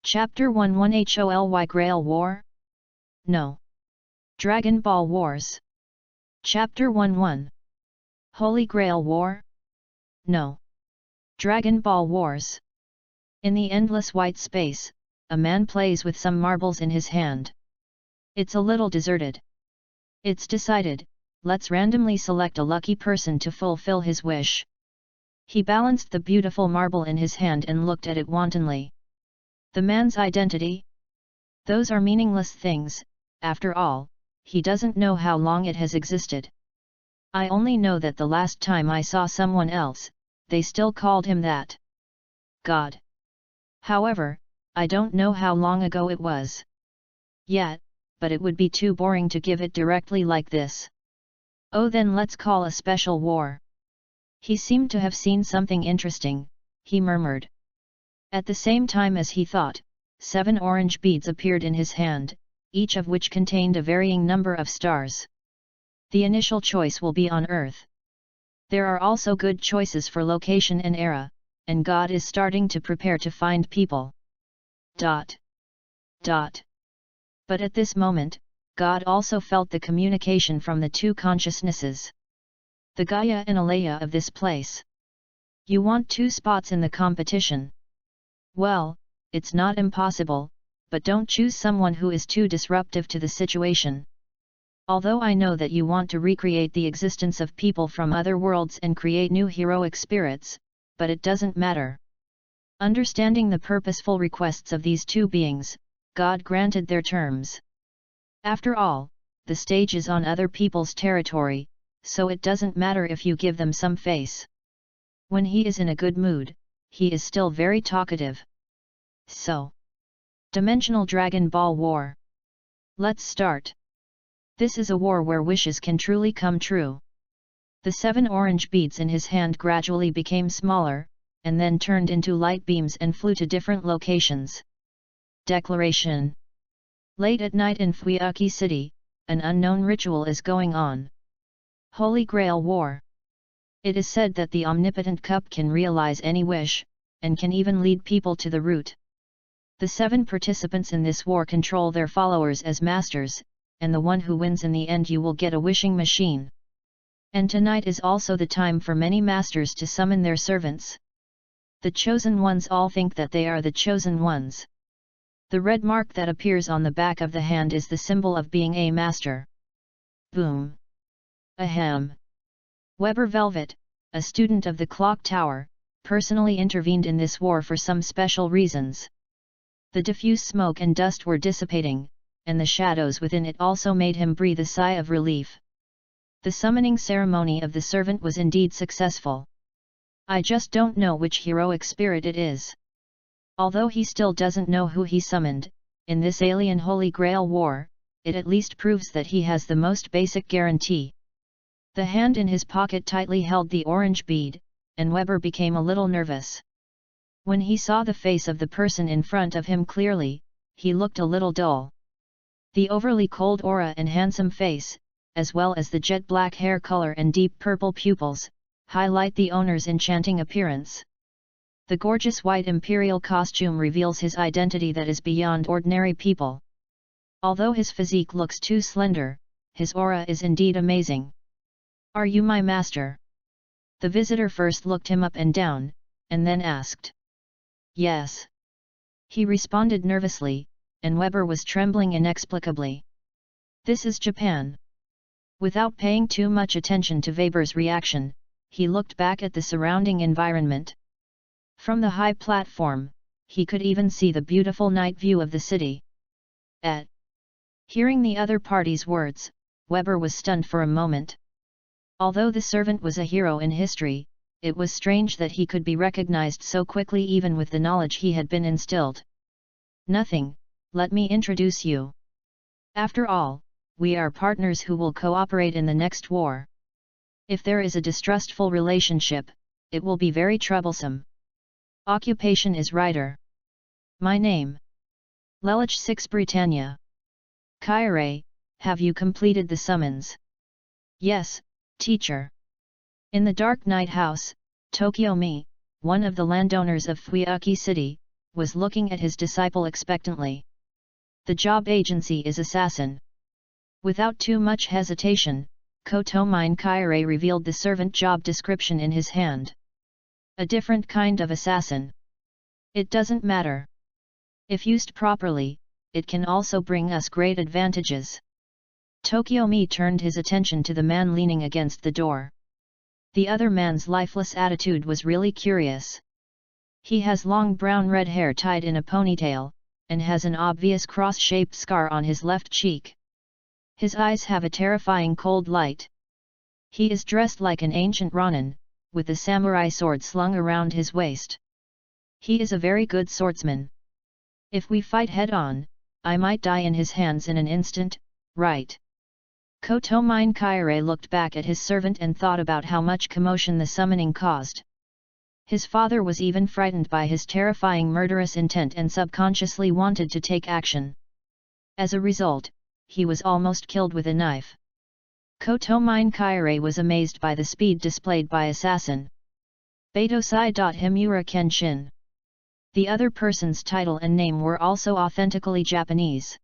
Chapter 11 Holy Grail War? No. Dragon Ball Wars. Chapter 11 Holy Grail War? No. Dragon Ball Wars. In the endless white space, a man plays with some marbles in his hand. It's a little deserted. It's decided, let's randomly select a lucky person to fulfill his wish. He balanced the beautiful marble in his hand and looked at it wantonly. The man's identity? Those are meaningless things, after all, he doesn't know how long it has existed. I only know that the last time I saw someone else, they still called him that. God. However, I don't know how long ago it was. Yet, but it would be too boring to give it directly like this. Oh, then let's call a special war. He seemed to have seen something interesting, he murmured. At the same time as he thought, 7 orange beads appeared in his hand, each of which contained a varying number of stars. The initial choice will be on Earth. There are also good choices for location and era, and God is starting to prepare to find people. ... But at this moment, God also felt the communication from the two consciousnesses. The Gaia and Alaya of this place. You want 2 spots in the competition. Well, it's not impossible, but don't choose someone who is too disruptive to the situation. Although I know that you want to recreate the existence of people from other worlds and create new heroic spirits, but it doesn't matter. Understanding the purposeful requests of these 2 beings, God granted their terms. After all, the stage is on other people's territory, so it doesn't matter if you give them some face. When he is in a good mood, he is still very talkative. So. Dimensional Dragon Ball War. Let's start. This is a war where wishes can truly come true. The 7 orange beads in his hand gradually became smaller, and then turned into light beams and flew to different locations. Declaration. Late at night in Fuiaki City, an unknown ritual is going on. Holy Grail War. It is said that the omnipotent cup can realize any wish, and can even lead people to the root. The 7 participants in this war control their followers as masters, and the one who wins in the end you will get a wishing machine. And tonight is also the time for many masters to summon their servants. The chosen ones all think that they are the chosen ones. The red mark that appears on the back of the hand is the symbol of being a master. Boom. Ahem. Weber Velvet, a student of the clock tower, personally intervened in this war for some special reasons. The diffuse smoke and dust were dissipating, and the shadows within it also made him breathe a sigh of relief. The summoning ceremony of the servant was indeed successful. I just don't know which heroic spirit it is. Although he still doesn't know who he summoned, in this alien Holy Grail War, it at least proves that he has the most basic guarantee. The hand in his pocket tightly held the orange bead, and Weber became a little nervous. When he saw the face of the person in front of him clearly, he looked a little dull. The overly cold aura and handsome face, as well as the jet black hair color and deep purple pupils, highlight the owner's enchanting appearance. The gorgeous white imperial costume reveals his identity that is beyond ordinary people. Although his physique looks too slender, his aura is indeed amazing. Are you my master? The visitor first looked him up and down, and then asked. Yes. He responded nervously, and Weber was trembling inexplicably. This is Japan. Without paying too much attention to Weber's reaction, he looked back at the surrounding environment. From the high platform, he could even see the beautiful night view of the city. Hearing the other party's words, Weber was stunned for a moment. Although the servant was a hero in history, it was strange that he could be recognized so quickly even with the knowledge he had been instilled. Nothing, let me introduce you. After all, we are partners who will cooperate in the next war. If there is a distrustful relationship, it will be very troublesome. Occupation is writer. My name. Lelich 6 Britannia. Kyrie, have you completed the summons? Yes, teacher. In the Dark Night House, Tokyo Mi, one of the landowners of Fuiaki City, was looking at his disciple expectantly. The job agency is assassin. Without too much hesitation, Kotomine Kaire revealed the servant job description in his hand. A different kind of assassin. It doesn't matter. If used properly, it can also bring us great advantages. Tokiomi turned his attention to the man leaning against the door. The other man's lifeless attitude was really curious. He has long brown red hair tied in a ponytail, and has an obvious cross-shaped scar on his left cheek. His eyes have a terrifying cold light. He is dressed like an ancient Ronin, with a samurai sword slung around his waist. He is a very good swordsman. If we fight head-on, I might die in his hands in an instant, right? Kotomine Kaire looked back at his servant and thought about how much commotion the summoning caused. His father was even frightened by his terrifying murderous intent and subconsciously wanted to take action. As a result, he was almost killed with a knife. Kotomine Kaire was amazed by the speed displayed by assassin. Beidosai. Himura Kenshin. The other person's title and name were also authentically Japanese.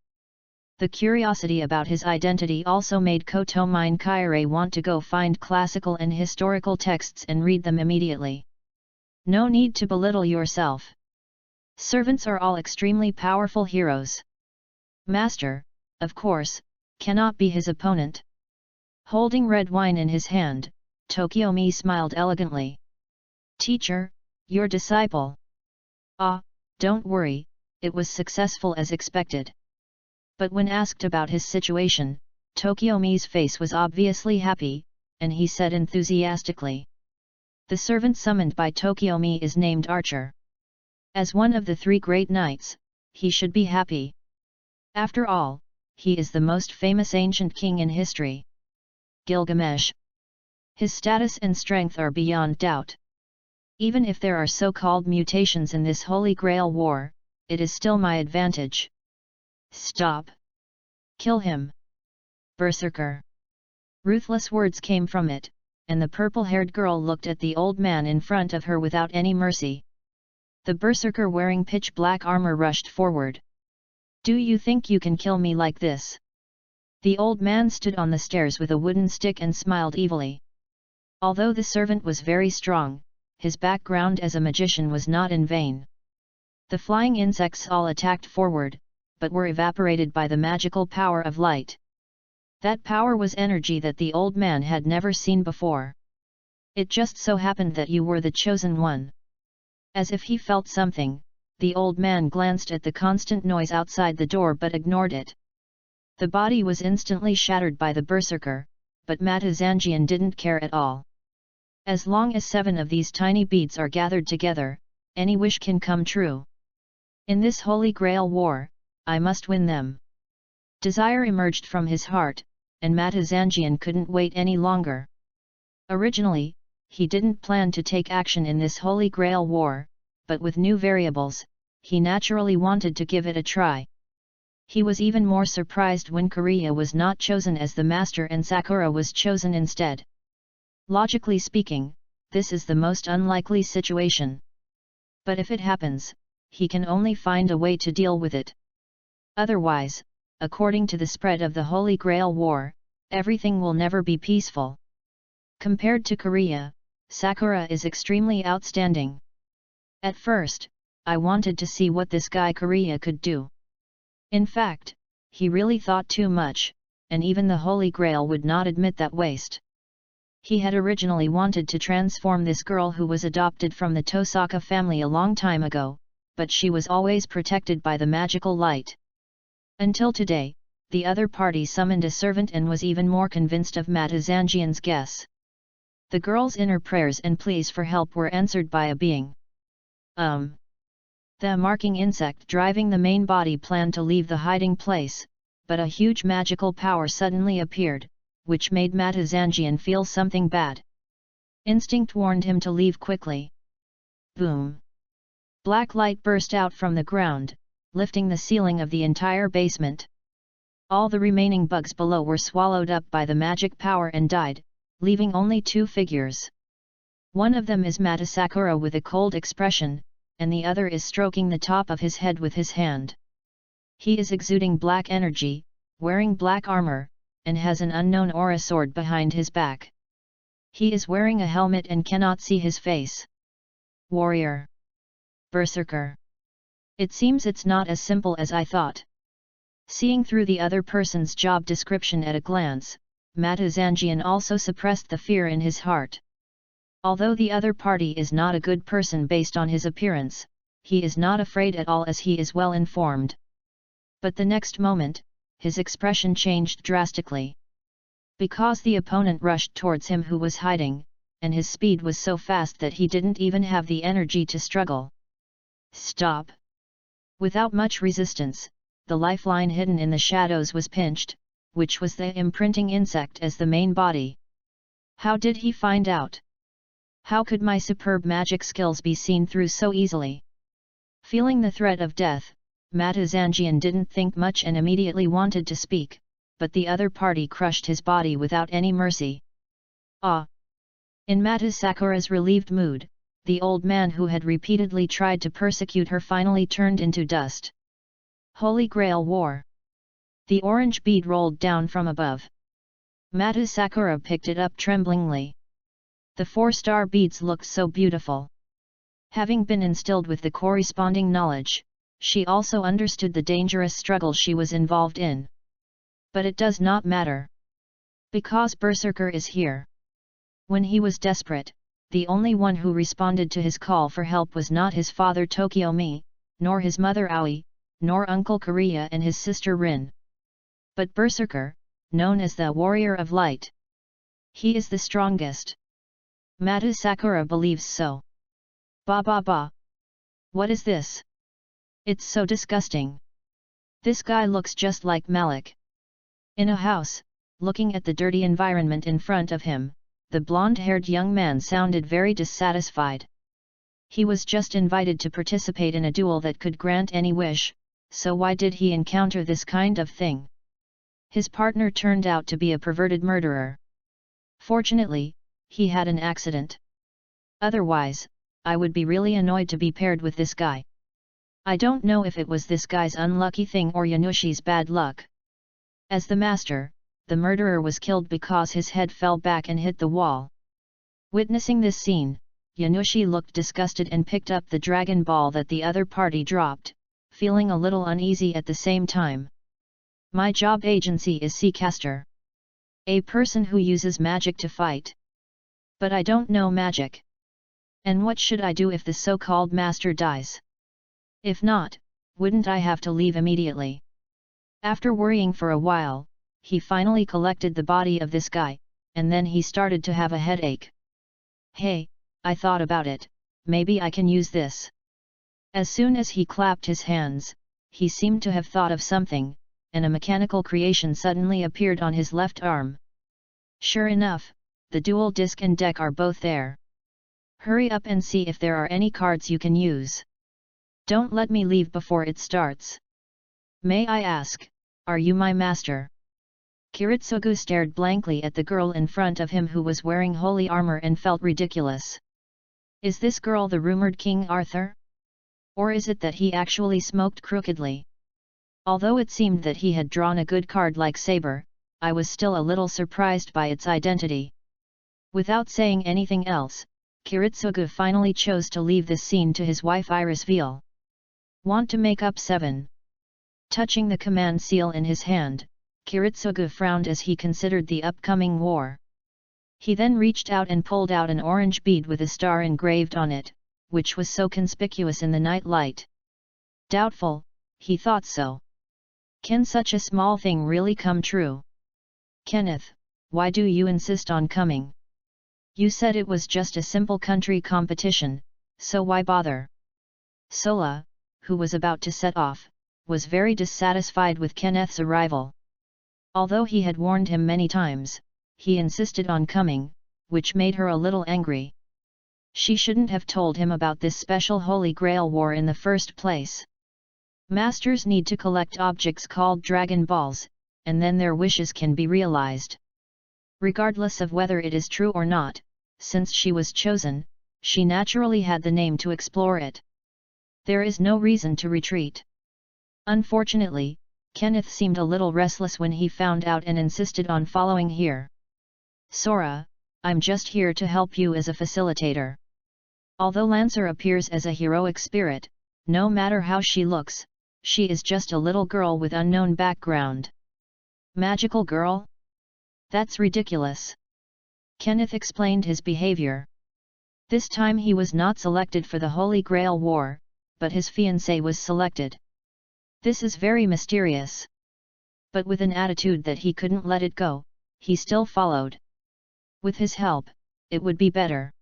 The curiosity about his identity also made Kotomine Kaire want to go find classical and historical texts and read them immediately. No need to belittle yourself. Servants are all extremely powerful heroes. Master, of course, cannot be his opponent. Holding red wine in his hand, Tokiomi smiled elegantly. Teacher, your disciple. Ah, don't worry, it was successful as expected. But when asked about his situation, Tokiomi's face was obviously happy, and he said enthusiastically. The servant summoned by Tokiomi is named Archer. As one of the 3 great knights, he should be happy. After all, he is the most famous ancient king in history. Gilgamesh. His status and strength are beyond doubt. Even if there are so-called mutations in this Holy Grail war, it is still my advantage. Stop! Kill him! Berserker! Ruthless words came from it, and the purple-haired girl looked at the old man in front of her without any mercy. The berserker wearing pitch-black armor rushed forward. Do you think you can kill me like this? The old man stood on the stairs with a wooden stick and smiled evilly. Although the servant was very strong, his background as a magician was not in vain. The flying insects all attacked forward, but were evaporated by the magical power of light. That power was energy that the old man had never seen before. It just so happened that you were the chosen one. As if he felt something, the old man glanced at the constant noise outside the door but ignored it. The body was instantly shattered by the berserker, but Matazanjian didn't care at all. As long as 7 of these tiny beads are gathered together, any wish can come true. In this Holy Grail war, I must win them. Desire emerged from his heart, and Matazanjian couldn't wait any longer. Originally, he didn't plan to take action in this Holy Grail war, but with new variables, he naturally wanted to give it a try. He was even more surprised when Korea was not chosen as the master and Sakura was chosen instead. Logically speaking, this is the most unlikely situation. But if it happens, he can only find a way to deal with it. Otherwise, according to the spread of the Holy Grail war, everything will never be peaceful. Compared to Korea, Sakura is extremely outstanding. At first, I wanted to see what this guy Korea could do. In fact, he really thought too much, and even the Holy Grail would not admit that waste. He had originally wanted to transform this girl who was adopted from the Tosaka family a long time ago, but she was always protected by the magical light. Until today, the other party summoned a servant and was even more convinced of Matazanjian's guess. The girl's inner prayers and pleas for help were answered by a being. The marking insect driving the main body planned to leave the hiding place, but a huge magical power suddenly appeared, which made Matazanjian feel something bad. Instinct warned him to leave quickly. Boom! Black light burst out from the ground, lifting the ceiling of the entire basement. All the remaining bugs below were swallowed up by the magic power and died, leaving only 2 figures. One of them is Matasakura with a cold expression, and the other is stroking the top of his head with his hand. He is exuding black energy, wearing black armor, and has an unknown aura sword behind his back. He is wearing a helmet and cannot see his face. Warrior. Berserker. It seems it's not as simple as I thought. Seeing through the other person's job description at a glance, Matuzangian also suppressed the fear in his heart. Although the other party is not a good person based on his appearance, he is not afraid at all as he is well informed. But the next moment, his expression changed drastically. Because the opponent rushed towards him who was hiding, and his speed was so fast that he didn't even have the energy to struggle. Stop! Without much resistance, the lifeline hidden in the shadows was pinched, which was the imprinting insect as the main body. How did he find out? How could my superb magic skills be seen through so easily? Feeling the threat of death, Matuzangian didn't think much and immediately wanted to speak, but the other party crushed his body without any mercy. Ah! In Matuz Sakura's relieved mood, the old man who had repeatedly tried to persecute her finally turned into dust. Holy Grail War! The orange bead rolled down from above. Matuz Sakura picked it up tremblingly. The 4-star beads looked so beautiful. Having been instilled with the corresponding knowledge, she also understood the dangerous struggle she was involved in. But it does not matter. Because Berserker is here. When he was desperate, the only one who responded to his call for help was not his father Tokiomi, nor his mother Aoi, nor Uncle Kariya and his sister Rin. But Berserker, known as the Warrior of Light. He is the strongest. Matuz Sakura believes so. Ba ba ba. What is this? It's so disgusting. This guy looks just like Malik. In a house, looking at the dirty environment in front of him, the blonde-haired young man sounded very dissatisfied. He was just invited to participate in a duel that could grant any wish, so why did he encounter this kind of thing? His partner turned out to be a perverted murderer. Fortunately, he had an accident. Otherwise, I would be really annoyed to be paired with this guy. I don't know if it was this guy's unlucky thing or Yanushi's bad luck. As the master, the murderer was killed because his head fell back and hit the wall. Witnessing this scene, Yanushi looked disgusted and picked up the dragon ball that the other party dropped, feeling a little uneasy at the same time. My job agency is Seacaster. A person who uses magic to fight. But I don't know magic. And what should I do if the so-called master dies? If not, wouldn't I have to leave immediately? After worrying for a while, he finally collected the body of this guy, and then he started to have a headache. Hey, I thought about it, maybe I can use this. As soon as he clapped his hands, he seemed to have thought of something, and a mechanical creation suddenly appeared on his left arm. Sure enough, the dual disc and deck are both there. Hurry up and see if there are any cards you can use. Don't let me leave before it starts. May I ask, are you my master? Kiritsugu stared blankly at the girl in front of him who was wearing holy armor and felt ridiculous. Is this girl the rumored King Arthur? Or is it that he actually smoked crookedly? Although it seemed that he had drawn a good card like Saber, I was still a little surprised by its identity. Without saying anything else, Kiritsugu finally chose to leave this scene to his wife Iris Veal. Want to make up 7? Touching the command seal in his hand, Kiritsugu frowned as he considered the upcoming war. He then reached out and pulled out an orange bead with a star engraved on it, which was so conspicuous in the night light. Doubtful, he thought so. Can such a small thing really come true? Kenneth, why do you insist on coming? You said it was just a simple country competition, so why bother? Sola, who was about to set off, was very dissatisfied with Kenneth's arrival. Although he had warned him many times, he insisted on coming, which made her a little angry. She shouldn't have told him about this special Holy Grail war in the first place. Masters need to collect objects called Dragon Balls, and then their wishes can be realized. Regardless of whether it is true or not, since she was chosen, she naturally had the name to explore it. There is no reason to retreat. Unfortunately, Kenneth seemed a little restless when he found out and insisted on following here. Sora, I'm just here to help you as a facilitator. Although Lancer appears as a heroic spirit, no matter how she looks, she is just a little girl with unknown background. Magical girl? That's ridiculous. Kenneth explained his behavior. This time he was not selected for the Holy Grail War, but his fiancée was selected. This is very mysterious. But with an attitude that he couldn't let it go, he still followed. With his help, it would be better.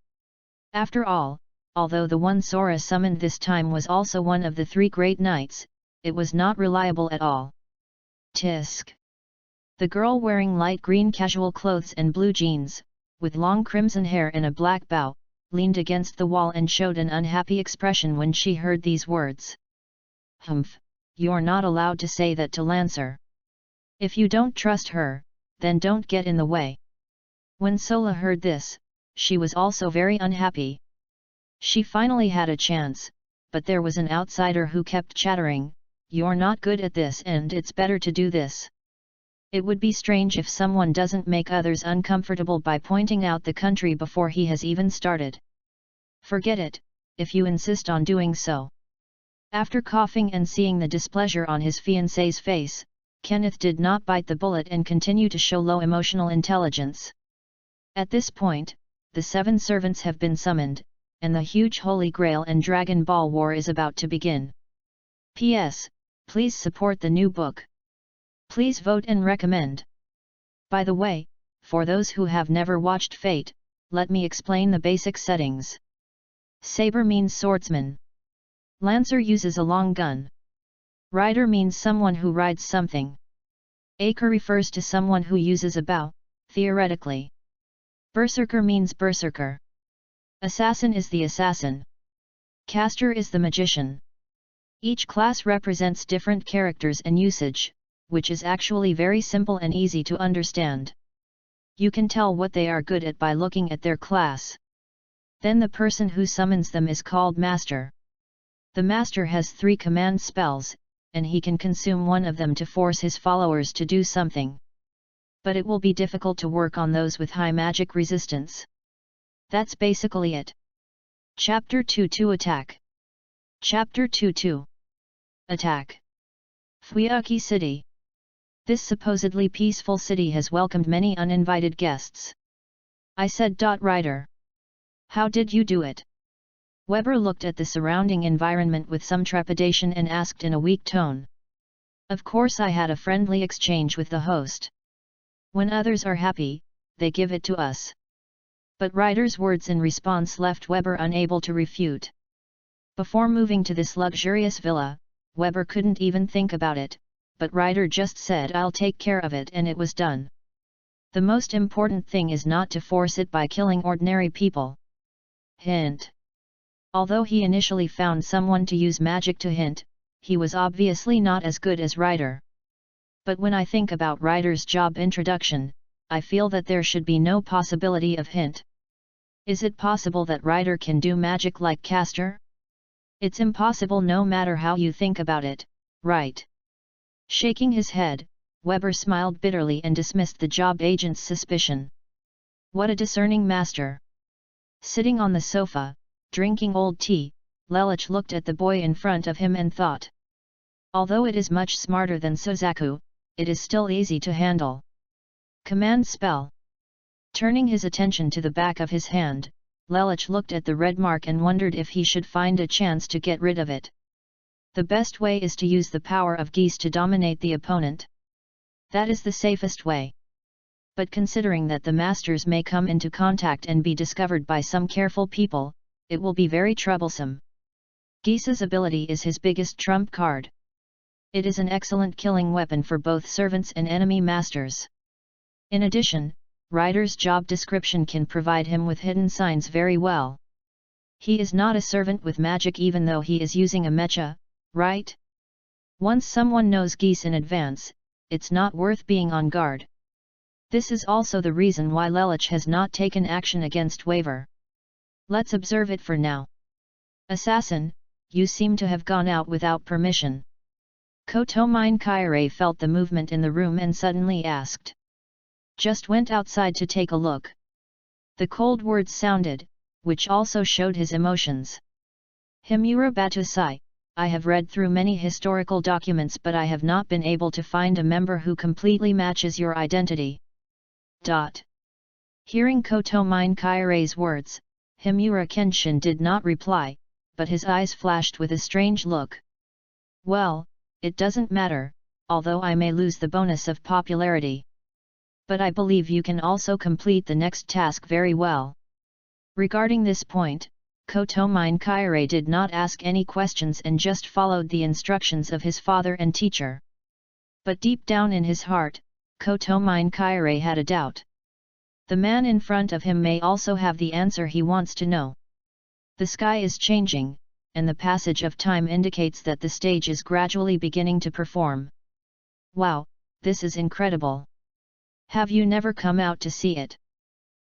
After all, although the one Sora summoned this time was also one of the 3 great knights, it was not reliable at all. Tisk. The girl wearing light green casual clothes and blue jeans, with long crimson hair and a black bow, leaned against the wall and showed an unhappy expression when she heard these words. Humph, you're not allowed to say that to Lancer. If you don't trust her, then don't get in the way. When Sola heard this, she was also very unhappy. She finally had a chance, but there was an outsider who kept chattering, "You're not good at this and it's better to do this." It would be strange if someone doesn't make others uncomfortable by pointing out the country before he has even started. Forget it, if you insist on doing so. After coughing and seeing the displeasure on his fiancée's face, Kenneth did not bite the bullet and continue to show low emotional intelligence. At this point, the 7 servants have been summoned, and the huge Holy Grail and Dragon Ball War is about to begin. P.S. Please support the new book. Please vote and recommend. By the way, for those who have never watched Fate, let me explain the basic settings. Saber means swordsman. Lancer uses a long gun. Rider means someone who rides something. Acre refers to someone who uses a bow, theoretically. Berserker means berserker. Assassin is the assassin. Caster is the magician. Each class represents different characters and usage, which is actually very simple and easy to understand. You can tell what they are good at by looking at their class. Then the person who summons them is called Master. The Master has 3 command spells, and he can consume one of them to force his followers to do something. But it will be difficult to work on those with high magic resistance. That's basically it. Chapter 2 Attack. Chapter 2 Attack. Fuyuki City. This supposedly peaceful city has welcomed many uninvited guests. I said. Ryder. How did you do it? Weber looked at the surrounding environment with some trepidation and asked in a weak tone. Of course I had a friendly exchange with the host. When others are happy, they give it to us. But Ryder's words in response left Weber unable to refute. Before moving to this luxurious villa, Weber couldn't even think about it, but Ryder just said I'll take care of it and it was done. The most important thing is not to force it by killing ordinary people. Hint. Although he initially found someone to use magic to hint, he was obviously not as good as Ryder. But when I think about Ryder's job introduction, I feel that there should be no possibility of hint. Is it possible that Ryder can do magic like Caster? It's impossible no matter how you think about it, right? Shaking his head, Weber smiled bitterly and dismissed the job agent's suspicion. What a discerning master! Sitting on the sofa, drinking old tea, Lelich looked at the boy in front of him and thought. Although it is much smarter than Suzaku, it is still easy to handle. Command spell. Turning his attention to the back of his hand, Lelich looked at the red mark and wondered if he should find a chance to get rid of it. The best way is to use the power of geese to dominate the opponent. That is the safest way. But considering that the masters may come into contact and be discovered by some careful people, it will be very troublesome. Geese's ability is his biggest trump card. It is an excellent killing weapon for both servants and enemy masters. In addition, Ryder's job description can provide him with hidden signs very well. He is not a servant with magic even though he is using a mecha, right? Once someone knows geese in advance, it's not worth being on guard. This is also the reason why Lelich has not taken action against Waver. Let's observe it for now. Assassin, you seem to have gone out without permission. Kotomine Kaire felt the movement in the room and suddenly asked. Just went outside to take a look. The cold words sounded, which also showed his emotions. Himura Batusai, I have read through many historical documents but I have not been able to find a member who completely matches your identity. Hearing Kotomine Kaire's words, Himura Kenshin did not reply, but his eyes flashed with a strange look. Well, it doesn't matter, although I may lose the bonus of popularity. But I believe you can also complete the next task very well. Regarding this point, Kotomine Kaire did not ask any questions and just followed the instructions of his father and teacher. But deep down in his heart, Kotomine Kaire had a doubt. The man in front of him may also have the answer he wants to know. The sky is changing, and the passage of time indicates that the stage is gradually beginning to perform. Wow, this is incredible. Have you never come out to see it?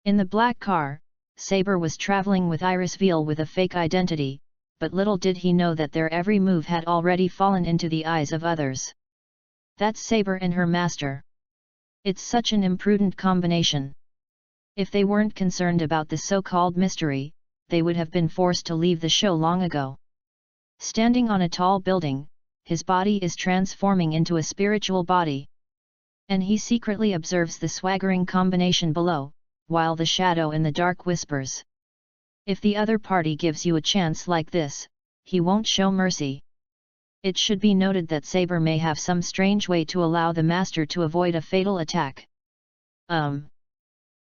In the black car, Saber was traveling with Iris Veal with a fake identity, but little did he know that their every move had already fallen into the eyes of others. That's Saber and her master. It's such an imprudent combination. If they weren't concerned about the so-called mystery, they would have been forced to leave the show long ago. Standing on a tall building, his body is transforming into a spiritual body. And he secretly observes the swaggering combination below, while the shadow in the dark whispers. If the other party gives you a chance like this, he won't show mercy. It should be noted that Saber may have some strange way to allow the master to avoid a fatal attack.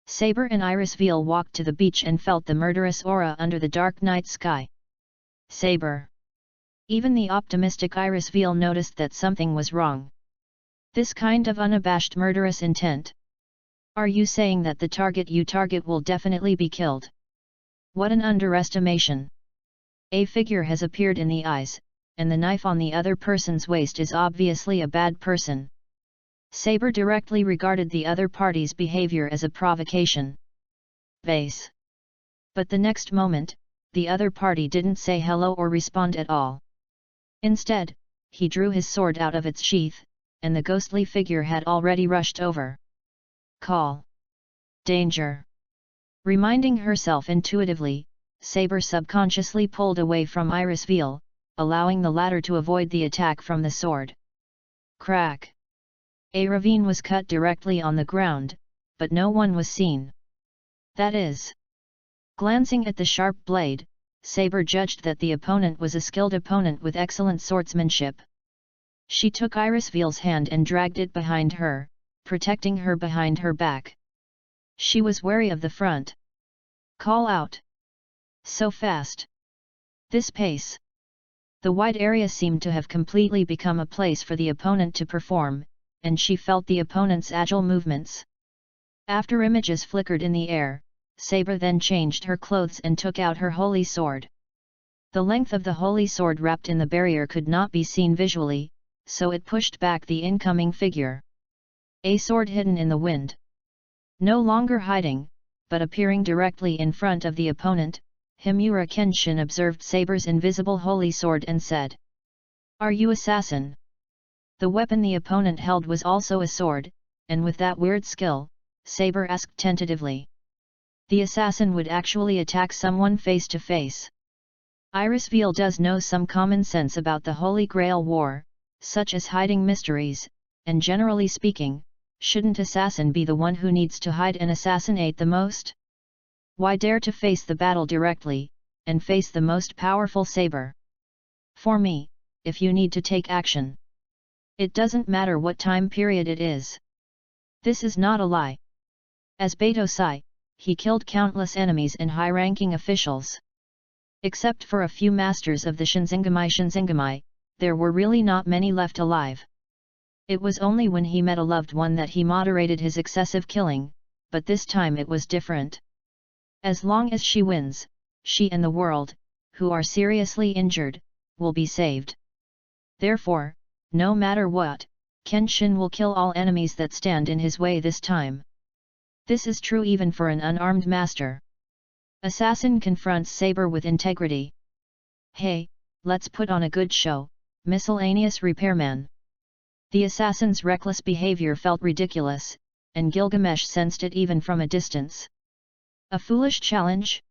Saber and Iris Veal walked to the beach and felt the murderous aura under the dark night sky. Saber. Even the optimistic Iris Veal noticed that something was wrong. This kind of unabashed murderous intent. Are you saying that the target you target will definitely be killed? What an underestimation. A figure has appeared in the eyes, and the knife on the other person's waist is obviously a bad person. Saber directly regarded the other party's behavior as a provocation. Base. But the next moment, the other party didn't say hello or respond at all. Instead, he drew his sword out of its sheath, and the ghostly figure had already rushed over. Call. Danger. Reminding herself intuitively, Saber subconsciously pulled away from Iris Veal, allowing the latter to avoid the attack from the sword. Crack. A ravine was cut directly on the ground, but no one was seen. That is. Glancing at the sharp blade, Saber judged that the opponent was a skilled opponent with excellent swordsmanship. She took Iris Veal's hand and dragged it behind her, protecting her behind her back. She was wary of the front. Call out. So fast. This pace. The wide area seemed to have completely become a place for the opponent to perform, and she felt the opponent's agile movements. After images flickered in the air, Saber then changed her clothes and took out her holy sword. The length of the holy sword wrapped in the barrier could not be seen visually, so it pushed back the incoming figure. A sword hidden in the wind. No longer hiding, but appearing directly in front of the opponent, Himura Kenshin observed Saber's invisible holy sword and said, "Are you assassin?" The weapon the opponent held was also a sword, and with that weird skill, Saber asked tentatively. The assassin would actually attack someone face to face. Iris Veal does know some common sense about the Holy Grail war, such as hiding mysteries, and generally speaking, shouldn't assassin be the one who needs to hide and assassinate the most? Why dare to face the battle directly, and face the most powerful Saber? For me, if you need to take action, it doesn't matter what time period it is. This is not a lie. As Batosai, he killed countless enemies and high-ranking officials. Except for a few masters of the Shinzingami, there were really not many left alive. It was only when he met a loved one that he moderated his excessive killing, but this time it was different. As long as she wins, she and the world, who are seriously injured, will be saved. Therefore, no matter what, Kenshin will kill all enemies that stand in his way this time. This is true even for an unarmed master. Assassin confronts Saber with integrity. Hey, let's put on a good show, miscellaneous repairman. The assassin's reckless behavior felt ridiculous, and Gilgamesh sensed it even from a distance. A foolish challenge?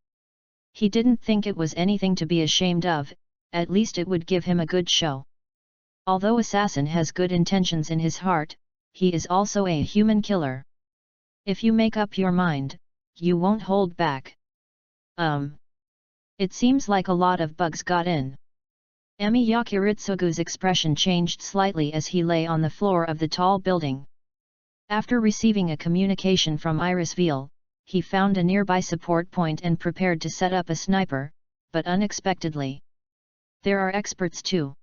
He didn't think it was anything to be ashamed of, at least it would give him a good show. Although assassin has good intentions in his heart, he is also a human killer. If you make up your mind, you won't hold back. It seems like a lot of bugs got in. Emiya Kiritsugu's expression changed slightly as he lay on the floor of the tall building. After receiving a communication from Irisville, he found a nearby support point and prepared to set up a sniper, but unexpectedly. There are experts too.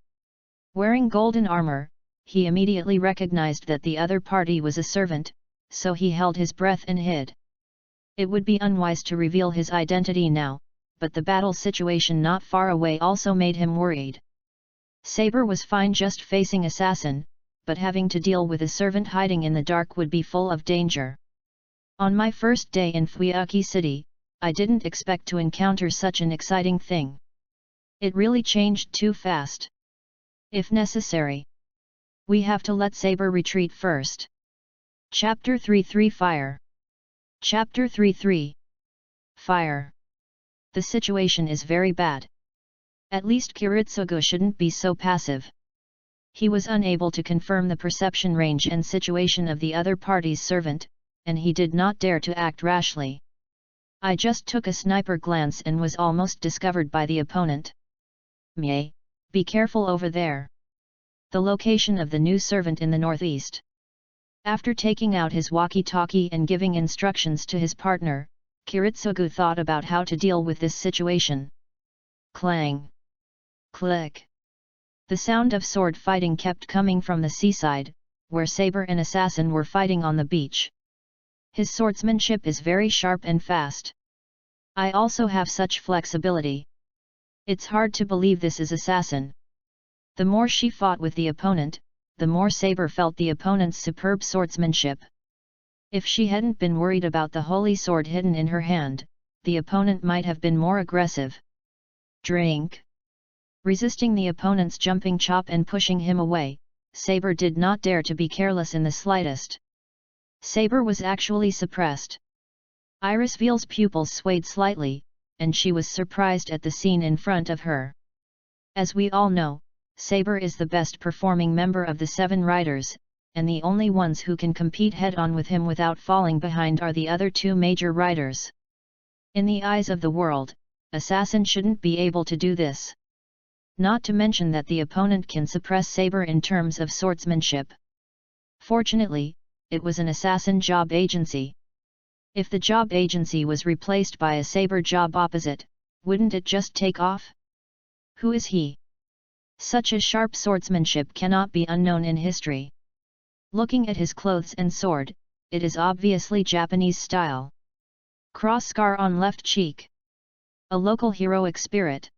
Wearing golden armor, he immediately recognized that the other party was a servant, so he held his breath and hid. It would be unwise to reveal his identity now, but the battle situation not far away also made him worried. Saber was fine just facing assassin, but having to deal with a servant hiding in the dark would be full of danger. On my first day in Fuyuki City, I didn't expect to encounter such an exciting thing. It really changed too fast. If necessary, we have to let Saber retreat first. Chapter 3-3 Fire. Chapter 3-3 Fire. The situation is very bad. At least Kiritsugu shouldn't be so passive. He was unable to confirm the perception range and situation of the other party's servant, and he did not dare to act rashly. I just took a sniper glance and was almost discovered by the opponent. Mie, be careful over there. The location of the new servant in the northeast. After taking out his walkie-talkie and giving instructions to his partner, Kiritsugu thought about how to deal with this situation. Clang! Click! The sound of sword fighting kept coming from the seaside, where Saber and Assassin were fighting on the beach. His swordsmanship is very sharp and fast. I also have such flexibility. It's hard to believe this is Assassin. The more she fought with the opponent, the more Saber felt the opponent's superb swordsmanship. If she hadn't been worried about the holy sword hidden in her hand, the opponent might have been more aggressive. Drink! Resisting the opponent's jumping chop and pushing him away, Saber did not dare to be careless in the slightest. Saber was actually suppressed. Irisville's pupils swayed slightly, and she was surprised at the scene in front of her. As we all know, Saber is the best performing member of the 7 riders, and the only ones who can compete head-on with him without falling behind are the other 2 major riders. In the eyes of the world, Assassin shouldn't be able to do this. Not to mention that the opponent can suppress Saber in terms of swordsmanship. Fortunately, it was an Assassin job agency. If the job agency was replaced by a Saber job opposite, wouldn't it just take off? Who is he? Such a sharp swordsmanship cannot be unknown in history. Looking at his clothes and sword, it is obviously Japanese style. Cross scar on left cheek. A local heroic spirit.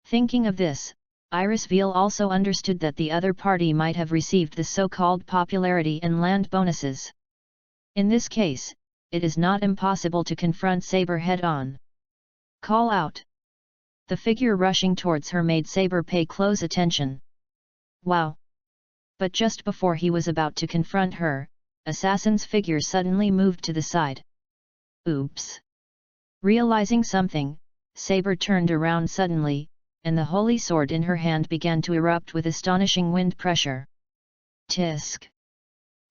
Thinking of this, Irisville also understood that the other party might have received the so-called popularity and land bonuses. In this case, it is not impossible to confront Saber head-on. Call out! The figure rushing towards her made Saber pay close attention. Wow! But just before he was about to confront her, Assassin's figure suddenly moved to the side. Oops! Realizing something, Saber turned around suddenly, and the holy sword in her hand began to erupt with astonishing wind pressure. Tisk!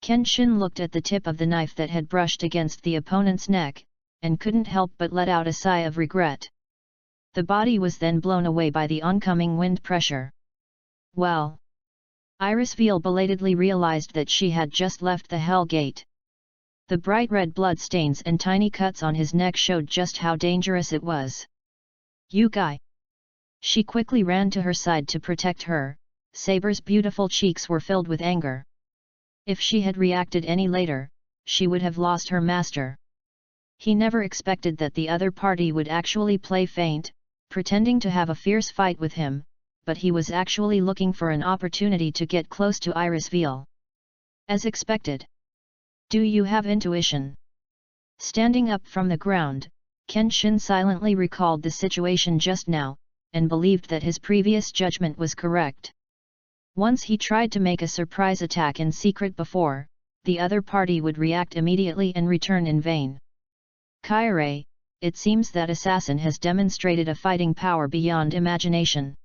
Kenshin looked at the tip of the knife that had brushed against the opponent's neck, and couldn't help but let out a sigh of regret. The body was then blown away by the oncoming wind pressure. Well! Irisville belatedly realized that she had just left the Hell Gate. The bright red blood stains and tiny cuts on his neck showed just how dangerous it was. You guy! She quickly ran to her side to protect her. Saber's beautiful cheeks were filled with anger. If she had reacted any later, she would have lost her master. He never expected that the other party would actually play faint, pretending to have a fierce fight with him, but he was actually looking for an opportunity to get close to Irisville. As expected. Do you have intuition? Standing up from the ground, Kenshin silently recalled the situation just now, and believed that his previous judgment was correct. Once he tried to make a surprise attack in secret before, the other party would react immediately and return in vain. Kyrie, it seems that assassin has demonstrated a fighting power beyond imagination.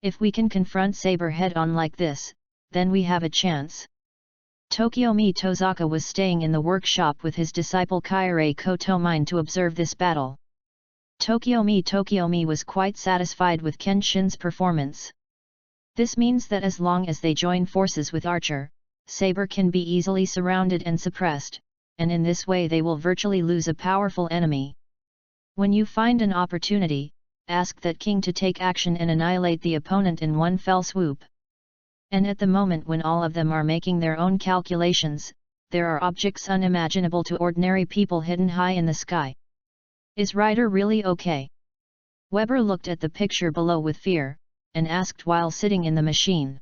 If we can confront Saber head-on like this, then we have a chance. Tokiomi Tozaka was staying in the workshop with his disciple Kyrie Kotomine to observe this battle. Tokiomi was quite satisfied with Kenshin's performance. This means that as long as they join forces with Archer, Saber can be easily surrounded and suppressed, and in this way they will virtually lose a powerful enemy. When you find an opportunity, ask that king to take action and annihilate the opponent in one fell swoop. And at the moment when all of them are making their own calculations, there are objects unimaginable to ordinary people hidden high in the sky. Is Ryder really okay? Weber looked at the picture below with fear, and asked while sitting in the machine.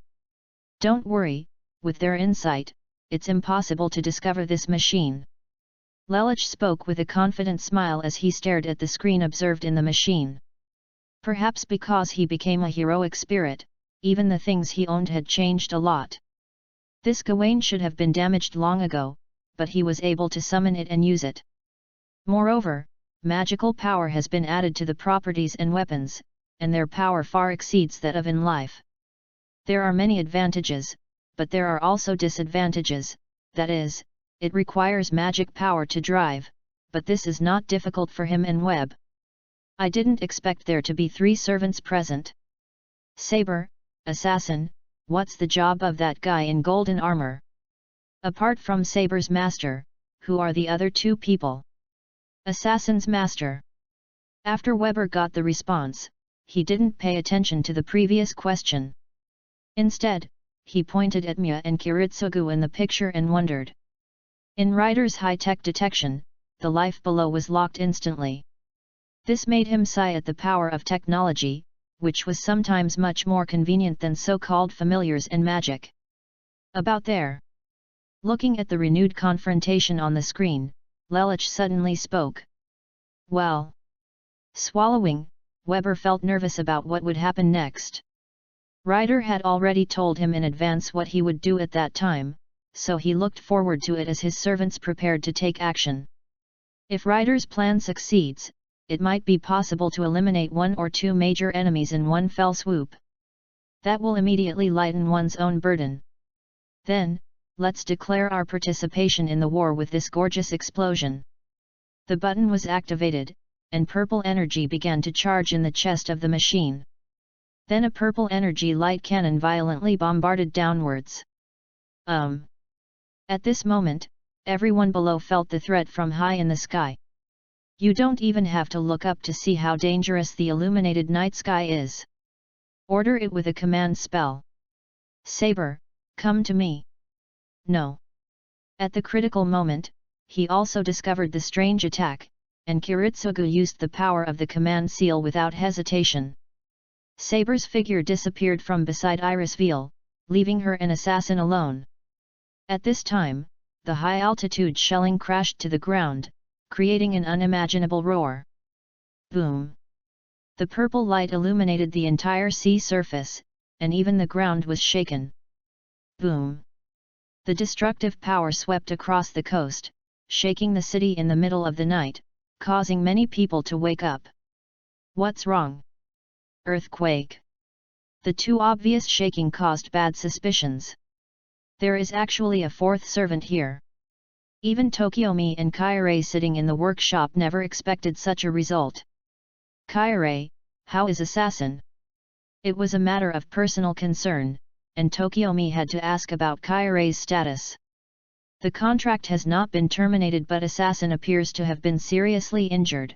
Don't worry, with their insight, it's impossible to discover this machine. Lelich spoke with a confident smile as he stared at the screen observed in the machine. Perhaps because he became a heroic spirit, even the things he owned had changed a lot. This Gawain should have been damaged long ago, but he was able to summon it and use it. Moreover, magical power has been added to the properties and weapons, and their power far exceeds that of in life. There are many advantages, but there are also disadvantages, that is, it requires magic power to drive, but this is not difficult for him and Webb. I didn't expect there to be 3 servants present. Saber, assassin, what's the job of that guy in golden armor? Apart from Saber's master, who are the other 2 people? Assassin's master. After Weber got the response, he didn't pay attention to the previous question. Instead, he pointed at Mia and Kiritsugu in the picture and wondered. In Ryder's high-tech detection, the life below was locked instantly. This made him sigh at the power of technology, which was sometimes much more convenient than so-called familiars and magic. About there. Looking at the renewed confrontation on the screen, Lelich suddenly spoke. Well. Swallowing, Weber felt nervous about what would happen next. Ryder had already told him in advance what he would do at that time, so he looked forward to it as his servants prepared to take action. If Ryder's plan succeeds, it might be possible to eliminate 1 or 2 major enemies in one fell swoop. That will immediately lighten one's own burden. Then, let's declare our participation in the war with this gorgeous explosion. The button was activated, and purple energy began to charge in the chest of the machine. Then a purple energy light cannon violently bombarded downwards. At this moment, everyone below felt the threat from high in the sky. You don't even have to look up to see how dangerous the illuminated night sky is. Order it with a command spell. Saber, come to me. No. At the critical moment, he also discovered the strange attack, and Kiritsugu used the power of the command seal without hesitation. Saber's figure disappeared from beside Iris Veal, leaving her and assassin alone. At this time, the high-altitude shelling crashed to the ground, creating an unimaginable roar. Boom! The purple light illuminated the entire sea surface, and even the ground was shaken. Boom! The destructive power swept across the coast, shaking the city in the middle of the night, causing many people to wake up. What's wrong? Earthquake. The too obvious shaking caused bad suspicions. There is actually a 4th servant here. Even Tokiomi and Kyrie sitting in the workshop never expected such a result. Kyrie, how is assassin? It was a matter of personal concern, and Tokiomi had to ask about Kyrie's status. The contract has not been terminated, but assassin appears to have been seriously injured.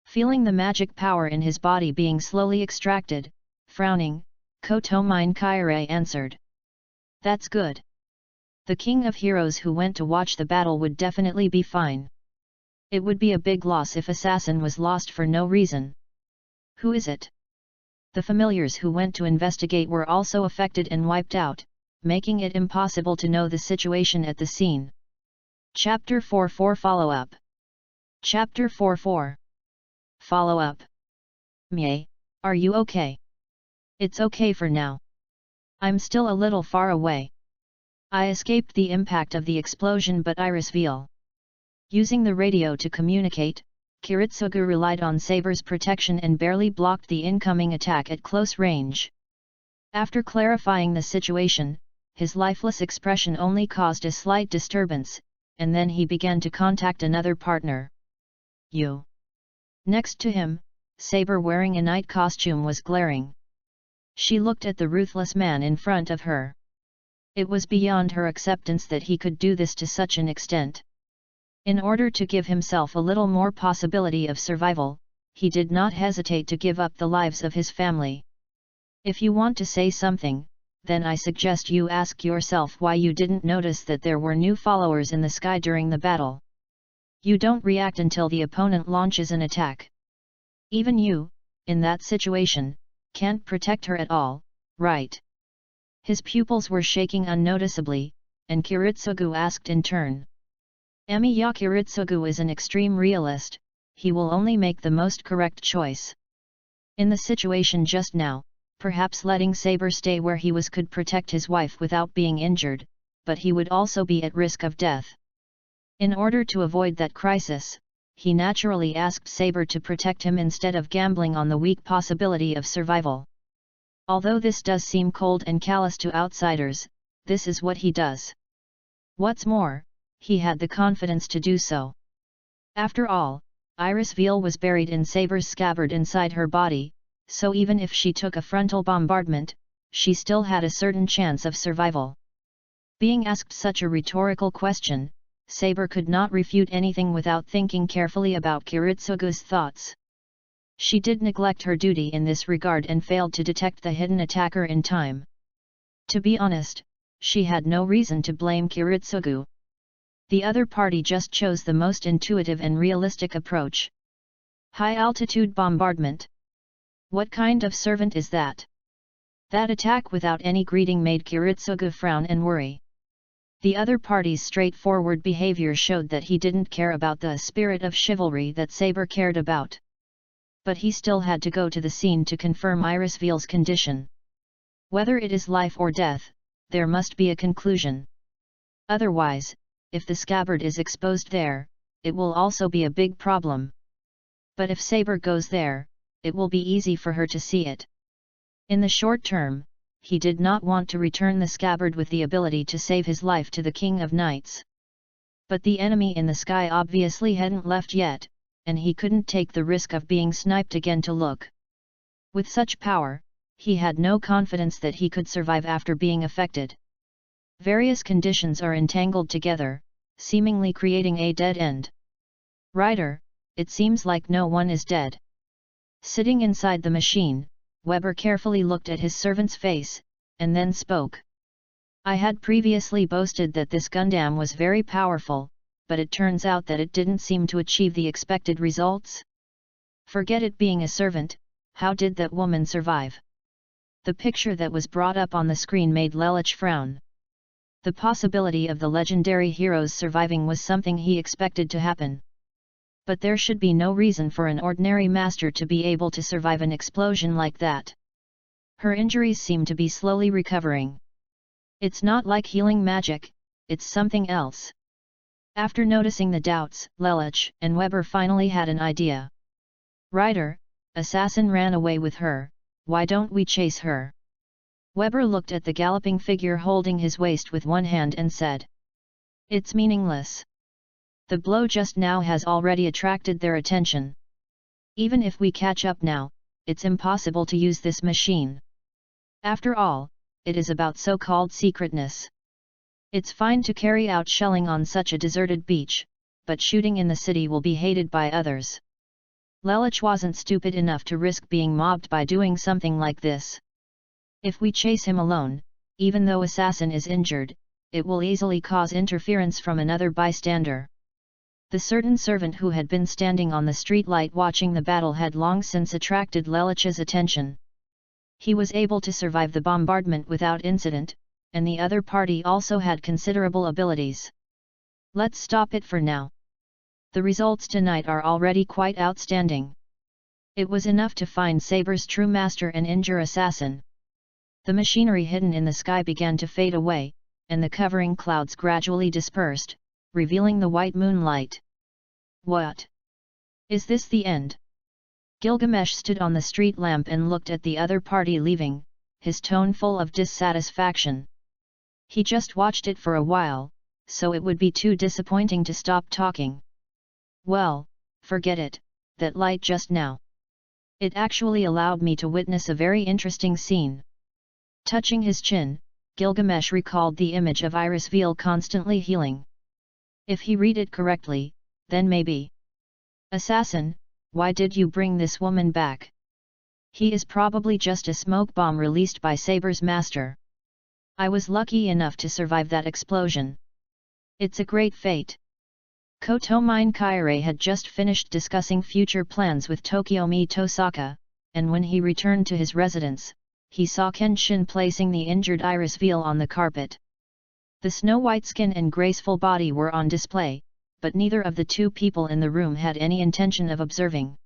Feeling the magic power in his body being slowly extracted, frowning, Kotomine Kyrie answered. That's good. The king of heroes who went to watch the battle would definitely be fine. It would be a big loss if assassin was lost for no reason. Who is it? The familiars who went to investigate were also affected and wiped out, making it impossible to know the situation at the scene. Chapter 44 Follow-up. Chapter 44 Follow-up. Mie, Are you okay? It's okay for now. I'm still a little far away. I escaped the impact of the explosion, but Iris Veal. Using the radio to communicate, Kiritsugu relied on Saber's protection and barely blocked the incoming attack at close range. After clarifying the situation, his lifeless expression only caused a slight disturbance, and then he began to contact another partner. You. Next to him, Saber wearing a night costume was glaring. She looked at the ruthless man in front of her. It was beyond her acceptance that he could do this to such an extent. In order to give himself a little more possibility of survival, he did not hesitate to give up the lives of his family. If you want to say something, then I suggest you ask yourself why you didn't notice that there were new followers in the sky during the battle. You don't react until the opponent launches an attack. Even you, in that situation, can't protect her at all, right? His pupils were shaking unnoticeably, and Kiritsugu asked in turn. Emiya Kiritsugu is an extreme realist, he will only make the most correct choice. In the situation just now, perhaps letting Saber stay where he was could protect his wife without being injured, but he would also be at risk of death. In order to avoid that crisis, he naturally asked Saber to protect him instead of gambling on the weak possibility of survival. Although this does seem cold and callous to outsiders, this is what he does. What's more, he had the confidence to do so. After all, Iris Veal was buried in Saber's scabbard inside her body, so even if she took a frontal bombardment, she still had a certain chance of survival. Being asked such a rhetorical question, Saber could not refute anything without thinking carefully about Kiritsugu's thoughts. She did neglect her duty in this regard and failed to detect the hidden attacker in time. To be honest, she had no reason to blame Kiritsugu. The other party just chose the most intuitive and realistic approach. High-altitude bombardment. What kind of servant is that? That attack without any greeting made Kiritsugu frown and worry. The other party's straightforward behavior showed that he didn't care about the spirit of chivalry that Saber cared about. But he still had to go to the scene to confirm Iris Veal's condition. Whether it is life or death, there must be a conclusion. Otherwise, if the scabbard is exposed there, it will also be a big problem. But if Saber goes there, it will be easy for her to see it. In the short term, he did not want to return the scabbard with the ability to save his life to the King of Knights. But the enemy in the sky obviously hadn't left yet, and he couldn't take the risk of being sniped again to look. With such power, he had no confidence that he could survive after being affected. Various conditions are entangled together, seemingly creating a dead end. Ryder, it seems like no one is dead. Sitting inside the machine, Weber carefully looked at his servant's face, and then spoke. I had previously boasted that this Gundam was very powerful, but it turns out that it didn't seem to achieve the expected results. Forget it being a servant, how did that woman survive? The picture that was brought up on the screen made Lelich frown. The possibility of the legendary heroes surviving was something he expected to happen. But there should be no reason for an ordinary master to be able to survive an explosion like that. Her injuries seem to be slowly recovering. It's not like healing magic, it's something else. After noticing the doubts, Lelich and Weber finally had an idea. Ryder, assassin ran away with her, why don't we chase her? Weber looked at the galloping figure holding his waist with one hand and said. It's meaningless. The blow just now has already attracted their attention. Even if we catch up now, it's impossible to use this machine. After all, it is about so-called secretness. It's fine to carry out shelling on such a deserted beach, but shooting in the city will be hated by others. Lelich wasn't stupid enough to risk being mobbed by doing something like this. If we chase him alone, even though assassin is injured, it will easily cause interference from another bystander. The certain servant who had been standing on the streetlight watching the battle had long since attracted Lelich's attention. He was able to survive the bombardment without incident, and the other party also had considerable abilities. Let's stop it for now. The results tonight are already quite outstanding. It was enough to find Saber's true master and injure assassin. The machinery hidden in the sky began to fade away, and the covering clouds gradually dispersed, revealing the white moonlight. What? Is this the end? Gilgamesh stood on the street lamp and looked at the other party leaving, his tone full of dissatisfaction. He just watched it for a while, so it would be too disappointing to stop talking. Well, forget it, that light just now. It actually allowed me to witness a very interesting scene. Touching his chin, Gilgamesh recalled the image of Iris Veal constantly healing. If he read it correctly, then maybe. Assassin, why did you bring this woman back? He is probably just a smoke bomb released by Saber's master. I was lucky enough to survive that explosion. It's a great fate. Kotomine Kaire had just finished discussing future plans with Tokiomi Tosaka, and when he returned to his residence, he saw Kenshin placing the injured Iris Veal on the carpet. The snow-white skin and graceful body were on display, but neither of the two people in the room had any intention of observing.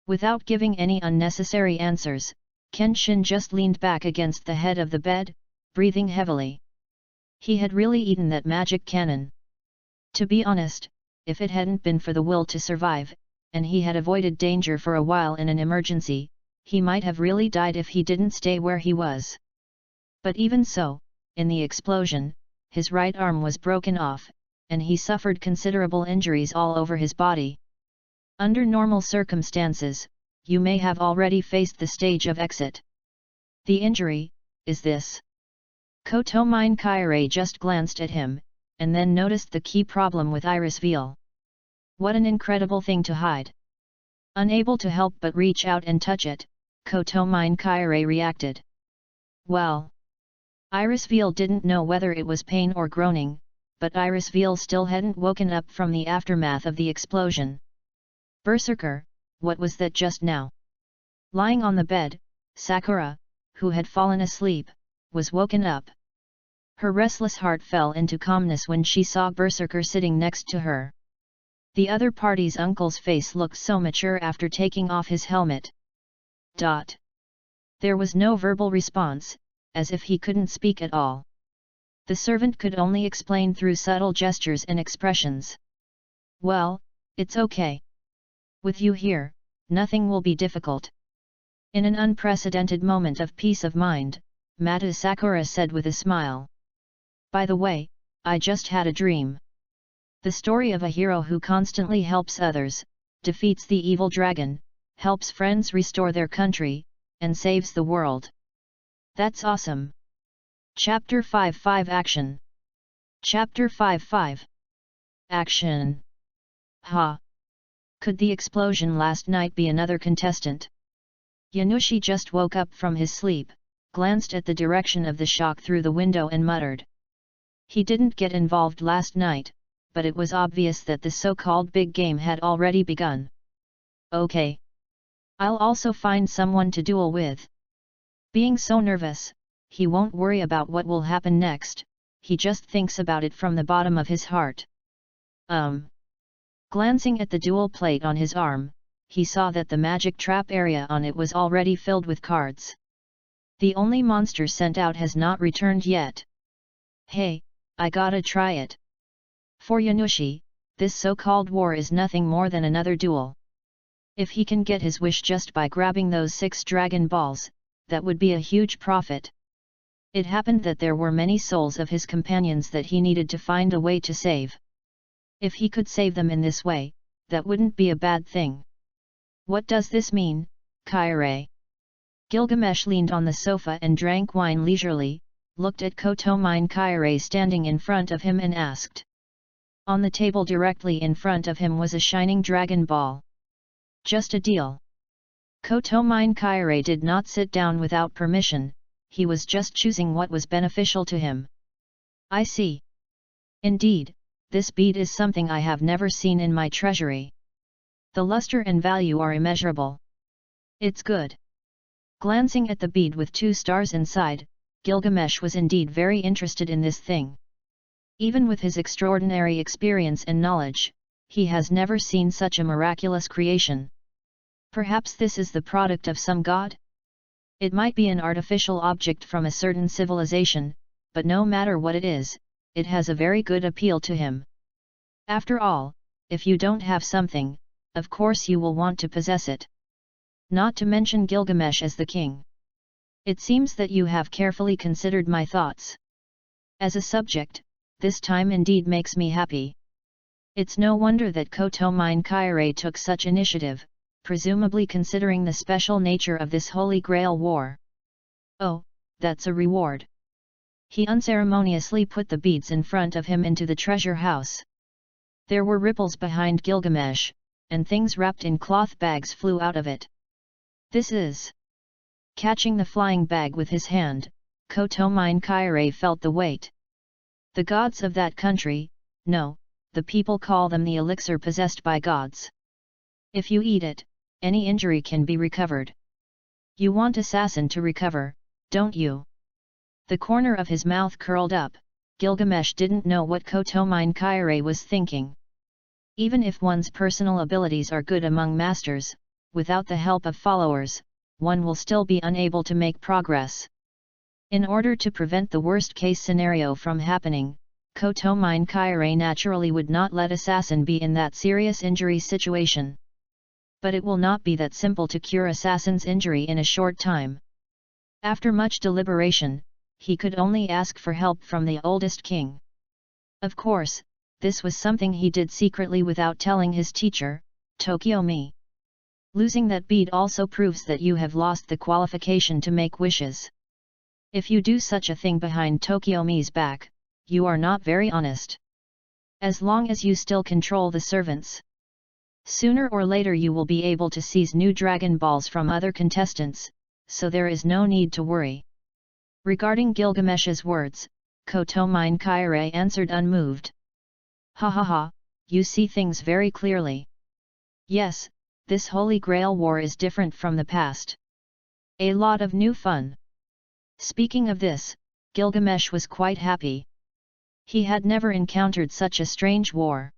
Without giving any unnecessary answers, Kenshin just leaned back against the head of the bed, breathing heavily. He had really eaten that magic cannon. To be honest, if it hadn't been for the will to survive, and he had avoided danger for a while in an emergency, he might have really died if he didn't stay where he was. But even so, in the explosion, his right arm was broken off, and he suffered considerable injuries all over his body. Under normal circumstances, you may have already faced the stage of exit. The injury, is this? Kotomine Kaire just glanced at him, and then noticed the key problem with Iris Veal. What an incredible thing to hide! Unable to help but reach out and touch it, Kotomine Kaire reacted. Well. Iris Veal didn't know whether it was pain or groaning, but Iris Veal still hadn't woken up from the aftermath of the explosion. Berserker, what was that just now? Lying on the bed, Sakura, who had fallen asleep, was woken up. Her restless heart fell into calmness when she saw Berserker sitting next to her. The other party's uncle's face looked so mature after taking off his helmet. There was no verbal response, as if he couldn't speak at all. The servant could only explain through subtle gestures and expressions. Well, it's okay. With you here, nothing will be difficult. In an unprecedented moment of peace of mind, Mata Sakura said with a smile. By the way, I just had a dream. The story of a hero who constantly helps others, defeats the evil dragon, helps friends restore their country, and saves the world. That's awesome. Chapter 5-5 Action. Chapter 5-5 Action. Ha! Could the explosion last night be another contestant? Yanushi just woke up from his sleep, glanced at the direction of the shock through the window and muttered. He didn't get involved last night, but it was obvious that the so-called big game had already begun. Okay. I'll also find someone to duel with. Being so nervous, he won't worry about what will happen next, he just thinks about it from the bottom of his heart. Glancing at the duel plate on his arm, he saw that the magic trap area on it was already filled with cards. The only monster sent out has not returned yet. Hey, I gotta try it. For Yanushi, this so-called war is nothing more than another duel. If he can get his wish just by grabbing those 6 Dragon Balls, that would be a huge profit. It happened that there were many souls of his companions that he needed to find a way to save. If he could save them in this way, that wouldn't be a bad thing. What does this mean, Kaire? Gilgamesh leaned on the sofa and drank wine leisurely, looked at Kotomine Kaire standing in front of him and asked. On the table directly in front of him was a shining dragon ball. Just a deal. Kotomine Kaire did not sit down without permission, he was just choosing what was beneficial to him. I see. Indeed, this bead is something I have never seen in my treasury. The luster and value are immeasurable. It's good. Glancing at the bead with 2 stars inside, Gilgamesh was indeed very interested in this thing. Even with his extraordinary experience and knowledge, he has never seen such a miraculous creation. Perhaps this is the product of some god? It might be an artificial object from a certain civilization, but no matter what it is, it has a very good appeal to him. After all, if you don't have something, of course you will want to possess it. Not to mention Gilgamesh as the king. It seems that you have carefully considered my thoughts. As a subject, this time indeed makes me happy. It's no wonder that Kotomine Kyare took such initiative, presumably considering the special nature of this Holy Grail war. Oh, that's a reward. He unceremoniously put the beads in front of him into the treasure house. There were ripples behind Gilgamesh, and things wrapped in cloth bags flew out of it. This is... Catching the flying bag with his hand, Kotomine Kyare felt the weight. The gods of that country, no, the people call them the elixir possessed by gods. If you eat it, any injury can be recovered. You want assassin to recover, don't you? The corner of his mouth curled up. Gilgamesh didn't know what Kotomine Kyare was thinking. Even if one's personal abilities are good among masters, without the help of followers, one will still be unable to make progress. In order to prevent the worst-case scenario from happening, Kotomine Kyare naturally would not let assassin be in that serious injury situation. But it will not be that simple to cure assassin's injury in a short time. After much deliberation, he could only ask for help from the oldest king. Of course, this was something he did secretly without telling his teacher, Tokyo-mi. Losing that bead also proves that you have lost the qualification to make wishes. If you do such a thing behind Tokyo-mi's back, you are not very honest. As long as you still control the servants. Sooner or later you will be able to seize new Dragon Balls from other contestants, so there is no need to worry. Regarding Gilgamesh's words, Kotomine Kyare answered unmoved. Ha ha ha, you see things very clearly. Yes, this Holy Grail war is different from the past. A lot of new fun. Speaking of this, Gilgamesh was quite happy. He had never encountered such a strange war.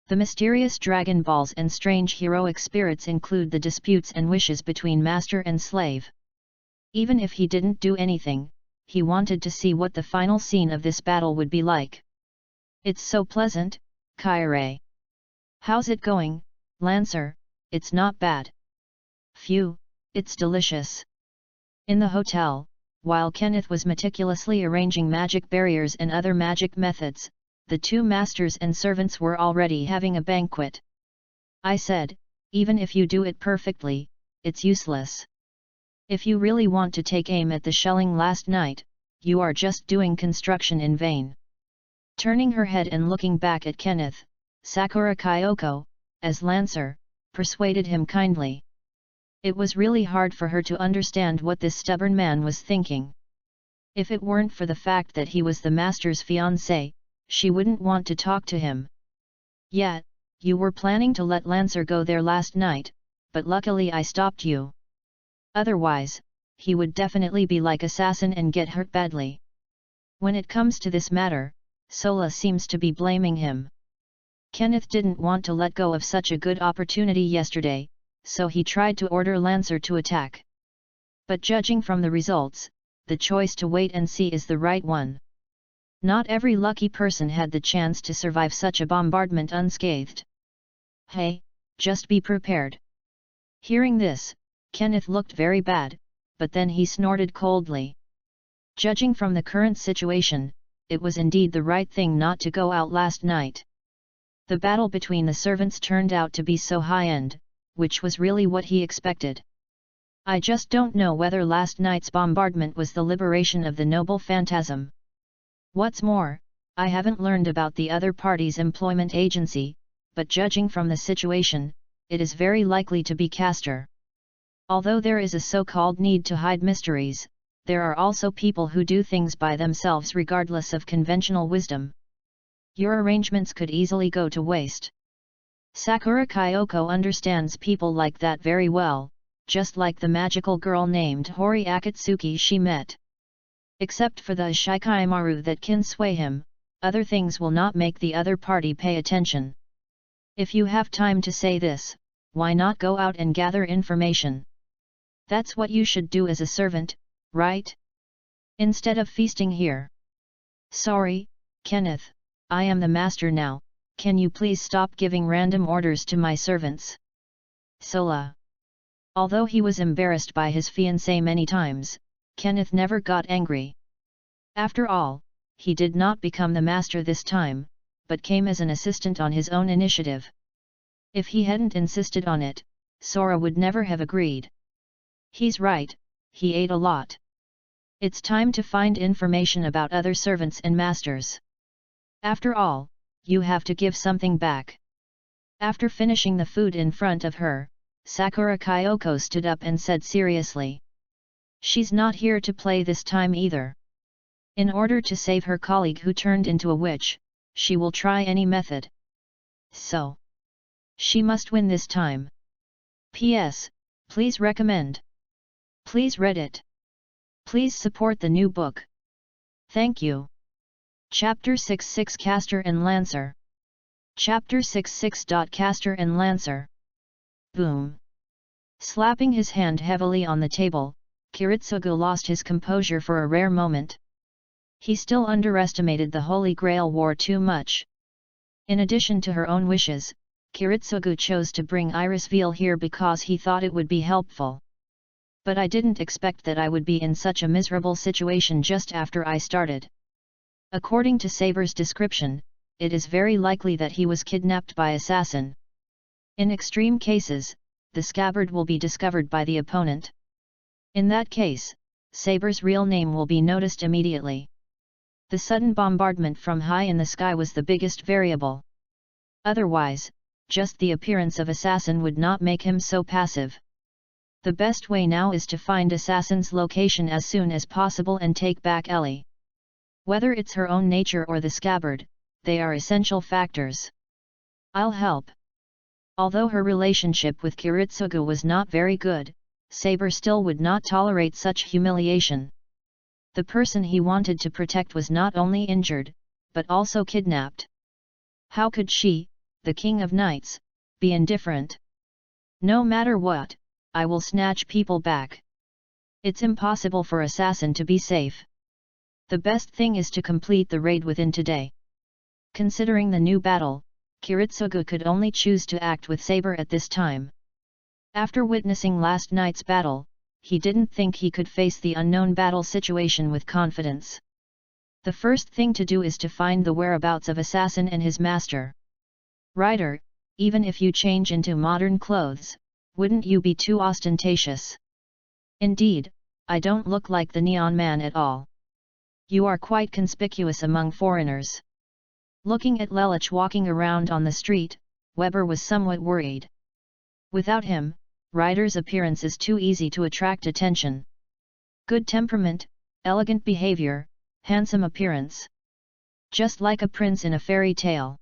The mysterious Dragon Balls and strange heroic spirits include the disputes and wishes between master and slave. Even if he didn't do anything, he wanted to see what the final scene of this battle would be like. It's so pleasant, Kyare. How's it going, Lancer? It's not bad. Phew, it's delicious. In the hotel, while Kenneth was meticulously arranging magic barriers and other magic methods, the two masters and servants were already having a banquet. I said, even if you do it perfectly, it's useless. If you really want to take aim at the shelling last night, you are just doing construction in vain. Turning her head and looking back at Kenneth, Sakura Kyoko, as Lancer, persuaded him kindly. It was really hard for her to understand what this stubborn man was thinking. If it weren't for the fact that he was the master's fiancé, she wouldn't want to talk to him. Yet, you were planning to let Lancer go there last night, but luckily I stopped you. Otherwise, he would definitely be like assassin and get hurt badly. When it comes to this matter, Sola seems to be blaming him. Kenneth didn't want to let go of such a good opportunity yesterday, so he tried to order Lancer to attack. But judging from the results, the choice to wait and see is the right one. Not every lucky person had the chance to survive such a bombardment unscathed. Hey, just be prepared. Hearing this, Kenneth looked very bad, but then he snorted coldly. Judging from the current situation, it was indeed the right thing not to go out last night. The battle between the servants turned out to be so high-end, which was really what he expected. I just don't know whether last night's bombardment was the liberation of the noble phantasm. What's more, I haven't learned about the other party's employment agency, but judging from the situation, it is very likely to be Castor. Although there is a so-called need to hide mysteries, there are also people who do things by themselves regardless of conventional wisdom. Your arrangements could easily go to waste. Sakura Kyoko understands people like that very well, just like the magical girl named Hori Akatsuki she met. Except for the Shikaimaru that can sway him, other things will not make the other party pay attention. If you have time to say this, why not go out and gather information? That's what you should do as a servant, right? Instead of feasting here. Sorry, Kenneth, I am the master now, can you please stop giving random orders to my servants? Sola. Although he was embarrassed by his fiancée many times, Kenneth never got angry. After all, he did not become the master this time, but came as an assistant on his own initiative. If he hadn't insisted on it, Sora would never have agreed. He's right, he ate a lot. It's time to find information about other servants and masters. After all, you have to give something back. After finishing the food in front of her, Sakura Kyoko stood up and said seriously. She's not here to play this time either. In order to save her colleague who turned into a witch, she will try any method. So, she must win this time. P.S. Please recommend. Please read it. Please support the new book. Thank you. Chapter 66 Caster and Lancer. Chapter 66. Caster and Lancer. Boom. Slapping his hand heavily on the table, Kiritsugu lost his composure for a rare moment. He still underestimated the Holy Grail war too much. In addition to her own wishes, Kiritsugu chose to bring Iris Veil here because he thought it would be helpful. But I didn't expect that I would be in such a miserable situation just after I started. According to Saber's description, it is very likely that he was kidnapped by assassin. In extreme cases, the scabbard will be discovered by the opponent. In that case, Saber's real name will be noticed immediately. The sudden bombardment from high in the sky was the biggest variable. Otherwise, just the appearance of assassin would not make him so passive. The best way now is to find assassin's location as soon as possible and take back Ellie. Whether it's her own nature or the scabbard, they are essential factors. I'll help. Although her relationship with Kiritsugu was not very good, Saber still would not tolerate such humiliation. The person he wanted to protect was not only injured, but also kidnapped. How could she, the King of Knights, be indifferent? No matter what, I will snatch people back. It's impossible for assassin to be safe. The best thing is to complete the raid within today. Considering the new battle, Kiritsugu could only choose to act with Saber at this time. After witnessing last night's battle, he didn't think he could face the unknown battle situation with confidence. The first thing to do is to find the whereabouts of assassin and his master. Rider, even if you change into modern clothes, wouldn't you be too ostentatious? Indeed, I don't look like the Neon Man at all. You are quite conspicuous among foreigners. Looking at Lelich walking around on the street, Weber was somewhat worried. Without him, Ryder's appearance is too easy to attract attention. Good temperament, elegant behavior, handsome appearance. Just like a prince in a fairy tale.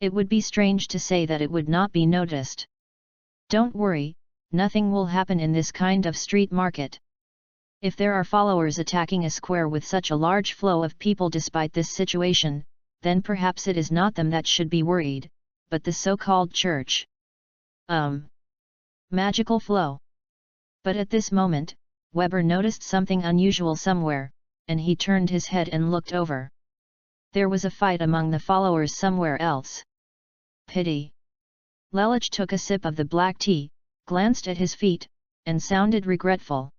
It would be strange to say that it would not be noticed. Don't worry, nothing will happen in this kind of street market. If there are followers attacking a square with such a large flow of people despite this situation, then perhaps it is not them that should be worried, but the so-called church. Magical flow. But at this moment, Weber noticed something unusual somewhere, and he turned his head and looked over. There was a fight among the followers somewhere else. Pity. Lelich took a sip of the black tea, glanced at his feet, and sounded regretful.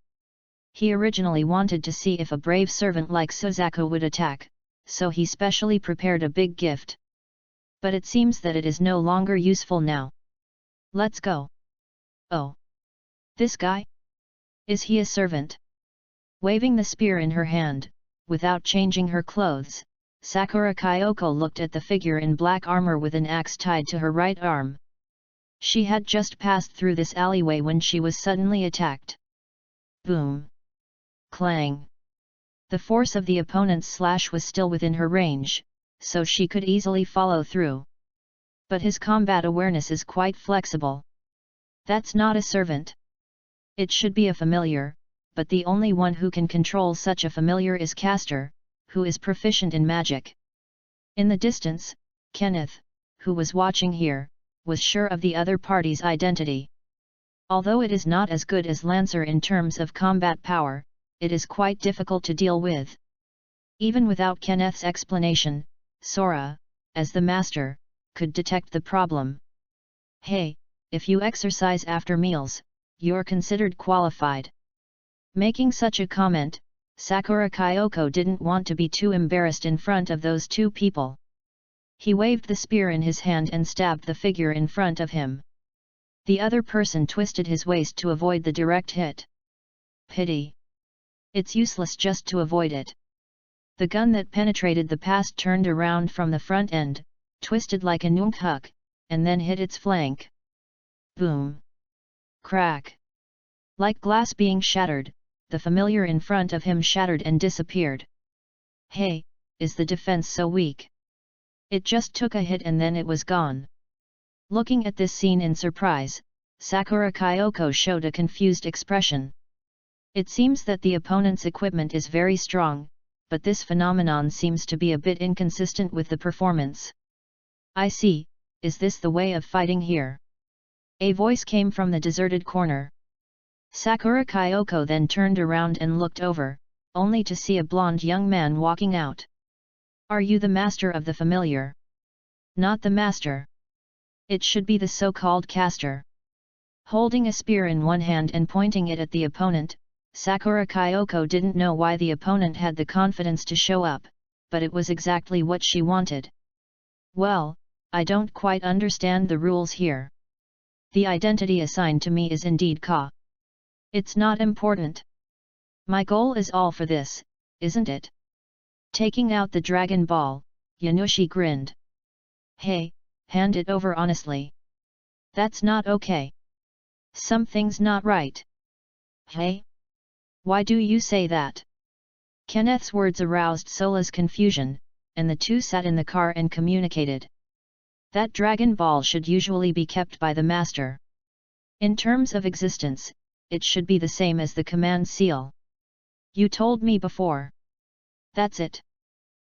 He originally wanted to see if a brave servant like Suzaku would attack, so he specially prepared a big gift. But it seems that it is no longer useful now. Let's go. Oh. This guy? Is he a servant? Waving the spear in her hand, without changing her clothes, Sakura Kyoko looked at the figure in black armor with an axe tied to her right arm. She had just passed through this alleyway when she was suddenly attacked. Boom! Clang! The force of the opponent's slash was still within her range, so she could easily follow through. But his combat awareness is quite flexible. That's not a servant. It should be a familiar, but the only one who can control such a familiar is Caster, who is proficient in magic. In the distance, Kenneth, who was watching here, was sure of the other party's identity. Although it is not as good as Lancer in terms of combat power, it is quite difficult to deal with. Even without Kenneth's explanation, Sora, as the master, could detect the problem. Hey, if you exercise after meals, you're considered qualified. Making such a comment, Sakura Kyoko didn't want to be too embarrassed in front of those two people. He waved the spear in his hand and stabbed the figure in front of him. The other person twisted his waist to avoid the direct hit. Pity. It's useless just to avoid it. The gun that penetrated the past turned around from the front end, twisted like a nunchuk, and then hit its flank. Boom. Crack. Like glass being shattered, the familiar in front of him shattered and disappeared. Hey, is the defense so weak? It just took a hit and then it was gone. Looking at this scene in surprise, Sakura Kyoko showed a confused expression. It seems that the opponent's equipment is very strong, but this phenomenon seems to be a bit inconsistent with the performance. I see, is this the way of fighting here? A voice came from the deserted corner. Sakura Kyoko then turned around and looked over, only to see a blonde young man walking out. Are you the master of the familiar? Not the master. It should be the so-called caster. Holding a spear in one hand and pointing it at the opponent, Sakura Kyoko didn't know why the opponent had the confidence to show up, but it was exactly what she wanted. Well, I don't quite understand the rules here. The identity assigned to me is indeed Ka. It's not important. My goal is all for this, isn't it? Taking out the Dragon Ball, Yanushi grinned. Hey, hand it over honestly. That's not okay. Something's not right. Hey? Why do you say that? Kenneth's words aroused Sola's confusion, and the two sat in the car and communicated. That Dragon Ball should usually be kept by the master. In terms of existence, it should be the same as the command seal. You told me before. That's it.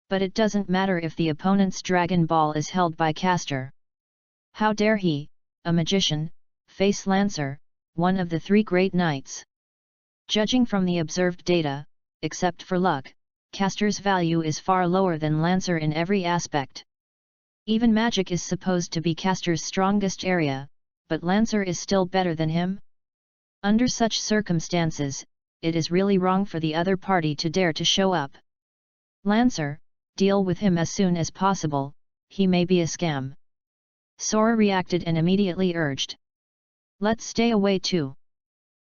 But it doesn't matter if the opponent's Dragon Ball is held by caster. How dare he, a magician, face Lancer, one of the three great knights? Judging from the observed data, except for luck, caster's value is far lower than Lancer in every aspect. Even magic is supposed to be caster's strongest area, but Lancer is still better than him? Under such circumstances, it is really wrong for the other party to dare to show up. Lancer, deal with him as soon as possible, he may be a scam. Sora reacted and immediately urged. Let's stay away too.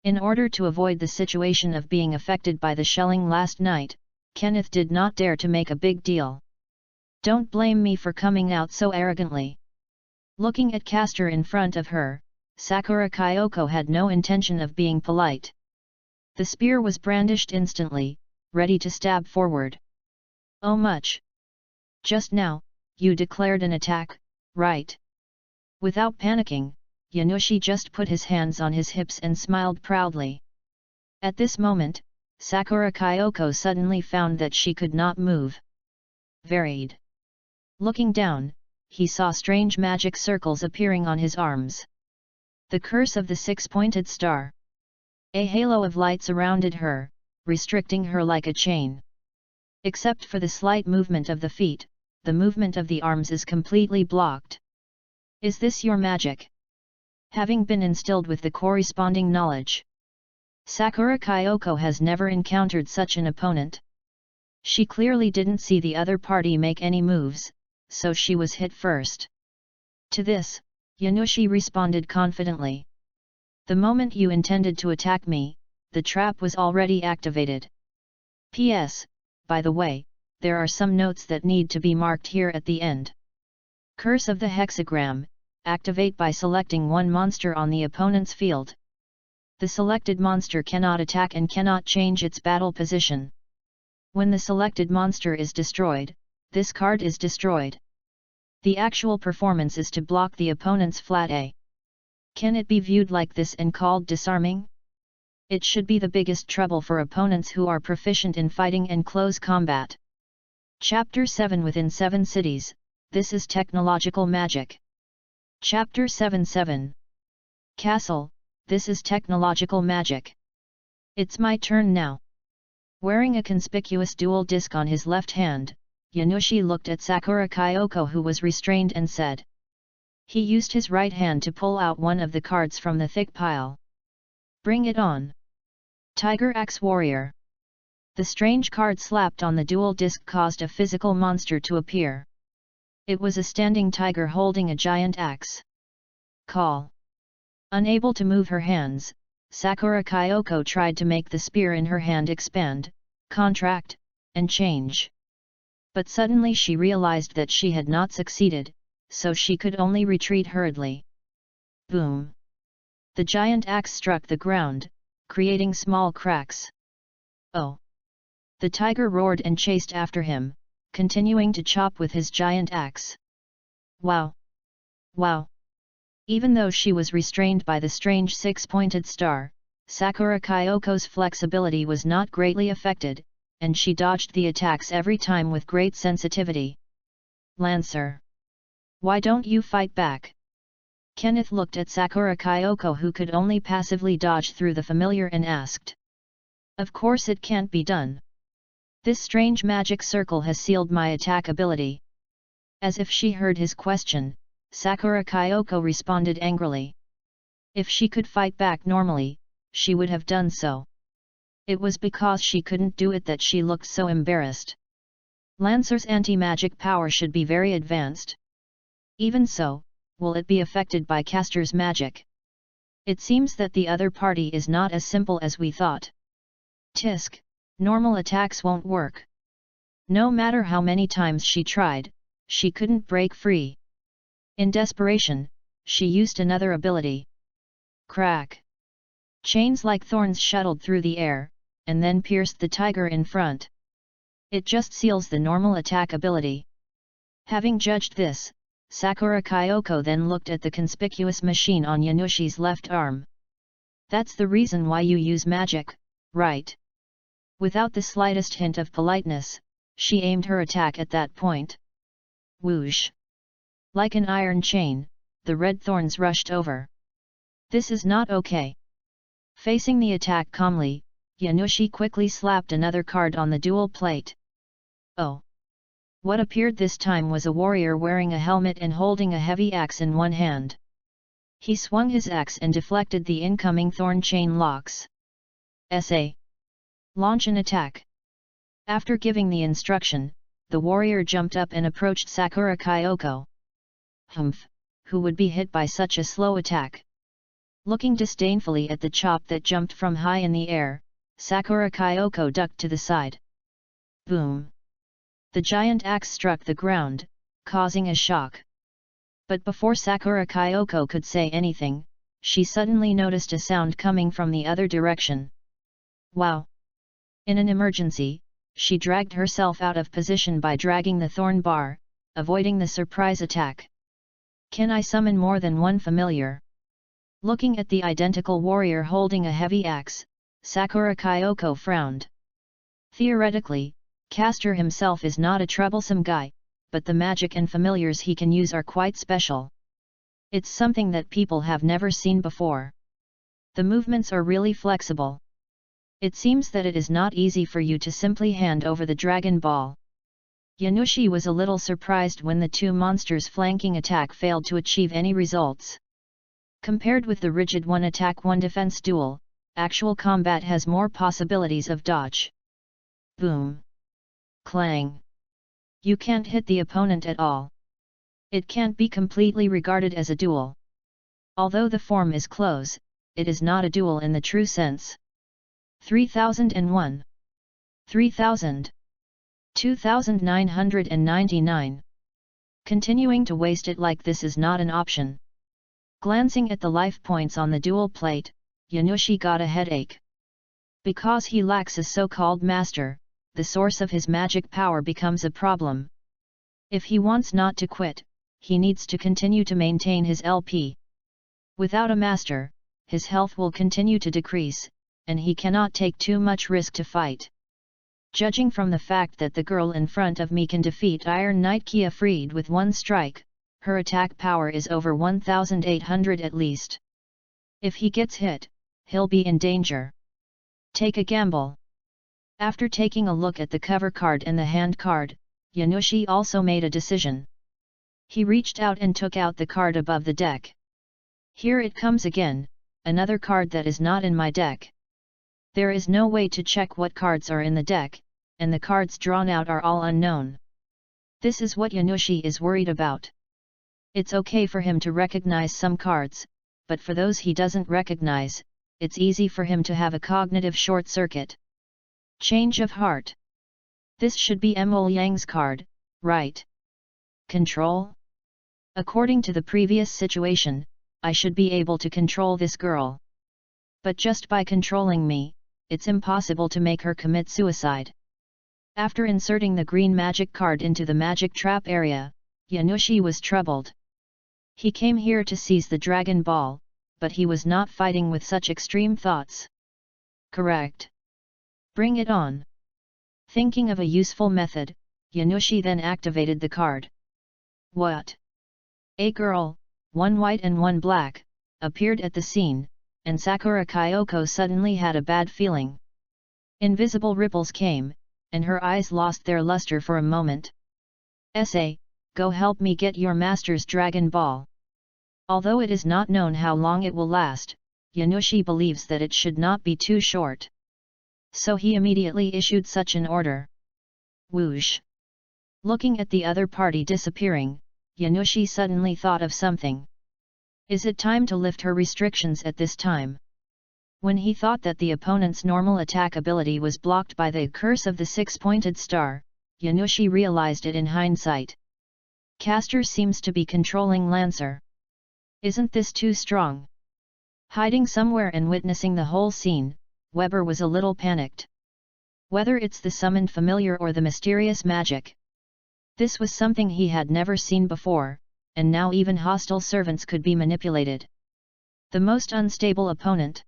In order to avoid the situation of being affected by the shelling last night, Kenneth did not dare to make a big deal. Don't blame me for coming out so arrogantly. Looking at caster in front of her, Sakura Kyoko had no intention of being polite. The spear was brandished instantly, ready to stab forward. Oh much! Just now, you declared an attack, right? Without panicking, Yanushi just put his hands on his hips and smiled proudly. At this moment, Sakura Kyoko suddenly found that she could not move. Varied. Looking down, he saw strange magic circles appearing on his arms. The curse of the six-pointed star. A halo of light surrounded her, restricting her like a chain. Except for the slight movement of the feet, the movement of the arms is completely blocked. Is this your magic? Having been instilled with the corresponding knowledge, Sakura Kyoko has never encountered such an opponent. She clearly didn't see the other party make any moves, so she was hit first. To this, Yanushi responded confidently. The moment you intended to attack me, the trap was already activated. P.S. By the way, there are some notes that need to be marked here at the end. Curse of the hexagram, activate by selecting one monster on the opponent's field. The selected monster cannot attack and cannot change its battle position. When the selected monster is destroyed, this card is destroyed. The actual performance is to block the opponent's flat A. Can it be viewed like this and called disarming? It should be the biggest trouble for opponents who are proficient in fighting and close combat. Chapter 7 Within 7 Cities, this is technological magic. Chapter 77. Castle, this is technological magic. It's my turn now. Wearing a conspicuous dual disc on his left hand, Yanushi looked at Sakura Kyoko, who was restrained, and said. He used his right hand to pull out one of the cards from the thick pile. Bring it on. Tiger Axe Warrior. The strange card slapped on the dual disc caused a physical monster to appear. It was a standing tiger holding a giant axe. Call. Unable to move her hands, Sakura Kyoko tried to make the spear in her hand expand, contract, and change. But suddenly she realized that she had not succeeded, so she could only retreat hurriedly. Boom! The giant axe struck the ground, creating small cracks. Oh! The tiger roared and chased after him, continuing to chop with his giant axe. Wow! Wow! Even though she was restrained by the strange six-pointed star, Sakura Kyoko's flexibility was not greatly affected, and she dodged the attacks every time with great sensitivity. Lancer! Why don't you fight back? Kenneth looked at Sakura Kyoko, who could only passively dodge through the familiar, and asked. Of course it can't be done. This strange magic circle has sealed my attack ability. As if she heard his question, Sakura Kyoko responded angrily. If she could fight back normally, she would have done so. It was because she couldn't do it that she looked so embarrassed. Lancer's anti-magic power should be very advanced. Even so, will it be affected by caster's magic? It seems that the other party is not as simple as we thought. Tisk, normal attacks won't work. No matter how many times she tried, she couldn't break free. In desperation, she used another ability. Crack! Chains like thorns shuttled through the air, and then pierced the tiger in front. It just seals the normal attack ability. Having judged this, Sakura Kyoko then looked at the conspicuous machine on Yanushi's left arm. That's the reason why you use magic, right? Without the slightest hint of politeness, she aimed her attack at that point. Whoosh! Like an iron chain, the red thorns rushed over. This is not okay. Facing the attack calmly, Yanushi quickly slapped another card on the dual plate. Oh! What appeared this time was a warrior wearing a helmet and holding a heavy axe in one hand. He swung his axe and deflected the incoming thorn chain locks. SA. Launch an attack. After giving the instruction, the warrior jumped up and approached Sakura Kyoko. Humph! Who would be hit by such a slow attack? Looking disdainfully at the chop that jumped from high in the air, Sakura Kyoko ducked to the side. Boom! The giant axe struck the ground, causing a shock. But before Sakura Kyoko could say anything, she suddenly noticed a sound coming from the other direction. Wow! In an emergency, she dragged herself out of position by dragging the thorn bar, avoiding the surprise attack. Can I summon more than one familiar? Looking at the identical warrior holding a heavy axe, Sakura Kyoko frowned. Theoretically, Caster himself is not a troublesome guy, but the magic and familiars he can use are quite special. It's something that people have never seen before. The movements are really flexible. It seems that it is not easy for you to simply hand over the Dragon Ball. Yanushi was a little surprised when the two monsters' flanking attack failed to achieve any results. Compared with the rigid one attack one defense duel, actual combat has more possibilities of dodge. Boom! Clang! You can't hit the opponent at all. It can't be completely regarded as a duel. Although the form is close, it is not a duel in the true sense. 3001. 3000. 2999. Continuing to waste it like this is not an option. Glancing at the life points on the dual plate, Yanushi got a headache. Because he lacks a so-called master, the source of his magic power becomes a problem. If he wants not to quit, he needs to continue to maintain his LP. Without a master, his health will continue to decrease, and he cannot take too much risk to fight. Judging from the fact that the girl in front of me can defeat Iron Knight Kia Freed with one strike, her attack power is over 1800 at least. If he gets hit, he'll be in danger. Take a gamble. After taking a look at the cover card and the hand card, Yanushi also made a decision. He reached out and took out the card above the deck. Here it comes again, another card that is not in my deck. There is no way to check what cards are in the deck, and the cards drawn out are all unknown. This is what Yanushi is worried about. It's okay for him to recognize some cards, but for those he doesn't recognize, it's easy for him to have a cognitive short circuit. Change of heart. This should be Mo Yang's card, right? Control? According to the previous situation, I should be able to control this girl. But just by controlling me, it's impossible to make her commit suicide. After inserting the green magic card into the magic trap area, Yanushi was troubled. He came here to seize the Dragon Ball, but he was not fighting with such extreme thoughts. Correct. Bring it on. Thinking of a useful method, Yanushi then activated the card. What? A girl, one white and one black, appeared at the scene, and Sakura Kyoko suddenly had a bad feeling. Invisible ripples came, and her eyes lost their luster for a moment. Go help me get your master's Dragon Ball. Although it is not known how long it will last, Yanushi believes that it should not be too short. So he immediately issued such an order. Whoosh! Looking at the other party disappearing, Yanushi suddenly thought of something. Is it time to lift her restrictions at this time? When he thought that the opponent's normal attack ability was blocked by the curse of the six-pointed star, Yanushi realized it in hindsight. Caster seems to be controlling Lancer. Isn't this too strong? Hiding somewhere and witnessing the whole scene, Weber was a little panicked. Whether it's the summoned familiar or the mysterious magic. This was something he had never seen before, and now even hostile servants could be manipulated. The most unstable opponent.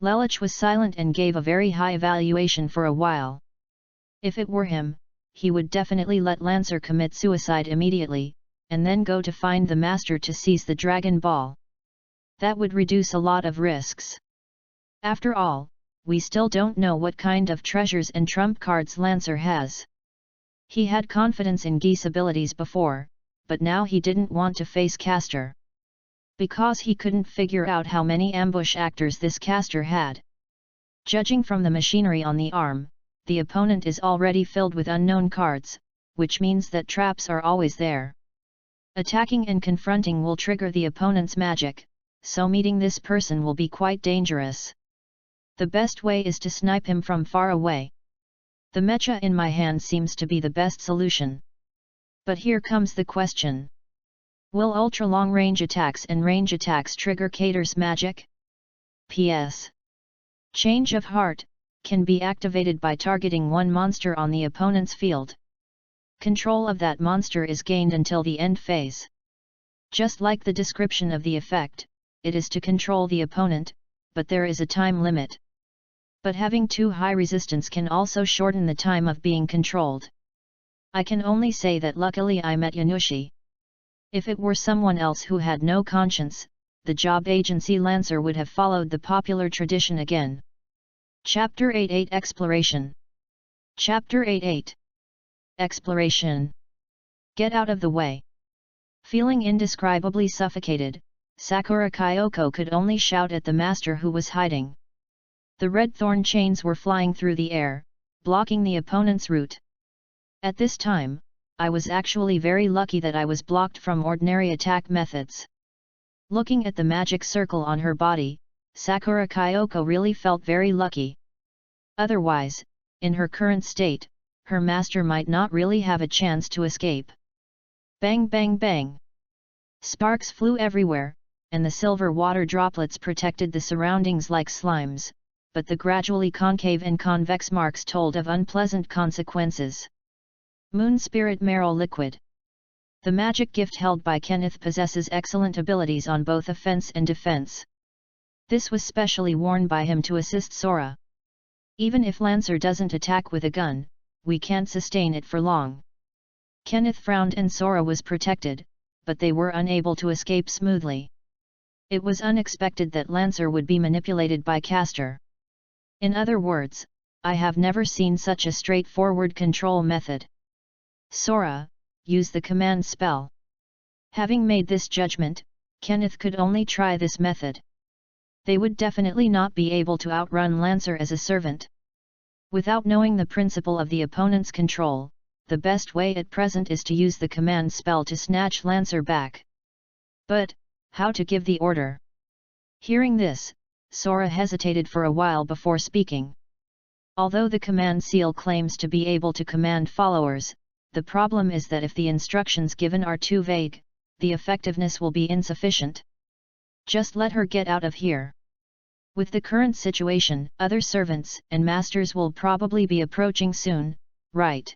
Lelich was silent and gave a very high evaluation for a while. If it were him, he would definitely let Lancer commit suicide immediately, and then go to find the master to seize the Dragon Ball. That would reduce a lot of risks. After all, we still don't know what kind of treasures and trump cards Lancer has. He had confidence in Gee's abilities before, but now he didn't want to face Caster. Because he couldn't figure out how many ambush actors this Caster had. Judging from the machinery on the arm, the opponent is already filled with unknown cards, which means that traps are always there. Attacking and confronting will trigger the opponent's magic, so meeting this person will be quite dangerous. The best way is to snipe him from far away. The mecha in my hand seems to be the best solution. But here comes the question. Will ultra-long-range attacks and range attacks trigger Cater's magic? P.S. Change of Heart can be activated by targeting one monster on the opponent's field. Control of that monster is gained until the end phase. Just like the description of the effect, it is to control the opponent, but there is a time limit. But having too high resistance can also shorten the time of being controlled. I can only say that luckily I met Yanushi. If it were someone else who had no conscience, the job agency Lancer would have followed the popular tradition again. Chapter 8-8 Exploration. Chapter 8-8 Exploration. Get out of the way. Feeling indescribably suffocated, Sakura Kyoko could only shout at the master who was hiding. The red thorn chains were flying through the air, blocking the opponent's route. At this time, I was actually very lucky that I was blocked from ordinary attack methods. Looking at the magic circle on her body, Sakura Kyoko really felt very lucky. Otherwise, in her current state, her master might not really have a chance to escape. Bang bang bang! Sparks flew everywhere, and the silver water droplets protected the surroundings like slimes, but the gradually concave and convex marks told of unpleasant consequences. Moon Spirit Marrow Liquid. The magic gift held by Kenneth possesses excellent abilities on both offense and defense. This was specially worn by him to assist Sora. Even if Lancer doesn't attack with a gun, we can't sustain it for long. Kenneth frowned and Sora was protected, but they were unable to escape smoothly. It was unexpected that Lancer would be manipulated by Castor. In other words, I have never seen such a straightforward control method. Sora, use the command spell. Having made this judgment, Kenneth could only try this method. They would definitely not be able to outrun Lancer as a servant. Without knowing the principle of the opponent's control, the best way at present is to use the command spell to snatch Lancer back. But, how to give the order? Hearing this, Sora hesitated for a while before speaking. Although the command seal claims to be able to command followers, the problem is that if the instructions given are too vague, the effectiveness will be insufficient. Just let her get out of here. With the current situation, other servants and masters will probably be approaching soon, right?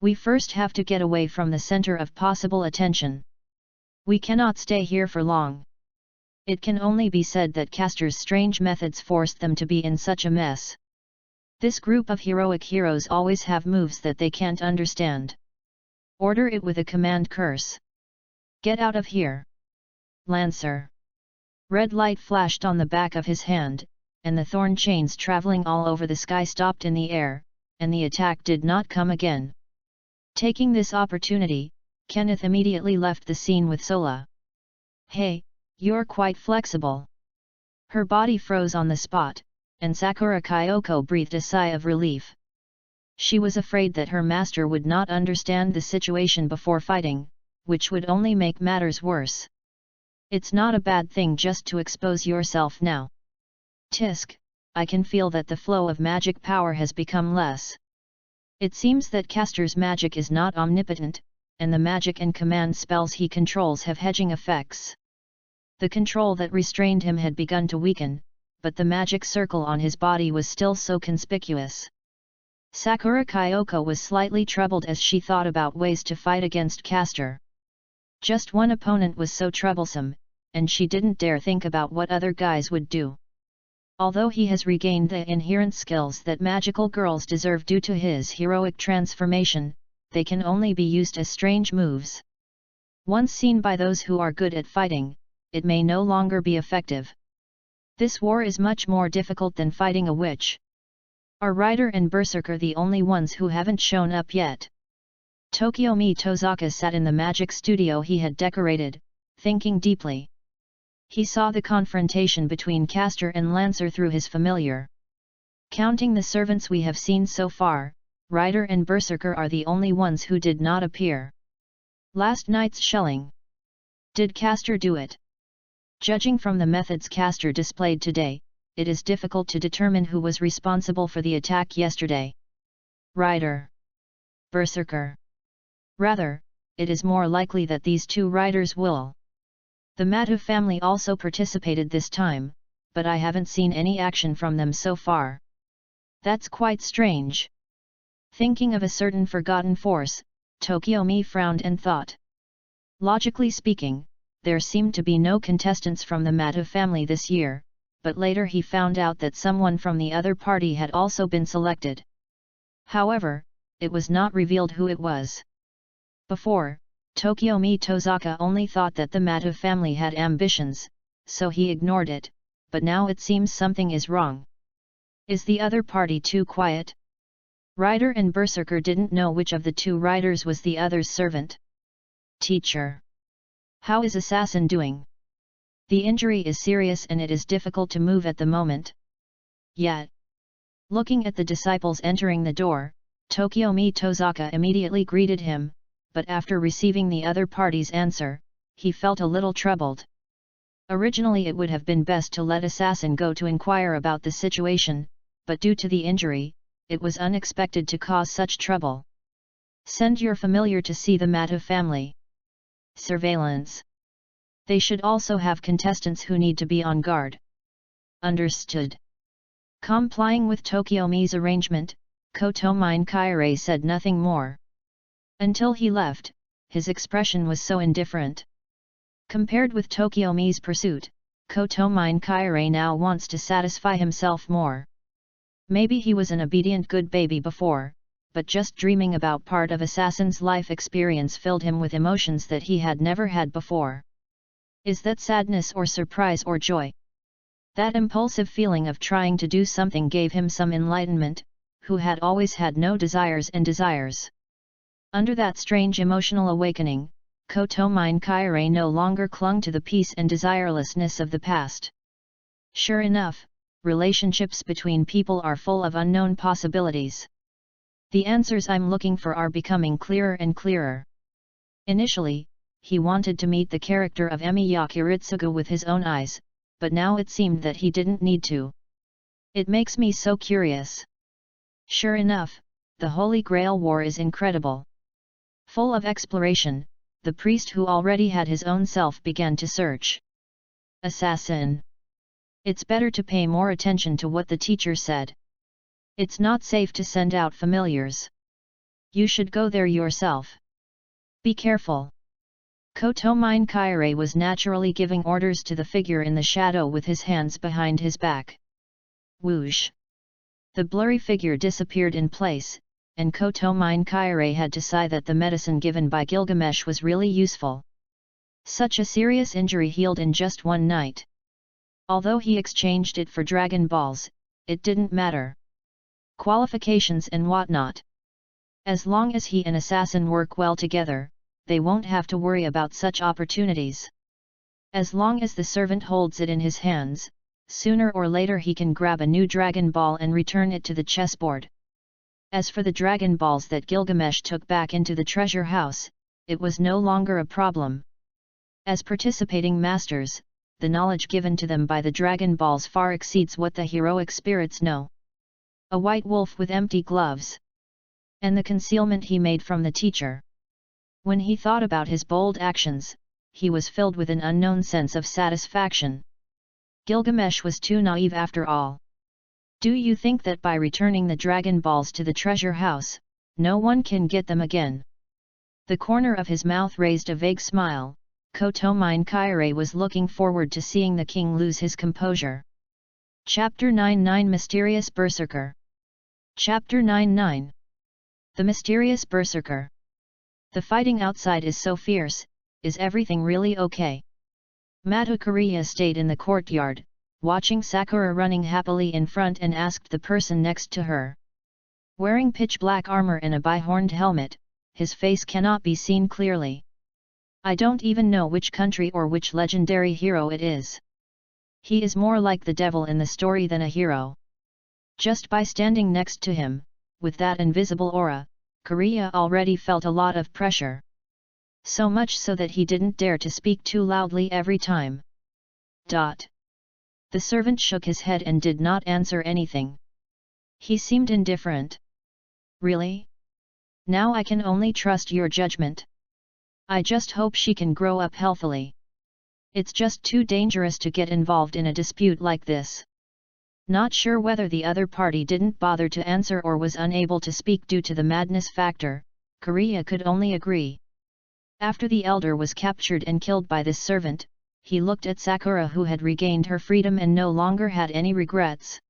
We first have to get away from the center of possible attention. We cannot stay here for long. It can only be said that Castor's strange methods forced them to be in such a mess. This group of heroic heroes always have moves that they can't understand. Order it with a command curse. Get out of here. Lancer. Red light flashed on the back of his hand, and the thorn chains traveling all over the sky stopped in the air, and the attack did not come again. Taking this opportunity, Kenneth immediately left the scene with Sola. Hey, you're quite flexible. Her body froze on the spot, and Sakura Kyoko breathed a sigh of relief. She was afraid that her master would not understand the situation before fighting, which would only make matters worse. It's not a bad thing just to expose yourself now. Tisk, I can feel that the flow of magic power has become less. It seems that Castor's magic is not omnipotent, and the magic and command spells he controls have hedging effects. The control that restrained him had begun to weaken, but the magic circle on his body was still so conspicuous. Sakura Kyoko was slightly troubled as she thought about ways to fight against Castor. Just one opponent was so troublesome, and she didn't dare think about what other guys would do. Although he has regained the inherent skills that magical girls deserve due to his heroic transformation, they can only be used as strange moves. Once seen by those who are good at fighting, it may no longer be effective. This war is much more difficult than fighting a witch. Are Rider and Berserker the only ones who haven't shown up yet? Tokiomi Tozaka sat in the magic studio he had decorated, thinking deeply. He saw the confrontation between Castor and Lancer through his familiar. Counting the servants we have seen so far, Rider and Berserker are the only ones who did not appear. Last night's shelling. Did Castor do it? Judging from the methods Castor displayed today, it is difficult to determine who was responsible for the attack yesterday. Rider. Berserker. Rather, it is more likely that these two riders will. The Matu family also participated this time, but I haven't seen any action from them so far. That's quite strange. Thinking of a certain forgotten force, Tokiomi frowned and thought. Logically speaking, there seemed to be no contestants from the Matu family this year, but later he found out that someone from the other party had also been selected. However, it was not revealed who it was. Before, Tokiomi Tozaka only thought that the Matu family had ambitions, so he ignored it, but now it seems something is wrong. Is the other party too quiet? Rider and Berserker didn't know which of the two riders was the other's servant. Teacher. How is Assassin doing? The injury is serious and it is difficult to move at the moment. Yet. Looking at the disciples entering the door, Tokiomi Tozaka immediately greeted him, but after receiving the other party's answer, he felt a little troubled. Originally it would have been best to let Assassin go to inquire about the situation, but due to the injury, it was unexpected to cause such trouble. Send your familiar to see the Matu family. Surveillance. They should also have contestants who need to be on guard. Understood. Complying with Tokiomi's arrangement, Kotomine Kaire said nothing more. Until he left, his expression was so indifferent. Compared with Tokiomi's pursuit, Kotomine Kaire now wants to satisfy himself more. Maybe he was an obedient good baby before, but just dreaming about part of Assassin's life experience filled him with emotions that he had never had before. Is that sadness or surprise or joy? That impulsive feeling of trying to do something gave him some enlightenment, who had always had no desires and desires. Under that strange emotional awakening, Kotomine Kyrie no longer clung to the peace and desirelessness of the past. Sure enough, relationships between people are full of unknown possibilities. The answers I'm looking for are becoming clearer and clearer. Initially, he wanted to meet the character of Emi Yakiritsugu with his own eyes, but now it seemed that he didn't need to. It makes me so curious. Sure enough, the Holy Grail War is incredible. Full of exploration, the priest who already had his own self began to search. Assassin. It's better to pay more attention to what the teacher said. It's not safe to send out familiars. You should go there yourself. Be careful. Kotomine Kyrie was naturally giving orders to the figure in the shadow with his hands behind his back. Whoosh! The blurry figure disappeared in place, and Kotomine Kyrie had to sigh that the medicine given by Gilgamesh was really useful. Such a serious injury healed in just one night. Although he exchanged it for Dragon Balls, it didn't matter. Qualifications and whatnot. As long as he and Assassin work well together, they won't have to worry about such opportunities. As long as the servant holds it in his hands, sooner or later he can grab a new Dragon Ball and return it to the chessboard. As for the Dragon Balls that Gilgamesh took back into the treasure house, it was no longer a problem. As participating masters, the knowledge given to them by the Dragon Balls far exceeds what the heroic spirits know. A white wolf with empty gloves. And the concealment he made from the teacher. When he thought about his bold actions, he was filled with an unknown sense of satisfaction. Gilgamesh was too naive after all. Do you think that by returning the Dragon Balls to the treasure house, no one can get them again? The corner of his mouth raised a vague smile. Kotomine Kyrie was looking forward to seeing the king lose his composure. Chapter 99 Mysterious Berserker. Chapter 99. The Mysterious Berserker. The fighting outside is so fierce, is everything really okay? Matukariya stayed in the courtyard, watching Sakura running happily in front and asked the person next to her. Wearing pitch-black armor and a bi-horned helmet, his face cannot be seen clearly. I don't even know which country or which legendary hero it is. He is more like the devil in the story than a hero. Just by standing next to him, with that invisible aura, Korea already felt a lot of pressure. So much so that he didn't dare to speak too loudly every time. The servant shook his head and did not answer anything. He seemed indifferent. Really? Now I can only trust your judgment. I just hope she can grow up healthily. It's just too dangerous to get involved in a dispute like this. Not sure whether the other party didn't bother to answer or was unable to speak due to the madness factor, Korea could only agree. After the elder was captured and killed by this servant, he looked at Sakura who had regained her freedom and no longer had any regrets.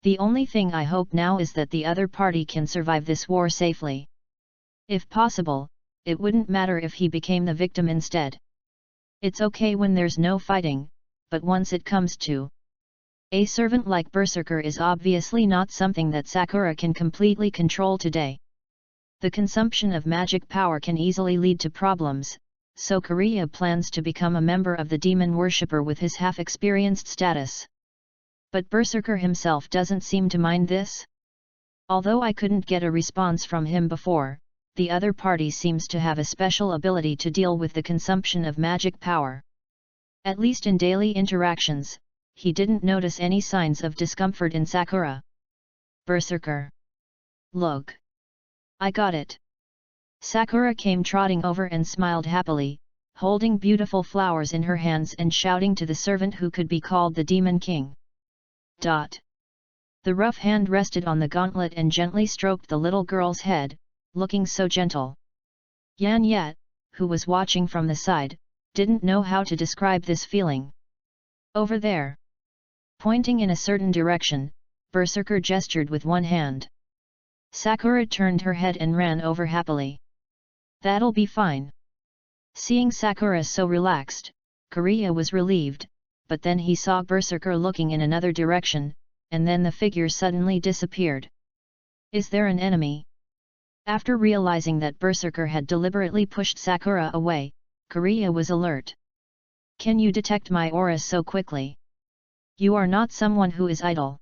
The only thing I hope now is that the other party can survive this war safely. If possible, it wouldn't matter if he became the victim instead. It's okay when there's no fighting, but once it comes to a servant like Berserker is obviously not something that Sakura can completely control today. The consumption of magic power can easily lead to problems, so Korea plans to become a member of the demon worshipper with his half-experienced status. But Berserker himself doesn't seem to mind this. Although I couldn't get a response from him before, the other party seems to have a special ability to deal with the consumption of magic power. At least in daily interactions, he didn't notice any signs of discomfort in Sakura. Berserker. Look. I got it. Sakura came trotting over and smiled happily, holding beautiful flowers in her hands and shouting to the servant who could be called the Demon King. The rough hand rested on the gauntlet and gently stroked the little girl's head, looking so gentle. Yan Yat, who was watching from the side, didn't know how to describe this feeling. Over there. Pointing in a certain direction, Berserker gestured with one hand. Sakura turned her head and ran over happily. That'll be fine. Seeing Sakura so relaxed, Kariya was relieved, but then he saw Berserker looking in another direction, and then the figure suddenly disappeared. Is there an enemy? After realizing that Berserker had deliberately pushed Sakura away, Kariya was alert. Can you detect my aura so quickly? You are not someone who is idle.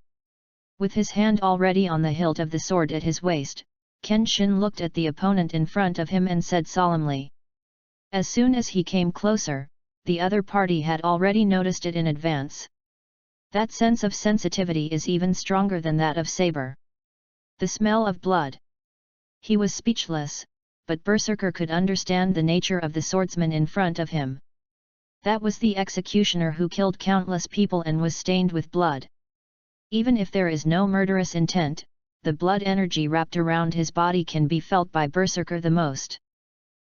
With his hand already on the hilt of the sword at his waist, Kenshin looked at the opponent in front of him and said solemnly. As soon as he came closer, the other party had already noticed it in advance. That sense of sensitivity is even stronger than that of Saber. The smell of blood. He was speechless, but Berserker could understand the nature of the swordsman in front of him. That was the executioner who killed countless people and was stained with blood. Even if there is no murderous intent, the blood energy wrapped around his body can be felt by Berserker the most.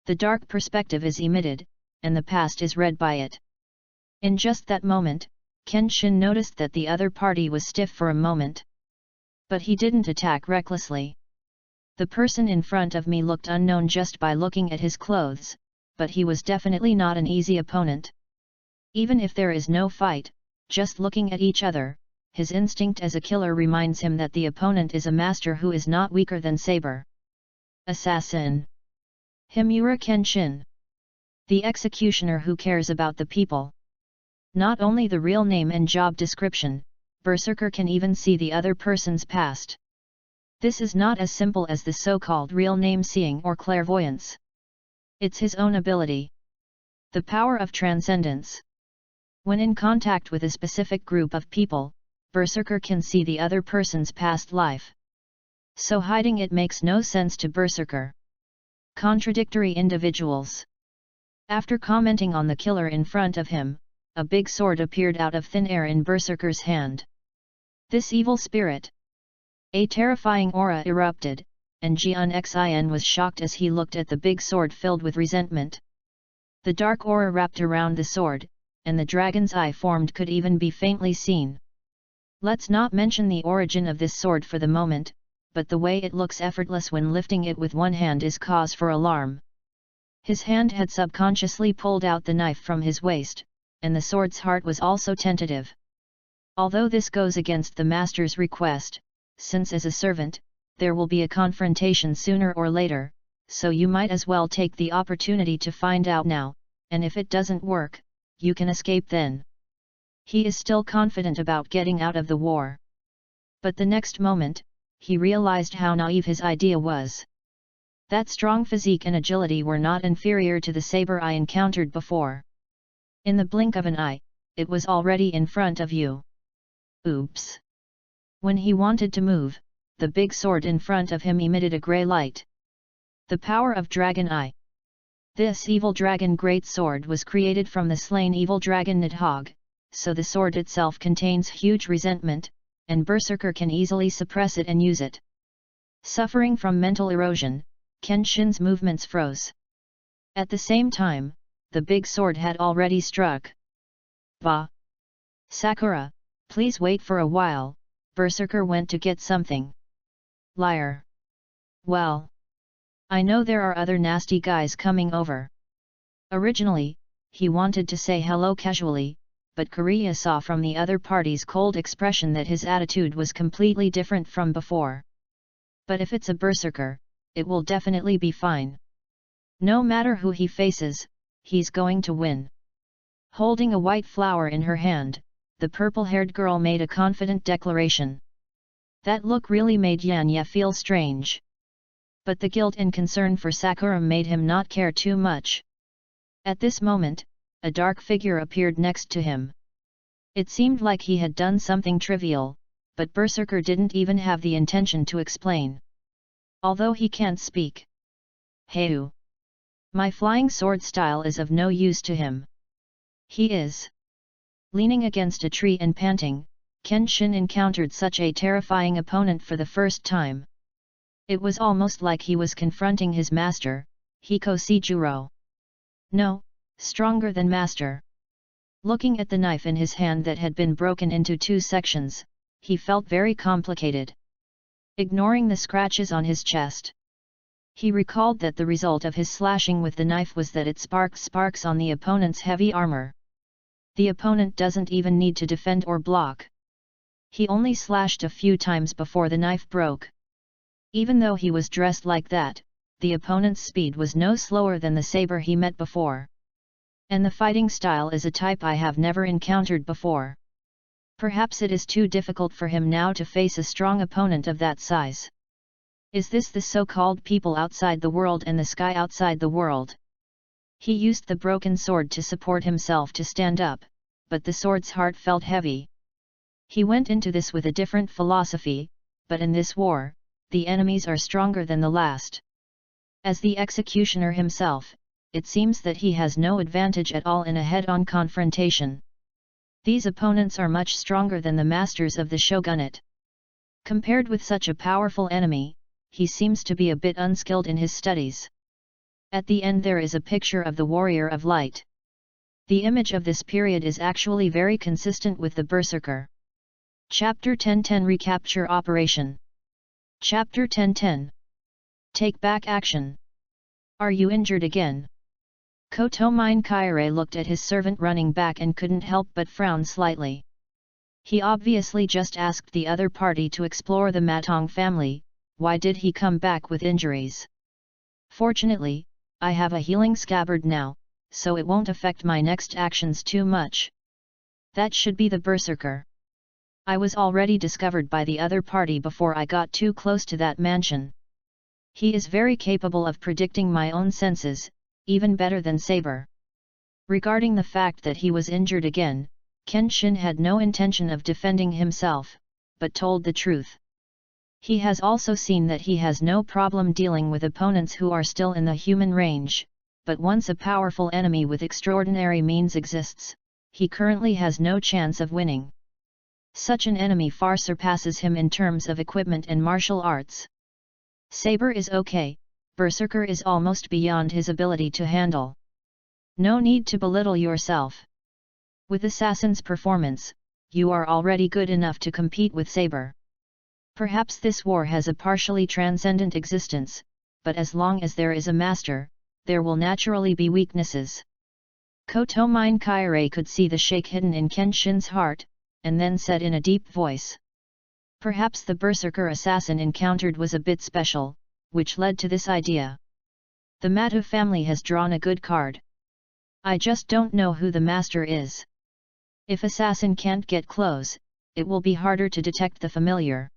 The dark perspective is emitted, and the past is read by it. In just that moment, Kenshin noticed that the other party was stiff for a moment. But he didn't attack recklessly. The person in front of me looked unknown just by looking at his clothes, but he was definitely not an easy opponent. Even if there is no fight, just looking at each other, his instinct as a killer reminds him that the opponent is a master who is not weaker than Saber. Assassin. Himura Kenshin. The executioner who cares about the people. Not only the real name and job description, Berserker can even see the other person's past. This is not as simple as the so-called real name seeing or clairvoyance. It's his own ability. The power of transcendence. When in contact with a specific group of people, Berserker can see the other person's past life. So hiding it makes no sense to Berserker. Contradictory individuals. After commenting on the killer in front of him, a big sword appeared out of thin air in Berserker's hand. This evil spirit. A terrifying aura erupted, and Jian Xin was shocked as he looked at the big sword filled with resentment. The dark aura wrapped around the sword, and the dragon's eye formed could even be faintly seen. Let's not mention the origin of this sword for the moment, but the way it looks effortless when lifting it with one hand is cause for alarm. His hand had subconsciously pulled out the knife from his waist, and the sword's heart was also tentative. Although this goes against the master's request, since as a servant, there will be a confrontation sooner or later, so you might as well take the opportunity to find out now, and if it doesn't work, you can escape then. He is still confident about getting out of the war. But the next moment, he realized how naive his idea was. That strong physique and agility were not inferior to the saber I encountered before. In the blink of an eye, it was already in front of you. Oops! When he wanted to move, the big sword in front of him emitted a grey light. The power of Dragon Eye. This evil dragon great sword was created from the slain evil dragon Nidhogg, so the sword itself contains huge resentment, and Berserker can easily suppress it and use it. Suffering from mental erosion, Kenshin's movements froze. At the same time, the big sword had already struck. Bah! Sakura, please wait for a while, Berserker went to get something. Liar! Well, I know there are other nasty guys coming over. Originally, he wanted to say hello casually, but Kariya saw from the other party's cold expression that his attitude was completely different from before. But if it's a Berserker, it will definitely be fine. No matter who he faces, he's going to win. Holding a white flower in her hand, the purple-haired girl made a confident declaration. That look really made Yanya feel strange. But the guilt and concern for Sakura made him not care too much. At this moment, a dark figure appeared next to him. It seemed like he had done something trivial, but Berserker didn't even have the intention to explain. Although he can't speak. Heu! My flying sword style is of no use to him. He is. Leaning against a tree and panting, Kenshin encountered such a terrifying opponent for the first time. It was almost like he was confronting his master, Hikoshi Juro. No, stronger than master. Looking at the knife in his hand that had been broken into two sections, he felt very complicated. ignoring the scratches on his chest. He recalled that the result of his slashing with the knife was that it sparked sparks on the opponent's heavy armor. The opponent doesn't even need to defend or block. He only slashed a few times before the knife broke. Even though he was dressed like that, the opponent's speed was no slower than the saber he met before. And the fighting style is a type I have never encountered before. Perhaps it is too difficult for him now to face a strong opponent of that size. Is this the so-called people outside the world and the sky outside the world? He used the broken sword to support himself to stand up, but the sword's heart felt heavy. He went into this with a different philosophy, but in this war, the enemies are stronger than the last. As the executioner himself, it seems that he has no advantage at all in a head-on confrontation. These opponents are much stronger than the masters of the shogunate. Compared with such a powerful enemy, he seems to be a bit unskilled in his studies. At the end there is a picture of the warrior of light. The image of this period is actually very consistent with the berserker. Chapter 10:10 Recapture Operation. Chapter 10:10 Take back action. Are you injured again? Kotomine Kaire looked at his servant running back and couldn't help but frown slightly. He obviously just asked the other party to explore the Matong family. Why did he come back with injuries? Fortunately, I have a healing scabbard now, so it won't affect my next actions too much. That should be the berserker. I was already discovered by the other party before I got too close to that mansion. He is very capable of predicting my own senses, even better than Saber. Regarding the fact that he was injured again, Kenshin had no intention of defending himself, but told the truth. He has also seen that he has no problem dealing with opponents who are still in the human range, but once a powerful enemy with extraordinary means exists, he currently has no chance of winning. Such an enemy far surpasses him in terms of equipment and martial arts. Saber is okay, Berserker is almost beyond his ability to handle. No need to belittle yourself. With Assassin's performance, you are already good enough to compete with Saber. Perhaps this war has a partially transcendent existence, but as long as there is a master, there will naturally be weaknesses. Kotomine Kaire could see the shake hidden in Kenshin's heart, and then said in a deep voice. Perhaps the berserker assassin encountered was a bit special, which led to this idea. The Matu family has drawn a good card. I just don't know who the master is. If assassin can't get close, it will be harder to detect the familiar.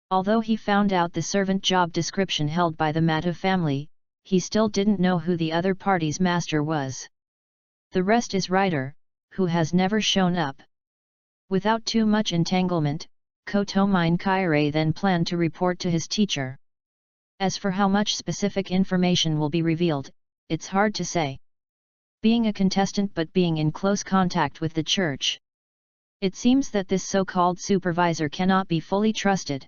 Although he found out the servant job description held by the Matu family, he still didn't know who the other party's master was. The rest is Rider, who has never shown up. Without too much entanglement, Kotomine Kaire then planned to report to his teacher. As for how much specific information will be revealed, it's hard to say. Being a contestant but being in close contact with the church, it seems that this so-called supervisor cannot be fully trusted.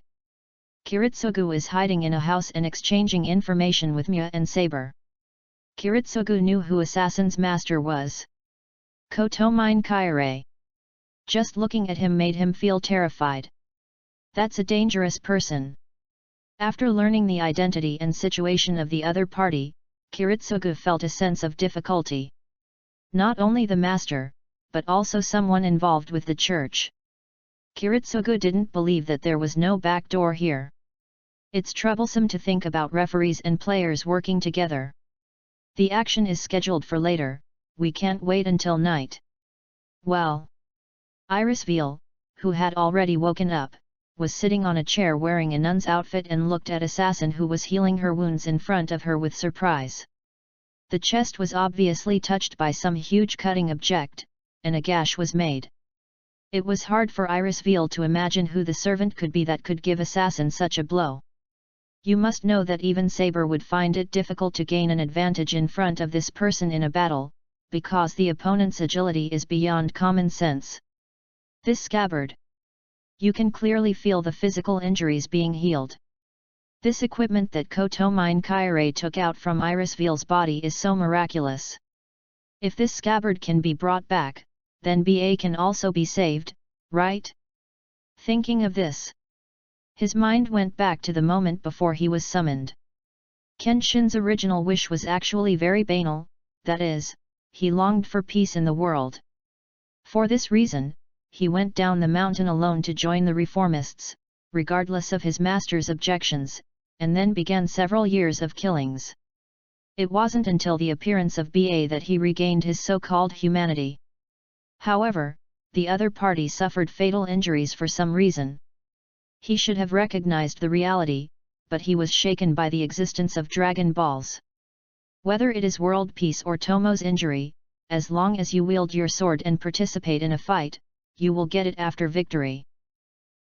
Kiritsugu is hiding in a house and exchanging information with Mia and Saber. Kiritsugu knew who Assassin's master was. Kotomine Kaire. Just looking at him made him feel terrified. That's a dangerous person. After learning the identity and situation of the other party, Kiritsugu felt a sense of difficulty. Not only the master, but also someone involved with the church. Kiritsugu didn't believe that there was no back door here. It's troublesome to think about referees and players working together. The action is scheduled for later, we can't wait until night. Well. Iris Veal, who had already woken up, was sitting on a chair wearing a nun's outfit and looked at Assassin who was healing her wounds in front of her with surprise. The chest was obviously touched by some huge cutting object, and a gash was made. It was hard for Iris Veal to imagine who the servant could be that could give Assassin such a blow. You must know that even Saber would find it difficult to gain an advantage in front of this person in a battle, because the opponent's agility is beyond common sense. This scabbard. You can clearly feel the physical injuries being healed. This equipment that Kotomine Kaire took out from Iris Veal's body is so miraculous. If this scabbard can be brought back, then BA can also be saved, right? Thinking of this, His mind went back to the moment before he was summoned. Kenshin's original wish was actually very banal, that is, he longed for peace in the world. For this reason, he went down the mountain alone to join the reformists, regardless of his master's objections, and then began several years of killings. It wasn't until the appearance of BA that he regained his so-called humanity. However, the other party suffered fatal injuries for some reason. He should have recognized the reality, but he was shaken by the existence of Dragon Balls. Whether it is world peace or Tomo's injury, as long as you wield your sword and participate in a fight, you will get it after victory.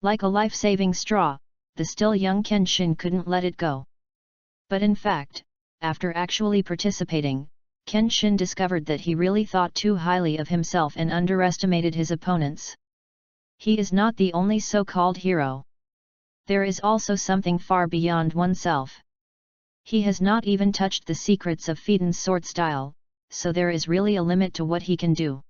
Like a life-saving straw, the still young Kenshin couldn't let it go. But in fact, after actually participating, Kenshin discovered that he really thought too highly of himself and underestimated his opponents. He is not the only so-called hero. There is also something far beyond oneself. He has not even touched the secrets of Fiden's sword style, so there is really a limit to what he can do.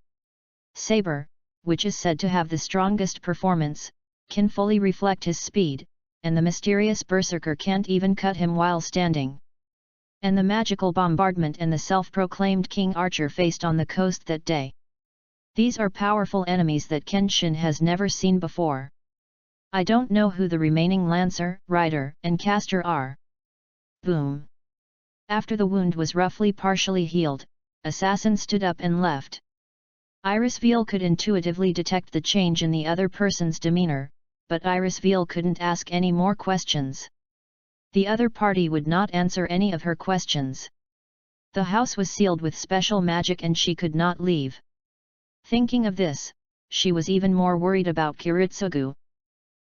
Saber, which is said to have the strongest performance, can fully reflect his speed, and the mysterious berserker can't even cut him while standing. And the magical bombardment and the self-proclaimed King Archer faced on the coast that day. These are powerful enemies that Kenshin has never seen before. I don't know who the remaining Lancer, Rider, and Caster are. Boom! After the wound was roughly partially healed, Assassin stood up and left. Iris Veal could intuitively detect the change in the other person's demeanor, but Iris Veal couldn't ask any more questions. The other party would not answer any of her questions. The house was sealed with special magic and she could not leave. Thinking of this, she was even more worried about Kiritsugu.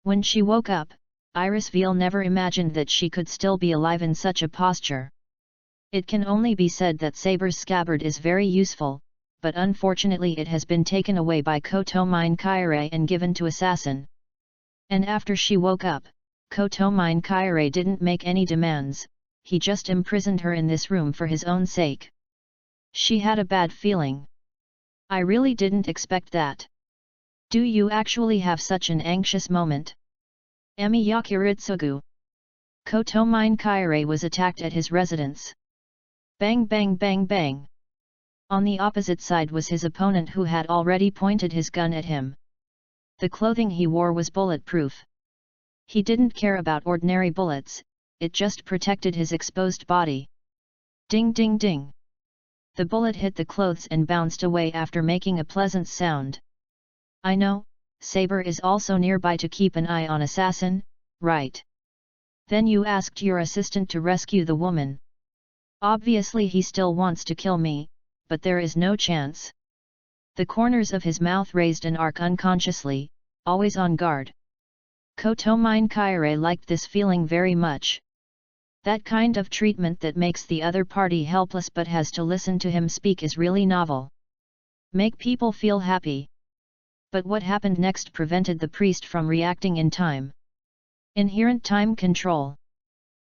When she woke up, Iris Veal never imagined that she could still be alive in such a posture. It can only be said that Saber's scabbard is very useful, but unfortunately it has been taken away by Kotomine Kaire and given to Assassin. And after she woke up, Kotomine Kaire didn't make any demands, he just imprisoned her in this room for his own sake. She had a bad feeling. I really didn't expect that. Do you actually have such an anxious moment? Emi Yakiritsugu. Kotomine Kaire was attacked at his residence. Bang bang bang bang. On the opposite side was his opponent who had already pointed his gun at him. The clothing he wore was bulletproof. He didn't care about ordinary bullets, it just protected his exposed body. Ding ding ding. The bullet hit the clothes and bounced away after making a pleasant sound. I know, Saber is also nearby to keep an eye on Assassin, right? Then you asked your assistant to rescue the woman. Obviously he still wants to kill me, but there is no chance. The corners of his mouth raised an arc unconsciously, always on guard. Kotomine Kaire liked this feeling very much. That kind of treatment that makes the other party helpless but has to listen to him speak is really novel. Make people feel happy. But what happened next prevented the priest from reacting in time. Inherent time control.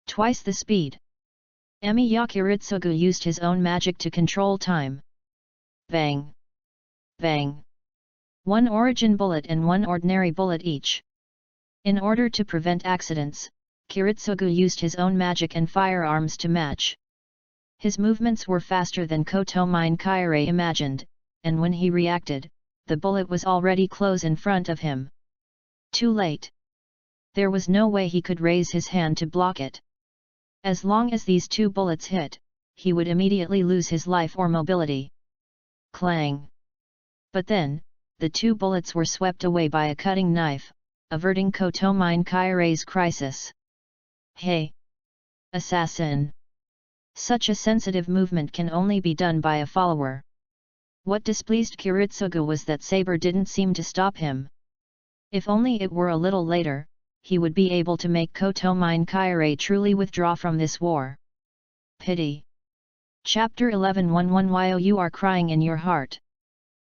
Twice the speed. Emi Yakiritsugu used his own magic to control time. Bang! Bang! One origin bullet and one ordinary bullet each. In order to prevent accidents, Kiritsugu used his own magic and firearms to match. His movements were faster than Kotomine Kaire imagined, and when he reacted, the bullet was already close in front of him. Too late. There was no way he could raise his hand to block it. As long as these two bullets hit, he would immediately lose his life or mobility. Clang! But then, the two bullets were swept away by a cutting knife, averting Kotomine Kaire's crisis. Hey! Assassin! Such a sensitive movement can only be done by a follower. What displeased Kiritsugu was that Saber didn't seem to stop him. If only it were a little later, he would be able to make Kotomine Kaire truly withdraw from this war. Pity. Chapter 11:11 Why you are crying in your heart.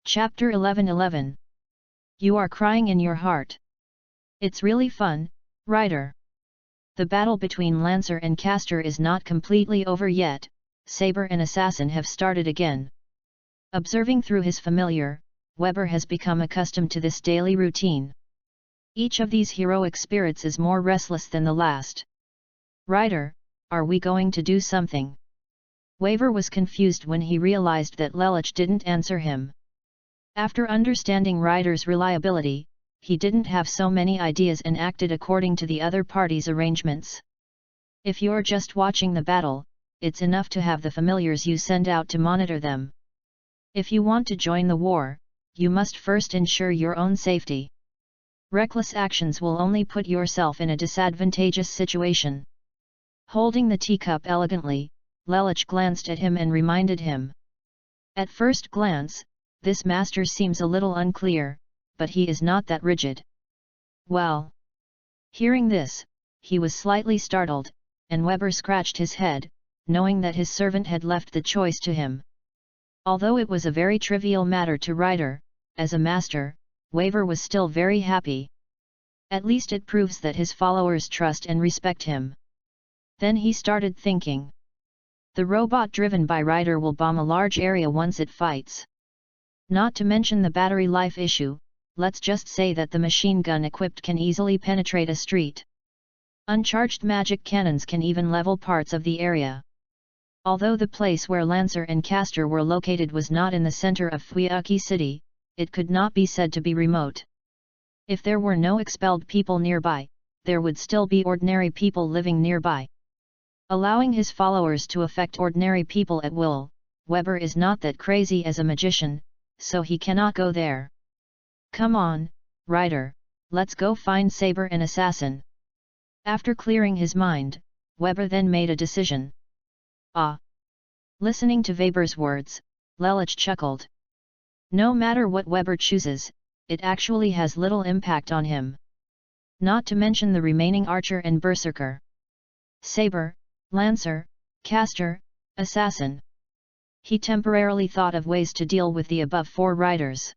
Chapter 11:11. You are crying in your heart. It's really fun, Rider. The battle between Lancer and Caster is not completely over yet, Saber and Assassin have started again. Observing through his familiar, Weber has become accustomed to this daily routine. Each of these heroic spirits is more restless than the last. Rider, are we going to do something? Waver was confused when he realized that Lelich didn't answer him. After understanding Rider's reliability, he didn't have so many ideas and acted according to the other party's arrangements. If you're just watching the battle, it's enough to have the familiars you send out to monitor them. If you want to join the war, you must first ensure your own safety. Reckless actions will only put yourself in a disadvantageous situation. Holding the teacup elegantly, Lelich glanced at him and reminded him. At first glance, this master seems a little unclear, but he is not that rigid. Well. Hearing this, he was slightly startled, and Weber scratched his head, knowing that his servant had left the choice to him. Although it was a very trivial matter to Rider, as a master, Waver was still very happy. At least it proves that his followers trust and respect him. Then he started thinking. The robot driven by Rider will bomb a large area once it fights. Not to mention the battery life issue, let's just say that the machine gun equipped can easily penetrate a street. Uncharged magic cannons can even level parts of the area. Although the place where Lancer and Caster were located was not in the center of Fuyaki City, it could not be said to be remote. If there were no expelled people nearby, there would still be ordinary people living nearby. Allowing his followers to affect ordinary people at will, Weber is not that crazy as a magician, so he cannot go there. Come on, Rider, let's go find Saber and Assassin. After clearing his mind, Weber then made a decision. Ah! Listening to Weber's words, Lelich chuckled. No matter what Weber chooses, it actually has little impact on him. Not to mention the remaining Archer and Berserker. Saber, Lancer, Caster, Assassin. He temporarily thought of ways to deal with the above 4 riders.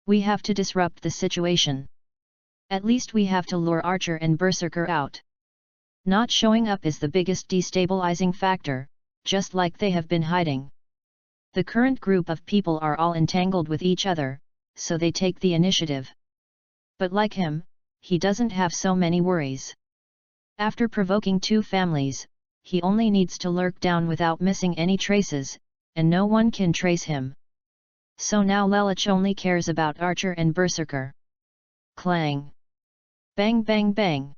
We have to disrupt the situation. At least we have to lure Archer and Berserker out. Not showing up is the biggest destabilizing factor, just like they have been hiding. The current group of people are all entangled with each other, so they take the initiative. But like him, he doesn't have so many worries. After provoking 2 families, he only needs to lurk down without missing any traces, and no one can trace him. So now Lelich only cares about Archer and Berserker. Clang! Bang bang bang!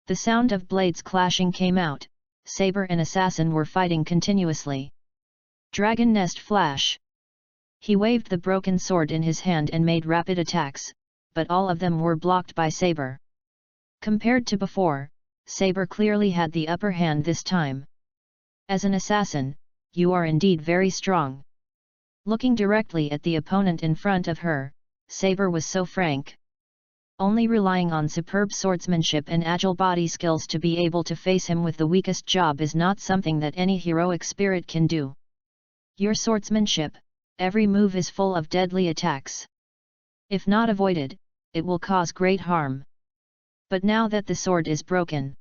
The sound of blades clashing came out. Saber and Assassin were fighting continuously. Dragon Nest Flash! He waved the broken sword in his hand and made rapid attacks, but all of them were blocked by Saber. Compared to before, Saber clearly had the upper hand this time. As an assassin, you are indeed very strong. Looking directly at the opponent in front of her, Saber was so frank. Only relying on superb swordsmanship and agile body skills to be able to face him with the weakest job is not something that any heroic spirit can do. Your swordsmanship, every move is full of deadly attacks. If not avoided, it will cause great harm. But now that the sword is broken,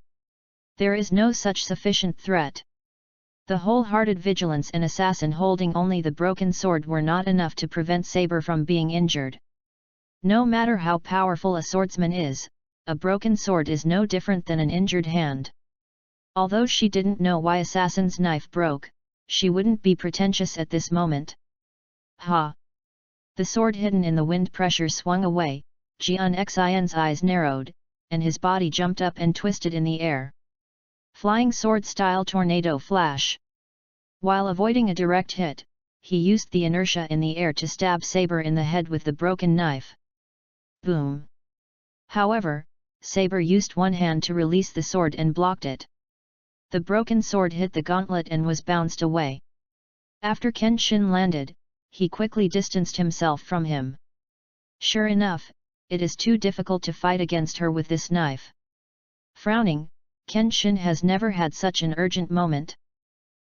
there is no such sufficient threat. The wholehearted vigilance and assassin holding only the broken sword were not enough to prevent Saber from being injured. No matter how powerful a swordsman is, a broken sword is no different than an injured hand. Although she didn't know why Assassin's knife broke, she wouldn't be pretentious at this moment. Ha! The sword hidden in the wind pressure swung away, Jian Xin's eyes narrowed, and his body jumped up and twisted in the air. Flying sword-style tornado flash. While avoiding a direct hit, he used the inertia in the air to stab Saber in the head with the broken knife. Boom! However, Saber used one hand to release the sword and blocked it. The broken sword hit the gauntlet and was bounced away. After Kenshin landed, he quickly distanced himself from him. Sure enough, it is too difficult to fight against her with this knife. Frowning, Kenshin has never had such an urgent moment.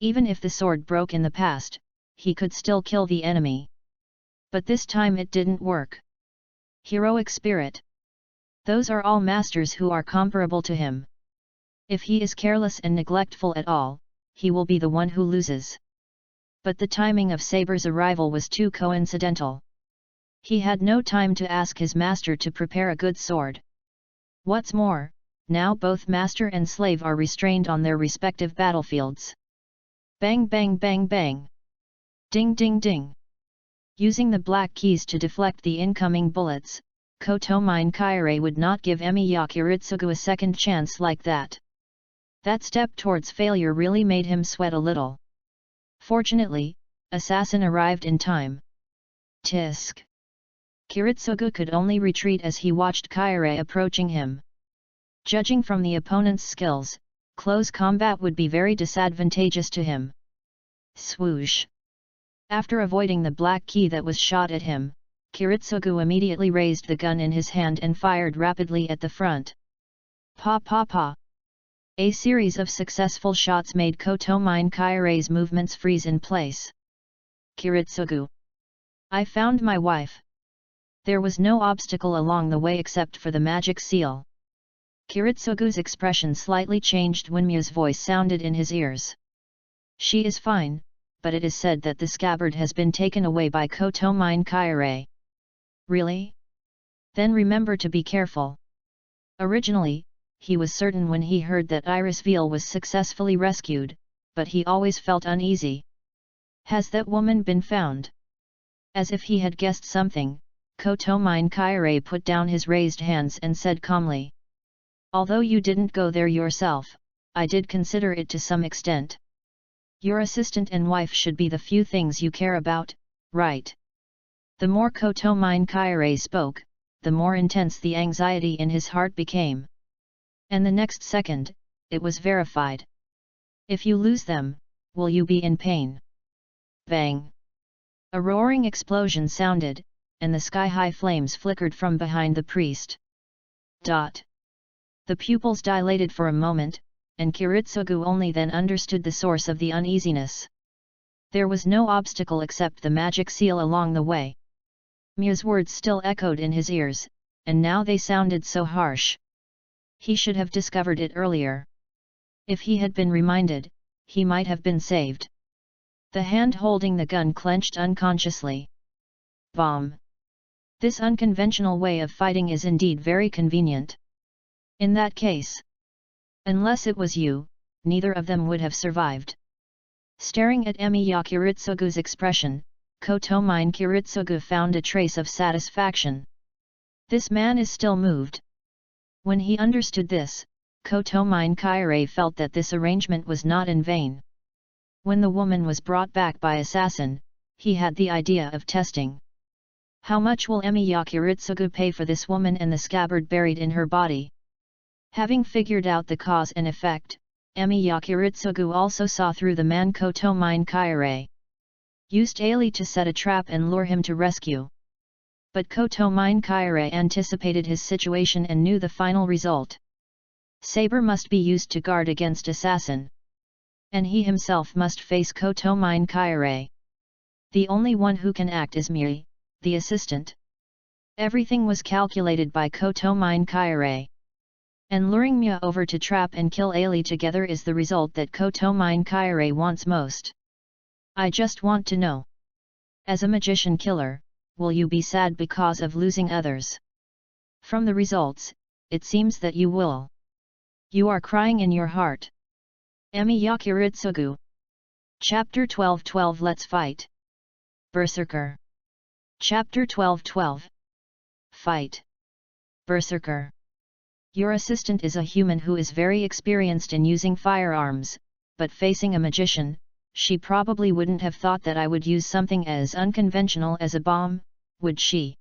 Even if the sword broke in the past, he could still kill the enemy. But this time it didn't work. Heroic spirit. Those are all masters who are comparable to him. If he is careless and neglectful at all, he will be the one who loses. But the timing of Saber's arrival was too coincidental. He had no time to ask his master to prepare a good sword. What's more, now both master and slave are restrained on their respective battlefields. Bang bang bang bang. Ding ding ding. Using the black keys to deflect the incoming bullets, Kotomine Kaire would not give Emiya Kiritsugu a second chance like that. That step towards failure really made him sweat a little. Fortunately, assassin arrived in time. Tisk. Kiritsugu could only retreat as he watched Kaire approaching him. Judging from the opponent's skills, close combat would be very disadvantageous to him. Swoosh. After avoiding the black key that was shot at him, Kiritsugu immediately raised the gun in his hand and fired rapidly at the front. Pa pa pa. A series of successful shots made Kotomine Kaire's movements freeze in place. Kiritsugu. I found my wife. There was no obstacle along the way except for the magic seal. Kiritsugu's expression slightly changed when Mia's voice sounded in his ears. She is fine, but it is said that the scabbard has been taken away by Kotomine Kaire. Really? Then remember to be careful. Originally, he was certain when he heard that Iris Veal was successfully rescued, but he always felt uneasy. Has that woman been found? As if he had guessed something, Kotomine Kaire put down his raised hands and said calmly. Although you didn't go there yourself, I did consider it to some extent. Your assistant and wife should be the few things you care about, right? The more Kotomine Kaire spoke, the more intense the anxiety in his heart became. And the next second, it was verified. If you lose them, will you be in pain? Bang! A roaring explosion sounded, and the sky-high flames flickered from behind the priest. The pupils dilated for a moment, and Kiritsugu only then understood the source of the uneasiness. There was no obstacle except the magic seal along the way. Mia's words still echoed in his ears, and now they sounded so harsh. He should have discovered it earlier. If he had been reminded, he might have been saved. The hand holding the gun clenched unconsciously. Bomb! This unconventional way of fighting is indeed very convenient. In that case, unless it was you, neither of them would have survived. Staring at Emiya Kiritsugu's expression, Kotomine Kiritsugu found a trace of satisfaction. This man is still moved. When he understood this, Kotomine Kaire felt that this arrangement was not in vain. When the woman was brought back by assassin, he had the idea of testing. How much will Emiya Kiritsugu pay for this woman and the scabbard buried in her body? Having figured out the cause and effect, Emiya Kiritsugu also saw through the man Kotomine Kaire. Used Ali to set a trap and lure him to rescue. But Kotomine Kaire anticipated his situation and knew the final result. Saber must be used to guard against assassin. And he himself must face Kotomine Kaire. The only one who can act is Miri, the assistant. Everything was calculated by Kotomine Kaire. And luring Mia over to trap and kill Ali together is the result that Kotomine Kaire wants most. I just want to know. As a magician killer, will you be sad because of losing others? From the results, it seems that you will. You are crying in your heart. Emiya Kiritsugu. Chapter 12:12 Let's Fight. Berserker. Chapter 12:12. Fight. Berserker. Your assistant is a human who is very experienced in using firearms, but facing a magician, she probably wouldn't have thought that I would use something as unconventional as a bomb, would she?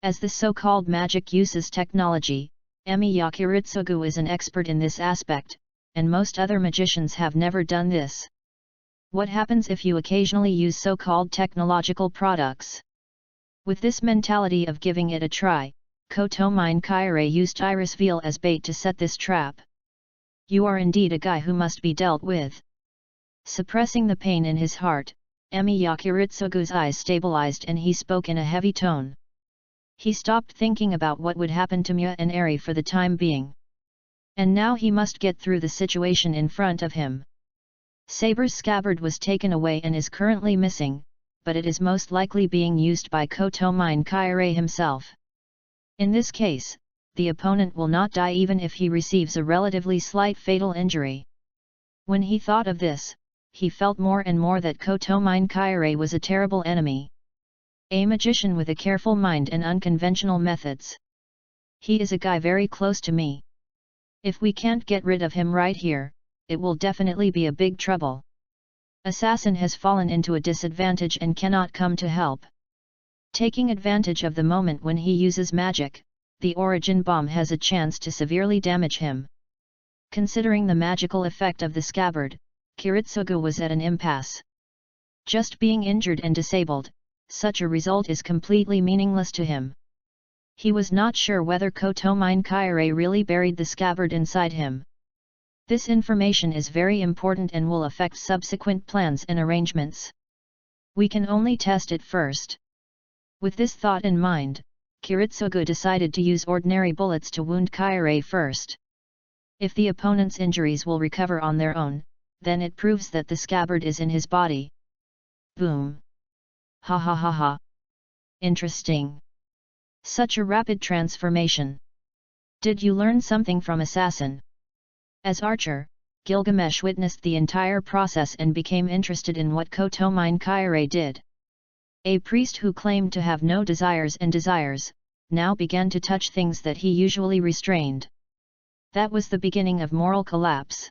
As the so-called magic uses technology, Emiya Kiritsugu is an expert in this aspect, and most other magicians have never done this. What happens if you occasionally use so-called technological products? With this mentality of giving it a try, Kotomine Kaire used Iris Veal as bait to set this trap. You are indeed a guy who must be dealt with. Suppressing the pain in his heart, Emiya Kiritsugu's eyes stabilized and he spoke in a heavy tone. He stopped thinking about what would happen to Mia and Eri for the time being. And now he must get through the situation in front of him. Saber's scabbard was taken away and is currently missing, but it is most likely being used by Kotomine Kaire himself. In this case, the opponent will not die even if he receives a relatively slight fatal injury. When he thought of this, he felt more and more that Kotomine Kyarei was a terrible enemy. A magician with a careful mind and unconventional methods. He is a guy very close to me. If we can't get rid of him right here, it will definitely be a big trouble. Assassin has fallen into a disadvantage and cannot come to help. Taking advantage of the moment when he uses magic, the origin bomb has a chance to severely damage him. Considering the magical effect of the scabbard, Kiritsugu was at an impasse. Just being injured and disabled, such a result is completely meaningless to him. He was not sure whether Kotomine Kyarei really buried the scabbard inside him. This information is very important and will affect subsequent plans and arrangements. We can only test it first. With this thought in mind, Kiritsugu decided to use ordinary bullets to wound Kyarei first. If the opponent's injuries will recover on their own, then it proves that the scabbard is in his body. Boom! Ha ha ha ha! Interesting! Such a rapid transformation! Did you learn something from Assassin? As archer, Gilgamesh witnessed the entire process and became interested in what Kotomine Kyarei did. A priest who claimed to have no desires and desires, now began to touch things that he usually restrained. That was the beginning of moral collapse.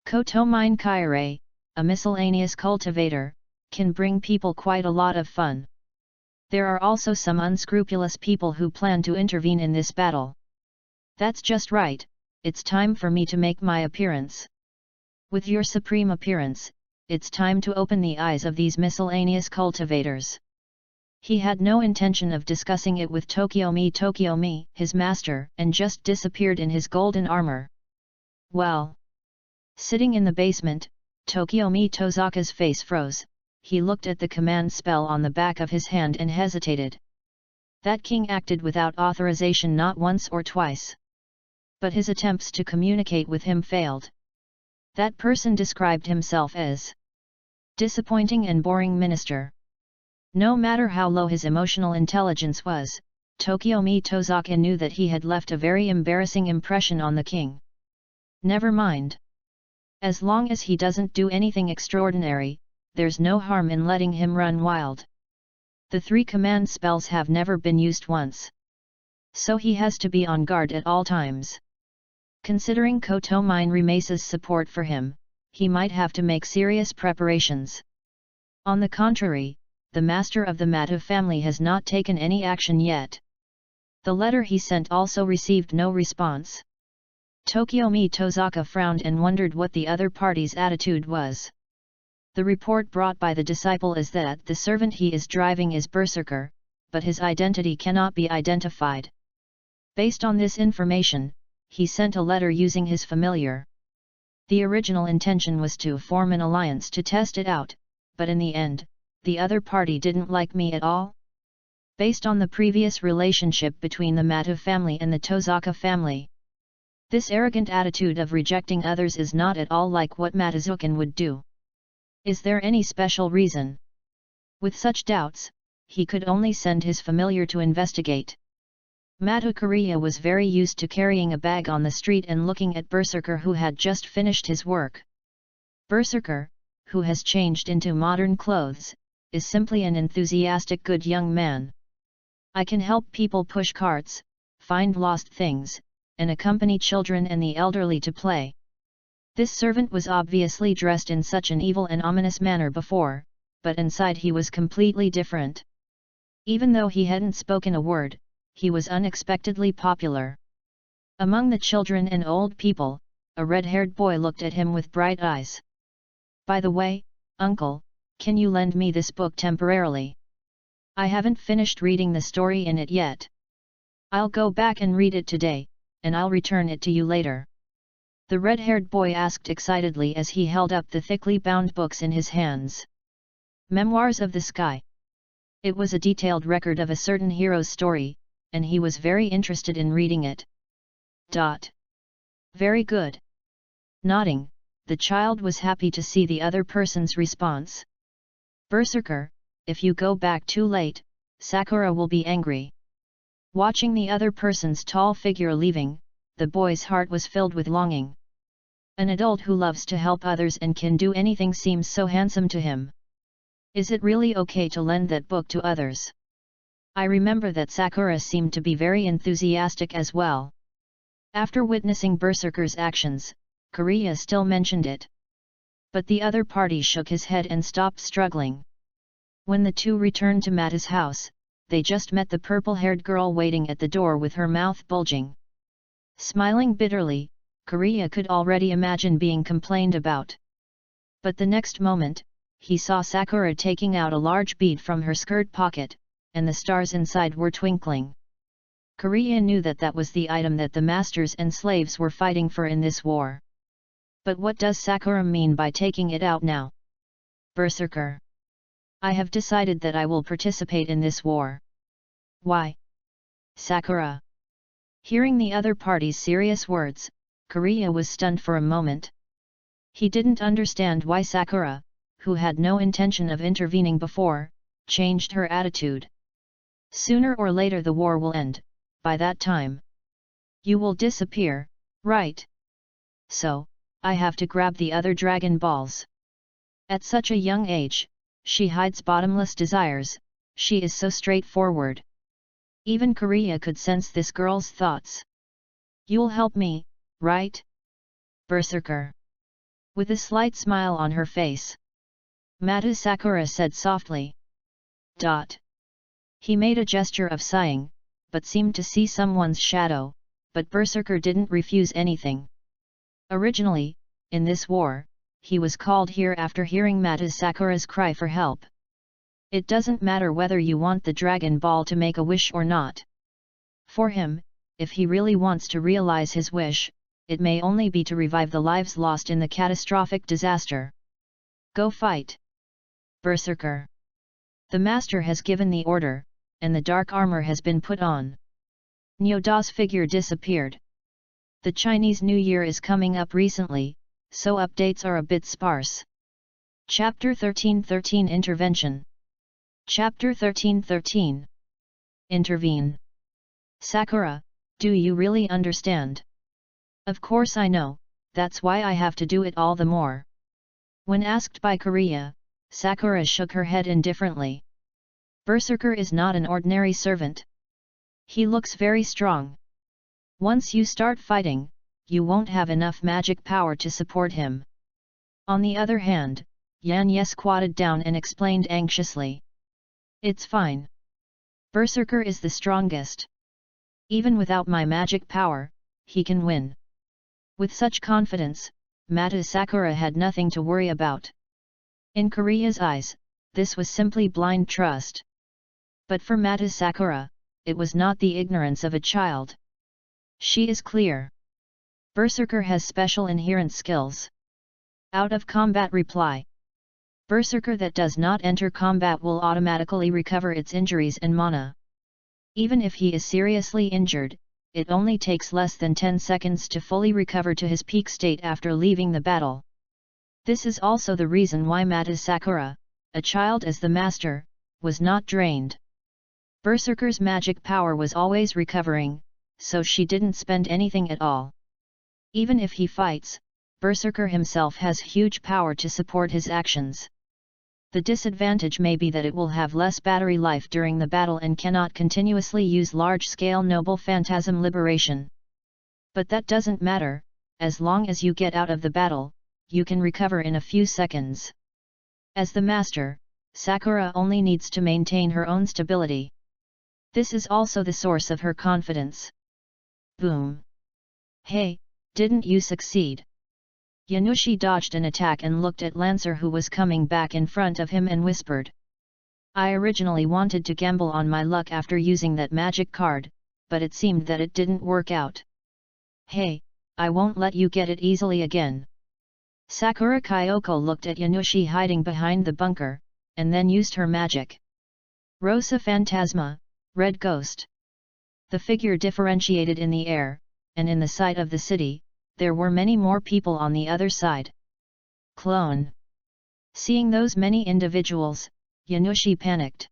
Kotomine Kyarei, a miscellaneous cultivator, can bring people quite a lot of fun. There are also some unscrupulous people who plan to intervene in this battle. That's just right, it's time for me to make my appearance. With your supreme appearance, it's time to open the eyes of these miscellaneous cultivators. He had no intention of discussing it with Tokyomi, his master, and just disappeared in his golden armor. Well. Sitting in the basement, Tokyomi Tozaka's face froze. He looked at the command spell on the back of his hand and hesitated. That king acted without authorization not once or twice. But his attempts to communicate with him failed. That person described himself as disappointing and boring minister. No matter how low his emotional intelligence was, Tokyomi Tozaka knew that he had left a very embarrassing impression on the king. Never mind. As long as he doesn't do anything extraordinary, there's no harm in letting him run wild. The 3 command spells have never been used once. So he has to be on guard at all times. Considering Kotomine Rimasa's support for him, he might have to make serious preparations. On the contrary, the master of the Matu family has not taken any action yet. The letter he sent also received no response. Tokyomi Tozaka frowned and wondered what the other party's attitude was. The report brought by the disciple is that the servant he is driving is Berserker, but his identity cannot be identified. Based on this information, he sent a letter using his familiar. The original intention was to form an alliance to test it out, but in the end, the other party didn't like me at all. Based on the previous relationship between the Matu family and the Tozaka family. This arrogant attitude of rejecting others is not at all like what Matazukan would do. Is there any special reason? With such doubts, he could only send his familiar to investigate. Matu Kariya was very used to carrying a bag on the street and looking at Berserker who had just finished his work. Berserker, who has changed into modern clothes, is simply an enthusiastic good young man. I can help people push carts, find lost things, and accompany children and the elderly to play. This servant was obviously dressed in such an evil and ominous manner before, but inside he was completely different. Even though he hadn't spoken a word, he was unexpectedly popular. Among the children and old people, a red-haired boy looked at him with bright eyes. By the way, uncle, can you lend me this book temporarily? I haven't finished reading the story in it yet. I'll go back and read it today, and I'll return it to you later. The red-haired boy asked excitedly as he held up the thickly bound books in his hands. Memoirs of the Sky. It was a detailed record of a certain hero's story, and he was very interested in reading it. Very good. Nodding, the child was happy to see the other person's response. Berserker, if you go back too late, Sakura will be angry. Watching the other person's tall figure leaving, the boy's heart was filled with longing. An adult who loves to help others and can do anything seems so handsome to him. Is it really okay to lend that book to others? I remember that Sakura seemed to be very enthusiastic as well. After witnessing Berserker's actions, Korea still mentioned it. But the other party shook his head and stopped struggling. When the two returned to Mata's house, they just met the purple-haired girl waiting at the door with her mouth bulging. Smiling bitterly, Korea could already imagine being complained about. But the next moment, he saw Sakura taking out a large bead from her skirt pocket, and the stars inside were twinkling. Korea knew that that was the item that the masters and slaves were fighting for in this war. But what does Sakura mean by taking it out now? Berserker. I have decided that I will participate in this war. Why? Sakura. Hearing the other party's serious words, Korea was stunned for a moment. He didn't understand why Sakura, who had no intention of intervening before, changed her attitude. Sooner or later the war will end, by that time. You will disappear, right? So, I have to grab the other Dragon Balls. At such a young age, she hides bottomless desires, she is so straightforward. Even Korea could sense this girl's thoughts. You'll help me, right? Berserker. With a slight smile on her face. Mata Sakura said softly. He made a gesture of sighing, but seemed to see someone's shadow, but Berserker didn't refuse anything. Originally, in this war, he was called here after hearing Mata Sakura's cry for help. It doesn't matter whether you want the Dragon Ball to make a wish or not. For him, if he really wants to realize his wish, it may only be to revive the lives lost in the catastrophic disaster. Go fight! Berserker. The master has given the order, and the dark armor has been put on. Nyoda's figure disappeared. The Chinese New Year is coming up recently, so updates are a bit sparse. Chapter 13:13 Intervention. Chapter 13:13 Intervene. Sakura, do you really understand? Of course I know, that's why I have to do it all the more. When asked by Korea, Sakura shook her head indifferently. Berserker is not an ordinary servant. He looks very strong. Once you start fighting, you won't have enough magic power to support him. On the other hand, Yan Ye squatted down and explained anxiously. It's fine. Berserker is the strongest. Even without my magic power, he can win. With such confidence, Mata Sakura had nothing to worry about. In Korea's eyes, this was simply blind trust. But for Mata Sakura, it was not the ignorance of a child. She is clear. Berserker has special inherent skills. Out of combat reply. Berserker that does not enter combat will automatically recover its injuries and mana. Even if he is seriously injured, it only takes less than 10 seconds to fully recover to his peak state after leaving the battle. This is also the reason why Mata Sakura, a child as the master, was not drained. Berserker's magic power was always recovering, so she didn't spend anything at all. Even if he fights, Berserker himself has huge power to support his actions. The disadvantage may be that it will have less battery life during the battle and cannot continuously use large-scale noble phantasm liberation. But that doesn't matter, as long as you get out of the battle, you can recover in a few seconds. As the master, Sakura only needs to maintain her own stability. This is also the source of her confidence. Boom! Hey, didn't you succeed? Yanushi dodged an attack and looked at Lancer who was coming back in front of him and whispered. I originally wanted to gamble on my luck after using that magic card, but it seemed that it didn't work out. Hey, I won't let you get it easily again. Sakura Kyoko looked at Yanushi hiding behind the bunker, and then used her magic. Rosa Phantasma, Red Ghost. The figure differentiated in the air, and in the sight of the city, there were many more people on the other side. Clone. Seeing those many individuals, Yanushi panicked.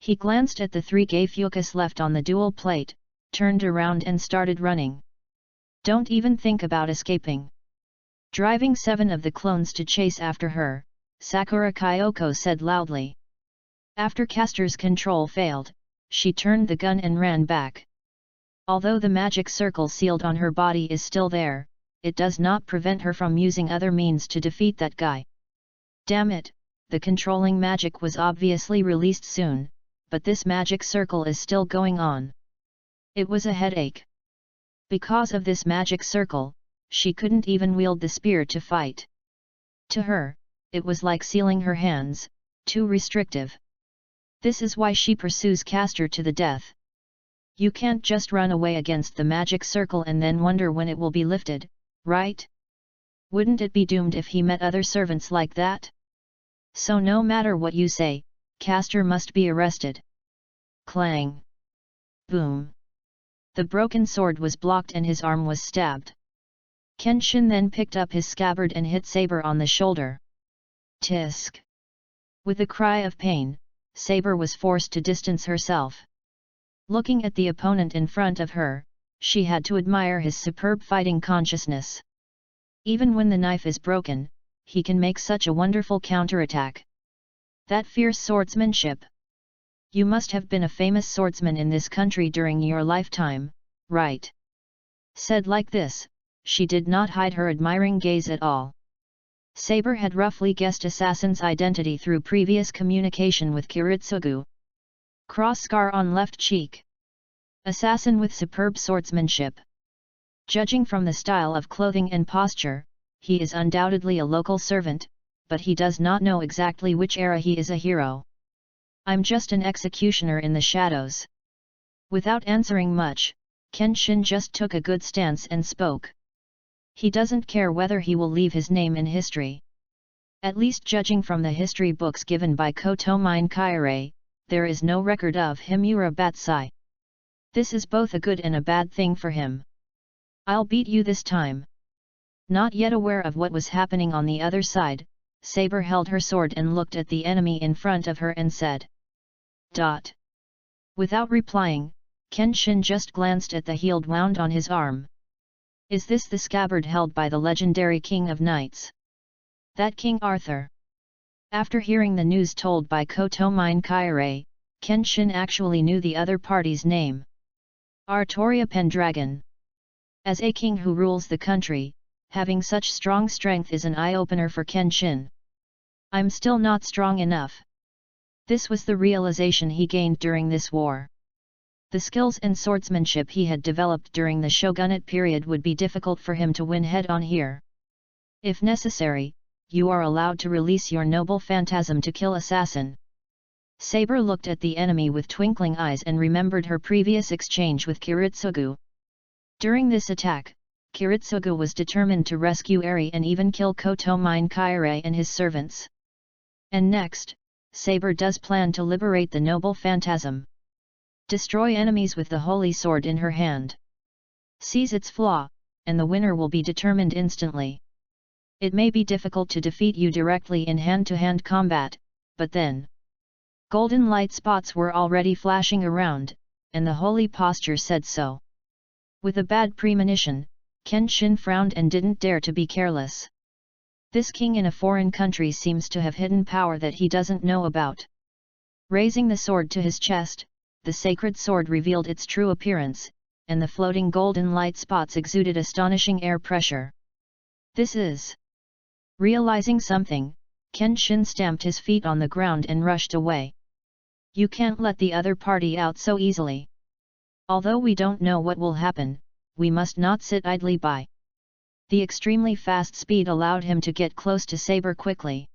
He glanced at the 3 gay fucus left on the dual plate, turned around and started running. Don't even think about escaping. Driving 7 of the clones to chase after her, Sakura Kyoko said loudly. After Castor's control failed, she turned the gun and ran back. Although the magic circle sealed on her body is still there, it does not prevent her from using other means to defeat that guy. Damn it, the controlling magic was obviously released soon, but this magic circle is still going on. It was a headache. Because of this magic circle, she couldn't even wield the spear to fight. To her, it was like sealing her hands, too restrictive. This is why she pursues Castor to the death. You can't just run away against the magic circle and then wonder when it will be lifted, right? Wouldn't it be doomed if he met other servants like that? So no matter what you say, Castor must be arrested. Clang! Boom! The broken sword was blocked and his arm was stabbed. Kenshin then picked up his scabbard and hit Saber on the shoulder. Tisk! With a cry of pain, Saber was forced to distance herself. Looking at the opponent in front of her, she had to admire his superb fighting consciousness. Even when the knife is broken, he can make such a wonderful counterattack. That fierce swordsmanship! You must have been a famous swordsman in this country during your lifetime, right? Said like this, she did not hide her admiring gaze at all. Saber had roughly guessed Assassin's identity through previous communication with Kiritsugu. Cross scar on left cheek. Assassin with superb swordsmanship. Judging from the style of clothing and posture, he is undoubtedly a local servant, but he does not know exactly which era he is a hero. I'm just an executioner in the shadows. Without answering much, Kenshin just took a good stance and spoke. He doesn't care whether he will leave his name in history. At least judging from the history books given by Kotomine Kaire, there is no record of Himura Batsai. This is both a good and a bad thing for him. I'll beat you this time. Not yet aware of what was happening on the other side, Saber held her sword and looked at the enemy in front of her and said. Dot. Without replying, Kenshin just glanced at the healed wound on his arm. Is this the scabbard held by the legendary King of Knights? That King Arthur? After hearing the news told by Kotomine Kaire, Kenshin actually knew the other party's name. Artoria Pendragon. As a king who rules the country, having such strong strength is an eye-opener for Kenshin. I'm still not strong enough. This was the realization he gained during this war. The skills and swordsmanship he had developed during the shogunate period would be difficult for him to win head-on here. If necessary, you are allowed to release your noble phantasm to kill assassin. Saber looked at the enemy with twinkling eyes and remembered her previous exchange with Kiritsugu. During this attack, Kiritsugu was determined to rescue Eri and even kill Kotomine Kaire and his servants. And next, Saber does plan to liberate the noble phantasm. Destroy enemies with the holy sword in her hand. Seize its flaw, and the winner will be determined instantly. It may be difficult to defeat you directly in hand-to-hand combat, but then... Golden light spots were already flashing around, and the holy posture said so. With a bad premonition, Kenshin frowned and didn't dare to be careless. This king in a foreign country seems to have hidden power that he doesn't know about. Raising the sword to his chest, the sacred sword revealed its true appearance, and the floating golden light spots exuded astonishing air pressure. This is... Realizing something, Kenshin stamped his feet on the ground and rushed away. You can't let the other party out so easily. Although we don't know what will happen, we must not sit idly by. The extremely fast speed allowed him to get close to Saber quickly.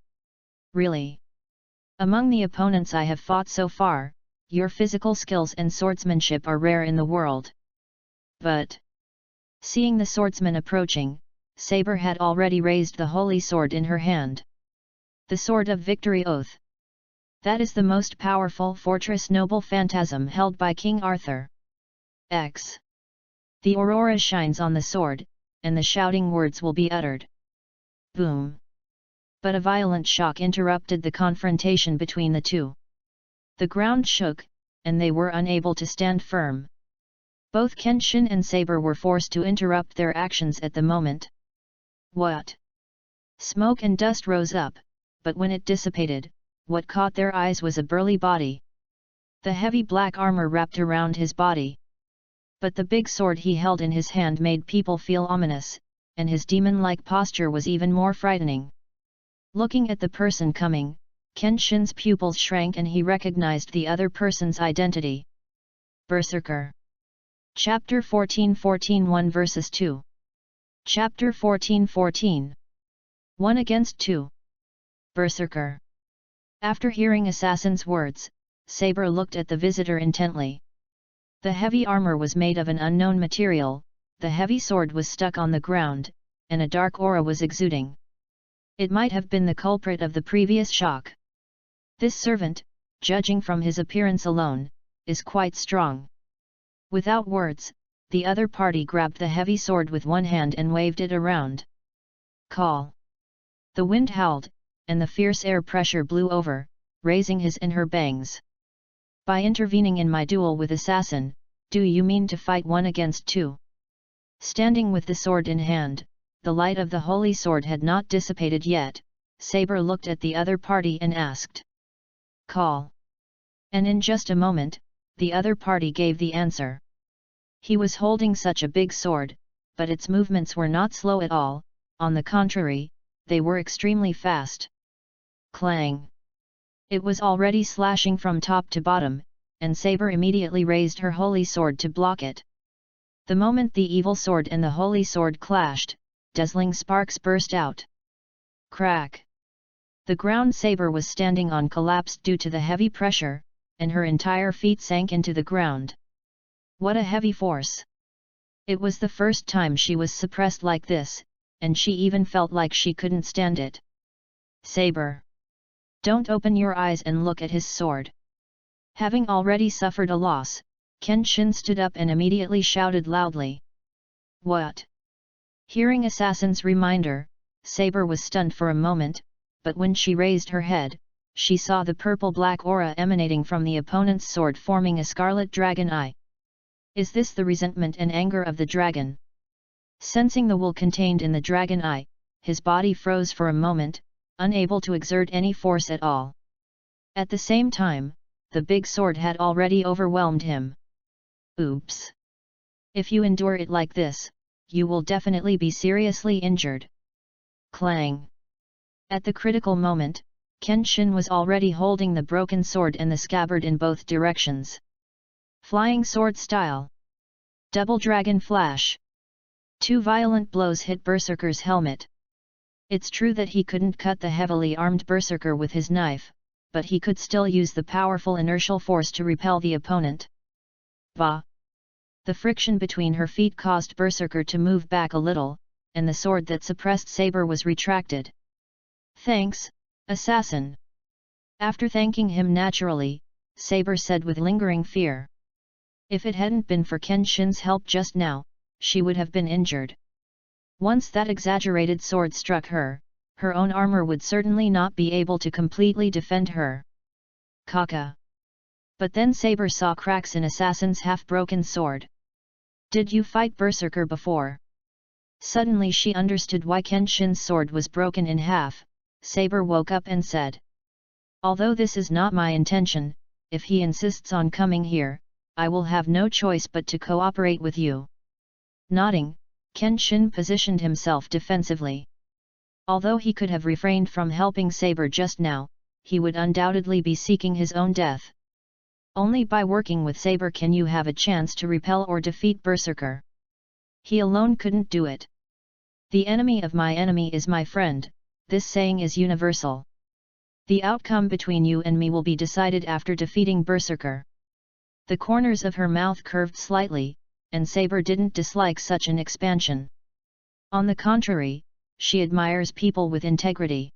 Really? Among the opponents I have fought so far, your physical skills and swordsmanship are rare in the world. But... Seeing the swordsman approaching, Saber had already raised the holy sword in her hand. The Sword of Victory Oath. That is the most powerful fortress noble phantasm held by King Arthur. X. The aurora shines on the sword, and the shouting words will be uttered. Boom! But a violent shock interrupted the confrontation between the two. The ground shook, and they were unable to stand firm. Both Kenshin and Saber were forced to interrupt their actions at the moment. What? Smoke and dust rose up, but when it dissipated, what caught their eyes was a burly body. The heavy black armor wrapped around his body. But the big sword he held in his hand made people feel ominous, and his demon-like posture was even more frightening. Looking at the person coming, Kenshin's pupils shrank and he recognized the other person's identity. Berserker. Chapter 14 1 versus 2. Chapter 14 1 against 2. Berserker. After hearing Assassin's words, Saber looked at the visitor intently. The heavy armor was made of an unknown material, the heavy sword was stuck on the ground, and a dark aura was exuding. It might have been the culprit of the previous shock. This servant, judging from his appearance alone, is quite strong. Without words, the other party grabbed the heavy sword with one hand and waved it around. Call! The wind howled, and the fierce air pressure blew over, raising his and her bangs. By intervening in my duel with Assassin, do you mean to fight 1 against 2? Standing with the sword in hand, the light of the holy sword had not dissipated yet, Saber looked at the other party and asked. Call! And in just a moment, the other party gave the answer. He was holding such a big sword, but its movements were not slow at all, on the contrary, they were extremely fast. Clang! It was already slashing from top to bottom, and Saber immediately raised her holy sword to block it. The moment the evil sword and the holy sword clashed, dazzling sparks burst out. Crack! The ground Saber was standing on collapsed due to the heavy pressure, and her entire feet sank into the ground. What a heavy force! It was the first time she was suppressed like this, and she even felt like she couldn't stand it. Saber! Don't open your eyes and look at his sword. Having already suffered a loss, Kenshin stood up and immediately shouted loudly. What? Hearing Assassin's reminder, Saber was stunned for a moment, but when she raised her head, she saw the purple-black aura emanating from the opponent's sword forming a scarlet dragon eye. Is this the resentment and anger of the dragon? Sensing the will contained in the dragon eye, his body froze for a moment, unable to exert any force at all. At the same time, the big sword had already overwhelmed him. Oops! If you endure it like this, you will definitely be seriously injured. Clang! At the critical moment, Kenshin was already holding the broken sword and the scabbard in both directions. Flying sword style. Double dragon flash. 2 violent blows hit Berserker's helmet. It's true that he couldn't cut the heavily armed Berserker with his knife, but he could still use the powerful inertial force to repel the opponent. Bah! The friction between her feet caused Berserker to move back a little, and the sword that suppressed Saber was retracted. Thanks, Assassin! After thanking him naturally, Saber said with lingering fear. If it hadn't been for Kenshin's help just now, she would have been injured. Once that exaggerated sword struck her, her own armor would certainly not be able to completely defend her. Kaka! But then Saber saw cracks in Assassin's half-broken sword. Did you fight Berserker before? Suddenly she understood why Kenshin's sword was broken in half. Saber woke up and said. Although this is not my intention, if he insists on coming here, I will have no choice but to cooperate with you. Nodding, Kenshin positioned himself defensively. Although he could have refrained from helping Saber just now, he would undoubtedly be seeking his own death. Only by working with Saber can you have a chance to repel or defeat Berserker. He alone couldn't do it. The enemy of my enemy is my friend, this saying is universal. The outcome between you and me will be decided after defeating Berserker. The corners of her mouth curved slightly, and Saber didn't dislike such an expansion. On the contrary, she admires people with integrity.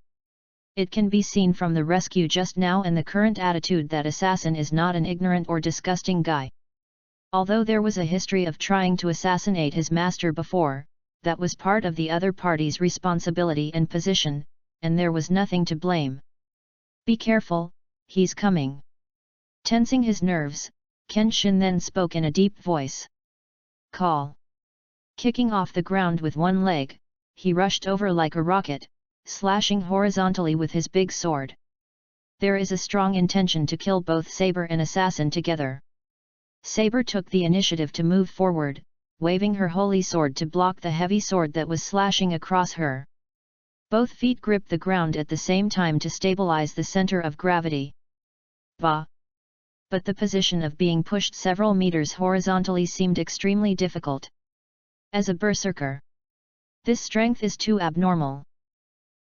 It can be seen from the rescue just now and the current attitude that Assassin is not an ignorant or disgusting guy. Although there was a history of trying to assassinate his master before, that was part of the other party's responsibility and position, and there was nothing to blame. Be careful, he's coming. Tensing his nerves, Kenshin then spoke in a deep voice. Call. Kicking off the ground with one leg, he rushed over like a rocket, slashing horizontally with his big sword. There is a strong intention to kill both Saber and Assassin together. Saber took the initiative to move forward, waving her holy sword to block the heavy sword that was slashing across her. Both feet gripped the ground at the same time to stabilize the center of gravity. Bah! But the position of being pushed several meters horizontally seemed extremely difficult. As a berserker, this strength is too abnormal.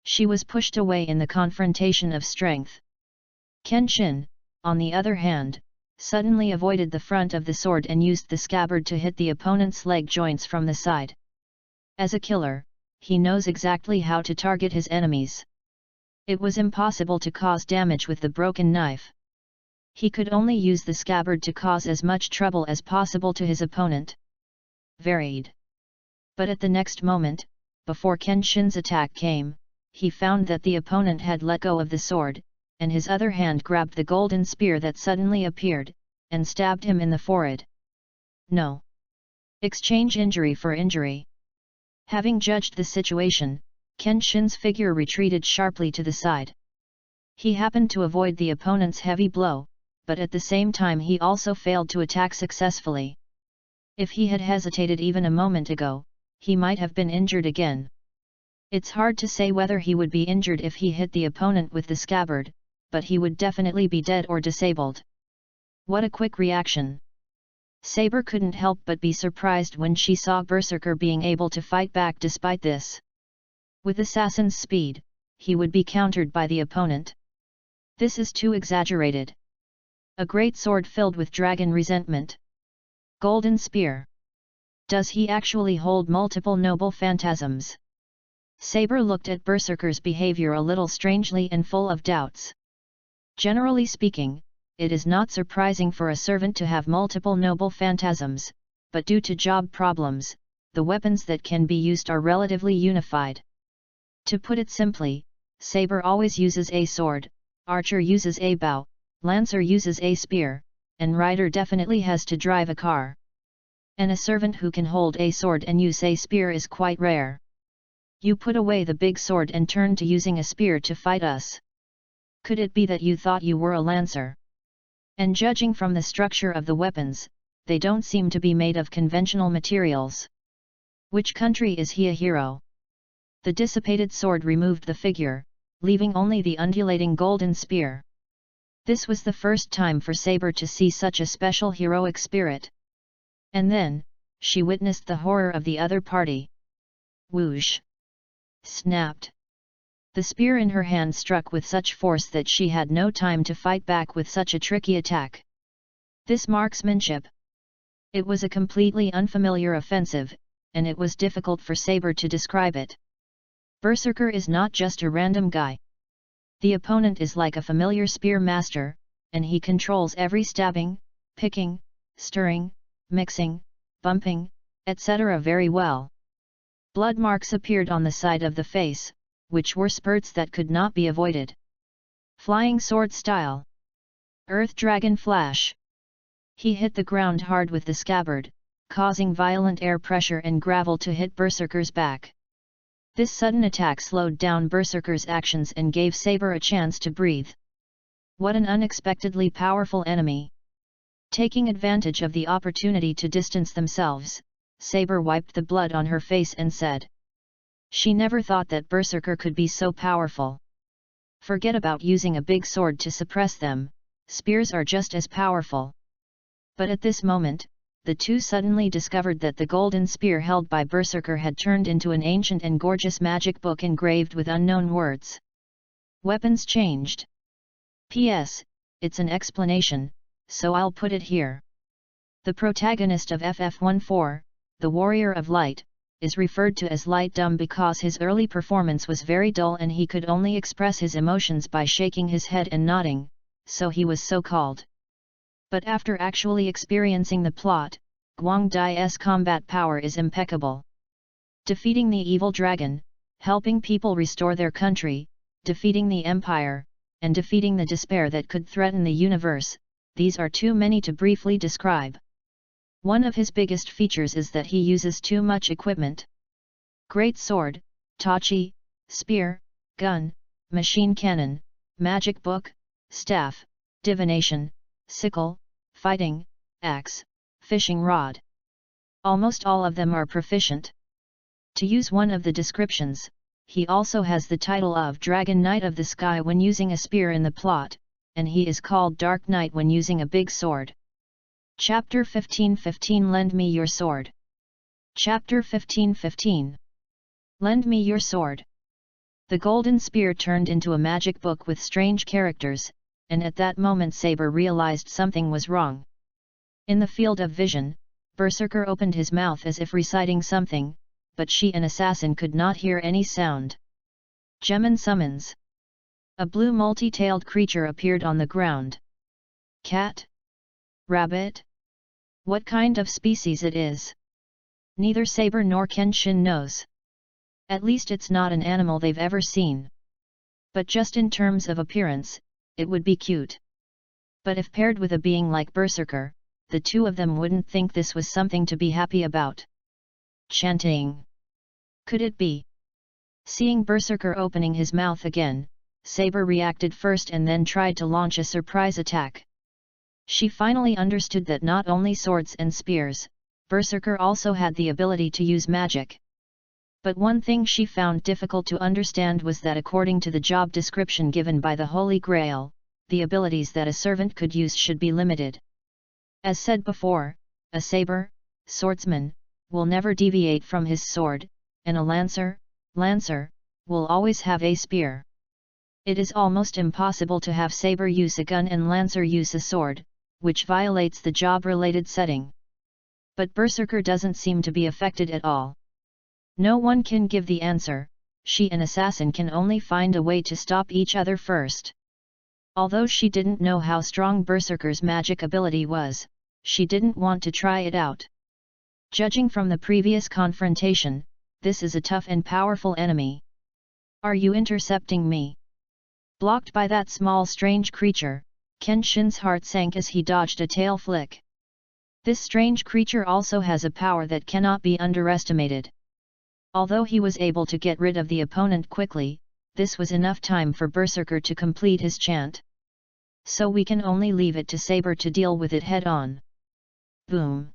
She was pushed away in the confrontation of strength. Kenshin, on the other hand, suddenly avoided the front of the sword and used the scabbard to hit the opponent's leg joints from the side. As a killer, he knows exactly how to target his enemies. It was impossible to cause damage with the broken knife. He could only use the scabbard to cause as much trouble as possible to his opponent. Varied. But at the next moment, before Kenshin's attack came, he found that the opponent had let go of the sword, and his other hand grabbed the golden spear that suddenly appeared, and stabbed him in the forehead. No. Exchange injury for injury. Having judged the situation, Kenshin's figure retreated sharply to the side. He happened to avoid the opponent's heavy blow, but at the same time he also failed to attack successfully. If he had hesitated even a moment ago, he might have been injured again. It's hard to say whether he would be injured if he hit the opponent with the scabbard, but he would definitely be dead or disabled. What a quick reaction! Saber couldn't help but be surprised when she saw Berserker being able to fight back despite this. With Assassin's speed, he would be countered by the opponent. This is too exaggerated. A great sword filled with dragon resentment. Golden spear. Does he actually hold multiple noble phantasms? Saber looked at Berserker's behavior a little strangely and full of doubts. Generally speaking, it is not surprising for a servant to have multiple noble phantasms, but due to job problems, the weapons that can be used are relatively unified. To put it simply, Saber always uses a sword, Archer uses a bow, Lancer uses a spear, and Rider definitely has to drive a car. And a servant who can hold a sword and use a spear is quite rare. You put away the big sword and turn to using a spear to fight us. Could it be that you thought you were a Lancer? And judging from the structure of the weapons, they don't seem to be made of conventional materials. Which country is he a hero? The dissipated sword removed the figure, leaving only the undulating golden spear. This was the first time for Saber to see such a special heroic spirit. And then, she witnessed the horror of the other party. Whoosh! Snapped. The spear in her hand struck with such force that she had no time to fight back with such a tricky attack. This marksmanship. It was a completely unfamiliar offensive, and it was difficult for Saber to describe it. Berserker is not just a random guy. The opponent is like a familiar spear master, and he controls every stabbing, picking, stirring, mixing, bumping, etc. very well. Blood marks appeared on the side of the face, which were spurts that could not be avoided. Flying sword style. Earth Dragon Flash. He hit the ground hard with the scabbard, causing violent air pressure and gravel to hit Berserker's back. This sudden attack slowed down Berserker's actions and gave Saber a chance to breathe. What an unexpectedly powerful enemy! Taking advantage of the opportunity to distance themselves, Saber wiped the blood on her face and said. She never thought that Berserker could be so powerful. Forget about using a big sword to suppress them, spears are just as powerful. But at this moment, the two suddenly discovered that the golden spear held by Berserker had turned into an ancient and gorgeous magic book engraved with unknown words. Weapons changed. P.S. It's an explanation, so I'll put it here. The protagonist of FF14, the Warrior of Light, is referred to as Light Dumb because his early performance was very dull and he could only express his emotions by shaking his head and nodding, so he was so called. But after actually experiencing the plot, Guang Dai's combat power is impeccable. Defeating the evil dragon, helping people restore their country, defeating the empire, and defeating the despair that could threaten the universe, these are too many to briefly describe. One of his biggest features is that he uses too much equipment. Great sword, tachi, spear, gun, machine cannon, magic book, staff, divination, sickle, fighting, axe, fishing rod. Almost all of them are proficient. To use one of the descriptions, he also has the title of Dragon Knight of the Sky when using a spear in the plot, and he is called Dark Knight when using a big sword. Chapter 15:15 Lend me your sword. Chapter 15:15 Lend me your sword. The golden spear turned into a magic book with strange characters, and at that moment Saber realized something was wrong. In the field of vision, Berserker opened his mouth as if reciting something, but she, an assassin, could not hear any sound. Gemin summons. A blue multi-tailed creature appeared on the ground. Cat? Rabbit? What kind of species it is? Neither Saber nor Kenshin knows. At least it's not an animal they've ever seen. But just in terms of appearance, it would be cute. But if paired with a being like Berserker, the two of them wouldn't think this was something to be happy about. Chanting. Could it be? Seeing Berserker opening his mouth again, Saber reacted first and then tried to launch a surprise attack. She finally understood that not only swords and spears, Berserker also had the ability to use magic. But one thing she found difficult to understand was that according to the job description given by the Holy Grail, the abilities that a servant could use should be limited. As said before, a saber, swordsman, will never deviate from his sword, and a lancer, will always have a spear. It is almost impossible to have saber use a gun and lancer use a sword, which violates the job-related setting. But Berserker doesn't seem to be affected at all. No one can give the answer, she and Assassin can only find a way to stop each other first. Although she didn't know how strong Berserker's magic ability was, she didn't want to try it out. Judging from the previous confrontation, this is a tough and powerful enemy. Are you intercepting me? Blocked by that small strange creature, Kenshin's heart sank as he dodged a tail flick. This strange creature also has a power that cannot be underestimated. Although he was able to get rid of the opponent quickly, this was enough time for Berserker to complete his chant. So we can only leave it to Saber to deal with it head-on. Boom!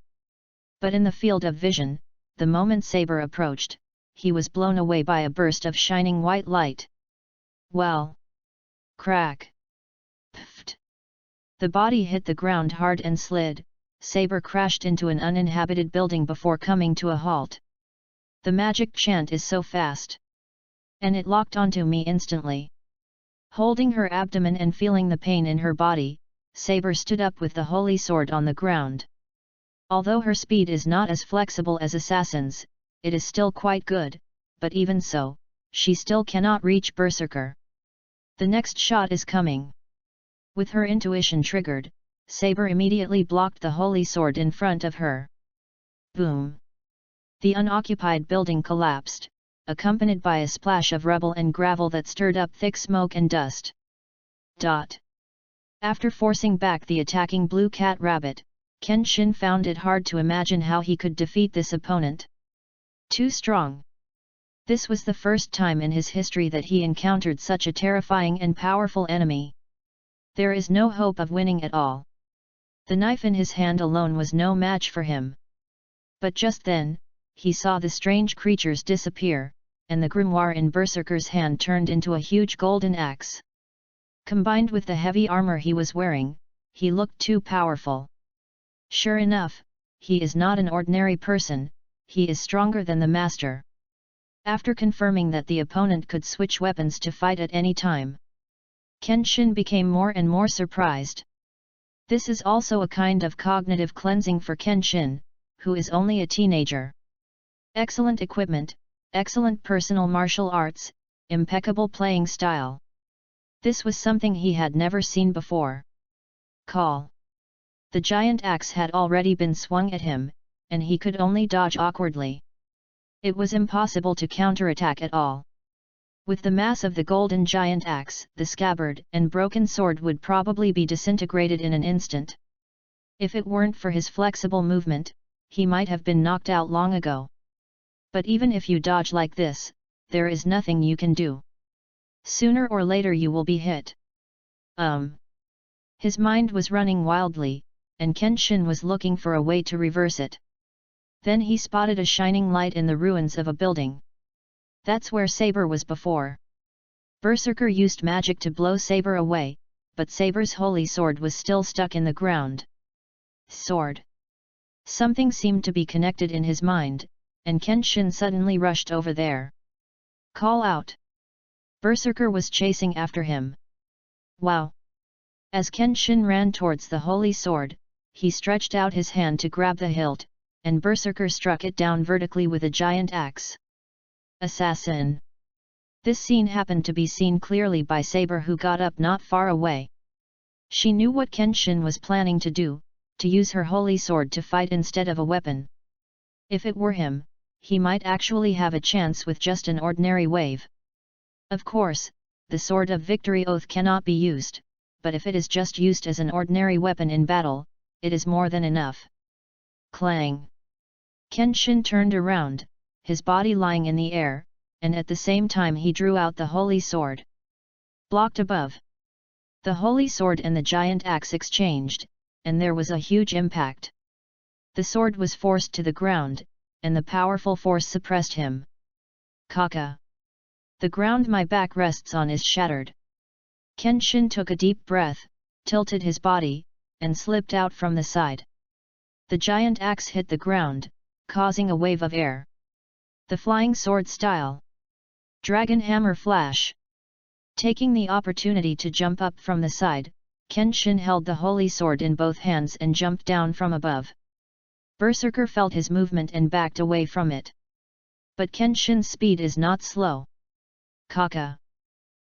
But in the field of vision, the moment Saber approached, he was blown away by a burst of shining white light. Well! Crack! Pfft! The body hit the ground hard and slid. Saber crashed into an uninhabited building before coming to a halt. The magic chant is so fast. And it locked onto me instantly. Holding her abdomen and feeling the pain in her body, Saber stood up with the holy sword on the ground. Although her speed is not as flexible as Assassin's, it is still quite good, but even so, she still cannot reach Berserker. The next shot is coming. With her intuition triggered, Saber immediately blocked the holy sword in front of her. Boom! The unoccupied building collapsed, accompanied by a splash of rubble and gravel that stirred up thick smoke and dust. After forcing back the attacking blue cat rabbit, Kenshin found it hard to imagine how he could defeat this opponent. Too strong. This was the first time in his history that he encountered such a terrifying and powerful enemy. There is no hope of winning at all. The knife in his hand alone was no match for him. But just then, he saw the strange creatures disappear, and the grimoire in Berserker's hand turned into a huge golden axe. Combined with the heavy armor he was wearing, he looked too powerful. Sure enough, he is not an ordinary person, he is stronger than the master. After confirming that the opponent could switch weapons to fight at any time, Kenshin became more and more surprised. This is also a kind of cognitive cleansing for Kenshin, who is only a teenager. Excellent equipment, excellent personal martial arts, impeccable playing style. This was something he had never seen before. Call. The giant axe had already been swung at him, and he could only dodge awkwardly. It was impossible to counterattack at all. With the mass of the golden giant axe, the scabbard and broken sword would probably be disintegrated in an instant. If it weren't for his flexible movement, he might have been knocked out long ago. But even if you dodge like this, there is nothing you can do. Sooner or later you will be hit. His mind was running wildly, and Kenshin was looking for a way to reverse it. Then he spotted a shining light in the ruins of a building. That's where Saber was before. Berserker used magic to blow Saber away, but Saber's holy sword was still stuck in the ground. Sword. Something seemed to be connected in his mind, and Kenshin suddenly rushed over there. Call out! Berserker was chasing after him. Wow! As Kenshin ran towards the holy sword, he stretched out his hand to grab the hilt, and Berserker struck it down vertically with a giant axe. Assassin! This scene happened to be seen clearly by Saber, who got up not far away. She knew what Kenshin was planning to do, to use her holy sword to fight instead of a weapon. If it were him, he might actually have a chance with just an ordinary wave. Of course, the Sword of Victory Oath cannot be used, but if it is just used as an ordinary weapon in battle, it is more than enough. Clang! Kenshin turned around, his body lying in the air, and at the same time he drew out the holy sword. Blocked above. The holy sword and the giant axe exchanged, and there was a huge impact. The sword was forced to the ground, and the powerful force suppressed him. Kaka! The ground my back rests on is shattered. Kenshin took a deep breath, tilted his body, and slipped out from the side. The giant axe hit the ground, causing a wave of air. The flying sword style. Dragon hammer flash. Taking the opportunity to jump up from the side, Kenshin held the holy sword in both hands and jumped down from above. Berserker felt his movement and backed away from it. But Kenshin's speed is not slow. Kaka!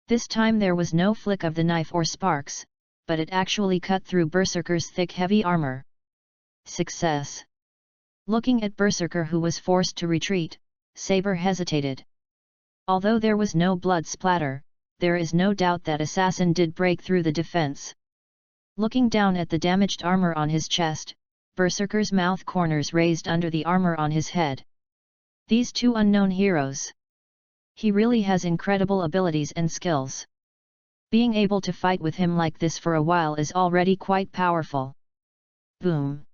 This time there was no flick of the knife or sparks, but it actually cut through Berserker's thick heavy armor. Success! Looking at Berserker, who was forced to retreat, Saber hesitated. Although there was no blood splatter, there is no doubt that assassin did break through the defense. Looking down at the damaged armor on his chest, Berserker's mouth corners raised under the armor on his head. These two unknown heroes. He really has incredible abilities and skills. Being able to fight with him like this for a while is already quite powerful. Boom!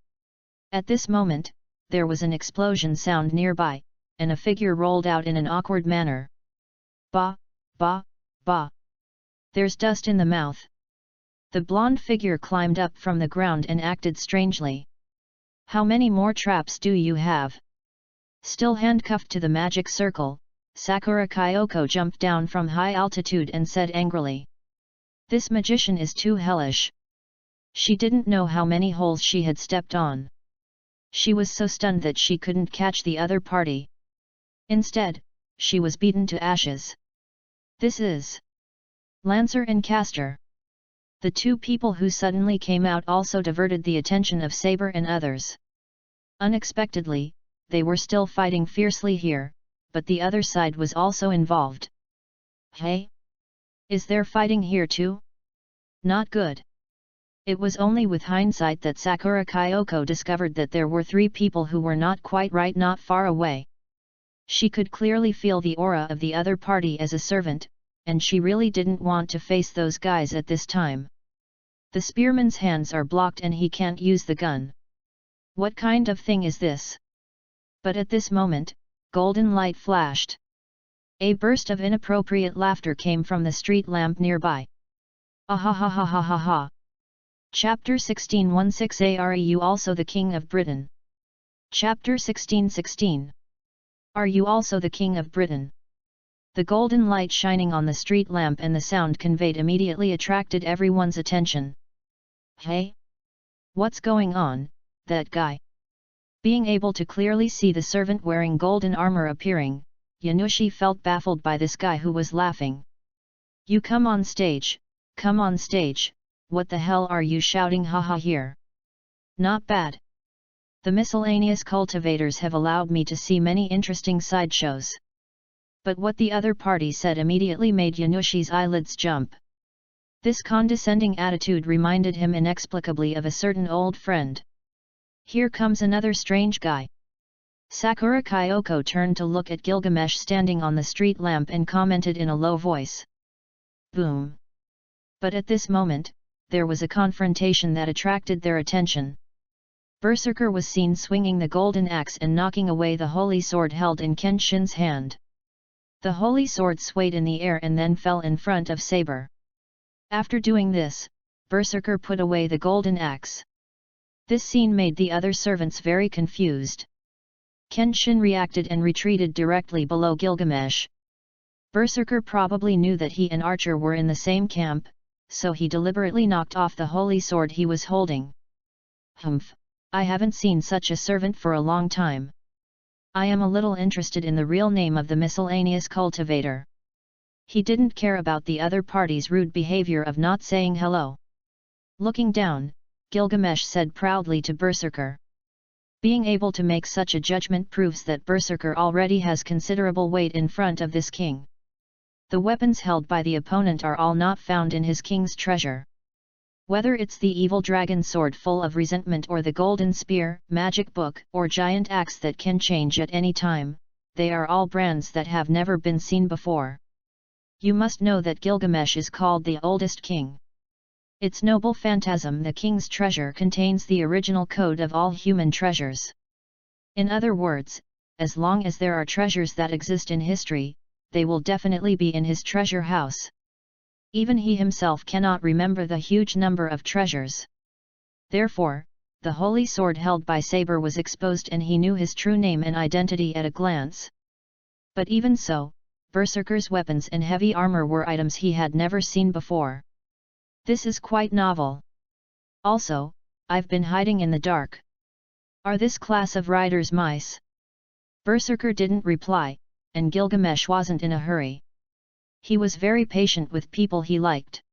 At this moment, there was an explosion sound nearby, and a figure rolled out in an awkward manner. Ba, ba, ba. There's dust in the mouth. The blonde figure climbed up from the ground and acted strangely. How many more traps do you have? Still handcuffed to the magic circle, Sakura Kyoko jumped down from high altitude and said angrily. This magician is too hellish. She didn't know how many holes she had stepped on. She was so stunned that she couldn't catch the other party. Instead, she was beaten to ashes. This is Lancer and Caster. The two people who suddenly came out also diverted the attention of Saber and others. Unexpectedly, they were still fighting fiercely here, but the other side was also involved. Hey? Is there fighting here too? Not good. It was only with hindsight that Sakura Kyoko discovered that there were three people who were not quite right not far away. She could clearly feel the aura of the other party as a servant, and she really didn't want to face those guys at this time. The spearman's hands are blocked and he can't use the gun. What kind of thing is this? But at this moment, golden light flashed. A burst of inappropriate laughter came from the street lamp nearby. Ahahahahaha. Chapter 16:16 Are you also the King of Britain? Chapter 16:16. Are you also the King of Britain? The golden light shining on the street lamp and the sound conveyed immediately attracted everyone's attention. Hey? What's going on, that guy? Being able to clearly see the servant wearing golden armor appearing, Yanushi felt baffled by this guy who was laughing. You come on stage, what the hell are you shouting haha here? Not bad. The miscellaneous cultivators have allowed me to see many interesting sideshows. But what the other party said immediately made Yanushi's eyelids jump. This condescending attitude reminded him inexplicably of a certain old friend. Here comes another strange guy. Sakura Kyoko turned to look at Gilgamesh standing on the street lamp and commented in a low voice. Boom! But at this moment, there was a confrontation that attracted their attention. Berserker was seen swinging the golden axe and knocking away the holy sword held in Kenshin's hand. The holy sword swayed in the air and then fell in front of Saber. After doing this, Berserker put away the golden axe. This scene made the other servants very confused. Kenshin reacted and retreated directly below Gilgamesh. Berserker probably knew that he and Archer were in the same camp, so he deliberately knocked off the holy sword he was holding. Humph! I haven't seen such a servant for a long time. I am a little interested in the real name of the miscellaneous cultivator. He didn't care about the other party's rude behavior of not saying hello. Looking down, Gilgamesh said proudly to Berserker. Being able to make such a judgment proves that Berserker already has considerable weight in front of this king. The weapons held by the opponent are all not found in his king's treasure. Whether it's the evil dragon sword full of resentment or the golden spear, magic book, or giant axe that can change at any time, they are all brands that have never been seen before. You must know that Gilgamesh is called the oldest king. Its noble phantasm, the king's treasure, contains the original code of all human treasures. In other words, as long as there are treasures that exist in history, they will definitely be in his treasure house. Even he himself cannot remember the huge number of treasures. Therefore, the holy sword held by Saber was exposed and he knew his true name and identity at a glance. But even so, Berserker's weapons and heavy armor were items he had never seen before. This is quite novel. Also, I've been hiding in the dark. Are this class of riders mice? Berserker didn't reply, and Gilgamesh wasn't in a hurry. He was very patient with people he liked.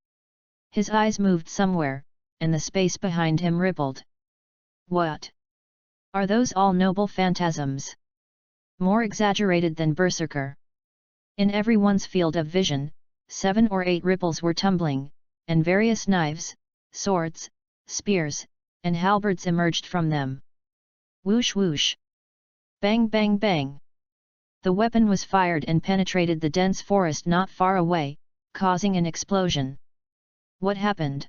His eyes moved somewhere, and the space behind him rippled. What? Are those all noble phantasms? More exaggerated than Berserker. In everyone's field of vision, 7 or 8 ripples were tumbling, and various knives, swords, spears, and halberds emerged from them. Whoosh whoosh! Bang bang bang! The weapon was fired and penetrated the dense forest not far away, causing an explosion. What happened?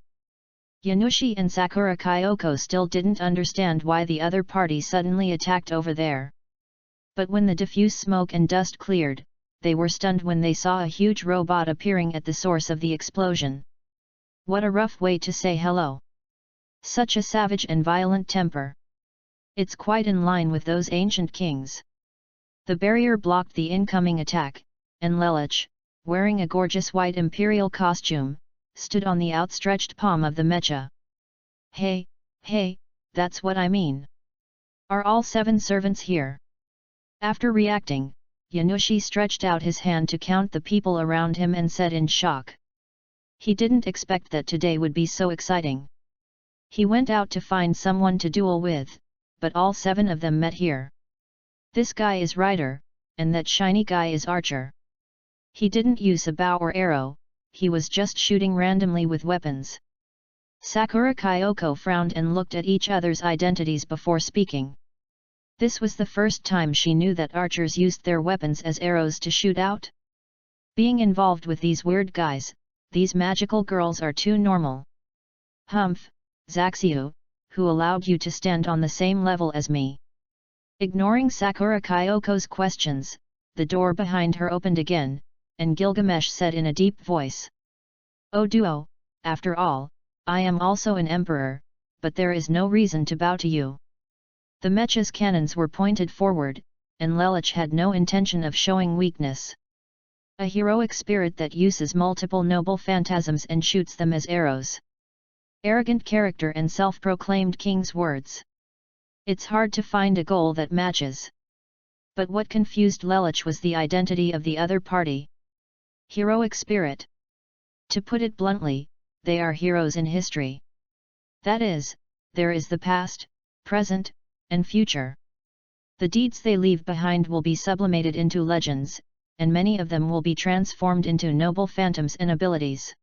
Yanushi and Sakura Kyoko still didn't understand why the other party suddenly attacked over there. But when the diffuse smoke and dust cleared, they were stunned when they saw a huge robot appearing at the source of the explosion. What a rough way to say hello! Such a savage and violent temper. It's quite in line with those ancient kings. The barrier blocked the incoming attack, and Lelich, wearing a gorgeous white imperial costume, stood on the outstretched palm of the mecha. Hey, that's what I mean. Are all 7 servants here? After reacting, Yanushi stretched out his hand to count the people around him and said in shock. He didn't expect that today would be so exciting. He went out to find someone to duel with, but all 7 of them met here. This guy is Rider, and that shiny guy is Archer. He didn't use a bow or arrow, he was just shooting randomly with weapons. Sakura Kyoko frowned and looked at each other's identities before speaking. This was the first time she knew that archers used their weapons as arrows to shoot out. Being involved with these weird guys, these magical girls are too normal. Humph, Zaxiu, who allowed you to stand on the same level as me? Ignoring Sakura Kyoko's questions, the door behind her opened again, and Gilgamesh said in a deep voice. Oh Duo, after all, I am also an emperor, but there is no reason to bow to you. The mecha's cannons were pointed forward, and Lelich had no intention of showing weakness. A heroic spirit that uses multiple noble phantasms and shoots them as arrows. Arrogant character and self-proclaimed king's words. It's hard to find a goal that matches. But what confused Lelich was the identity of the other party. Heroic spirit. To put it bluntly, they are heroes in history. That is, there is the past, present, and future. The deeds they leave behind will be sublimated into legends, and many of them will be transformed into noble phantoms and abilities.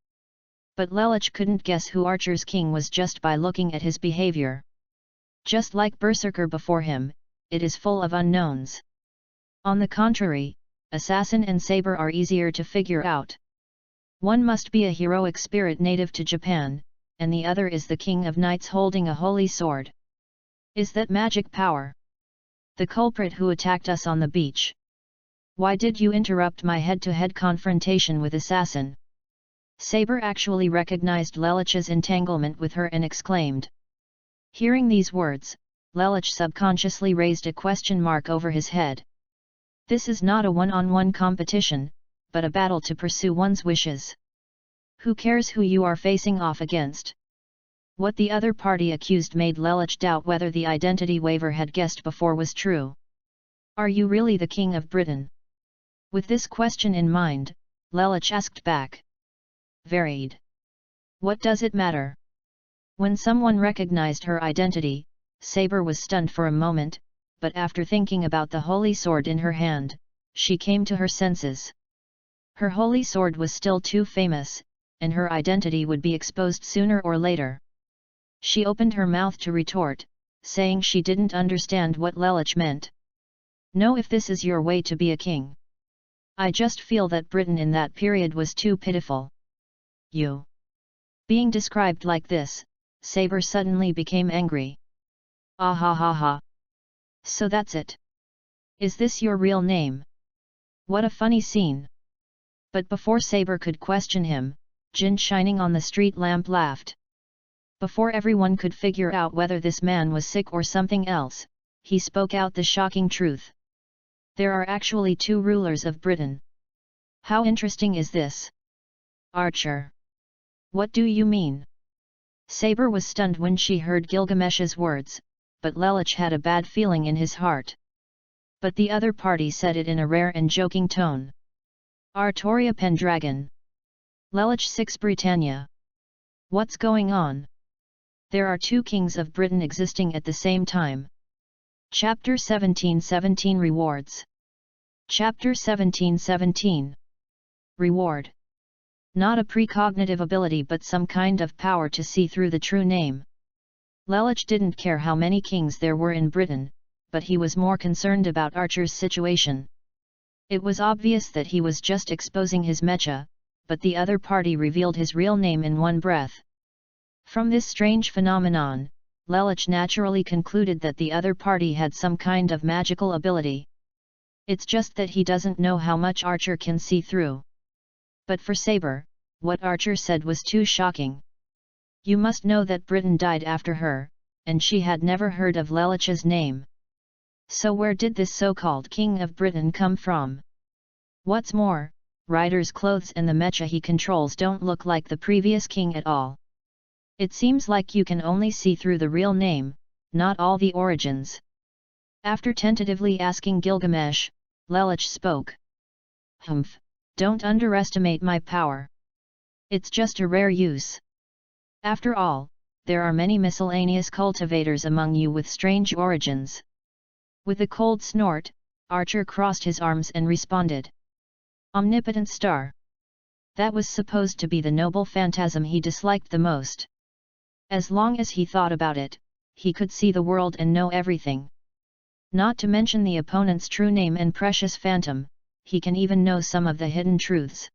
But Lelich couldn't guess who Archer's king was just by looking at his behavior. Just like Berserker before him, it is full of unknowns. On the contrary, Assassin and Saber are easier to figure out. One must be a heroic spirit native to Japan, and the other is the king of knights holding a holy sword. Is that magic power? The culprit who attacked us on the beach. Why did you interrupt my head-to-head confrontation with Assassin? Saber actually recognized Lelich's entanglement with her and exclaimed. Hearing these words, Lelich subconsciously raised a question mark over his head. This is not a one-on-one competition, but a battle to pursue one's wishes. Who cares who you are facing off against? What the other party accused made Lelich doubt whether the identity Waver had guessed before was true. Are you really the king of Britain? With this question in mind, Lelich asked back. Varied. What does it matter? When someone recognized her identity, Saber was stunned for a moment, but after thinking about the holy sword in her hand, she came to her senses. Her holy sword was still too famous, and her identity would be exposed sooner or later. She opened her mouth to retort, saying she didn't understand what Lelich meant. No, if this is your way to be a king. I just feel that Britain in that period was too pitiful. You. Being described like this, Saber suddenly became angry. Ah ha ha ha. So that's it. Is this your real name? What a funny scene. But before Saber could question him, Jin shining on the street lamp laughed. Before everyone could figure out whether this man was sick or something else, he spoke out the shocking truth. There are actually 2 rulers of Britain. How interesting is this? Archer. What do you mean? Saber was stunned when she heard Gilgamesh's words, but Lelich had a bad feeling in his heart. But the other party said it in a rare and joking tone. Artoria Pendragon. Lelich 6 Britannia. What's going on? There are 2 kings of Britain existing at the same time. Chapter 1717 Rewards. Chapter 1717. Reward. Not a precognitive ability but some kind of power to see through the true name. Lelich didn't care how many kings there were in Britain, but he was more concerned about Archer's situation. It was obvious that he was just exposing his mecha, but the other party revealed his real name in one breath. From this strange phenomenon, Lelich naturally concluded that the other party had some kind of magical ability. It's just that he doesn't know how much Archer can see through. But for Saber, what Archer said was too shocking. You must know that Britain died after her, and she had never heard of Lelich's name. So where did this so-called king of Britain come from? What's more, Ryder's clothes and the mecha he controls don't look like the previous king at all. It seems like you can only see through the real name, not all the origins. After tentatively asking Gilgamesh, Lelich spoke. Humph, don't underestimate my power. It's just a rare use. After all, there are many miscellaneous cultivators among you with strange origins. With a cold snort, Archer crossed his arms and responded. Omnipotent star. That was supposed to be the noble phantasm he disliked the most. As long as he thought about it, he could see the world and know everything. Not to mention the opponent's true name and precious phantom, he can even know some of the hidden truths.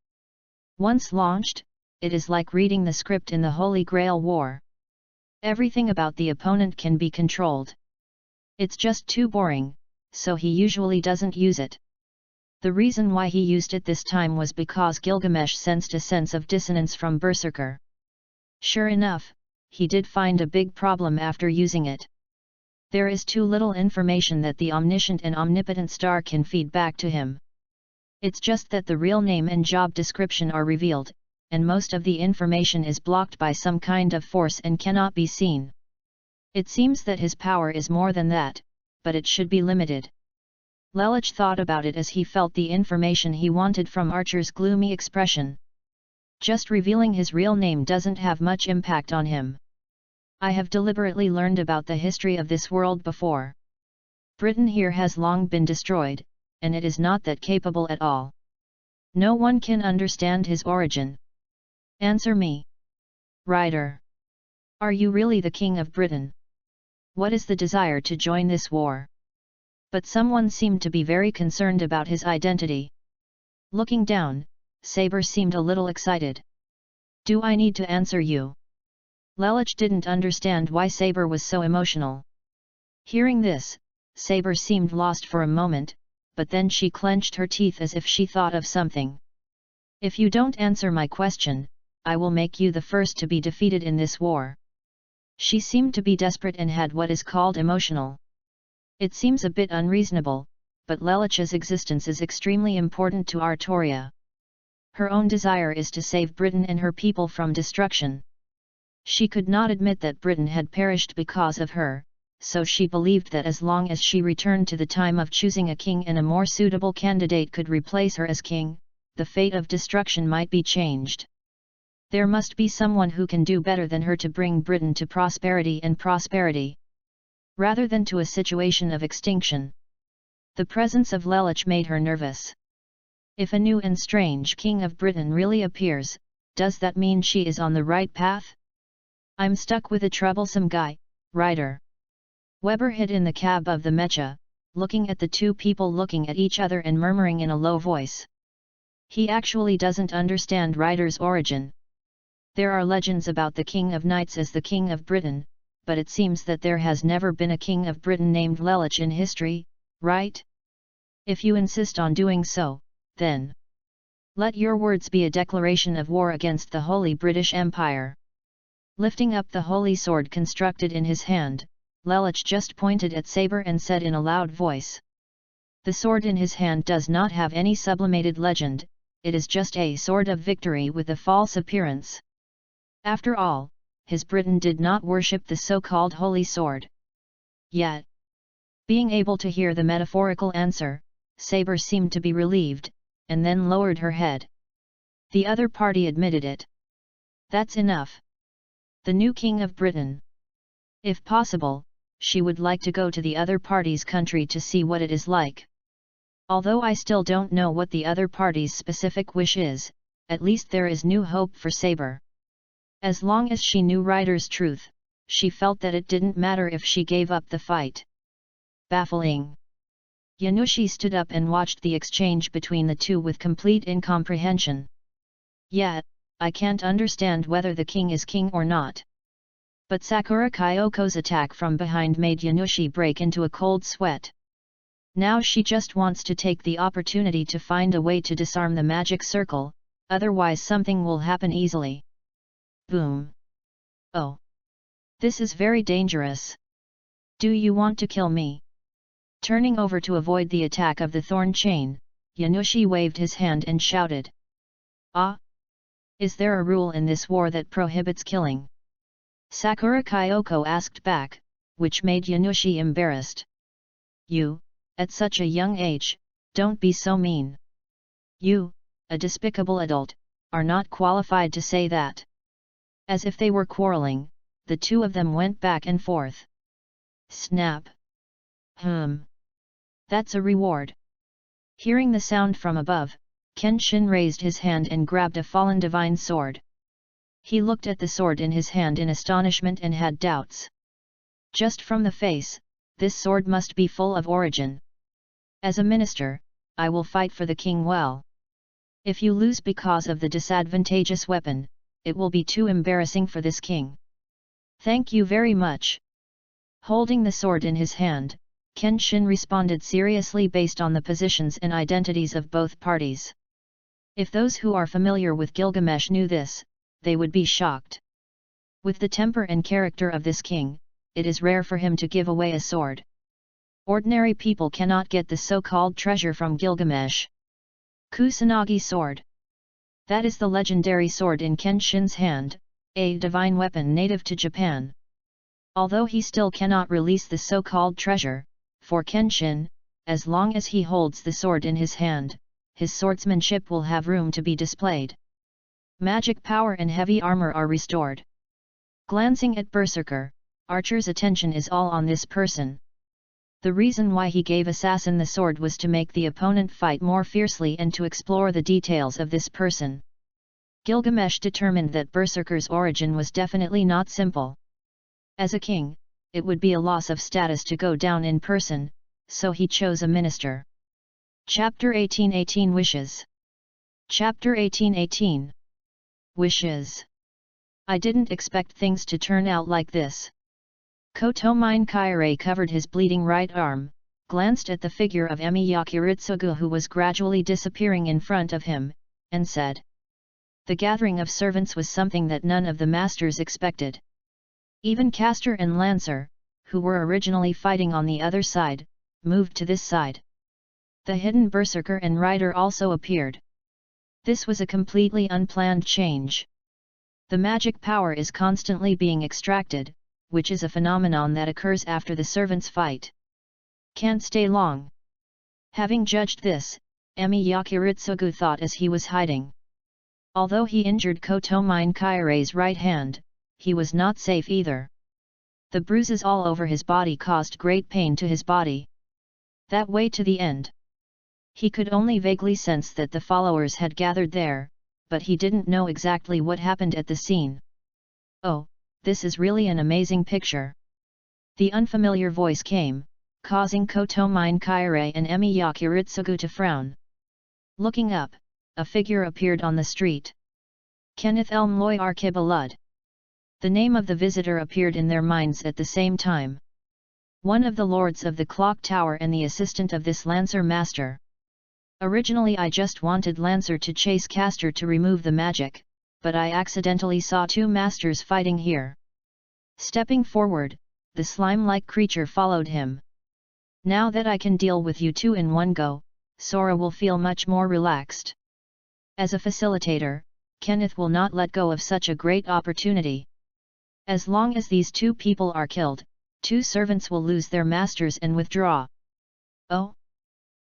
Once launched, it is like reading the script in the Holy Grail War. Everything about the opponent can be controlled. It's just too boring, so he usually doesn't use it. The reason why he used it this time was because Gilgamesh sensed a sense of dissonance from Berserker. Sure enough, he did find a big problem after using it. There is too little information that the omniscient and omnipotent star can feed back to him. It's just that the real name and job description are revealed, and most of the information is blocked by some kind of force and cannot be seen. It seems that his power is more than that, but it should be limited. Lelich thought about it as he felt the information he wanted from Archer's gloomy expression. Just revealing his real name doesn't have much impact on him. I have deliberately learned about the history of this world before. Britain here has long been destroyed, and it is not that capable at all. No one can understand his origin. Answer me. Writer. Are you really the King of Britain? What is the desire to join this war? But someone seemed to be very concerned about his identity. Looking down, Saber seemed a little excited. Do I need to answer you? Lelich didn't understand why Saber was so emotional. Hearing this, Saber seemed lost for a moment, but then she clenched her teeth as if she thought of something. If you don't answer my question, I will make you the first to be defeated in this war. She seemed to be desperate and had what is called emotional. It seems a bit unreasonable, but Lelich's existence is extremely important to Artoria. Her own desire is to save Britain and her people from destruction. She could not admit that Britain had perished because of her, so she believed that as long as she returned to the time of choosing a king and a more suitable candidate could replace her as king, the fate of destruction might be changed. There must be someone who can do better than her to bring Britain to prosperity and prosperity, rather than to a situation of extinction. The presence of Lelich made her nervous. If a new and strange king of Britain really appears, does that mean she is on the right path? I'm stuck with a troublesome guy, writer. Weber hid in the cab of the Mecha, looking at the two people looking at each other and murmuring in a low voice. He actually doesn't understand Ryder's origin. There are legends about the King of Knights as the King of Britain, but it seems that there has never been a King of Britain named Lelich in history, right? If you insist on doing so, then let your words be a declaration of war against the Holy British Empire. Lifting up the holy sword constructed in his hand, Lelich just pointed at Saber and said in a loud voice. The sword in his hand does not have any sublimated legend, it is just a sword of victory with a false appearance. After all, his Britain did not worship the so-called holy sword. Yet, being able to hear the metaphorical answer, Saber seemed to be relieved, and then lowered her head. The other party admitted it. That's enough. The new King of Britain. If possible, she would like to go to the other party's country to see what it is like. Although I still don't know what the other party's specific wish is, at least there is new hope for Saber. As long as she knew Ryder's truth, she felt that it didn't matter if she gave up the fight. Baffling. Yanushi stood up and watched the exchange between the two with complete incomprehension. Yet, I can't understand whether the king is king or not. But Sakura Kyoko's attack from behind made Yanushi break into a cold sweat. Now she just wants to take the opportunity to find a way to disarm the magic circle, otherwise something will happen easily. Boom. Oh. This is very dangerous. Do you want to kill me? Turning over to avoid the attack of the thorn chain, Yanushi waved his hand and shouted. Ah! Is there a rule in this war that prohibits killing? Sakura Kyoko asked back, which made Yanushi embarrassed. You, at such a young age, don't be so mean. You, a despicable adult, are not qualified to say that. As if they were quarreling, the two of them went back and forth. Snap! That's a reward. Hearing the sound from above, Kenshin raised his hand and grabbed a fallen divine sword. He looked at the sword in his hand in astonishment and had doubts. Just from the face, this sword must be full of origin. As a minister, I will fight for the king well. If you lose because of the disadvantageous weapon, it will be too embarrassing for this king. Thank you very much. Holding the sword in his hand, Kenshin responded seriously based on the positions and identities of both parties. If those who are familiar with Gilgamesh knew this, they would be shocked. With the temper and character of this king, it is rare for him to give away a sword. Ordinary people cannot get the so-called treasure from Gilgamesh. Kusanagi sword. That is the legendary sword in Kenshin's hand, a divine weapon native to Japan. Although he still cannot release the so-called treasure, for Kenshin, as long as he holds the sword in his hand, his swordsmanship will have room to be displayed. Magic power and heavy armor are restored. Glancing at Berserker, Archer's attention is all on this person. The reason why he gave assassin the sword was to make the opponent fight more fiercely and to explore the details of this person. Gilgamesh determined that Berserker's origin was definitely not simple. As a king, it would be a loss of status to go down in person, so he chose a minister. Chapter 18:18 Wishes. Chapter 18:18 Wishes. I didn't expect things to turn out like this. Kotomine Kaire covered his bleeding right arm, glanced at the figure of Emi Yakiritsugu who was gradually disappearing in front of him, and said. The gathering of servants was something that none of the masters expected. Even Caster and Lancer, who were originally fighting on the other side, moved to this side. The hidden berserker and rider also appeared. This was a completely unplanned change. The magic power is constantly being extracted, which is a phenomenon that occurs after the servants fight. Can't stay long. Having judged this, Emi Yakiritsugu thought as he was hiding. Although he injured Kotomine Kaire's right hand, he was not safe either. The bruises all over his body caused great pain to his body. That way to the end. He could only vaguely sense that the followers had gathered there, but he didn't know exactly what happened at the scene. Oh, this is really an amazing picture. The unfamiliar voice came, causing Kotomine Kaire and Emi Yakiritsugu to frown. Looking up, a figure appeared on the street. Kenneth Elmloy Arkibalud. The name of the visitor appeared in their minds at the same time. One of the lords of the clock tower and the assistant of this Lancer master. Originally I just wanted Lancer to chase Caster to remove the magic, but I accidentally saw two masters fighting here. Stepping forward, the slime-like creature followed him. Now that I can deal with you two in one go, Sora will feel much more relaxed. As a facilitator, Kenneth will not let go of such a great opportunity. As long as these two people are killed, two servants will lose their masters and withdraw. Oh?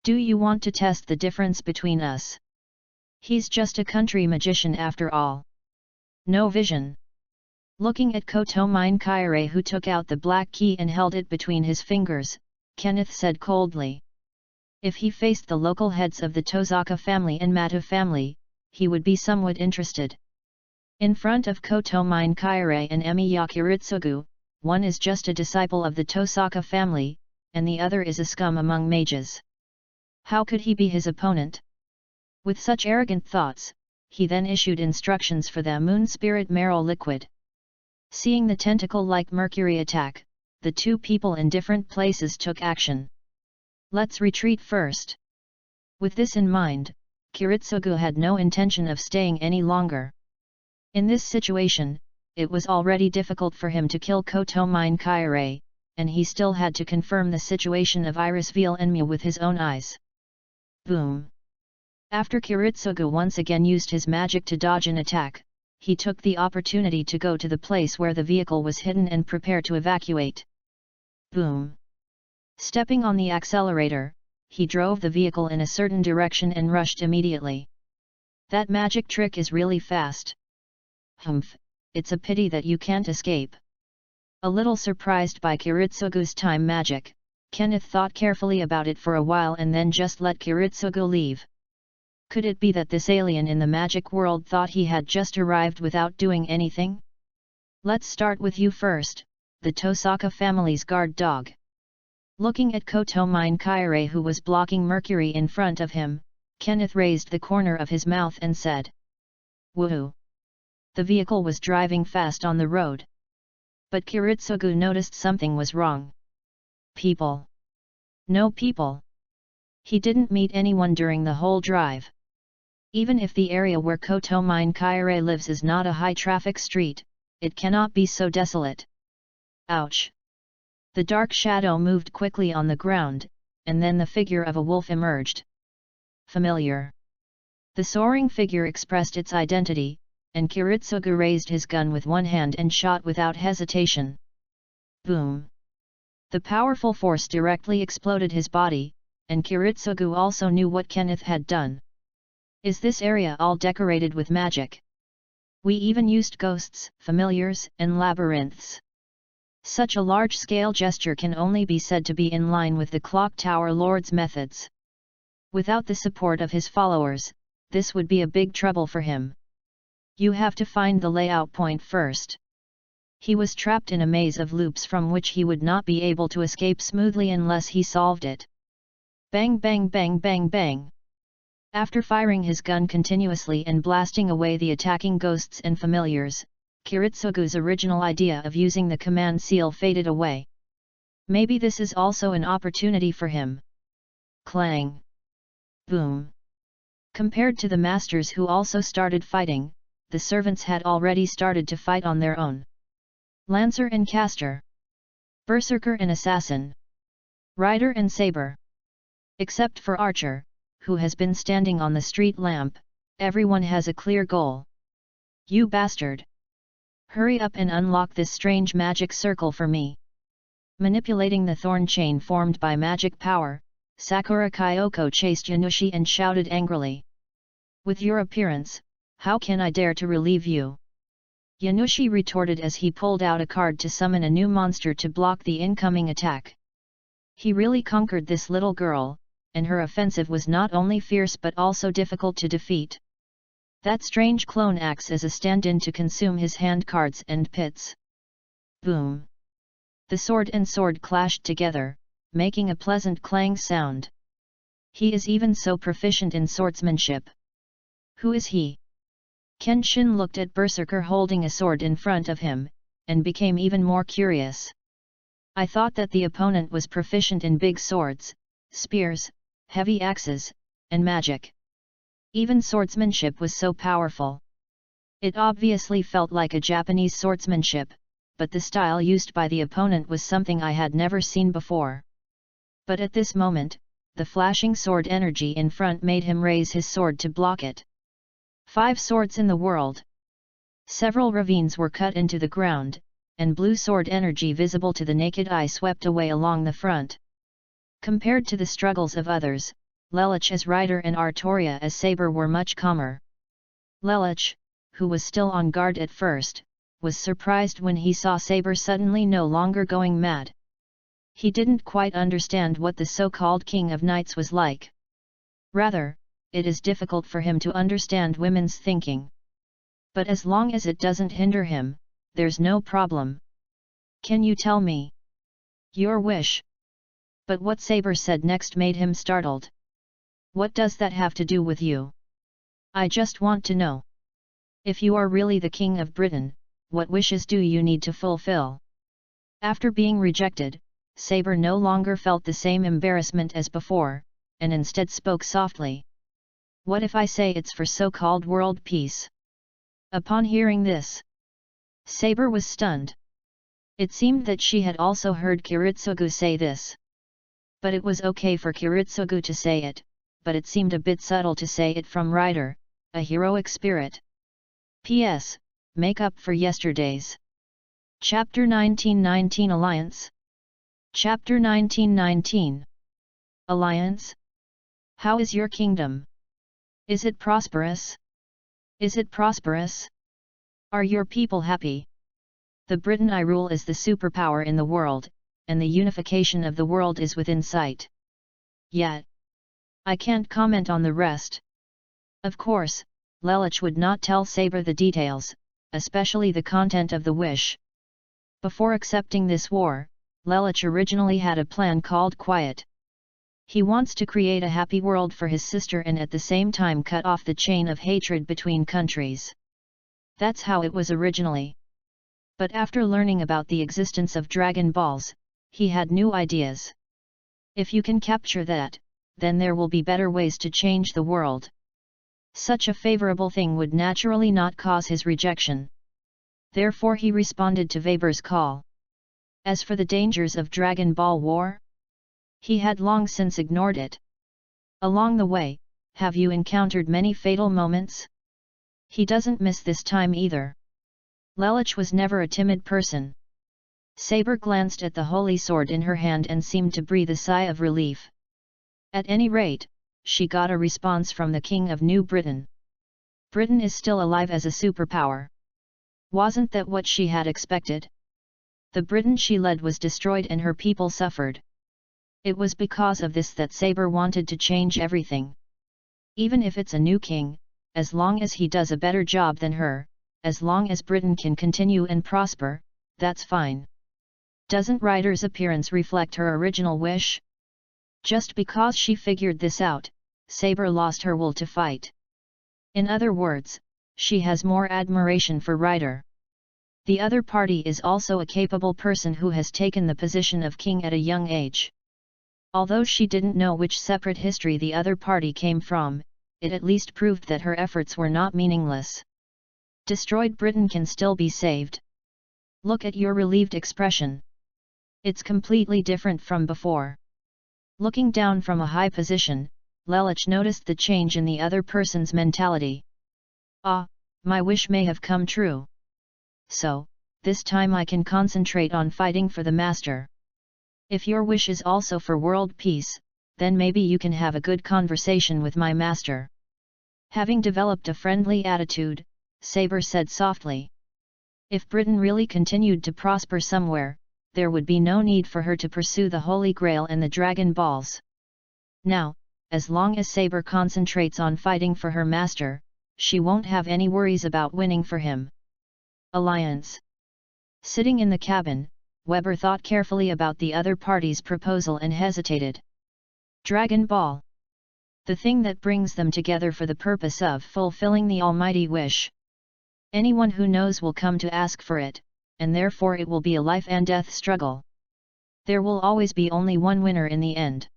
Do you want to test the difference between us? He's just a country magician after all. No vision. Looking at Kotomine Kaire who took out the black key and held it between his fingers, Kenneth said coldly. If he faced the local heads of the Tozaka family and Mata family, he would be somewhat interested. In front of Kotomine Kaire and Emi Yakiritsugu, one is just a disciple of the Tosaka family, and the other is a scum among mages. How could he be his opponent? With such arrogant thoughts, he then issued instructions for the moon spirit marrow liquid. Seeing the tentacle-like mercury attack, the two people in different places took action. Let's retreat first. With this in mind, Kiritsugu had no intention of staying any longer. In this situation, it was already difficult for him to kill Kotomine Kaire, and he still had to confirm the situation of Iris Veil Enmu with his own eyes. Boom! After Kiritsugu once again used his magic to dodge an attack, he took the opportunity to go to the place where the vehicle was hidden and prepare to evacuate. Boom! Stepping on the accelerator, he drove the vehicle in a certain direction and rushed immediately. That magic trick is really fast. Humph, it's a pity that you can't escape. A little surprised by Kiritsugu's time magic, Kenneth thought carefully about it for a while and then just let Kiritsugu leave. Could it be that this alien in the magic world thought he had just arrived without doing anything? Let's start with you first, the Tosaka family's guard dog. Looking at Kotomine Kaire who was blocking Mercury in front of him, Kenneth raised the corner of his mouth and said. Woohoo! The vehicle was driving fast on the road. But Kiritsugu noticed something was wrong. People. No people. He didn't meet anyone during the whole drive. Even if the area where Kotomine Kaire lives is not a high-traffic street, it cannot be so desolate. Ouch! The dark shadow moved quickly on the ground, and then the figure of a wolf emerged. Familiar. The soaring figure expressed its identity, and Kiritsugu raised his gun with one hand and shot without hesitation. Boom! The powerful force directly exploded his body, and Kiritsugu also knew what Kenneth had done. Is this area all decorated with magic? We even used ghosts, familiars, and labyrinths. Such a large-scale gesture can only be said to be in line with the Clock Tower Lord's methods. Without the support of his followers, this would be a big trouble for him. You have to find the layout point first. He was trapped in a maze of loops from which he would not be able to escape smoothly unless he solved it. Bang bang bang bang bang. After firing his gun continuously and blasting away the attacking ghosts and familiars, Kiritsugu's original idea of using the command seal faded away. Maybe this is also an opportunity for him. Clang. Boom. Compared to the masters who also started fighting, the servants had already started to fight on their own. Lancer and caster. Berserker and assassin. Rider and saber. Except for Archer, who has been standing on the street lamp, everyone has a clear goal. You bastard! Hurry up and unlock this strange magic circle for me. Manipulating the thorn chain formed by magic power, Sakura Kyoko chased Yanushi and shouted angrily. With your appearance, how can I dare to relieve you? Yanushi retorted as he pulled out a card to summon a new monster to block the incoming attack. He really conquered this little girl, and her offensive was not only fierce but also difficult to defeat. That strange clone acts as a stand-in to consume his hand cards and pits. Boom! The sword and sword clashed together, making a pleasant clang sound. He is even so proficient in swordsmanship. Who is he? Kenshin looked at Berserker holding a sword in front of him, and became even more curious. I thought that the opponent was proficient in big swords, spears, heavy axes, and magic. Even swordsmanship was so powerful. It obviously felt like a Japanese swordsmanship, but the style used by the opponent was something I had never seen before. But at this moment, the flashing sword energy in front made him raise his sword to block it. 5 swords in the world. Several ravines were cut into the ground, and blue sword energy visible to the naked eye swept away along the front. Compared to the struggles of others, Lelich as rider and Artoria as saber were much calmer. Lelich, who was still on guard at first, was surprised when he saw Saber suddenly no longer going mad. He didn't quite understand what the so-called King of Knights was like. Rather, it is difficult for him to understand women's thinking. But as long as it doesn't hinder him, there's no problem. Can you tell me your wish? But what Saber said next made him startled. What does that have to do with you? I just want to know. If you are really the King of Britain, what wishes do you need to fulfill? After being rejected, Saber no longer felt the same embarrassment as before, and instead spoke softly. What if I say it's for so-called world peace? Upon hearing this, Saber was stunned. It seemed that she had also heard Kiritsugu say this. But it was okay for Kiritsugu to say it, but it seemed a bit subtle to say it from Rider, a heroic spirit. P.S. Make up for yesterday's. Chapter 1919 Alliance. Chapter 1919 Alliance? How is your kingdom? Is it prosperous? Is it prosperous? Are your people happy? The Britain I rule is the superpower in the world, and the unification of the world is within sight. Yet, I can't comment on the rest. Of course, Lelich would not tell Saber the details, especially the content of the wish. Before accepting this war, Lelich originally had a plan called Quiet. He wants to create a happy world for his sister and at the same time cut off the chain of hatred between countries. That's how it was originally. But after learning about the existence of Dragon Balls, he had new ideas. If you can capture that, then there will be better ways to change the world. Such a favorable thing would naturally not cause his rejection. Therefore he responded to Weber's call. As for the dangers of Dragon Ball War, he had long since ignored it. Along the way, have you encountered many fatal moments? He doesn't miss this time either. Lelich was never a timid person. Saber glanced at the holy sword in her hand and seemed to breathe a sigh of relief. At any rate, she got a response from the King of New Britain. Britain is still alive as a superpower. Wasn't that what she had expected? The Britain she led was destroyed and her people suffered. It was because of this that Saber wanted to change everything. Even if it's a new king, as long as he does a better job than her, as long as Britain can continue and prosper, that's fine. Doesn't Ryder's appearance reflect her original wish? Just because she figured this out, Saber lost her will to fight. In other words, she has more admiration for Ryder. The other party is also a capable person who has taken the position of king at a young age. Although she didn't know which separate history the other party came from, it at least proved that her efforts were not meaningless. Destroyed Britain can still be saved. Look at your relieved expression. It's completely different from before. Looking down from a high position, Lelich noticed the change in the other person's mentality. Ah, my wish may have come true. So, this time I can concentrate on fighting for the master. If your wish is also for world peace, then maybe you can have a good conversation with my master. Having developed a friendly attitude, Saber said softly. If Britain really continued to prosper somewhere, there would be no need for her to pursue the Holy Grail and the Dragon Balls. Now, as long as Saber concentrates on fighting for her master, she won't have any worries about winning for him. Alliance. Sitting in the cabin, Weber thought carefully about the other party's proposal and hesitated. Dragon Ball. The thing that brings them together for the purpose of fulfilling the almighty wish. Anyone who knows will come to ask for it, and therefore it will be a life and death struggle. There will always be only one winner in the end.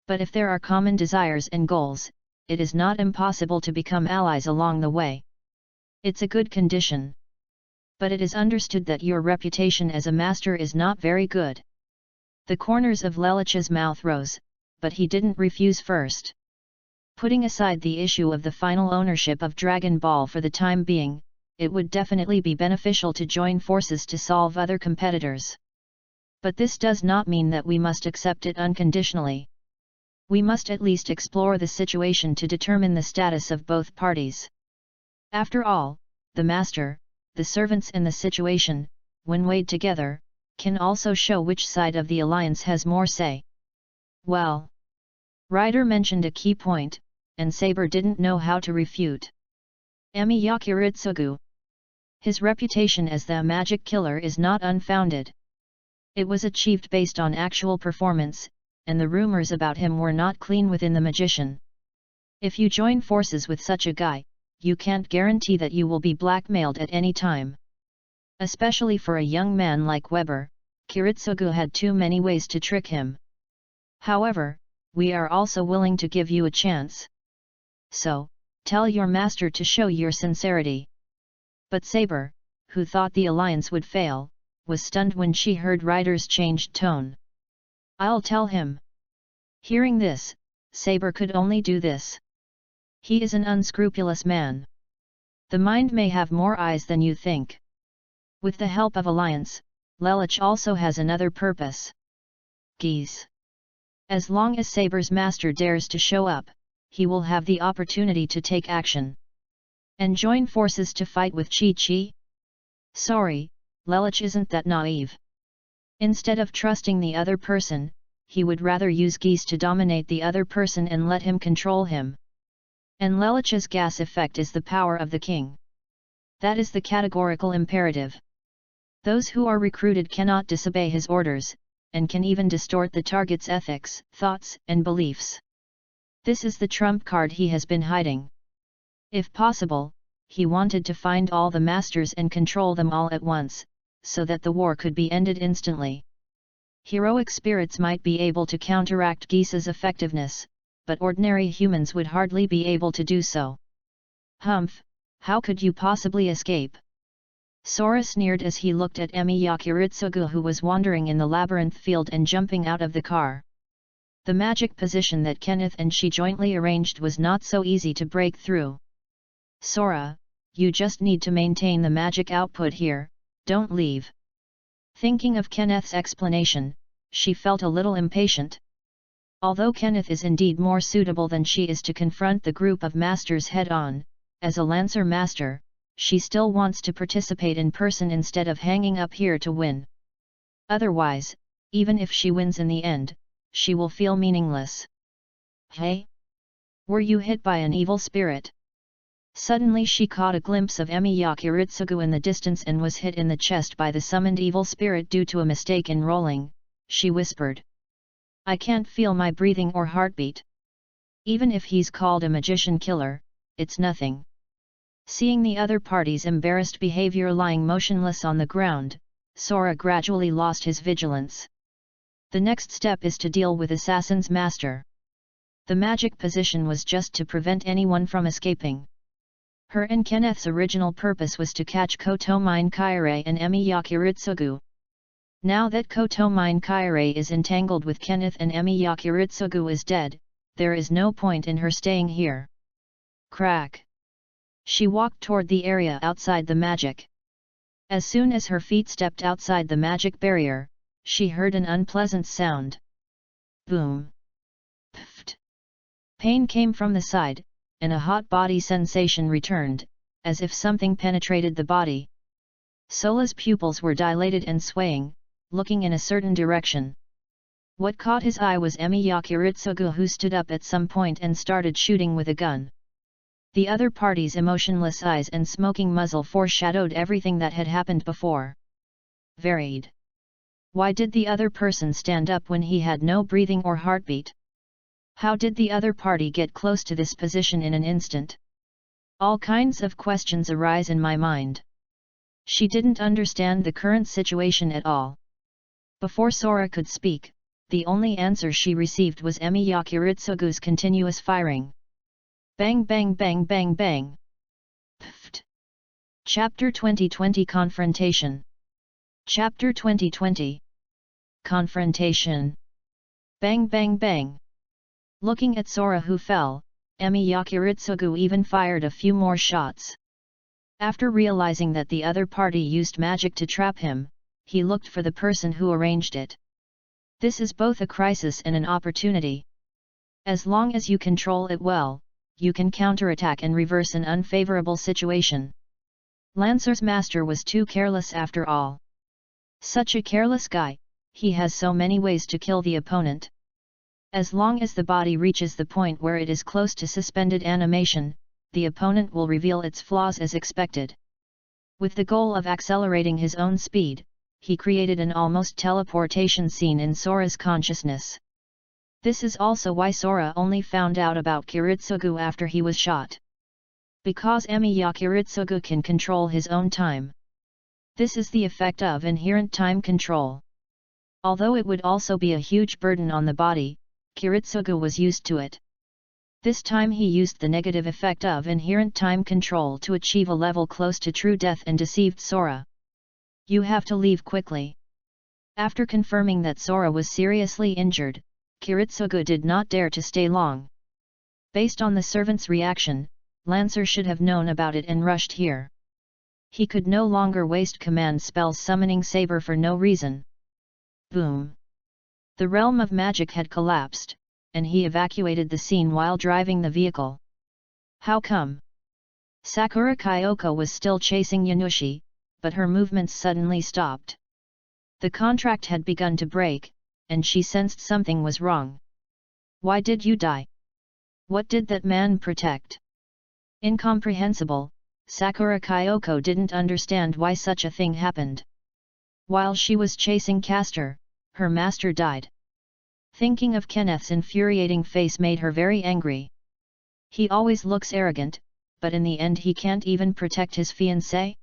But if there are common desires and goals, it is not impossible to become allies along the way. It's a good condition. But it is understood that your reputation as a master is not very good. The corners of Lelich's mouth rose, but he didn't refuse first. Putting aside the issue of the final ownership of Dragon Ball for the time being, it would definitely be beneficial to join forces to solve other competitors. But this does not mean that we must accept it unconditionally. We must at least explore the situation to determine the status of both parties. After all, the master, the servants and the situation, when weighed together, can also show which side of the alliance has more say. Well, Ryder mentioned a key point, and Saber didn't know how to refute. Emi Yakiritsugu. His reputation as the magic killer is not unfounded. It was achieved based on actual performance, and the rumors about him were not clean within the magician. If you join forces with such a guy, you can't guarantee that you will be blackmailed at any time. Especially for a young man like Weber, Kiritsugu had too many ways to trick him. However, we are also willing to give you a chance. So, tell your master to show your sincerity. But Saber, who thought the alliance would fail, was stunned when she heard Ryder's changed tone. I'll tell him. Hearing this, Saber could only do this. He is an unscrupulous man. The mind may have more eyes than you think. With the help of alliance, Lelich also has another purpose. Geese. As long as Saber's master dares to show up, he will have the opportunity to take action. And join forces to fight with Chi-Chi? Sorry, Lelich isn't that naive. Instead of trusting the other person, he would rather use geese to dominate the other person and let him control him. And Lelich's gas effect is the power of the king. That is the categorical imperative. Those who are recruited cannot disobey his orders, and can even distort the target's ethics, thoughts, and beliefs. This is the trump card he has been hiding. If possible, he wanted to find all the masters and control them all at once, so that the war could be ended instantly. Heroic spirits might be able to counteract Geese's effectiveness, but ordinary humans would hardly be able to do so. Humph, how could you possibly escape? Sora sneered as he looked at Emi Yakiritsugu, who was wandering in the labyrinth field and jumping out of the car. The magic position that Kenneth and she jointly arranged was not so easy to break through. Sora, you just need to maintain the magic output here, don't leave. Thinking of Kenneth's explanation, she felt a little impatient. Although Kenneth is indeed more suitable than she is to confront the group of masters head-on, as a Lancer master, she still wants to participate in person instead of hanging up here to win. Otherwise, even if she wins in the end, she will feel meaningless. Hey? Were you hit by an evil spirit? Suddenly she caught a glimpse of Emi Yakiritsugu in the distance and was hit in the chest by the summoned evil spirit due to a mistake in rolling. She whispered. I can't feel my breathing or heartbeat. Even if he's called a magician killer, it's nothing. Seeing the other party's embarrassed behavior lying motionless on the ground, Sora gradually lost his vigilance. The next step is to deal with Assassin's Master. The magic position was just to prevent anyone from escaping. Her and Kenneth's original purpose was to catch Kotomine Kaire and Emi Yakiritsugu. Now that Kotomine Kaire is entangled with Kenneth and Emi Yakiritsugu is dead, there is no point in her staying here. Crack! She walked toward the area outside the magic. As soon as her feet stepped outside the magic barrier, she heard an unpleasant sound. Boom! Pfft! Pain came from the side, and a hot body sensation returned, as if something penetrated the body. Sola's pupils were dilated and swaying, looking in a certain direction. What caught his eye was Emi Yakiritsugu, who stood up at some point and started shooting with a gun. The other party's emotionless eyes and smoking muzzle foreshadowed everything that had happened before. Varied. Why did the other person stand up when he had no breathing or heartbeat? How did the other party get close to this position in an instant? All kinds of questions arise in my mind. She didn't understand the current situation at all. Before Sora could speak, the only answer she received was Emi Yakiritsugu's continuous firing. Bang bang bang bang bang. Pfft. Chapter 2020 Confrontation. Chapter 2020 Confrontation. Bang bang bang. Looking at Sora, who fell, Emi Yakiritsugu even fired a few more shots. After realizing that the other party used magic to trap him, he looked for the person who arranged it. This is both a crisis and an opportunity. As long as you control it well, you can counterattack and reverse an unfavorable situation. Lancer's master was too careless after all. Such a careless guy, he has so many ways to kill the opponent. As long as the body reaches the point where it is close to suspended animation, the opponent will reveal its flaws as expected. With the goal of accelerating his own speed, he created an almost teleportation scene in Sora's consciousness. This is also why Sora only found out about Kiritsugu after he was shot. Because Emi Yakiritsugu can control his own time. This is the effect of inherent time control. Although it would also be a huge burden on the body, Kiritsugu was used to it. This time he used the negative effect of inherent time control to achieve a level close to true death and deceived Sora. You have to leave quickly. After confirming that Sora was seriously injured, Kiritsugu did not dare to stay long. Based on the servant's reaction, Lancer should have known about it and rushed here. He could no longer waste command spells summoning Saber for no reason. Boom! The realm of magic had collapsed, and he evacuated the scene while driving the vehicle. How come? Sakura Kyoko was still chasing Yanushi, but her movements suddenly stopped. The contract had begun to break, and she sensed something was wrong. Why did you die? What did that man protect? Incomprehensible, Sakura Kyoko didn't understand why such a thing happened. While she was chasing Castor, her master died. Thinking of Kenneth's infuriating face made her very angry. He always looks arrogant, but in the end he can't even protect his fiancée?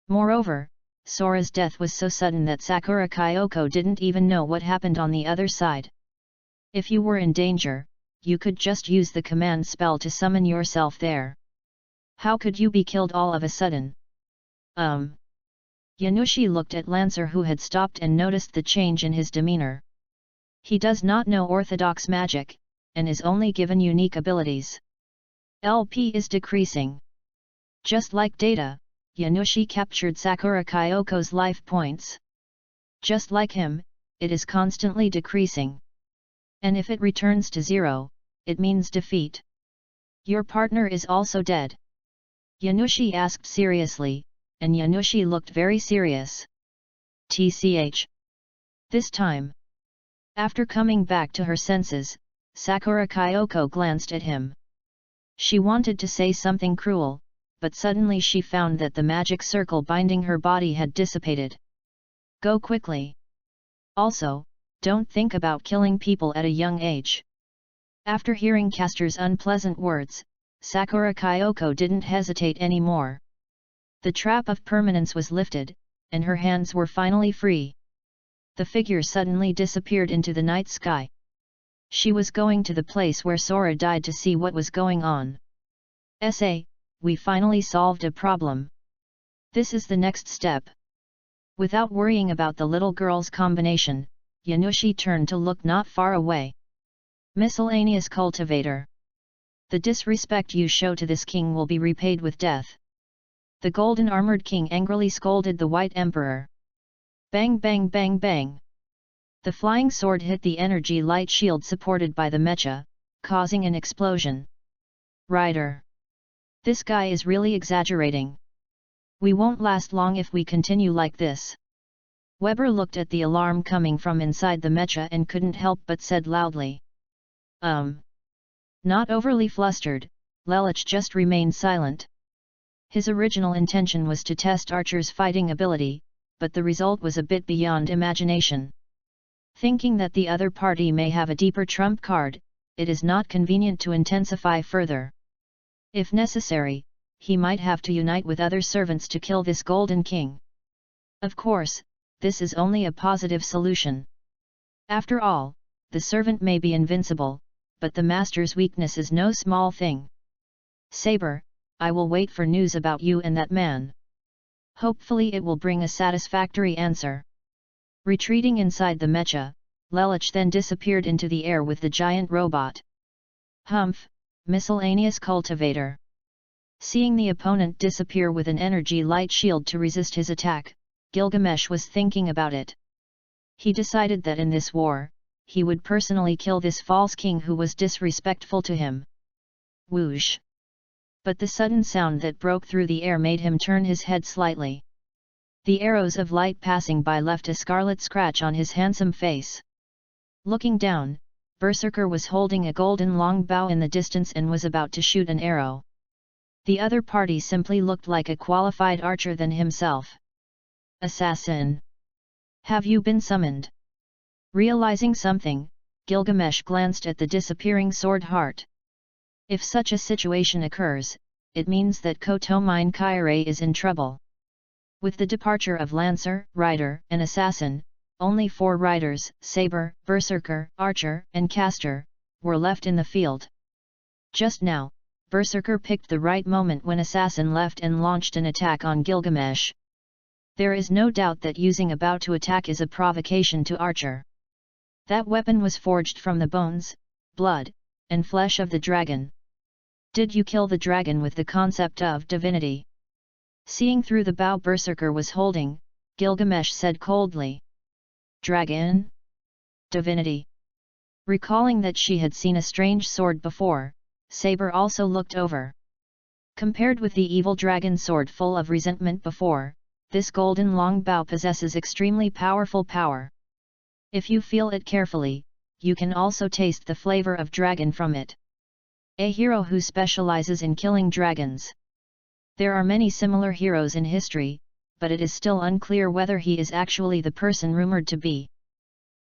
Moreover, Sora's death was so sudden that Sakura Kyoko didn't even know what happened on the other side. If you were in danger, you could just use the command spell to summon yourself there. How could you be killed all of a sudden? Yanushi looked at Lancer, who had stopped, and noticed the change in his demeanor. He does not know orthodox magic, and is only given unique abilities. LP is decreasing. Just like data, Yanushi captured Sakura Kyoko's life points. Just like him, it is constantly decreasing. And if it returns to 0, it means defeat. Your partner is also dead? Yanushi asked seriously, and Yanushi looked very serious. TCH. This time, after coming back to her senses, Sakura Kyoko glanced at him. She wanted to say something cruel, but suddenly she found that the magic circle binding her body had dissipated. Go quickly. Also, don't think about killing people at a young age. After hearing Castor's unpleasant words, Sakura Kyoko didn't hesitate anymore. The trap of permanence was lifted, and her hands were finally free. The figure suddenly disappeared into the night sky. She was going to the place where Sora died to see what was going on. We finally solved a problem. This is the next step. Without worrying about the little girl's combination, Yanushi turned to look not far away. Miscellaneous cultivator. The disrespect you show to this king will be repaid with death. The golden-armored king angrily scolded the white emperor. Bang bang bang bang. The flying sword hit the energy light shield supported by the mecha, causing an explosion. Rider. This guy is really exaggerating. We won't last long if we continue like this. Weber looked at the alarm coming from inside the mecha and couldn't help but said loudly. Not overly flustered, Lelich just remained silent. His original intention was to test Archer's fighting ability, but the result was a bit beyond imagination. Thinking that the other party may have a deeper trump card, it is not convenient to intensify further. If necessary, he might have to unite with other servants to kill this Golden King. Of course, this is only a positive solution. After all, the servant may be invincible, but the master's weakness is no small thing. Saber, I will wait for news about you and that man. Hopefully it will bring a satisfactory answer. Retreating inside the mecha, Lelich then disappeared into the air with the giant robot. Humph, miscellaneous cultivator. Seeing the opponent disappear with an energy light shield to resist his attack, Gilgamesh was thinking about it. He decided that in this war, he would personally kill this false king who was disrespectful to him. Whoosh! But the sudden sound that broke through the air made him turn his head slightly. The arrows of light passing by left a scarlet scratch on his handsome face. Looking down, Berserker was holding a golden long bow in the distance and was about to shoot an arrow. The other party simply looked like a qualified archer than himself. Assassin! Have you been summoned? Realizing something, Gilgamesh glanced at the disappearing sword heart. If such a situation occurs, it means that Kotomine Kaire is in trouble. With the departure of Lancer, Rider, and Assassin, only 4 riders, Saber, Berserker, Archer, and Caster, were left in the field. Just now, Berserker picked the right moment when Assassin left and launched an attack on Gilgamesh. There is no doubt that using a bow to attack is a provocation to Archer. That weapon was forged from the bones, blood, and flesh of the dragon. Did you kill the dragon with the concept of divinity? Seeing through the bow Berserker was holding, Gilgamesh said coldly. Dragon? Divinity? Recalling that she had seen a strange sword before, Saber also looked over. Compared with the evil dragon sword full of resentment before, this golden long bow possesses extremely powerful power. If you feel it carefully, you can also taste the flavor of dragon from it. A hero who specializes in killing dragons. There are many similar heroes in history, but it is still unclear whether he is actually the person rumored to be.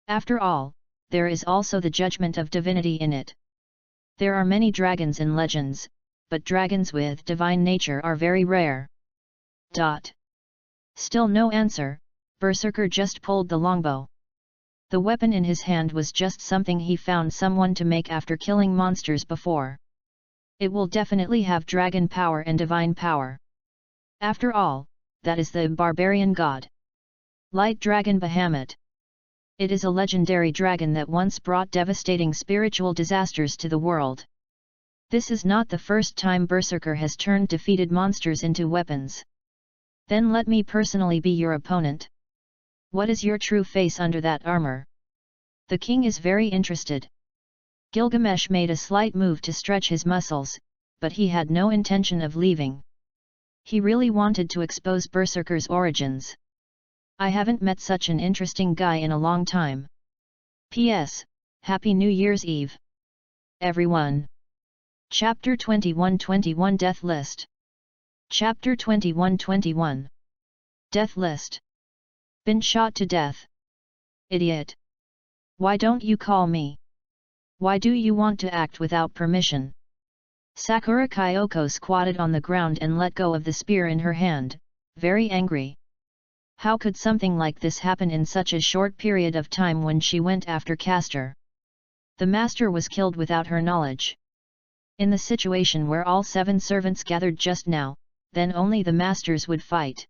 After all, there is also the judgment of divinity in it. There are many dragons in legends, but dragons with divine nature are very rare. Still no answer, Berserker just pulled the longbow. The weapon in his hand was just something he found someone to make after killing monsters before. It will definitely have dragon power and divine power. After all, that is the barbarian god. Light Dragon Bahamut. It is a legendary dragon that once brought devastating spiritual disasters to the world. This is not the first time Berserker has turned defeated monsters into weapons. Then let me personally be your opponent. What is your true face under that armor? The king is very interested. Gilgamesh made a slight move to stretch his muscles, but he had no intention of leaving. He really wanted to expose Berserker's origins. I haven't met such an interesting guy in a long time. P.S. Happy New Year's Eve, everyone. Chapter 21 Death List. Chapter 21 Death List. Been shot to death. Idiot. Why don't you call me? Why do you want to act without permission? Sakura Kyoko squatted on the ground and let go of the spear in her hand, very angry. How could something like this happen in such a short period of time when she went after Castor? The master was killed without her knowledge. In the situation where all 7 servants gathered just now, then only the masters would fight.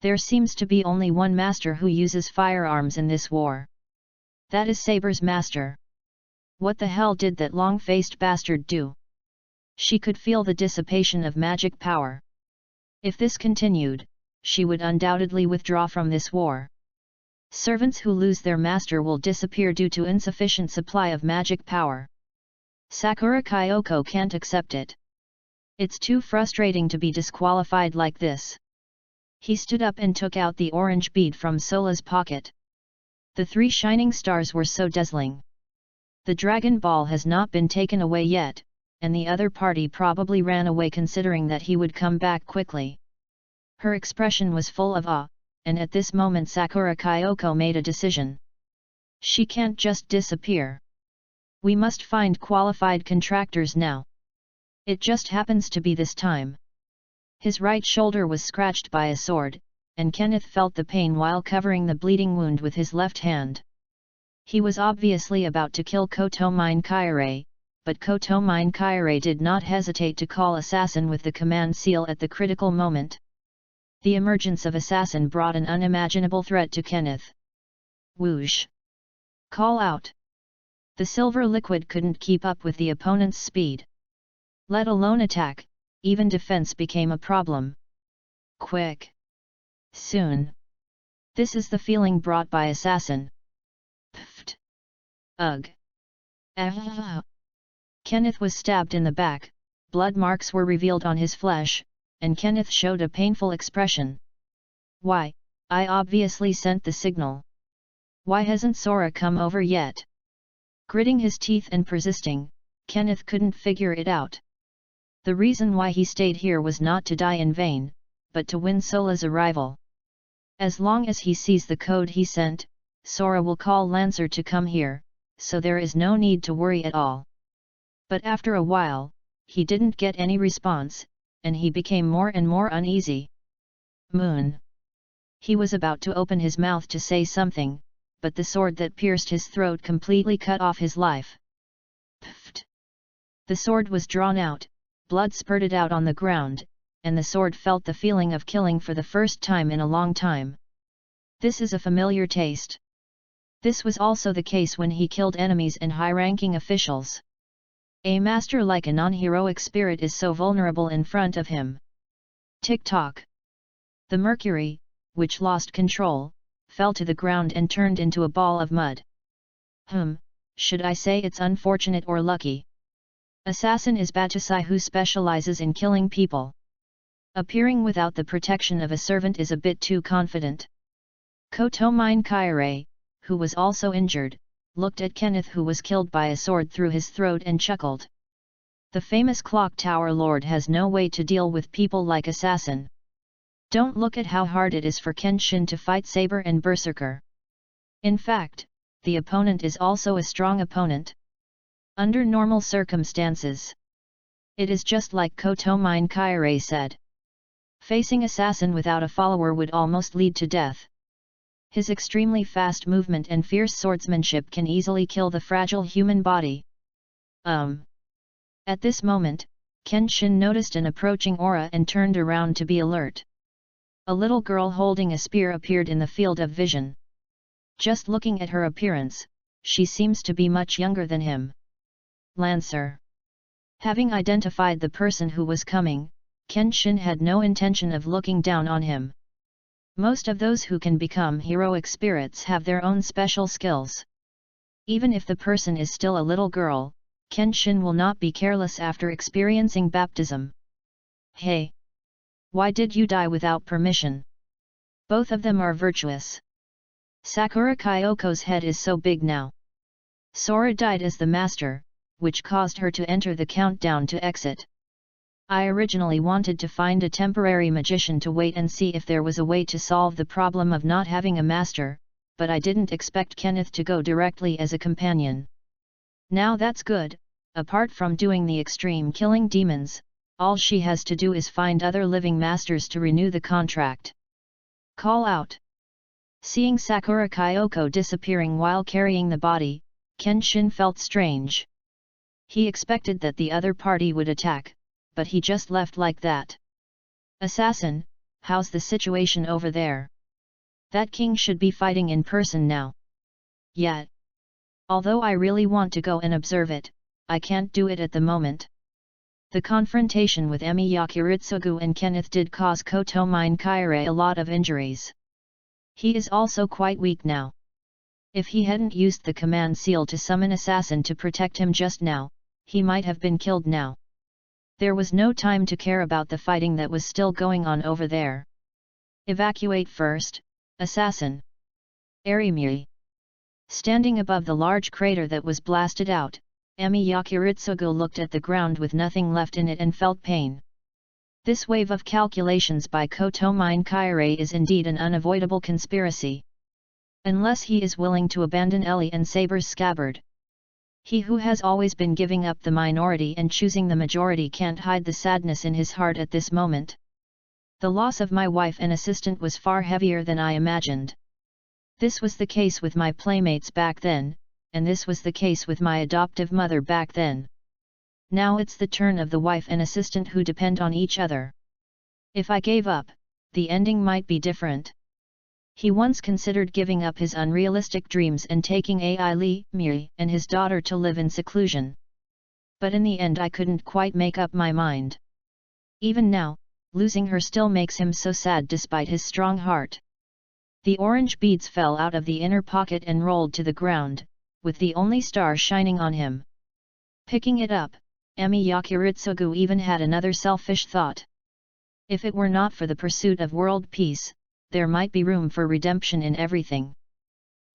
There seems to be only one master who uses firearms in this war. That is Saber's master. What the hell did that long-faced bastard do? She could feel the dissipation of magic power. If this continued, she would undoubtedly withdraw from this war. Servants who lose their master will disappear due to insufficient supply of magic power. Sakura Kyoko can't accept it. It's too frustrating to be disqualified like this. He stood up and took out the orange bead from Sola's pocket. The 3 shining stars were so dazzling. The Dragon Ball has not been taken away yet, and the other party probably ran away considering that he would come back quickly. Her expression was full of awe, and at this moment Sakura Kyoko made a decision. She can't just disappear. We must find qualified contractors now. It just happens to be this time. His right shoulder was scratched by a sword, and Kenneth felt the pain while covering the bleeding wound with his left hand. He was obviously about to kill Kotomine Kaire, but Kotomine Kaire did not hesitate to call assassin with the command seal at the critical moment. The emergence of assassin brought an unimaginable threat to Kenneth. Whoosh! Call out! The silver liquid couldn't keep up with the opponent's speed. Let alone attack, even defense became a problem. Quick! Soon! This is the feeling brought by assassin. Pfft! Ugh! Ah! Kenneth was stabbed in the back, blood marks were revealed on his flesh, and Kenneth showed a painful expression. Why, I obviously sent the signal. Why hasn't Sora come over yet? Gritting his teeth and persisting, Kenneth couldn't figure it out. The reason why he stayed here was not to die in vain, but to win Sola's arrival. As long as he sees the code he sent, Sora will call Lancer to come here, so there is no need to worry at all. But after a while, he didn't get any response, and he became more and more uneasy. Moon. He was about to open his mouth to say something, but the sword that pierced his throat completely cut off his life. Pfft! The sword was drawn out, blood spurted out on the ground, and the sword felt the feeling of killing for the first time in a long time. This is a familiar taste. This was also the case when he killed enemies and high-ranking officials. A master like a non-heroic spirit is so vulnerable in front of him. Tick-tock! The mercury, which lost control, fell to the ground and turned into a ball of mud. Should I say it's unfortunate or lucky? Assassin is Batusai who specializes in killing people. Appearing without the protection of a servant is a bit too confident. Kotomine Kaire, who was also injured, looked at Kenneth who was killed by a sword through his throat and chuckled. The famous Clock Tower Lord has no way to deal with people like Assassin. Don't look at how hard it is for Kenshin to fight Saber and Berserker. In fact, the opponent is also a strong opponent. Under normal circumstances. It is just like Kotomine Kaire said. Facing Assassin without a follower would almost lead to death. His extremely fast movement and fierce swordsmanship can easily kill the fragile human body. At this moment, Kenshin noticed an approaching aura and turned around to be alert. A little girl holding a spear appeared in the field of vision. Just looking at her appearance, she seems to be much younger than him. Lancer. Having identified the person who was coming, Kenshin had no intention of looking down on him. Most of those who can become heroic spirits have their own special skills. Even if the person is still a little girl, Kenshin will not be careless after experiencing baptism. Hey! Why did you die without permission? Both of them are virtuous. Sakura Kyoko's head is so big now. Sora died as the master, which caused her to enter the countdown to exit. I originally wanted to find a temporary magician to wait and see if there was a way to solve the problem of not having a master, but I didn't expect Kenneth to go directly as a companion. Now that's good. Apart from doing the extreme killing demons, all she has to do is find other living masters to renew the contract. Call out. Seeing Sakura Kyoko disappearing while carrying the body, Kenshin felt strange. He expected that the other party would attack, but he just left like that. Assassin, how's the situation over there? That king should be fighting in person now. Yet. Although I really want to go and observe it, I can't do it at the moment. The confrontation with Emi Yakiritsugu and Kenneth did cause Kotomine Kaire a lot of injuries. He is also quite weak now. If he hadn't used the command seal to summon Assassin to protect him just now, he might have been killed now. There was no time to care about the fighting that was still going on over there. Evacuate first, Assassin. Arimiri. Standing above the large crater that was blasted out, Emi Yakiritsugu looked at the ground with nothing left in it and felt pain. This wave of calculations by Kotomine Kaire is indeed an unavoidable conspiracy. Unless he is willing to abandon Ellie and Saber's scabbard. He who has always been giving up the minority and choosing the majority can't hide the sadness in his heart at this moment. The loss of my wife and assistant was far heavier than I imagined. This was the case with my playmates back then, and this was the case with my adoptive mother back then. Now it's the turn of the wife and assistant who depend on each other. If I gave up, the ending might be different. He once considered giving up his unrealistic dreams and taking Ai Li, Miri, and his daughter to live in seclusion. But in the end I couldn't quite make up my mind. Even now, losing her still makes him so sad despite his strong heart. The orange beads fell out of the inner pocket and rolled to the ground, with the only star shining on him. Picking it up, Emi Yakiritsugu even had another selfish thought. If it were not for the pursuit of world peace, there might be room for redemption in everything.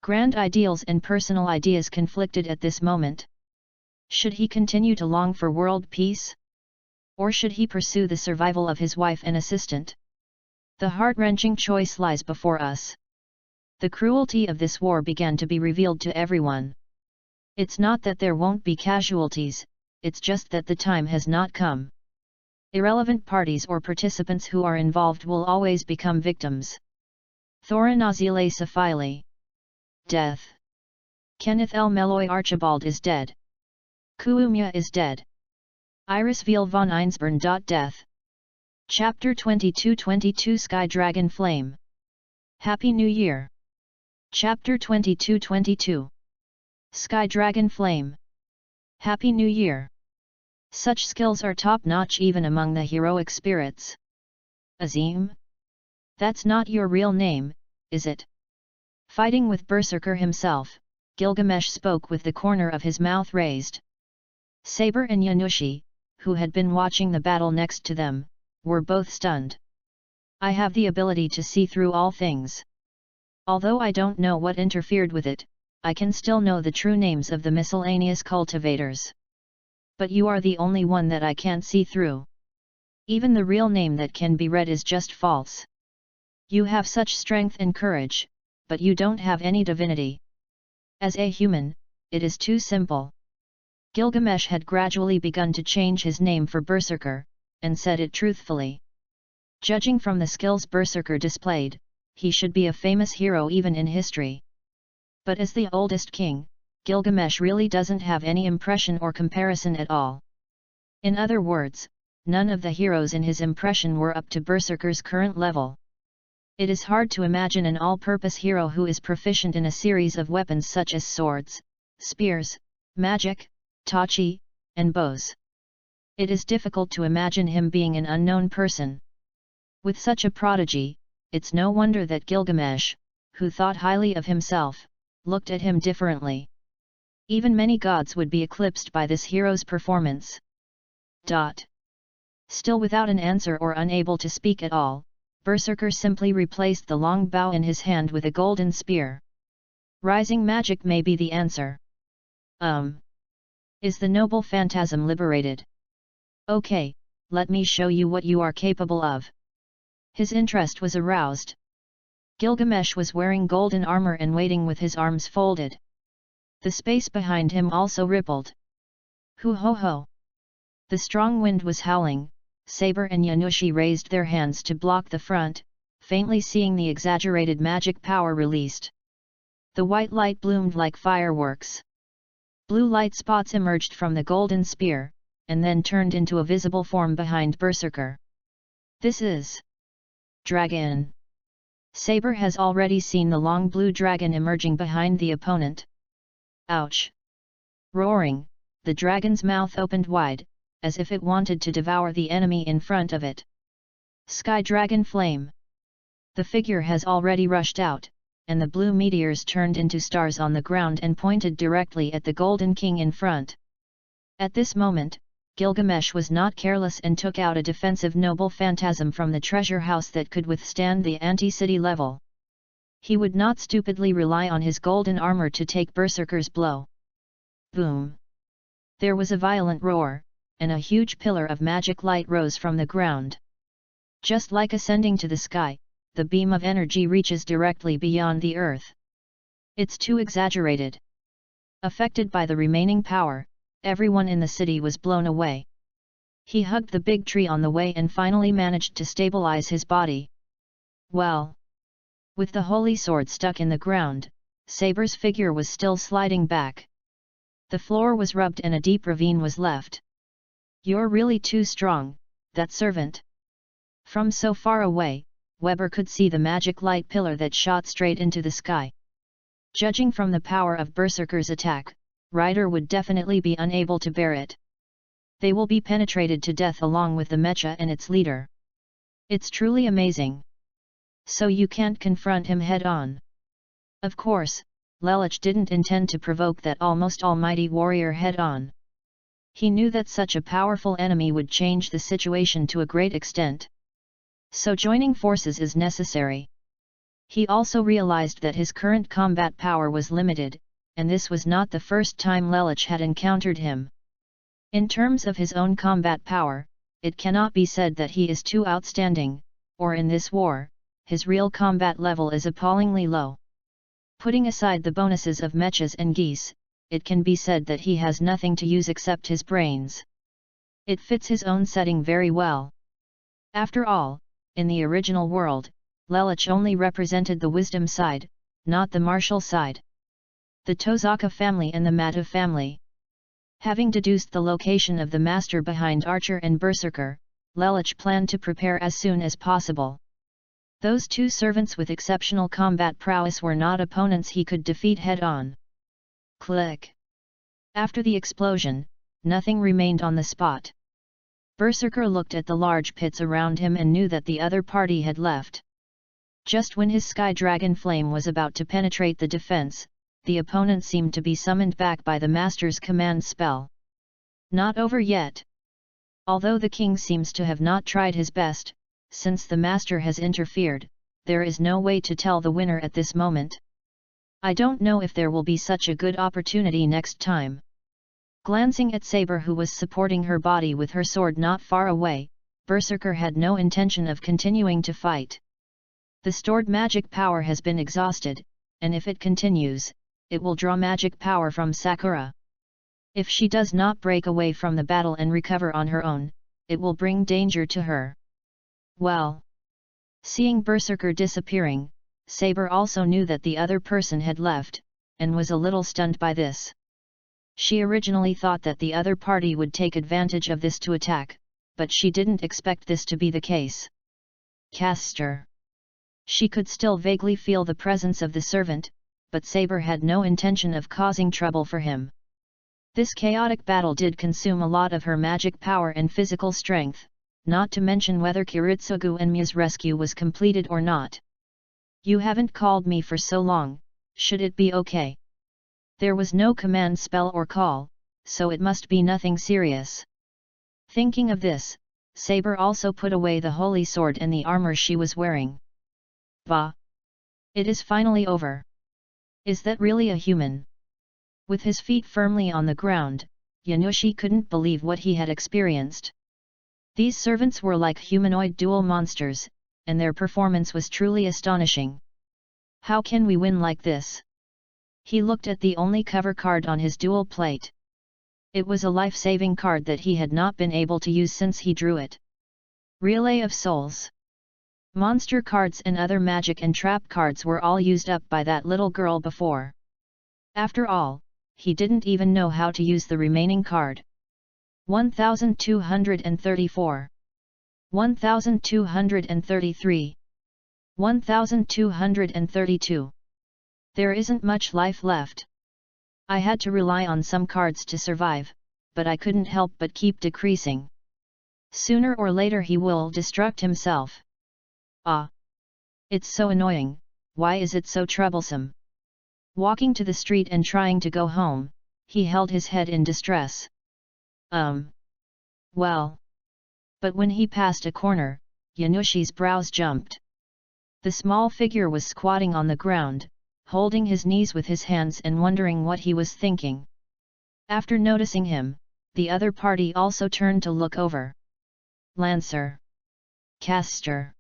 Grand ideals and personal ideas conflicted at this moment. Should he continue to long for world peace? Or should he pursue the survival of his wife and assistant? The heart-wrenching choice lies before us. The cruelty of this war began to be revealed to everyone. It's not that there won't be casualties, it's just that the time has not come. Irrelevant parties or participants who are involved will always become victims. Thorinazile Safili. Death. Kenneth L. Meloy Archibald is dead. Kuumya is dead. Iris Veal von Einsborn. Death. Chapter 22 Sky Dragon Flame. Happy New Year. Chapter 22 Sky Dragon Flame. Happy New Year. Such skills are top-notch even among the heroic spirits. Azim? That's not your real name, is it? Fighting with Berserker himself, Gilgamesh spoke with the corner of his mouth raised. Saber and Yanushi, who had been watching the battle next to them, were both stunned. I have the ability to see through all things. Although I don't know what interfered with it, I can still know the true names of the miscellaneous cultivators. But you are the only one that I can't see through. Even the real name that can be read is just false. You have such strength and courage, but you don't have any divinity. As a human, it is too simple. Gilgamesh had gradually begun to change his name for Berserker, and said it truthfully. Judging from the skills Berserker displayed, he should be a famous hero even in history. But as the oldest king, Gilgamesh really doesn't have any impression or comparison at all. In other words, none of the heroes in his impression were up to Berserker's current level. It is hard to imagine an all-purpose hero who is proficient in a series of weapons such as swords, spears, magic, tachi, and bows. It is difficult to imagine him being an unknown person. With such a prodigy, it's no wonder that Gilgamesh, who thought highly of himself, looked at him differently. Even many gods would be eclipsed by this hero's performance. Still without an answer or unable to speak at all, Berserker simply replaced the long bow in his hand with a golden spear. Rising magic may be the answer. Is the noble phantasm liberated? Okay, let me show you what you are capable of. His interest was aroused. Gilgamesh was wearing golden armor and waiting with his arms folded. The space behind him also rippled. Hoo ho ho! The strong wind was howling. Saber and Yanushi raised their hands to block the front, faintly seeing the exaggerated magic power released. The white light bloomed like fireworks. Blue light spots emerged from the golden spear, and then turned into a visible form behind Berserker. This is Dragon. Saber has already seen the long blue dragon emerging behind the opponent. Ouch! Roaring, the dragon's mouth opened wide, as if it wanted to devour the enemy in front of it. Sky Dragon Flame. The figure has already rushed out, and the blue meteors turned into stars on the ground and pointed directly at the Golden King in front. At this moment, Gilgamesh was not careless and took out a defensive noble phantasm from the treasure house that could withstand the anti-city level. He would not stupidly rely on his golden armor to take Berserker's blow. Boom! There was a violent roar, and a huge pillar of magic light rose from the ground. Just like ascending to the sky, the beam of energy reaches directly beyond the earth. It's too exaggerated. Affected by the remaining power, everyone in the city was blown away. He hugged the big tree on the way and finally managed to stabilize his body. Well, with the holy sword stuck in the ground, Saber's figure was still sliding back. The floor was rubbed and a deep ravine was left. You're really too strong, that servant. From so far away, Weber could see the magic light pillar that shot straight into the sky. Judging from the power of Berserker's attack, Rider would definitely be unable to bear it. They will be penetrated to death along with the mecha and its leader. It's truly amazing. So you can't confront him head-on. Of course, Lelich didn't intend to provoke that almost almighty warrior head-on. He knew that such a powerful enemy would change the situation to a great extent. So joining forces is necessary. He also realized that his current combat power was limited, and this was not the first time Lelich had encountered him. In terms of his own combat power, it cannot be said that he is too outstanding, or in this war, his real combat level is appallingly low. Putting aside the bonuses of mechas and geese, it can be said that he has nothing to use except his brains. It fits his own setting very well. After all, in the original world, Lelich only represented the wisdom side, not the martial side. The Tozaka family and the Mata family. Having deduced the location of the master behind Archer and Berserker, Lelich planned to prepare as soon as possible. Those two servants with exceptional combat prowess were not opponents he could defeat head-on. Click! After the explosion, nothing remained on the spot. Berserker looked at the large pits around him and knew that the other party had left. Just when his Sky Dragon Flame was about to penetrate the defense, the opponent seemed to be summoned back by the master's command spell. Not over yet. Although the king seems to have not tried his best, since the master has interfered, there is no way to tell the winner at this moment. I don't know if there will be such a good opportunity next time. Glancing at Saber, who was supporting her body with her sword not far away, Berserker had no intention of continuing to fight. The stored magic power has been exhausted, and if it continues, it will draw magic power from Sakura. If she does not break away from the battle and recover on her own, it will bring danger to her. Well, seeing Berserker disappearing, Saber also knew that the other person had left, and was a little stunned by this. She originally thought that the other party would take advantage of this to attack, but she didn't expect this to be the case. Caster. She could still vaguely feel the presence of the servant, but Saber had no intention of causing trouble for him. This chaotic battle did consume a lot of her magic power and physical strength, not to mention whether Kiritsugu and Mia's rescue was completed or not. You haven't called me for so long, should it be okay? There was no command spell or call, so it must be nothing serious. Thinking of this, Saber also put away the holy sword and the armor she was wearing. Bah! It is finally over. Is that really a human? With his feet firmly on the ground, Yanushi couldn't believe what he had experienced. These servants were like humanoid dual monsters, and their performance was truly astonishing. How can we win like this? He looked at the only cover card on his dual plate. It was a life-saving card that he had not been able to use since he drew it. Relay of Souls. Monster cards and other magic and trap cards were all used up by that little girl before. After all, he didn't even know how to use the remaining card. 1234. 1233. 1232. There isn't much life left. I had to rely on some cards to survive, but I couldn't help but keep decreasing. Sooner or later he will destruct himself. Ah! It's so annoying, why is it so troublesome? Walking to the street and trying to go home, he held his head in distress. Well. But when he passed a corner, Yanushi's brows jumped. The small figure was squatting on the ground, holding his knees with his hands and wondering what he was thinking. After noticing him, the other party also turned to look over. Lancer. Caster.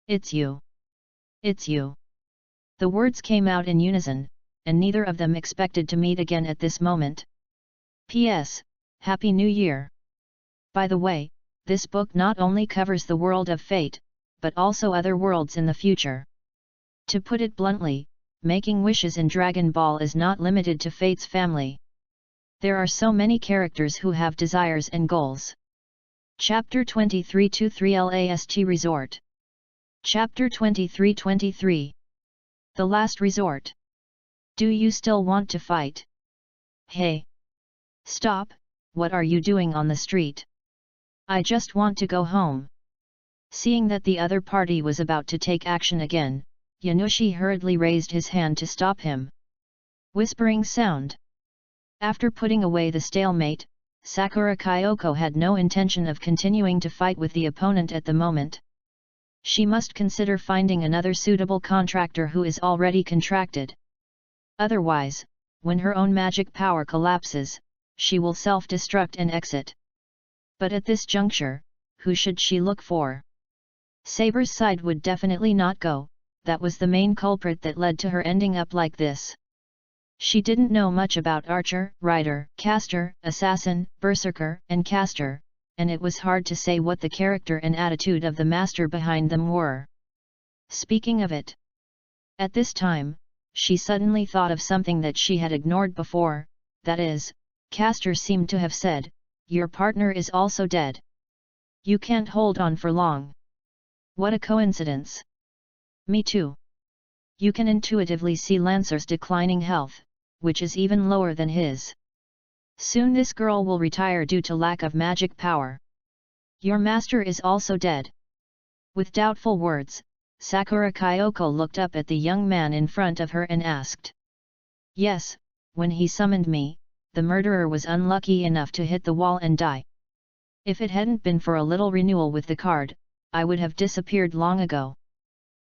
It's you. It's you. The words came out in unison, and neither of them expected to meet again at this moment. P.S. Happy New Year! By the way, this book not only covers the world of Fate, but also other worlds in the future. To put it bluntly, making wishes in Dragon Ball is not limited to Fate's family. There are so many characters who have desires and goals. Chapter 23-3 Last Resort. Chapter 23-23. The Last Resort. Do you still want to fight? Hey! Stop, what are you doing on the street? I just want to go home. Seeing that the other party was about to take action again, Yanushi hurriedly raised his hand to stop him. Whispering sound. After putting away the stalemate, Sakura Kyoko had no intention of continuing to fight with the opponent at the moment. She must consider finding another suitable contractor who is already contracted. Otherwise, when her own magic power collapses, she will self-destruct and exit. But at this juncture, who should she look for? Saber's side would definitely not go, that was the main culprit that led to her ending up like this. She didn't know much about archer, rider, caster, assassin, berserker, and caster, and it was hard to say what the character and attitude of the master behind them were. Speaking of it, at this time, she suddenly thought of something that she had ignored before, that is, caster seemed to have said, "Your partner is also dead. You can't hold on for long." What a coincidence! Me too. You can intuitively see Lancer's declining health, which is even lower than his. Soon this girl will retire due to lack of magic power. Your master is also dead. With doubtful words, Sakura Kyoko looked up at the young man in front of her and asked. Yes, when he summoned me, the murderer was unlucky enough to hit the wall and die. If it hadn't been for a little renewal with the card, I would have disappeared long ago.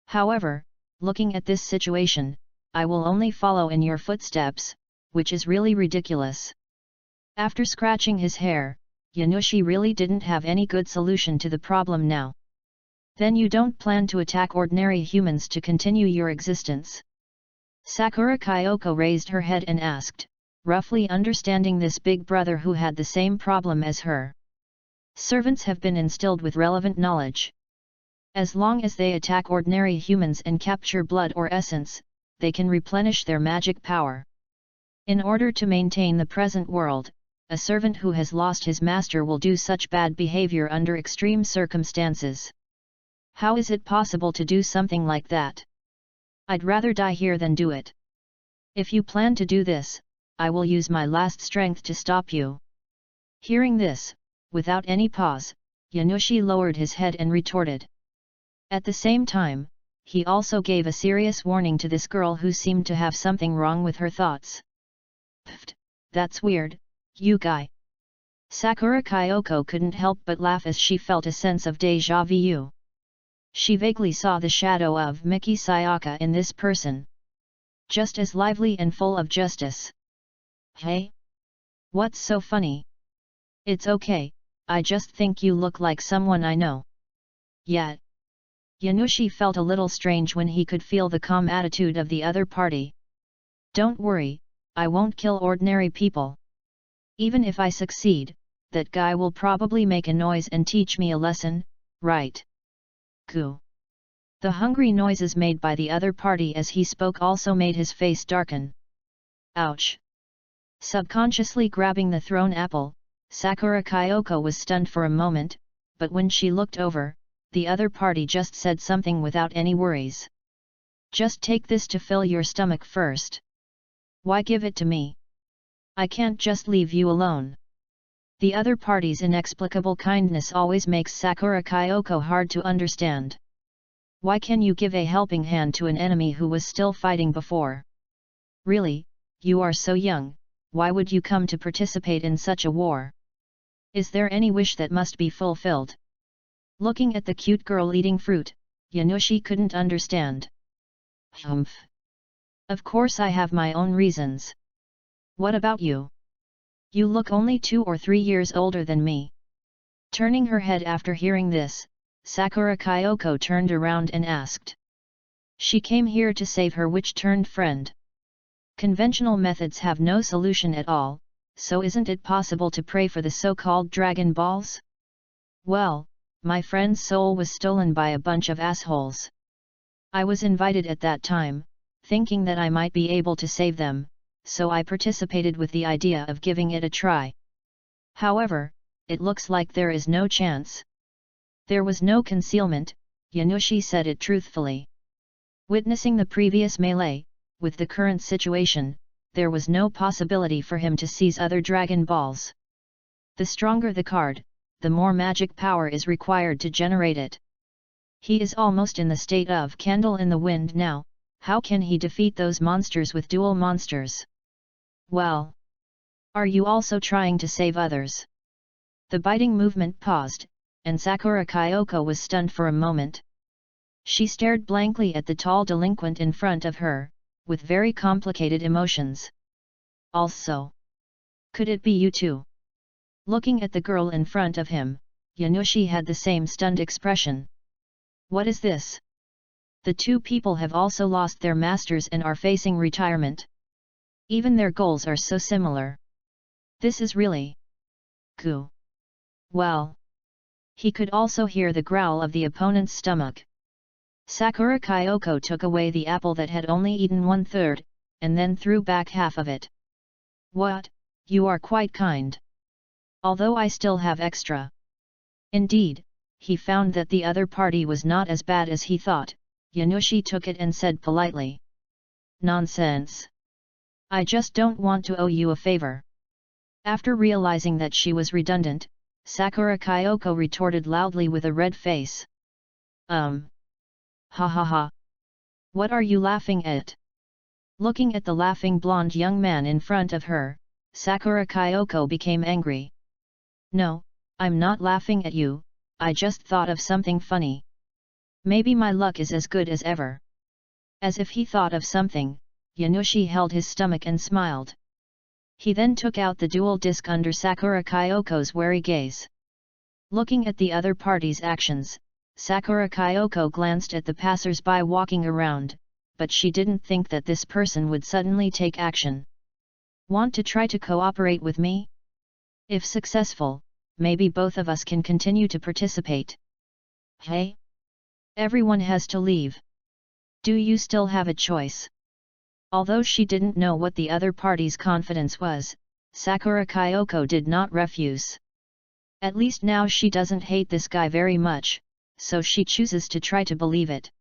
However, looking at this situation, I will only follow in your footsteps, which is really ridiculous. After scratching his hair, Yanushi really didn't have any good solution to the problem now. Then you don't plan to attack ordinary humans to continue your existence? Sakura Kyoko raised her head and asked, roughly understanding this big brother who had the same problem as her. Servants have been instilled with relevant knowledge. As long as they attack ordinary humans and capture blood or essence, they can replenish their magic power. In order to maintain the present world, a servant who has lost his master will do such bad behavior under extreme circumstances. How is it possible to do something like that? I'd rather die here than do it. If you plan to do this, I will use my last strength to stop you. Hearing this, without any pause, Yanushi lowered his head and retorted. At the same time, he also gave a serious warning to this girl who seemed to have something wrong with her thoughts. Pfft, that's weird, you guy. Sakura Kyoko couldn't help but laugh as she felt a sense of déjà vu. She vaguely saw the shadow of Miki Sayaka in this person. Just as lively and full of justice. Hey? What's so funny? It's okay, I just think you look like someone I know. Yet. Yanushi felt a little strange when he could feel the calm attitude of the other party. Don't worry, I won't kill ordinary people. Even if I succeed, that guy will probably make a noise and teach me a lesson, right? Coo. The hungry noises made by the other party as he spoke also made his face darken. Ouch! Subconsciously grabbing the thrown apple, Sakura Kyoko was stunned for a moment, but when she looked over, the other party just said something without any worries. Just take this to fill your stomach first. Why give it to me? I can't just leave you alone. The other party's inexplicable kindness always makes Sakura Kyoko hard to understand. Why can you give a helping hand to an enemy who was still fighting before? Really, you are so young, why would you come to participate in such a war? Is there any wish that must be fulfilled? Looking at the cute girl eating fruit, Yanushi couldn't understand. Humph. Of course I have my own reasons. What about you? You look only 2 or 3 years older than me. Turning her head after hearing this, Sakura Kyoko turned around and asked. She came here to save her witch-turned friend. Conventional methods have no solution at all, so isn't it possible to pray for the so-called Dragon Balls? Well, my friend's soul was stolen by a bunch of assholes. I was invited at that time, thinking that I might be able to save them, so I participated with the idea of giving it a try. However, it looks like there is no chance. There was no concealment, Yanushi said it truthfully. Witnessing the previous melee, with the current situation, there was no possibility for him to seize other Dragon Balls. The stronger the card, the more magic power is required to generate it. He is almost in the state of candle in the wind now, how can he defeat those monsters with dual monsters? Well. Are you also trying to save others? The biting movement paused, and Sakura Kyoko was stunned for a moment. She stared blankly at the tall delinquent in front of her, with very complicated emotions. Also. Could it be you too? Looking at the girl in front of him, Yanushi had the same stunned expression. What is this? The two people have also lost their masters and are facing retirement. Even their goals are so similar. This is really... Coo. Well. He could also hear the growl of the opponent's stomach. Sakura Kyoko took away the apple that had only eaten 1/3, and then threw back half of it. What, you are quite kind. Although I still have extra. Indeed, he found that the other party was not as bad as he thought. Yanushi took it and said politely. Nonsense. I just don't want to owe you a favor. After realizing that she was redundant, Sakura Kyoko retorted loudly with a red face. Ha ha ha. What are you laughing at? Looking at the laughing blonde young man in front of her, Sakura Kyoko became angry. No, I'm not laughing at you, I just thought of something funny. Maybe my luck is as good as ever. As if he thought of something, Yanushi held his stomach and smiled. He then took out the dual disc under Sakura Kyoko's wary gaze. Looking at the other party's actions, Sakura Kyoko glanced at the passers-by walking around, but she didn't think that this person would suddenly take action. Want to try to cooperate with me? If successful, maybe both of us can continue to participate. Hey? Everyone has to leave. Do you still have a choice? Although she didn't know what the other party's confidence was, Sakura Kyoko did not refuse. At least now she doesn't hate this guy very much, so she chooses to try to believe it.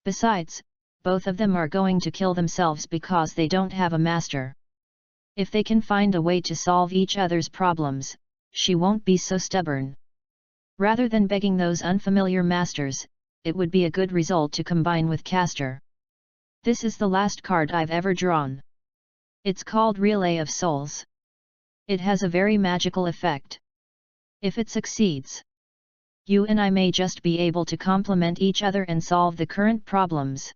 Besides, both of them are going to kill themselves because they don't have a master. If they can find a way to solve each other's problems, she won't be so stubborn. Rather than begging those unfamiliar masters, it would be a good result to combine with Caster. This is the last card I've ever drawn. It's called Relay of Souls. It has a very magical effect. If it succeeds, you and I may just be able to complement each other and solve the current problems.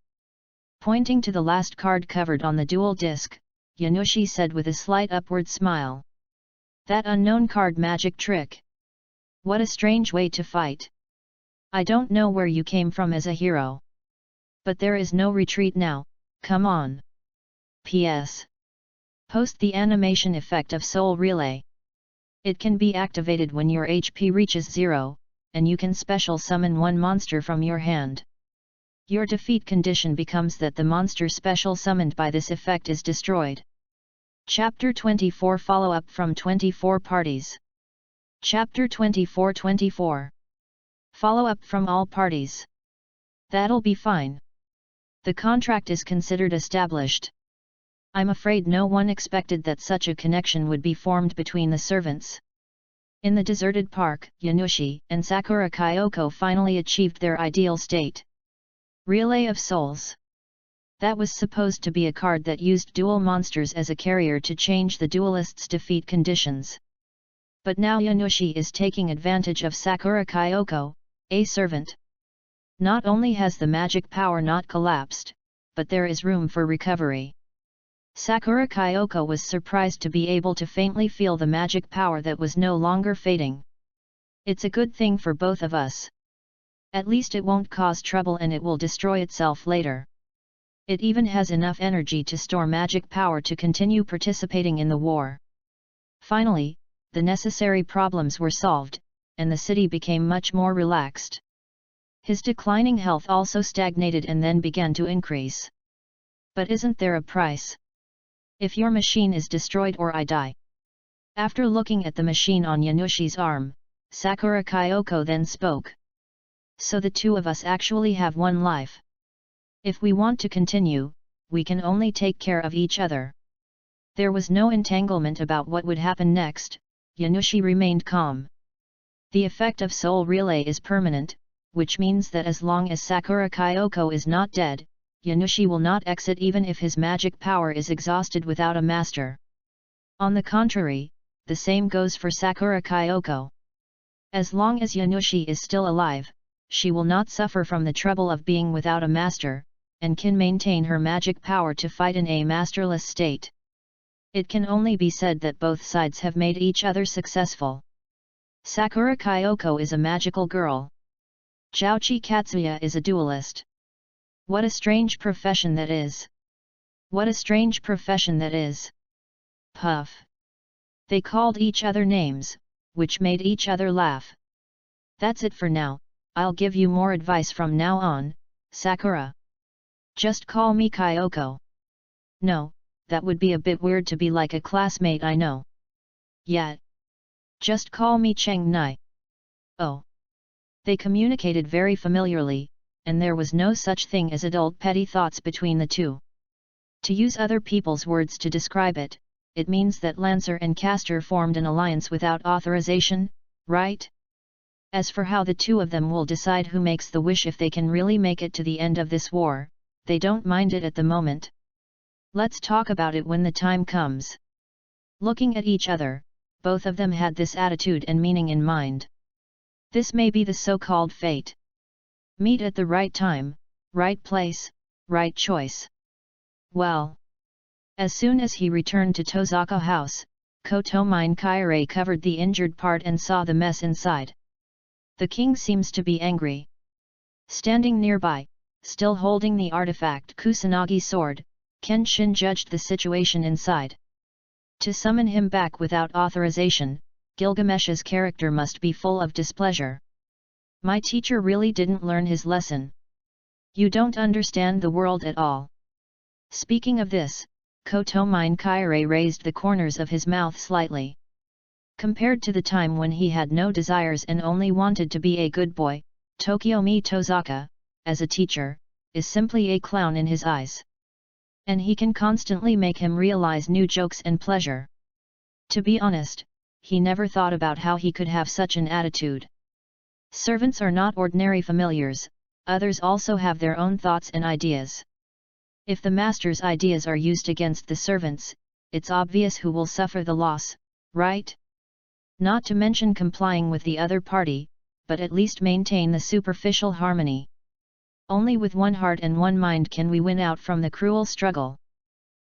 Pointing to the last card covered on the dual disc, Yanushi said with a slight upward smile. That unknown card magic trick. What a strange way to fight. I don't know where you came from as a hero. But there is no retreat now, come on. P.S. Post the animation effect of Soul Relay. It can be activated when your HP reaches 0, and you can special summon one monster from your hand. Your defeat condition becomes that the monster special summoned by this effect is destroyed. Chapter 24 Follow-up from 24 Parties. Chapter 24 Follow-up from all parties. That'll be fine. The contract is considered established. I'm afraid no one expected that such a connection would be formed between the servants. In the deserted park, Yanushi and Sakura Kyoko finally achieved their ideal state. Relay of Souls. That was supposed to be a card that used dual monsters as a carrier to change the duelist's defeat conditions. But now Yanushi is taking advantage of Sakura Kyoko, a servant. Not only has the magic power not collapsed, but there is room for recovery. Sakura Kyoko was surprised to be able to faintly feel the magic power that was no longer fading. It's a good thing for both of us. At least it won't cause trouble and it will destroy itself later. It even has enough energy to store magic power to continue participating in the war. Finally, the necessary problems were solved, and the city became much more relaxed. His declining health also stagnated and then began to increase. But isn't there a price? If your machine is destroyed or I die. After looking at the machine on Yanushi's arm, Sakura Kyoko then spoke. So the two of us actually have one life. If we want to continue, we can only take care of each other. There was no entanglement about what would happen next. Yanushi remained calm. The effect of Soul Relay is permanent, which means that as long as Sakura Kyoko is not dead, Yanushi will not exit even if his magic power is exhausted without a master. On the contrary, the same goes for Sakura Kyoko. As long as Yanushi is still alive, she will not suffer from the trouble of being without a master, and can maintain her magic power to fight in a masterless state. It can only be said that both sides have made each other successful. Sakura Kyoko is a magical girl. Jouchi Katsuya is a duelist. What a strange profession that is. What a strange profession that is. Puff. They called each other names, which made each other laugh. That's it for now, I'll give you more advice from now on, Sakura. Just call me Kyoko. No, that would be a bit weird to be like a classmate I know. Yet. Just call me Cheng Nai. Oh. They communicated very familiarly, and there was no such thing as adult petty thoughts between the two. To use other people's words to describe it, it means that Lancer and Castor formed an alliance without authorization, right? As for how the two of them will decide who makes the wish if they can really make it to the end of this war, they don't mind it at the moment. Let's talk about it when the time comes. Looking at each other, both of them had this attitude and meaning in mind. This may be the so-called fate. Meet at the right time, right place, right choice. Well. As soon as he returned to Tozaka House, Kotomine Kaire covered the injured part and saw the mess inside. The king seems to be angry. Standing nearby, still holding the artifact Kusanagi sword, Kenshin judged the situation inside. To summon him back without authorization, Gilgamesh's character must be full of displeasure. My teacher really didn't learn his lesson. You don't understand the world at all. Speaking of this, Kotomine Kaire raised the corners of his mouth slightly. Compared to the time when he had no desires and only wanted to be a good boy, Tokiomi Tozaka, as a teacher, is simply a clown in his eyes. And he can constantly make him realize new jokes and pleasure. To be honest, he never thought about how he could have such an attitude. Servants are not ordinary familiars, others also have their own thoughts and ideas. If the master's ideas are used against the servants, it's obvious who will suffer the loss, right? Not to mention complying with the other party, but at least maintain the superficial harmony. Only with one heart and one mind can we win out from the cruel struggle.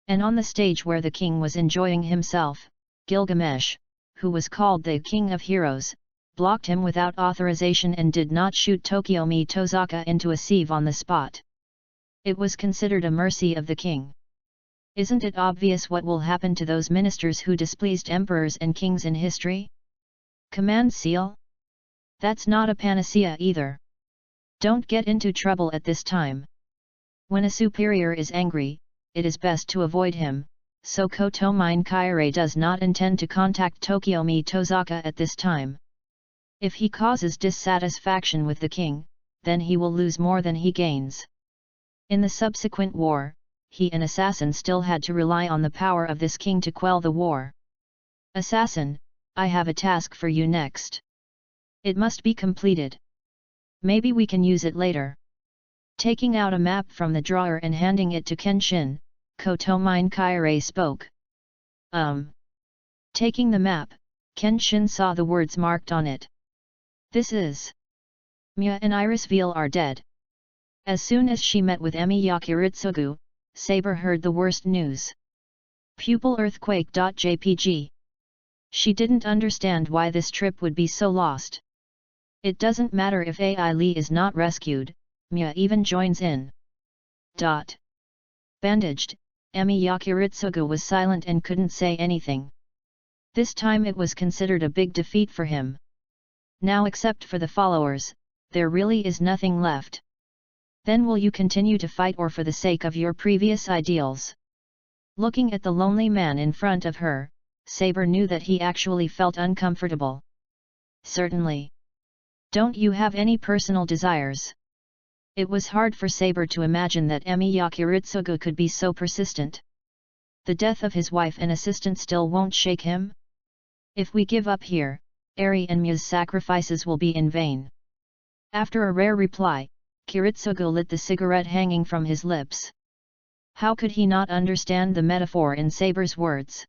And on the stage where the king was enjoying himself, Gilgamesh, who was called the King of Heroes, blocked him without authorization and did not shoot Tokiomi Tozaka into a sieve on the spot. It was considered a mercy of the king. Isn't it obvious what will happen to those ministers who displeased emperors and kings in history? Command seal? That's not a panacea either. Don't get into trouble at this time. When a superior is angry, it is best to avoid him, so Kotomine Kaire does not intend to contact Tokiomi Tozaka at this time. If he causes dissatisfaction with the king, then he will lose more than he gains. In the subsequent war, he and Assassin still had to rely on the power of this king to quell the war. Assassin, I have a task for you next. It must be completed. Maybe we can use it later. Taking out a map from the drawer and handing it to Kenshin, Kotomine Kaire spoke. Taking the map, Kenshin saw the words marked on it. This is Mia and Iris Veal are dead. As soon as she met with Emi Yakiritsugu, Saber heard the worst news. Pupil earthquake.jpg. She didn't understand why this trip would be so lost. It doesn't matter if Ai Li is not rescued, Mia even joins in. Bandaged, Emi Yakiritsugu was silent and couldn't say anything. This time it was considered a big defeat for him. Now except for the followers, there really is nothing left. Then will you continue to fight or for the sake of your previous ideals? Looking at the lonely man in front of her, Saber knew that he actually felt uncomfortable. Certainly. Don't you have any personal desires? It was hard for Saber to imagine that Emi Yakiritsugu could be so persistent. The death of his wife and assistant still won't shake him? If we give up here, Eri and Mia's sacrifices will be in vain. After a rare reply, Kiritsugu lit the cigarette hanging from his lips. How could he not understand the metaphor in Saber's words?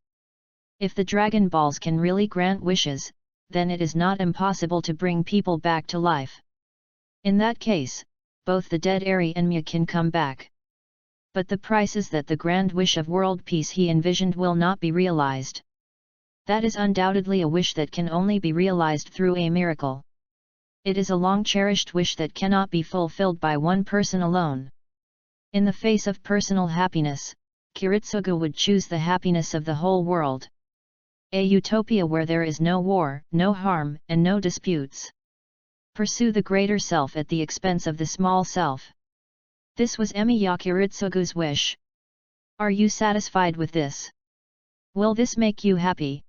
If the Dragon Balls can really grant wishes, then it is not impossible to bring people back to life. In that case, both the dead Eri and Mia can come back. But the price is that the grand wish of world peace he envisioned will not be realized. That is undoubtedly a wish that can only be realized through a miracle. It is a long-cherished wish that cannot be fulfilled by one person alone. In the face of personal happiness, Kiritsugu would choose the happiness of the whole world. A utopia where there is no war, no harm, and no disputes. Pursue the greater self at the expense of the small self. This was Emi Yakiritsugu's wish. Are you satisfied with this? Will this make you happy?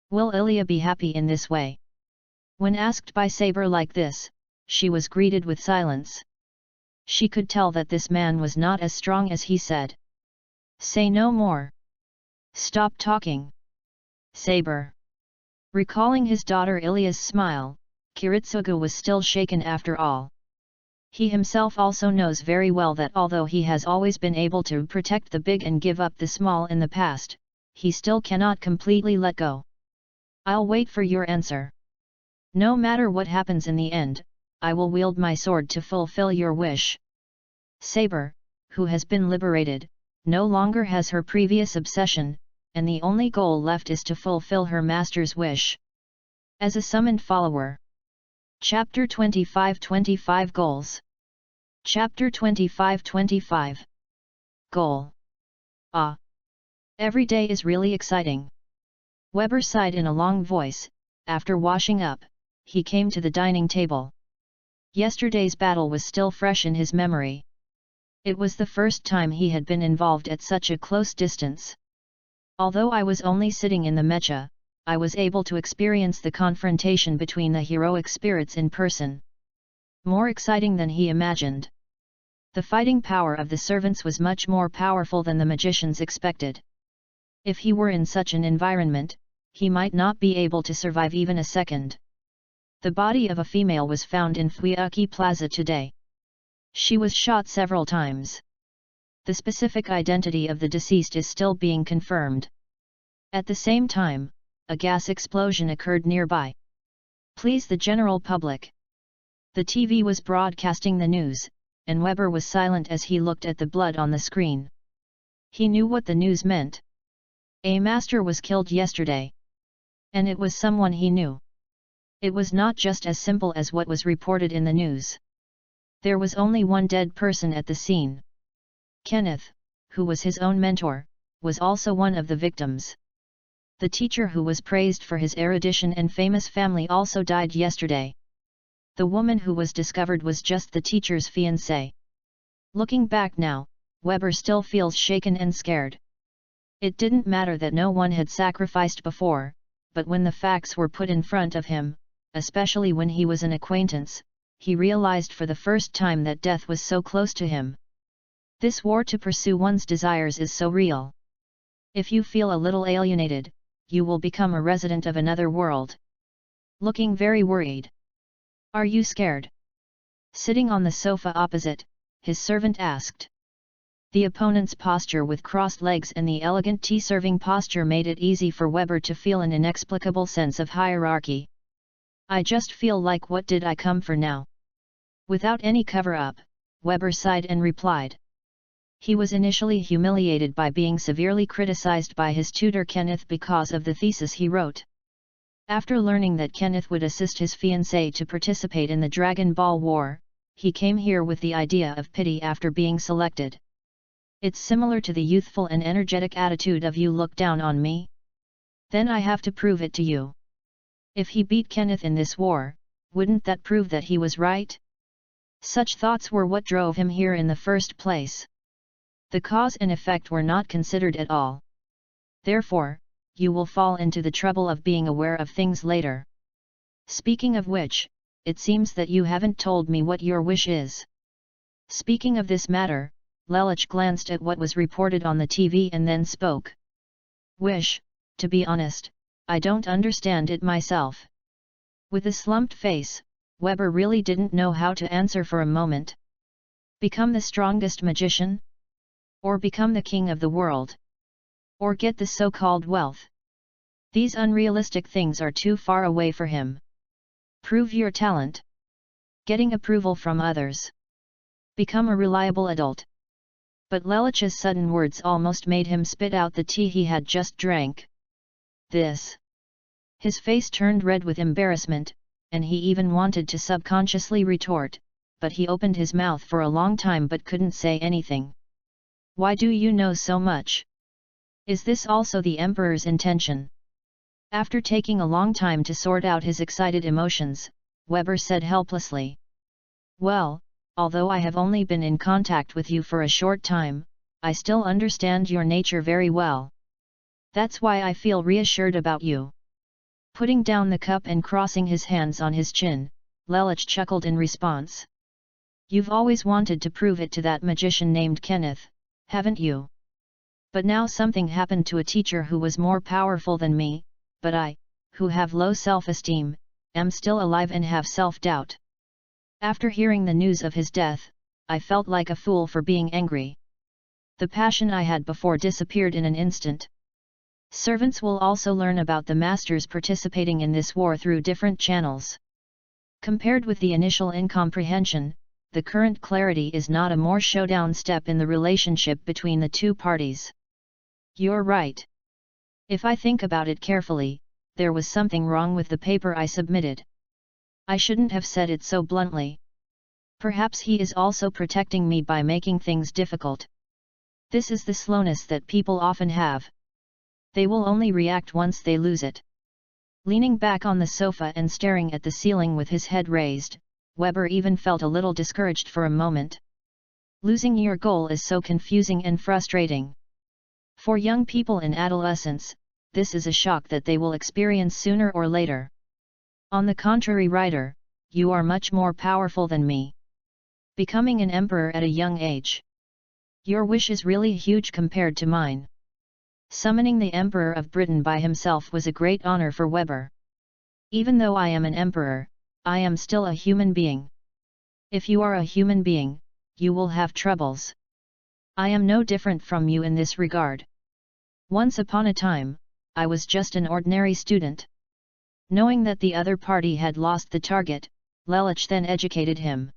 Will Ilya be happy in this way? When asked by Saber like this, she was greeted with silence. She could tell that this man was not as strong as he said. Say no more. Stop talking. Saber. Recalling his daughter Ilya's smile, Kiritsugu was still shaken after all. He himself also knows very well that although he has always been able to protect the big and give up the small in the past, he still cannot completely let go. I'll wait for your answer. No matter what happens in the end, I will wield my sword to fulfill your wish. Saber, who has been liberated, no longer has her previous obsession, and the only goal left is to fulfill her master's wish. As a summoned follower. Chapter 25-25 Goals. Chapter 25-25 Goal. Ah! Every day is really exciting. Weber sighed in a long voice. After washing up, he came to the dining table. Yesterday's battle was still fresh in his memory. It was the first time he had been involved at such a close distance. Although I was only sitting in the mecha, I was able to experience the confrontation between the heroic spirits in person. More exciting than he imagined. The fighting power of the servants was much more powerful than the magicians expected. If he were in such an environment, he might not be able to survive even a second. The body of a female was found in Fuyuki Plaza today. She was shot several times. The specific identity of the deceased is still being confirmed. At the same time, a gas explosion occurred nearby. Please the general public. The TV was broadcasting the news, and Weber was silent as he looked at the blood on the screen. He knew what the news meant. A master was killed yesterday. And it was someone he knew. It was not just as simple as what was reported in the news. There was only one dead person at the scene. Kenneth, who was his own mentor, was also one of the victims. The teacher who was praised for his erudition and famous family also died yesterday. The woman who was discovered was just the teacher's fiancée. Looking back now, Weber still feels shaken and scared. It didn't matter that no one had sacrificed before, but when the facts were put in front of him, especially when he was an acquaintance, he realized for the first time that death was so close to him. This war to pursue one's desires is so real. If you feel a little alienated, you will become a resident of another world. Looking very worried. Are you scared? Sitting on the sofa opposite, his servant asked. The opponent's posture with crossed legs and the elegant tea-serving posture made it easy for Weber to feel an inexplicable sense of hierarchy. I just feel like what did I come for now? Without any cover-up, Weber sighed and replied. He was initially humiliated by being severely criticized by his tutor Kenneth because of the thesis he wrote. After learning that Kenneth would assist his fiancée to participate in the Dragon Ball War, he came here with the idea of pity after being selected. It's similar to the youthful and energetic attitude of "you look down on me? Then I have to prove it to you." If he beat Kenneth in this war, wouldn't that prove that he was right? Such thoughts were what drove him here in the first place. The cause and effect were not considered at all. Therefore, you will fall into the trouble of being aware of things later. Speaking of which, it seems that you haven't told me what your wish is. Speaking of this matter, Lelich glanced at what was reported on the TV and then spoke. Wish, to be honest, I don't understand it myself. With a slumped face, Weber really didn't know how to answer for a moment. Become the strongest magician? Or become the king of the world? Or get the so-called wealth? These unrealistic things are too far away for him. Prove your talent. Getting approval from others. Become a reliable adult. But Lelich's sudden words almost made him spit out the tea he had just drank. This. His face turned red with embarrassment, and he even wanted to subconsciously retort, but he opened his mouth for a long time but couldn't say anything. Why do you know so much? Is this also the Emperor's intention? After taking a long time to sort out his excited emotions, Weber said helplessly. Well, although I have only been in contact with you for a short time, I still understand your nature very well. That's why I feel reassured about you. Putting down the cup and crossing his hands on his chin, Lelich chuckled in response. You've always wanted to prove it to that magician named Kenneth, haven't you? But now something happened to a teacher who was more powerful than me, but I, who have low self-esteem, am still alive and have self-doubt. After hearing the news of his death, I felt like a fool for being angry. The passion I had before disappeared in an instant. Servants will also learn about the masters participating in this war through different channels. Compared with the initial incomprehension, the current clarity is not a more showdown step in the relationship between the two parties. You're right. If I think about it carefully, there was something wrong with the paper I submitted. I shouldn't have said it so bluntly. Perhaps he is also protecting me by making things difficult. This is the slowness that people often have. They will only react once they lose it. Leaning back on the sofa and staring at the ceiling with his head raised, Weber even felt a little discouraged for a moment. Losing your goal is so confusing and frustrating. For young people in adolescence, this is a shock that they will experience sooner or later. On the contrary, writer, you are much more powerful than me. Becoming an emperor at a young age. Your wish is really huge compared to mine. Summoning the Emperor of Britain by himself was a great honor for Weber. Even though I am an emperor, I am still a human being. If you are a human being, you will have troubles. I am no different from you in this regard. Once upon a time, I was just an ordinary student. Knowing that the other party had lost the target, Lelich then educated him.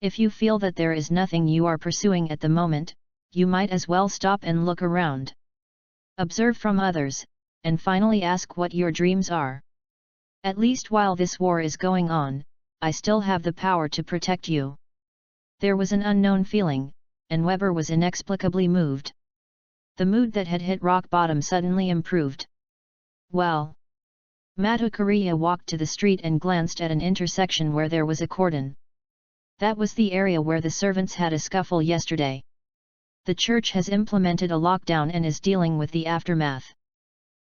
If you feel that there is nothing you are pursuing at the moment, you might as well stop and look around. Observe from others, and finally ask what your dreams are. At least while this war is going on, I still have the power to protect you. There was an unknown feeling, and Weber was inexplicably moved. The mood that had hit rock bottom suddenly improved. Well. Mata Kariya walked to the street and glanced at an intersection where there was a cordon. That was the area where the servants had a scuffle yesterday. The church has implemented a lockdown and is dealing with the aftermath.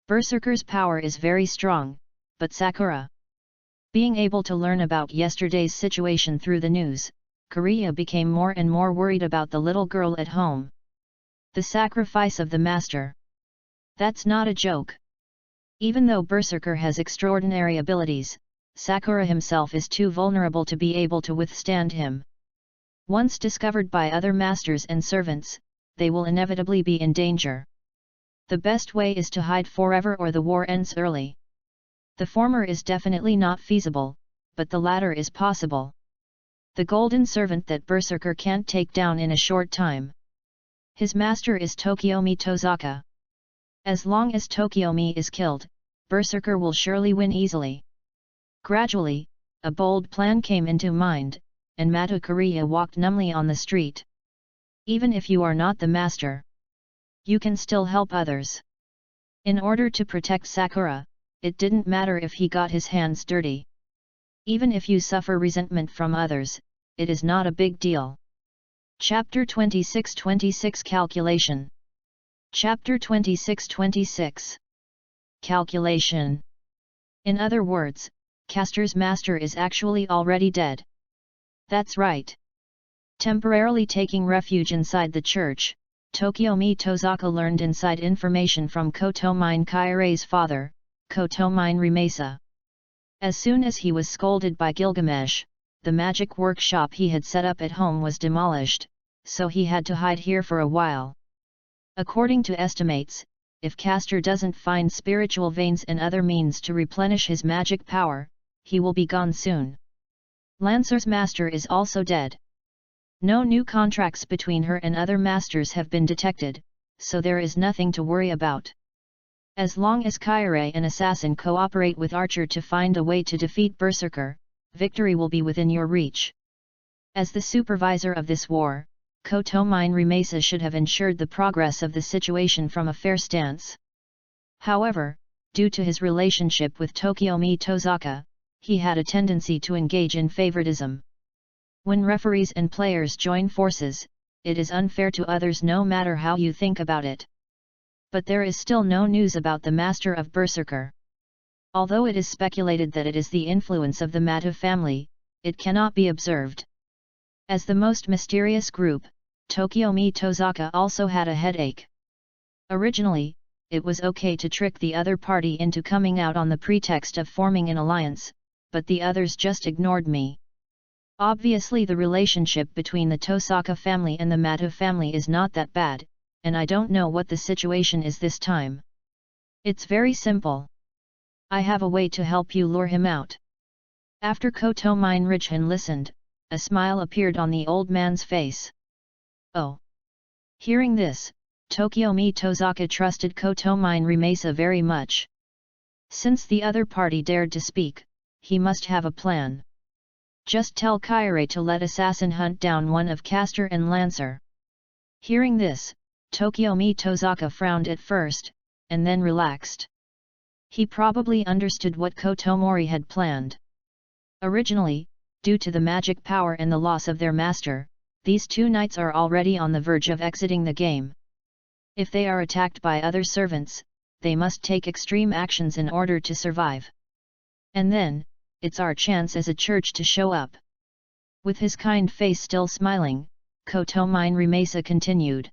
Berserker's power is very strong, but Sakura. Being able to learn about yesterday's situation through the news, Kariya became more and more worried about the little girl at home. The sacrifice of the master. That's not a joke. Even though Berserker has extraordinary abilities, Sakura himself is too vulnerable to be able to withstand him. Once discovered by other masters and servants, they will inevitably be in danger. The best way is to hide forever or the war ends early. The former is definitely not feasible, but the latter is possible. The golden servant that Berserker can't take down in a short time. His master is Tokiomi Tozaka. As long as Tokiomi is killed, Berserker will surely win easily. Gradually, a bold plan came into mind, and Mata Kariya walked numbly on the street. Even if you are not the master, you can still help others. In order to protect Sakura, it didn't matter if he got his hands dirty. Even if you suffer resentment from others, it is not a big deal. Chapter 26 Calculation. Chapter 26 Calculation. In other words, Castor's master is actually already dead. That's right. Temporarily taking refuge inside the church, Tokiomi Tozaka learned inside information from Kotomine Kairei's father, Kotomine Rimesa. As soon as he was scolded by Gilgamesh, the magic workshop he had set up at home was demolished, so he had to hide here for a while. According to estimates, if Castor doesn't find spiritual veins and other means to replenish his magic power, he will be gone soon. Lancer's master is also dead. No new contracts between her and other masters have been detected, so there is nothing to worry about. As long as Kairei and Assassin cooperate with Archer to find a way to defeat Berserker, victory will be within your reach. As the supervisor of this war, Kotomine Rimesa should have ensured the progress of the situation from a fair stance. However, due to his relationship with Tokiomi Tozaka, he had a tendency to engage in favoritism. When referees and players join forces, it is unfair to others no matter how you think about it. But there is still no news about the master of Berserker. Although it is speculated that it is the influence of the Mata family, it cannot be observed. As the most mysterious group, Tokiomi Tozaka also had a headache. Originally, it was okay to trick the other party into coming out on the pretext of forming an alliance, but the others just ignored me. Obviously the relationship between the Tosaka family and the Mata family is not that bad, and I don't know what the situation is this time. It's very simple. I have a way to help you lure him out. After Kotomine Rijhan listened, a smile appeared on the old man's face. Oh! Hearing this, Tokiomi Tozaka trusted Kotomine Rimesa very much. Since the other party dared to speak, he must have a plan. Just tell Kairei to let Assassin hunt down one of Castor and Lancer. Hearing this, Tokiomi Tozaka frowned at first, and then relaxed. He probably understood what Kotomori had planned. Originally, due to the magic power and the loss of their master, these two knights are already on the verge of exiting the game. If they are attacked by other servants, they must take extreme actions in order to survive. And then, it's our chance as a church to show up. With his kind face still smiling, Kotomine Rimesa continued.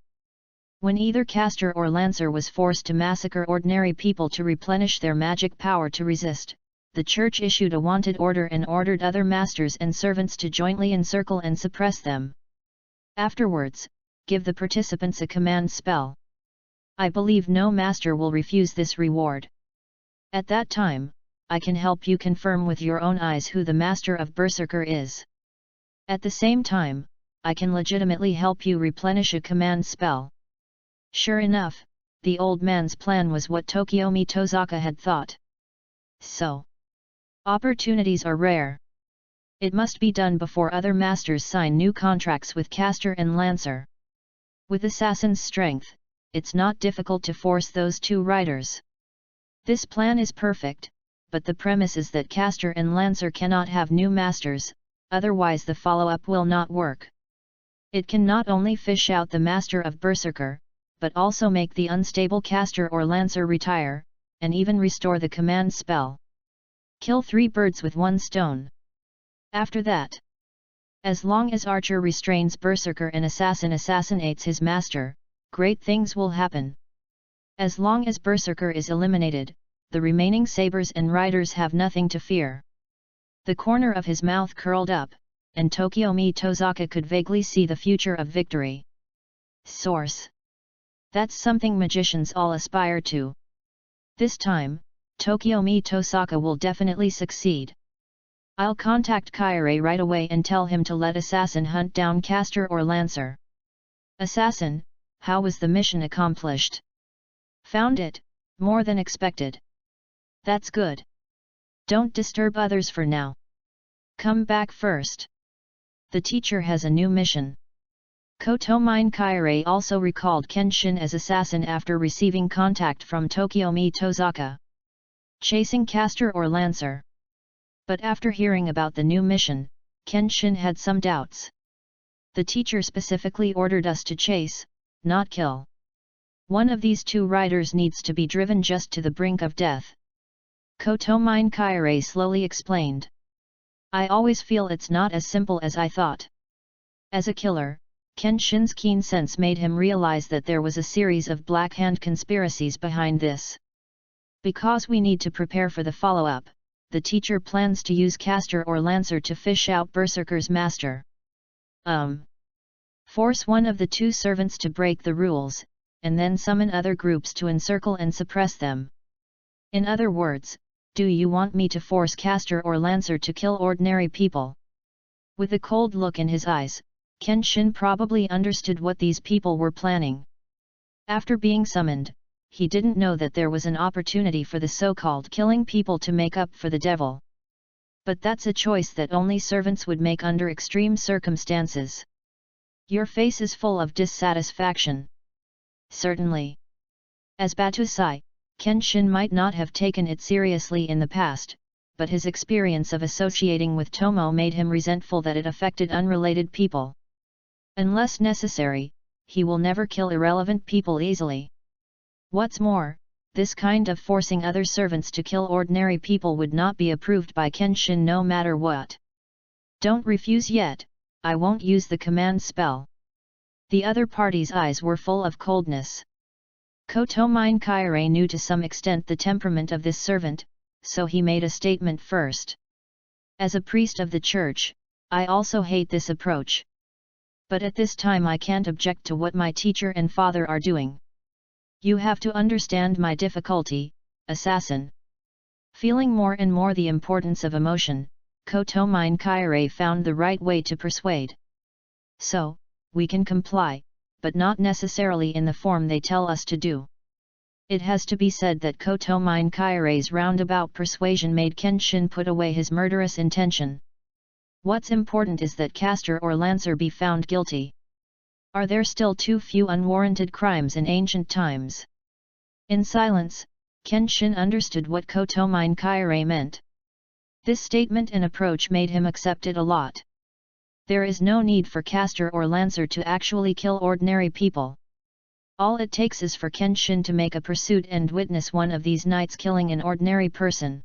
When either Castor or Lancer was forced to massacre ordinary people to replenish their magic power to resist, the church issued a wanted order and ordered other masters and servants to jointly encircle and suppress them. Afterwards, give the participants a command spell. I believe no master will refuse this reward. At that time, I can help you confirm with your own eyes who the master of Berserker is. At the same time, I can legitimately help you replenish a command spell." Sure enough, the old man's plan was what Tokiomi Tozaka had thought. So, opportunities are rare. It must be done before other masters sign new contracts with Caster and Lancer. With Assassin's strength, it's not difficult to force those two riders. This plan is perfect, but the premise is that Caster and Lancer cannot have new masters, otherwise the follow-up will not work. It can not only fish out the master of Berserker, but also make the unstable Caster or Lancer retire, and even restore the command spell. Kill 3 birds with 1 stone. After that, as long as Archer restrains Berserker and Assassin assassinates his master, great things will happen. As long as Berserker is eliminated, the remaining sabers and riders have nothing to fear. The corner of his mouth curled up, and Tokiomi Tozaka could vaguely see the future of victory. Source. That's something magicians all aspire to. This time, Tokiomi Tozaka will definitely succeed. I'll contact Kaire right away and tell him to let Assassin hunt down Caster or Lancer. Assassin, how was the mission accomplished? Found it, more than expected. That's good. Don't disturb others for now. Come back first. The teacher has a new mission. Kotomine Kaire also recalled Kenshin as Assassin after receiving contact from Tokiomi Tozaka. Chasing Caster or Lancer. But after hearing about the new mission, Kenshin had some doubts. The teacher specifically ordered us to chase, not kill. One of these two riders needs to be driven just to the brink of death. Kotomine Kaire slowly explained. I always feel it's not as simple as I thought. As a killer, Kenshin's keen sense made him realize that there was a series of Black Hand conspiracies behind this. Because we need to prepare for the follow-up, the teacher plans to use Caster or Lancer to fish out Berserker's master. Force one of the two servants to break the rules, and then summon other groups to encircle and suppress them. In other words, do you want me to force Caster or Lancer to kill ordinary people? With a cold look in his eyes, Kenshin probably understood what these people were planning. After being summoned, he didn't know that there was an opportunity for the so-called killing people to make up for the devil. But that's a choice that only servants would make under extreme circumstances. Your face is full of dissatisfaction. Certainly. As Batusai, Kenshin might not have taken it seriously in the past, but his experience of associating with Tomo made him resentful that it affected unrelated people. Unless necessary, he will never kill irrelevant people easily. What's more, this kind of forcing other servants to kill ordinary people would not be approved by Kenshin no matter what. Don't refuse yet, I won't use the command spell. The other party's eyes were full of coldness. Kotomine Kaire knew to some extent the temperament of this servant, so he made a statement first. As a priest of the church, I also hate this approach. But at this time I can't object to what my teacher and father are doing. You have to understand my difficulty, assassin. Feeling more and more the importance of emotion, Kotomine Kaire found the right way to persuade. So, we can comply, but not necessarily in the form they tell us to do. It has to be said that Kotomine Kaire's roundabout persuasion made Kenshin put away his murderous intention. What's important is that Caster or Lancer be found guilty. Are there still too few unwarranted crimes in ancient times? In silence, Kenshin understood what Kotomine Kaire meant. This statement and approach made him accept it a lot. There is no need for Caster or Lancer to actually kill ordinary people. All it takes is for Kenshin to make a pursuit and witness one of these knights killing an ordinary person.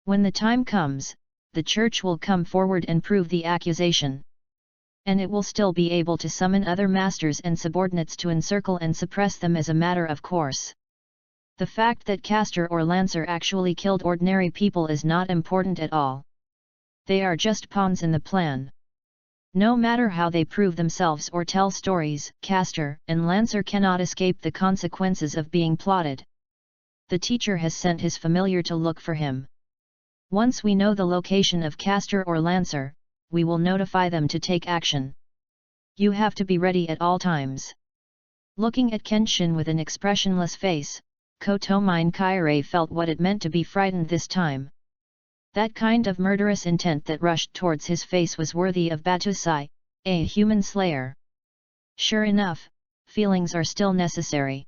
When the time comes, the church will come forward and prove the accusation. And it will still be able to summon other masters and subordinates to encircle and suppress them as a matter of course. The fact that Caster or Lancer actually killed ordinary people is not important at all. They are just pawns in the plan. No matter how they prove themselves or tell stories, Caster and Lancer cannot escape the consequences of being plotted. The teacher has sent his familiar to look for him. Once we know the location of Caster or Lancer, we will notify them to take action. You have to be ready at all times. Looking at Kenshin with an expressionless face, Kotomine Kaire felt what it meant to be frightened this time. That kind of murderous intent that rushed towards his face was worthy of Batusai, a human slayer. Sure enough, feelings are still necessary.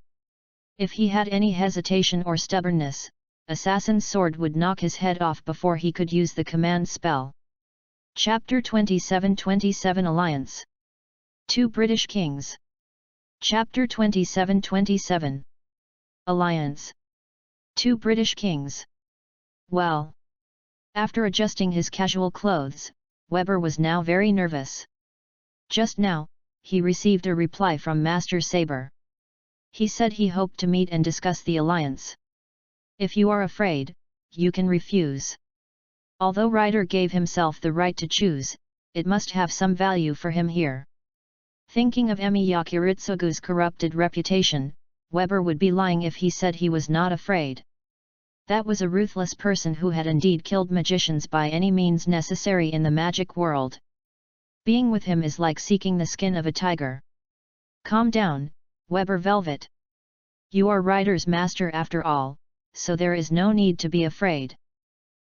If he had any hesitation or stubbornness, Assassin's Sword would knock his head off before he could use the command spell. Chapter 27 Alliance. Two British Kings. Chapter 27 Alliance. Two British Kings. Well. After adjusting his casual clothes, Weber was now very nervous. Just now, he received a reply from Master Saber. He said he hoped to meet and discuss the alliance. If you are afraid, you can refuse. Although Ryder gave himself the right to choose, it must have some value for him here. Thinking of Emiya Kiritsugu's corrupted reputation, Weber would be lying if he said he was not afraid. That was a ruthless person who had indeed killed magicians by any means necessary in the magic world. Being with him is like seeking the skin of a tiger. Calm down, Weber Velvet. You are Ryder's master after all, so there is no need to be afraid.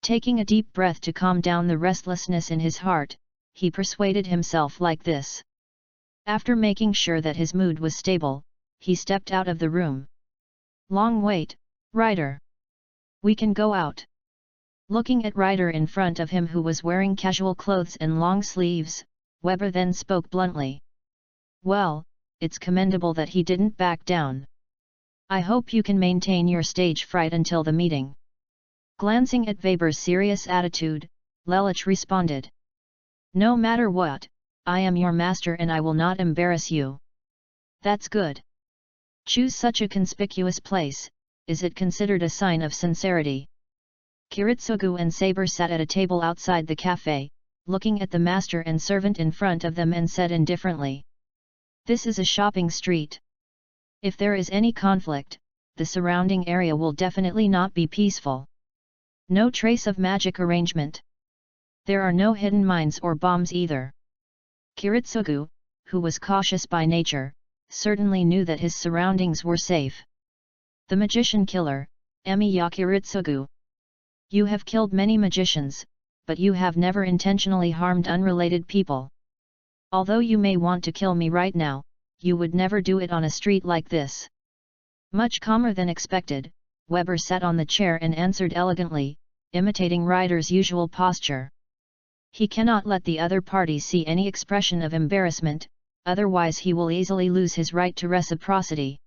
Taking a deep breath to calm down the restlessness in his heart, he persuaded himself like this. After making sure that his mood was stable, he stepped out of the room. Long wait, Ryder. We can go out. Looking at Ryder in front of him who was wearing casual clothes and long sleeves, Weber then spoke bluntly. Well, it's commendable that he didn't back down. I hope you can maintain your stage fright until the meeting. Glancing at Weber's serious attitude, Lelich responded. No matter what, I am your master and I will not embarrass you. That's good. Choose such a conspicuous place. Is it considered a sign of sincerity? Kiritsugu and Saber sat at a table outside the cafe, looking at the master and servant in front of them and said indifferently. This is a shopping street. If there is any conflict, the surrounding area will definitely not be peaceful. No trace of magic arrangement. There are no hidden mines or bombs either. Kiritsugu, who was cautious by nature, certainly knew that his surroundings were safe. The magician killer, Emiya Kiritsugu. You have killed many magicians, but you have never intentionally harmed unrelated people. Although you may want to kill me right now, you would never do it on a street like this. Much calmer than expected, Weber sat on the chair and answered elegantly, imitating Ryder's usual posture. He cannot let the other party see any expression of embarrassment, otherwise he will easily lose his right to reciprocity.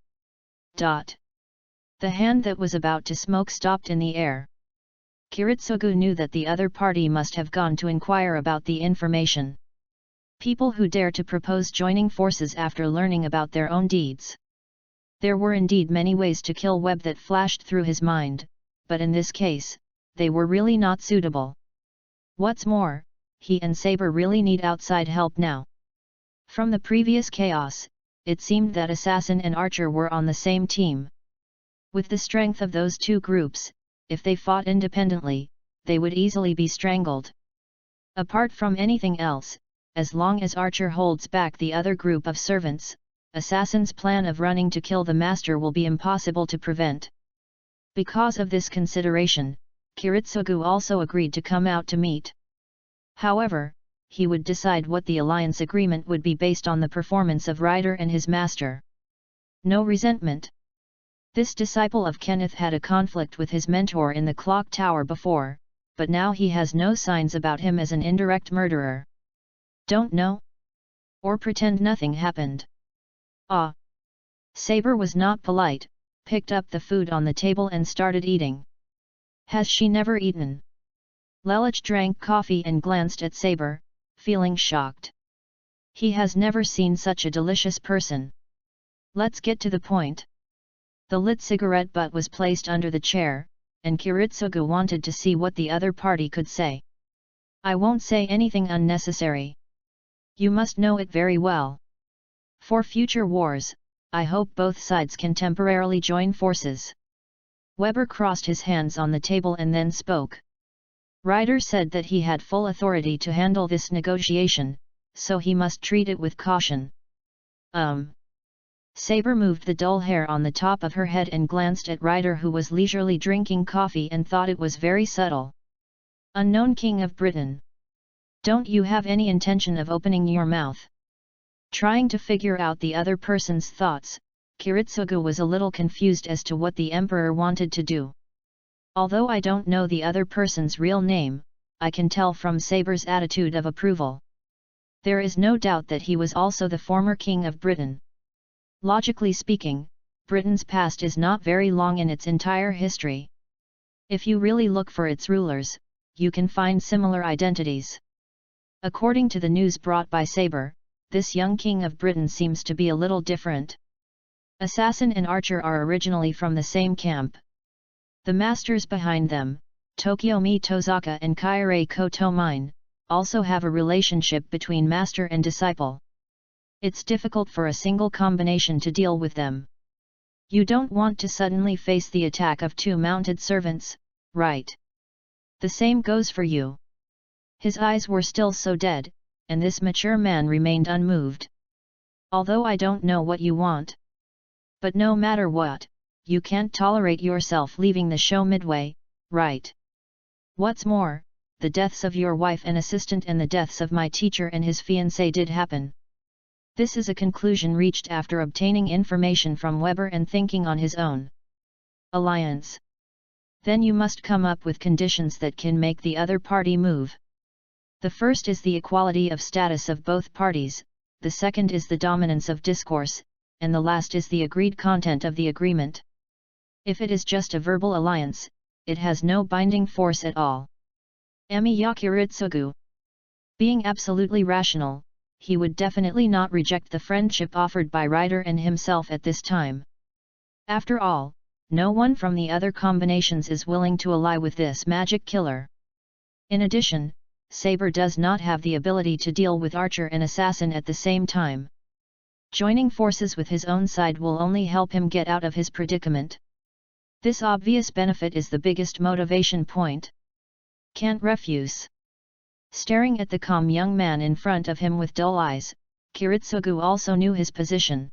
The hand that was about to smoke stopped in the air. Kiritsugu knew that the other party must have gone to inquire about the information. People who dare to propose joining forces after learning about their own deeds. There were indeed many ways to kill Webb that flashed through his mind, but in this case, they were really not suitable. What's more, he and Saber really need outside help now. From the previous chaos, it seemed that Assassin and Archer were on the same team. With the strength of those two groups, if they fought independently, they would easily be strangled. Apart from anything else, as long as Archer holds back the other group of servants, Assassin's plan of running to kill the master will be impossible to prevent. Because of this consideration, Kiritsugu also agreed to come out to meet. However, he would decide what the alliance agreement would be based on the performance of Ryder and his master. No resentment. This disciple of Kenneth had a conflict with his mentor in the clock tower before, but now he has no signs about him as an indirect murderer. Don't know? Or pretend nothing happened. Ah! Saber was not polite, picked up the food on the table and started eating. Has she never eaten? Lelich drank coffee and glanced at Saber, feeling shocked. He has never seen such a delicious person. Let's get to the point. The lit cigarette butt was placed under the chair, and Kiritsugu wanted to see what the other party could say. I won't say anything unnecessary. You must know it very well. For future wars, I hope both sides can temporarily join forces." Weber crossed his hands on the table and then spoke. Ryder said that he had full authority to handle this negotiation, so he must treat it with caution. Saber moved the dull hair on the top of her head and glanced at Ryder, who was leisurely drinking coffee, and thought it was very subtle. "Unknown King of Britain. Don't you have any intention of opening your mouth?" Trying to figure out the other person's thoughts, Kiritsugu was a little confused as to what the Emperor wanted to do. "Although I don't know the other person's real name, I can tell from Saber's attitude of approval. There is no doubt that he was also the former King of Britain. Logically speaking, Britain's past is not very long in its entire history. If you really look for its rulers, you can find similar identities. According to the news brought by Saber, this young King of Britain seems to be a little different. Assassin and archer are originally from the same camp. The masters behind them, Tokiomi Tozaka and Kairei Kotomine, also have a relationship between master and disciple. It's difficult for a single combination to deal with them. You don't want to suddenly face the attack of two mounted servants, right? The same goes for you." His eyes were still so dead, and this mature man remained unmoved. "Although I don't know what you want. But no matter what, you can't tolerate yourself leaving the show midway, right? What's more, the deaths of your wife and assistant and the deaths of my teacher and his fiancée did happen. This is a conclusion reached after obtaining information from Weber and thinking on his own. Alliance. Then you must come up with conditions that can make the other party move. The first is the equality of status of both parties, the second is the dominance of discourse, and the last is the agreed content of the agreement. If it is just a verbal alliance, it has no binding force at all." Emi Yakiritsugu. Being absolutely rational, he would definitely not reject the friendship offered by Ryder and himself at this time. After all, no one from the other combinations is willing to ally with this magic killer. In addition, Saber does not have the ability to deal with archer and assassin at the same time. Joining forces with his own side will only help him get out of his predicament. This obvious benefit is the biggest motivation point. Can't refuse. Staring at the calm young man in front of him with dull eyes, Kiritsugu also knew his position.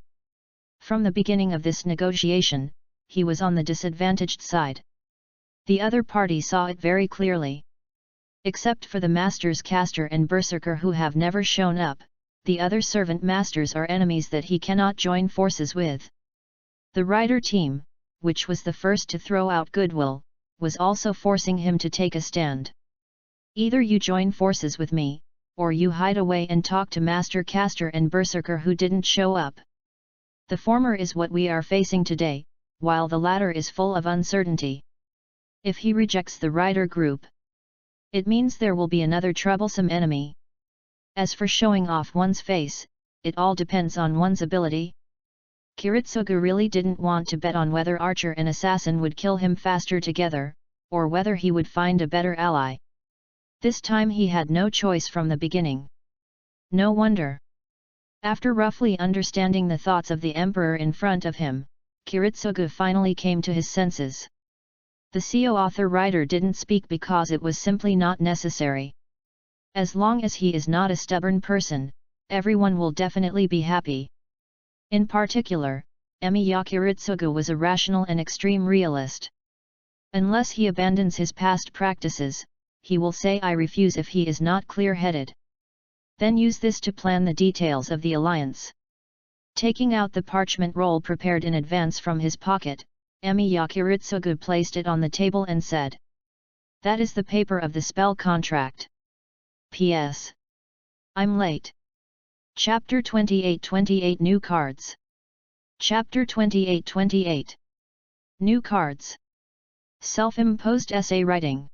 From the beginning of this negotiation, he was on the disadvantaged side. The other party saw it very clearly. Except for the masters Caster and Berserker who have never shown up, the other servant masters are enemies that he cannot join forces with. The Ryder team, which was the first to throw out goodwill, was also forcing him to take a stand. "Either you join forces with me, or you hide away and talk to Master Caster and Berserker who didn't show up. The former is what we are facing today, while the latter is full of uncertainty. If he rejects the Ryder group, it means there will be another troublesome enemy. As for showing off one's face, it all depends on one's ability." Kiritsugu really didn't want to bet on whether archer and assassin would kill him faster together, or whether he would find a better ally. This time he had no choice from the beginning. No wonder. After roughly understanding the thoughts of the Emperor in front of him, Kiritsugu finally came to his senses. The CO author Ryder didn't speak because it was simply not necessary. As long as he is not a stubborn person, everyone will definitely be happy. In particular, Emi Yakiritsugu was a rational and extreme realist. Unless he abandons his past practices, he will say "I refuse" if he is not clear-headed. Then use this to plan the details of the alliance. Taking out the parchment roll prepared in advance from his pocket, Emi Yakiritsugu placed it on the table and said, "That is the paper of the spell contract. P.S. I'm late." Chapter 28 New Cards. Chapter 28 New Cards. Self-imposed essay writing.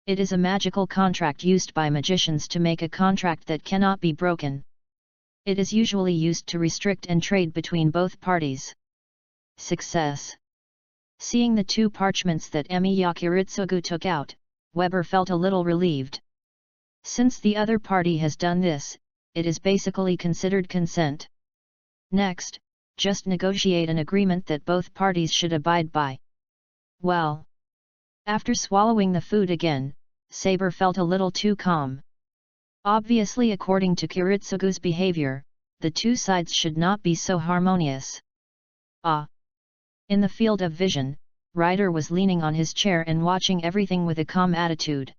It is a magical contract used by magicians to make a contract that cannot be broken. It is usually used to restrict and trade between both parties. Success. Seeing the two parchments that Emi Yakiritsugu took out, Weber felt a little relieved. Since the other party has done this, it is basically considered consent. Next, just negotiate an agreement that both parties should abide by. Well. After swallowing the food again, Saber felt a little too calm. Obviously, according to Kiritsugu's behavior, the two sides should not be so harmonious. In the field of vision, Ryder was leaning on his chair and watching everything with a calm attitude.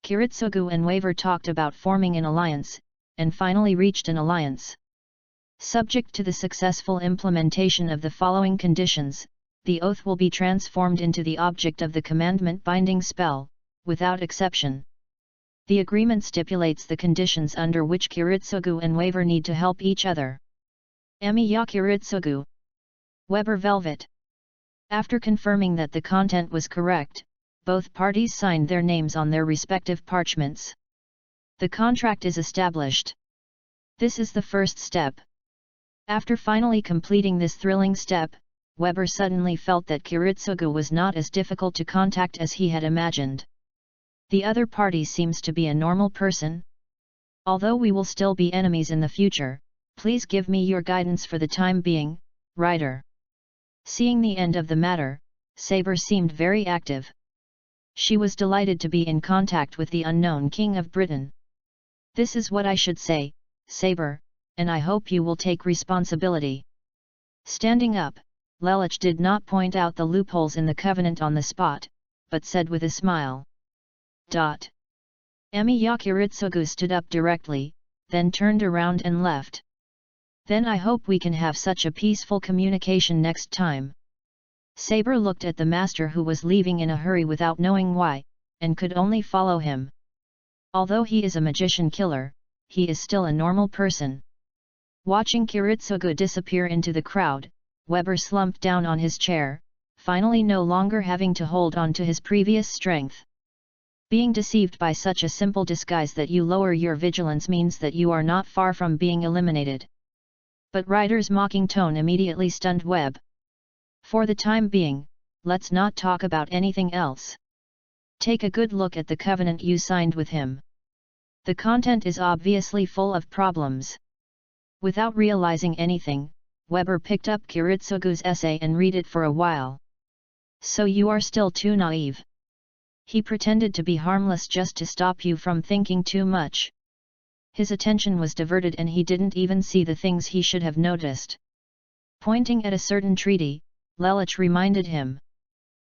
Kiritsugu and Waver talked about forming an alliance, and finally reached an alliance. Subject to the successful implementation of the following conditions, the oath will be transformed into the object of the commandment binding spell, without exception. The agreement stipulates the conditions under which Kiritsugu and Waver need to help each other. Emi ya Kiritsugu. Weber Velvet. After confirming that the content was correct, both parties signed their names on their respective parchments. The contract is established. This is the first step. After finally completing this thrilling step, Weber suddenly felt that Kiritsugu was not as difficult to contact as he had imagined. The other party seems to be a normal person. Although we will still be enemies in the future, please give me your guidance for the time being, Ryder. Seeing the end of the matter, Saber seemed very active. She was delighted to be in contact with the unknown King of Britain. This is what I should say, Saber, and I hope you will take responsibility. Standing up, Lelich did not point out the loopholes in the covenant on the spot, but said with a smile. Emi ya Kiritsugu stood up directly, then turned around and left. Then I hope we can have such a peaceful communication next time. Saber looked at the master who was leaving in a hurry without knowing why, and could only follow him. Although he is a magician killer, he is still a normal person. Watching Kiritsugu disappear into the crowd, Weber slumped down on his chair, finally no longer having to hold on to his previous strength. Being deceived by such a simple disguise that you lower your vigilance means that you are not far from being eliminated. But Ryder's mocking tone immediately stunned Webb. For the time being, let's not talk about anything else. Take a good look at the covenant you signed with him. The content is obviously full of problems. Without realizing anything, Weber picked up Kiritsugu's essay and read it for a while. So you are still too naive. He pretended to be harmless just to stop you from thinking too much. His attention was diverted and he didn't even see the things he should have noticed. Pointing at a certain treaty, Lelich reminded him.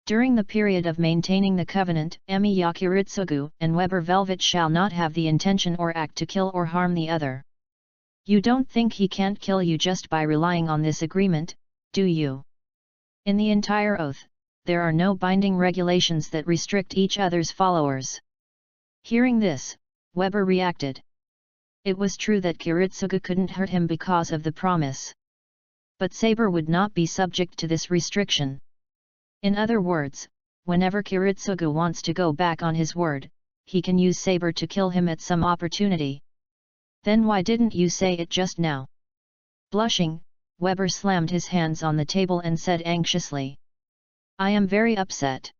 During the period of maintaining the covenant, Emi ya Kiritsugu and Weber Velvet shall not have the intention or act to kill or harm the other. You don't think he can't kill you just by relying on this agreement, do you? In the entire oath, there are no binding regulations that restrict each other's followers. Hearing this, Weber reacted. It was true that Kiritsugu couldn't hurt him because of the promise. But Saber would not be subject to this restriction. In other words, whenever Kiritsugu wants to go back on his word, he can use Saber to kill him at some opportunity. Then why didn't you say it just now? Blushing, Weber slammed his hands on the table and said anxiously. I am very upset.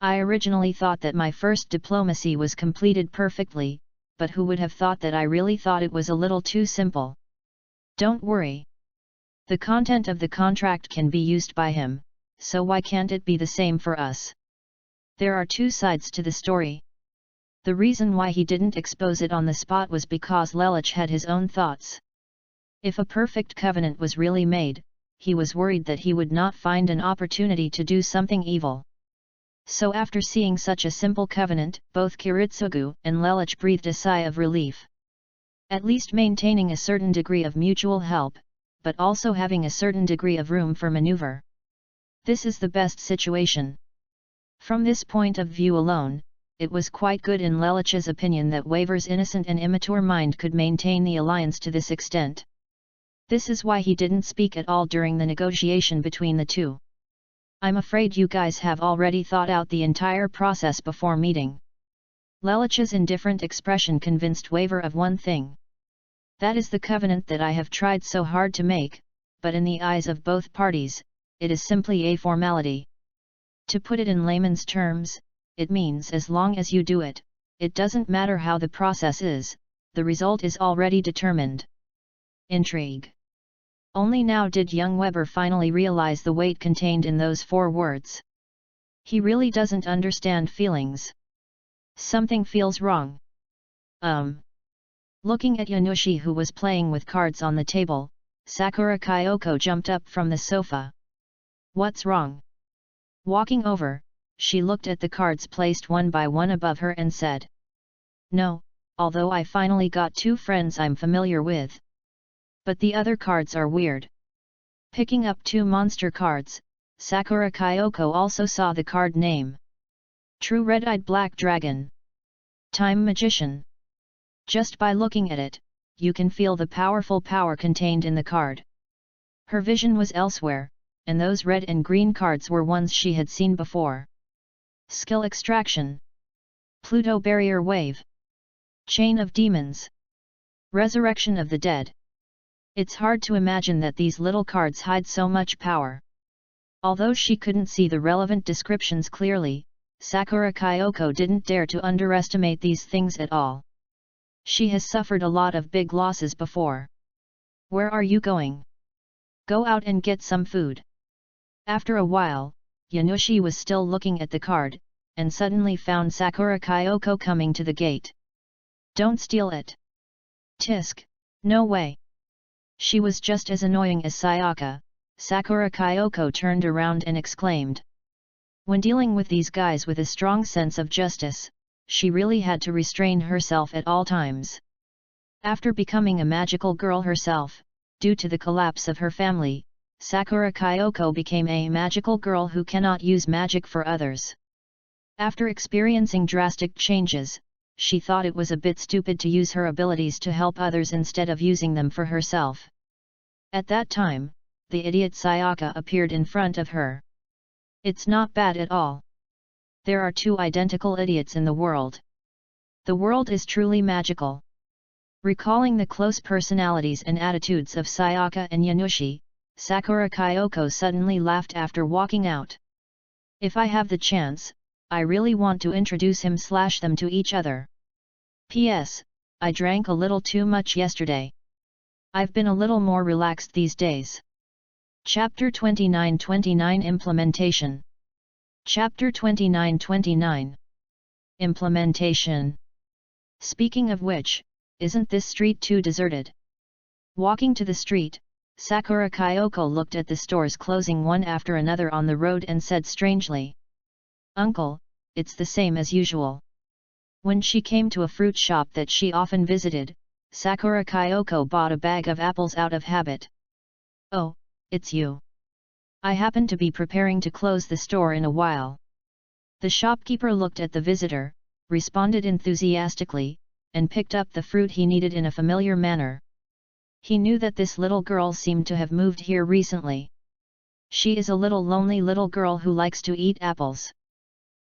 I originally thought that my first diplomacy was completed perfectly, but who would have thought that I really thought it was a little too simple? Don't worry. The content of the contract can be used by him, so why can't it be the same for us? There are two sides to the story. The reason why he didn't expose it on the spot was because Lelich had his own thoughts. If a perfect covenant was really made, he was worried that he would not find an opportunity to do something evil. So after seeing such a simple covenant, both Kiritsugu and Lelich breathed a sigh of relief. At least maintaining a certain degree of mutual help, but also having a certain degree of room for maneuver. This is the best situation. From this point of view alone, it was quite good in Lelich's opinion that Waver's innocent and immature mind could maintain the alliance to this extent. This is why he didn't speak at all during the negotiation between the two. I'm afraid you guys have already thought out the entire process before meeting. Lelich's indifferent expression convinced Waver of one thing. That is the covenant that I have tried so hard to make, but in the eyes of both parties, it is simply a formality. To put it in layman's terms, it means as long as you do it, it doesn't matter how the process is, the result is already determined. Intrigue. Only now did young Weber finally realize the weight contained in those 4 words. He really doesn't understand feelings. Something feels wrong. Looking at Yanushi, who was playing with cards on the table, Sakura Kyoko jumped up from the sofa. What's wrong? Walking over, she looked at the cards placed one by one above her and said, No, although I finally got 2 friends I'm familiar with. But the other cards are weird. Picking up 2 monster cards, Sakura Kyoko also saw the card name. True Red-Eyed Black Dragon. Time Magician. Just by looking at it, you can feel the powerful power contained in the card. Her vision was elsewhere, and those red and green cards were ones she had seen before. Skill Extraction. Pluto Barrier Wave. Chain of Demons. Resurrection of the Dead. It's hard to imagine that these little cards hide so much power. Although she couldn't see the relevant descriptions clearly, Sakura Kyoko didn't dare to underestimate these things at all. She has suffered a lot of big losses before. Where are you going? Go out and get some food. After a while, Yanushi was still looking at the card, and suddenly found Sakura Kyoko coming to the gate. Don't steal it. Tisk, no way. She was just as annoying as Sayaka. Sakura Kyoko turned around and exclaimed. When dealing with these guys with a strong sense of justice, she really had to restrain herself at all times. After becoming a magical girl herself, due to the collapse of her family, Sakura Kyoko became a magical girl who cannot use magic for others. After experiencing drastic changes, she thought it was a bit stupid to use her abilities to help others instead of using them for herself. At that time, the idiot Sayaka appeared in front of her. It's not bad at all. There are 2 identical idiots in the world. The world is truly magical. Recalling the close personalities and attitudes of Sayaka and Yanushi, Sakura Kyoko suddenly laughed after walking out. If I have the chance, I really want to introduce them to each other. P.S. I drank a little too much yesterday. I've been a little more relaxed these days. Chapter 29-29 Implementation. Chapter 29-29 Implementation. Speaking of which, isn't this street too deserted? Walking to the street, Sakura Kyoko looked at the stores closing one after another on the road and said strangely, Uncle, it's the same as usual. When she came to a fruit shop that she often visited, Sakura Kyoko bought a bag of apples out of habit. Oh, it's you. I happen to be preparing to close the store in a while. The shopkeeper looked at the visitor, responded enthusiastically, and picked up the fruit he needed in a familiar manner. He knew that this little girl seemed to have moved here recently. She is a lonely little girl who likes to eat apples.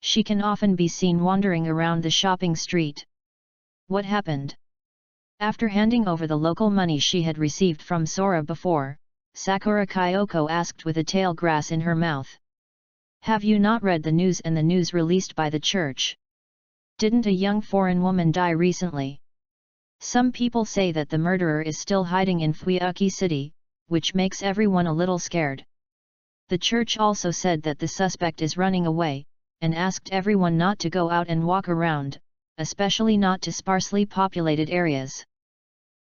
She can often be seen wandering around the shopping street. What happened? After handing over the local money she had received from Sora before, Sakura Kyoko asked with a tail grass in her mouth. Have you not read the news and the news released by the church? Didn't a young foreign woman die recently? Some people say that the murderer is still hiding in Fuyuki City, which makes everyone a little scared. The church also said that the suspect is running away, and asked everyone not to go out and walk around, especially not to sparsely populated areas.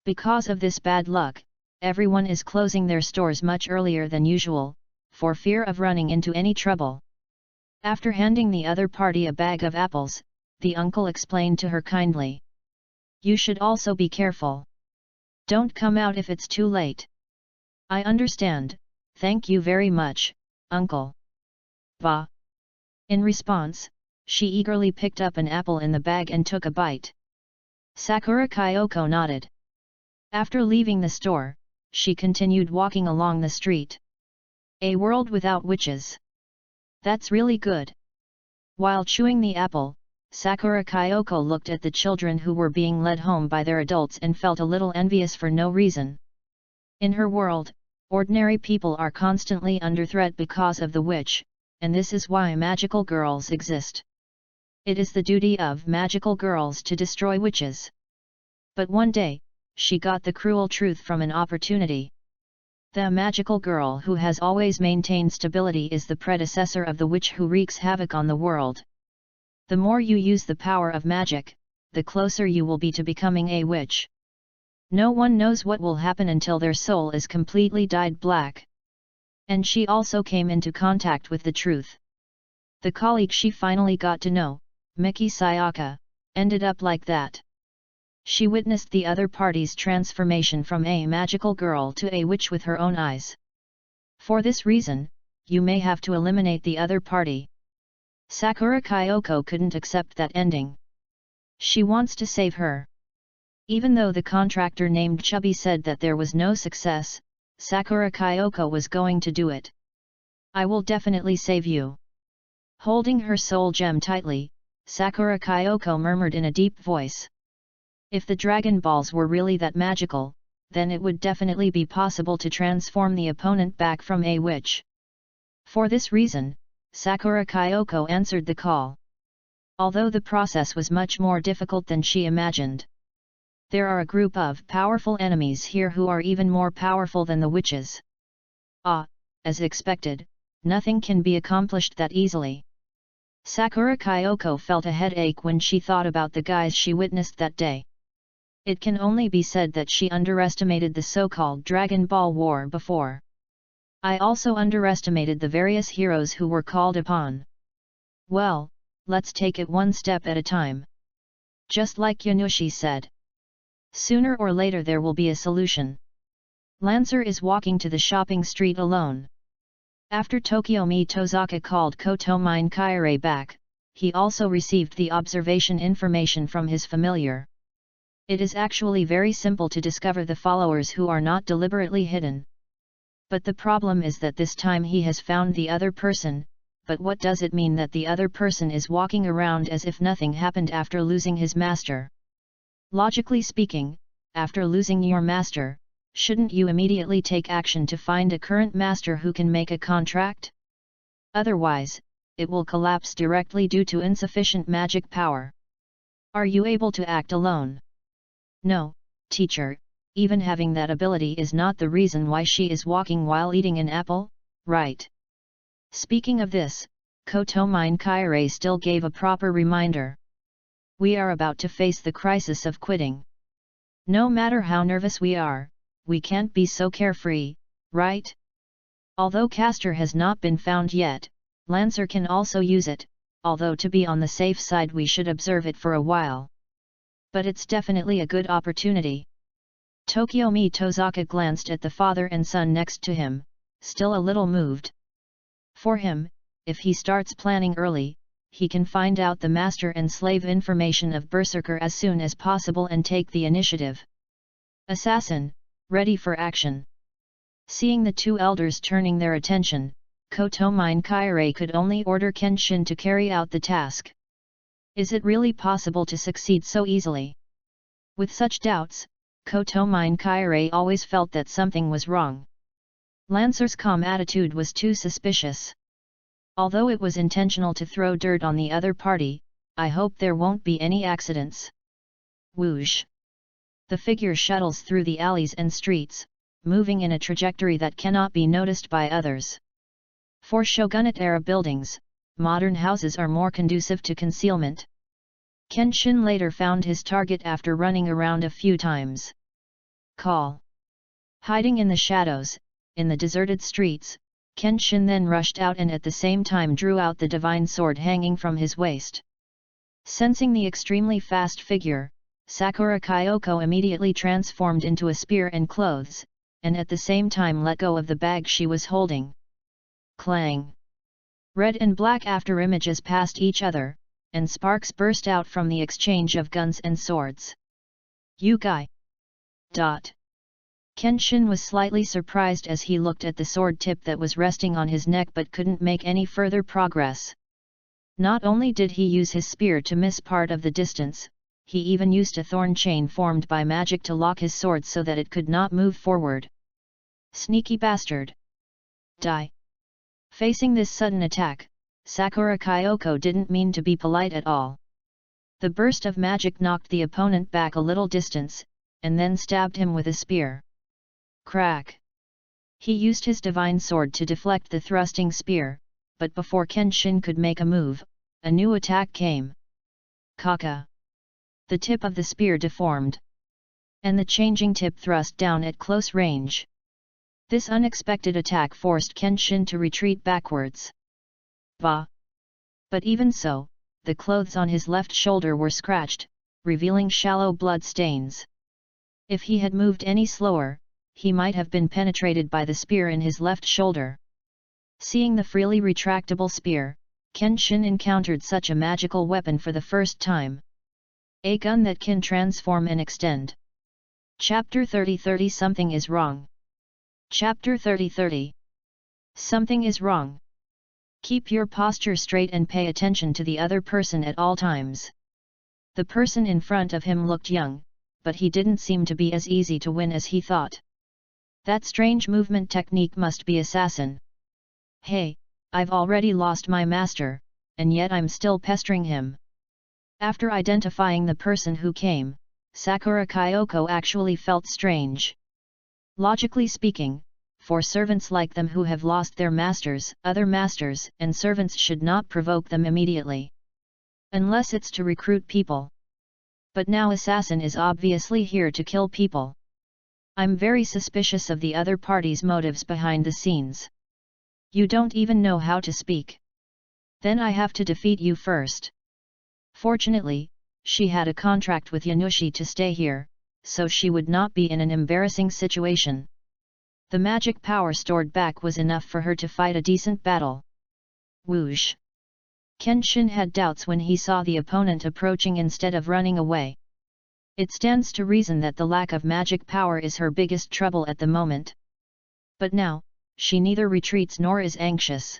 Because of this bad luck, everyone is closing their stores much earlier than usual, for fear of running into any trouble. After handing the other party a bag of apples, the uncle explained to her kindly. You should also be careful. Don't come out if it's too late. I understand, thank you very much, uncle. Bah. In response, she eagerly picked up an apple in the bag and took a bite. Sakura Kyoko nodded. After leaving the store, she continued walking along the street. A world without witches. That's really good. While chewing the apple, Sakura Kyoko looked at the children who were being led home by their adults and felt a little envious for no reason. In her world, ordinary people are constantly under threat because of the witch, and this is why magical girls exist. It is the duty of magical girls to destroy witches. But one day, she got the cruel truth from an opportunity. The magical girl who has always maintained stability is the predecessor of the witch who wreaks havoc on the world. The more you use the power of magic, the closer you will be to becoming a witch. No one knows what will happen until their soul is completely dyed black. And she also came into contact with the truth. The colleague she finally got to know, Miki Sayaka, ended up like that. She witnessed the other party's transformation from a magical girl to a witch with her own eyes. For this reason, you may have to eliminate the other party. Sakura Kyoko couldn't accept that ending. She wants to save her. Even though the contractor named Chubby said that there was no success, Sakura Kyoko was going to do it. I will definitely save you. Holding her soul gem tightly, Sakura Kyoko murmured in a deep voice. If the Dragon Balls were really that magical, then it would definitely be possible to transform the opponent back from a witch. For this reason, Sakura Kyoko answered the call. Although the process was much more difficult than she imagined. There are a group of powerful enemies here who are even more powerful than the witches. As expected, nothing can be accomplished that easily. Sakura Kyoko felt a headache when she thought about the guys she witnessed that day. It can only be said that she underestimated the so-called Dragon Ball War before. I also underestimated the various heroes who were called upon. Well, let's take it one step at a time. Just like Yanushi said. Sooner or later there will be a solution. Lancer is walking to the shopping street alone. After Tokiomi Tozaka called Kotomine Kaire back, he also received the observation information from his familiar. It is actually very simple to discover the followers who are not deliberately hidden. But the problem is that this time he has found the other person, but what does it mean that the other person is walking around as if nothing happened after losing his master? Logically speaking, after losing your master, shouldn't you immediately take action to find a current master who can make a contract? Otherwise, it will collapse directly due to insufficient magic power. Are you able to act alone? No, teacher, even having that ability is not the reason why she is walking while eating an apple, right? Speaking of this, Kotomine Kaire still gave a proper reminder. We are about to face the crisis of quitting. No matter how nervous we are, we can't be so carefree, right? Although Castor has not been found yet, Lancer can also use it, although to be on the safe side we should observe it for a while. But it's definitely a good opportunity. Tokiomi Tozaka glanced at the father and son next to him, still a little moved. For him, if he starts planning early, he can find out the master and slave information of Berserker as soon as possible and take the initiative. Assassin, ready for action. Seeing the two elders turning their attention, Kotomine Kaire could only order Kenshin to carry out the task. Is it really possible to succeed so easily? With such doubts, Kotomine Kaire always felt that something was wrong. Lancer's calm attitude was too suspicious. Although it was intentional to throw dirt on the other party, I hope there won't be any accidents. Whoosh! The figure shuttles through the alleys and streets, moving in a trajectory that cannot be noticed by others. For Shogunate-era buildings, modern houses are more conducive to concealment. Kenshin later found his target after running around a few times. Call. Hiding in the shadows, in the deserted streets, Kenshin then rushed out and at the same time drew out the divine sword hanging from his waist. Sensing the extremely fast figure, Sakura Kyoko immediately transformed into a spear and clothes, and at the same time let go of the bag she was holding. Clang! Red and black afterimages passed each other, and sparks burst out from the exchange of guns and swords. You guy! Kenshin was slightly surprised as he looked at the sword tip that was resting on his neck but couldn't make any further progress. Not only did he use his spear to miss part of the distance, he even used a thorn chain formed by magic to lock his sword so that it could not move forward. Sneaky bastard! Die! Facing this sudden attack, Sakura Kyoko didn't mean to be polite at all. The burst of magic knocked the opponent back a little distance, and then stabbed him with a spear. Crack! He used his divine sword to deflect the thrusting spear, but before Kenshin could make a move, a new attack came. Kaka! The tip of the spear deformed, and the changing tip thrust down at close range. This unexpected attack forced Kenshin to retreat backwards. Bah! But even so, the clothes on his left shoulder were scratched, revealing shallow blood stains. If he had moved any slower, he might have been penetrated by the spear in his left shoulder. Seeing the freely retractable spear, Kenshin encountered such a magical weapon for the first time. A gun that can transform and extend. Chapter 30 Something is wrong. Chapter 30 Something is wrong. Keep your posture straight and pay attention to the other person at all times. The person in front of him looked young, but he didn't seem to be as easy to win as he thought. That strange movement technique must be assassin. Hey, I've already lost my master, and yet I'm still pestering him. After identifying the person who came, Sakura Kyoko actually felt strange. Logically speaking, for servants like them who have lost their masters, other masters and servants should not provoke them immediately. Unless it's to recruit people. But now assassin is obviously here to kill people. I'm very suspicious of the other party's motives behind the scenes. You don't even know how to speak. Then I have to defeat you first. Fortunately, she had a contract with Yanushi to stay here, so she would not be in an embarrassing situation. The magic power stored back was enough for her to fight a decent battle. Whoosh! Kenshin had doubts when he saw the opponent approaching instead of running away. It stands to reason that the lack of magic power is her biggest trouble at the moment. But now, she neither retreats nor is anxious.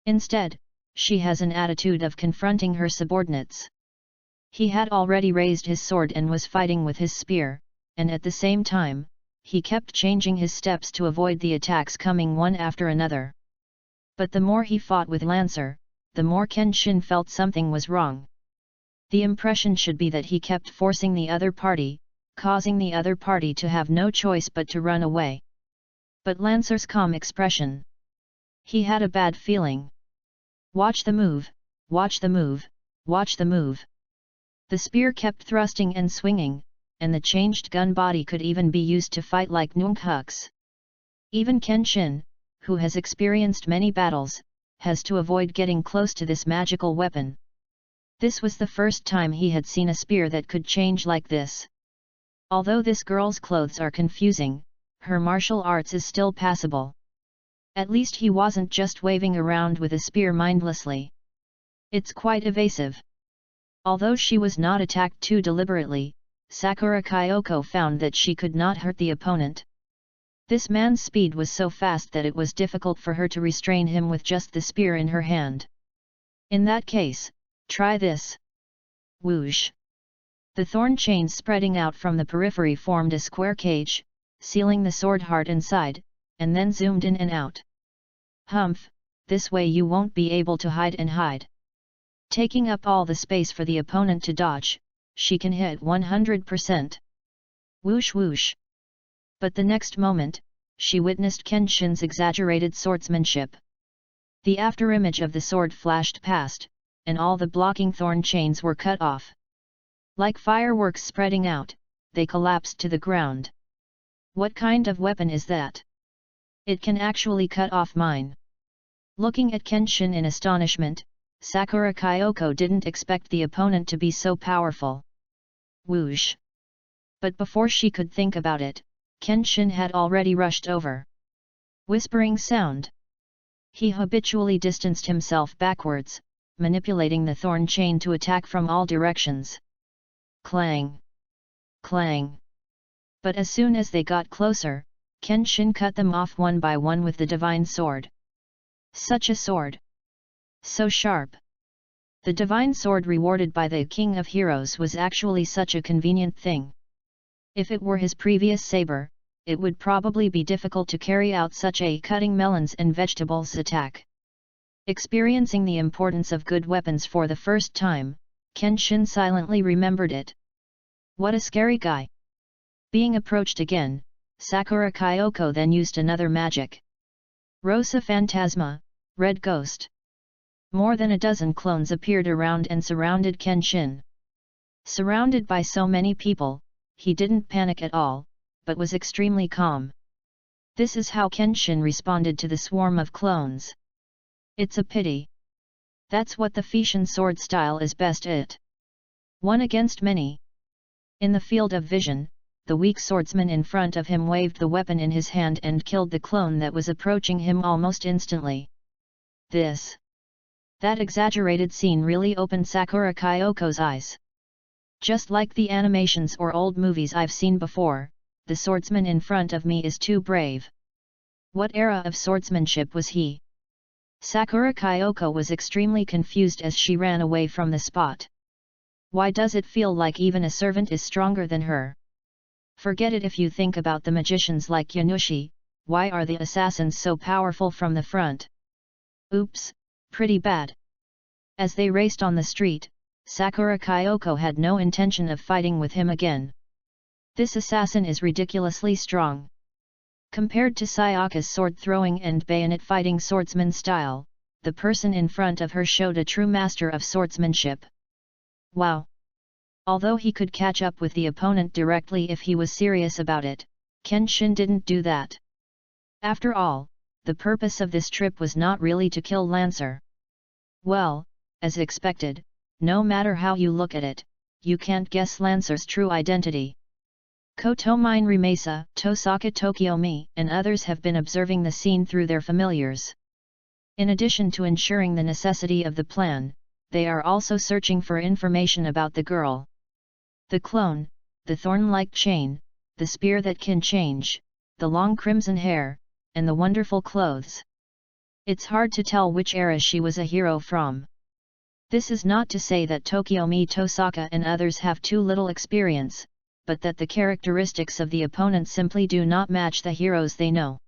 Instead, she has an attitude of confronting her subordinates. He had already raised his sword and was fighting with his spear, and at the same time, he kept changing his steps to avoid the attacks coming one after another. But the more he fought with Lancer, the more Kenshin felt something was wrong. The impression should be that he kept forcing the other party, causing the other party to have no choice but to run away. But Lancer's calm expression. He had a bad feeling. Watch the move, watch the move, watch the move. The spear kept thrusting and swinging, and the changed gun body could even be used to fight like nunchucks. Even Kenshin, who has experienced many battles, has to avoid getting close to this magical weapon. This was the first time he had seen a spear that could change like this. Although this girl's clothes are confusing, her martial arts is still passable. At least he wasn't just waving around with a spear mindlessly. It's quite evasive. Although she was not attacked too deliberately, Sakura Kyoko found that she could not hurt the opponent. This man's speed was so fast that it was difficult for her to restrain him with just the spear in her hand. In that case, try this. Whoosh! The thorn chains spreading out from the periphery formed a square cage, sealing the sword heart inside, and then zoomed in and out. Humph, this way you won't be able to hide and hide. Taking up all the space for the opponent to dodge, she can hit 100%. Whoosh whoosh! But the next moment, she witnessed Kenshin's exaggerated swordsmanship. The afterimage of the sword flashed past, and all the blocking thorn chains were cut off. Like fireworks spreading out, they collapsed to the ground. What kind of weapon is that? It can actually cut off mine. Looking at Kenshin in astonishment, Sakura Kyoko didn't expect the opponent to be so powerful. Whoosh! But before she could think about it, Kenshin had already rushed over. Whispering sound. He habitually distanced himself backwards, manipulating the thorn chain to attack from all directions. Clang! Clang! But as soon as they got closer, Kenshin cut them off one by one with the divine sword. Such a sword! So sharp! The divine sword rewarded by the King of Heroes was actually such a convenient thing. If it were his previous saber, it would probably be difficult to carry out such a cutting melons and vegetables attack. Experiencing the importance of good weapons for the first time, Kenshin silently remembered it. What a scary guy. Being approached again, Sakura Kyoko then used another magic. Rosa Phantasma, Red Ghost. More than a dozen clones appeared around and surrounded Kenshin. Surrounded by so many people, he didn't panic at all, but was extremely calm. This is how Kenshin responded to the swarm of clones. It's a pity. That's what the Fanfiction sword style is best at. One against many. In the field of vision, the weak swordsman in front of him waved the weapon in his hand and killed the clone that was approaching him almost instantly. That exaggerated scene really opened Sakura Kyoko's eyes. Just like the animations or old movies I've seen before, the swordsman in front of me is too brave. What era of swordsmanship was he? Sakura Kyoko was extremely confused as she ran away from the spot. Why does it feel like even a servant is stronger than her? Forget it if you think about the magicians like Yanushi. Why are the assassins so powerful from the front? Oops, pretty bad. As they raced on the street, Sakura Kyoko had no intention of fighting with him again. This assassin is ridiculously strong. Compared to Sayaka's sword-throwing and bayonet-fighting swordsman style, the person in front of her showed a true master of swordsmanship. Wow! Although he could catch up with the opponent directly if he was serious about it, Kenshin didn't do that. After all, the purpose of this trip was not really to kill Lancer. Well, as expected, no matter how you look at it, you can't guess Lancer's true identity. Kotomine Rimesa, Tosaka Tokiomi, and others have been observing the scene through their familiars. In addition to ensuring the necessity of the plan, they are also searching for information about the girl. The clone, the thorn-like chain, the spear that can change, the long crimson hair, and the wonderful clothes. It's hard to tell which era she was a hero from. This is not to say that Tokiomi Tosaka and others have too little experience, but that the characteristics of the opponent simply do not match the heroes they know.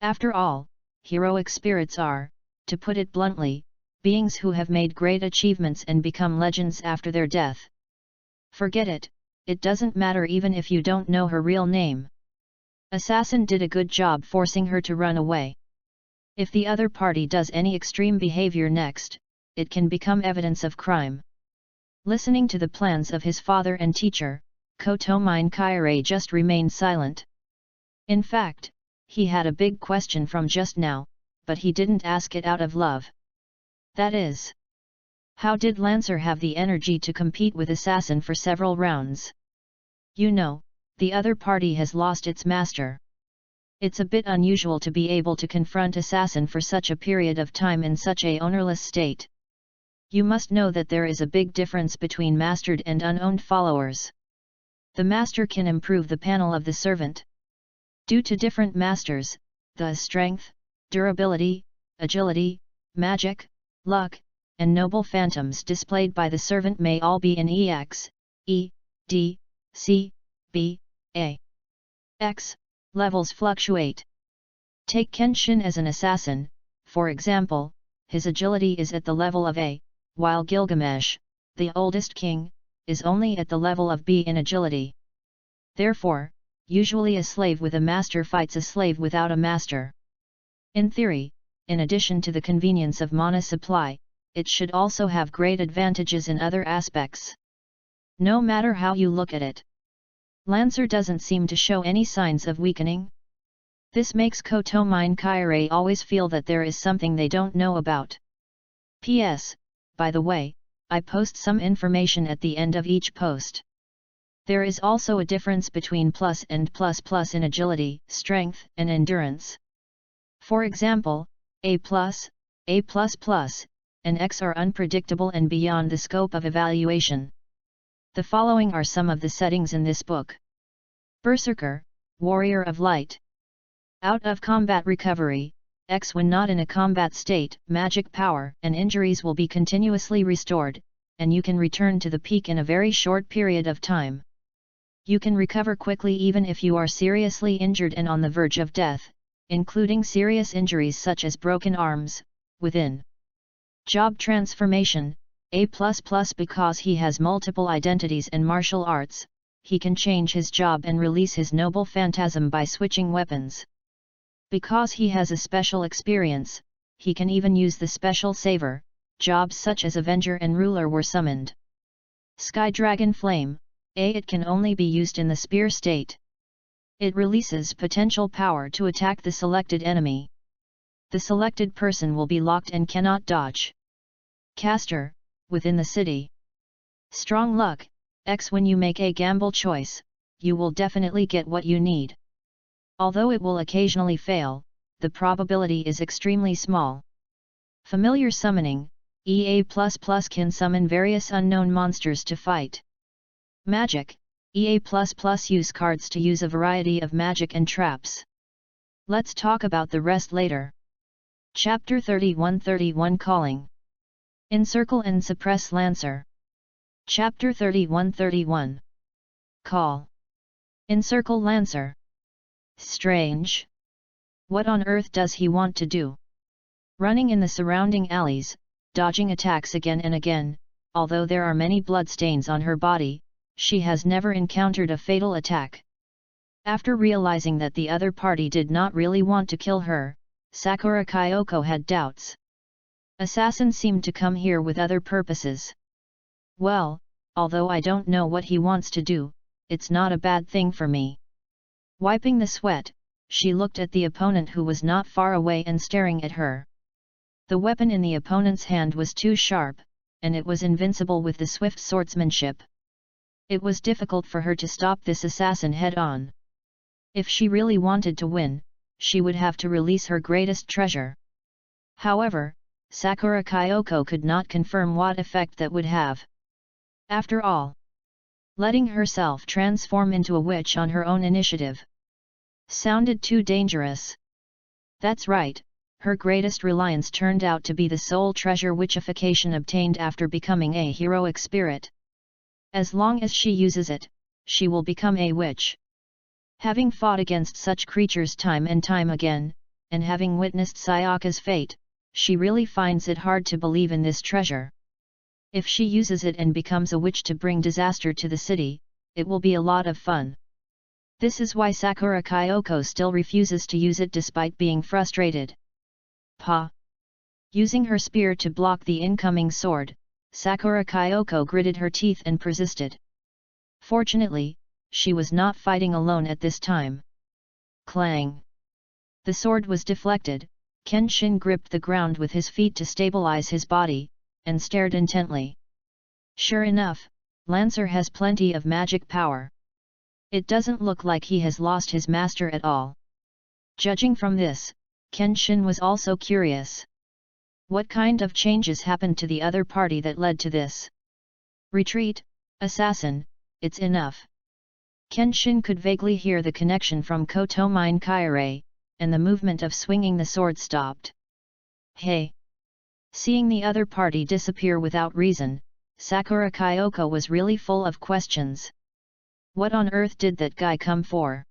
After all, heroic spirits are, to put it bluntly, beings who have made great achievements and become legends after their death. Forget it, it doesn't matter even if you don't know her real name. Assassin did a good job forcing her to run away. If the other party does any extreme behavior next, it can become evidence of crime. Listening to the plans of his father and teacher, Kotomine Kaire just remained silent. In fact, he had a big question from just now, but he didn't ask it out of love. That is, how did Lancer have the energy to compete with Assassin for several rounds? You know, the other party has lost its master. It's a bit unusual to be able to confront Assassin for such a period of time in such a ownerless state. You must know that there is a big difference between mastered and unowned followers. The master can improve the panel of the servant. Due to different masters, the strength, durability, agility, magic, luck, and noble phantoms displayed by the servant may all be in EX, E, D, C, B, A. X, levels fluctuate. Take Kenshin as an assassin, for example, his agility is at the level of A, while Gilgamesh, the oldest king, is only at the level of B in agility. Therefore, usually a slave with a master fights a slave without a master. In theory, in addition to the convenience of mana supply, it should also have great advantages in other aspects. No matter how you look at it, Lancer doesn't seem to show any signs of weakening. This makes Kotomine Kaire always feel that there is something they don't know about. P.S. By the way, I post some information at the end of each post. There is also a difference between plus and plus plus in agility, strength, and endurance. For example, A+, A++, and X are unpredictable and beyond the scope of evaluation. The following are some of the settings in this book. Berserker, Warrior of Light. Out of combat recovery, X when not in a combat state, magic power and injuries will be continuously restored, and you can return to the peak in a very short period of time. You can recover quickly even if you are seriously injured and on the verge of death, including serious injuries such as broken arms, within. Job transformation, A++ because he has multiple identities and martial arts, he can change his job and release his noble phantasm by switching weapons. Because he has a special experience, he can even use the special saver, jobs such as Avenger and Ruler were summoned. Sky Dragon Flame, it can only be used in the spear state. It releases potential power to attack the selected enemy. The selected person will be locked and cannot dodge. Caster, within the city. Strong Luck, when you make a gamble choice, you will definitely get what you need. Although it will occasionally fail, the probability is extremely small. Familiar Summoning, EA++ can summon various unknown monsters to fight. Magic, EA++ use cards to use a variety of magic and traps. Let's talk about the rest later. Chapter 31 Calling. Encircle and Suppress Lancer. Chapter 31 Call. Encircle Lancer. Strange. What on earth does he want to do? Running in the surrounding alleys, dodging attacks again and again, although there are many bloodstains on her body, she has never encountered a fatal attack. After realizing that the other party did not really want to kill her, Sakura Kyoko had doubts. Assassin seemed to come here with other purposes. Well, although I don't know what he wants to do, it's not a bad thing for me. Wiping the sweat, she looked at the opponent who was not far away and staring at her. The weapon in the opponent's hand was too sharp, and it was invincible with the swift swordsmanship. It was difficult for her to stop this assassin head-on. If she really wanted to win, she would have to release her greatest treasure. However, Sakura Kyoko could not confirm what effect that would have. After all, letting herself transform into a witch on her own initiative sounded too dangerous. That's right, her greatest reliance turned out to be the soul treasure witchification obtained after becoming a heroic spirit. As long as she uses it, she will become a witch. Having fought against such creatures time and time again, and having witnessed Sayaka's fate, she really finds it hard to believe in this treasure. If she uses it and becomes a witch to bring disaster to the city, it will be a lot of fun. This is why Sakura Kyoko still refuses to use it despite being frustrated. Pa! Using her spear to block the incoming sword, Sakura Kyoko gritted her teeth and persisted. Fortunately, she was not fighting alone at this time. Clang! The sword was deflected, Kenshin gripped the ground with his feet to stabilize his body, and stared intently. Sure enough, Lancer has plenty of magic power. It doesn't look like he has lost his master at all. Judging from this, Kenshin was also curious. What kind of changes happened to the other party that led to this? Retreat, assassin, it's enough. Kenshin could vaguely hear the connection from Kotomine Kaire, and the movement of swinging the sword stopped. Hey! Seeing the other party disappear without reason, Sakura Kyoko was really full of questions. What on earth did that guy come for?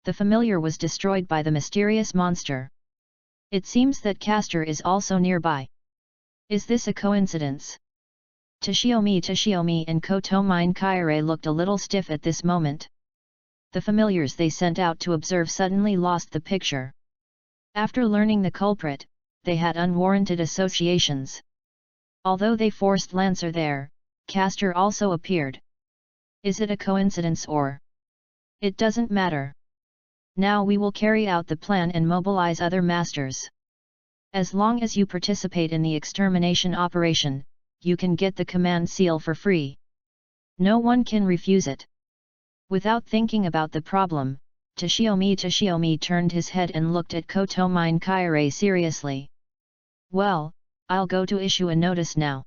The familiar was destroyed by the mysterious monster. It seems that Caster is also nearby. Is this a coincidence? Tashiomi and Kotomine Kaire looked a little stiff at this moment. The familiars they sent out to observe suddenly lost the picture. After learning the culprit, they had unwarranted associations. Although they forced Lancer there, Caster also appeared. Is it a coincidence or? It doesn't matter. Now we will carry out the plan and mobilize other masters. As long as you participate in the extermination operation, you can get the command seal for free. No one can refuse it. Without thinking about the problem, Tashiomi turned his head and looked at Kotomine Kaire seriously. Well, I'll go to issue a notice now.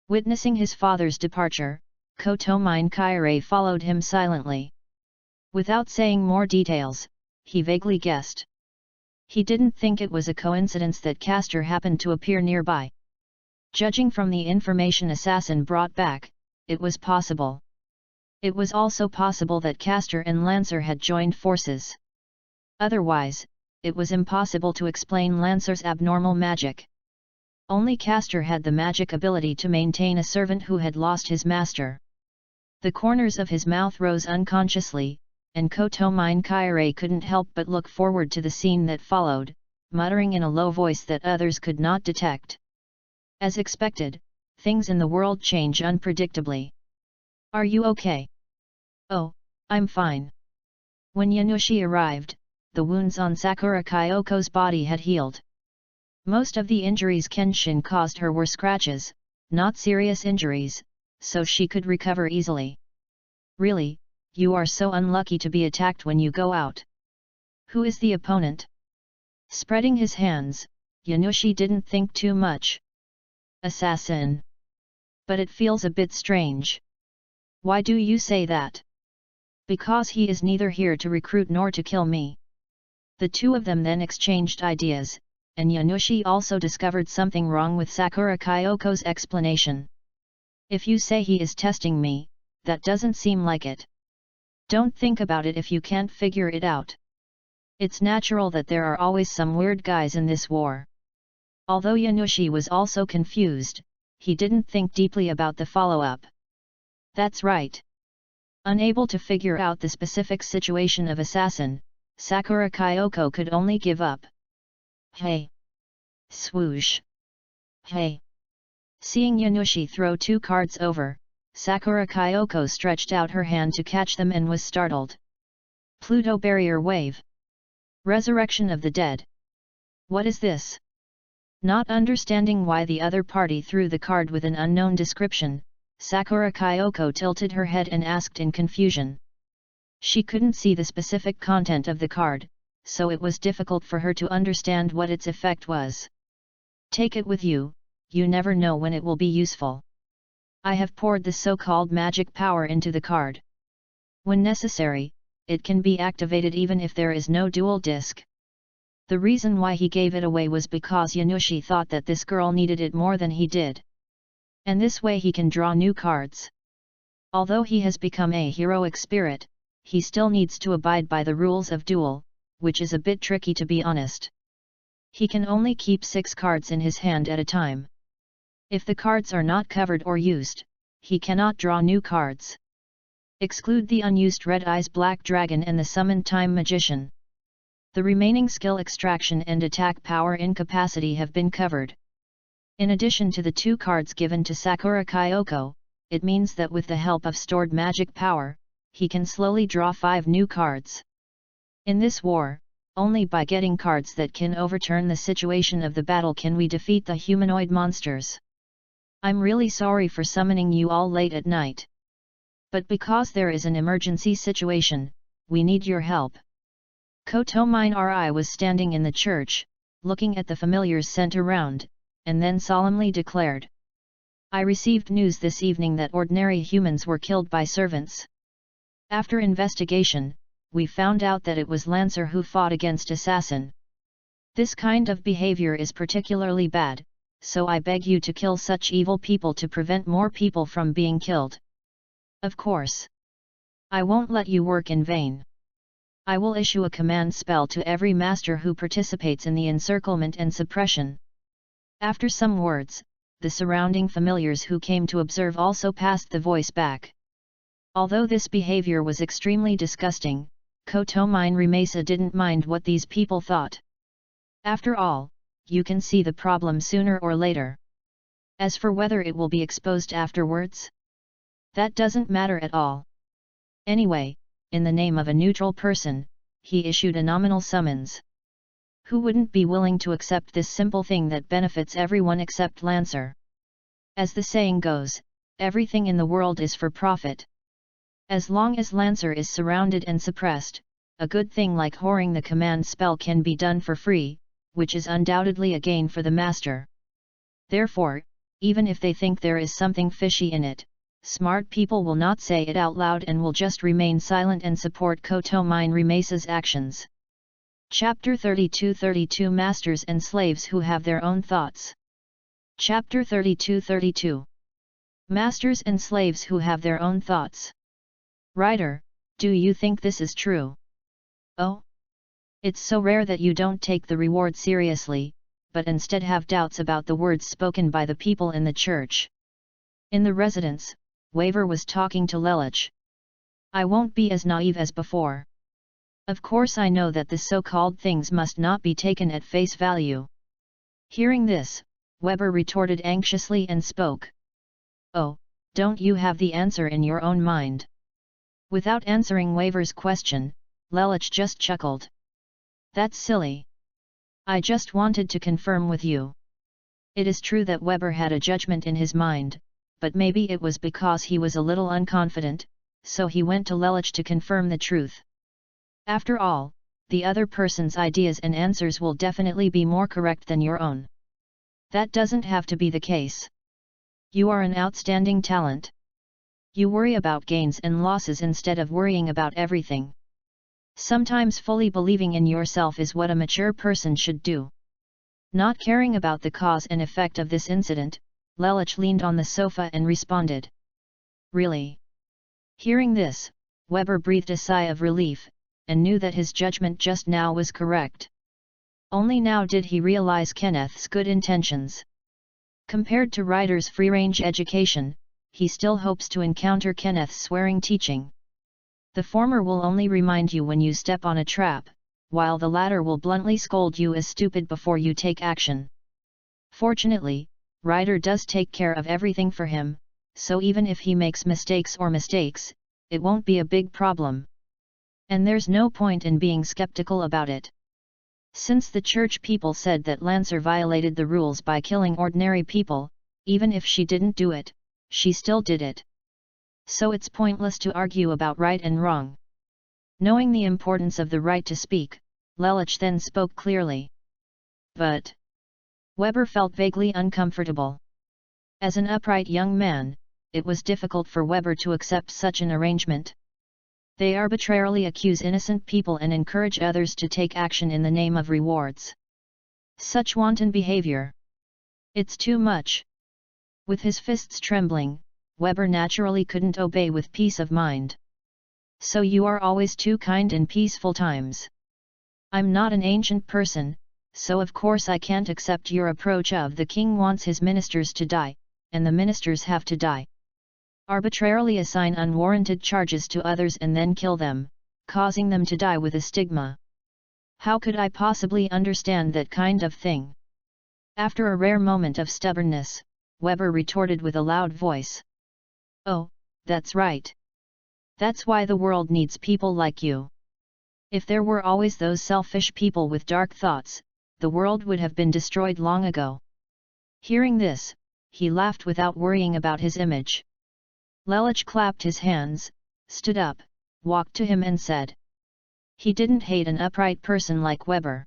Witnessing his father's departure, Kotomine Kaire followed him silently. Without saying more details, he vaguely guessed. He didn't think it was a coincidence that Caster happened to appear nearby. Judging from the information Assassin brought back, it was possible. It was also possible that Caster and Lancer had joined forces. Otherwise, it was impossible to explain Lancer's abnormal magic. Only Castor had the magic ability to maintain a servant who had lost his master. The corners of his mouth rose unconsciously, and Kotomine Kaire couldn't help but look forward to the scene that followed, muttering in a low voice that others could not detect. As expected, things in the world change unpredictably. Are you okay? Oh, I'm fine. When Yanushi arrived, the wounds on Sakura Kyoko's body had healed. Most of the injuries Kenshin caused her were scratches, not serious injuries, so she could recover easily. Really, you are so unlucky to be attacked when you go out. Who is the opponent? Spreading his hands, Yanushi didn't think too much. Assassin. But it feels a bit strange. Why do you say that? Because he is neither here to recruit nor to kill me. The two of them then exchanged ideas, and Yanushi also discovered something wrong with Sakura Kyoko's explanation. If you say he is testing me, that doesn't seem like it. Don't think about it if you can't figure it out. It's natural that there are always some weird guys in this war. Although Yanushi was also confused, he didn't think deeply about the follow-up. That's right. Unable to figure out the specific situation of assassin, Sakura Kyoko could only give up. Hey! Swoosh! Hey! Seeing Yanushi throw 2 cards over, Sakura Kyoko stretched out her hand to catch them and was startled. Pluto Barrier Wave. Resurrection of the Dead. What is this? Not understanding why the other party threw the card with an unknown description, Sakura Kyoko tilted her head and asked in confusion. She couldn't see the specific content of the card, so it was difficult for her to understand what its effect was. Take it with you, you never know when it will be useful. I have poured the so-called magic power into the card. When necessary, it can be activated even if there is no dual disc. The reason why he gave it away was because Yanushi thought that this girl needed it more than he did. And this way he can draw new cards. Although he has become a heroic spirit, he still needs to abide by the rules of duel, which is a bit tricky to be honest. He can only keep 6 cards in his hand at a time. If the cards are not covered or used, he cannot draw new cards. Exclude the unused Red Eyes Black Dragon and the Summoned Time Magician. The remaining skill extraction and attack power incapacity have been covered. In addition to the 2 cards given to Sakura Kyoko, it means that with the help of stored magic power, he can slowly draw 5 new cards. In this war, only by getting cards that can overturn the situation of the battle can we defeat the humanoid monsters. I'm really sorry for summoning you all late at night. But because there is an emergency situation, we need your help. Kotomine Ri was standing in the church, looking at the familiars sent around, and then solemnly declared. I received news this evening that ordinary humans were killed by servants. After investigation, we found out that it was Lancer who fought against Assassin. This kind of behavior is particularly bad, so I beg you to kill such evil people to prevent more people from being killed. Of course. I won't let you work in vain. I will issue a command spell to every master who participates in the encirclement and suppression. After some words, the surrounding familiars who came to observe also passed the voice back. Although this behavior was extremely disgusting, Kotomine Rimesa didn't mind what these people thought. After all, you can see the problem sooner or later. As for whether it will be exposed afterwards, that doesn't matter at all. Anyway, in the name of a neutral person, he issued a nominal summons. Who wouldn't be willing to accept this simple thing that benefits everyone except Lancer? As the saying goes, everything in the world is for profit. As long as Lancer is surrounded and suppressed, a good thing like whoring the command spell can be done for free, which is undoubtedly a gain for the master. Therefore, even if they think there is something fishy in it, smart people will not say it out loud and will just remain silent and support Kotomine Rimesa's actions. Chapter 32 Masters and Slaves Who Have Their Own Thoughts. Chapter 32 Masters and Slaves Who Have Their Own Thoughts. Writer, do you think this is true? Oh? It's so rare that you don't take the reward seriously, but instead have doubts about the words spoken by the people in the church. In the residence, Weber was talking to Lelich. I won't be as naive as before. Of course I know that the so-called things must not be taken at face value. Hearing this, Weber retorted anxiously and spoke. Oh, don't you have the answer in your own mind? Without answering Weber's question, Lelich just chuckled. That's silly. I just wanted to confirm with you. It is true that Weber had a judgment in his mind, but maybe it was because he was a little unconfident, so he went to Lelich to confirm the truth. After all, the other person's ideas and answers will definitely be more correct than your own. That doesn't have to be the case. You are an outstanding talent. You worry about gains and losses instead of worrying about everything. Sometimes fully believing in yourself is what a mature person should do. Not caring about the cause and effect of this incident, Lelich leaned on the sofa and responded. Really? Hearing this, Weber breathed a sigh of relief, and knew that his judgment just now was correct. Only now did he realize Kenneth's good intentions. Compared to Ryder's free-range education, he still hopes to encounter Kenneth's swearing teaching. The former will only remind you when you step on a trap, while the latter will bluntly scold you as stupid before you take action. Fortunately, Ryder does take care of everything for him, so even if he makes mistakes, it won't be a big problem. And there's no point in being skeptical about it. Since the church people said that Lancer violated the rules by killing ordinary people, even if she didn't do it, she still did it. So it's pointless to argue about right and wrong. Knowing the importance of the right to speak, Lelich then spoke clearly. But Weber felt vaguely uncomfortable. As an upright young man, it was difficult for Weber to accept such an arrangement. They arbitrarily accuse innocent people and encourage others to take action in the name of rewards. Such wanton behavior. It's too much. With his fists trembling, Weber naturally couldn't obey with peace of mind. So you are always too kind in peaceful times. I'm not an ancient person, so of course I can't accept your approach of the king wants his ministers to die, and the ministers have to die. Arbitrarily assign unwarranted charges to others and then kill them, causing them to die with a stigma. How could I possibly understand that kind of thing? After a rare moment of stubbornness, Weber retorted with a loud voice. Oh, that's right. That's why the world needs people like you. If there were always those selfish people with dark thoughts, the world would have been destroyed long ago. Hearing this, he laughed without worrying about his image. Lelich clapped his hands, stood up, walked to him and said. He didn't hate an upright person like Weber.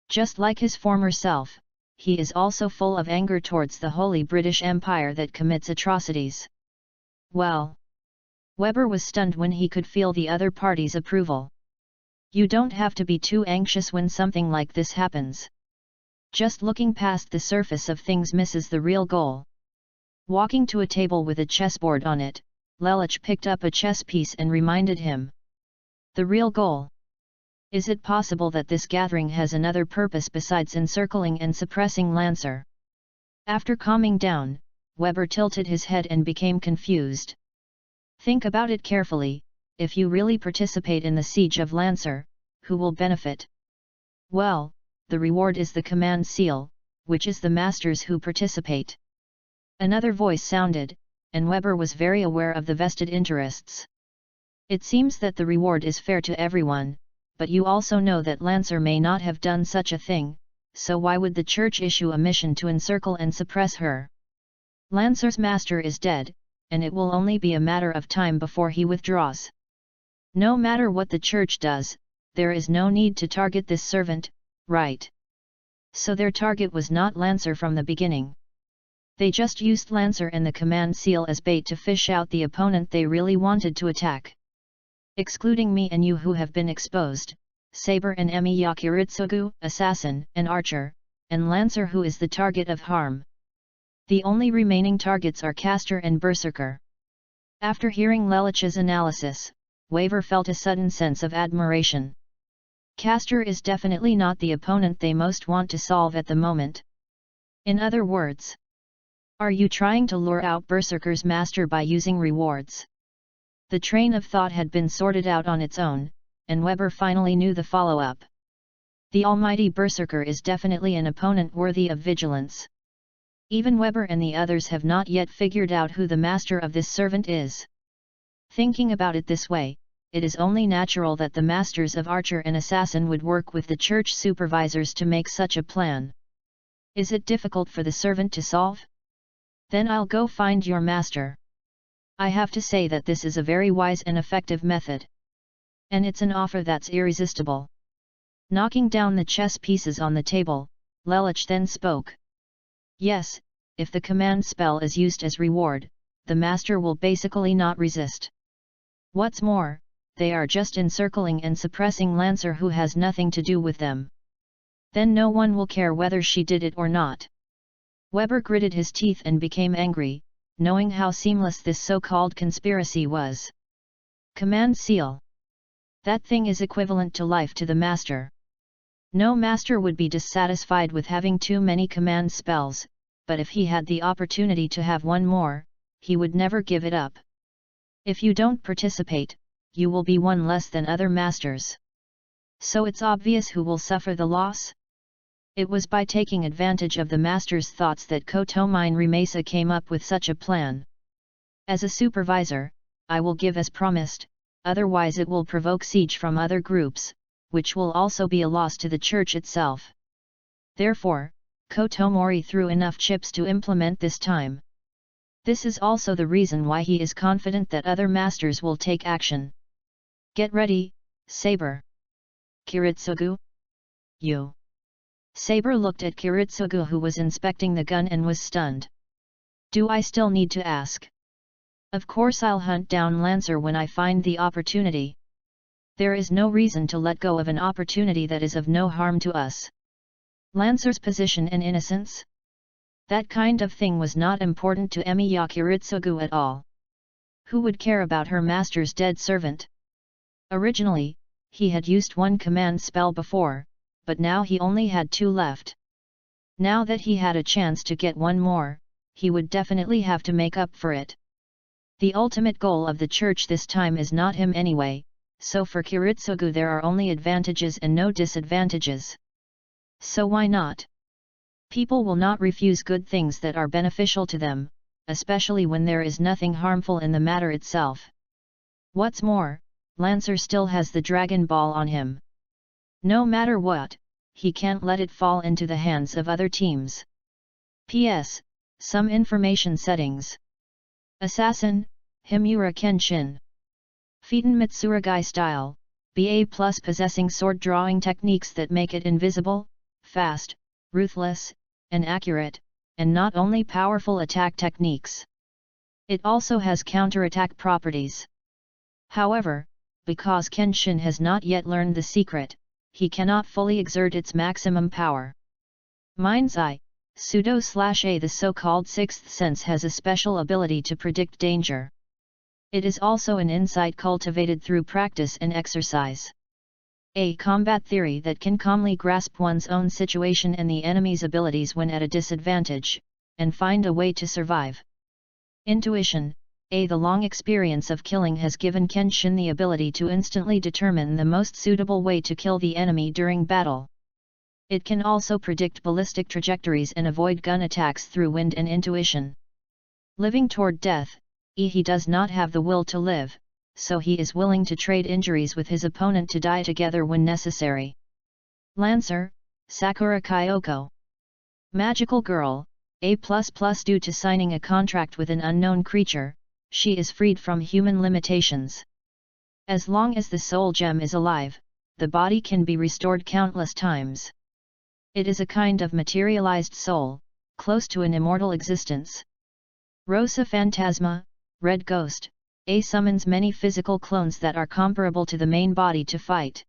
Just like his former self, he is also full of anger towards the Holy British Empire that commits atrocities. Well. Weber was stunned when he could feel the other party's approval. You don't have to be too anxious when something like this happens. Just looking past the surface of things misses the real goal. Walking to a table with a chessboard on it, Lelich picked up a chess piece and reminded him. The real goal. Is it possible that this gathering has another purpose besides encircling and suppressing Lancer? After calming down, Weber tilted his head and became confused. Think about it carefully. If you really participate in the siege of Lancer, who will benefit? Well, the reward is the command seal, which is the masters who participate. Another voice sounded, and Weber was very aware of the vested interests. It seems that the reward is fair to everyone, but you also know that Lancer may not have done such a thing, so why would the church issue a mission to encircle and suppress her? Lancer's master is dead, and it will only be a matter of time before he withdraws. No matter what the church does, there is no need to target this servant, right? So their target was not Lancer from the beginning. They just used Lancer and the command seal as bait to fish out the opponent they really wanted to attack. Excluding me and you who have been exposed, Saber and Emi Yakiritsugu, assassin and archer, and Lancer who is the target of harm. The only remaining targets are Caster and Berserker. After hearing Lelich's analysis, Weber felt a sudden sense of admiration. Castor is definitely not the opponent they most want to solve at the moment. In other words, are you trying to lure out Berserker's master by using rewards? The train of thought had been sorted out on its own, and Weber finally knew the follow-up. The almighty Berserker is definitely an opponent worthy of vigilance. Even Weber and the others have not yet figured out who the master of this servant is. Thinking about it this way, it is only natural that the masters of Archer and Assassin would work with the church supervisors to make such a plan. Is it difficult for the servant to solve? Then I'll go find your master. I have to say that this is a very wise and effective method. And it's an offer that's irresistible. Knocking down the chess pieces on the table, Lelich then spoke. Yes, if the command spell is used as reward, the master will basically not resist. What's more, they are just encircling and suppressing Lancer who has nothing to do with them. Then no one will care whether she did it or not. Weber gritted his teeth and became angry, knowing how seamless this so-called conspiracy was. Command seal. That thing is equivalent to life to the master. No master would be dissatisfied with having too many command spells, but if he had the opportunity to have one more, he would never give it up. If you don't participate, you will be one less than other masters. So it's obvious who will suffer the loss? It was by taking advantage of the master's thoughts that Kotomine Rimesa came up with such a plan. As a supervisor, I will give as promised, otherwise it will provoke siege from other groups, which will also be a loss to the church itself. Therefore, Kotomori threw enough chips to implement this time. This is also the reason why he is confident that other masters will take action. Get ready, Saber. Kiritsugu? You. Saber looked at Kiritsugu who was inspecting the gun and was stunned. Do I still need to ask? Of course I'll hunt down Lancer when I find the opportunity. There is no reason to let go of an opportunity that is of no harm to us. Lancer's position and innocence? That kind of thing was not important to Emiya Kiritsugu at all. Who would care about her master's dead servant? Originally, he had used one command spell before, but now he only had two left. Now that he had a chance to get one more, he would definitely have to make up for it. The ultimate goal of the church this time is not him anyway, so for Kiritsugu there are only advantages and no disadvantages. So why not? People will not refuse good things that are beneficial to them, especially when there is nothing harmful in the matter itself. What's more, Lancer still has the Dragon Ball on him. No matter what, he can't let it fall into the hands of other teams. P.S. Some information settings. Assassin, Himura Kenshin. Phaeton Mitsurugi style, BA+ possessing sword drawing techniques that make it invisible, fast, ruthless, and accurate, and not only powerful attack techniques. It also has counterattack properties. However, because Kenshin has not yet learned the secret, he cannot fully exert its maximum power. Mind's Eye, pseudo-A. The so-called sixth sense has a special ability to predict danger. It is also an insight cultivated through practice and exercise. A combat theory that can calmly grasp one's own situation and the enemy's abilities when at a disadvantage, and find a way to survive. Intuition. The long experience of killing has given Kenshin the ability to instantly determine the most suitable way to kill the enemy during battle. It can also predict ballistic trajectories and avoid gun attacks through wind and intuition. Living toward death, he does not have the will to live, so he is willing to trade injuries with his opponent to die together when necessary. Lancer, Sakura Kyoko. Magical Girl, A++ due to signing a contract with an unknown creature, she is freed from human limitations. As long as the soul gem is alive, the body can be restored countless times. It is a kind of materialized soul, close to an immortal existence. Rosa Phantasma, Red Ghost, summons many physical clones that are comparable to the main body to fight.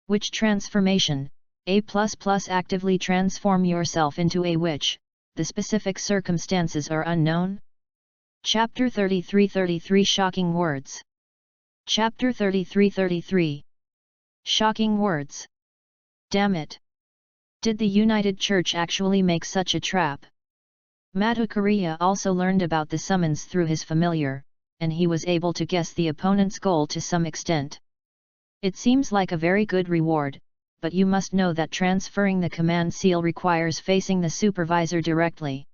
Which transformation, A++ actively transform yourself into a witch, the specific circumstances are unknown? Chapter 33 Shocking Words. Chapter 33 Shocking words. Damn it! Did the United Church actually make such a trap? Mata Korea also learned about the summons through his familiar, and he was able to guess the opponent's goal to some extent. It seems like a very good reward, but you must know that transferring the command seal requires facing the supervisor directly.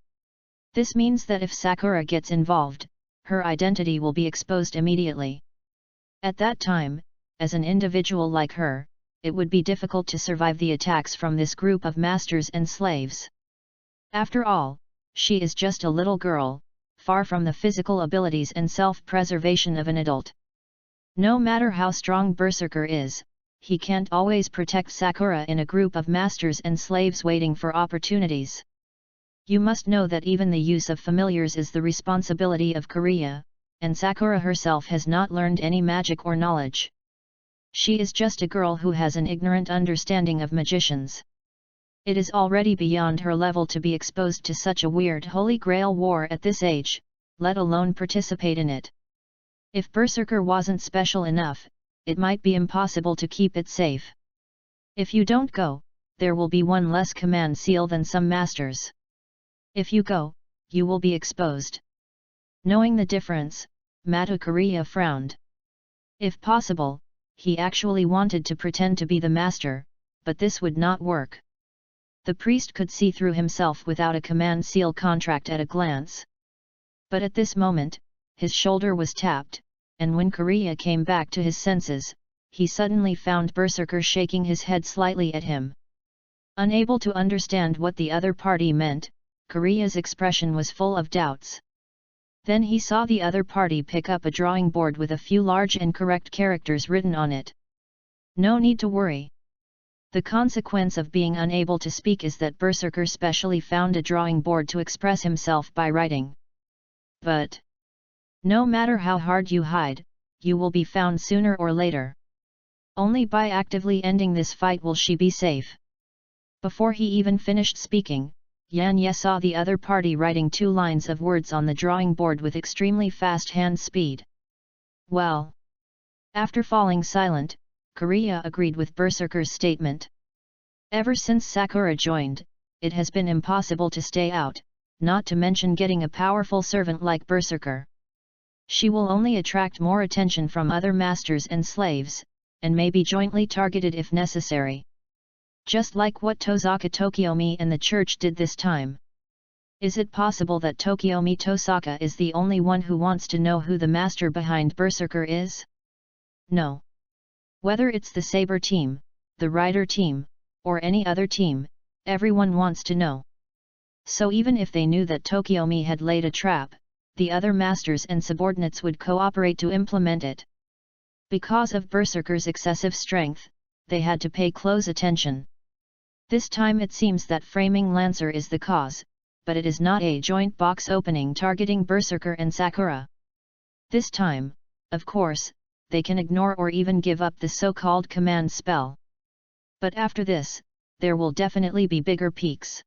This means that if Sakura gets involved, her identity will be exposed immediately. At that time, as an individual like her, it would be difficult to survive the attacks from this group of masters and slaves. After all, she is just a little girl, far from the physical abilities and self-preservation of an adult. No matter how strong Berserker is, he can't always protect Sakura in a group of masters and slaves waiting for opportunities. You must know that even the use of familiars is the responsibility of Korea, and Sakura herself has not learned any magic or knowledge. She is just a girl who has an ignorant understanding of magicians. It is already beyond her level to be exposed to such a weird Holy Grail war at this age, let alone participate in it. If Berserker wasn't special enough, it might be impossible to keep it safe. If you don't go, there will be one less command seal than some masters. If you go, you will be exposed. Knowing the difference, Mata Korea frowned. If possible, he actually wanted to pretend to be the master, but this would not work. The priest could see through himself without a command seal contract at a glance. But at this moment, his shoulder was tapped, and when Korea came back to his senses, he suddenly found Berserker shaking his head slightly at him. Unable to understand what the other party meant, Korea's expression was full of doubts. Then he saw the other party pick up a drawing board with a few large and correct characters written on it. No need to worry. The consequence of being unable to speak is that Berserker specially found a drawing board to express himself by writing. But no matter how hard you hide, you will be found sooner or later. Only by actively ending this fight will she be safe. Before he even finished speaking, Yan Ye saw the other party writing 2 lines of words on the drawing board with extremely fast hand speed. Well. After falling silent, Korea agreed with Berserker's statement. Ever since Sakura joined, it has been impossible to stay out, not to mention getting a powerful servant like Berserker. She will only attract more attention from other masters and slaves, and may be jointly targeted if necessary. Just like what Tozaka Tokiomi and the church did this time. Is it possible that Tokiomi Tosaka is the only one who wants to know who the master behind Berserker is? No. Whether it's the Saber team, the Rider team, or any other team, everyone wants to know. So even if they knew that Tokiomi had laid a trap, the other masters and subordinates would cooperate to implement it. Because of Berserker's excessive strength, they had to pay close attention. This time it seems that Framing Lancer is the cause, but it is not a joint box opening targeting Berserker and Sakura. This time, of course, they can ignore or even give up the so-called command spell. But after this, there will definitely be bigger peaks.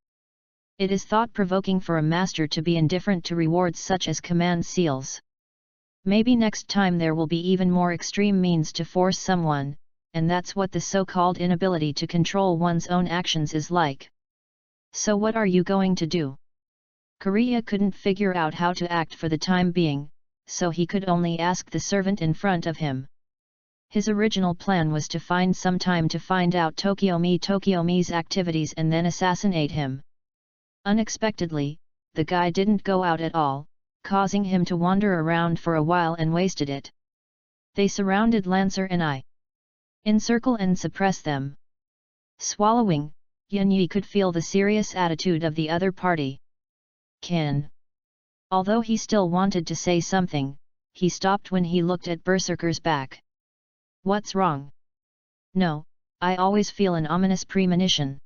It is thought-provoking for a master to be indifferent to rewards such as command seals. Maybe next time there will be even more extreme means to force someone, and that's what the so-called inability to control one's own actions is like. So what are you going to do? Korea couldn't figure out how to act for the time being, so he could only ask the servant in front of him. His original plan was to find some time to find out Tokiomi's activities and then assassinate him. Unexpectedly, the guy didn't go out at all, causing him to wander around for a while and wasted it. They surrounded Lancer and I. Encircle and suppress them. Swallowing, Yan Yi could feel the serious attitude of the other party. Although he still wanted to say something, he stopped when he looked at Berserker's back. What's wrong? No, I always feel an ominous premonition.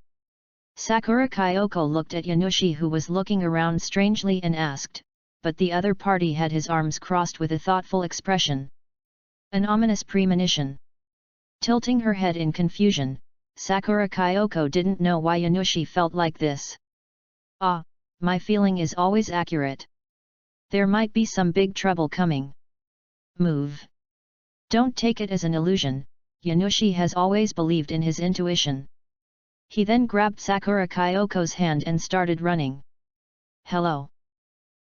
Sakura Kyoko looked at Yanushi who was looking around strangely and asked, but the other party had his arms crossed with a thoughtful expression. An ominous premonition. Tilting her head in confusion, Sakura Kyoko didn't know why Yanushi felt like this. Ah, my feeling is always accurate. There might be some big trouble coming. Move. Don't take it as an illusion, Yanushi has always believed in his intuition. He then grabbed Sakura Kyoko's hand and started running. Hello!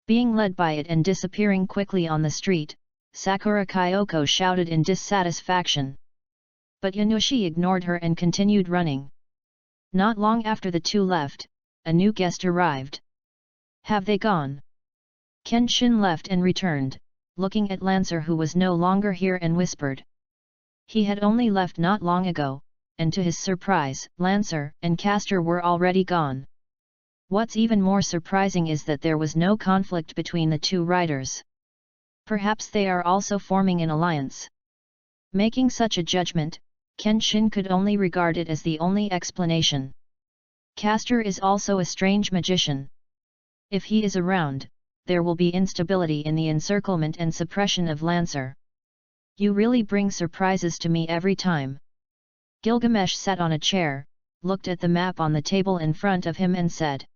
Being led by it and disappearing quickly on the street, Sakura Kyoko shouted in dissatisfaction. But Yanushi ignored her and continued running. Not long after the two left, a new guest arrived. Have they gone? Kenshin left and returned, looking at Lancer who was no longer here and whispered. He had only left not long ago, and to his surprise, Lancer and Castor were already gone. What's even more surprising is that there was no conflict between the two riders. Perhaps they are also forming an alliance. Making such a judgment, Kenshin could only regard it as the only explanation. Castor is also a strange magician. If he is around, there will be instability in the encirclement and suppression of Lancer. You really bring surprises to me every time. Gilgamesh sat on a chair, looked at the map on the table in front of him and said.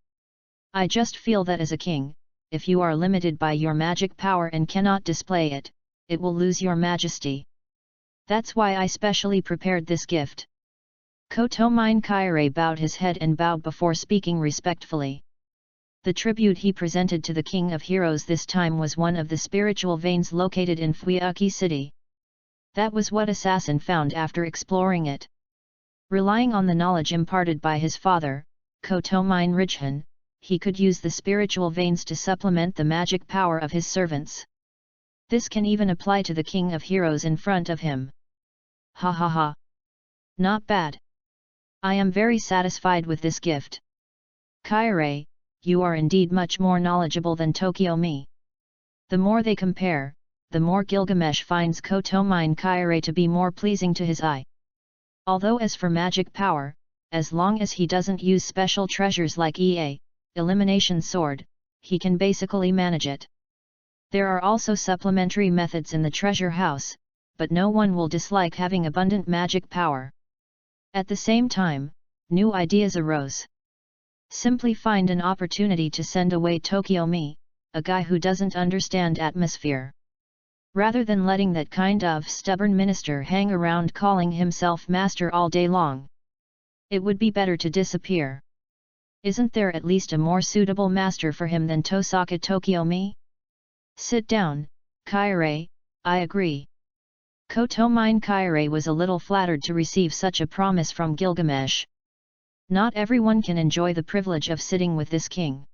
I just feel that as a king, if you are limited by your magic power and cannot display it, it will lose your majesty. That's why I specially prepared this gift. Kotomine Kaire bowed his head and bowed before speaking respectfully. The tribute he presented to the King of Heroes this time was one of the spiritual veins located in Fuyuki City. That was what Assassin found after exploring it. Relying on the knowledge imparted by his father, Kotomine Rijhan, he could use the spiritual veins to supplement the magic power of his servants. This can even apply to the King of Heroes in front of him. Ha ha ha! Not bad. I am very satisfied with this gift. Kaire, you are indeed much more knowledgeable than Tokyo-mi. The more they compare, the more Gilgamesh finds Kotomine Kaire to be more pleasing to his eye. Although as for magic power, as long as he doesn't use special treasures like Elimination Sword, he can basically manage it. There are also supplementary methods in the treasure house, but no one will dislike having abundant magic power. At the same time, new ideas arose. Simply find an opportunity to send away Tokyo-mi, a guy who doesn't understand atmosphere. Rather than letting that kind of stubborn minister hang around calling himself master all day long. It would be better to disappear. Isn't there at least a more suitable master for him than Tosaka Tokyo-mi? Sit down, Kaire, I agree. Kotomine Kaire was a little flattered to receive such a promise from Gilgamesh. Not everyone can enjoy the privilege of sitting with this king.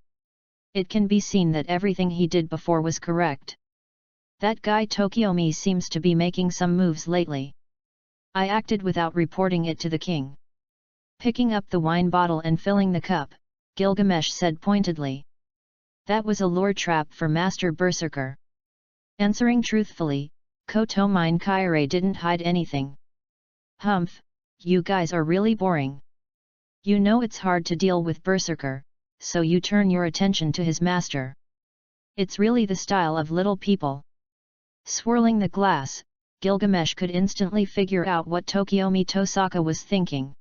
It can be seen that everything he did before was correct. That guy Tokyo-mi seems to be making some moves lately. I acted without reporting it to the king. Picking up the wine bottle and filling the cup, Gilgamesh said pointedly. That was a lure trap for Master Berserker. Answering truthfully, Kotomine Kaire didn't hide anything. Humph, you guys are really boring. You know it's hard to deal with Berserker, so you turn your attention to his master. It's really the style of little people. Swirling the glass, Gilgamesh could instantly figure out what Tokyo-mi Tosaka was thinking.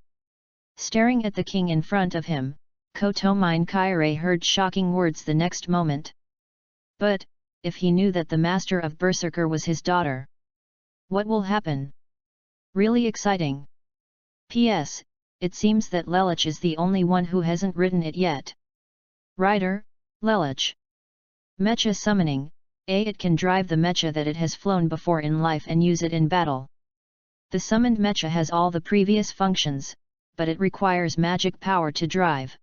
Staring at the king in front of him, Kotomine Kaire heard shocking words the next moment. But, if he knew that the master of Berserker was his daughter, what will happen? Really exciting. P.S. It seems that Lelich is the only one who hasn't written it yet. Writer, Lelich. Mecha summoning, it can drive the mecha that it has flown before in life and use it in battle. The summoned mecha has all the previous functions, but it requires magic power to drive.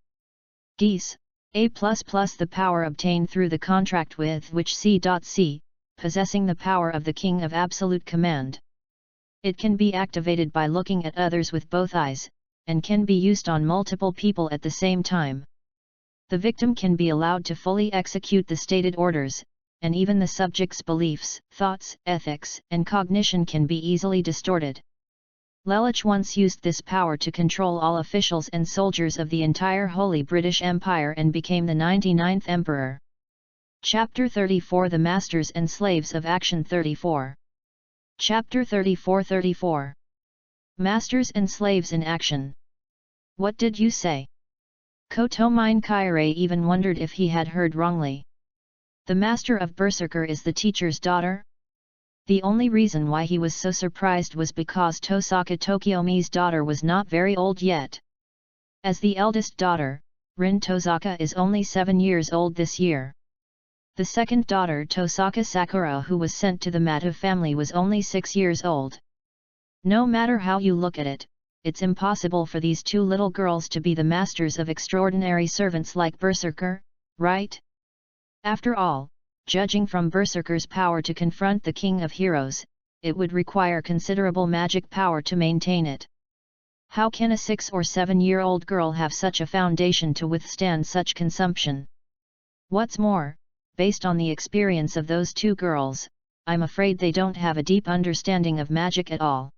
Geese, A++ the power obtained through the contract with which C.C, possessing the power of the King of Absolute Command. It can be activated by looking at others with both eyes, and can be used on multiple people at the same time. The victim can be allowed to fully execute the stated orders, and even the subject's beliefs, thoughts, ethics, and cognition can be easily distorted. Lelich once used this power to control all officials and soldiers of the entire Holy British Empire and became the 99th Emperor. Chapter 34 The Masters and Slaves of Action 34. Chapter 34 Masters and Slaves in Action. What did you say? Kotomine Kaire even wondered if he had heard wrongly. The master of Berserker is the teacher's daughter? The only reason why he was so surprised was because Tosaka Tokiomi's daughter was not very old yet. As the eldest daughter, Rin Tosaka is only 7 years old this year. The second daughter Tosaka Sakura, who was sent to the Matu family, was only 6 years old. No matter how you look at it, it's impossible for these two little girls to be the masters of extraordinary servants like Berserker, right? After all, judging from Berserker's power to confront the King of Heroes, it would require considerable magic power to maintain it. How can a 6 or 7-year-old girl have such a foundation to withstand such consumption? What's more, based on the experience of those two girls, I'm afraid they don't have a deep understanding of magic at all.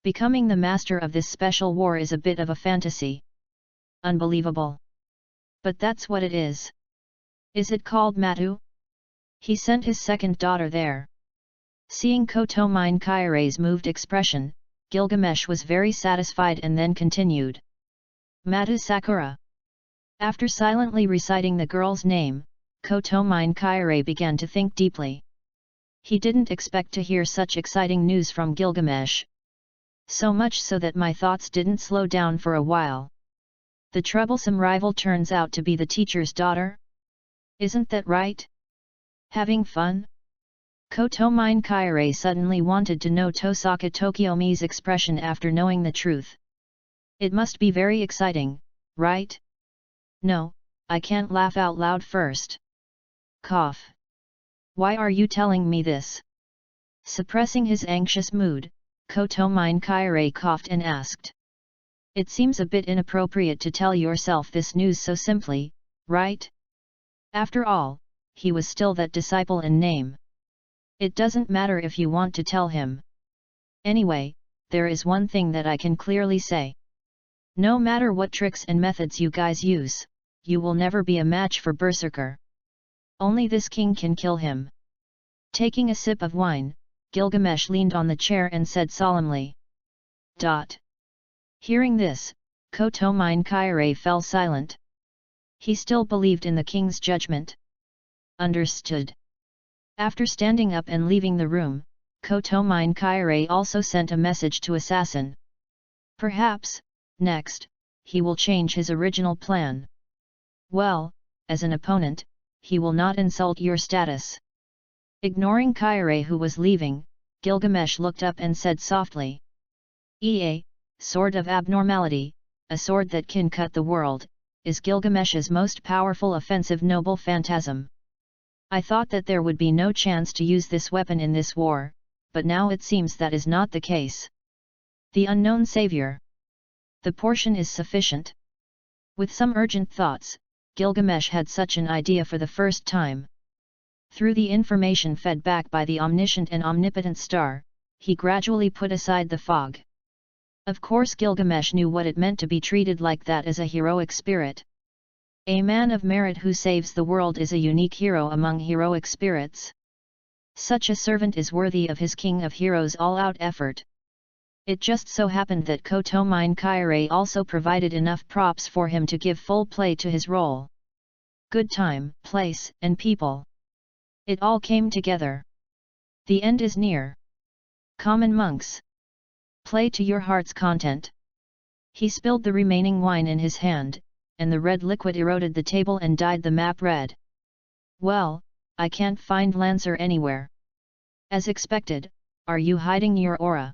Becoming the master of this special war is a bit of a fantasy. Unbelievable. But that's what it is. Is it called Matu? He sent his second daughter there. Seeing Kotomine Kairei's moved expression, Gilgamesh was very satisfied and then continued. Matu Sakura. After silently reciting the girl's name, Kotomine Kairei began to think deeply. He didn't expect to hear such exciting news from Gilgamesh. So much so that my thoughts didn't slow down for a while. The troublesome rival turns out to be the teacher's daughter? Isn't that right? Having fun? Kotomine Kairei suddenly wanted to know Tosaka Tokiomi's expression after knowing the truth. It must be very exciting, right? No, I can't laugh out loud first. Cough. Why are you telling me this? Suppressing his anxious mood, Kotomine Kairei coughed and asked. It seems a bit inappropriate to tell yourself this news so simply, right? After all, he was still that disciple in name. It doesn't matter if you want to tell him. Anyway, there is one thing that I can clearly say. No matter what tricks and methods you guys use, you will never be a match for Berserker. Only this king can kill him. Taking a sip of wine, Gilgamesh leaned on the chair and said solemnly. Hearing this, Kotomine Kairei fell silent. He still believed in the king's judgment. Understood. After standing up and leaving the room, Kotomine Kairei also sent a message to Assassin. Perhaps, next, he will change his original plan. Well, as an opponent, he will not insult your status. Ignoring Kairei, who was leaving, Gilgamesh looked up and said softly. Sword of Abnormality, a sword that can cut the world, is Gilgamesh's most powerful offensive noble phantasm. I thought that there would be no chance to use this weapon in this war, but now it seems that is not the case. The unknown savior. The portion is sufficient. With some urgent thoughts, Gilgamesh had such an idea for the first time. Through the information fed back by the omniscient and omnipotent star, he gradually put aside the fog. Of course Gilgamesh knew what it meant to be treated like that as a heroic spirit. A man of merit who saves the world is a unique hero among heroic spirits. Such a servant is worthy of his King of Heroes' all-out effort. It just so happened that Kotomine Kairei also provided enough props for him to give full play to his role. Good time, place, and people. It all came together. The end is near. Common monks. Play to your heart's content. He spilled the remaining wine in his hand, and the red liquid eroded the table and dyed the map red. Well, I can't find Lancer anywhere. As expected, are you hiding your aura?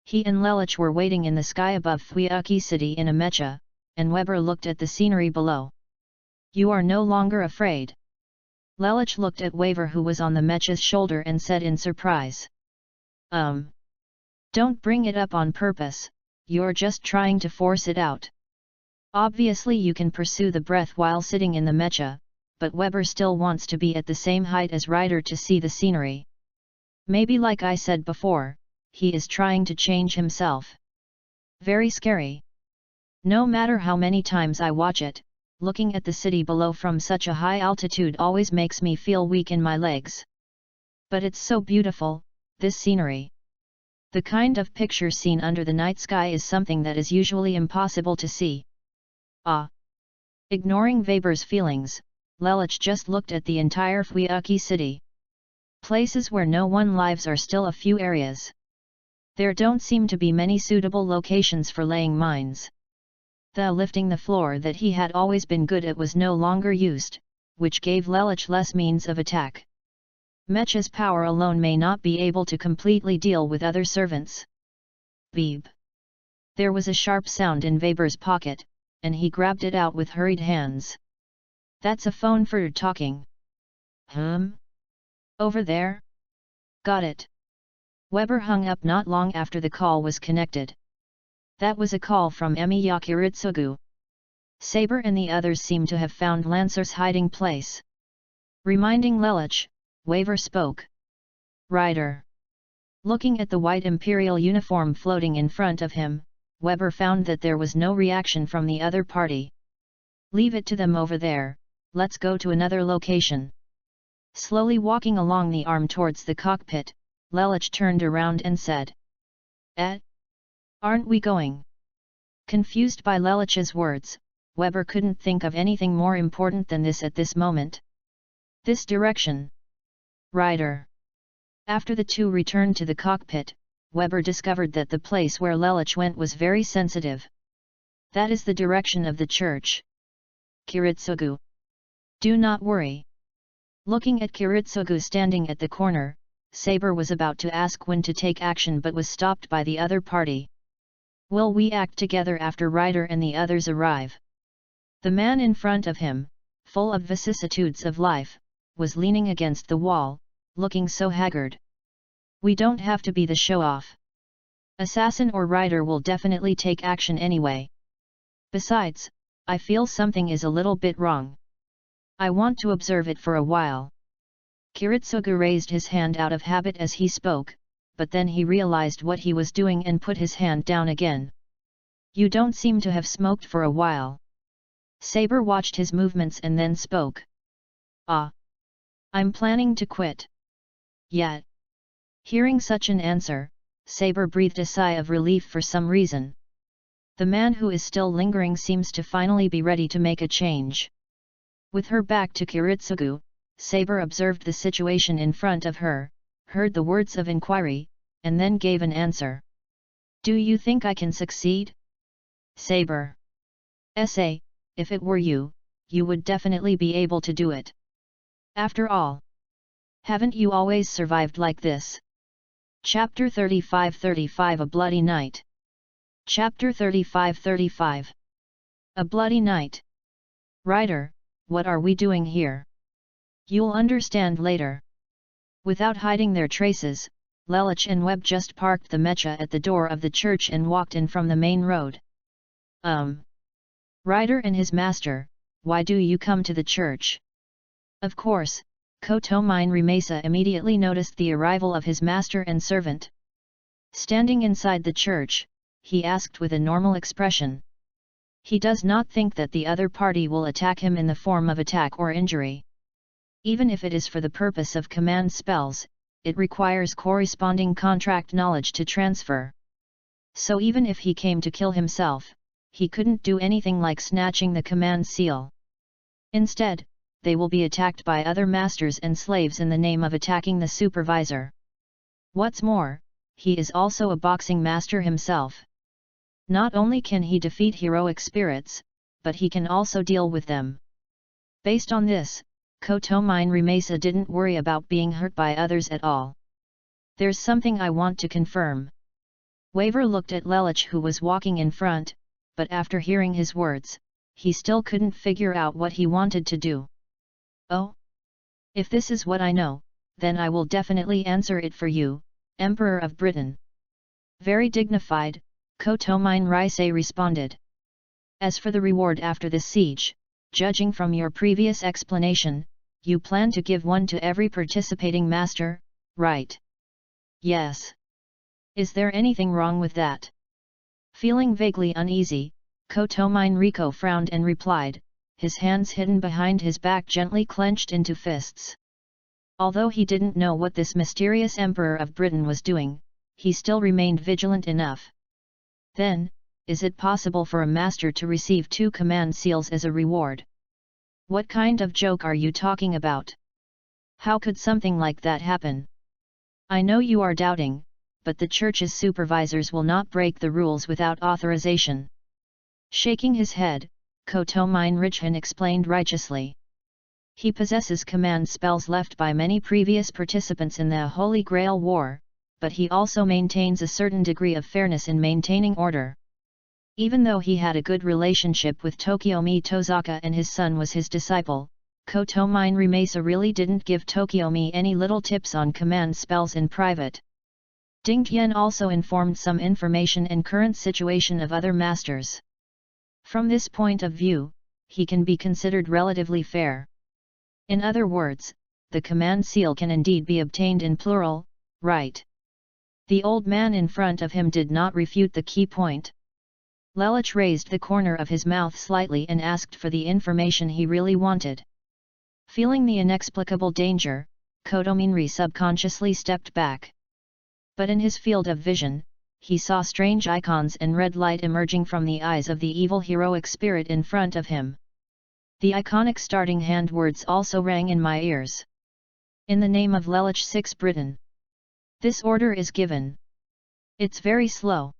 He and Lelich were waiting in the sky above Fuiuki City in a mecha, and Weber looked at the scenery below. You are no longer afraid. Lelich looked at Waver, who was on the mecha's shoulder, and said in surprise. Don't bring it up on purpose, you're just trying to force it out. Obviously you can pursue the breath while sitting in the mecha, but Weber still wants to be at the same height as Ryder to see the scenery. Maybe, like I said before, he is trying to change himself. Very scary. No matter how many times I watch it, looking at the city below from such a high altitude always makes me feel weak in my legs. But it's so beautiful, this scenery. The kind of picture seen under the night sky is something that is usually impossible to see. Ignoring Weber's feelings, Lelich just looked at the entire Fuiuki city. Places where no one lives are still a few areas. There don't seem to be many suitable locations for laying mines. The lifting the floor that he had always been good at was no longer used, which gave Lelich less means of attack. Mech's power alone may not be able to completely deal with other servants. Beep. There was a sharp sound in Weber's pocket, and he grabbed it out with hurried hands. That's a phone for talking. Over there? Got it. Weber hung up not long after the call was connected. That was a call from Emiya Kiritsugu. Saber and the others seemed to have found Lancer's hiding place. Reminding Lelich, Weber spoke. Rider. Looking at the white imperial uniform floating in front of him, Weber found that there was no reaction from the other party. Leave it to them over there, let's go to another location. Slowly walking along the arm towards the cockpit, Lelich turned around and said. Aren't we going? Confused by Lelich's words, Weber couldn't think of anything more important than this at this moment. This direction. Rider. After the two returned to the cockpit, Weber discovered that the place where Lelich went was very sensitive. That is the direction of the church. Kiritsugu. Do not worry. Looking at Kiritsugu standing at the corner, Saber was about to ask when to take action but was stopped by the other party. Will we act together after Ryder and the others arrive? The man in front of him, full of vicissitudes of life, was leaning against the wall, looking so haggard. We don't have to be the show-off. Assassin or Ryder will definitely take action anyway. Besides, I feel something is a little bit wrong. I want to observe it for a while. Kiritsugu raised his hand out of habit as he spoke, but then he realized what he was doing and put his hand down again. You don't seem to have smoked for a while. Saber watched his movements and then spoke. I'm planning to quit. Yet. Hearing such an answer, Saber breathed a sigh of relief for some reason. The man who is still lingering seems to finally be ready to make a change. With her back to Kiritsugu, Saber observed the situation in front of her, heard the words of inquiry, and then gave an answer. Do you think I can succeed? Saber. If it were you, you would definitely be able to do it. After all. Haven't you always survived like this? Chapter 35-35 A Bloody Night. Chapter 35-35 A Bloody Night. Ryder, what are we doing here? You'll understand later. Without hiding their traces, Lelich and Webb just parked the mecha at the door of the church and walked in from the main road. Ryder and his master, why do you come to the church? Of course, Kotomine Rimesa immediately noticed the arrival of his master and servant. Standing inside the church, he asked with a normal expression. He does not think that the other party will attack him in the form of attack or injury. Even if it is for the purpose of command spells, it requires corresponding contract knowledge to transfer. So even if he came to kill himself, he couldn't do anything like snatching the command seal. Instead, they will be attacked by other masters and slaves in the name of attacking the supervisor. What's more, he is also a boxing master himself. Not only can he defeat heroic spirits, but he can also deal with them. Based on this, Kotomine Rimesa didn't worry about being hurt by others at all. There's something I want to confirm. Weber looked at Lelich who was walking in front, but after hearing his words, he still couldn't figure out what he wanted to do. Oh? If this is what I know, then I will definitely answer it for you, Emperor of Britain. Very dignified, Kotomine Rise responded. As for the reward after this siege, judging from your previous explanation, you plan to give one to every participating master, right? Yes. Is there anything wrong with that? Feeling vaguely uneasy, Kotomine Riko frowned and replied, his hands hidden behind his back gently clenched into fists. Although he didn't know what this mysterious Emperor of Britain was doing, he still remained vigilant enough. Then, is it possible for a master to receive 2 command seals as a reward? What kind of joke are you talking about? How could something like that happen? I know you are doubting, but the church's supervisors will not break the rules without authorization. Shaking his head, Kotomin Richhan explained righteously. He possesses command spells left by many previous participants in the Holy Grail War, but he also maintains a certain degree of fairness in maintaining order. Even though he had a good relationship with Tokiomi Tozaka and his son was his disciple, Kotomin Rimasa really didn't give Tokiomi any little tips on command spells in private. Ding Tian also informed some information and current situation of other masters. From this point of view, he can be considered relatively fair. In other words, the command seal can indeed be obtained in plural, right? The old man in front of him did not refute the key point. Lelich raised the corner of his mouth slightly and asked for the information he really wanted. Feeling the inexplicable danger, Kotominri subconsciously stepped back. But in his field of vision, he saw strange icons and red light emerging from the eyes of the evil heroic spirit in front of him. The iconic starting hand words also rang in my ears. In the name of Lelich 6 Britain. This order is given. It's very slow.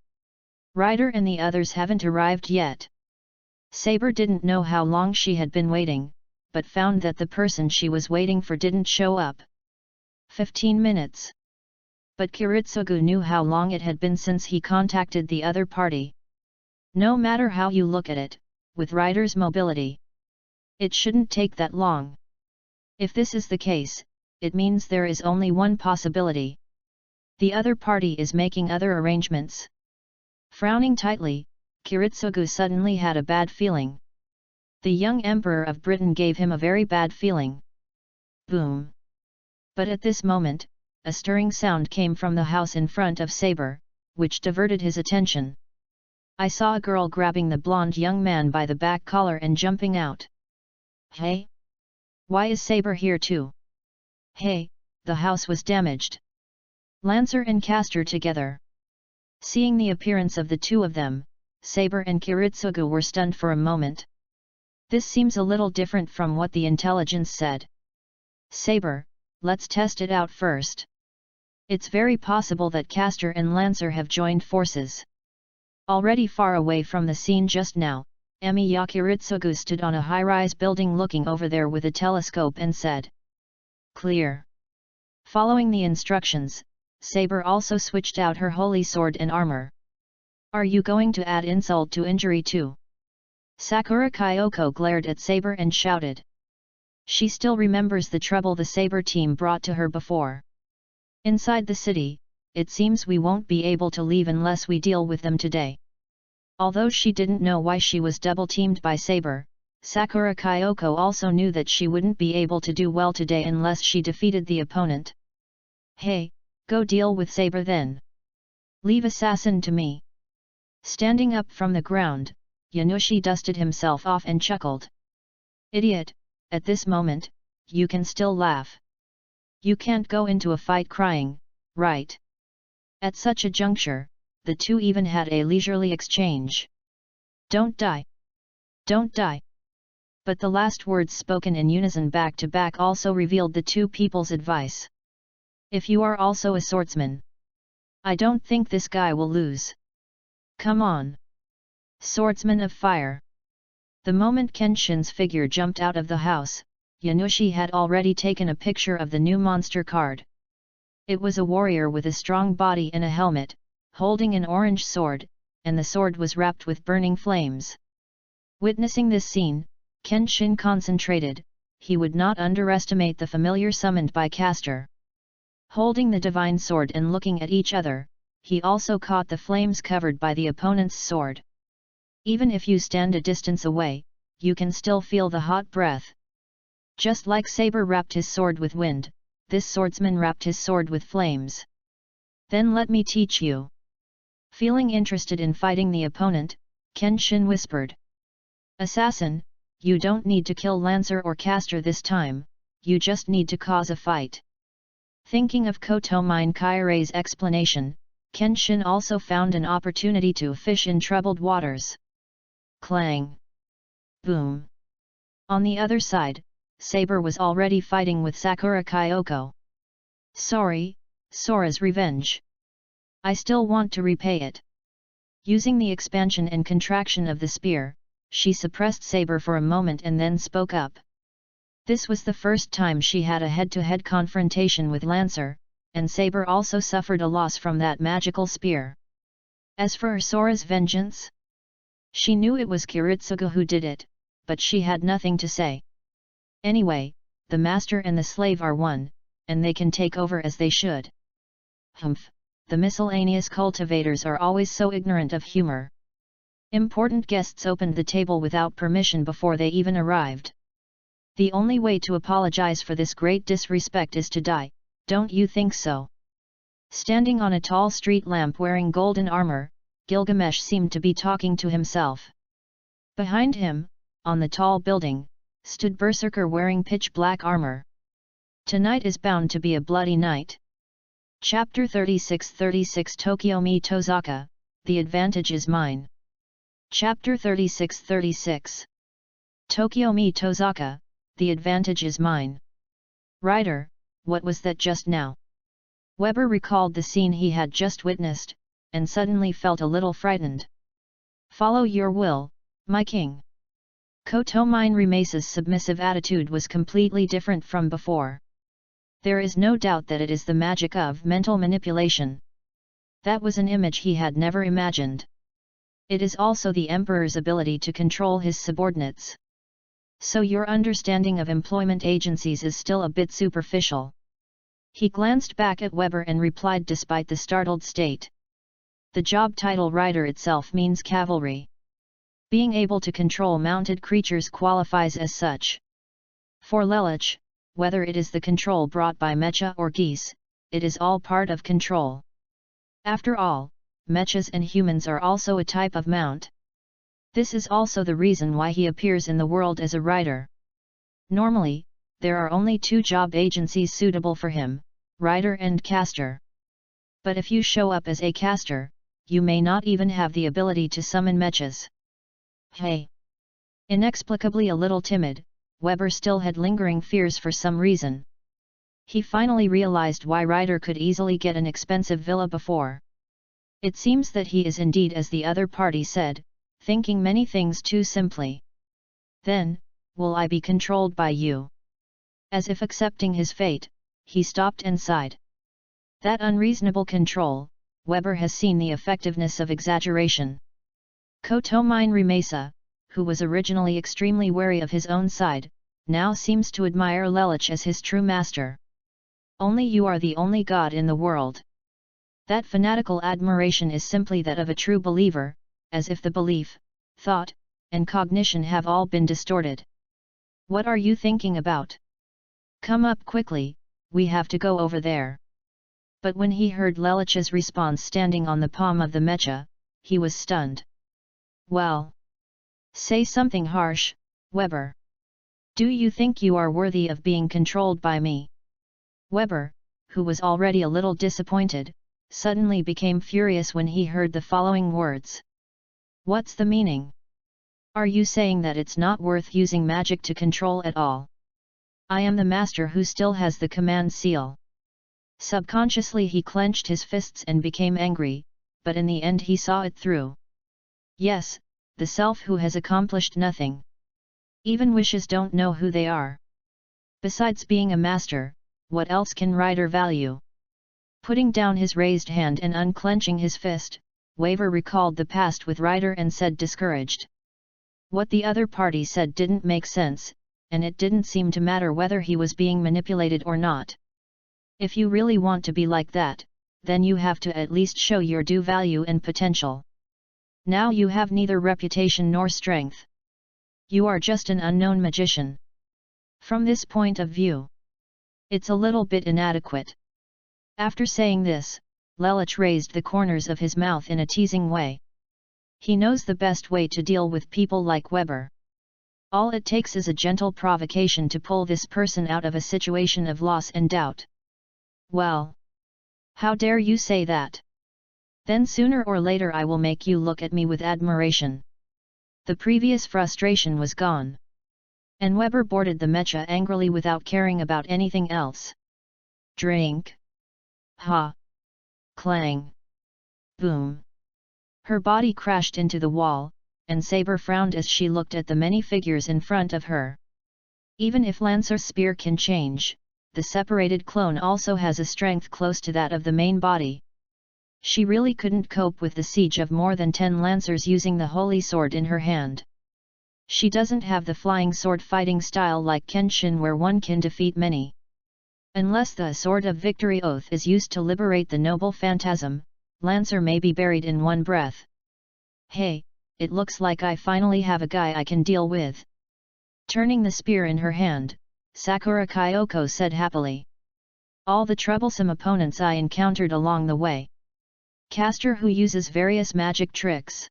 Ryder and the others haven't arrived yet. Saber didn't know how long she had been waiting, but found that the person she was waiting for didn't show up. 15 minutes. But Kiritsugu knew how long it had been since he contacted the other party. No matter how you look at it, with Ryder's mobility, it shouldn't take that long. If this is the case, it means there is only one possibility. The other party is making other arrangements. Frowning tightly, Kiritsugu suddenly had a bad feeling. The young Emperor of Britain gave him a very bad feeling. Boom! But at this moment, a stirring sound came from the house in front of Saber, which diverted his attention. I saw a girl grabbing the blonde young man by the back collar and jumping out. Hey? Why is Saber here too? Hey, the house was damaged. Lancer and Castor together. Seeing the appearance of the two of them, Saber and Kiritsugu were stunned for a moment. This seems a little different from what the intelligence said. Saber, let's test it out first. It's very possible that Castor and Lancer have joined forces. Already far away from the scene just now, Emiya Kiritsugu stood on a high-rise building looking over there with a telescope and said, "Clear." Following the instructions, Saber also switched out her holy sword and armor. Are you going to add insult to injury too? Sakura Kyoko glared at Saber and shouted. She still remembers the trouble the Saber team brought to her before. Inside the city, it seems we won't be able to leave unless we deal with them today. Although she didn't know why she was double-teamed by Saber, Sakura Kyoko also knew that she wouldn't be able to do well today unless she defeated the opponent. Hey, go deal with Saber then. Leave assassin to me. Standing up from the ground, Yanushi dusted himself off and chuckled. Idiot, at this moment, you can still laugh. You can't go into a fight crying, right? At such a juncture, the two even had a leisurely exchange. Don't die. Don't die. But the last words spoken in unison back-to-back also revealed the two people's advice. If you are also a swordsman, I don't think this guy will lose. Come on. Swordsman of fire. The moment Kenshin's figure jumped out of the house, Yanushi had already taken a picture of the new monster card. It was a warrior with a strong body and a helmet, holding an orange sword, and the sword was wrapped with burning flames. Witnessing this scene, Kenshin concentrated. He would not underestimate the familiar summoned by Castor. Holding the divine sword and looking at each other, he also caught the flames covered by the opponent's sword. Even if you stand a distance away, you can still feel the hot breath. Just like Saber wrapped his sword with wind, this swordsman wrapped his sword with flames. Then let me teach you. Feeling interested in fighting the opponent, Kenshin whispered. Assassin, you don't need to kill Lancer or Castor this time, you just need to cause a fight. Thinking of Kotomine Kairei's explanation, Kenshin also found an opportunity to fish in troubled waters. Clang! Boom! On the other side, Saber was already fighting with Sakura Kyoko. Sorry, Sora's revenge. I still want to repay it. Using the expansion and contraction of the spear, she suppressed Saber for a moment and then spoke up. This was the first time she had a head-to-head confrontation with Lancer, and Saber also suffered a loss from that magical spear. As for Sora's vengeance, she knew it was Kiritsugu who did it, but she had nothing to say. Anyway, the master and the slave are one, and they can take over as they should. Humph, the miscellaneous cultivators are always so ignorant of humor. Important guests opened the table without permission before they even arrived. The only way to apologize for this great disrespect is to die, don't you think so? Standing on a tall street lamp wearing golden armor, Gilgamesh seemed to be talking to himself. Behind him, on the tall building, stood Berserker wearing pitch-black armor. Tonight is bound to be a bloody night. Chapter 36 Tokyo-mi Tozaka, the advantage is mine. Chapter 36 Tokyo-mi Tozaka, the advantage is mine. Writer, what was that just now? Weber recalled the scene he had just witnessed, and suddenly felt a little frightened. Follow your will, my king. Kotomine Rimace's submissive attitude was completely different from before. There is no doubt that it is the magic of mental manipulation. That was an image he had never imagined. It is also the emperor's ability to control his subordinates. So your understanding of employment agencies is still a bit superficial. He glanced back at Weber and replied despite the startled state. The job title rider itself means cavalry. Being able to control mounted creatures qualifies as such. For Lelich, whether it is the control brought by mecha or geese, it is all part of control. After all, mechas and humans are also a type of mount. This is also the reason why he appears in the world as a rider. Normally, there are only two job agencies suitable for him, rider and caster. But if you show up as a caster, you may not even have the ability to summon mechas. Hey! Inexplicably a little timid, Weber still had lingering fears for some reason. He finally realized why Ryder could easily get an expensive villa before. It seems that he is indeed as the other party said, thinking many things too simply. Then, will I be controlled by you? As if accepting his fate, he stopped and sighed. That unreasonable control, Weber has seen the effectiveness of exaggeration. Kotomine Rimesa, who was originally extremely wary of his own side, now seems to admire Lelich as his true master. Only you are the only god in the world. That fanatical admiration is simply that of a true believer, as if the belief, thought, and cognition have all been distorted. What are you thinking about? Come up quickly, we have to go over there. But when he heard Lelich's response standing on the palm of the mecha, he was stunned. Well, say something harsh, Weber. Do you think you are worthy of being controlled by me? Weber, who was already a little disappointed, suddenly became furious when he heard the following words. What's the meaning? Are you saying that it's not worth using magic to control at all? I am the master who still has the command seal. Subconsciously he clenched his fists and became angry, but in the end he saw it through. Yes, the self who has accomplished nothing. Even wishes don't know who they are. Besides being a master, what else can Ryder value? Putting down his raised hand and unclenching his fist, Weber recalled the past with Ryder and said discouraged. What the other party said didn't make sense, and it didn't seem to matter whether he was being manipulated or not. If you really want to be like that, then you have to at least show your due value and potential. Now you have neither reputation nor strength. You are just an unknown magician. From this point of view, it's a little bit inadequate. After saying this, Lelich raised the corners of his mouth in a teasing way. He knows the best way to deal with people like Weber. All it takes is a gentle provocation to pull this person out of a situation of loss and doubt. Well, how dare you say that? Then sooner or later I will make you look at me with admiration. The previous frustration was gone. and Weber boarded the mecha angrily without caring about anything else. Drink. Ha. Clang. Boom. Her body crashed into the wall, and Saber frowned as she looked at the many figures in front of her. Even if Lancer's spear can change, the separated clone also has a strength close to that of the main body. She really couldn't cope with the siege of more than 10 Lancers using the holy sword in her hand. She doesn't have the flying sword fighting style like Kenshin where one can defeat many. Unless the Sword of Victory oath is used to liberate the noble phantasm, Lancer may be buried in one breath. Hey, it looks like I finally have a guy I can deal with. Turning the spear in her hand, Sakura Kyoko said happily. All the troublesome opponents I encountered along the way. Caster who uses various magic tricks.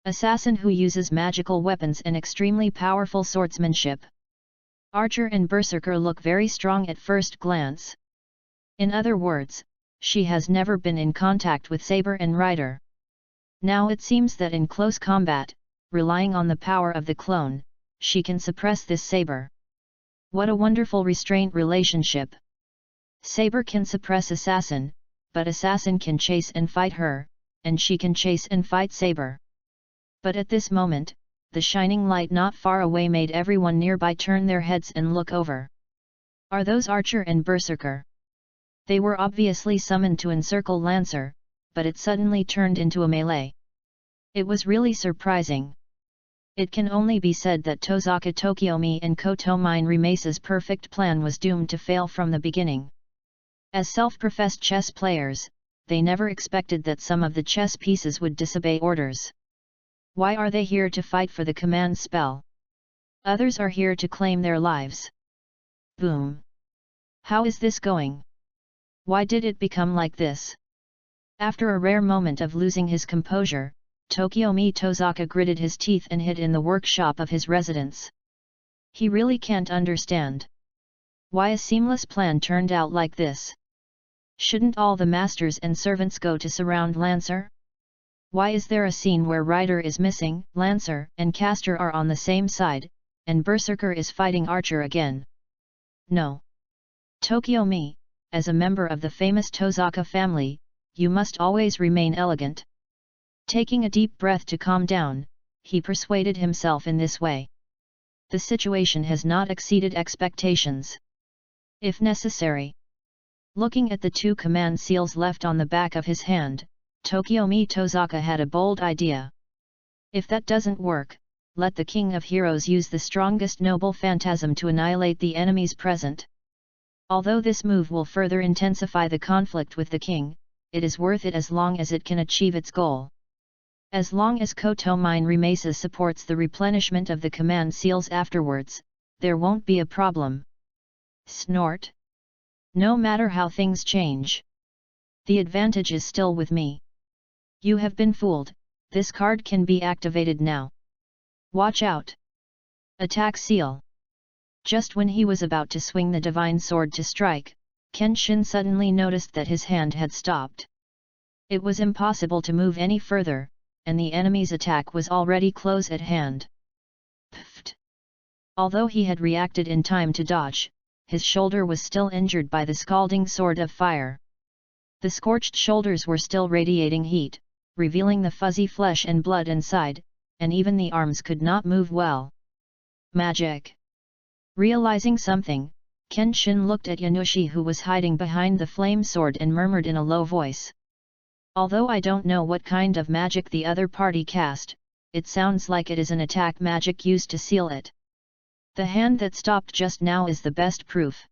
Assassin who uses magical weapons and extremely powerful swordsmanship. Archer and Berserker look very strong at first glance. In other words, she has never been in contact with Saber and Rider. Now it seems that in close combat, relying on the power of the clone, she can suppress this Saber. What a wonderful restraint relationship! Saber can suppress Assassin, but Assassin can chase and fight her, and she can chase and fight Saber. But at this moment, the shining light not far away made everyone nearby turn their heads and look over. Are those Archer and Berserker? They were obviously summoned to encircle Lancer, but it suddenly turned into a melee. It was really surprising. It can only be said that Tozaka Tokiomi and Kotomine Rimace's perfect plan was doomed to fail from the beginning. As self-professed chess players, they never expected that some of the chess pieces would disobey orders. Why are they here to fight for the command spell? Others are here to claim their lives. Boom! How is this going? Why did it become like this? After a rare moment of losing his composure, Tokiomi Tozaka gritted his teeth and hid in the workshop of his residence. He really can't understand why a seamless plan turned out like this. Shouldn't all the masters and servants go to surround Lancer? Why is there a scene where Rider is missing, Lancer and Caster are on the same side, and Berserker is fighting Archer again? No. Tokiomi, as a member of the famous Tozaka family, you must always remain elegant. Taking a deep breath to calm down, he persuaded himself in this way. The situation has not exceeded expectations. If necessary. Looking at the 2 command seals left on the back of his hand, Tokiomi Tozaka had a bold idea. If that doesn't work, let the King of Heroes use the strongest noble phantasm to annihilate the enemies present. Although this move will further intensify the conflict with the king, it is worth it as long as it can achieve its goal. As long as Kotomine Rimace supports the replenishment of the command seals afterwards, there won't be a problem. Snort. No matter how things change, the advantage is still with me. You have been fooled, this card can be activated now. Watch out! Attack seal. Just when he was about to swing the divine sword to strike, Kenshin suddenly noticed that his hand had stopped. It was impossible to move any further, and the enemy's attack was already close at hand. Pfft! Although he had reacted in time to dodge, his shoulder was still injured by the scalding sword of fire. The scorched shoulders were still radiating heat, revealing the fuzzy flesh and blood inside, and even the arms could not move well. Magic! Realizing something, Kenshin looked at Yanushi who was hiding behind the flame sword and murmured in a low voice. Although I don't know what kind of magic the other party cast, it sounds like it is an attack magic used to seal it. The hand that stopped just now is the best proof.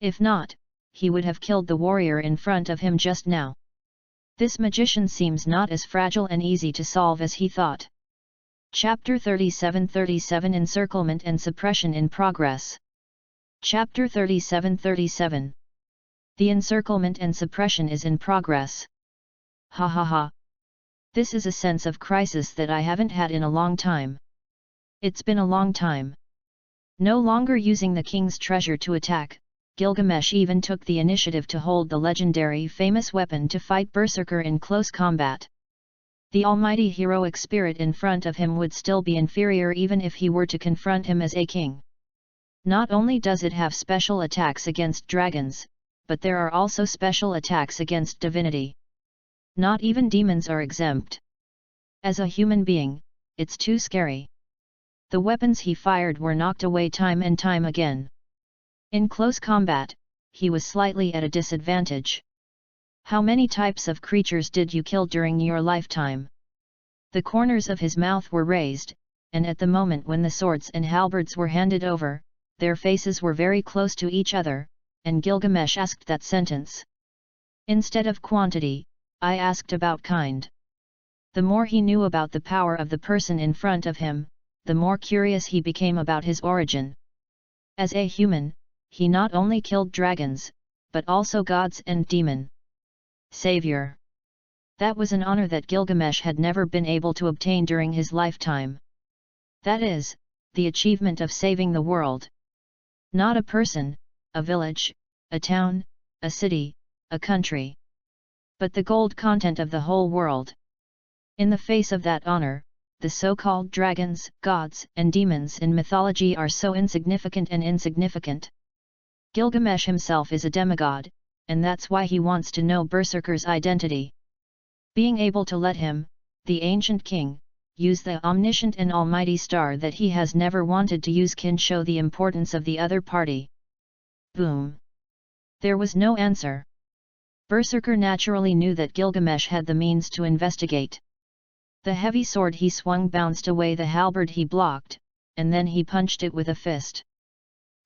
If not, he would have killed the warrior in front of him just now. This magician seems not as fragile and easy to solve as he thought. Chapter 37 Encirclement and Suppression in Progress. Chapter 37 The encirclement and suppression is in progress. Ha ha ha. This is a sense of crisis that I haven't had in a long time. It's been a long time. No longer using the king's treasure to attack, Gilgamesh even took the initiative to hold the legendary famous weapon to fight Berserker in close combat. The almighty heroic spirit in front of him would still be inferior even if he were to confront him as a king. Not only does it have special attacks against dragons, but there are also special attacks against divinity. Not even demons are exempt. As a human being, it's too scary. The weapons he fired were knocked away time and time again. In close combat, he was slightly at a disadvantage. How many types of creatures did you kill during your lifetime? The corners of his mouth were raised, and at the moment when the swords and halberds were handed over, their faces were very close to each other, and Gilgamesh asked that sentence. Instead of quantity, I asked about kind. The more he knew about the power of the person in front of him, the more curious he became about his origin. As a human, he not only killed dragons, but also gods and demon. Savior. That was an honor that Gilgamesh had never been able to obtain during his lifetime. That is, the achievement of saving the world. Not a person, a village, a town, a city, a country. But the gold content of the whole world. In the face of that honor, the so-called dragons, gods, and demons in mythology are so insignificant and insignificant. Gilgamesh himself is a demigod, and that's why he wants to know Berserker's identity. Being able to let him, the ancient king, use the omniscient and almighty star that he has never wanted to use can show the importance of the other party. Boom. There was no answer. Berserker naturally knew that Gilgamesh had the means to investigate. The heavy sword he swung bounced away the halberd he blocked, and then he punched it with a fist.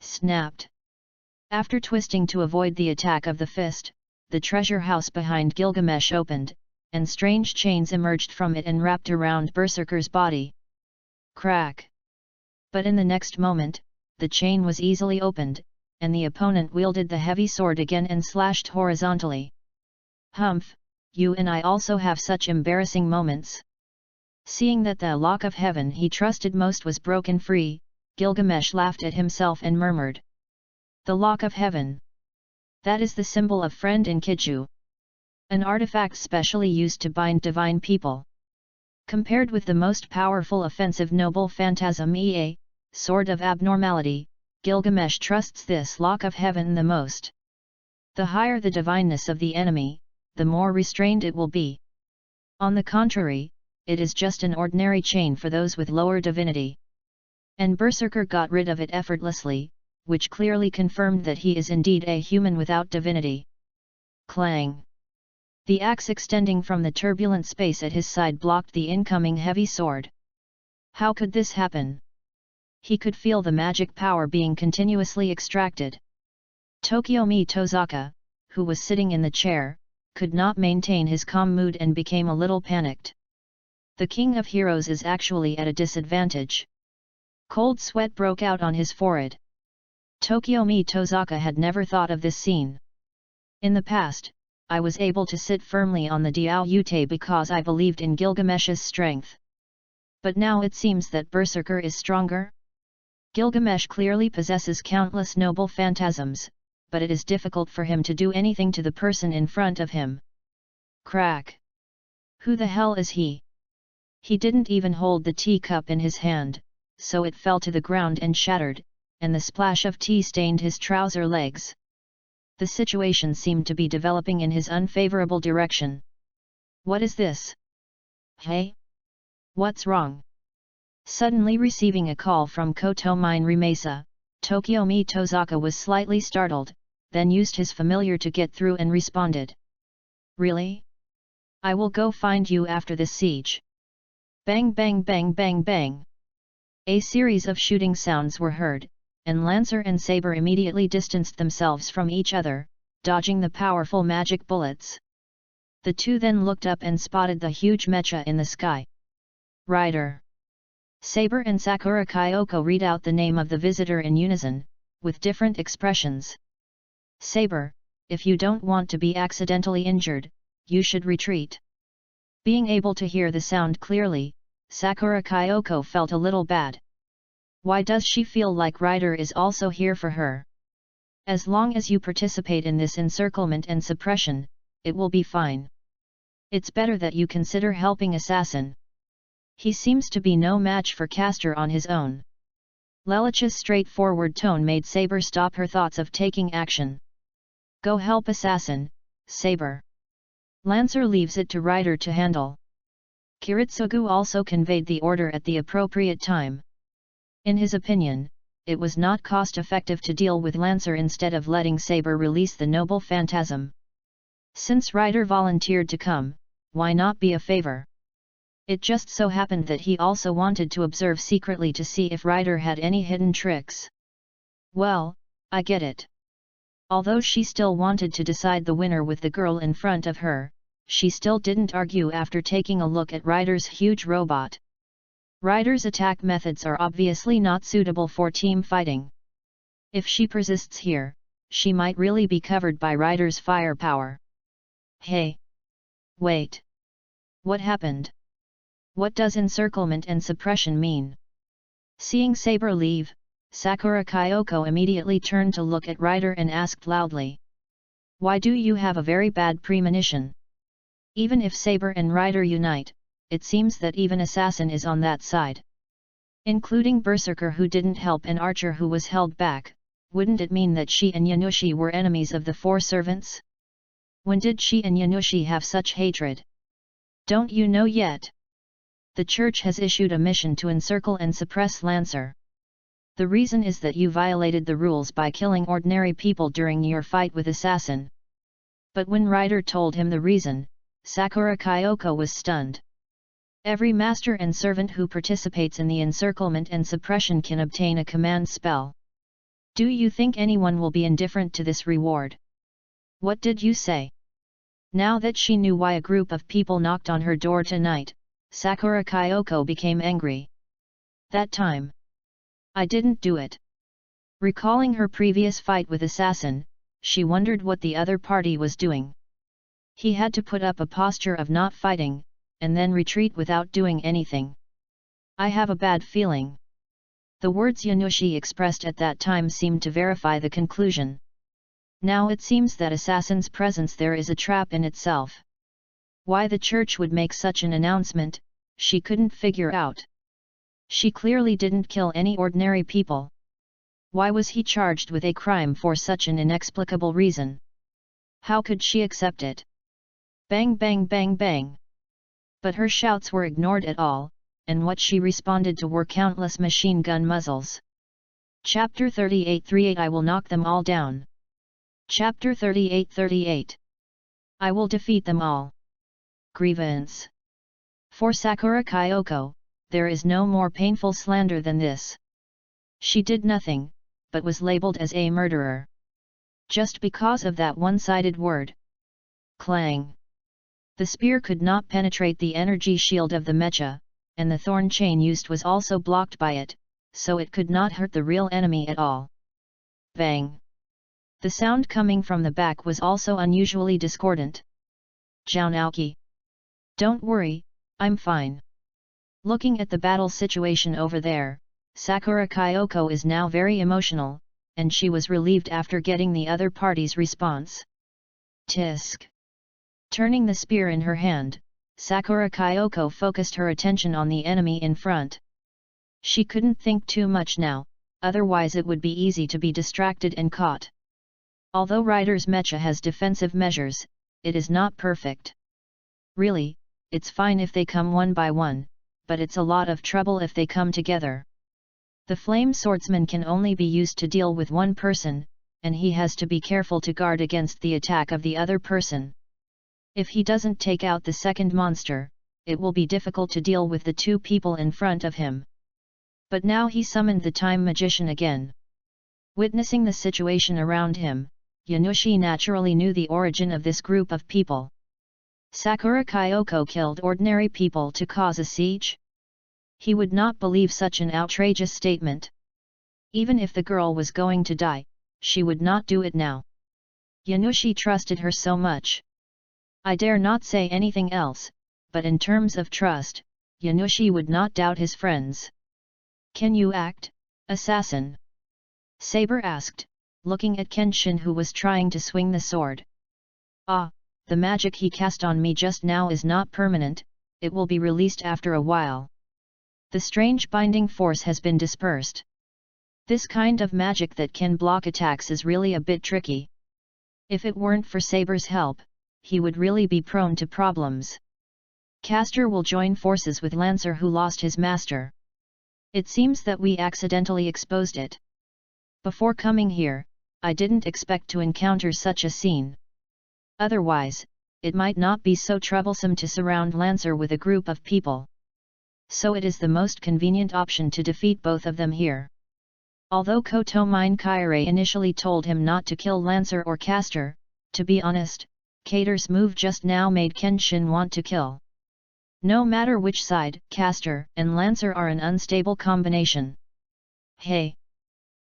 Snapped. After twisting to avoid the attack of the fist, the treasure house behind Gilgamesh opened, and strange chains emerged from it and wrapped around Berserker's body. Crack! But in the next moment, the chain was easily opened, and the opponent wielded the heavy sword again and slashed horizontally. Humph, you and I also have such embarrassing moments. Seeing that the lock of heaven he trusted most was broken free, Gilgamesh laughed at himself and murmured. The lock of heaven. That is the symbol of friend in Kiju. An artifact specially used to bind divine people. Compared with the most powerful offensive noble phantasm Ea, sword of abnormality, Gilgamesh trusts this lock of heaven the most. The higher the divineness of the enemy, the more restrained it will be. On the contrary, it is just an ordinary chain for those with lower divinity. And Berserker got rid of it effortlessly, which clearly confirmed that he is indeed a human without divinity. Clang! The axe extending from the turbulent space at his side blocked the incoming heavy sword. How could this happen? He could feel the magic power being continuously extracted. Tokiomi Tozaka, who was sitting in the chair, could not maintain his calm mood and became a little panicked. The King of Heroes is actually at a disadvantage. Cold sweat broke out on his forehead. Tokiomi Tozaka had never thought of this scene. In the past, I was able to sit firmly on the Diaoyute because I believed in Gilgamesh's strength. But now it seems that Berserker is stronger? Gilgamesh clearly possesses countless noble phantasms, but it is difficult for him to do anything to the person in front of him. Crack! Who the hell is he? He didn't even hold the teacup in his hand, so it fell to the ground and shattered, and the splash of tea stained his trouser legs. The situation seemed to be developing in his unfavorable direction. What is this? Hey? What's wrong? Suddenly receiving a call from Koto Mine Rimesa, Tokiomi Tozaka was slightly startled, then used his familiar to get through and responded. Really? I will go find you after this siege. Bang bang bang bang bang. A series of shooting sounds were heard, and Lancer and Saber immediately distanced themselves from each other, dodging the powerful magic bullets. The two then looked up and spotted the huge mecha in the sky. Rider. Saber and Sakura Kyoko read out the name of the visitor in unison, with different expressions. Saber, if you don't want to be accidentally injured, you should retreat. Being able to hear the sound clearly, Sakura Kyoko felt a little bad. Why does she feel like Rider is also here for her? As long as you participate in this encirclement and suppression, it will be fine. It's better that you consider helping Assassin. He seems to be no match for Castor on his own. Lelich's straightforward tone made Saber stop her thoughts of taking action. Go help Assassin, Saber. Lancer leaves it to Rider to handle. Kiritsugu also conveyed the order at the appropriate time. In his opinion, it was not cost-effective to deal with Lancer instead of letting Saber release the noble phantasm. Since Rider volunteered to come, why not be a favor? It just so happened that he also wanted to observe secretly to see if Rider had any hidden tricks. Well, I get it. Although she still wanted to decide the winner with the girl in front of her, she still didn't argue after taking a look at Rider's huge robot. Rider's attack methods are obviously not suitable for team fighting. If she persists here, she might really be covered by Rider's firepower. Hey! Wait! What happened? What does encirclement and suppression mean? Seeing Saber leave, Sakura Kyoko immediately turned to look at Rider and asked loudly. Why do you have a very bad premonition? Even if Saber and Rider unite, it seems that even Assassin is on that side. Including Berserker who didn't help and Archer who was held back, wouldn't it mean that she and Yanushi were enemies of the Four Servants? When did she and Yanushi have such hatred? Don't you know yet? The church has issued a mission to encircle and suppress Lancer. The reason is that you violated the rules by killing ordinary people during your fight with Assassin. But when Rider told him the reason, Sakura Kyoko was stunned. Every master and servant who participates in the encirclement and suppression can obtain a command spell. Do you think anyone will be indifferent to this reward? What did you say? Now that she knew why a group of people knocked on her door tonight, Sakura Kyoko became angry. That time. I didn't do it. Recalling her previous fight with Assassin, she wondered what the other party was doing. He had to put up a posture of not fighting, and then retreat without doing anything. I have a bad feeling. The words Yanushi expressed at that time seemed to verify the conclusion. Now it seems that Assassin's presence there is a trap in itself. Why the church would make such an announcement, she couldn't figure out. She clearly didn't kill any ordinary people. Why was he charged with a crime for such an inexplicable reason? How could she accept it? Bang bang bang bang. But her shouts were ignored at all, and what she responded to were countless machine gun muzzles. Chapter 38:38 I will knock them all down. Chapter 38:38 I will defeat them all. Grievance. For Sakura Kyoko, there is no more painful slander than this. She did nothing, but was labeled as a murderer. Just because of that one-sided word. Clang. The spear could not penetrate the energy shield of the mecha, and the thorn chain used was also blocked by it, so it could not hurt the real enemy at all. Bang! The sound coming from the back was also unusually discordant. Jaunouki. Don't worry, I'm fine. Looking at the battle situation over there, Sakura Kyoko is now very emotional, and she was relieved after getting the other party's response. Tisk. Turning the spear in her hand, Sakura Kyoko focused her attention on the enemy in front. She couldn't think too much now, otherwise it would be easy to be distracted and caught. Although Rider's mecha has defensive measures, it is not perfect. Really, it's fine if they come one by one, but it's a lot of trouble if they come together. The flame swordsman can only be used to deal with one person, and he has to be careful to guard against the attack of the other person. If he doesn't take out the second monster, it will be difficult to deal with the two people in front of him. But now he summoned the time magician again. Witnessing the situation around him, Yanushi naturally knew the origin of this group of people. Sakura Kyoko killed ordinary people to cause a siege? He would not believe such an outrageous statement. Even if the girl was going to die, she would not do it now. Yanushi trusted her so much. I dare not say anything else, but in terms of trust, Yanushi would not doubt his friends. Can you act, assassin? Saber asked, looking at Kenshin who was trying to swing the sword. Ah, the magic he cast on me just now is not permanent, it will be released after a while. The strange binding force has been dispersed. This kind of magic that can block attacks is really a bit tricky. If it weren't for Saber's help, he would really be prone to problems. Caster will join forces with Lancer who lost his master. It seems that we accidentally exposed it. Before coming here, I didn't expect to encounter such a scene. Otherwise, it might not be so troublesome to surround Lancer with a group of people. So it is the most convenient option to defeat both of them here. Although Koto Mine Kaire initially told him not to kill Lancer or Caster, to be honest, Kater's move just now made Kenshin want to kill. No matter which side, Caster and Lancer are an unstable combination. Hey!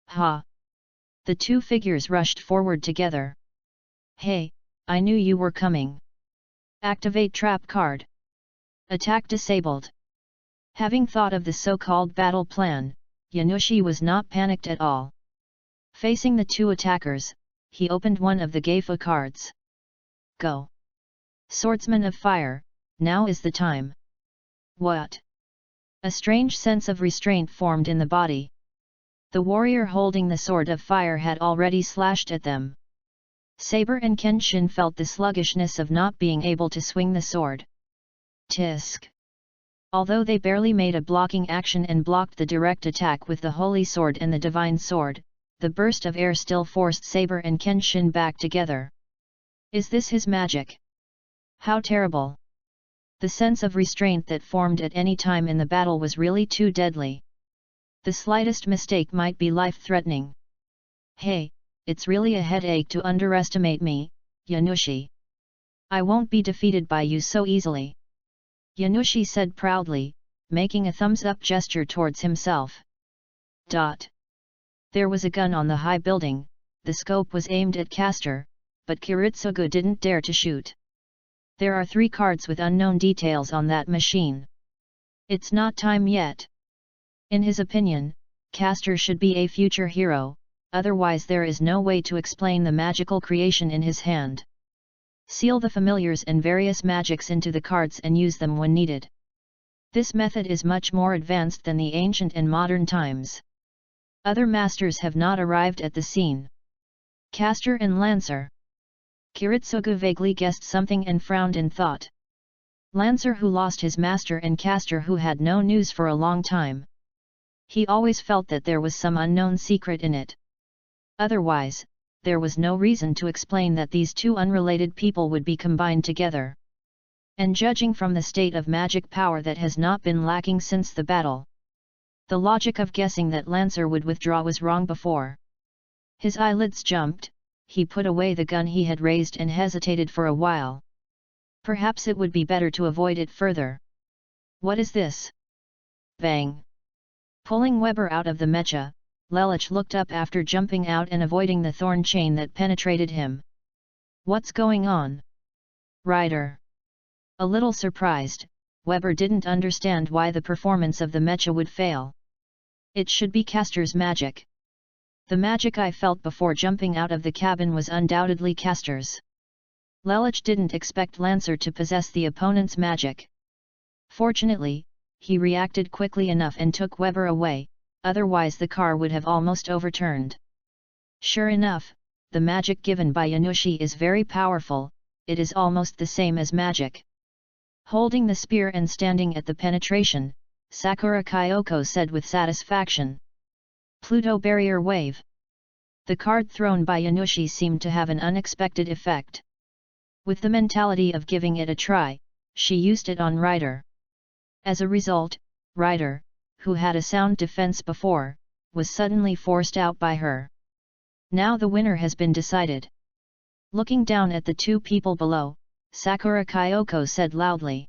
Ha! The two figures rushed forward together. Hey, I knew you were coming. Activate trap card. Attack disabled. Having thought of the so-called battle plan, Yanushi was not panicked at all. Facing the two attackers, he opened one of the Geifa cards. Go! Swordsman of Fire, now is the time. What? A strange sense of restraint formed in the body. The warrior holding the sword of fire had already slashed at them. Saber and Kenshin felt the sluggishness of not being able to swing the sword. Tisk! Although they barely made a blocking action and blocked the direct attack with the Holy Sword and the Divine Sword, the burst of air still forced Saber and Kenshin back together. Is this his magic? How terrible! The sense of restraint that formed at any time in the battle was really too deadly. The slightest mistake might be life-threatening. Hey, it's really a headache to underestimate me, Yanushi. I won't be defeated by you so easily. Yanushi said proudly, making a thumbs-up gesture towards himself. There was a gun on the high building, the scope was aimed at Caster, but Kiritsugu didn't dare to shoot. There are 3 cards with unknown details on that machine. It's not time yet. In his opinion, Caster should be a future hero, otherwise there is no way to explain the magical creation in his hand. Seal the familiars and various magics into the cards and use them when needed. This method is much more advanced than the ancient and modern times. Other masters have not arrived at the scene. Caster and Lancer. Kiritsugu vaguely guessed something and frowned in thought. Lancer who lost his master and Caster who had no news for a long time. He always felt that there was some unknown secret in it. Otherwise, there was no reason to explain that these two unrelated people would be combined together. And judging from the state of magic power that has not been lacking since the battle, the logic of guessing that Lancer would withdraw was wrong before. His eyelids jumped, he put away the gun he had raised and hesitated for a while. Perhaps it would be better to avoid it further. What is this? Bang! Pulling Weber out of the mecha, Lelich looked up after jumping out and avoiding the thorn chain that penetrated him. What's going on? Rider. A little surprised, Weber didn't understand why the performance of the mecha would fail. It should be Caster's magic. The magic I felt before jumping out of the cabin was undoubtedly Caster's. Lelich didn't expect Lancer to possess the opponent's magic. Fortunately, he reacted quickly enough and took Weber away, otherwise the car would have almost overturned. Sure enough, the magic given by Yanushi is very powerful, it is almost the same as magic. Holding the spear and standing at the penetration, Sakura Kyoko said with satisfaction. Pluto Barrier Wave. The card thrown by Yanushi seemed to have an unexpected effect. With the mentality of giving it a try, she used it on Ryder. As a result, Ryder, who had a sound defense before, was suddenly forced out by her. Now the winner has been decided. Looking down at the two people below, Sakura Kyoko said loudly.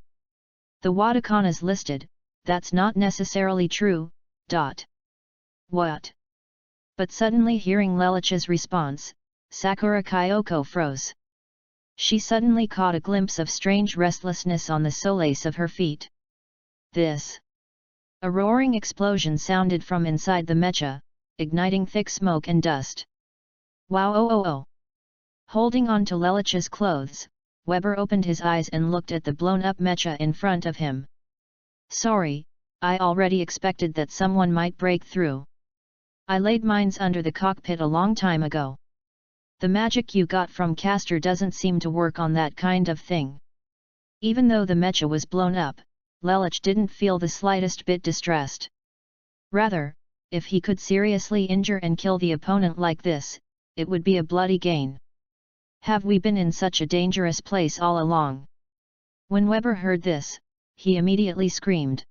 The Watakanas listed, that's not necessarily true, ... What? But suddenly hearing Lelich's response, Sakura Kyoko froze. She suddenly caught a glimpse of strange restlessness on the soles of her feet. This. A roaring explosion sounded from inside the mecha, igniting thick smoke and dust. Wow! Oh! Holding on to Lelich's clothes, Weber opened his eyes and looked at the blown-up mecha in front of him. Sorry, I already expected that someone might break through. I laid mines under the cockpit a long time ago. The magic you got from Castor doesn't seem to work on that kind of thing. Even though the mecha was blown up, Lelich didn't feel the slightest bit distressed. Rather, if he could seriously injure and kill the opponent like this, it would be a bloody gain. Have we been in such a dangerous place all along? When Weber heard this, he immediately screamed.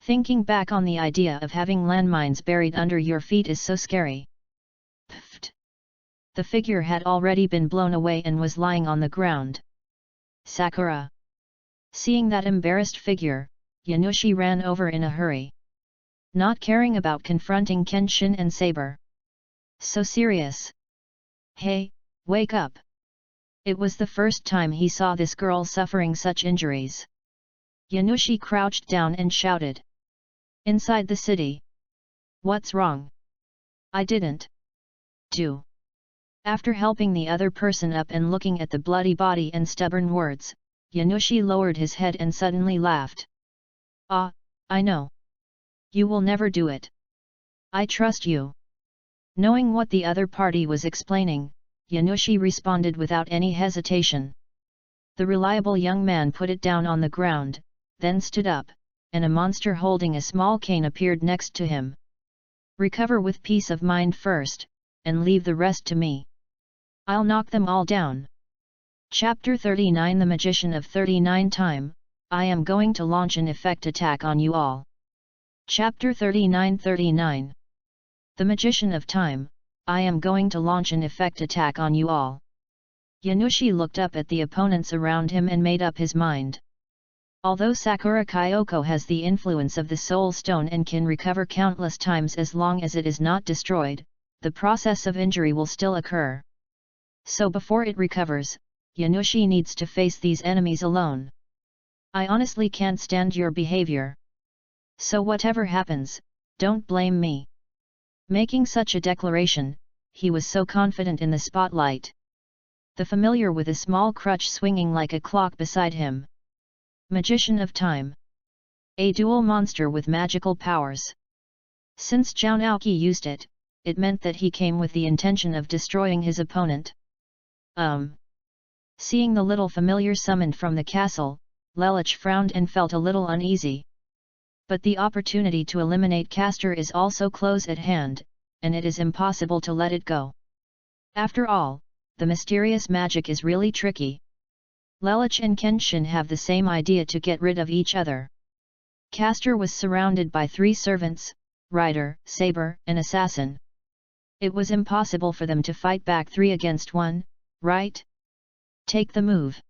Thinking back on the idea of having landmines buried under your feet is so scary. Pfft! The figure had already been blown away and was lying on the ground. Sakura. Seeing that embarrassed figure, Yanushi ran over in a hurry. Not caring about confronting Kenshin and Saber. So serious. Hey, wake up! It was the first time he saw this girl suffering such injuries. Yanushi crouched down and shouted. Inside the city. What's wrong? I didn't do. After helping the other person up and looking at the bloody body and stubborn words, Yanushi lowered his head and suddenly laughed. Ah, I know. You will never do it. I trust you. Knowing what the other party was explaining, Yanushi responded without any hesitation. The reliable young man put it down on the ground, then stood up, and a monster holding a small cane appeared next to him. Recover with peace of mind first, and leave the rest to me. I'll knock them all down. Chapter 39 The Magician of 39 Time, I am going to launch an effect attack on you all. Chapter 39 The Magician of Time, I am going to launch an effect attack on you all. Yanushi looked up at the opponents around him and made up his mind. Although Sakura Kyoko has the influence of the Soul Stone and can recover countless times as long as it is not destroyed, the process of injury will still occur. So before it recovers, Yanushi needs to face these enemies alone. I honestly can't stand your behavior. So whatever happens, don't blame me. Making such a declaration, he was so confident in the spotlight. The familiar with a small crutch swinging like a clock beside him. Magician of Time. A dual monster with magical powers. Since Zhao Naoki used it, it meant that he came with the intention of destroying his opponent. Seeing the little familiar summoned from the castle, Lelich frowned and felt a little uneasy. But the opportunity to eliminate Castor is also close at hand, and it is impossible to let it go. After all, the mysterious magic is really tricky. Lelich and Kenshin have the same idea to get rid of each other. Castor was surrounded by 3 servants, rider, saber, and assassin. It was impossible for them to fight back 3 against 1, right? Take the move.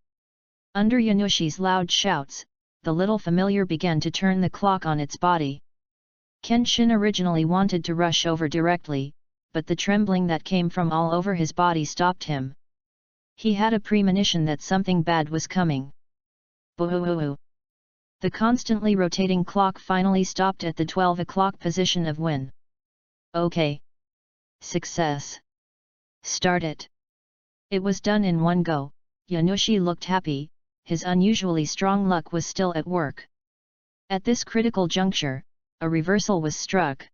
Under Yanushi's loud shouts, the little familiar began to turn the clock on its body. Kenshin originally wanted to rush over directly, but the trembling that came from all over his body stopped him. He had a premonition that something bad was coming. Boo-hoo-hoo. The constantly rotating clock finally stopped at the 12 o'clock position of Win. Okay. Success. Start it. It was done in one go. Yanushi looked happy, his unusually strong luck was still at work. At this critical juncture, a reversal was struck.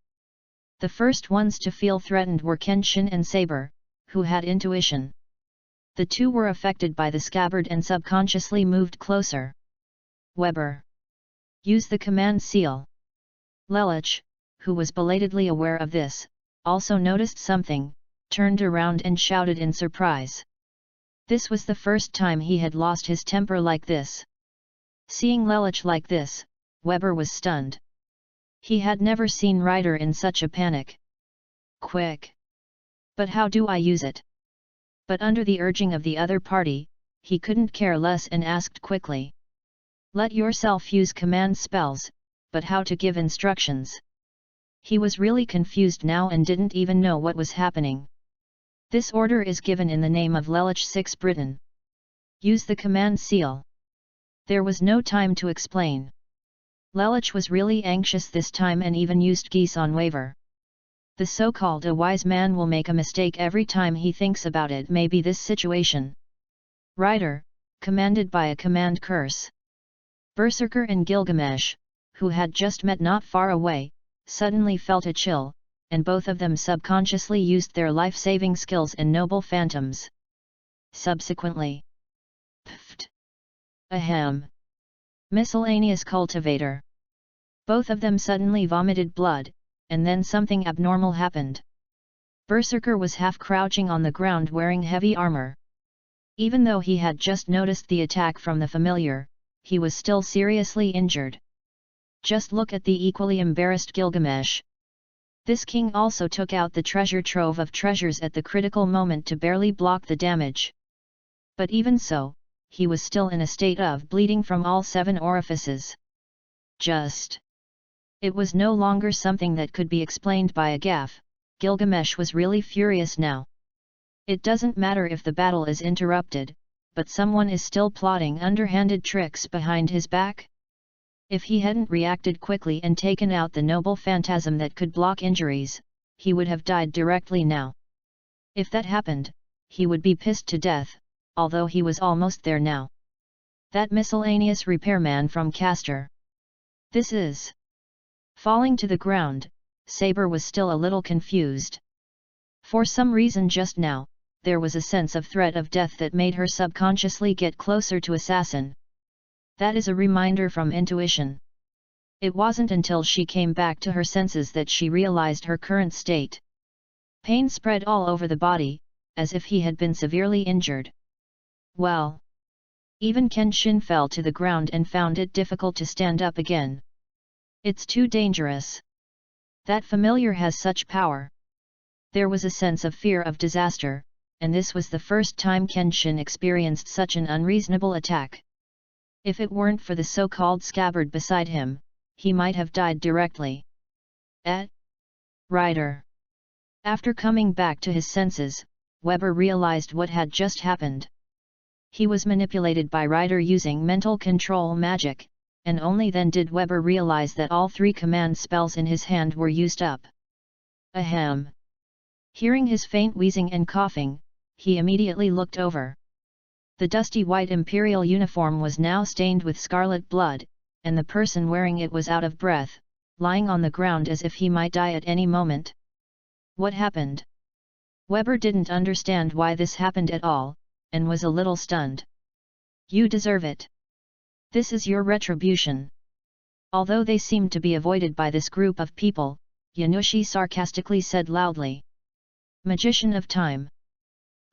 The first ones to feel threatened were Kenshin and Saber, who had intuition. The 2 were affected by the scabbard and subconsciously moved closer. Weber. Use the command seal. Lelich, who was belatedly aware of this, also noticed something, turned around and shouted in surprise. This was the first time he had lost his temper like this. Seeing Lelich like this, Weber was stunned. He had never seen Ryder in such a panic. Quick! But how do I use it? But under the urging of the other party, he couldn't care less and asked quickly. Let yourself use command spells, but how to give instructions? He was really confused now and didn't even know what was happening. This order is given in the name of Lelich 6 Britain. Use the command seal. There was no time to explain. Lelich was really anxious this time and even used geese on Waver. The so-called a wise man will make a mistake every time he thinks about it. Maybe this situation. Ryder, commanded by a command curse. Berserker and Gilgamesh, who had just met not far away, suddenly felt a chill, and both of them subconsciously used their life-saving skills and noble phantoms. Subsequently, Pft. Ahem. Miscellaneous cultivator. Both of them suddenly vomited blood, and then something abnormal happened. Berserker was half crouching on the ground wearing heavy armor. Even though he had just noticed the attack from the familiar, he was still seriously injured. Just look at the equally embarrassed Gilgamesh. This king also took out the treasure trove of treasures at the critical moment to barely block the damage. But even so, he was still in a state of bleeding from all 7 orifices. It was no longer something that could be explained by a gaffe. Gilgamesh was really furious now. It doesn't matter if the battle is interrupted, but someone is still plotting underhanded tricks behind his back. If he hadn't reacted quickly and taken out the noble phantasm that could block injuries, he would have died directly now. If that happened, he would be pissed to death, although he was almost there now. That miscellaneous repairman from Castor. This is... Falling to the ground, Saber was still a little confused. For some reason just now, there was a sense of threat of death that made her subconsciously get closer to Assassin. That is a reminder from intuition. It wasn't until she came back to her senses that she realized her current state. Pain spread all over the body, as if he had been severely injured. Well. Even Kenshin fell to the ground and found it difficult to stand up again. It's too dangerous. That familiar has such power. There was a sense of fear of disaster, and this was the first time Kenshin experienced such an unreasonable attack. If it weren't for the so-called scabbard beside him, he might have died directly. Rider. After coming back to his senses, Weber realized what had just happened. He was manipulated by Rider using mental control magic, and only then did Weber realize that all 3 command spells in his hand were used up. Ahem. Hearing his faint wheezing and coughing, he immediately looked over. The dusty white imperial uniform was now stained with scarlet blood, and the person wearing it was out of breath, lying on the ground as if he might die at any moment. What happened? Weber didn't understand why this happened at all, and was a little stunned. You deserve it. This is your retribution. Although they seemed to be avoided by this group of people, Yanushi sarcastically said loudly. Magician of Time.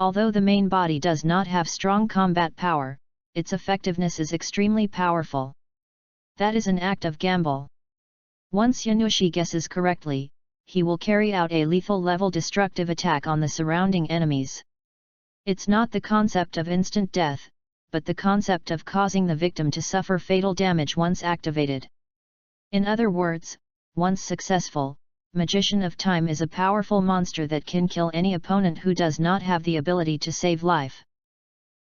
Although the main body does not have strong combat power, its effectiveness is extremely powerful. That is an act of gamble. Once Yanushi guesses correctly, he will carry out a lethal level destructive attack on the surrounding enemies. It's not the concept of instant death, but the concept of causing the victim to suffer fatal damage once activated. In other words, once successful, Magician of Time is a powerful monster that can kill any opponent who does not have the ability to save life.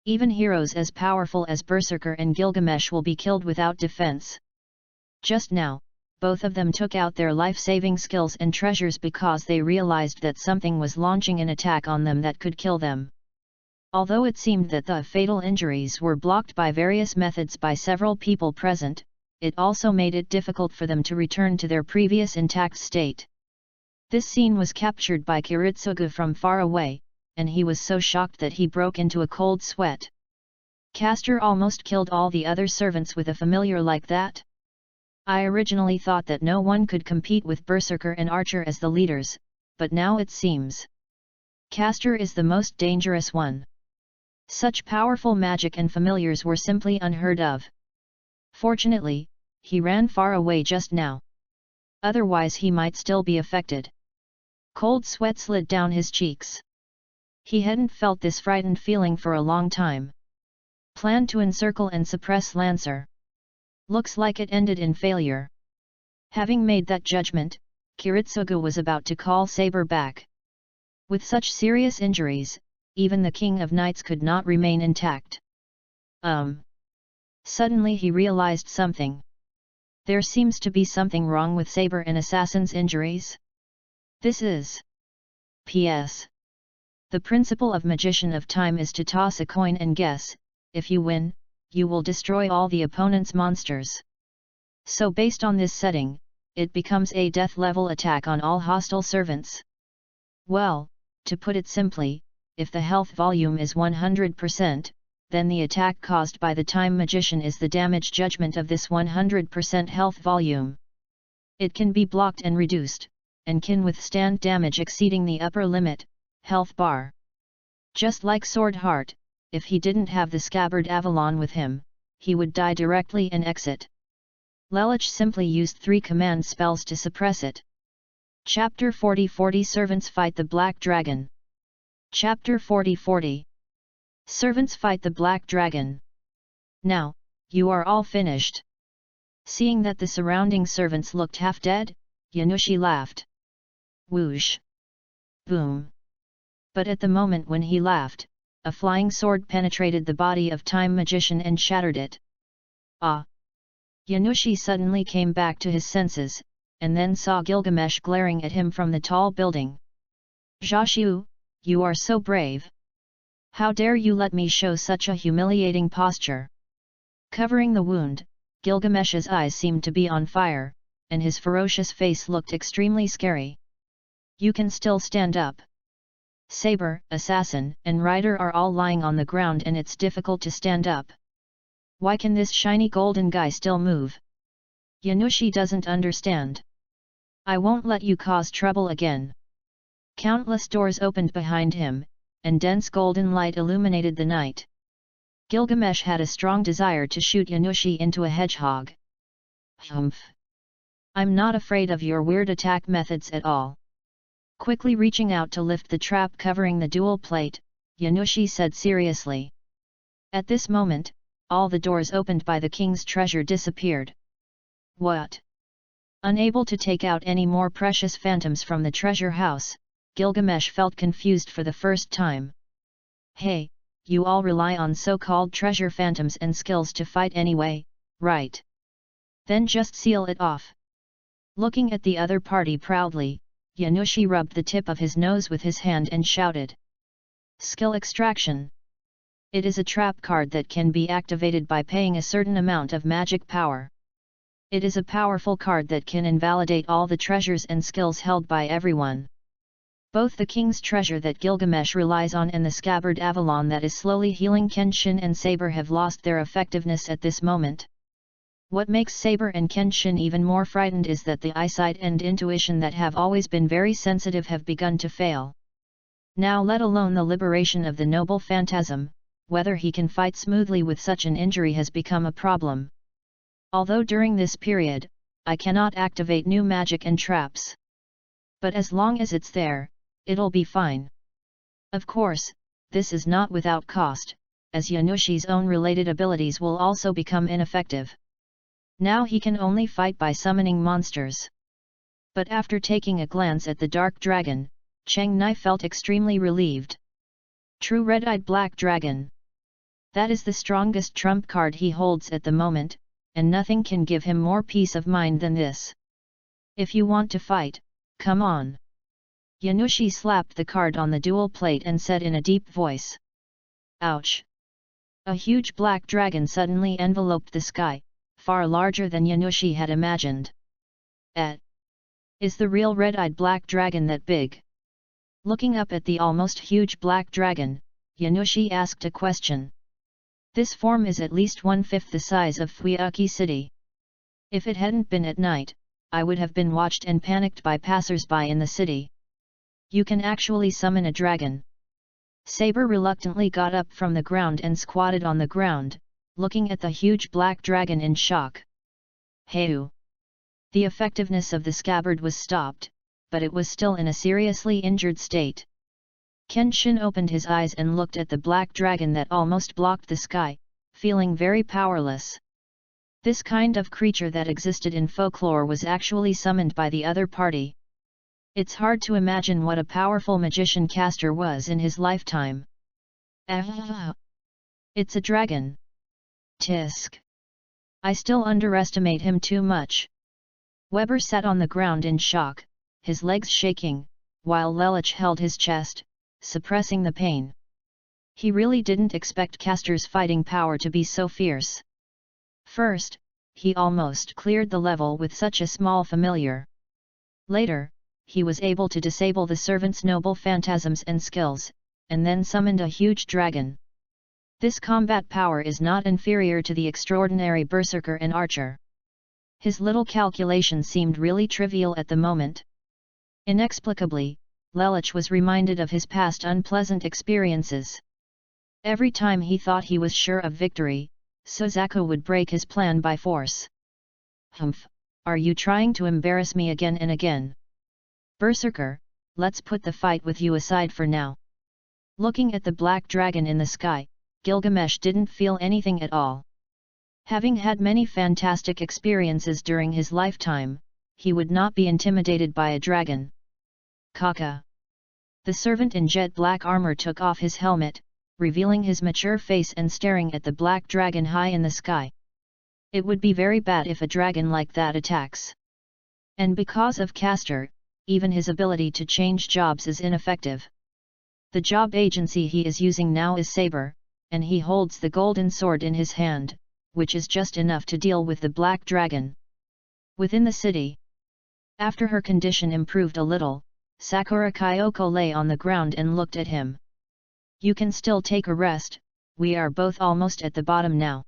Even heroes as powerful as Berserker and Gilgamesh will be killed without defense. Just now, both of them took out their life-saving skills and treasures because they realized that something was launching an attack on them that could kill them. Although it seemed that the fatal injuries were blocked by various methods by several people present, it also made it difficult for them to return to their previous intact state. This scene was captured by Kiritsugu from far away, and he was so shocked that he broke into a cold sweat. Castor almost killed all the other servants with a familiar like that? I originally thought that no one could compete with Berserker and Archer as the leaders, but now it seems. Castor is the most dangerous one. Such powerful magic and familiars were simply unheard of. Fortunately, he ran far away just now. Otherwise he might still be affected. Cold sweat slid down his cheeks. He hadn't felt this frightened feeling for a long time. Plan to encircle and suppress Lancer. Looks like it ended in failure. Having made that judgment, Kiritsugu was about to call Saber back. With such serious injuries, even the King of Knights could not remain intact. Suddenly he realized something. There seems to be something wrong with Saber and Assassin's injuries. This is... P.S. The principle of Magician of Time is to toss a coin and guess, if you win, you will destroy all the opponent's monsters. So based on this setting, it becomes a death level attack on all hostile servants. Well, to put it simply, if the health volume is 100%, then the attack caused by the Time Magician is the damage judgment of this 100% health volume. It can be blocked and reduced, and can withstand damage exceeding the upper limit, health bar. Just like Sword Heart, if he didn't have the Scabbard Avalon with him, he would die directly and exit. Lelich simply used 3 command spells to suppress it. Chapter 40 Servants fight the Black Dragon. Chapter 40 Servants fight the Black Dragon. Now, you are all finished. Seeing that the surrounding servants looked half dead, Yanushi laughed. Whoosh! Boom! But at the moment when he laughed, a flying sword penetrated the body of Time Magician and shattered it. Ah! Yanushi suddenly came back to his senses, and then saw Gilgamesh glaring at him from the tall building. Jashu, you are so brave! How dare you let me show such a humiliating posture? Covering the wound, Gilgamesh's eyes seemed to be on fire, and his ferocious face looked extremely scary. You can still stand up. Saber, Assassin, and Rider are all lying on the ground and it's difficult to stand up. Why can this shiny golden guy still move? Yanushi doesn't understand. I won't let you cause trouble again. Countless doors opened behind him, and dense golden light illuminated the night. Gilgamesh had a strong desire to shoot Yanushi into a hedgehog. Humph! I'm not afraid of your weird attack methods at all. Quickly reaching out to lift the trap covering the dual plate, Yanushi said seriously. At this moment, all the doors opened by the king's treasure disappeared. What? Unable to take out any more precious phantoms from the treasure house, Gilgamesh felt confused for the first time. Hey, you all rely on so-called treasure phantoms and skills to fight anyway, right? Then just seal it off. Looking at the other party proudly, Yanushi rubbed the tip of his nose with his hand and shouted. Skill extraction. It is a trap card that can be activated by paying a certain amount of magic power. It is a powerful card that can invalidate all the treasures and skills held by everyone. Both the king's treasure that Gilgamesh relies on and the Scabbard Avalon that is slowly healing Kenshin and Saber have lost their effectiveness at this moment. What makes Saber and Kenshin even more frightened is that the eyesight and intuition that have always been very sensitive have begun to fail. Now let alone the liberation of the noble phantasm, whether he can fight smoothly with such an injury has become a problem. Although during this period, I cannot activate new magic and traps. But as long as it's there, it'll be fine. Of course, this is not without cost, as Yanushi's own related abilities will also become ineffective. Now he can only fight by summoning monsters. But after taking a glance at the dark dragon, Cheng Nai felt extremely relieved. True red-eyed black dragon. That is the strongest trump card he holds at the moment, and nothing can give him more peace of mind than this. If you want to fight, come on. Yanushi slapped the card on the dual plate and said in a deep voice. Ouch! A huge black dragon suddenly enveloped the sky, far larger than Yanushi had imagined. Is the real red-eyed black dragon that big? Looking up at the almost huge black dragon, Yanushi asked a question. This form is at least 1/5 the size of Fuiuki City. If it hadn't been at night, I would have been watched and panicked by passers-by in the city. You can actually summon a dragon. Saber reluctantly got up from the ground and squatted on the ground, looking at the huge black dragon in shock. Heu! The effectiveness of the scabbard was stopped, but it was still in a seriously injured state. Kenshin opened his eyes and looked at the black dragon that almost blocked the sky, feeling very powerless. This kind of creature that existed in folklore was actually summoned by the other party. It's hard to imagine what a powerful magician caster was in his lifetime. It's a dragon. Tisk. I still underestimate him too much. Weber sat on the ground in shock, his legs shaking, while Lelich held his chest, suppressing the pain. He really didn't expect Castor's fighting power to be so fierce. First, he almost cleared the level with such a small familiar. Later, he was able to disable the servant's noble phantasms and skills, and then summoned a huge dragon. This combat power is not inferior to the extraordinary berserker and archer. His little calculation seemed really trivial at the moment. Inexplicably, Lelich was reminded of his past unpleasant experiences. Every time he thought he was sure of victory, Suzaku would break his plan by force. Humph, are you trying to embarrass me again and again? Berserker, let's put the fight with you aside for now. Looking at the black dragon in the sky, Gilgamesh didn't feel anything at all. Having had many fantastic experiences during his lifetime, he would not be intimidated by a dragon. Kaka. The servant in jet black armor took off his helmet, revealing his mature face and staring at the black dragon high in the sky. It would be very bad if a dragon like that attacks. And because of Castor, even his ability to change jobs is ineffective. The job agency he is using now is Saber, and he holds the golden sword in his hand, which is just enough to deal with the black dragon. Within the city. After her condition improved a little, Sakura Kyoko lay on the ground and looked at him. You can still take a rest, we are both almost at the bottom now.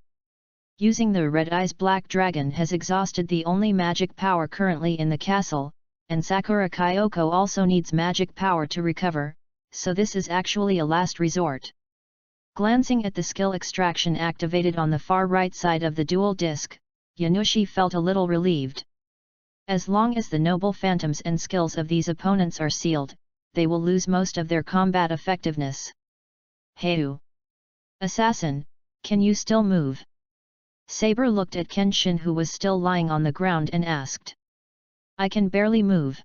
Using the red eyes, black dragon has exhausted the only magic power currently in the castle, and Sakura Kyoko also needs magic power to recover, so this is actually a last resort. Glancing at the skill extraction activated on the far right side of the dual disc, Yanushi felt a little relieved. As long as the noble phantoms and skills of these opponents are sealed, they will lose most of their combat effectiveness. Heu! Assassin, can you still move? Saber looked at Kenshin, who was still lying on the ground, and asked. I can barely move.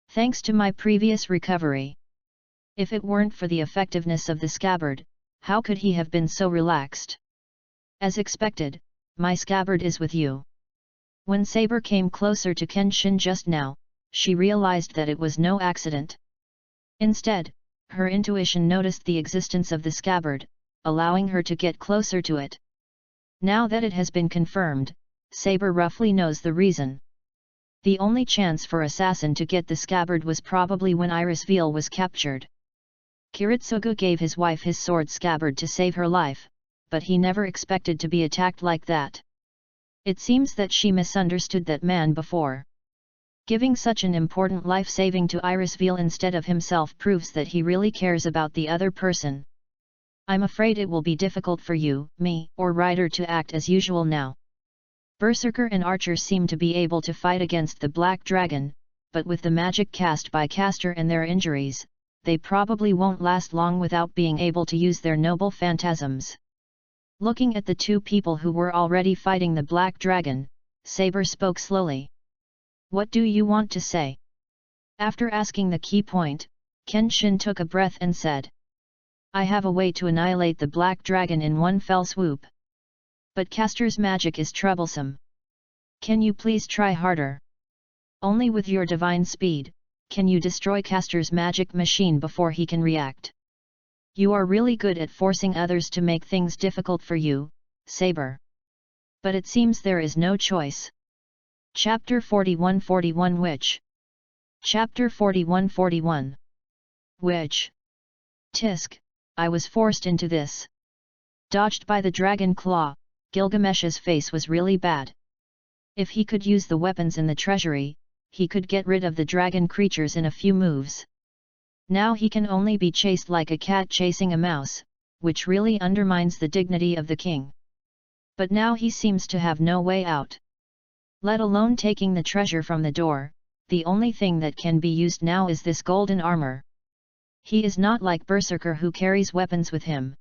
Thanks to my previous recovery. If it weren't for the effectiveness of the scabbard, how could he have been so relaxed? As expected, my scabbard is with you. When Saber came closer to Kenshin just now, she realized that it was no accident. Instead, her intuition noticed the existence of the scabbard, allowing her to get closer to it. Now that it has been confirmed, Saber roughly knows the reason. The only chance for Assassin to get the scabbard was probably when Iris Veil was captured. Kiritsugu gave his wife his sword scabbard to save her life, but he never expected to be attacked like that. It seems that she misunderstood that man before. Giving such an important life-saving to Iris Veil instead of himself proves that he really cares about the other person. I'm afraid it will be difficult for you, me, or Ryder to act as usual now. Berserker and Archer seem to be able to fight against the Black Dragon, but with the magic cast by Castor and their injuries, they probably won't last long without being able to use their noble phantasms. Looking at the two people who were already fighting the Black Dragon, Saber spoke slowly. What do you want to say? After asking the key point, Kenshin took a breath and said. I have a way to annihilate the Black Dragon in one fell swoop. But Castor's magic is troublesome. Can you please try harder? Only with your divine speed, can you destroy Castor's magic machine before he can react. You are really good at forcing others to make things difficult for you, Saber. But it seems there is no choice. Chapter 41-41 Witch. Chapter 41-41 Witch. Tisk, I was forced into this. Dodged by the dragon claw, Gilgamesh's face was really bad. If he could use the weapons in the treasury, he could get rid of the dragon creatures in a few moves. Now he can only be chased like a cat chasing a mouse, which really undermines the dignity of the king. But now he seems to have no way out. Let alone taking the treasure from the door, the only thing that can be used now is this golden armor. He is not like Berserker who carries weapons with him.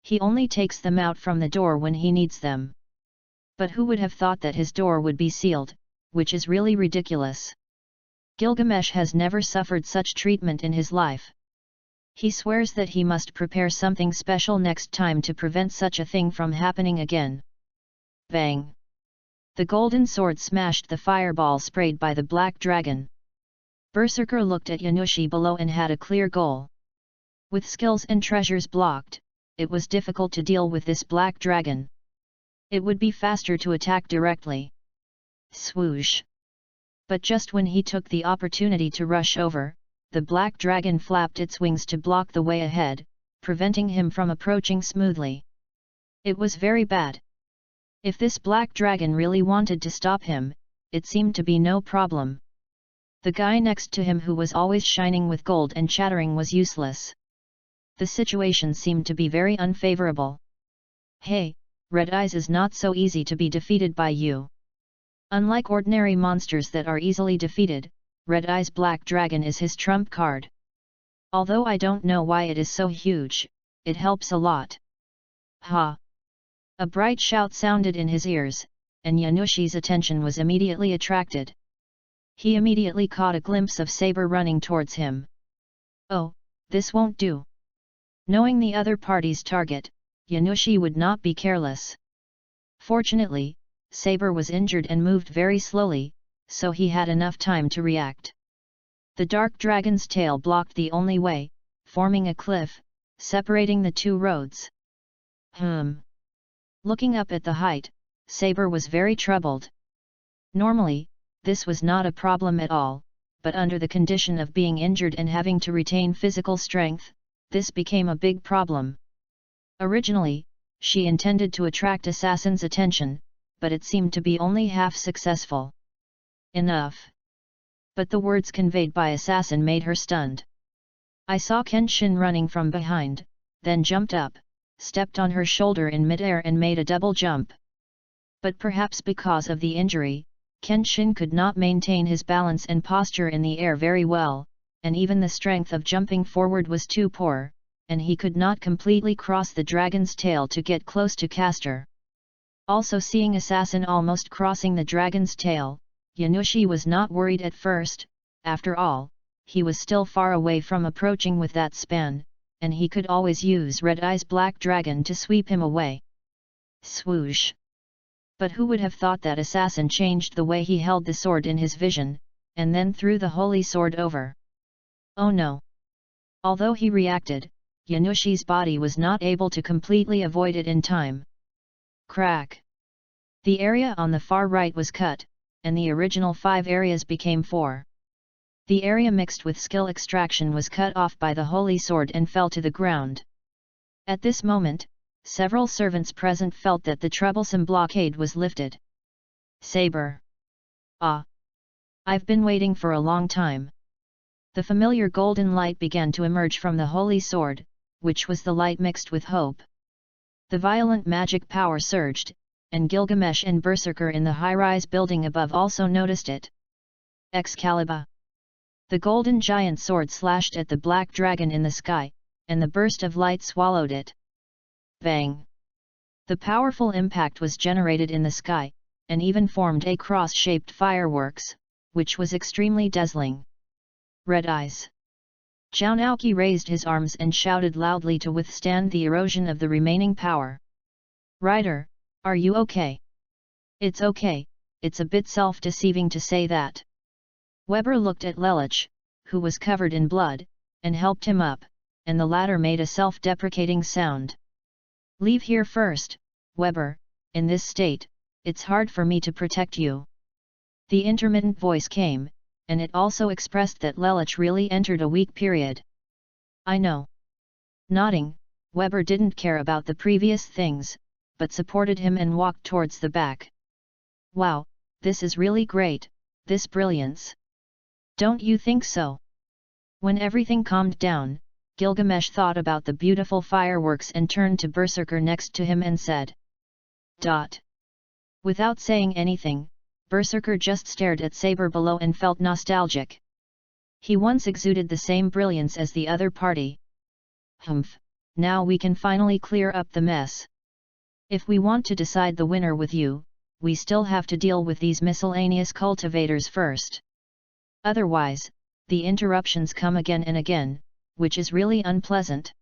He only takes them out from the door when he needs them. But who would have thought that his door would be sealed, which is really ridiculous. Gilgamesh has never suffered such treatment in his life. He swears that he must prepare something special next time to prevent such a thing from happening again. Bang! The golden sword smashed the fireball sprayed by the Black Dragon. Berserker looked at Yanushi below and had a clear goal. With skills and treasures blocked, it was difficult to deal with this black dragon. It would be faster to attack directly. Swoosh! But just when he took the opportunity to rush over, the black dragon flapped its wings to block the way ahead, preventing him from approaching smoothly. It was very bad. If this black dragon really wanted to stop him, it seemed to be no problem. The guy next to him who was always shining with gold and chattering was useless. The situation seemed to be very unfavorable. Hey, Red Eyes is not so easy to be defeated by you. Unlike ordinary monsters that are easily defeated, Red Eye's Black Dragon is his trump card. Although I don't know why it is so huge, it helps a lot. Ha! A bright shout sounded in his ears, and Yanushi's attention was immediately attracted. He immediately caught a glimpse of Saber running towards him. Oh, this won't do. Knowing the other party's target, Yanushi would not be careless. Fortunately, Saber was injured and moved very slowly, so he had enough time to react. The dark dragon's tail blocked the only way, forming a cliff, separating the two roads. Looking up at the height, Saber was very troubled. Normally, this was not a problem at all, but under the condition of being injured and having to retain physical strength, this became a big problem. Originally, she intended to attract Assassin's attention, but it seemed to be only half successful. Enough! But the words conveyed by Assassin made her stunned. I saw Kenshin running from behind, then jumped up, stepped on her shoulder in midair and made a double jump. But perhaps because of the injury, Kenshin could not maintain his balance and posture in the air very well, and even the strength of jumping forward was too poor, and he could not completely cross the dragon's tail to get close to Castor. Also seeing Assassin almost crossing the dragon's tail, Yanushi was not worried at first. After all, he was still far away from approaching with that span, and he could always use Red Eye's Black Dragon to sweep him away. Swoosh! But who would have thought that Assassin changed the way he held the sword in his vision, and then threw the holy sword over? Oh no! Although he reacted, Yanushi's body was not able to completely avoid it in time. Crack! The area on the far right was cut, and the original 5 areas became 4. The area mixed with skill extraction was cut off by the holy sword and fell to the ground. At this moment, several servants present felt that the troublesome blockade was lifted. Saber! Ah! I've been waiting for a long time. The familiar golden light began to emerge from the holy sword, which was the light mixed with hope. The violent magic power surged, and Gilgamesh and Berserker in the high-rise building above also noticed it. Excalibur! The golden giant sword slashed at the black dragon in the sky, and the burst of light swallowed it. Bang! The powerful impact was generated in the sky, and even formed a cross-shaped fireworks, which was extremely dazzling. Red Eyes! Zhao Naoki raised his arms and shouted loudly to withstand the erosion of the remaining power. Rider, are you okay? It's okay, it's a bit self-deceiving to say that. Weber looked at Lelich, who was covered in blood, and helped him up, and the latter made a self-deprecating sound. Leave here first, Weber, in this state, it's hard for me to protect you. The intermittent voice came, and it also expressed that Lelich really entered a weak period. I know. Nodding, Weber didn't care about the previous things, but supported him and walked towards the back. Wow, this is really great, this brilliance. Don't you think so? When everything calmed down, Gilgamesh thought about the beautiful fireworks and turned to Berserker next to him and said. Without saying anything, Berserker just stared at Saber below and felt nostalgic. He once exuded the same brilliance as the other party. Humph, now we can finally clear up the mess. If we want to decide the winner with you, we still have to deal with these miscellaneous cultivators first. Otherwise, the interruptions come again and again, which is really unpleasant.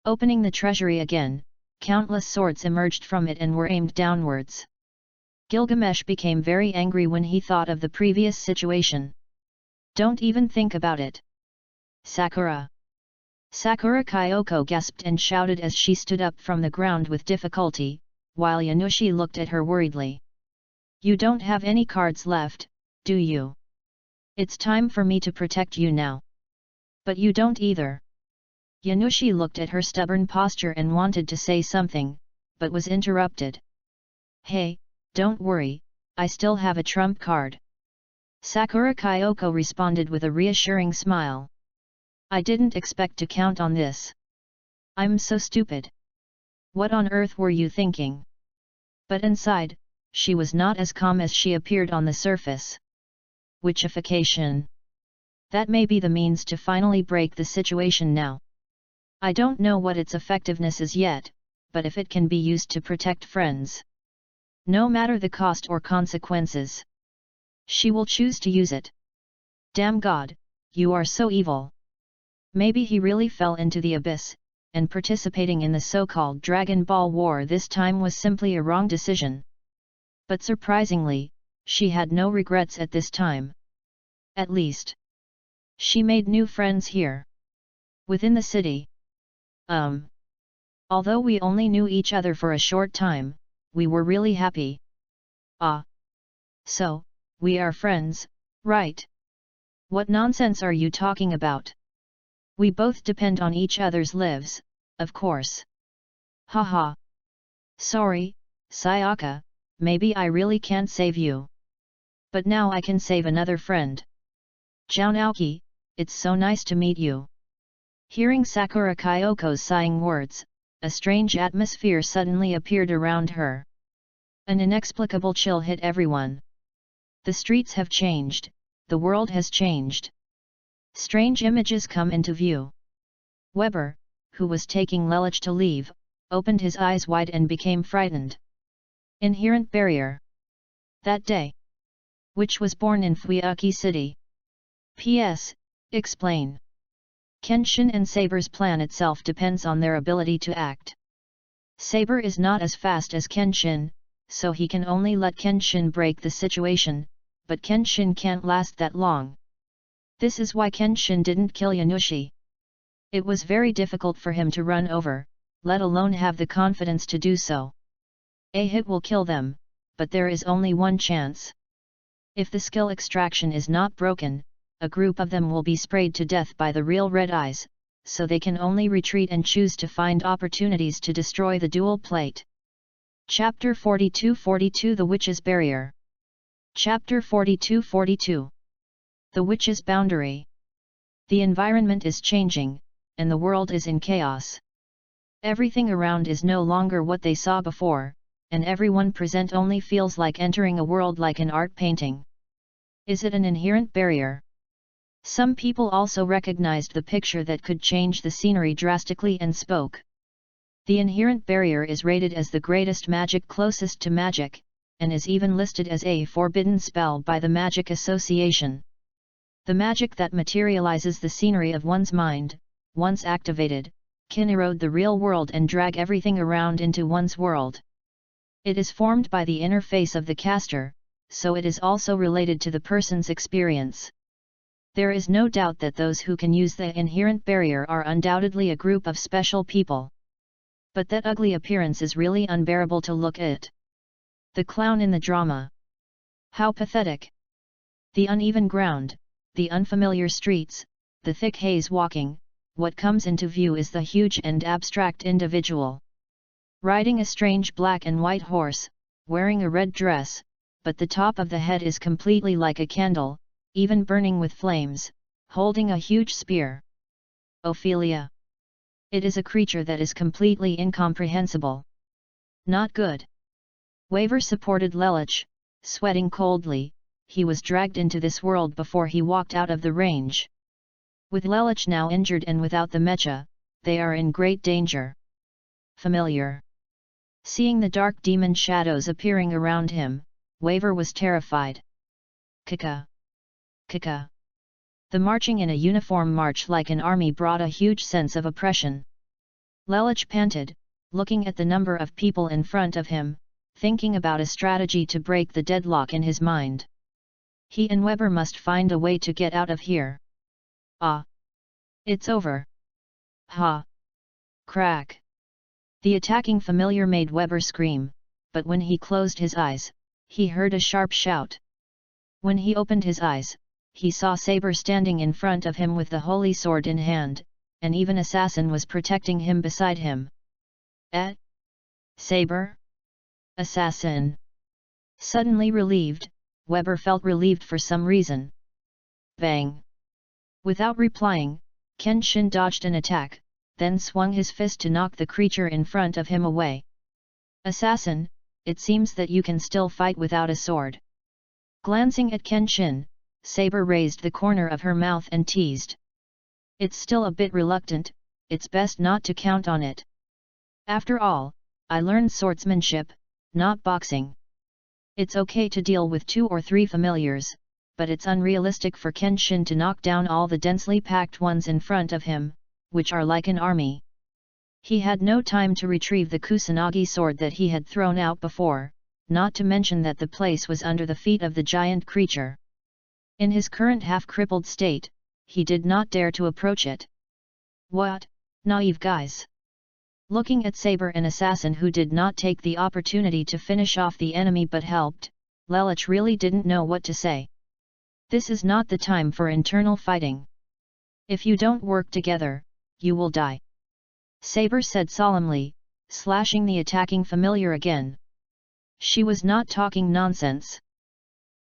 Opening the treasury again, countless swords emerged from it and were aimed downwards. Gilgamesh became very angry when he thought of the previous situation. Don't even think about it. Sakura! Sakura Kyoko gasped and shouted as she stood up from the ground with difficulty, while Yanushi looked at her worriedly. You don't have any cards left, do you? It's time for me to protect you now. But you don't either. Yanushi looked at her stubborn posture and wanted to say something, but was interrupted. Hey, don't worry, I still have a trump card. Sakura Kyoko responded with a reassuring smile. I didn't expect to count on this. I'm so stupid. What on earth were you thinking? But inside, she was not as calm as she appeared on the surface. Witchification. That may be the means to finally break the situation now. I don't know what its effectiveness is yet, but if it can be used to protect friends, no matter the cost or consequences, she will choose to use it. Damn God, you are so evil. Maybe he really fell into the abyss, and participating in the so-called Dragon Ball War this time was simply a wrong decision. But surprisingly, she had no regrets at this time. At least, she made new friends here. Within the city. Although we only knew each other for a short time, we were really happy. Ah. So, we are friends, right? What nonsense are you talking about? We both depend on each other's lives, of course. Haha. Sorry, Sayaka, maybe I really can't save you. But now I can save another friend. Jounaoki, it's so nice to meet you. Hearing Sakura Kyoko's sighing words, a strange atmosphere suddenly appeared around her. An inexplicable chill hit everyone. The streets have changed, the world has changed. Strange images come into view. Weber, who was taking Lelich to leave, opened his eyes wide and became frightened. Inherent barrier. That day. Which was born in Fuyuki City. P.S. Explain. Kenshin and Saber's plan itself depends on their ability to act. Saber is not as fast as Kenshin, so he can only let Kenshin break the situation, but Kenshin can't last that long. This is why Kenshin didn't kill Yanushi. It was very difficult for him to run over, let alone have the confidence to do so. A hit will kill them, but there is only one chance. If the skill extraction is not broken, a group of them will be sprayed to death by the real red eyes, so they can only retreat and choose to find opportunities to destroy the dual plate. Chapter 42-42 The Witch's Barrier. Chapter 42-42 The Witch's Boundary. The environment is changing, and the world is in chaos. Everything around is no longer what they saw before, and everyone present only feels like entering a world like an art painting. Is it an inherent barrier? Some people also recognized the picture that could change the scenery drastically and spoke. The inherent barrier is rated as the greatest magic closest to magic, and is even listed as a forbidden spell by the Magic Association. The magic that materializes the scenery of one's mind, once activated, can erode the real world and drag everything around into one's world. It is formed by the interface of the caster, so it is also related to the person's experience. There is no doubt that those who can use the inherent barrier are undoubtedly a group of special people. But that ugly appearance is really unbearable to look at. The clown in the drama. How pathetic. The uneven ground, the unfamiliar streets, the thick haze walking, what comes into view is the huge and abstract individual. Riding a strange black and white horse, wearing a red dress, but the top of the head is completely like a candle, even burning with flames, holding a huge spear. Ophelia. It is a creature that is completely incomprehensible. Not good. Waver supported Lelich, sweating coldly. He was dragged into this world before he walked out of the range. With Lelich now injured and without the mecha, they are in great danger. Familiar. Seeing the dark demon shadows appearing around him, Waver was terrified. Kika. Kika. The marching in a uniform march like an army brought a huge sense of oppression. Lelich panted, looking at the number of people in front of him, thinking about a strategy to break the deadlock in his mind. He and Weber must find a way to get out of here. Ah! It's over. Ha! Crack! The attacking familiar made Weber scream, but when he closed his eyes, he heard a sharp shout. When he opened his eyes, he saw Saber standing in front of him with the holy sword in hand, and even assassin was protecting him beside him. Eh? Saber? Assassin? Suddenly relieved, Weber felt relieved for some reason. Bang! Without replying, Kenshin dodged an attack, then swung his fist to knock the creature in front of him away. Assassin, it seems that you can still fight without a sword. Glancing at Kenshin, Saber raised the corner of her mouth and teased. It's still a bit reluctant, it's best not to count on it. After all, I learned swordsmanship, not boxing. It's okay to deal with 2 or 3 familiars, but it's unrealistic for Kenshin to knock down all the densely packed ones in front of him, which are like an army. He had no time to retrieve the Kusanagi sword that he had thrown out before, not to mention that the place was under the feet of the giant creature. In his current half-crippled state, he did not dare to approach it. What, naive guys! Looking at Saber, an assassin who did not take the opportunity to finish off the enemy but helped, Lelich really didn't know what to say. This is not the time for internal fighting. If you don't work together, you will die. Saber said solemnly, slashing the attacking familiar again. She was not talking nonsense.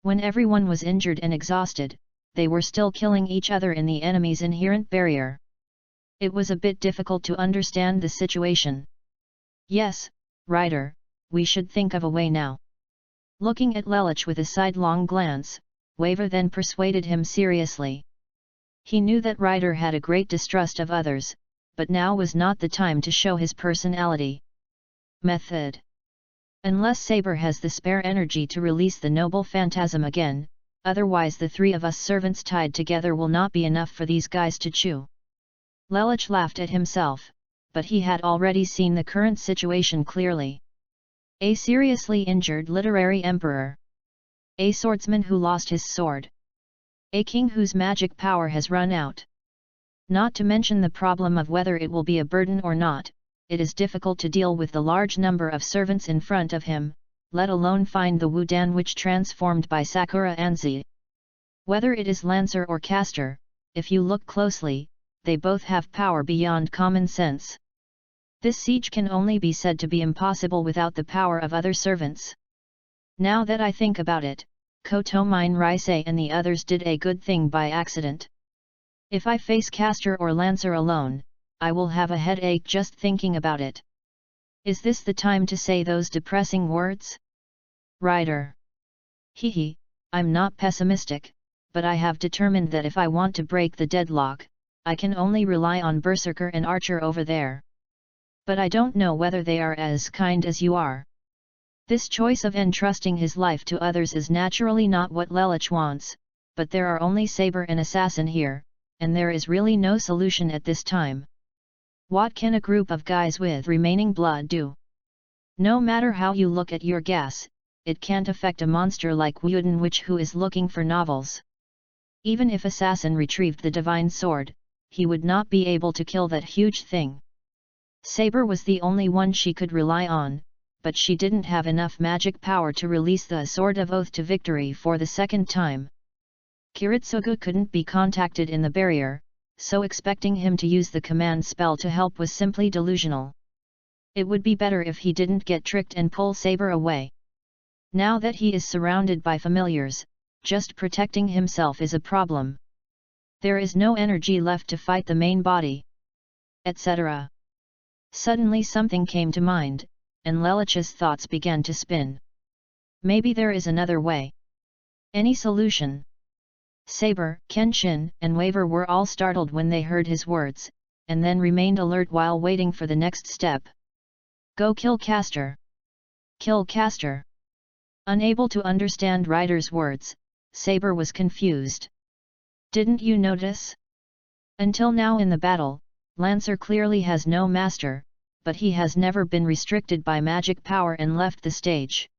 When everyone was injured and exhausted, they were still killing each other in the enemy's inherent barrier. It was a bit difficult to understand the situation. Yes, Ryder, we should think of a way now. Looking at Lelich with a sidelong glance, Weber then persuaded him seriously. He knew that Ryder had a great distrust of others, but now was not the time to show his personality. Method. Unless Saber has the spare energy to release the noble phantasm again, otherwise the 3 of us servants tied together will not be enough for these guys to chew. Lelich laughed at himself, but he had already seen the current situation clearly. A seriously injured literary emperor. A swordsman who lost his sword. A king whose magic power has run out. Not to mention the problem of whether it will be a burden or not, it is difficult to deal with the large number of servants in front of him, let alone find the Wudan witch transformed by Sakura Anzi. Whether it is Lancer or Caster, if you look closely, they both have power beyond common sense. This siege can only be said to be impossible without the power of other servants. Now that I think about it, Kotomine Raisei and the others did a good thing by accident. If I face Caster or Lancer alone, I will have a headache just thinking about it. Is this the time to say those depressing words? Ryder. Hehe, I'm not pessimistic, but I have determined that if I want to break the deadlock, I can only rely on Berserker and Archer over there. But I don't know whether they are as kind as you are. This choice of entrusting his life to others is naturally not what Lelich wants, but there are only Saber and Assassin here, and there is really no solution at this time. What can a group of guys with remaining blood do? No matter how you look at your gas, it can't affect a monster like Wudan Witch who is looking for novels. Even if Assassin retrieved the divine sword, he would not be able to kill that huge thing. Saber was the only one she could rely on, but she didn't have enough magic power to release the Sword of Oath to victory for the second time. Kiritsugu couldn't be contacted in the barrier, so expecting him to use the command spell to help was simply delusional. It would be better if he didn't get tricked and pull Saber away. Now that he is surrounded by familiars, just protecting himself is a problem. There is no energy left to fight the main body. Etc. Suddenly something came to mind, and Lelich's thoughts began to spin. Maybe there is another way. Any solution? Saber, Kenshin, and Weber were all startled when they heard his words, and then remained alert while waiting for the next step. Go kill Caster. Kill Caster. Unable to understand Ryder's words, Saber was confused. Didn't you notice? Until now in the battle, Lancer clearly has no master, but he has never been restricted by magic power and left the stage.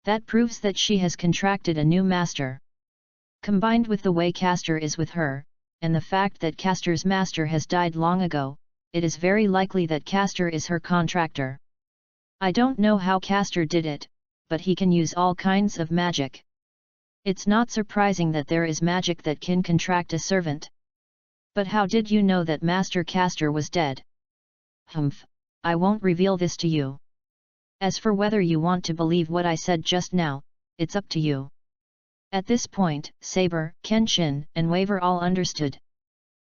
That proves that she has contracted a new master. Combined with the way Caster is with her, and the fact that Caster's master has died long ago, it is very likely that Castor is her contractor. I don't know how Castor did it, but he can use all kinds of magic. It's not surprising that there is magic that can contract a servant. But how did you know that Master Castor was dead? Humph, I won't reveal this to you. As for whether you want to believe what I said just now, it's up to you. At this point, Saber, Kenshin, and Waver all understood.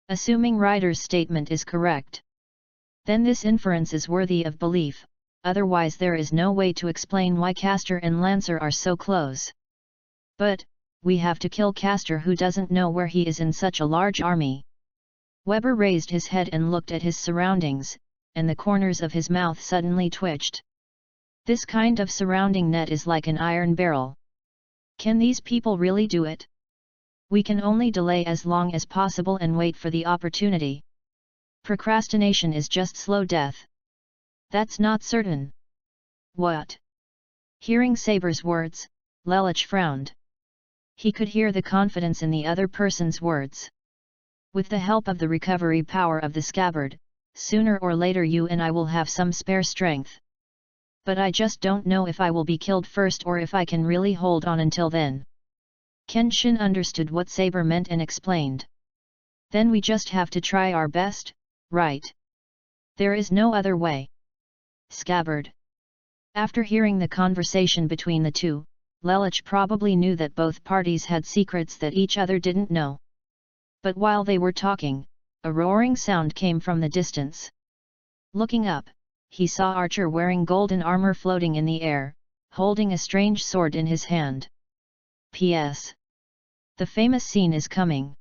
Assuming Ryder's statement is correct, then this inference is worthy of belief, otherwise there is no way to explain why Castor and Lancer are so close. But, we have to kill Castor, who doesn't know where he is in such a large army. Weber raised his head and looked at his surroundings, and the corners of his mouth suddenly twitched. This kind of surrounding net is like an iron barrel. Can these people really do it? We can only delay as long as possible and wait for the opportunity. Procrastination is just slow death. That's not certain. What? Hearing Saber's words, Lelich frowned. He could hear the confidence in the other person's words. With the help of the recovery power of the scabbard, sooner or later you and I will have some spare strength. But I just don't know if I will be killed first or if I can really hold on until then. Kenshin understood what Saber meant and explained. Then we just have to try our best, right? There is no other way. Scabbard. After hearing the conversation between the two, Lelich probably knew that both parties had secrets that each other didn't know. But while they were talking, a roaring sound came from the distance. Looking up, he saw Archer wearing golden armor floating in the air, holding a strange sword in his hand. P.S. The famous scene is coming.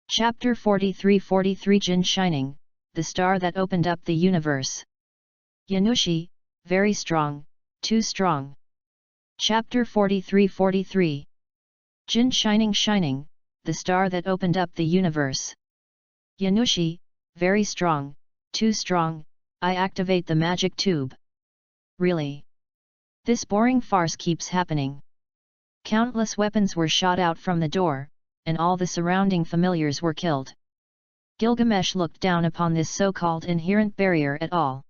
Chapter 43 Jin Shining, the star that opened up the universe. Yanushi, very strong, too strong. Chapter 43 Jin Shining, the star that opened up the universe. Yanushi, very strong, too strong, I activate the magic tube. Really? This boring farce keeps happening. Countless weapons were shot out from the door, and all the surrounding familiars were killed. Gilgamesh looked down upon this so-called inherent barrier at all.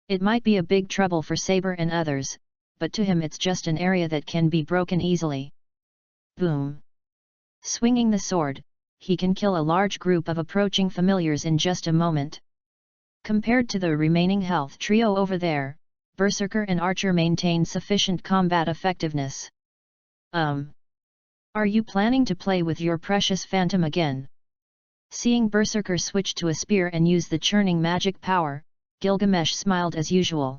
It might be a big trouble for Saber and others, but to him it's just an area that can be broken easily. Boom! Swinging the sword, he can kill a large group of approaching familiars in just a moment. Compared to the remaining health trio over there, Berserker and Archer maintain sufficient combat effectiveness. Are you planning to play with your precious phantom again? Seeing Berserker switch to a spear and use the churning magic power, Gilgamesh smiled as usual.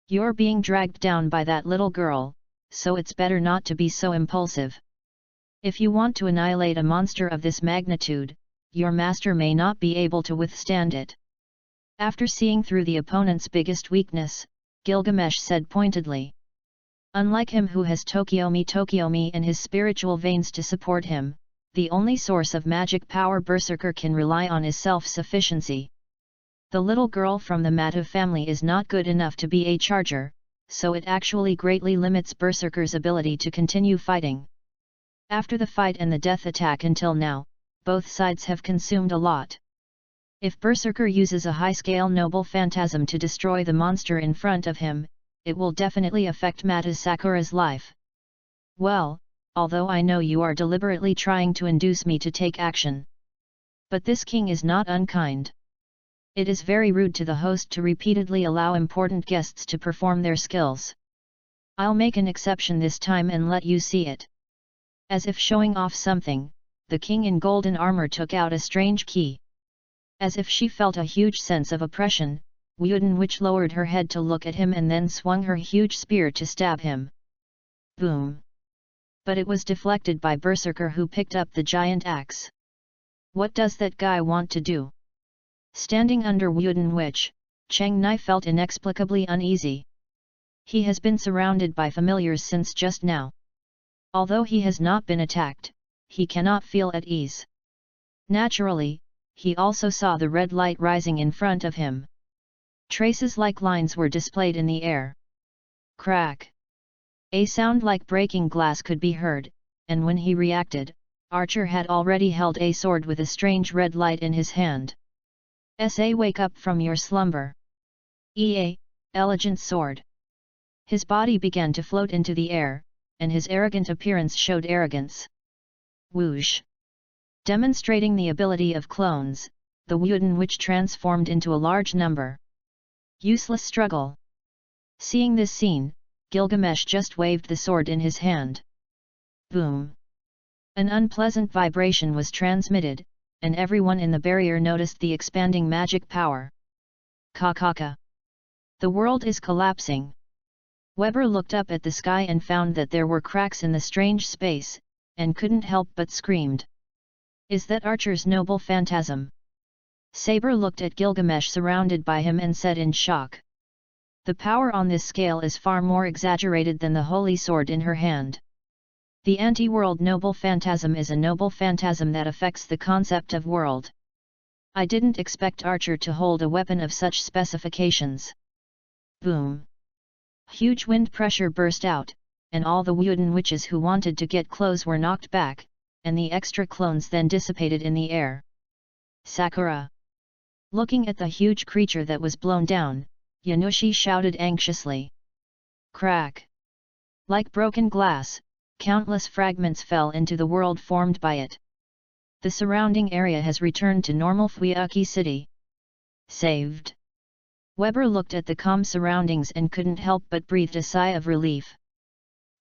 You're being dragged down by that little girl, so it's better not to be so impulsive. If you want to annihilate a monster of this magnitude, your master may not be able to withstand it. After seeing through the opponent's biggest weakness, Gilgamesh said pointedly. Unlike him who has Tokyomi in his spiritual veins to support him, the only source of magic power Berserker can rely on is self-sufficiency. The little girl from the Matu family is not good enough to be a charger, so it actually greatly limits Berserker's ability to continue fighting. After the fight and the death attack until now, both sides have consumed a lot. If Berserker uses a high-scale noble phantasm to destroy the monster in front of him, it will definitely affect Mata Sakura's life. Well, although I know you are deliberately trying to induce me to take action. But this king is not unkind. It is very rude to the host to repeatedly allow important guests to perform their skills. I'll make an exception this time and let you see it. As if showing off something, the king in golden armor took out a strange key. As if she felt a huge sense of oppression, Wooden Witch lowered her head to look at him and then swung her huge spear to stab him. Boom! But it was deflected by Berserker, who picked up the giant axe. What does that guy want to do? Standing under Wooden Witch, Cheng Nai felt inexplicably uneasy. He has been surrounded by familiars since just now. Although he has not been attacked, he cannot feel at ease. Naturally, he also saw the red light rising in front of him. Traces like lines were displayed in the air. Crack! A sound like breaking glass could be heard, and when he reacted, Archer had already held a sword with a strange red light in his hand. Wake up from your slumber. Elegant sword. His body began to float into the air, and his arrogant appearance showed arrogance. Whoosh! Demonstrating the ability of clones, the wooden witch transformed into a large number. Useless struggle. Seeing this scene, Gilgamesh just waved the sword in his hand. Boom! An unpleasant vibration was transmitted, and everyone in the barrier noticed the expanding magic power. Ka. The world is collapsing. Weber looked up at the sky and found that there were cracks in the strange space, and couldn't help but screamed. Is that Archer's noble phantasm? Saber looked at Gilgamesh surrounded by him and said in shock. The power on this scale is far more exaggerated than the holy sword in her hand. The anti-world noble phantasm is a noble phantasm that affects the concept of world. I didn't expect Archer to hold a weapon of such specifications. Boom! Huge wind pressure burst out, and all the wooden witches who wanted to get close were knocked back, and the extra clones then dissipated in the air. Sakura! Looking at the huge creature that was blown down, Yanushi shouted anxiously. Crack! Like broken glass, countless fragments fell into the world formed by it. The surrounding area has returned to normal Fuyuki City. Saved! Weber looked at the calm surroundings and couldn't help but breathed a sigh of relief.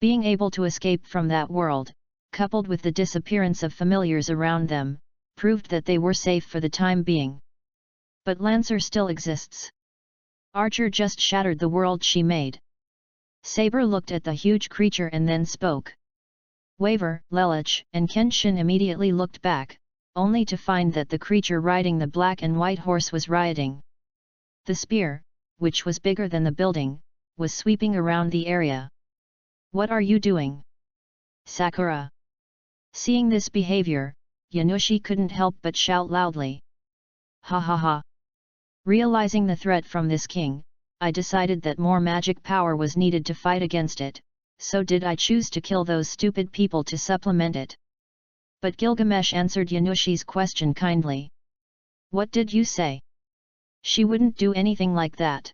Being able to escape from that world, coupled with the disappearance of familiars around them, proved that they were safe for the time being. But Lancer still exists. Archer just shattered the world she made. Saber looked at the huge creature and then spoke. Waver, Lelich, and Kenshin immediately looked back, only to find that the creature riding the black and white horse was rioting. The spear, which was bigger than the building, was sweeping around the area. What are you doing? Sakura! Seeing this behavior, Yanushi couldn't help but shout loudly. Ha ha ha! Realizing the threat from this king, I decided that more magic power was needed to fight against it, so did I choose to kill those stupid people to supplement it. But Gilgamesh answered Yanushi's question kindly. What did you say? She wouldn't do anything like that.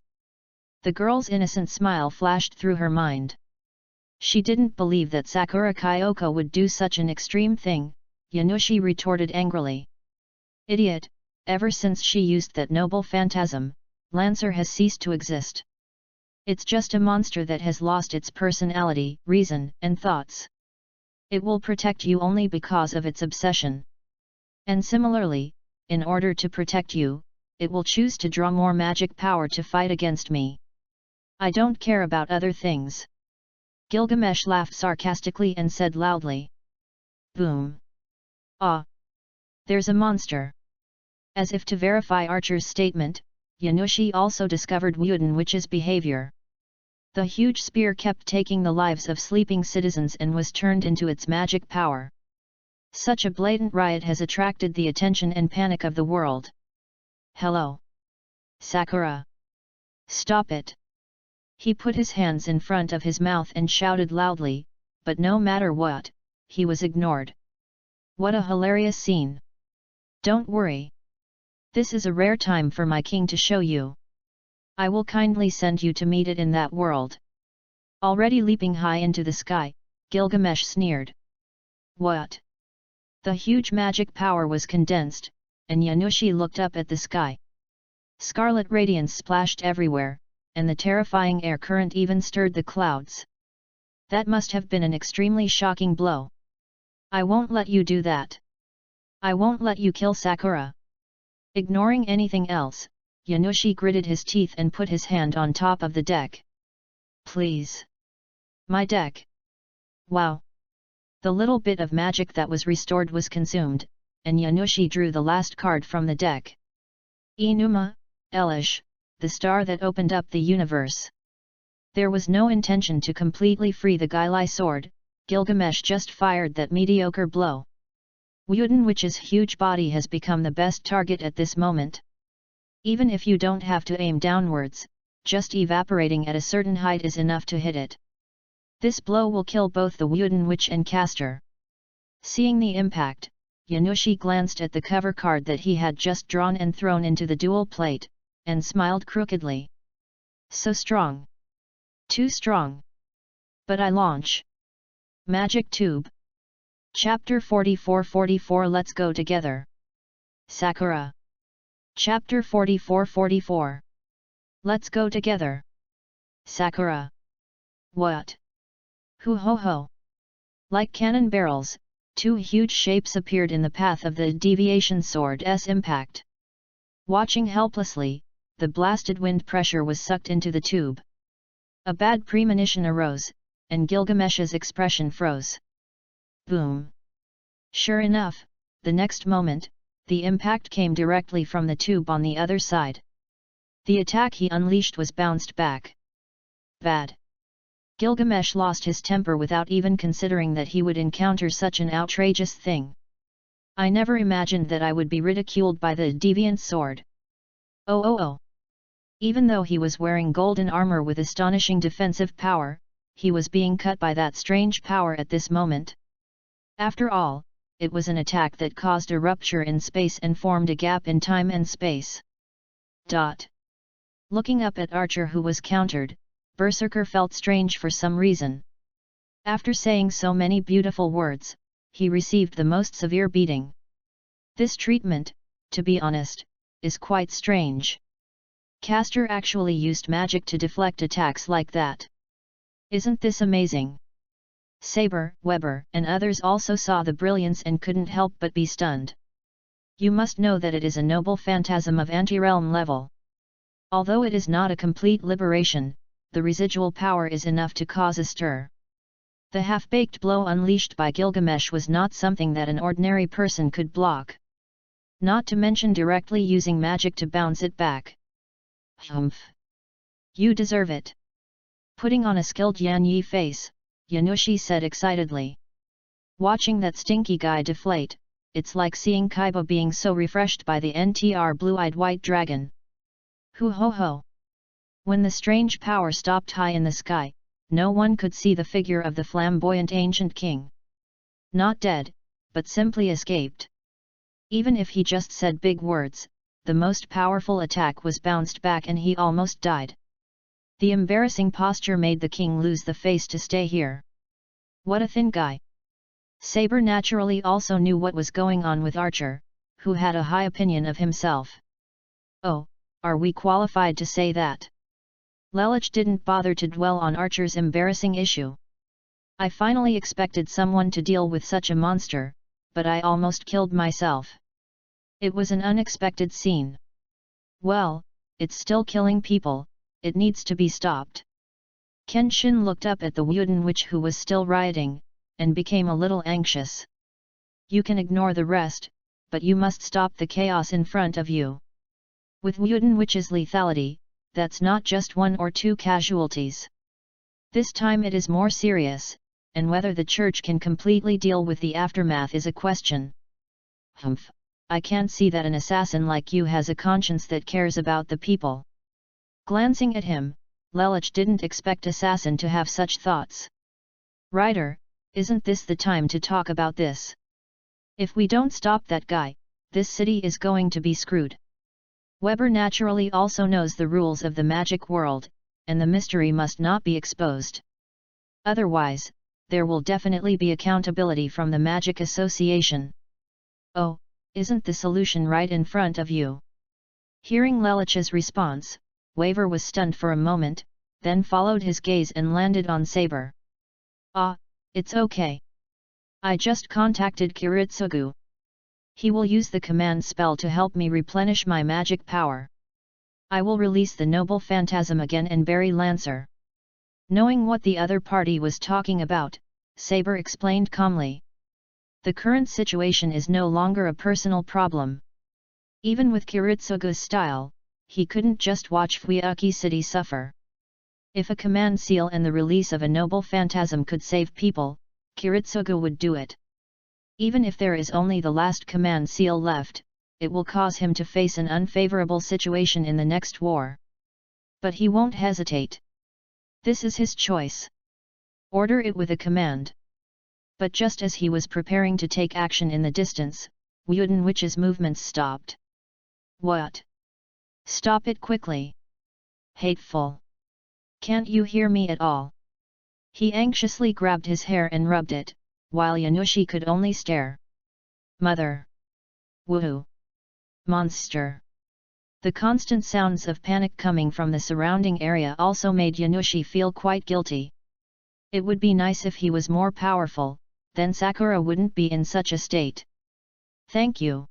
The girl's innocent smile flashed through her mind. She didn't believe that Sakura Kyoko would do such an extreme thing, Yanushi retorted angrily. Idiot, ever since she used that noble phantasm, Lancer has ceased to exist. It's just a monster that has lost its personality, reason, and thoughts. It will protect you only because of its obsession. And similarly, in order to protect you, it will choose to draw more magic power to fight against me. I don't care about other things. Gilgamesh laughed sarcastically and said loudly. Boom! Ah! There's a monster! As if to verify Archer's statement, Yanushi also discovered Wooden Witch's behavior. The huge spear kept taking the lives of sleeping citizens and was turned into its magic power. Such a blatant riot has attracted the attention and panic of the world. Hello! Sakura! Stop it! He put his hands in front of his mouth and shouted loudly, but no matter what, he was ignored. What a hilarious scene! Don't worry. This is a rare time for my king to show you. I will kindly send you to meet it in that world. Already leaping high into the sky, Gilgamesh sneered. What? The huge magic power was condensed, and Yanushi looked up at the sky. Scarlet radiance splashed everywhere, and the terrifying air current even stirred the clouds. That must have been an extremely shocking blow. I won't let you do that. I won't let you kill Sakura. Ignoring anything else, Yanushi gritted his teeth and put his hand on top of the deck. Please. My deck. Wow. The little bit of magic that was restored was consumed, and Yanushi drew the last card from the deck. Enuma, Elish, the star that opened up the universe. There was no intention to completely free the Gailai sword, Gilgamesh just fired that mediocre blow. Wooden Witch's huge body has become the best target at this moment. Even if you don't have to aim downwards, just evaporating at a certain height is enough to hit it. This blow will kill both the Wooden Witch and caster. Seeing the impact, Yanushi glanced at the cover card that he had just drawn and thrown into the dual plate, and smiled crookedly. So strong. Too strong. But I launch. Magic Tube. Chapter 44 Let's go together. Sakura. Chapter 44 Let's go together. Sakura. What? Hoo ho ho. Like cannon barrels, two huge shapes appeared in the path of the deviation sword's impact. Watching helplessly, the blasted wind pressure was sucked into the tube. A bad premonition arose, and Gilgamesh's expression froze. Boom! Sure enough, the next moment, the impact came directly from the tube on the other side. The attack he unleashed was bounced back. Bad! Gilgamesh lost his temper without even considering that he would encounter such an outrageous thing. I never imagined that I would be ridiculed by the deviant sword. Oh! Even though he was wearing golden armor with astonishing defensive power, he was being cut by that strange power at this moment. After all, it was an attack that caused a rupture in space and formed a gap in time and space. Looking up at Archer, who was countered, Berserker felt strange for some reason. After saying so many beautiful words, he received the most severe beating. This treatment, to be honest, is quite strange. Castor actually used magic to deflect attacks like that. Isn't this amazing? Saber, Weber, and others also saw the brilliance and couldn't help but be stunned. You must know that it is a noble phantasm of anti-realm level. Although it is not a complete liberation, the residual power is enough to cause a stir. The half-baked blow unleashed by Gilgamesh was not something that an ordinary person could block. Not to mention directly using magic to bounce it back. Humph! You deserve it. Putting on a skilled Yan Yi face, Yanushi said excitedly. Watching that stinky guy deflate, it's like seeing Kaiba being so refreshed by the NTR blue-eyed white dragon. Hoo ho ho! When the strange power stopped high in the sky, no one could see the figure of the flamboyant ancient king. Not dead, but simply escaped. Even if he just said big words, the most powerful attack was bounced back and he almost died. The embarrassing posture made the king lose the face to stay here. What a thin guy! Saber naturally also knew what was going on with Archer, who had a high opinion of himself. Oh, are we qualified to say that? Lelich didn't bother to dwell on Archer's embarrassing issue. I finally expected someone to deal with such a monster, but I almost killed myself. It was an unexpected scene. Well, it's still killing people, it needs to be stopped. Kenshin looked up at the wooden witch who was still rioting, and became a little anxious. You can ignore the rest, but you must stop the chaos in front of you. With wooden witch's lethality, that's not just one or two casualties. This time it is more serious, and whether the church can completely deal with the aftermath is a question. Humph! I can't see that an assassin like you has a conscience that cares about the people. Glancing at him, Lelich didn't expect Assassin to have such thoughts. Ryder, isn't this the time to talk about this? If we don't stop that guy, this city is going to be screwed. Weber naturally also knows the rules of the magic world, and the mystery must not be exposed. Otherwise, there will definitely be accountability from the Magic Association. Oh, isn't the solution right in front of you? Hearing Lelich's response, Waver was stunned for a moment, then followed his gaze and landed on Saber. Ah, it's okay. I just contacted Kiritsugu. He will use the command spell to help me replenish my magic power. I will release the noble phantasm again and bury Lancer. Knowing what the other party was talking about, Saber explained calmly. The current situation is no longer a personal problem. Even with Kiritsugu's style, he couldn't just watch Fuyuki City suffer. If a command seal and the release of a noble phantasm could save people, Kiritsugu would do it. Even if there is only the last command seal left, it will cause him to face an unfavorable situation in the next war. But he won't hesitate. This is his choice. Order it with a command. But just as he was preparing to take action in the distance, Wooden Witch's movements stopped. What? Stop it quickly. Hateful. Can't you hear me at all? He anxiously grabbed his hair and rubbed it, while Yanushi could only stare. Mother! Woohoo! Monster! The constant sounds of panic coming from the surrounding area also made Yanushi feel quite guilty. It would be nice if he was more powerful, then Sakura wouldn't be in such a state. Thank you,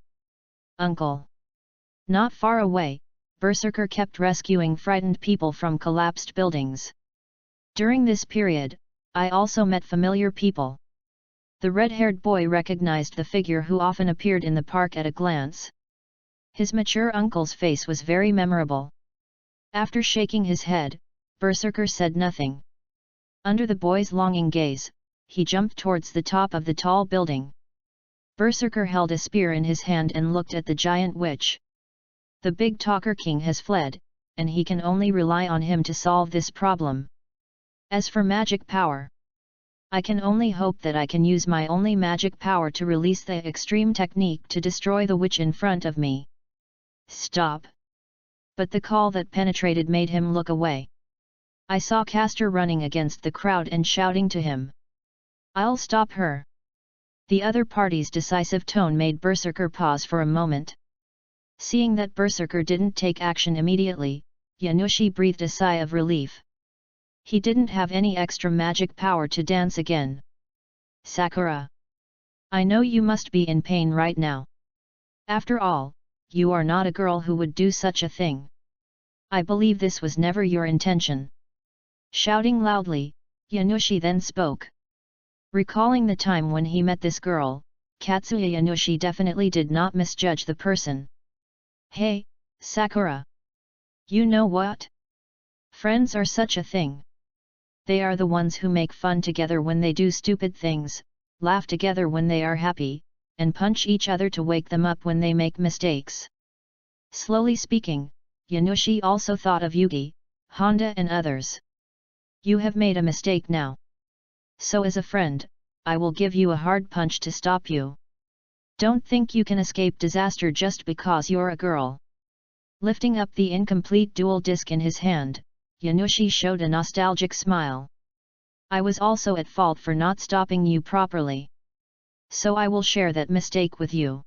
Uncle. Not far away, Berserker kept rescuing frightened people from collapsed buildings. During this period, I also met familiar people. The red-haired boy recognized the figure who often appeared in the park at a glance. His mature uncle's face was very memorable. After shaking his head, Berserker said nothing. Under the boy's longing gaze, he jumped towards the top of the tall building. Berserker held a spear in his hand and looked at the giant witch. The big talker king has fled, and he can only rely on him to solve this problem. As for magic power, I can only hope that I can use my only magic power to release the extreme technique to destroy the witch in front of me. Stop! But the call that penetrated made him look away. I saw Castor running against the crowd and shouting to him. I'll stop her. The other party's decisive tone made Berserker pause for a moment. Seeing that Berserker didn't take action immediately, Yanushi breathed a sigh of relief. He didn't have any extra magic power to dance again. Sakura! I know you must be in pain right now. After all, you are not a girl who would do such a thing. I believe this was never your intention. Shouting loudly, Yanushi then spoke. Recalling the time when he met this girl, Katsuya Yanushi definitely did not misjudge the person. Hey, Sakura! You know what? Friends are such a thing. They are the ones who make fun together when they do stupid things, laugh together when they are happy, and punch each other to wake them up when they make mistakes. Slowly speaking, Yanushi also thought of Yugi, Honda and others. You have made a mistake now. So as a friend, I will give you a hard punch to stop you. Don't think you can escape disaster just because you're a girl. Lifting up the incomplete dual disc in his hand, Yanushi showed a nostalgic smile. I was also at fault for not stopping you properly. So I will share that mistake with you.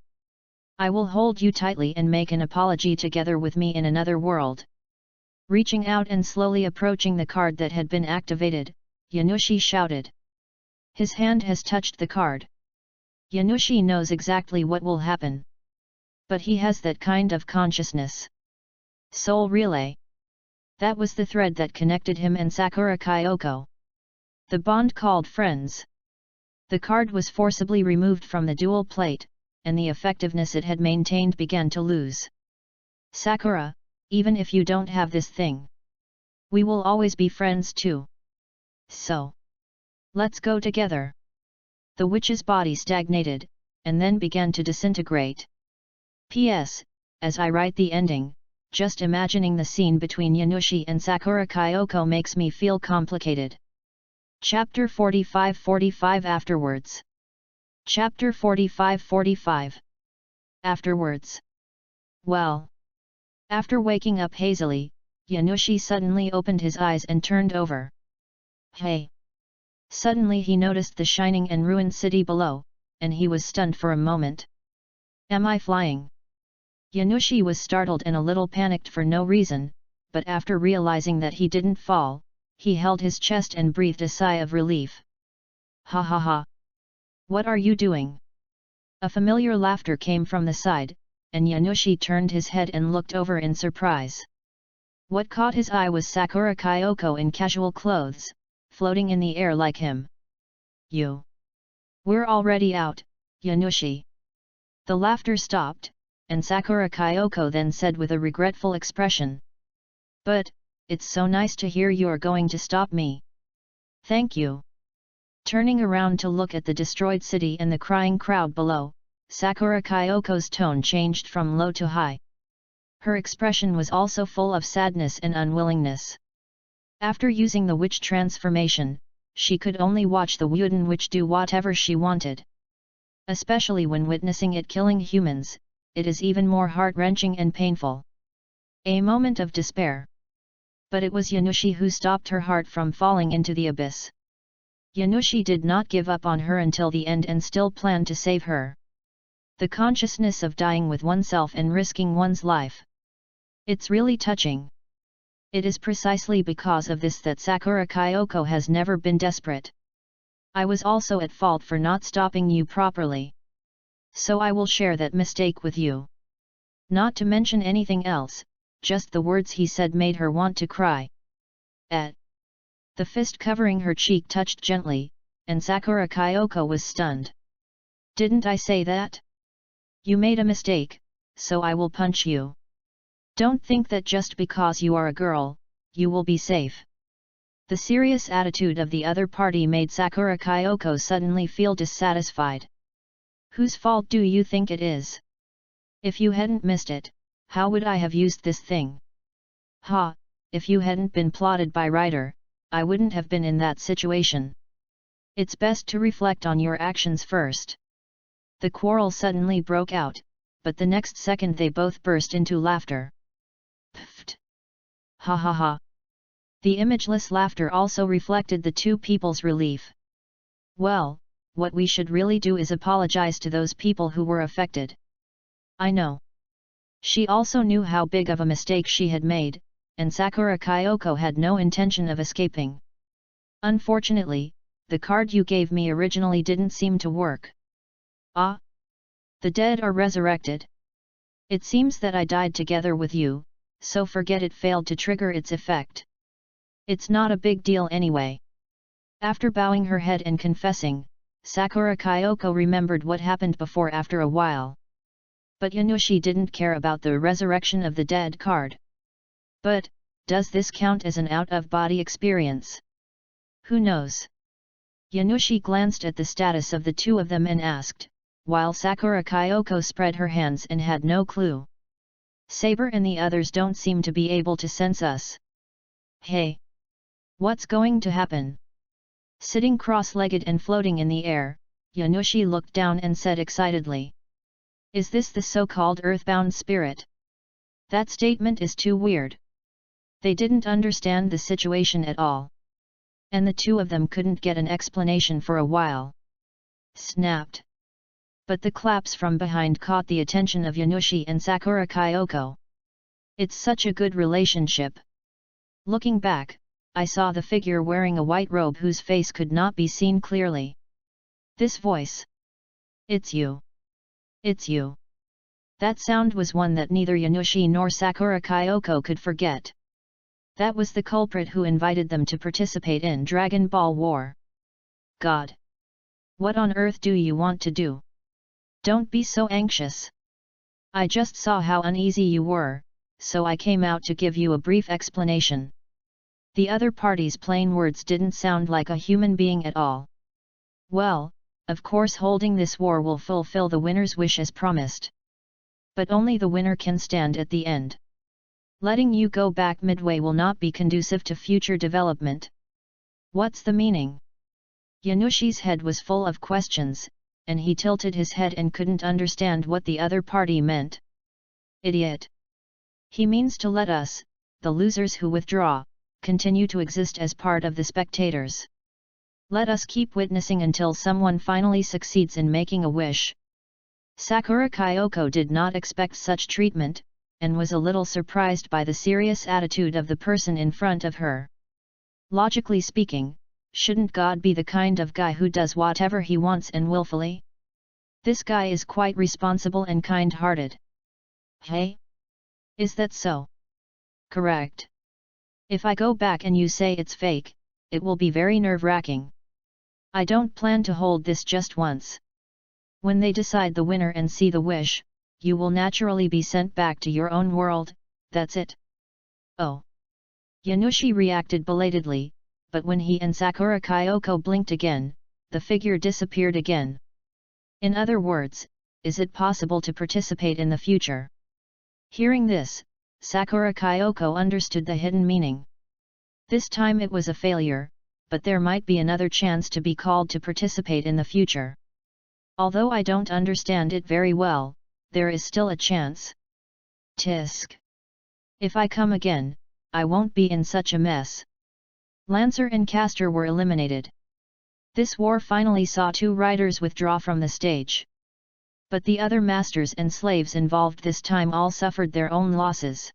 I will hold you tightly and make an apology together with me in another world. Reaching out and slowly approaching the card that had been activated, Yanushi shouted. His hand has touched the card. Yanushi knows exactly what will happen. But he has that kind of consciousness. Soul Relay. That was the thread that connected him and Sakura Kyoko. The bond called friends. The card was forcibly removed from the dual plate, and the effectiveness it had maintained began to lose. Sakura, even if you don't have this thing, we will always be friends too. So, let's go together. The witch's body stagnated, and then began to disintegrate. P.S. As I write the ending, just imagining the scene between Yanushi and Sakura Kyoko makes me feel complicated. Chapter 45-45 Afterwards. Chapter 45-45 Afterwards. Well. After waking up hazily, Yanushi suddenly opened his eyes and turned over. Hey! Suddenly he noticed the shining and ruined city below, and he was stunned for a moment. Am I flying? Yanushi was startled and a little panicked for no reason, but after realizing that he didn't fall, he held his chest and breathed a sigh of relief. Ha ha ha! What are you doing? A familiar laughter came from the side, and Yanushi turned his head and looked over in surprise. What caught his eye was Sakura Kyoko in casual clothes, floating in the air like him. You! We're already out, Yanushi. The laughter stopped, and Sakura Kyoko then said with a regretful expression. But, it's so nice to hear you're going to stop me. Thank you. Turning around to look at the destroyed city and the crying crowd below, Sakura Kyoko's tone changed from low to high. Her expression was also full of sadness and unwillingness. After using the witch transformation, she could only watch the wooden witch do whatever she wanted. Especially when witnessing it killing humans, it is even more heart-wrenching and painful. A moment of despair. But it was Yanushi who stopped her heart from falling into the abyss. Yanushi did not give up on her until the end and still planned to save her. The consciousness of dying with oneself and risking one's life. It's really touching. It is precisely because of this that Sakura Kyoko has never been desperate. I was also at fault for not stopping you properly. So I will share that mistake with you. Not to mention anything else, just the words he said made her want to cry. The fist covering her cheek touched gently, and Sakura Kyoko was stunned. Didn't I say that? You made a mistake, so I will punch you. Don't think that just because you are a girl, you will be safe. The serious attitude of the other party made Sakura Kyoko suddenly feel dissatisfied. Whose fault do you think it is? If you hadn't missed it, how would I have used this thing? Ha, if you hadn't been plotted by writer, I wouldn't have been in that situation. It's best to reflect on your actions first. The quarrel suddenly broke out, but the next second they both burst into laughter. Pfft! Ha ha ha! The imageless laughter also reflected the two people's relief. Well, what we should really do is apologize to those people who were affected. I know. She also knew how big of a mistake she had made, and Sakura Kyoko had no intention of escaping. Unfortunately, the card you gave me originally didn't seem to work. Ah? The dead are resurrected. It seems that I died together with you, so forget it failed to trigger its effect. It's not a big deal anyway. After bowing her head and confessing, Sakura Kyoko remembered what happened before after a while. But Yanushi didn't care about the resurrection of the dead card. But, does this count as an out-of-body experience? Who knows? Yanushi glanced at the status of the two of them and asked, while Sakura Kyoko spread her hands and had no clue. Saber and the others don't seem to be able to sense us. Hey! What's going to happen? Sitting cross-legged and floating in the air, Yanushi looked down and said excitedly. Is this the so-called earthbound spirit? That statement is too weird. They didn't understand the situation at all. And the two of them couldn't get an explanation for a while. Snapped. But the claps from behind caught the attention of Yanushi and Sakura Kyoko. It's such a good relationship. Looking back, I saw the figure wearing a white robe whose face could not be seen clearly. This voice. It's you. It's you. That sound was one that neither Yanushi nor Sakura Kyoko could forget. That was the culprit who invited them to participate in Dragon Ball War. God! What on earth do you want to do? Don't be so anxious. I just saw how uneasy you were, so I came out to give you a brief explanation. The other party's plain words didn't sound like a human being at all. Well, of course holding this war will fulfill the winner's wish as promised. But only the winner can stand at the end. Letting you go back midway will not be conducive to future development. What's the meaning? Yanushi's head was full of questions, and he tilted his head and couldn't understand what the other party meant. Idiot! He means to let us, the losers who withdraw, continue to exist as part of the spectators. Let us keep witnessing until someone finally succeeds in making a wish. Sakura Kyoko did not expect such treatment, and was a little surprised by the serious attitude of the person in front of her. Logically speaking, shouldn't God be the kind of guy who does whatever he wants and willfully? This guy is quite responsible and kind-hearted. Hey? Is that so? Correct. If I go back and you say it's fake, it will be very nerve-wracking. I don't plan to hold this just once. When they decide the winner and see the wish, you will naturally be sent back to your own world, that's it. Oh. Yanushi reacted belatedly, but when he and Sakura Kyoko blinked again, the figure disappeared again. In other words, is it possible to participate in the future? Hearing this, Sakura Kyoko understood the hidden meaning. This time it was a failure, but there might be another chance to be called to participate in the future. Although I don't understand it very well, there is still a chance. Tisk. If I come again, I won't be in such a mess. Lancer and Caster were eliminated. This war finally saw 2 riders withdraw from the stage. But the other masters and slaves involved this time all suffered their own losses.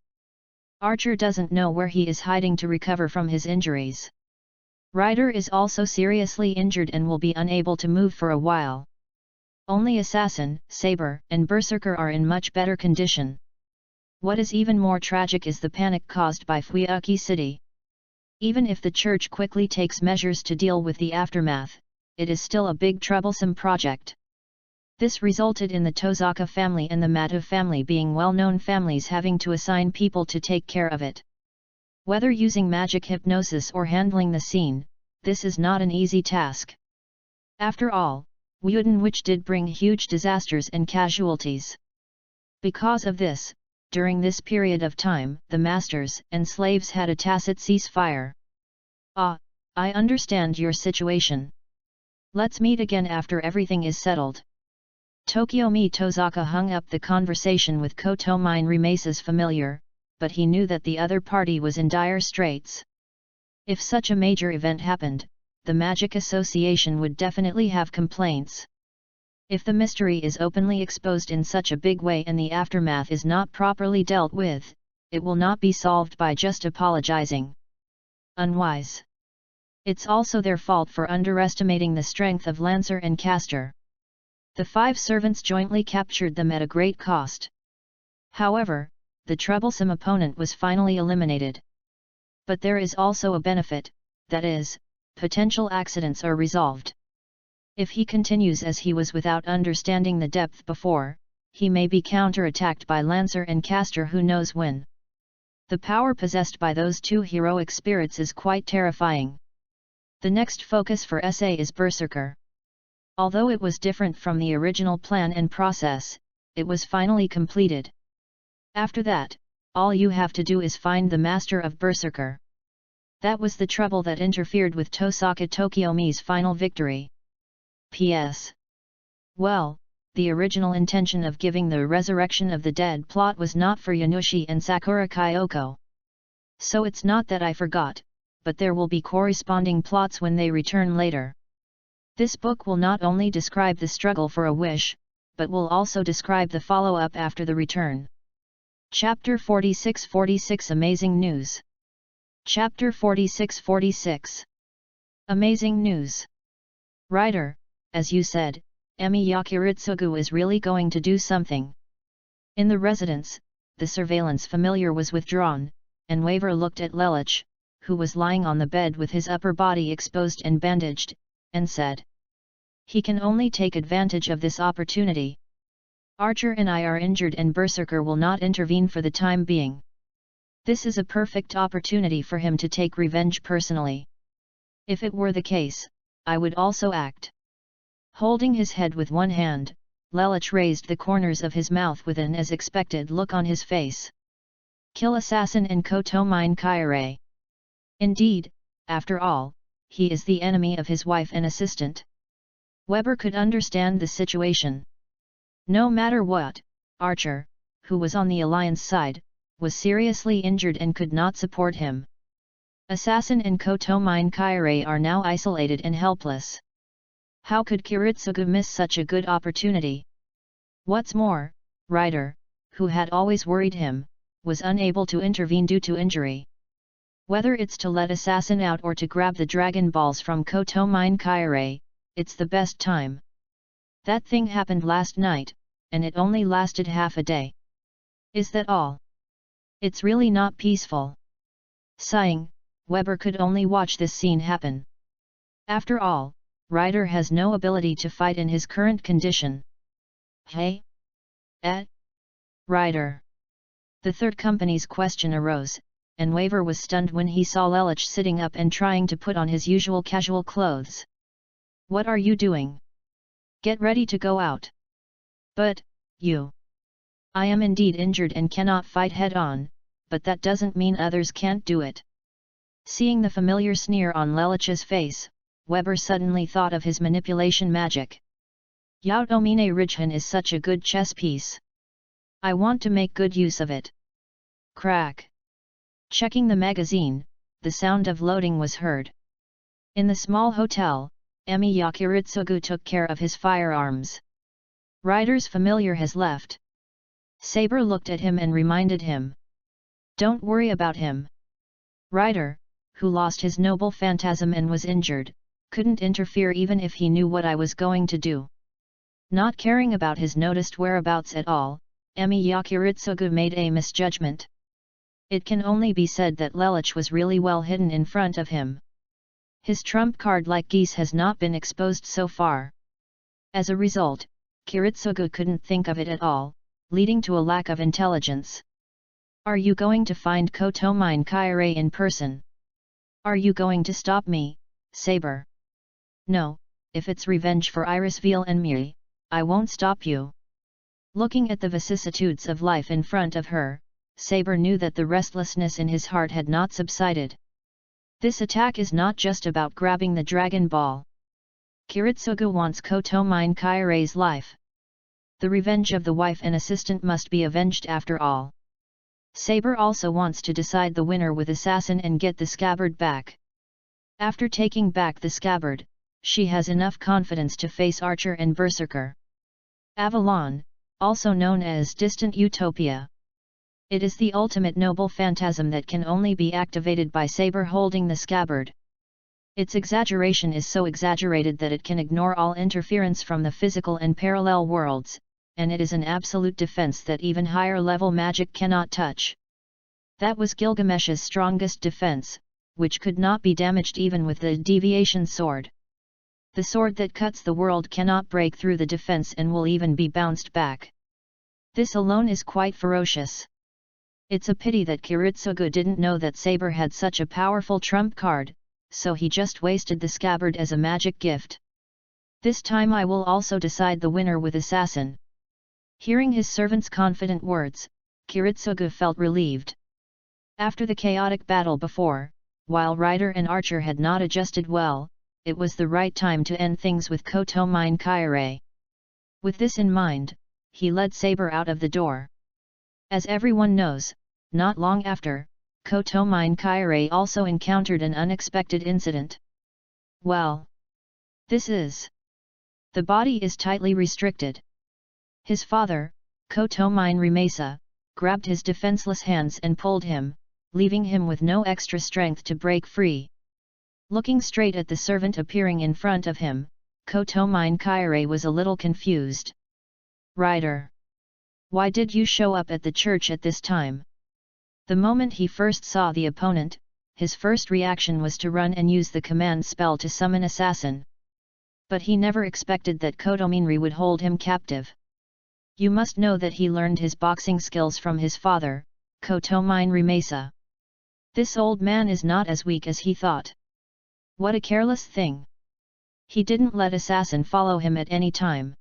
Archer doesn't know where he is hiding to recover from his injuries. Rider is also seriously injured and will be unable to move for a while. Only Assassin, Saber, and Berserker are in much better condition. What is even more tragic is the panic caused by Fuiuki City. Even if the church quickly takes measures to deal with the aftermath, it is still a big troublesome project. This resulted in the Tozaka family and the Mata family being well-known families having to assign people to take care of it. Whether using magic hypnosis or handling the scene, this is not an easy task. After all, Wuden Witch did bring huge disasters and casualties. Because of this, during this period of time, the masters and slaves had a tacit ceasefire. Ah, I understand your situation. Let's meet again after everything is settled. Tokiomi Tozaka hung up the conversation with Kotomine Rimasa's familiar, but he knew that the other party was in dire straits. If such a major event happened, the Magic Association would definitely have complaints. If the mystery is openly exposed in such a big way and the aftermath is not properly dealt with, it will not be solved by just apologizing. Unwise. It's also their fault for underestimating the strength of Lancer and Caster. The 5 servants jointly captured them at a great cost. However, the troublesome opponent was finally eliminated. But there is also a benefit, that is, potential accidents are resolved. If he continues as he was without understanding the depth before, he may be counter-attacked by Lancer and Caster, who knows when. The power possessed by those 2 heroic spirits is quite terrifying. The next focus for SA is Berserker. Although it was different from the original plan and process, it was finally completed. After that, all you have to do is find the master of Berserker. That was the trouble that interfered with Tosaka Tokiomi's final victory. P.S. Well, the original intention of giving the resurrection of the dead plot was not for Yanushi and Sakura Kyoko. So it's not that I forgot, but there will be corresponding plots when they return later. This book will not only describe the struggle for a wish, but will also describe the follow-up after the return. Chapter 46-46 Amazing News. Chapter 46-46 Amazing News. Writer, as you said, Emi Yakiritsugu is really going to do something. In the residence, the surveillance familiar was withdrawn, and Waver looked at Lelich, who was lying on the bed with his upper body exposed and bandaged, and said, "He can only take advantage of this opportunity. Archer and I are injured and Berserker will not intervene for the time being. This is a perfect opportunity for him to take revenge personally. If it were the case, I would also act." Holding his head with one hand, Lelich raised the corners of his mouth with an as expected look on his face. Kill Assassin and Kotomine Kaire. Indeed, after all, he is the enemy of his wife and assistant. Weber could understand the situation. No matter what, Archer, who was on the Alliance side, was seriously injured and could not support him. Assassin and Kotomine Kaire are now isolated and helpless. How could Kiritsugu miss such a good opportunity? What's more, Ryder, who had always worried him, was unable to intervene due to injury. Whether it's to let Assassin out or to grab the Dragon Balls from Kotomine Kaire, it's the best time. That thing happened last night, and it only lasted half a day. Is that all? It's really not peaceful. Sighing, Weber could only watch this scene happen. After all, Ryder has no ability to fight in his current condition. Hey? Ryder. The third company's question arose, and Waver was stunned when he saw Lelich sitting up and trying to put on his usual casual clothes. What are you doing? Get ready to go out. But, you. I am indeed injured and cannot fight head-on, but that doesn't mean others can't do it. Seeing the familiar sneer on Lelich's face, Weber suddenly thought of his manipulation magic. Yaotomine Rijhan is such a good chess piece. I want to make good use of it. Crack. Checking the magazine, the sound of loading was heard. In the small hotel, Emi Yakiritsugu took care of his firearms. Rider's familiar has left. Saber looked at him and reminded him. Don't worry about him. Rider, who lost his noble phantasm and was injured, couldn't interfere even if he knew what I was going to do. Not caring about his noticed whereabouts at all, Emi Yakiritsugu made a misjudgment. It can only be said that Lelich was really well hidden in front of him. His trump card like geese has not been exposed so far. As a result, Kiritsugu couldn't think of it at all, leading to a lack of intelligence. Are you going to find Kotomine Kaire in person? Are you going to stop me, Saber? No, if it's revenge for Irisveal and me, I won't stop you. Looking at the vicissitudes of life in front of her, Saber knew that the restlessness in his heart had not subsided. This attack is not just about grabbing the Dragon Ball. Kiritsugu wants Kotomine Kaire's life. The revenge of the wife and assistant must be avenged after all. Saber also wants to decide the winner with Assassin and get the scabbard back. After taking back the scabbard, she has enough confidence to face Archer and Berserker. Avalon, also known as Distant Utopia. It is the ultimate noble phantasm that can only be activated by Saber holding the scabbard. Its exaggeration is so exaggerated that it can ignore all interference from the physical and parallel worlds, and it is an absolute defense that even higher level magic cannot touch. That was Gilgamesh's strongest defense, which could not be damaged even with the deviation sword. The sword that cuts the world cannot break through the defense and will even be bounced back. This alone is quite ferocious. It's a pity that Kiritsugu didn't know that Saber had such a powerful trump card, so he just wasted the scabbard as a magic gift. This time I will also decide the winner with Assassin. Hearing his servant's confident words, Kiritsugu felt relieved. After the chaotic battle before, while Rider and Archer had not adjusted well, it was the right time to end things with Kotomine Kaire. With this in mind, he led Saber out of the door. As everyone knows, not long after, Kotomine Kaire also encountered an unexpected incident. Well, this is. The body is tightly restricted. His father, Kotomine Rimesa, grabbed his defenseless hands and pulled him, leaving him with no extra strength to break free. Looking straight at the servant appearing in front of him, Kotomine Kaire was a little confused. Rider. Why did you show up at the church at this time? The moment he first saw the opponent, his first reaction was to run and use the command spell to summon Assassin. But he never expected that Kotominri would hold him captive. You must know that he learned his boxing skills from his father, Kotomine Rimesa. This old man is not as weak as he thought. What a careless thing. He didn't let Assassin follow him at any time.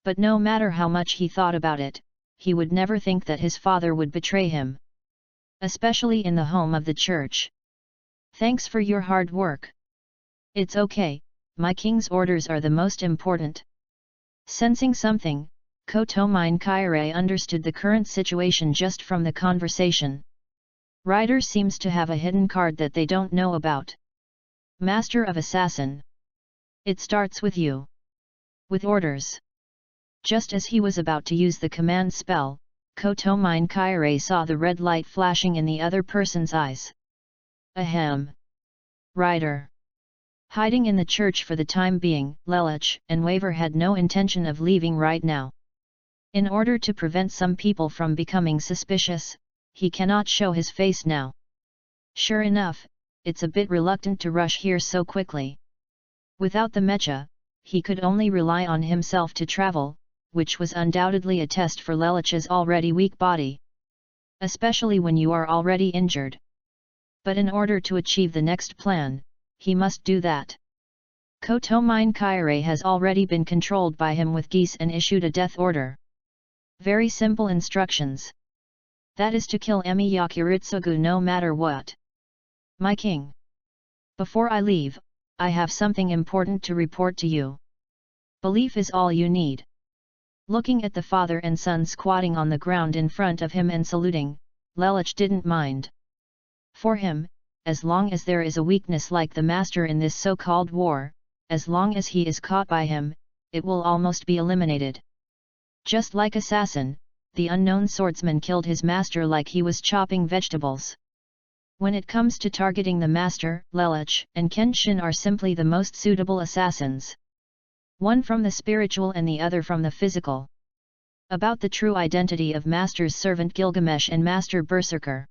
But no matter how much he thought about it, he would never think that his father would betray him. Especially in the home of the church. Thanks for your hard work. It's okay, my king's orders are the most important. Sensing something, Kotomine Kaire understood the current situation just from the conversation. Rider seems to have a hidden card that they don't know about. Master of Assassin. It starts with you. With orders. Just as he was about to use the command spell, Kotomine Kaire saw the red light flashing in the other person's eyes. Ahem. Rider. Hiding in the church for the time being, Lelich and Waver had no intention of leaving right now. In order to prevent some people from becoming suspicious, he cannot show his face now. Sure enough, it's a bit reluctant to rush here so quickly. Without the mecha, he could only rely on himself to travel, which was undoubtedly a test for Lelich's already weak body. Especially when you are already injured. But in order to achieve the next plan, he must do that. Kotomine Kaire has already been controlled by him with geese and issued a death order. Very simple instructions. That is to kill Emi Yakiritsugu no matter what. My king. Before I leave, I have something important to report to you. Belief is all you need. Looking at the father and son squatting on the ground in front of him and saluting, Lelich didn't mind. For him, as long as there is a weakness like the master in this so-called war, as long as he is caught by him, it will almost be eliminated. Just like assassin, the unknown swordsman killed his master like he was chopping vegetables. When it comes to targeting the master, Lelich and Kenshin are simply the most suitable assassins. One from the spiritual and the other from the physical. About the true identity of Master's servant Gilgamesh and Master Berserker.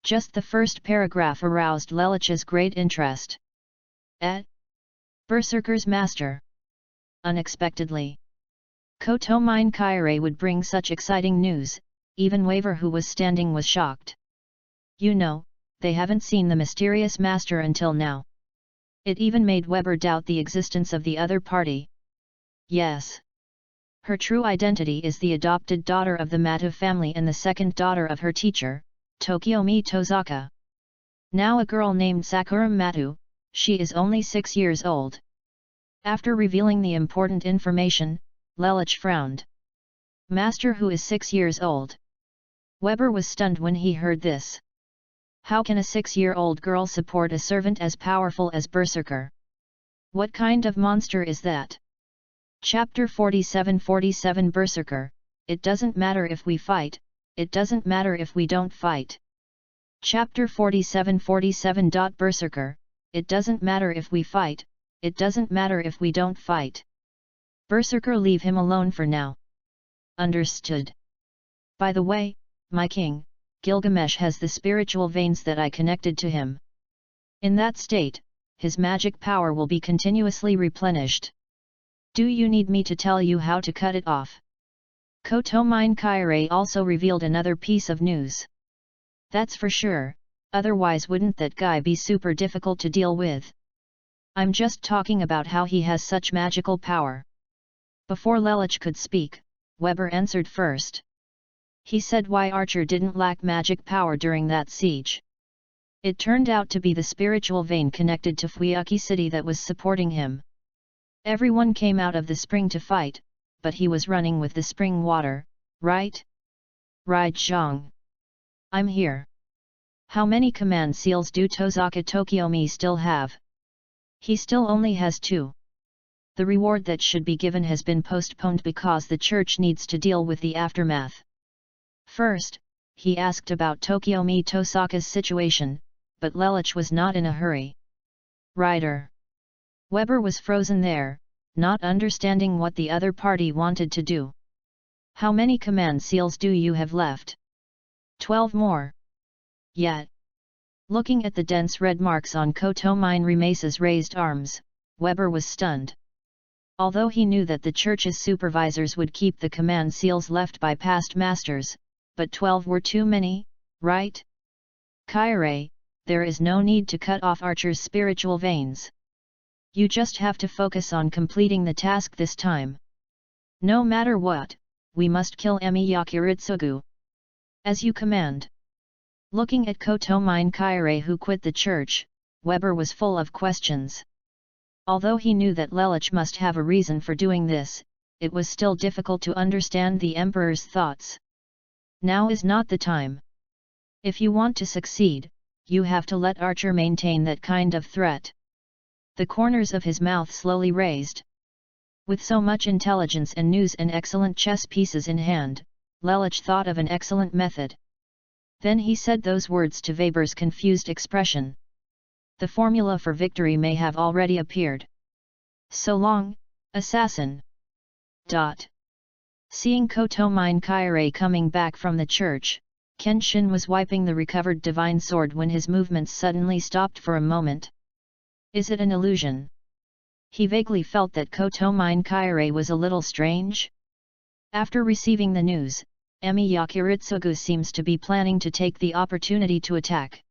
Just the first paragraph aroused Lelich's great interest. Berserker's master. Unexpectedly. Kotomine Kaire would bring such exciting news, even Waver who was standing was shocked. You know, they haven't seen the mysterious master until now. It even made Weber doubt the existence of the other party. Yes. Her true identity is the adopted daughter of the Matto family and the second daughter of her teacher, Tokiomi Tozaka. Now a girl named Sakura Matto, she is only 6 years old. After revealing the important information, Lelich frowned. Master who is 6 years old. Weber was stunned when he heard this. How can a 6-year-old girl support a servant as powerful as Berserker? What kind of monster is that? Chapter 47 Berserker, it doesn't matter if we fight, it doesn't matter if we don't fight. Chapter 47 Berserker, it doesn't matter if we fight, it doesn't matter if we don't fight. Berserker, leave him alone for now. Understood. By the way, my king, Gilgamesh has the spiritual veins that I connected to him. In that state, his magic power will be continuously replenished. Do you need me to tell you how to cut it off? Kotomine Kaire also revealed another piece of news. That's for sure, otherwise wouldn't that guy be super difficult to deal with? I'm just talking about how he has such magical power. Before Lelich could speak, Weber answered first. He said why Archer didn't lack magic power during that siege. It turned out to be the spiritual vein connected to Fuyuki City that was supporting him. Everyone came out of the spring to fight, but he was running with the spring water, right? Right, Zhang. I'm here. How many command seals do Tozaka Tokiomi still have? He still only has 2. The reward that should be given has been postponed because the church needs to deal with the aftermath. First, he asked about Tokiomi Tosaka's situation, but Lelich was not in a hurry. Rider. Weber was frozen there, not understanding what the other party wanted to do. How many command seals do you have left? 12 more. Yet. Looking at the dense red marks on Kotomine Rimace's raised arms, Weber was stunned. Although he knew that the church's supervisors would keep the command seals left by past masters, but 12 were too many, right? Kaire, there is no need to cut off Archer's spiritual veins. You just have to focus on completing the task this time. No matter what, we must kill Emi Yakuritsugu. As you command. Looking at Kotomine Kaire who quit the church, Weber was full of questions. Although he knew that Lelich must have a reason for doing this, it was still difficult to understand the Emperor's thoughts. Now is not the time. If you want to succeed, you have to let Archer maintain that kind of threat. The corners of his mouth slowly raised. With so much intelligence and news and excellent chess pieces in hand, Lelich thought of an excellent method. Then he said those words to Weber's confused expression. The formula for victory may have already appeared. So long, assassin. Seeing Kotomine Kaire coming back from the church, Kenshin was wiping the recovered divine sword when his movements suddenly stopped for a moment. Is it an illusion? He vaguely felt that Kotomine Kaire was a little strange. After receiving the news, Emi Yakuritsugu seems to be planning to take the opportunity to attack.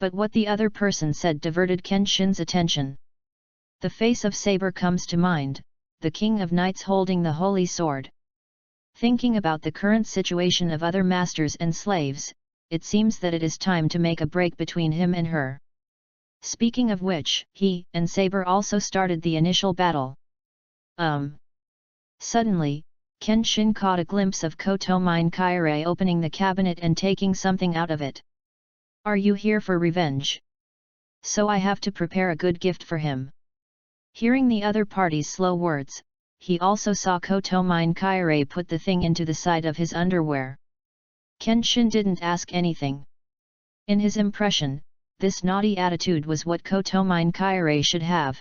But what the other person said diverted Kenshin's attention. The face of Saber comes to mind, the king of knights holding the holy sword. Thinking about the current situation of other masters and slaves, it seems that it is time to make a break between him and her. Speaking of which, he and Saber also started the initial battle. Suddenly, Kenshin caught a glimpse of Kotomine Kaire opening the cabinet and taking something out of it. Are you here for revenge? So I have to prepare a good gift for him. Hearing the other party's slow words, he also saw Kotomine Kaire put the thing into the side of his underwear. Kenshin didn't ask anything. In his impression, this naughty attitude was what Kotomine Kaire should have.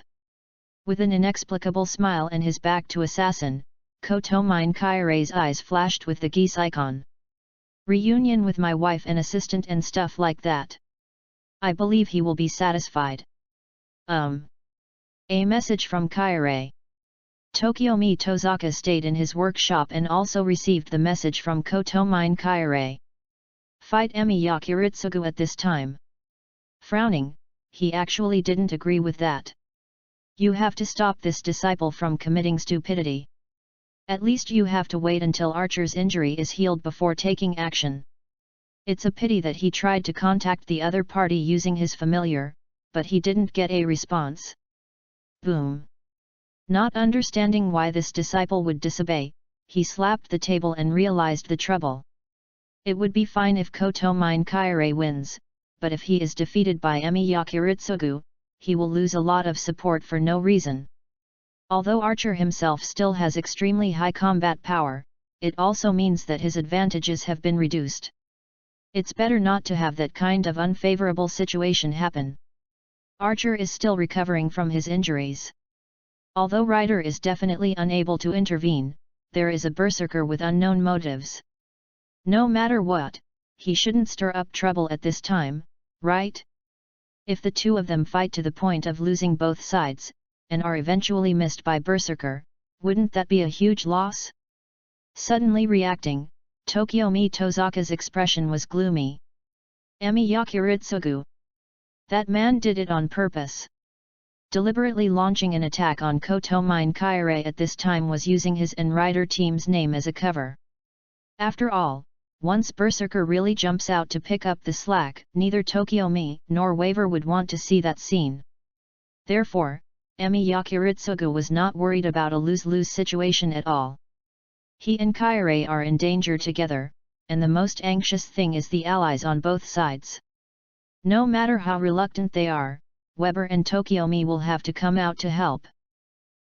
With an inexplicable smile and his back to Assassin, Kotomine Kaire's eyes flashed with the geese icon. Reunion with my wife and assistant and stuff like that. I believe he will be satisfied. A message from Kaire. Tokiomi Tozaka stayed in his workshop and also received the message from Kotomine Kaire. Fight Emi Yakuritsugu at this time. Frowning, he actually didn't agree with that. You have to stop this disciple from committing stupidity. At least you have to wait until Archer's injury is healed before taking action. It's a pity that he tried to contact the other party using his familiar, but he didn't get a response. Boom. Not understanding why this disciple would disobey, he slapped the table and realized the trouble. It would be fine if Kotomine Kaire wins, but if he is defeated by Emi Yakuritsugu, he will lose a lot of support for no reason. Although Archer himself still has extremely high combat power, it also means that his advantages have been reduced. It's better not to have that kind of unfavorable situation happen. Archer is still recovering from his injuries. Although Ryder is definitely unable to intervene, there is a berserker with unknown motives. No matter what, he shouldn't stir up trouble at this time, right? If the two of them fight to the point of losing both sides, and are eventually missed by berserker, wouldn't that be a huge loss? Suddenly reacting, Tokiomi Tozaka's expression was gloomy. Emi Yakuritsugu. That man did it on purpose. Deliberately launching an attack on Kotomine Kaire at this time was using his and Rider team's name as a cover. After all, once berserker really jumps out to pick up the slack, neither Tokiomi nor Waver would want to see that scene. Therefore, Emi Yakuritsugu was not worried about a lose-lose situation at all. He and Kaire are in danger together, and the most anxious thing is the allies on both sides. No matter how reluctant they are, Weber and Tokiomi will have to come out to help.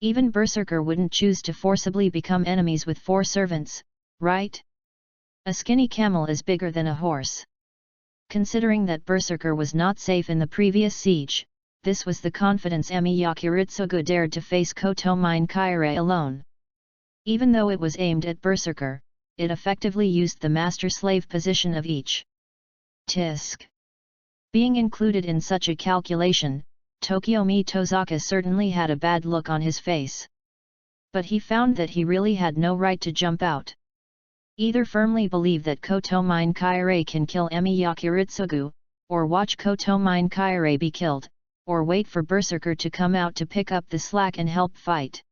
Even berserker wouldn't choose to forcibly become enemies with 4 servants, right? A skinny camel is bigger than a horse. Considering that berserker was not safe in the previous siege, this was the confidence Emi Yakuritsugu dared to face Kotomine Kaire alone. Even though it was aimed at berserker, it effectively used the master-slave position of each. Tisk. Being included in such a calculation, Tokiomi Tozaka certainly had a bad look on his face. But he found that he really had no right to jump out. Either firmly believe that Kotomine Kaire can kill Emi Yakuritsugu, or watch Kotomine Kaire be killed, or wait for berserker to come out to pick up the slack and help fight.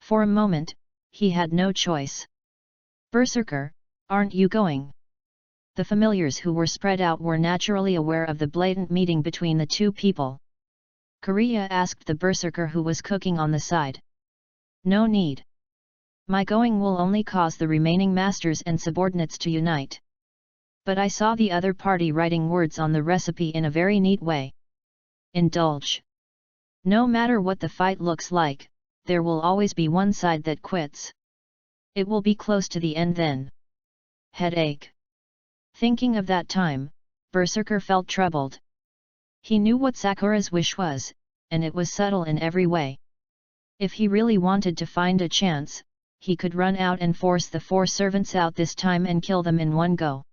For a moment, he had no choice. Berserker, aren't you going? The familiars who were spread out were naturally aware of the blatant meeting between the two people. Korea asked the berserker who was cooking on the side. No need. My going will only cause the remaining masters and subordinates to unite. But I saw the other party writing words on the recipe in a very neat way. Indulge. No matter what the fight looks like, there will always be one side that quits. It will be close to the end then. Headache. Thinking of that time, berserker felt troubled. He knew what Sakura's wish was, and it was subtle in every way. If he really wanted to find a chance, he could run out and force the 4 servants out this time and kill them in one go.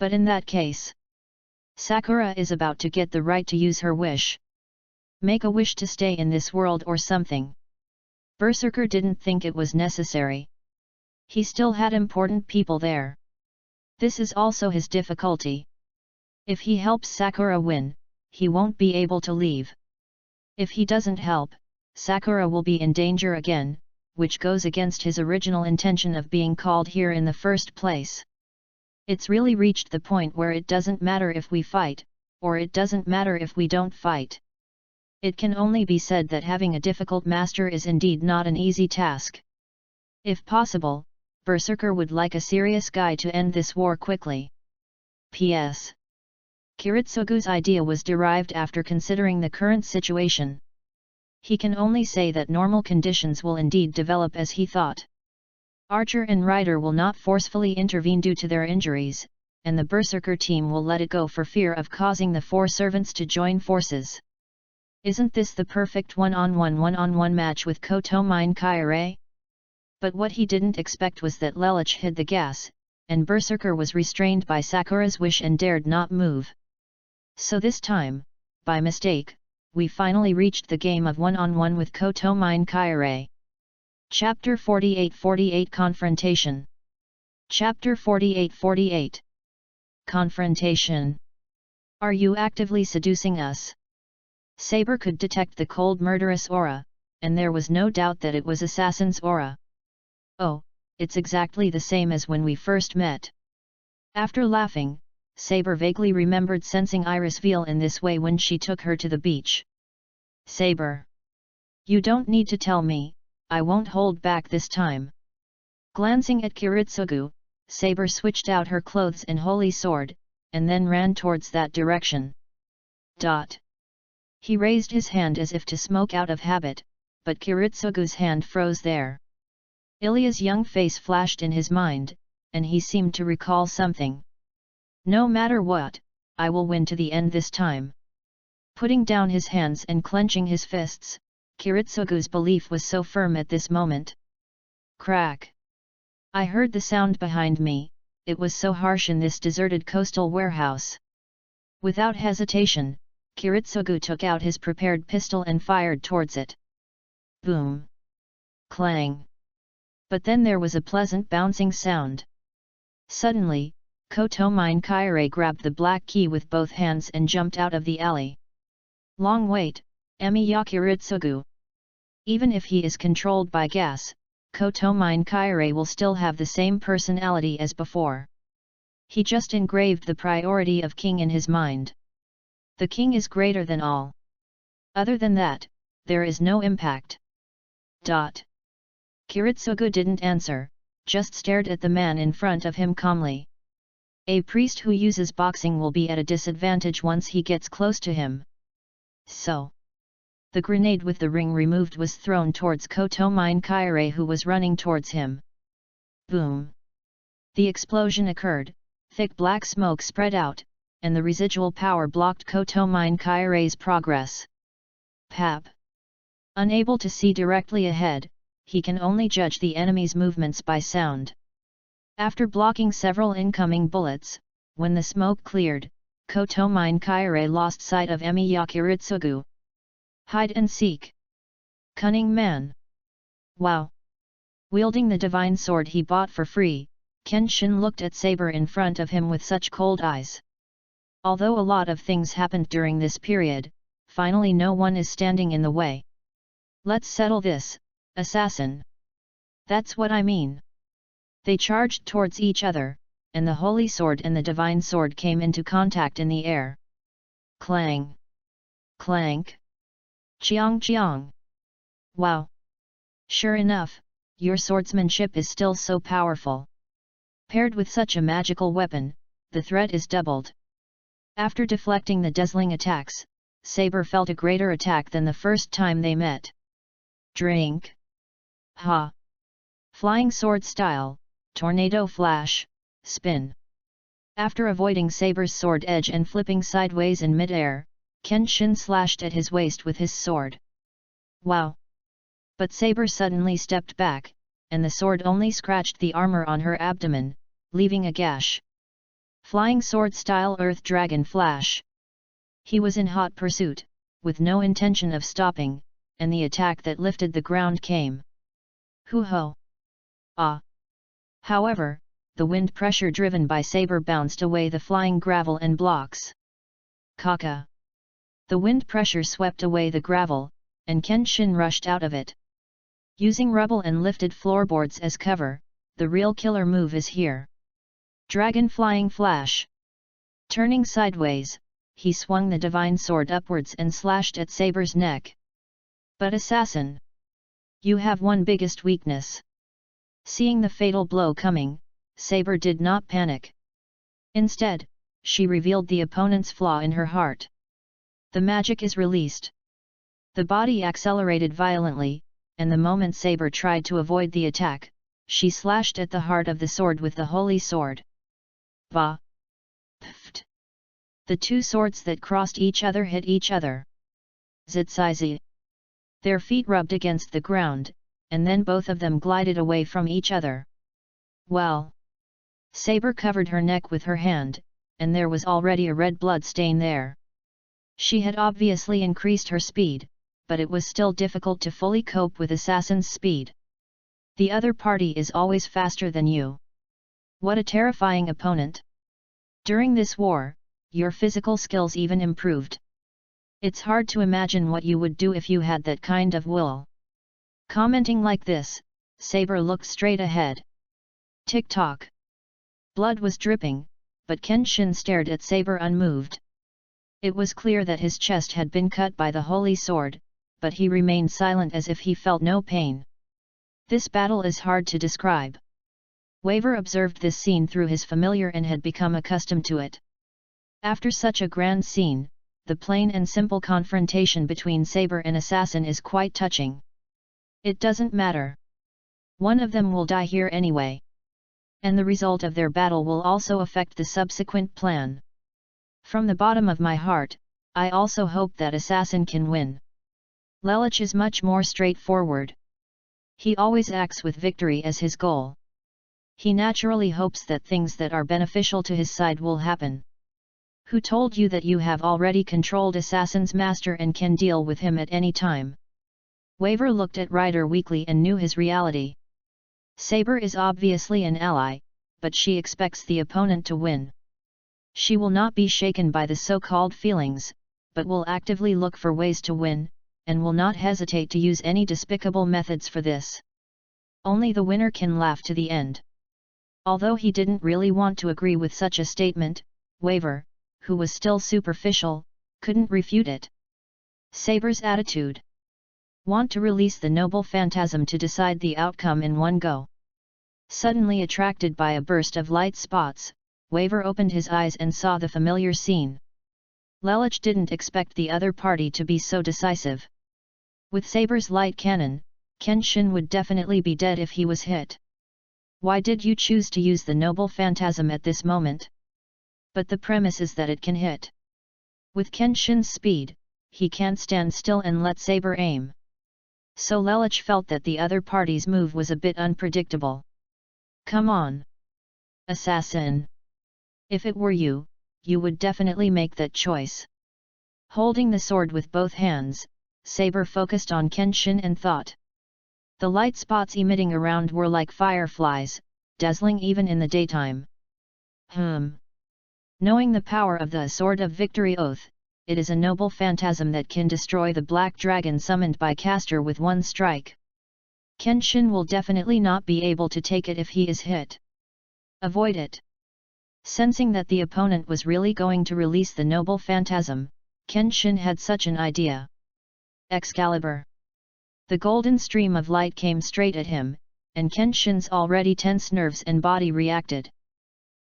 But in that case, Sakura is about to get the right to use her wish. Make a wish to stay in this world or something. Berserker didn't think it was necessary. He still had important people there. This is also his difficulty. If he helps Sakura win, he won't be able to leave. If he doesn't help, Sakura will be in danger again, which goes against his original intention of being called here in the first place. It's really reached the point where it doesn't matter if we fight, or it doesn't matter if we don't fight. It can only be said that having a difficult master is indeed not an easy task. If possible, Berserker would like a serious guide to end this war quickly. P.S. Kiritsugu's idea was derived after considering the current situation. He can only say that normal conditions will indeed develop as he thought. Archer and Rider will not forcefully intervene due to their injuries, and the Berserker team will let it go for fear of causing the four servants to join forces. Isn't this the perfect one-on-one match with Kotomine Kaire? But what he didn't expect was that Lelich hid the gas, and Berserker was restrained by Sakura's wish and dared not move. So this time, by mistake, we finally reached the game of one-on-one with Kotomine Kaire. Chapter 48 Confrontation. Chapter 48 Confrontation. Are you actively seducing us? Saber could detect the cold murderous aura, and there was no doubt that it was Assassin's aura. Oh, it's exactly the same as when we first met. After laughing, Saber vaguely remembered sensing Iris feel in this way when she took her to the beach. Saber. You don't need to tell me, I won't hold back this time. Glancing at Kiritsugu, Saber switched out her clothes and holy sword, and then ran towards that direction. He raised his hand as if to smoke out of habit, but Kiritsugu's hand froze there. Ilya's young face flashed in his mind, and he seemed to recall something. No matter what, I will win to the end this time. Putting down his hands and clenching his fists, Kiritsugu's belief was so firm at this moment. Crack! I heard the sound behind me, it was so harsh in this deserted coastal warehouse. Without hesitation, Kiritsugu took out his prepared pistol and fired towards it. Boom! Clang! But then there was a pleasant bouncing sound. Suddenly, Kotomine Kaire grabbed the black key with both hands and jumped out of the alley. Long wait, Emiya Kiritsugu. Even if he is controlled by gas, Kotomine Kaire will still have the same personality as before. He just engraved the priority of king in his mind. The king is greater than all. Other than that, there is no impact. Kiritsugu didn't answer, just stared at the man in front of him calmly. A priest who uses boxing will be at a disadvantage once he gets close to him. So, the grenade with the ring removed was thrown towards Kotomine Kaire, who was running towards him. Boom! The explosion occurred, thick black smoke spread out, and the residual power blocked Kotomine Kaire's progress. Pap! Unable to see directly ahead, he can only judge the enemy's movements by sound. After blocking several incoming bullets, when the smoke cleared, Kotomine Kaire lost sight of Emiya Kiritsugu. Hide and seek. Cunning man. Wow! Wielding the divine sword he bought for free, Kenshin looked at Saber in front of him with such cold eyes. Although a lot of things happened during this period, finally no one is standing in the way. Let's settle this, assassin. That's what I mean. They charged towards each other, and the holy sword and the divine sword came into contact in the air. Clang! Clank! Chiang chiang! Wow! Sure enough, your swordsmanship is still so powerful. Paired with such a magical weapon, the threat is doubled. After deflecting the dazzling attacks, Saber felt a greater attack than the first time they met. Drink! Ha! Flying sword style, tornado flash, spin. After avoiding Saber's sword edge and flipping sideways in mid-air, Kenshin slashed at his waist with his sword. Wow! But Saber suddenly stepped back, and the sword only scratched the armor on her abdomen, leaving a gash. Flying sword style earth dragon flash. He was in hot pursuit, with no intention of stopping, and the attack that lifted the ground came. Hoo-ho! Ah! However, the wind pressure driven by Saber bounced away the flying gravel and blocks. Kaka! The wind pressure swept away the gravel, and Kenshin rushed out of it. Using rubble and lifted floorboards as cover, the real killer move is here. Dragon flying flash. Turning sideways, he swung the divine sword upwards and slashed at Saber's neck. But assassin! You have one biggest weakness. Seeing the fatal blow coming, Saber did not panic. Instead, she revealed the opponent's flaw in her heart. The magic is released. The body accelerated violently, and the moment Saber tried to avoid the attack, she slashed at the heart of the sword with the holy sword. Bah! Pft! The two swords that crossed each other hit each other. Zitsizi! Their feet rubbed against the ground, and then both of them glided away from each other. Well! Saber covered her neck with her hand, and there was already a red blood stain there. She had obviously increased her speed, but it was still difficult to fully cope with assassin's speed. The other party is always faster than you. What a terrifying opponent! During this war, your physical skills even improved. It's hard to imagine what you would do if you had that kind of will. Commenting like this, Saber looked straight ahead. Tick-tock. Blood was dripping, but Kenshin stared at Saber unmoved. It was clear that his chest had been cut by the holy sword, but he remained silent as if he felt no pain. This battle is hard to describe. Waver observed this scene through his familiar and had become accustomed to it. After such a grand scene, the plain and simple confrontation between Saber and assassin is quite touching. It doesn't matter. One of them will die here anyway. And the result of their battle will also affect the subsequent plan. From the bottom of my heart, I also hope that assassin can win. Lelich is much more straightforward. He always acts with victory as his goal. He naturally hopes that things that are beneficial to his side will happen. Who told you that you have already controlled assassin's master and can deal with him at any time? Waver looked at Ryder weakly and knew his reality. Saber is obviously an ally, but she expects the opponent to win. She will not be shaken by the so-called feelings, but will actively look for ways to win, and will not hesitate to use any despicable methods for this. Only the winner can laugh to the end. Although he didn't really want to agree with such a statement, Waver, who was still superficial, couldn't refute it. Saber's attitude. Want to release the noble phantasm to decide the outcome in one go. Suddenly attracted by a burst of light spots, Waver opened his eyes and saw the familiar scene. Lelich didn't expect the other party to be so decisive. With Saber's light cannon, Kenshin would definitely be dead if he was hit. Why did you choose to use the noble phantasm at this moment? But the premise is that it can hit. With Kenshin's speed, he can't stand still and let Saber aim. So Lelich felt that the other party's move was a bit unpredictable. Come on! Assassin! If it were you, you would definitely make that choice. Holding the sword with both hands, Saber focused on Kenshin and thought. The light spots emitting around were like fireflies, dazzling even in the daytime. Knowing the power of the Sword of Victory Oath, it is a noble phantasm that can destroy the black dragon summoned by Caster with one strike. Kenshin will definitely not be able to take it if he is hit. Avoid it. Sensing that the opponent was really going to release the noble phantasm, Kenshin had such an idea. Excalibur. The golden stream of light came straight at him, and Kenshin's already tense nerves and body reacted.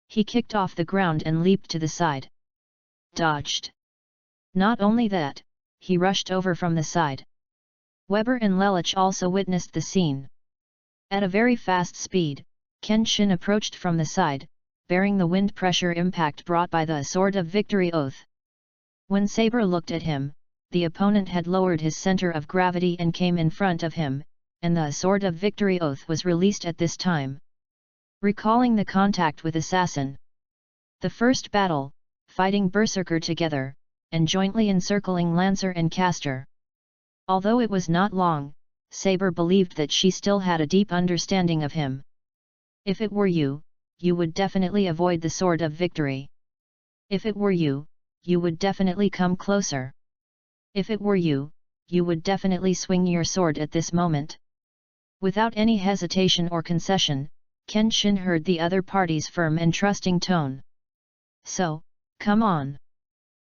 He kicked off the ground and leaped to the side. Dodged. Not only that, he rushed over from the side. Weber and Lelich also witnessed the scene. At a very fast speed, Kenshin approached from the side, bearing the wind pressure impact brought by the Sword of Victory Oath. When Saber looked at him, the opponent had lowered his center of gravity and came in front of him, and the Sword of Victory Oath was released at this time. Recalling the contact with Assassin. The first battle, fighting Berserker together, and jointly encircling Lancer and Caster. Although it was not long, Saber believed that she still had a deep understanding of him. If it were you, you would definitely avoid the Sword of Victory. If it were you, you would definitely come closer. If it were you, you would definitely swing your sword at this moment. Without any hesitation or concession, Kenshin heard the other party's firm and trusting tone. So, come on.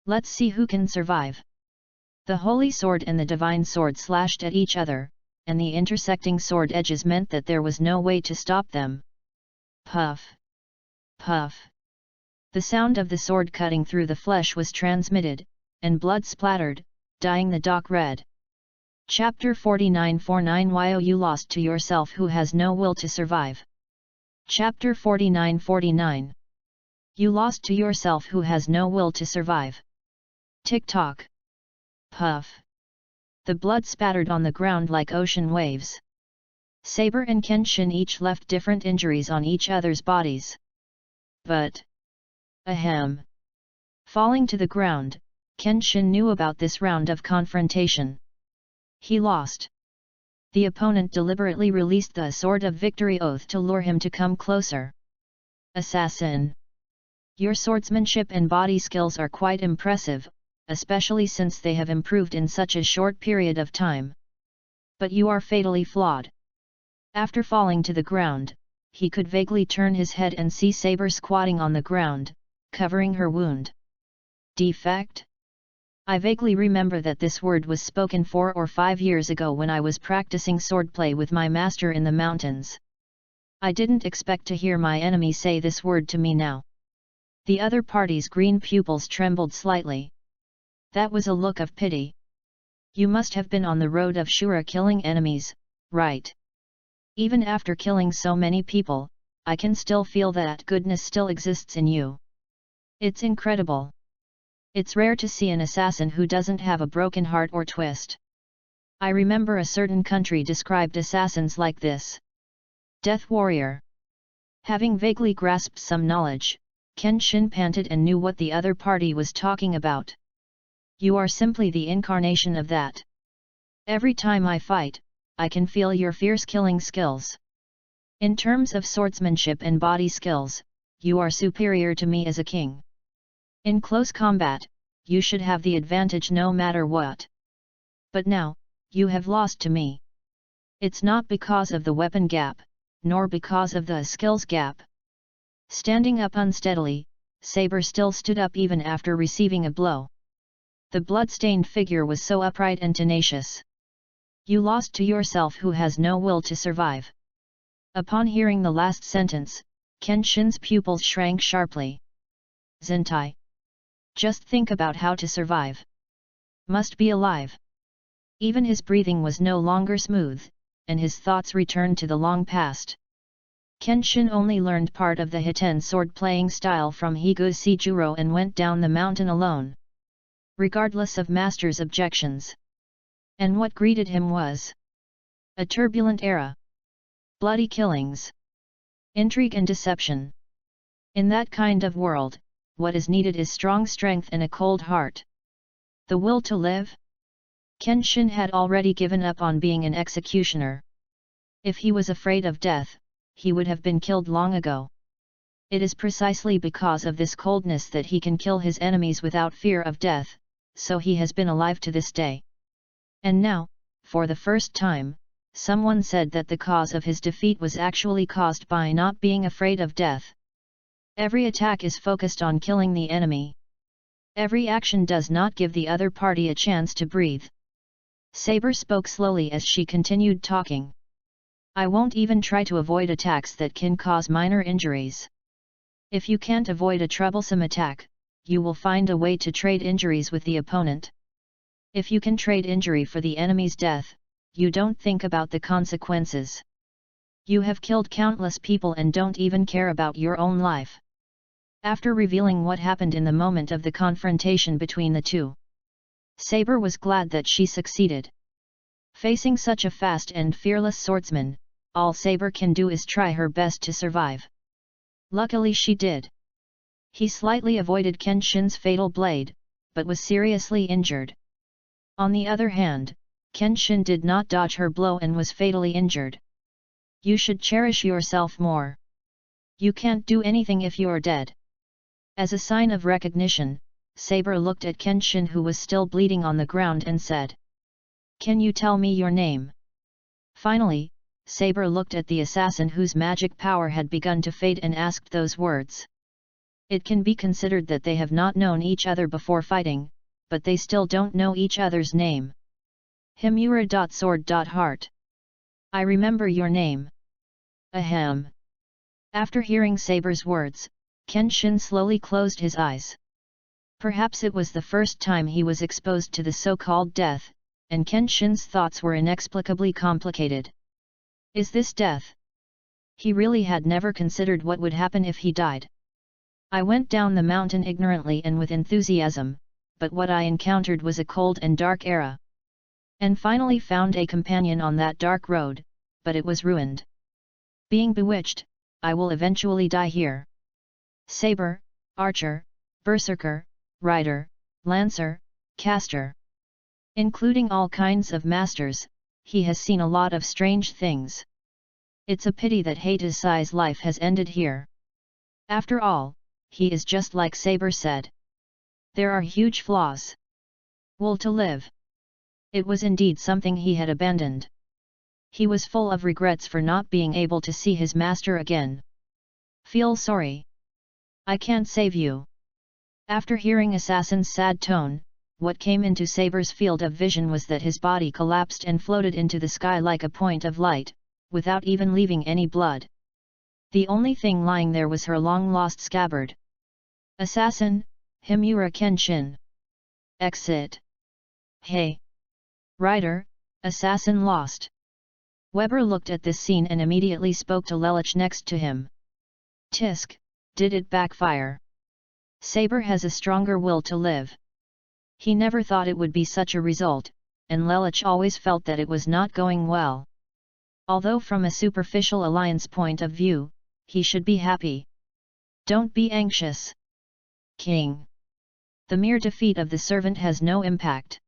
Let's see who can survive. The holy sword and the divine sword slashed at each other, and the intersecting sword edges meant that there was no way to stop them. Puff! Puff! The sound of the sword cutting through the flesh was transmitted, and blood splattered, dyeing the dark red. Chapter 49:49 Why you lost to yourself who has no will to survive. Chapter 49:49 You lost to yourself who has no will to survive. Tick-tock. Puff. The blood spattered on the ground like ocean waves. Saber and Kenshin each left different injuries on each other's bodies. But... ahem. Falling to the ground, Kenshin knew about this round of confrontation. He lost. The opponent deliberately released the Sword of Victory oath to lure him to come closer. Assassin. Your swordsmanship and body skills are quite impressive, especially since they have improved in such a short period of time. But you are fatally flawed. After falling to the ground, he could vaguely turn his head and see Saber squatting on the ground, covering her wound. Defect? I vaguely remember that this word was spoken 4 or 5 years ago when I was practicing swordplay with my master in the mountains. I didn't expect to hear my enemy say this word to me now. The other party's green pupils trembled slightly. That was a look of pity. You must have been on the road of Shura killing enemies, right? Even after killing so many people, I can still feel that goodness still exists in you. It's incredible. It's rare to see an assassin who doesn't have a broken heart or twist. I remember a certain country described assassins like this. Death warrior. Having vaguely grasped some knowledge, Kenshin panted and knew what the other party was talking about. You are simply the incarnation of that. Every time I fight, I can feel your fierce killing skills. In terms of swordsmanship and body skills, you are superior to me as a king. In close combat, you should have the advantage no matter what. But now, you have lost to me. It's not because of the weapon gap, nor because of the skills gap. Standing up unsteadily, Saber still stood up even after receiving a blow. The blood-stained figure was so upright and tenacious. You lost to yourself who has no will to survive. Upon hearing the last sentence, Kenshin's pupils shrank sharply. Zentai. Just think about how to survive. Must be alive. Even his breathing was no longer smooth, and his thoughts returned to the long past. Kenshin only learned part of the Hiten sword-playing style from Higuchi Juro and went down the mountain alone. Regardless of master's objections. And what greeted him was a turbulent era. Bloody killings. Intrigue and deception. In that kind of world, what is needed is strong strength and a cold heart. The will to live? Kenshin had already given up on being an executioner. If he was afraid of death, he would have been killed long ago. It is precisely because of this coldness that he can kill his enemies without fear of death, so he has been alive to this day. And now, for the first time, someone said that the cause of his defeat was actually caused by not being afraid of death. Every attack is focused on killing the enemy. Every action does not give the other party a chance to breathe. Saber spoke slowly as she continued talking. I won't even try to avoid attacks that can cause minor injuries. If you can't avoid a troublesome attack, you will find a way to trade injuries with the opponent. If you can trade injury for the enemy's death, you don't think about the consequences. You have killed countless people and don't even care about your own life. After revealing what happened in the moment of the confrontation between the two, Saber was glad that she succeeded. Facing such a fast and fearless swordsman, all Saber can do is try her best to survive. Luckily she did. He slightly avoided Kenshin's fatal blade, but was seriously injured. On the other hand, Kenshin did not dodge her blow and was fatally injured. You should cherish yourself more. You can't do anything if you're dead. As a sign of recognition, Saber looked at Kenshin who was still bleeding on the ground and said, "Can you tell me your name?" Finally, Saber looked at the assassin whose magic power had begun to fade and asked those words. It can be considered that they have not known each other before fighting, but they still don't know each other's name. Himura.sword.heart. I remember your name. Ahem. After hearing Saber's words, Kenshin slowly closed his eyes. Perhaps it was the first time he was exposed to the so-called death, and Kenshin's thoughts were inexplicably complicated. Is this death? He really had never considered what would happen if he died. I went down the mountain ignorantly and with enthusiasm, but what I encountered was a cold and dark era. And finally found a companion on that dark road, but it was ruined. Being bewitched, I will eventually die here. Saber, archer, berserker, rider, lancer, caster. Including all kinds of masters, he has seen a lot of strange things. It's a pity that Hatesai's life has ended here. After all, he is just like Saber said. There are huge flaws. Will to live. It was indeed something he had abandoned. He was full of regrets for not being able to see his master again. Feel sorry. I can't save you. After hearing Assassin's sad tone, what came into Saber's field of vision was that his body collapsed and floated into the sky like a point of light, without even leaving any blood. The only thing lying there was her long-lost scabbard. Assassin, Himura Kenshin. Exit. Hey! Rider, assassin lost. Weber looked at this scene and immediately spoke to Lelich next to him. Tisk, did it backfire? Saber has a stronger will to live. He never thought it would be such a result, and Lelich always felt that it was not going well. Although from a superficial alliance point of view, he should be happy. Don't be anxious. King. The mere defeat of the servant has no impact.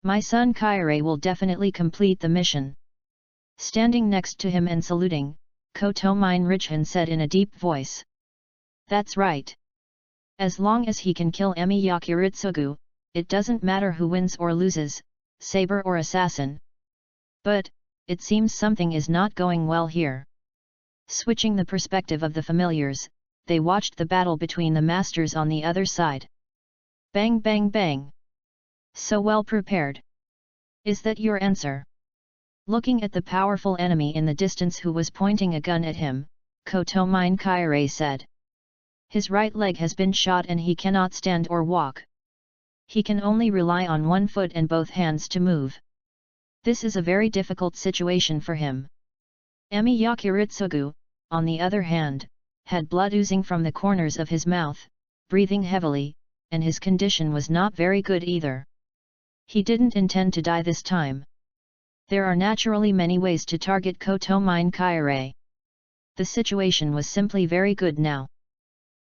My son Kyrie will definitely complete the mission. Standing next to him and saluting, Kotomine Richhan said in a deep voice. That's right. As long as he can kill Emi Yakiritsugu, it doesn't matter who wins or loses, Saber or assassin. But, it seems something is not going well here. Switching the perspective of the familiars, they watched the battle between the masters on the other side. Bang bang bang. So well prepared. Is that your answer? Looking at the powerful enemy in the distance who was pointing a gun at him, Kotomine Kyrie said. His right leg has been shot and he cannot stand or walk. He can only rely on one foot and both hands to move. This is a very difficult situation for him. Emi Yakiritsugu, on the other hand, had blood oozing from the corners of his mouth, breathing heavily, and his condition was not very good either. He didn't intend to die this time. There are naturally many ways to target Kotomine Kyrie. The situation was simply very good now.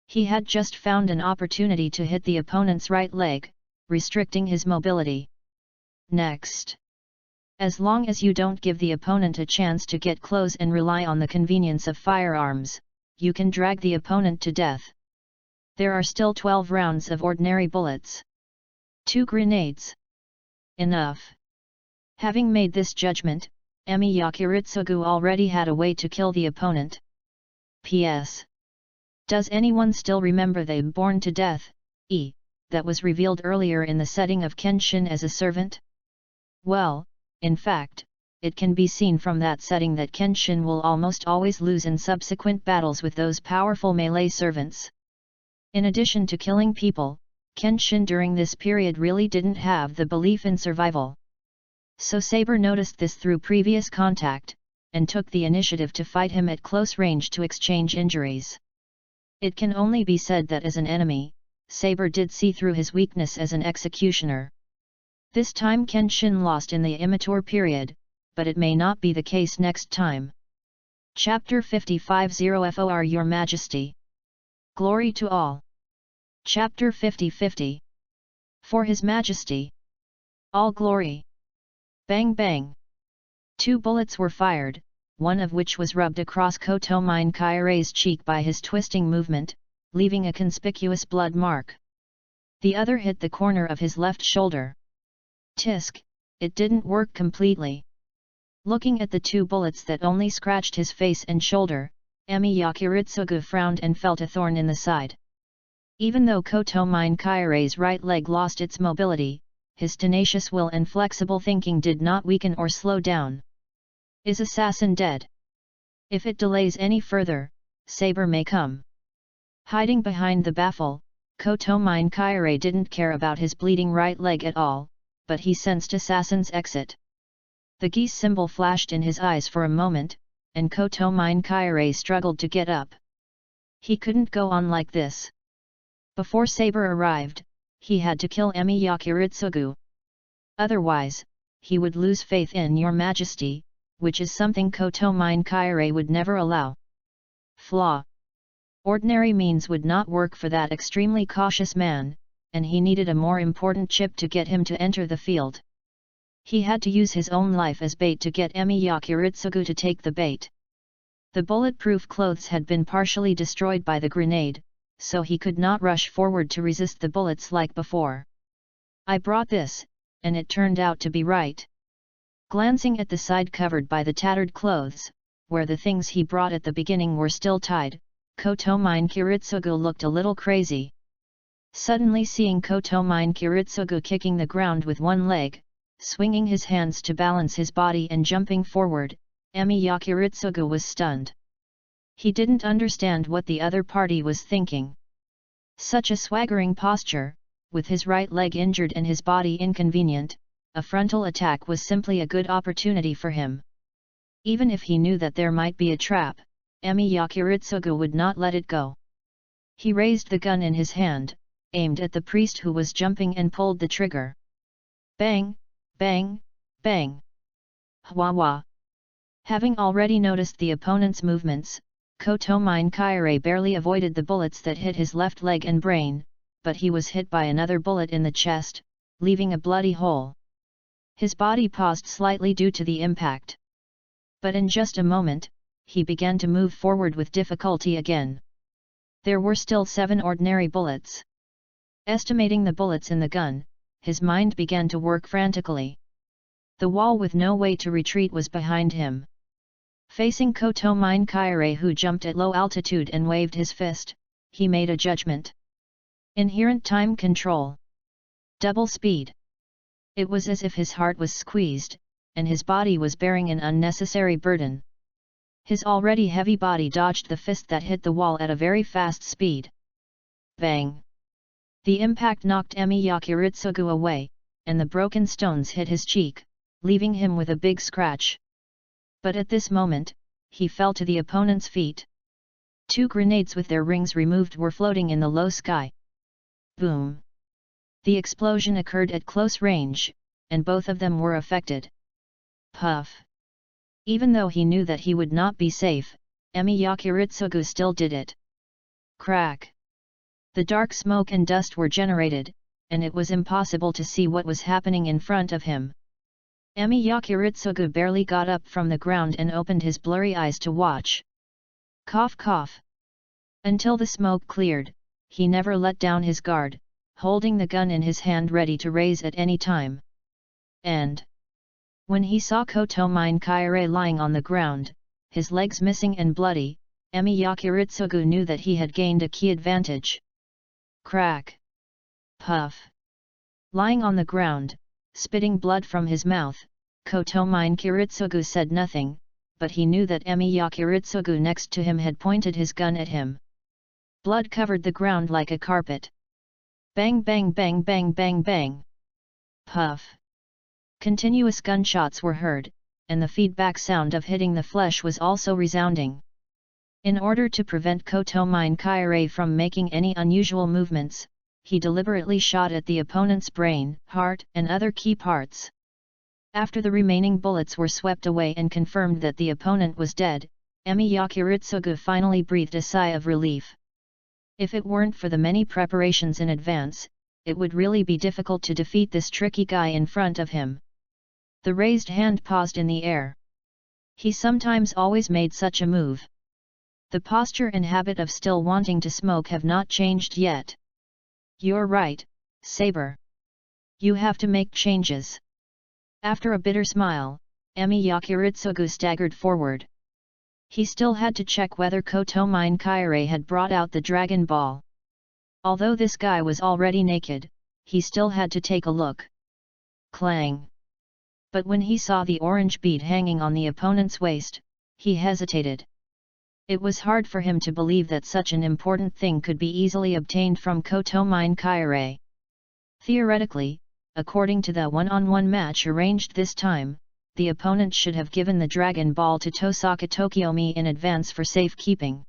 He had just found an opportunity to hit the opponent's right leg, restricting his mobility. Next. As long as you don't give the opponent a chance to get close and rely on the convenience of firearms, you can drag the opponent to death. There are still 12 rounds of ordinary bullets. 2 grenades. Enough. Having made this judgment, Emi Yakiritsugu already had a way to kill the opponent. P.S. Does anyone still remember the Born to Death, that was revealed earlier in the setting of Kenshin as a servant? Well, in fact, it can be seen from that setting that Kenshin will almost always lose in subsequent battles with those powerful melee servants. In addition to killing people, Kenshin during this period really didn't have the belief in survival. So Saber noticed this through previous contact, and took the initiative to fight him at close range to exchange injuries. It can only be said that as an enemy, Saber did see through his weakness as an executioner. This time Kenshin lost in the immature period, but it may not be the case next time. Chapter 50 FOR Your Majesty. Glory to all. Chapter 50 For His Majesty. All glory. Bang bang. 2 bullets were fired, one of which was rubbed across Kotomine Kyrie's cheek by his twisting movement, leaving a conspicuous blood mark. The other hit the corner of his left shoulder. Tisk, it didn't work completely. Looking at the 2 bullets that only scratched his face and shoulder, Emi Yakiritsugu frowned and felt a thorn in the side. Even though Koto Mine Kairei's right leg lost its mobility, his tenacious will and flexible thinking did not weaken or slow down. Is assassin dead? If it delays any further, Saber may come. Hiding behind the baffle, Koto Mine Kairei didn't care about his bleeding right leg at all, but he sensed assassin's exit. The geese symbol flashed in his eyes for a moment, and Koto Mine Kairei struggled to get up. He couldn't go on like this. Before Saber arrived, he had to kill Emi Yakiritsugu. Otherwise, he would lose faith in your majesty, which is something Koto Mine Kairei would never allow. Flaw. Ordinary means would not work for that extremely cautious man, and he needed a more important chip to get him to enter the field. He had to use his own life as bait to get Emi Yakiritsugu to take the bait. The bulletproof clothes had been partially destroyed by the grenade, so he could not rush forward to resist the bullets like before. I brought this, and it turned out to be right. Glancing at the side covered by the tattered clothes, where the things he brought at the beginning were still tied, Koto Mine Kiritsugu looked a little crazy. Suddenly seeing Koto Mine Kiritsugu kicking the ground with one leg, swinging his hands to balance his body and jumping forward, Emi Yakiritsugu was stunned. He didn't understand what the other party was thinking. Such a swaggering posture, with his right leg injured and his body inconvenient, a frontal attack was simply a good opportunity for him. Even if he knew that there might be a trap, Emi Yakiritsugu would not let it go. He raised the gun in his hand, aimed at the priest who was jumping and pulled the trigger. Bang, bang, bang. Hwa. Having already noticed the opponent's movements, Koto Mine Kairei barely avoided the bullets that hit his left leg and brain, but he was hit by another bullet in the chest, leaving a bloody hole. His body paused slightly due to the impact. But in just a moment, he began to move forward with difficulty again. There were still 7 ordinary bullets. Estimating the bullets in the gun, his mind began to work frantically. The wall with no way to retreat was behind him. Facing Koto Mine Kairei, who jumped at low altitude and waved his fist, he made a judgment. Inherent time control. Double speed. It was as if his heart was squeezed, and his body was bearing an unnecessary burden. His already heavy body dodged the fist that hit the wall at a very fast speed. Bang! The impact knocked Emi Yakiritsugu away, and the broken stones hit his cheek, leaving him with a big scratch. But at this moment, he fell to the opponent's feet. 2 grenades with their rings removed were floating in the low sky. Boom! The explosion occurred at close range, and both of them were affected. Puff! Even though he knew that he would not be safe, Emi Yakiritsugu still did it. Crack! The dark smoke and dust were generated, and it was impossible to see what was happening in front of him. Emi Yakiritsugu barely got up from the ground and opened his blurry eyes to watch. Cough cough. Until the smoke cleared, he never let down his guard, holding the gun in his hand ready to raise at any time. And when he saw Koto Mine Kairei lying on the ground, his legs missing and bloody, Emi Yakiritsugu knew that he had gained a key advantage. Crack! Puff! Lying on the ground, spitting blood from his mouth, Koto Mine Kiritsugu said nothing, but he knew that Emi Yakiritsugu next to him had pointed his gun at him. Blood covered the ground like a carpet. Bang bang bang bang bang bang! Puff! Continuous gunshots were heard, and the feedback sound of hitting the flesh was also resounding. In order to prevent Koto Mine Kairei from making any unusual movements, he deliberately shot at the opponent's brain, heart, and other key parts. After the remaining bullets were swept away and confirmed that the opponent was dead, Emi Yakiritsugu finally breathed a sigh of relief. If it weren't for the many preparations in advance, it would really be difficult to defeat this tricky guy in front of him. The raised hand paused in the air. He sometimes always made such a move. The posture and habit of still wanting to smoke have not changed yet. You're right, Saber. You have to make changes. After a bitter smile, Emi Yakiritsugu staggered forward. He still had to check whether Koto Mine Kairei had brought out the Dragon Ball. Although this guy was already naked, he still had to take a look. Clang! But when he saw the orange bead hanging on the opponent's waist, he hesitated. It was hard for him to believe that such an important thing could be easily obtained from Kotomine Kaire. Theoretically, according to the one-on-one match arranged this time, the opponent should have given the Dragon Ball to Tosaka Tokiomi in advance for safekeeping.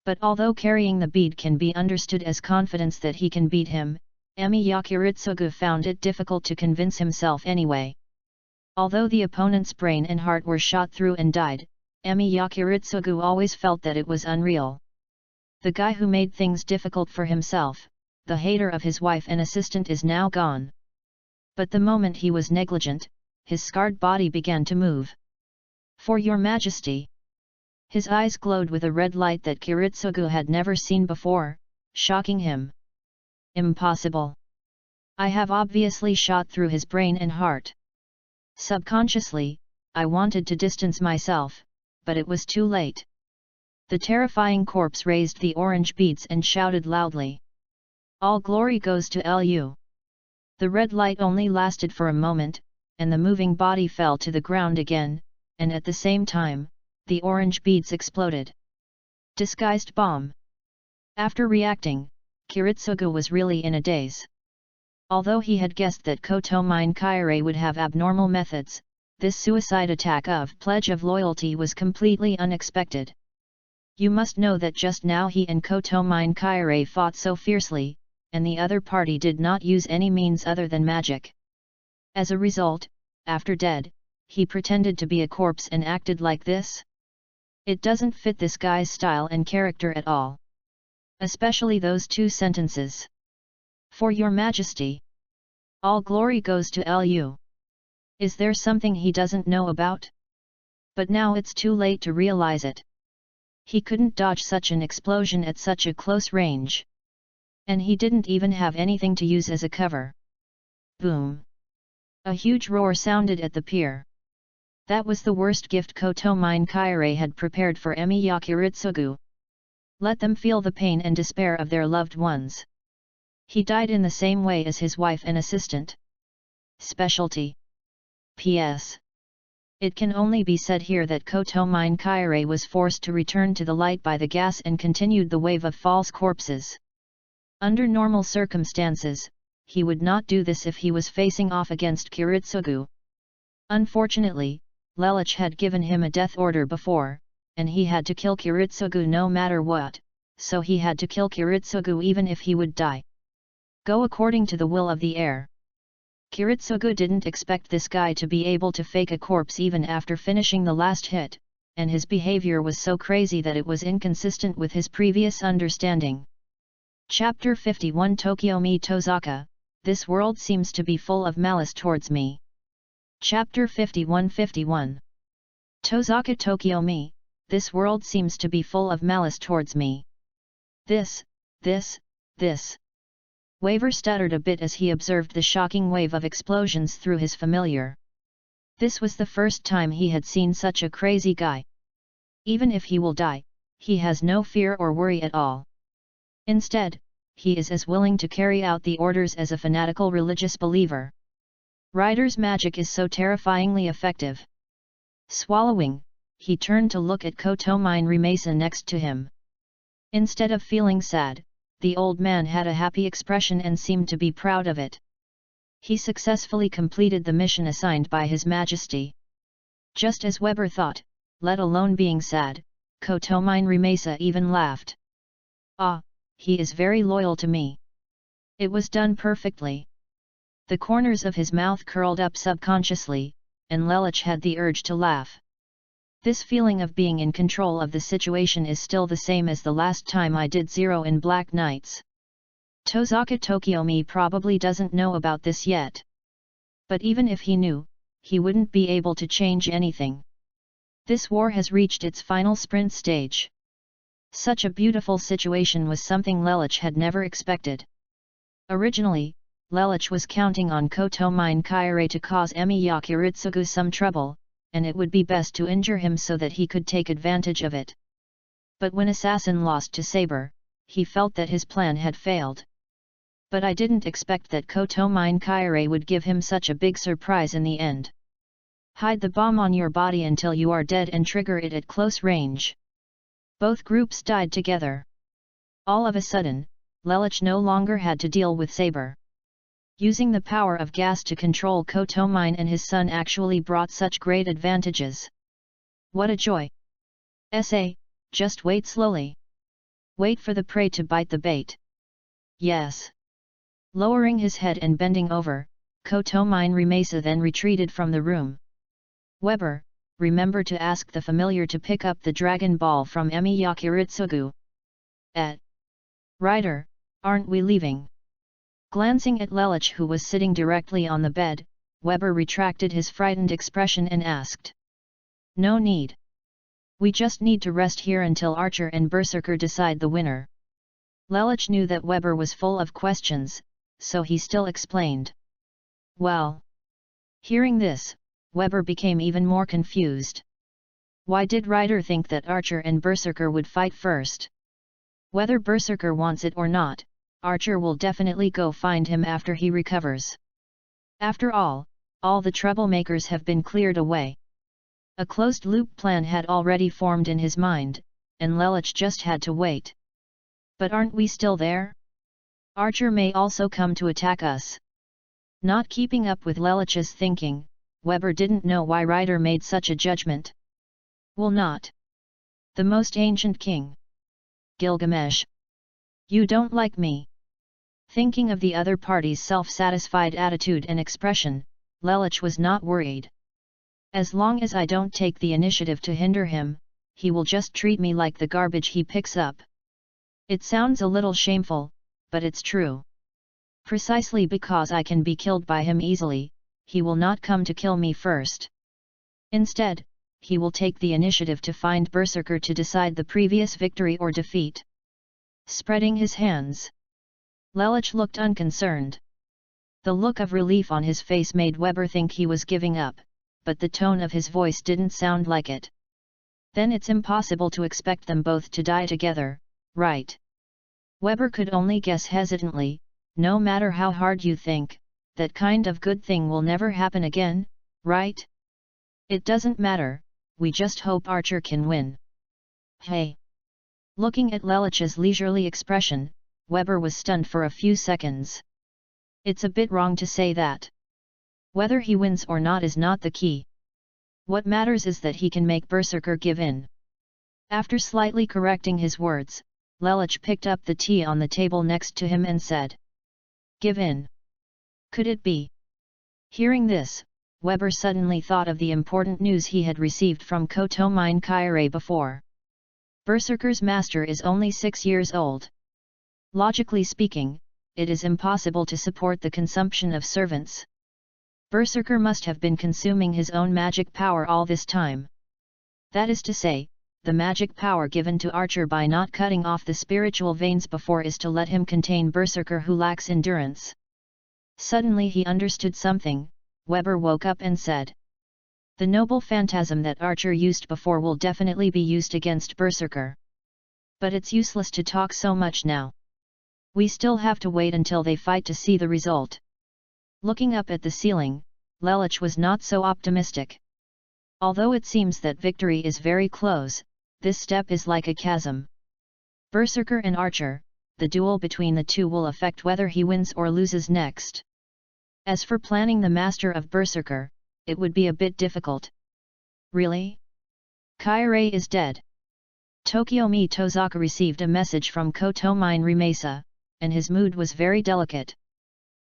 But although carrying the bead can be understood as confidence that he can beat him, Emi Yakiritsugu found it difficult to convince himself anyway. Although the opponent's brain and heart were shot through and died, Emi Yakiritsugu always felt that it was unreal. The guy who made things difficult for himself, the hater of his wife and assistant, is now gone. But the moment he was negligent, his scarred body began to move. For your majesty! His eyes glowed with a red light that Kiritsugu had never seen before, shocking him. Impossible! I have obviously shot through his brain and heart. Subconsciously, I wanted to distance myself, but it was too late. The terrifying corpse raised the orange beads and shouted loudly. All glory goes to Lu. The red light only lasted for a moment, and the moving body fell to the ground again, and at the same time, the orange beads exploded. Disguised bomb. After reacting, Kiritsugu was really in a daze. Although he had guessed that Kotomine Kaire would have abnormal methods, this suicide attack of Pledge of Loyalty was completely unexpected. You must know that just now he and Kotomine Kaire fought so fiercely, and the other party did not use any means other than magic. As a result, after dead, he pretended to be a corpse and acted like this? It doesn't fit this guy's style and character at all. Especially those two sentences. For your majesty. All glory goes to Lu. Is there something he doesn't know about? But now it's too late to realize it. He couldn't dodge such an explosion at such a close range. And he didn't even have anything to use as a cover. Boom! A huge roar sounded at the pier. That was the worst gift Kotomine Kaire had prepared for Emi Yakiritsugu. Let them feel the pain and despair of their loved ones. He died in the same way as his wife and assistant. Specialty. P.S. It can only be said here that Kotomine Kaire was forced to return to the light by the gas and continued the wave of false corpses. Under normal circumstances, he would not do this if he was facing off against Kiritsugu. Unfortunately, Lelich had given him a death order before, and he had to kill Kiritsugu no matter what, so he had to kill Kiritsugu even if he would die. Go according to the will of the heir. Kiritsugu didn't expect this guy to be able to fake a corpse even after finishing the last hit, and his behavior was so crazy that it was inconsistent with his previous understanding. Chapter 51 Tokiomi Tozaka, this world seems to be full of malice towards me. Chapter 51 Tozaka Tokiomi, this world seems to be full of malice towards me. This. Waver stuttered a bit as he observed the shocking wave of explosions through his familiar. This was the first time he had seen such a crazy guy. Even if he will die, he has no fear or worry at all. Instead, he is as willing to carry out the orders as a fanatical religious believer. Rider's magic is so terrifyingly effective. Swallowing, he turned to look at Kotomine Rimasa next to him. Instead of feeling sad, the old man had a happy expression and seemed to be proud of it. He successfully completed the mission assigned by His Majesty. Just as Weber thought, let alone being sad, Kotomine Rimasa even laughed. Ah, he is very loyal to me. It was done perfectly. The corners of his mouth curled up subconsciously, and Lelich had the urge to laugh. This feeling of being in control of the situation is still the same as the last time I did Zero in Black Knights. Tozaka Tokiomi probably doesn't know about this yet. But even if he knew, he wouldn't be able to change anything. This war has reached its final sprint stage. Such a beautiful situation was something Lelich had never expected. Originally, Lelich was counting on Kotomine Kaire to cause Emi Yakiritsugu some trouble, and it would be best to injure him so that he could take advantage of it. But when Assassin lost to Saber, he felt that his plan had failed. But I didn't expect that Kotomine Kaire would give him such a big surprise in the end. Hide the bomb on your body until you are dead and trigger it at close range. Both groups died together. All of a sudden, Lelich no longer had to deal with Saber. Using the power of gas to control Kotomine and his son actually brought such great advantages. What a joy! Just wait slowly. Wait for the prey to bite the bait. Yes. Lowering his head and bending over, Kotomine Rimesa then retreated from the room. Weber, remember to ask the familiar to pick up the Dragon Ball from Emi Yakiritsugu. Rider, aren't we leaving? Glancing at Lelich who was sitting directly on the bed, Weber retracted his frightened expression and asked. No need. We just need to rest here until Archer and Berserker decide the winner. Lelich knew that Weber was full of questions, so he still explained. Well. Hearing this, Weber became even more confused. Why did Ryder think that Archer and Berserker would fight first? Whether Berserker wants it or not, Archer will definitely go find him after he recovers. After all the troublemakers have been cleared away. A closed-loop plan had already formed in his mind, and Lelich just had to wait. But aren't we still there? Archer may also come to attack us. Not keeping up with Lelich's thinking, Weber didn't know why Ryder made such a judgment. Will not. The most ancient king. Gilgamesh. You don't like me. Thinking of the other party's self-satisfied attitude and expression, Lelich was not worried. As long as I don't take the initiative to hinder him, he will just treat me like the garbage he picks up. It sounds a little shameful, but it's true. Precisely because I can be killed by him easily, he will not come to kill me first. Instead, he will take the initiative to find Berserker to decide the previous victory or defeat. Spreading his hands, Lelich looked unconcerned. The look of relief on his face made Weber think he was giving up, but the tone of his voice didn't sound like it. Then it's impossible to expect them both to die together, right? Weber could only guess hesitantly, no matter how hard you think, that kind of good thing will never happen again, right? It doesn't matter, we just hope Archer can win. Hey! Looking at Lelich's leisurely expression, Weber was stunned for a few seconds. It's a bit wrong to say that. Whether he wins or not is not the key. What matters is that he can make Berserker give in. After slightly correcting his words, Lelich picked up the tea on the table next to him and said. Give in. Could it be? Hearing this, Weber suddenly thought of the important news he had received from Kotomine Kaire before. Berserker's master is only 6 years old. Logically speaking, it is impossible to support the consumption of servants. Berserker must have been consuming his own magic power all this time. That is to say, the magic power given to Archer by not cutting off the spiritual veins before is to let him contain Berserker who lacks endurance. Suddenly he understood something. Weber woke up and said. The noble phantasm that Archer used before will definitely be used against Berserker. But it's useless to talk so much now. We still have to wait until they fight to see the result. Looking up at the ceiling, Lelich was not so optimistic. Although it seems that victory is very close, this step is like a chasm. Berserker and Archer, the duel between the two will affect whether he wins or loses next. As for planning the master of Berserker, it would be a bit difficult. Really? Kaire is dead. Tokiomi Tozaka received a message from Kotomine Rimesa, and his mood was very delicate.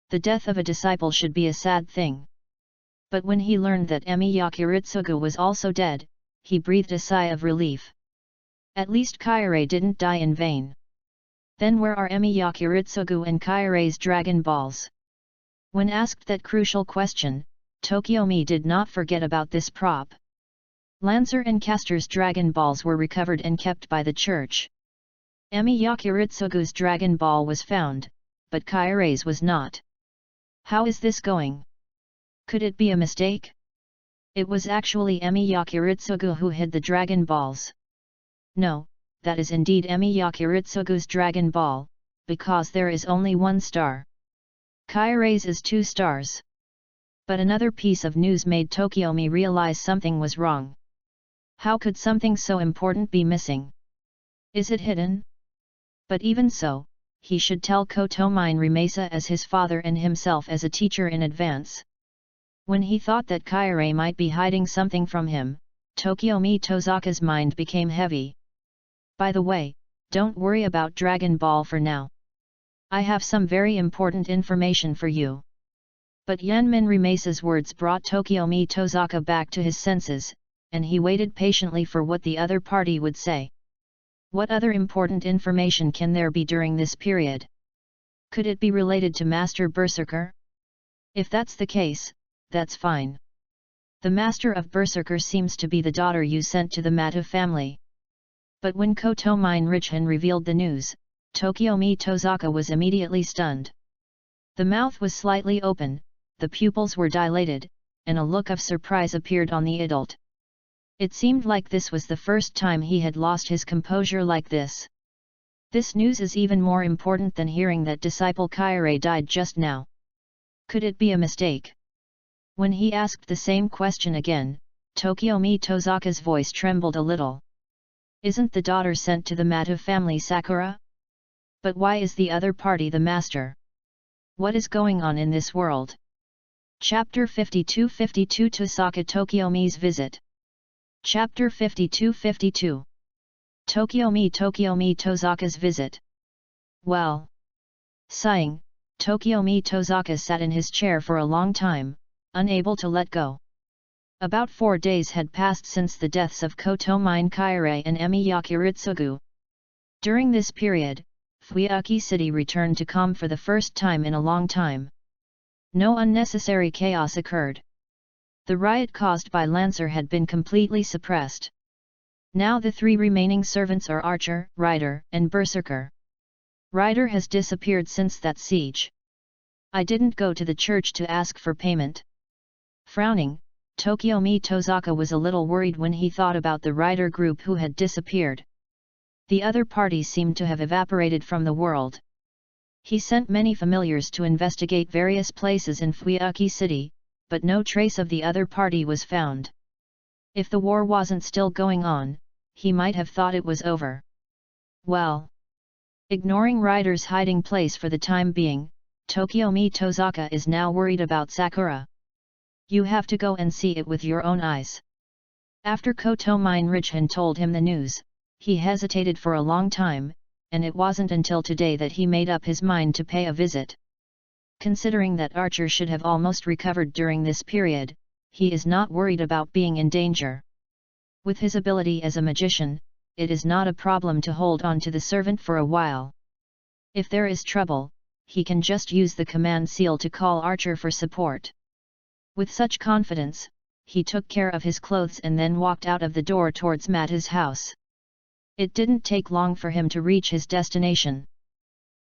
The death of a disciple should be a sad thing. But when he learned that Emi Yakiritsugu was also dead, he breathed a sigh of relief. At least Kaire didn't die in vain. Then where are Emi Yakiritsugu and Kaire's Dragon Balls? When asked that crucial question, Tokiomi did not forget about this prop. Lancer and Castor's Dragon Balls were recovered and kept by the church. Emi Yakiritsugu's Dragon Ball was found, but Kaire's was not. How is this going? Could it be a mistake? It was actually Emi Yakiritsugu who hid the Dragon Balls. No, that is indeed Emi Yakiritsugu's Dragon Ball, because there is only one star. Kairei's is 2 stars. But another piece of news made Tokiomi realize something was wrong. How could something so important be missing? Is it hidden? But even so, he should tell Kotomine Rimesa as his father and himself as a teacher in advance. When he thought that Kairei might be hiding something from him, Tokiomi Tozaka's mind became heavy. By the way, don't worry about Dragon Ball for now. I have some very important information for you. But Yanmin Rimesa's words brought Tokiomi Tozaka back to his senses, and he waited patiently for what the other party would say. What other important information can there be during this period? Could it be related to Master Berserker? If that's the case, that's fine. The Master of Berserker seems to be the daughter you sent to the Mata family. But when Kotomine Richen revealed the news, Tokiomi Tozaka was immediately stunned. The mouth was slightly open, the pupils were dilated, and a look of surprise appeared on the adult. It seemed like this was the first time he had lost his composure like this. This news is even more important than hearing that disciple Kairei died just now. Could it be a mistake? When he asked the same question again, Tokiomi Tozaka's voice trembled a little. Isn't the daughter sent to the Mata family Sakura? But why is the other party the master? What is going on in this world? Chapter 52-52 Tosaka Tokiomi's Visit. Chapter 52-52 Tokiomi Tozaka's Visit. Well. Sighing, Tokiomi Tozaka sat in his chair for a long time, unable to let go. About 4 days had passed since the deaths of Kotomine Kairei and Emi Yakiritsugu. During this period, Fuyuki City returned to calm for the first time in a long time. No unnecessary chaos occurred. The riot caused by Lancer had been completely suppressed. Now the 3 remaining servants are Archer, Rider, and Berserker. Rider has disappeared since that siege. I didn't go to the church to ask for payment. Frowning, Tokiomi Tozaka was a little worried when he thought about the Rider group who had disappeared. The other parties seemed to have evaporated from the world. He sent many familiars to investigate various places in Fuyuki City, but no trace of the other party was found. If the war wasn't still going on, he might have thought it was over. Well. Ignoring Rider's hiding place for the time being, Tokiomi Tozaka is now worried about Sakura. You have to go and see it with your own eyes. After Kotomine Richen told him the news, he hesitated for a long time, and it wasn't until today that he made up his mind to pay a visit. Considering that Archer should have almost recovered during this period, he is not worried about being in danger. With his ability as a magician, it is not a problem to hold on to the servant for a while. If there is trouble, he can just use the command seal to call Archer for support. With such confidence, he took care of his clothes and then walked out of the door towards Mata's house. It didn't take long for him to reach his destination.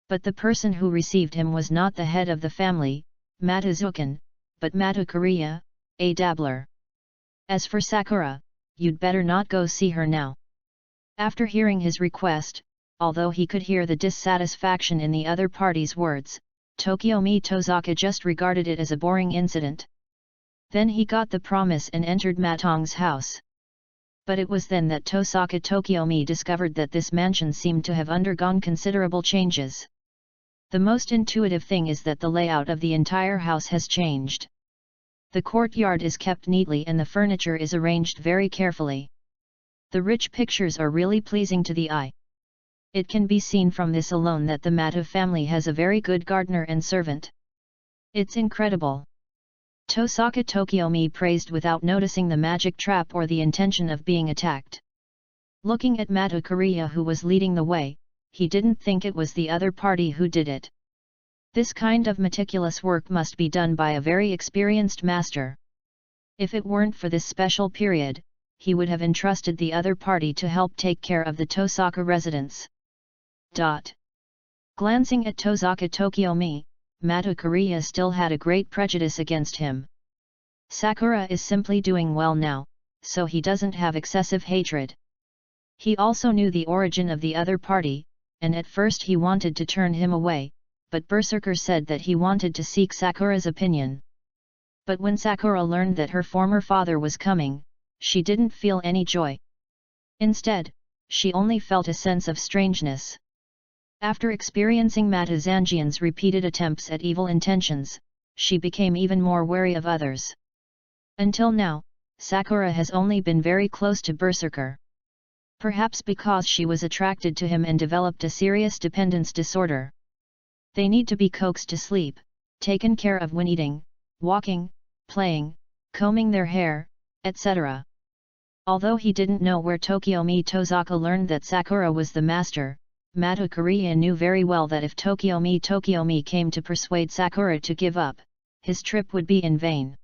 But the person who received him was not the head of the family, Mata Zukan, but Mata Korea, a dabbler. As for Sakura, you'd better not go see her now. After hearing his request, although he could hear the dissatisfaction in the other party's words, Tokiomi Tozaka just regarded it as a boring incident. Then he got the promise and entered Matong's house. But it was then that Tosaka Tokiomi discovered that this mansion seemed to have undergone considerable changes. The most intuitive thing is that the layout of the entire house has changed. The courtyard is kept neatly and the furniture is arranged very carefully. The rich pictures are really pleasing to the eye. It can be seen from this alone that the Mata family has a very good gardener and servant. It's incredible. Tosaka Tokiomi praised without noticing the magic trap or the intention of being attacked. Looking at Mata Korea who was leading the way, he didn't think it was the other party who did it. This kind of meticulous work must be done by a very experienced master. If it weren't for this special period, he would have entrusted the other party to help take care of the Tosaka residents. Glancing at Tosaka Tokiomi, Mata Korea still had a great prejudice against him. Sakura is simply doing well now, so he doesn't have excessive hatred. He also knew the origin of the other party, and at first he wanted to turn him away, but Berserker said that he wanted to seek Sakura's opinion. But when Sakura learned that her former father was coming, she didn't feel any joy. Instead, she only felt a sense of strangeness. After experiencing Matazanjian's repeated attempts at evil intentions, she became even more wary of others. Until now, Sakura has only been very close to Berserker. Perhaps because she was attracted to him and developed a serious dependence disorder. They need to be coaxed to sleep, taken care of when eating, walking, playing, combing their hair, etc. Although he didn't know where Tokiomi Tozaka learned that Sakura was the master, Matakuriya knew very well that if Tokiomi came to persuade Sakura to give up, his trip would be in vain.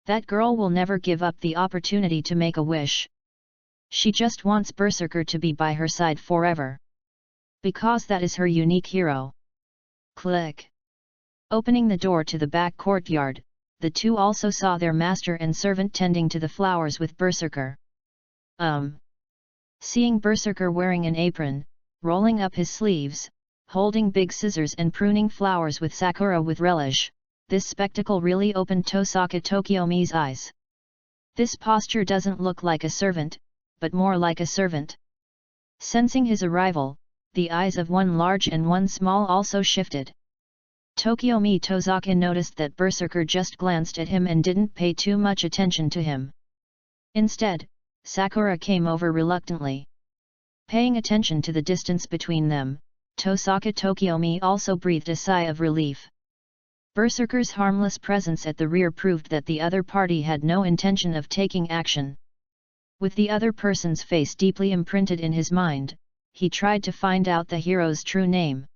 That girl will never give up the opportunity to make a wish. She just wants Berserker to be by her side forever. Because that is her unique hero. Click. Opening the door to the back courtyard, the two also saw their master and servant tending to the flowers with Berserker. Seeing Berserker wearing an apron, rolling up his sleeves, holding big scissors and pruning flowers with Sakura with relish, this spectacle really opened Tosaka Tokiomi's eyes. This posture doesn't look like a servant, but more like a servant. Sensing his arrival, the eyes of one large and one small also shifted. Tokiomi Tozaka noticed that Berserker just glanced at him and didn't pay too much attention to him. Instead, Sakura came over reluctantly. Paying attention to the distance between them, Tosaka Tokiomi also breathed a sigh of relief. Berserker's harmless presence at the rear proved that the other party had no intention of taking action. With the other person's face deeply imprinted in his mind, he tried to find out the hero's true name.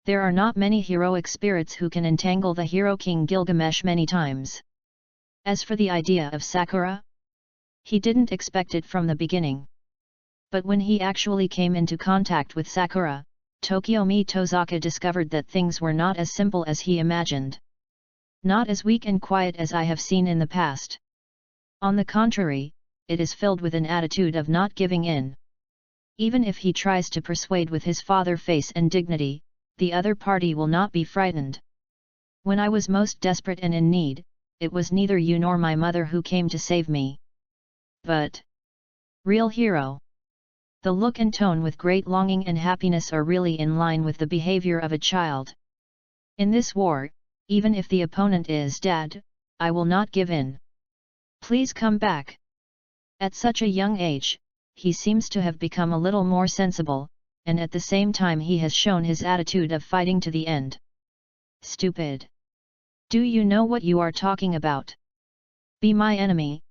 There are not many heroic spirits who can entangle the hero King Gilgamesh many times. As for the idea of Sakura, he didn't expect it from the beginning. But when he actually came into contact with Sakura, Tokiomi Tozaka discovered that things were not as simple as he imagined. Not as weak and quiet as I have seen in the past. On the contrary, it is filled with an attitude of not giving in. Even if he tries to persuade with his father face and dignity, the other party will not be frightened. When I was most desperate and in need, it was neither you nor my mother who came to save me. But real hero. The look and tone with great longing and happiness are really in line with the behavior of a child. In this war, even if the opponent is dead, I will not give in. Please come back. At such a young age, he seems to have become a little more sensible, and at the same time he has shown his attitude of fighting to the end. Stupid. Do you know what you are talking about? Be my enemy.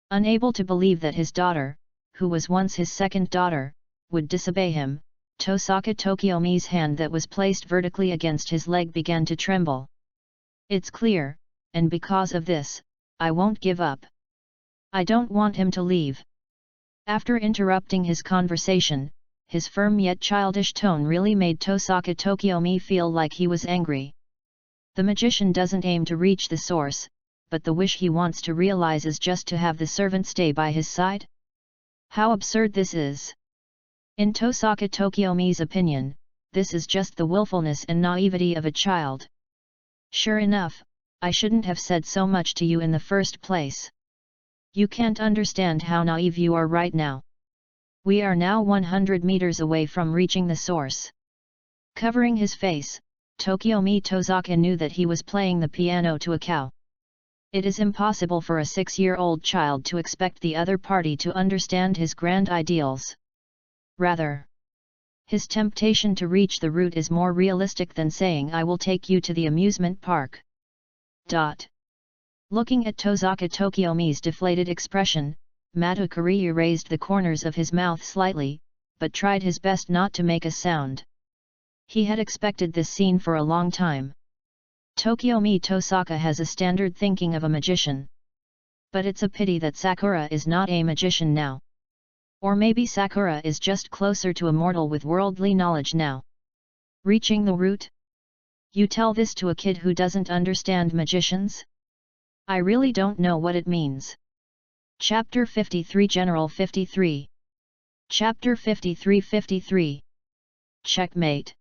Unable to believe that his daughter, who was once his second daughter, would disobey him, Tosaka Tokiomi's hand that was placed vertically against his leg began to tremble. It's clear, and because of this, I won't give up. I don't want him to leave. After interrupting his conversation, his firm yet childish tone really made Tosaka Tokiomi feel like he was angry. The magician doesn't aim to reach the source, but the wish he wants to realize is just to have the servant stay by his side? How absurd this is! In Tosaka Tokiomi's opinion, this is just the willfulness and naivety of a child. Sure enough, I shouldn't have said so much to you in the first place. You can't understand how naive you are right now. We are now 100 meters away from reaching the source. Covering his face, Tokiomi Tozaka knew that he was playing the piano to a cow. It is impossible for a 6-year-old child to expect the other party to understand his grand ideals. Rather, his temptation to reach the root is more realistic than saying I will take you to the amusement park. Looking at Tosaka Tokiomi's deflated expression, Matakuriya raised the corners of his mouth slightly, but tried his best not to make a sound. He had expected this scene for a long time. Tokiomi Tosaka has a standard thinking of a magician. But it's a pity that Sakura is not a magician now. Or maybe Sakura is just closer to a mortal with worldly knowledge now. Reaching the root? You tell this to a kid who doesn't understand magicians? I really don't know what it means. Chapter 53 General 53 Chapter 53-53. Checkmate.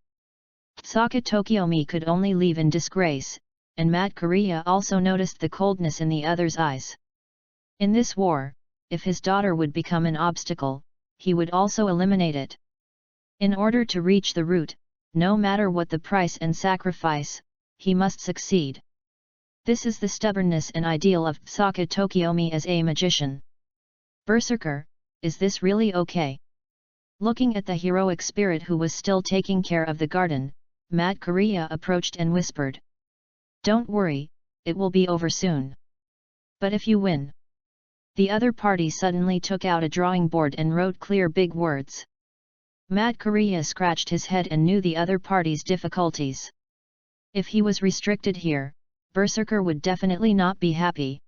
Saka Tokiomi could only leave in disgrace, and Mat Korea also noticed the coldness in the other's eyes. In this war, if his daughter would become an obstacle, he would also eliminate it. In order to reach the root, no matter what the price and sacrifice, he must succeed. This is the stubbornness and ideal of Saka Tokiomi as a magician. Berserker, is this really okay? Looking at the heroic spirit who was still taking care of the garden, Mat Korea approached and whispered. Don't worry, it will be over soon. But if you win? The other party suddenly took out a drawing board and wrote clear big words. Mat Korea scratched his head and knew the other party's difficulties. If he was restricted here, Berserker would definitely not be happy.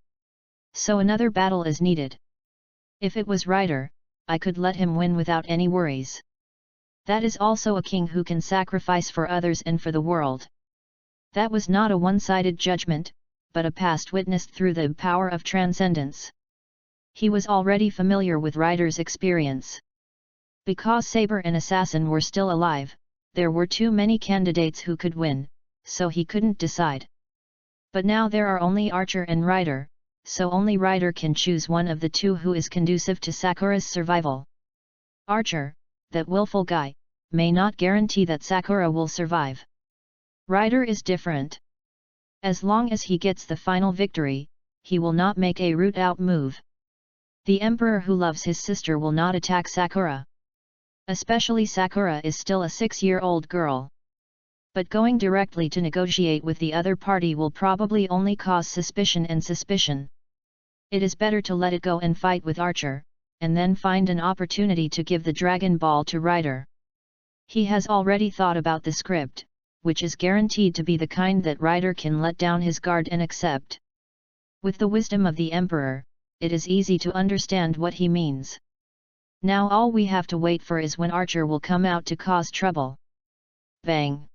So another battle is needed. If it was Rider, I could let him win without any worries. That is also a king who can sacrifice for others and for the world. That was not a one-sided judgment, but a past witnessed through the power of transcendence. He was already familiar with Rider's experience. Because Saber and Assassin were still alive, there were too many candidates who could win, so he couldn't decide. But now there are only Archer and Rider, so only Rider can choose one of the two who is conducive to Sakura's survival. Archer, that willful guy, may not guarantee that Sakura will survive. Rider is different. As long as he gets the final victory, he will not make a root-out move. The emperor who loves his sister will not attack Sakura. Especially Sakura is still a 6-year-old girl. But going directly to negotiate with the other party will probably only cause suspicion and suspicion. It is better to let it go and fight with Archer, and then find an opportunity to give the Dragon Ball to Rider. He has already thought about the script, which is guaranteed to be the kind that Rider can let down his guard and accept. With the wisdom of the Emperor, it is easy to understand what he means. Now all we have to wait for is when Archer will come out to cause trouble. Bang!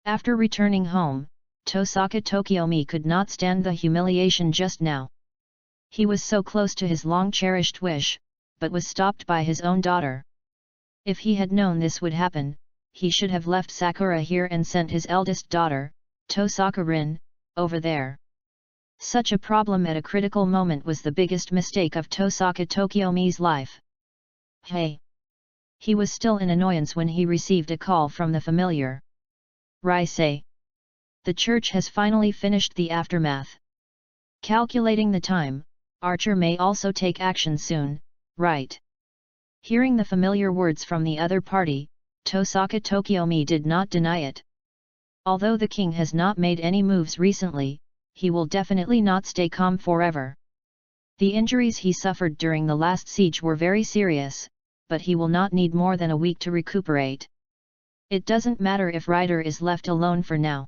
After returning home, Tosaka Tokiomi could not stand the humiliation just now. He was so close to his long-cherished wish, but was stopped by his own daughter. If he had known this would happen, he should have left Sakura here and sent his eldest daughter, Tosaka Rin, over there. Such a problem at a critical moment was the biggest mistake of Tosaka Tokiomi's life. Hey! He was still in annoyance when he received a call from the familiar. Rise. The church has finally finished the aftermath. Calculating the time, Archer may also take action soon, right? Hearing the familiar words from the other party, Tosaka Tokiomi did not deny it. Although the king has not made any moves recently, he will definitely not stay calm forever. The injuries he suffered during the last siege were very serious, but he will not need more than a week to recuperate. It doesn't matter if Rider is left alone for now.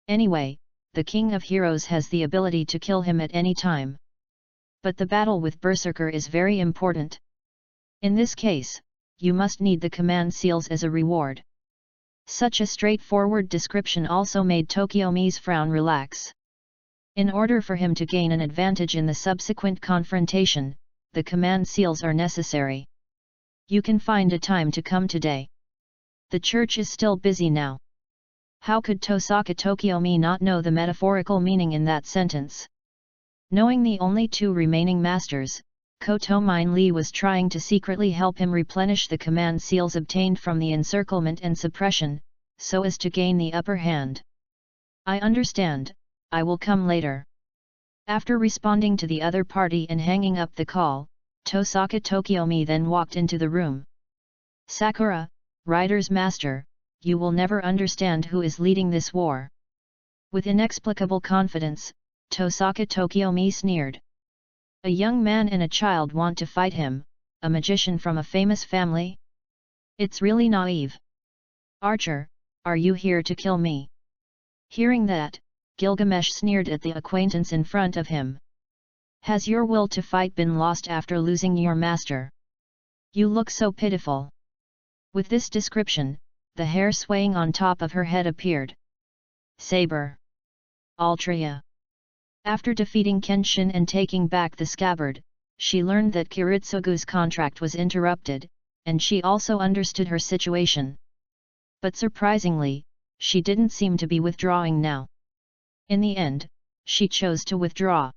Anyway, the King of Heroes has the ability to kill him at any time. But the battle with Berserker is very important. In this case, you must need the command seals as a reward. Such a straightforward description also made Tokiomi's frown relax. In order for him to gain an advantage in the subsequent confrontation, the command seals are necessary. You can find a time to come today. The church is still busy now. How could Tosaka Tokiomi not know the metaphorical meaning in that sentence? Knowing the only two remaining masters, Kotomine Lee was trying to secretly help him replenish the command seals obtained from the encirclement and suppression, so as to gain the upper hand. I understand, I will come later. After responding to the other party and hanging up the call, Tosaka Tokiomi then walked into the room. Sakura, Rider's master, you will never understand who is leading this war. With inexplicable confidence, Tosaka Tokiomi sneered. A young man and a child want to fight him, a magician from a famous family? It's really naive. Archer, are you here to kill me? Hearing that, Gilgamesh sneered at the acquaintance in front of him. Has your will to fight been lost after losing your master? You look so pitiful. With this description, the hair swaying on top of her head appeared. Saber. Altria. After defeating Kenshin and taking back the scabbard, she learned that Kiritsugu's contract was interrupted, and she also understood her situation. But surprisingly, she didn't seem to be withdrawing now. In the end, she chose to withdraw.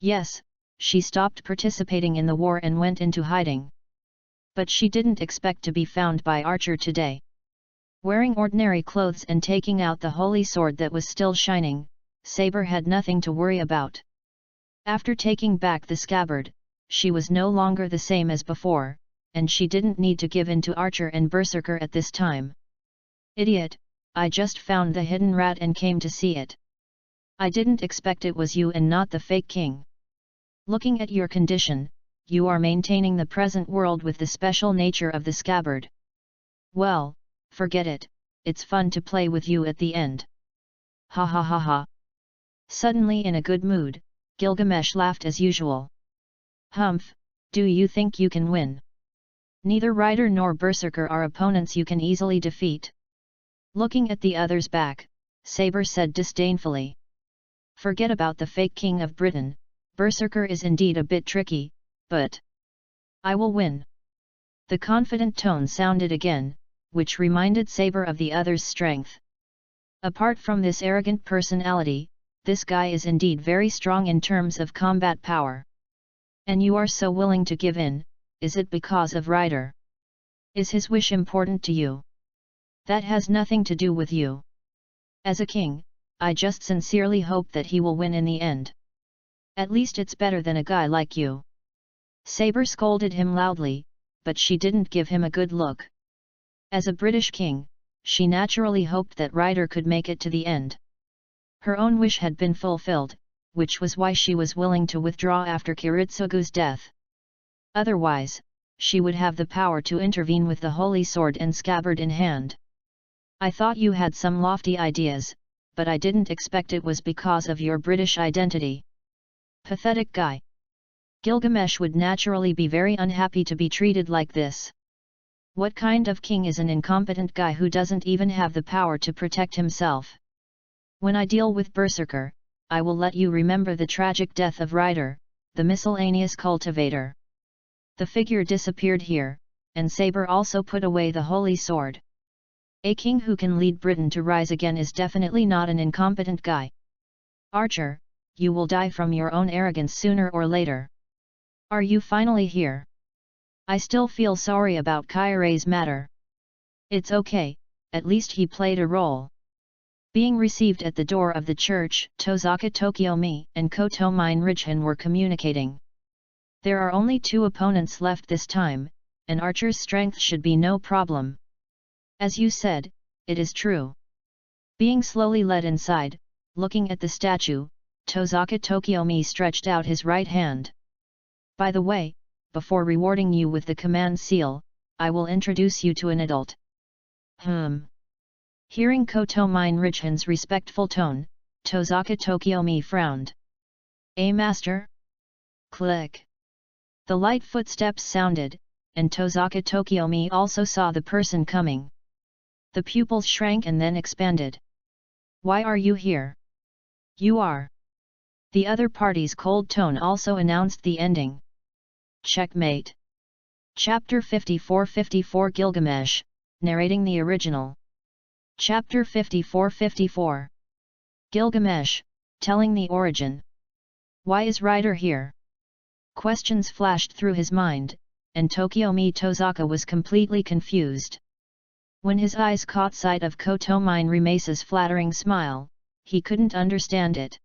Yes, she stopped participating in the war and went into hiding. But she didn't expect to be found by Archer today. Wearing ordinary clothes and taking out the holy sword that was still shining, Saber had nothing to worry about. After taking back the scabbard, she was no longer the same as before, and she didn't need to give in to Archer and Berserker at this time. Idiot, I just found the hidden rat and came to see it. I didn't expect it was you and not the fake king. Looking at your condition, you are maintaining the present world with the special nature of the scabbard. Well, forget it, it's fun to play with you at the end. Ha ha ha ha. Suddenly in a good mood, Gilgamesh laughed as usual. Humph, do you think you can win? Neither Rider nor Berserker are opponents you can easily defeat. Looking at the other's back, Saber said disdainfully. Forget about the fake king of Britain, Berserker is indeed a bit tricky, but I will win. The confident tone sounded again, which reminded Saber of the other's strength. Apart from this arrogant personality, this guy is indeed very strong in terms of combat power. And you are so willing to give in, is it because of Rider? Is his wish important to you? That has nothing to do with you. As a king, I just sincerely hope that he will win in the end. At least it's better than a guy like you. Saber scolded him loudly, but she didn't give him a good look. As a British king, she naturally hoped that Rider could make it to the end. Her own wish had been fulfilled, which was why she was willing to withdraw after Kiritsugu's death. Otherwise, she would have the power to intervene with the holy sword and scabbard in hand. I thought you had some lofty ideas, but I didn't expect it was because of your British identity. Pathetic guy. Gilgamesh would naturally be very unhappy to be treated like this. What kind of king is an incompetent guy who doesn't even have the power to protect himself? When I deal with Berserker, I will let you remember the tragic death of Rider, the miscellaneous cultivator. The figure disappeared here, and Saber also put away the holy sword. A king who can lead Britain to rise again is definitely not an incompetent guy. Archer, you will die from your own arrogance sooner or later. Are you finally here? I still feel sorry about Kairei's matter. It's okay, at least he played a role. Being received at the door of the church, Tozaka Tokiomi and Koto Mine Ridgehan were communicating. There are only 2 opponents left this time, and Archer's strength should be no problem. As you said, it is true. Being slowly led inside, looking at the statue, Tozaka Tokiomi stretched out his right hand. By the way, before rewarding you with the command seal, I will introduce you to an adult. Hearing Koto Mine Ridgehan's respectful tone, Tozaka Tokiomi frowned. A master? Click. The light footsteps sounded, and Tozaka Tokiomi also saw the person coming. The pupils shrank and then expanded. Why are you here? You are. The other party's cold tone also announced the ending. Checkmate. Chapter 54-54 Gilgamesh, narrating the original. Chapter 54-54. Gilgamesh, telling the origin. Why is Rider here? Questions flashed through his mind, and Tokiomi Tozaka was completely confused. When his eyes caught sight of Koto Mine Rimasa's flattering smile, he couldn't understand it.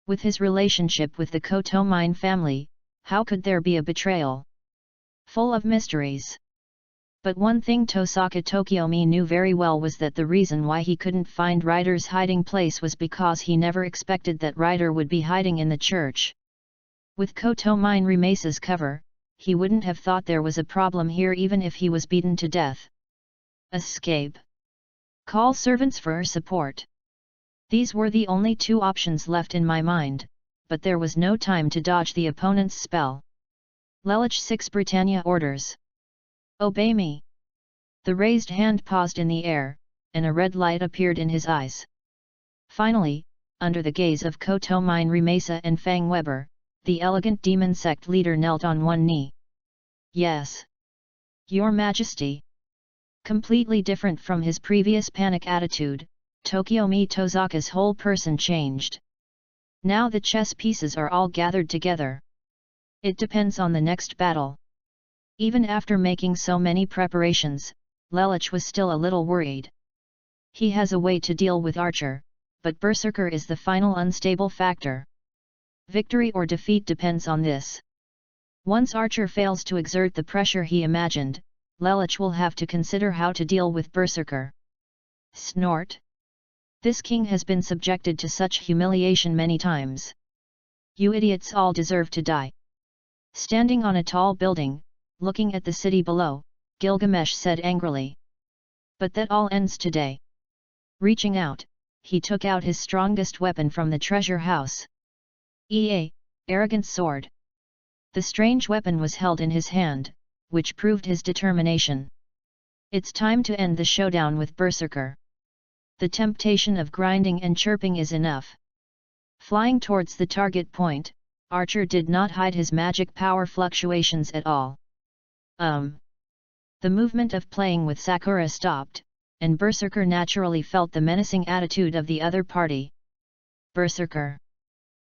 With his relationship with the Koto Mine family, how could there be a betrayal? Full of mysteries. But one thing Tozaka Tokiomi knew very well was that the reason why he couldn't find Rider's hiding place was because he never expected that Rider would be hiding in the church. With Koto Mine Rimasa's cover, he wouldn't have thought there was a problem here even if he was beaten to death. Escape. Call servants for support. These were the only 2 options left in my mind, but there was no time to dodge the opponent's spell. Lelich 6 Britannia orders. Obey me. The raised hand paused in the air, and a red light appeared in his eyes. Finally, under the gaze of Koto Mine Rimasa and Fang Weber, the elegant demon sect leader knelt on one knee. Yes. Your Majesty. Completely different from his previous panic attitude, Tokiomi Tozaka's whole person changed. Now the chess pieces are all gathered together. It depends on the next battle. Even after making so many preparations, Lelich was still a little worried. He has a way to deal with Archer, but Berserker is the final unstable factor. Victory or defeat depends on this. Once Archer fails to exert the pressure he imagined, Lelich will have to consider how to deal with Berserker. Snort. This king has been subjected to such humiliation many times. You idiots all deserve to die. Standing on a tall building, looking at the city below, Gilgamesh said angrily. But that all ends today. Reaching out, he took out his strongest weapon from the treasure house. Arrogant sword. The strange weapon was held in his hand, which proved his determination. It's time to end the showdown with Berserker. The temptation of grinding and chirping is enough. Flying towards the target point, Archer did not hide his magic power fluctuations at all. The movement of playing with Sakura stopped, and Berserker naturally felt the menacing attitude of the other party. Berserker.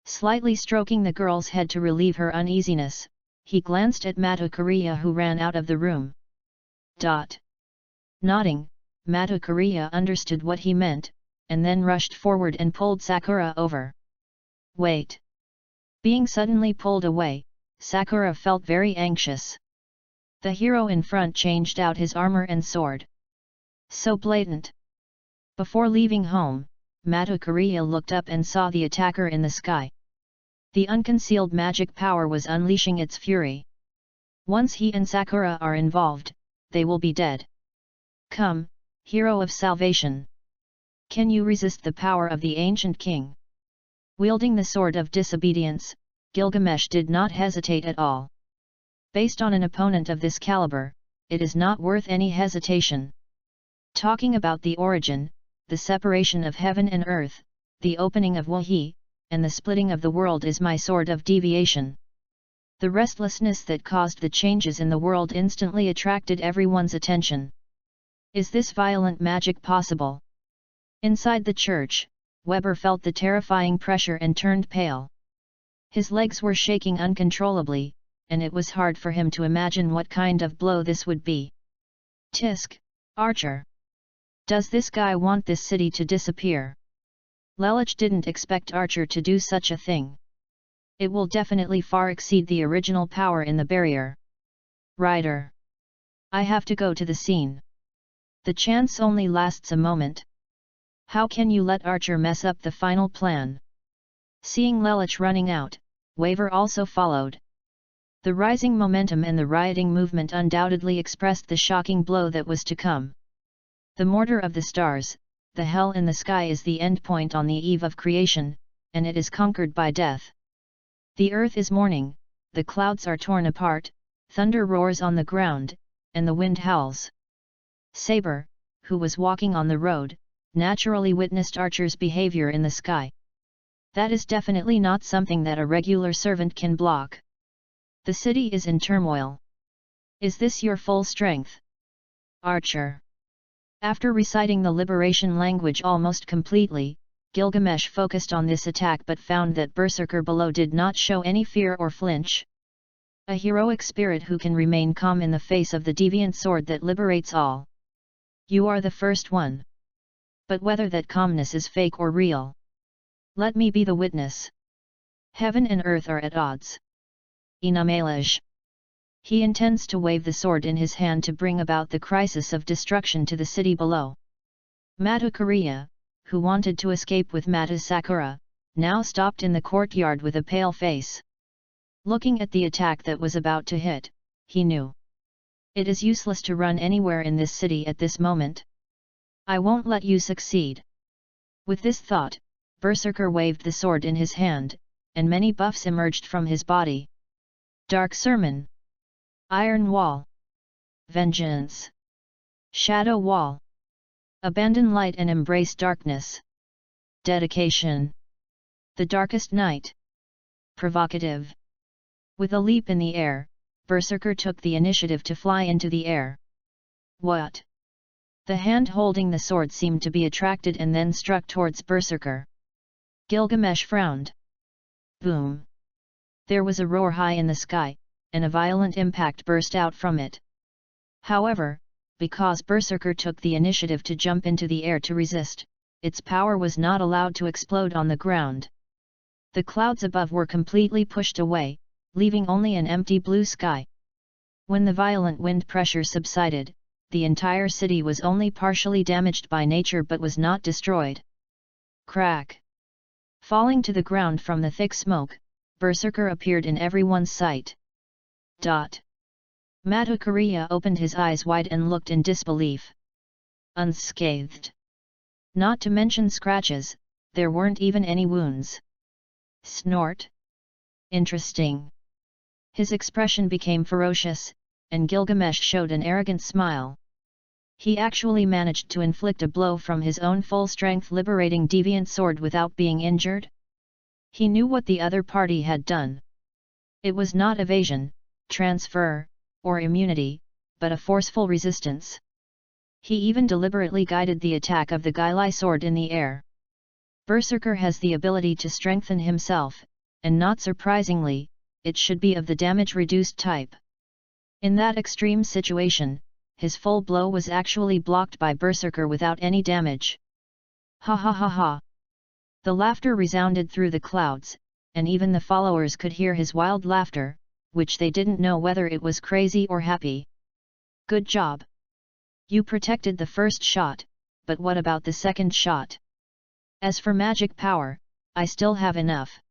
Slightly stroking the girl's head to relieve her uneasiness, he glanced at Matukuriya who ran out of the room. Nodding, Matukuriya understood what he meant, and then rushed forward and pulled Sakura over. Wait! Being suddenly pulled away, Sakura felt very anxious. The hero in front changed out his armor and sword. So blatant! Before leaving home, Matukuriya looked up and saw the attacker in the sky. The unconcealed magic power was unleashing its fury. Once he and Sakura are involved, they will be dead. Come, hero of salvation! Can you resist the power of the ancient king? Wielding the sword of disobedience, Gilgamesh did not hesitate at all. Based on an opponent of this caliber, it is not worth any hesitation. Talking about the origin, the separation of heaven and earth, the opening of Wahi, and the splitting of the world is my sword of deviation. The restlessness that caused the changes in the world instantly attracted everyone's attention. Is this violent magic possible? Inside the church, Weber felt the terrifying pressure and turned pale. His legs were shaking uncontrollably, and it was hard for him to imagine what kind of blow this would be. Tisk, Archer! Does this guy want this city to disappear? Lelich didn't expect Archer to do such a thing. It will definitely far exceed the original power in the barrier. Rider! I have to go to the scene. The chance only lasts a moment. How can you let Archer mess up the final plan? Seeing Lelich running out, Waver also followed. The rising momentum and the rioting movement undoubtedly expressed the shocking blow that was to come. The mortar of the stars, the hell in the sky is the endpoint on the eve of creation, and it is conquered by death. The earth is mourning, the clouds are torn apart, thunder roars on the ground, and the wind howls. Saber, who was walking on the road, naturally witnessed Archer's behavior in the sky. That is definitely not something that a regular servant can block. The city is in turmoil. Is this your full strength? Archer. After reciting the liberation language almost completely, Gilgamesh focused on this attack but found that Berserker below did not show any fear or flinch. A heroic spirit who can remain calm in the face of the deviant sword that liberates all. You are the first one. But whether that calmness is fake or real, let me be the witness. Heaven and earth are at odds. Inamalaj. He intends to wave the sword in his hand to bring about the crisis of destruction to the city below. Matukuriya, who wanted to escape with Mata Sakura, now stopped in the courtyard with a pale face. Looking at the attack that was about to hit, he knew. It is useless to run anywhere in this city at this moment. I won't let you succeed. With this thought, Berserker waved the sword in his hand, and many buffs emerged from his body. Dark Sermon. Iron Wall. Vengeance. Shadow Wall. Abandon light and embrace darkness. Dedication. The darkest night. Provocative. With a leap in the air, Berserker took the initiative to fly into the air. What? The hand holding the sword seemed to be attracted and then struck towards Berserker. Gilgamesh frowned. Boom! There was a roar high in the sky, and a violent impact burst out from it. However, because Berserker took the initiative to jump into the air to resist, its power was not allowed to explode on the ground. The clouds above were completely pushed away, leaving only an empty blue sky. When the violent wind pressure subsided, the entire city was only partially damaged by nature but was not destroyed. Crack! Falling to the ground from the thick smoke, Berserker appeared in everyone's sight. Madhukariya opened his eyes wide and looked in disbelief. Unscathed. Not to mention scratches, there weren't even any wounds. Snort. Interesting. His expression became ferocious, and Gilgamesh showed an arrogant smile. He actually managed to inflict a blow from his own full-strength liberating deviant sword without being injured. He knew what the other party had done. It was not evasion, transfer, or immunity, but a forceful resistance. He even deliberately guided the attack of the Gailai sword in the air. Berserker has the ability to strengthen himself, and not surprisingly, it should be of the damage-reduced type. In that extreme situation, his full blow was actually blocked by Berserker without any damage. Ha ha ha ha! The laughter resounded through the clouds, and even the followers could hear his wild laughter, which they didn't know whether it was crazy or happy. Good job! You protected the first shot, but what about the second shot? As for magic power, I still have enough.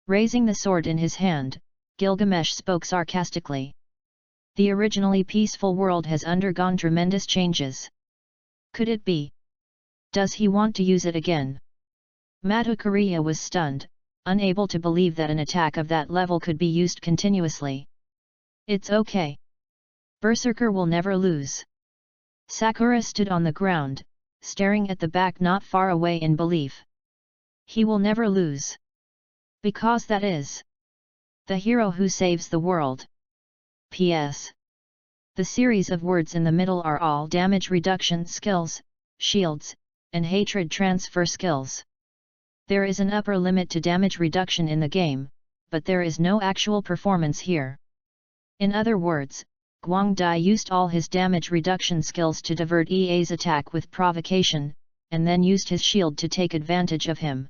Raising the sword in his hand, Gilgamesh spoke sarcastically. The originally peaceful world has undergone tremendous changes. Could it be? Does he want to use it again? Madhukariya was stunned, unable to believe that an attack of that level could be used continuously. It's okay. Berserker will never lose. Sakura stood on the ground, staring at the back not far away in belief. He will never lose. Because that is the hero who saves the world. P.S. The series of words in the middle are all damage reduction skills, shields, and hatred transfer skills. There is an upper limit to damage reduction in the game, but there is no actual performance here. In other words, Guangdai used all his damage reduction skills to divert EA's attack with provocation, and then used his shield to take advantage of him.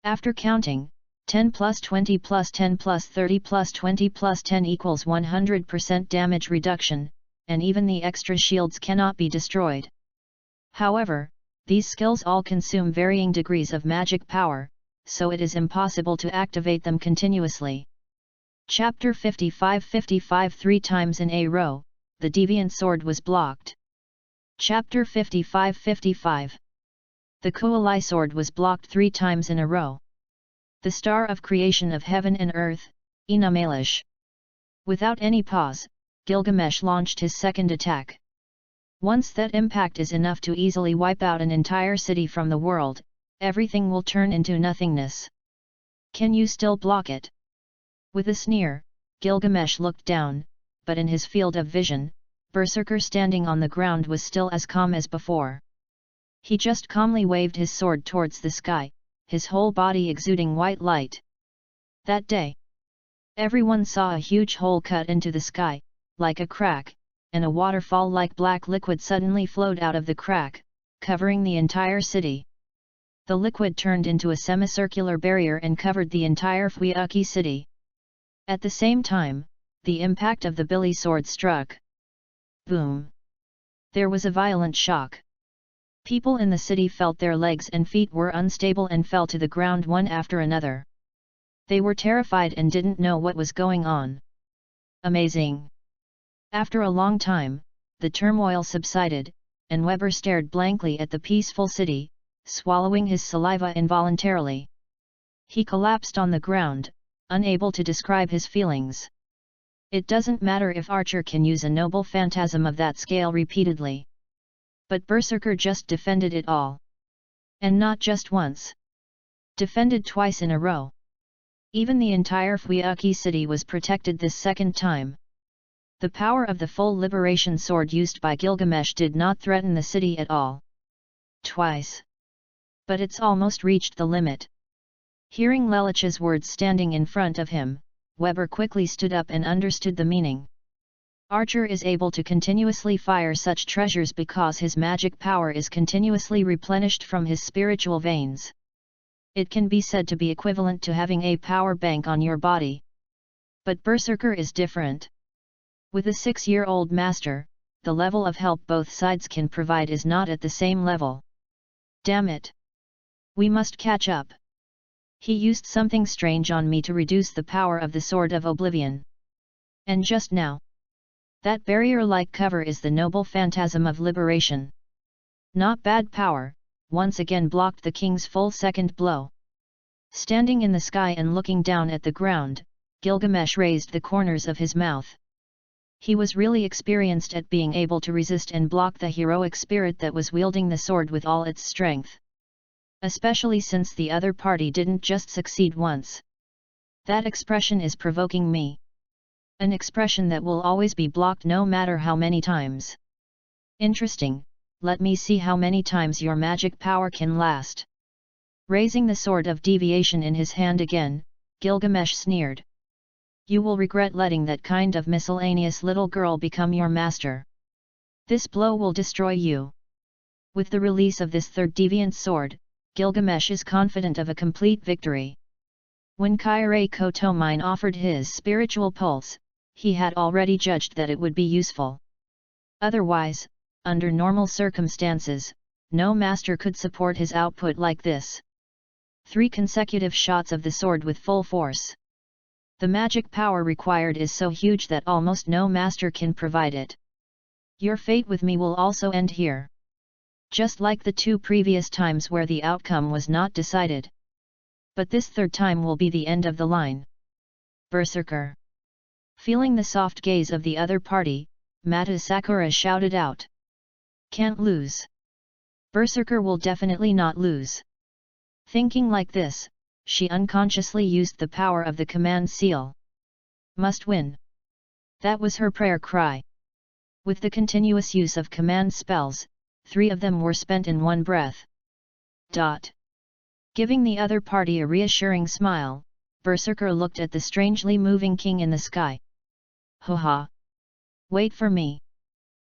After counting, 10 plus 20 plus 10 plus 30 plus 20 plus 10 equals 100% damage reduction, and even the extra shields cannot be destroyed. However, these skills all consume varying degrees of magic power, so it is impossible to activate them continuously. Chapter 55 3 times in a row, the deviant sword was blocked. Chapter 55 The Kualai sword was blocked 3 times in a row. The star of creation of heaven and earth, Enamalish. Without any pause, Gilgamesh launched his second attack. Once that impact is enough to easily wipe out an entire city from the world, everything will turn into nothingness. Can you still block it? With a sneer, Gilgamesh looked down, but in his field of vision, Berserker standing on the ground was still as calm as before. He just calmly waved his sword towards the sky, his whole body exuding white light. That day, everyone saw a huge hole cut into the sky, like a crack, and a waterfall like black liquid suddenly flowed out of the crack, covering the entire city. The liquid turned into a semicircular barrier and covered the entire Fuiuki city. At the same time, the impact of the Billy sword struck. Boom! There was a violent shock. People in the city felt their legs and feet were unstable and fell to the ground one after another. They were terrified and didn't know what was going on. Amazing! After a long time, the turmoil subsided, and Weber stared blankly at the peaceful city, swallowing his saliva involuntarily. He collapsed on the ground, unable to describe his feelings. It doesn't matter if Archer can use a noble phantasm of that scale repeatedly. But Berserker just defended it all. And not just once. Defended twice in a row. Even the entire Fuiuki city was protected this second time. The power of the full liberation sword used by Gilgamesh did not threaten the city at all. Twice. But it's almost reached the limit. Hearing Lelich's words standing in front of him, Weber quickly stood up and understood the meaning. Archer is able to continuously fire such treasures because his magic power is continuously replenished from his spiritual veins. It can be said to be equivalent to having a power bank on your body. But Berserker is different. With a 6-year-old master, the level of help both sides can provide is not at the same level. Damn it! We must catch up. He used something strange on me to reduce the power of the Sword of Oblivion. And just now, that barrier-like cover is the noble phantasm of liberation. Not bad power, once again blocked the king's full second blow. Standing in the sky and looking down at the ground, Gilgamesh raised the corners of his mouth. He was really experienced at being able to resist and block the heroic spirit that was wielding the sword with all its strength. Especially since the other party didn't just succeed once. That expression is provoking me. An expression that will always be blocked no matter how many times. Interesting, let me see how many times your magic power can last. Raising the sword of deviation in his hand again, Gilgamesh sneered. You will regret letting that kind of miscellaneous little girl become your master. This blow will destroy you. With the release of this third deviant sword, Gilgamesh is confident of a complete victory. When Kyrie Kotomine offered his spiritual pulse, he had already judged that it would be useful. Otherwise, under normal circumstances, no master could support his output like this. 3 consecutive shots of the sword with full force. The magic power required is so huge that almost no master can provide it. Your fate with me will also end here. Just like the 2 previous times where the outcome was not decided. But this third time will be the end of the line. Berserker. Feeling the soft gaze of the other party, Mata Sakura shouted out. Can't lose. Berserker will definitely not lose. Thinking like this, she unconsciously used the power of the command seal. Must win. That was her prayer cry. With the continuous use of command spells, 3 of them were spent in one breath. Giving the other party a reassuring smile, Berserker looked at the strangely moving king in the sky. Ha! Wait for me.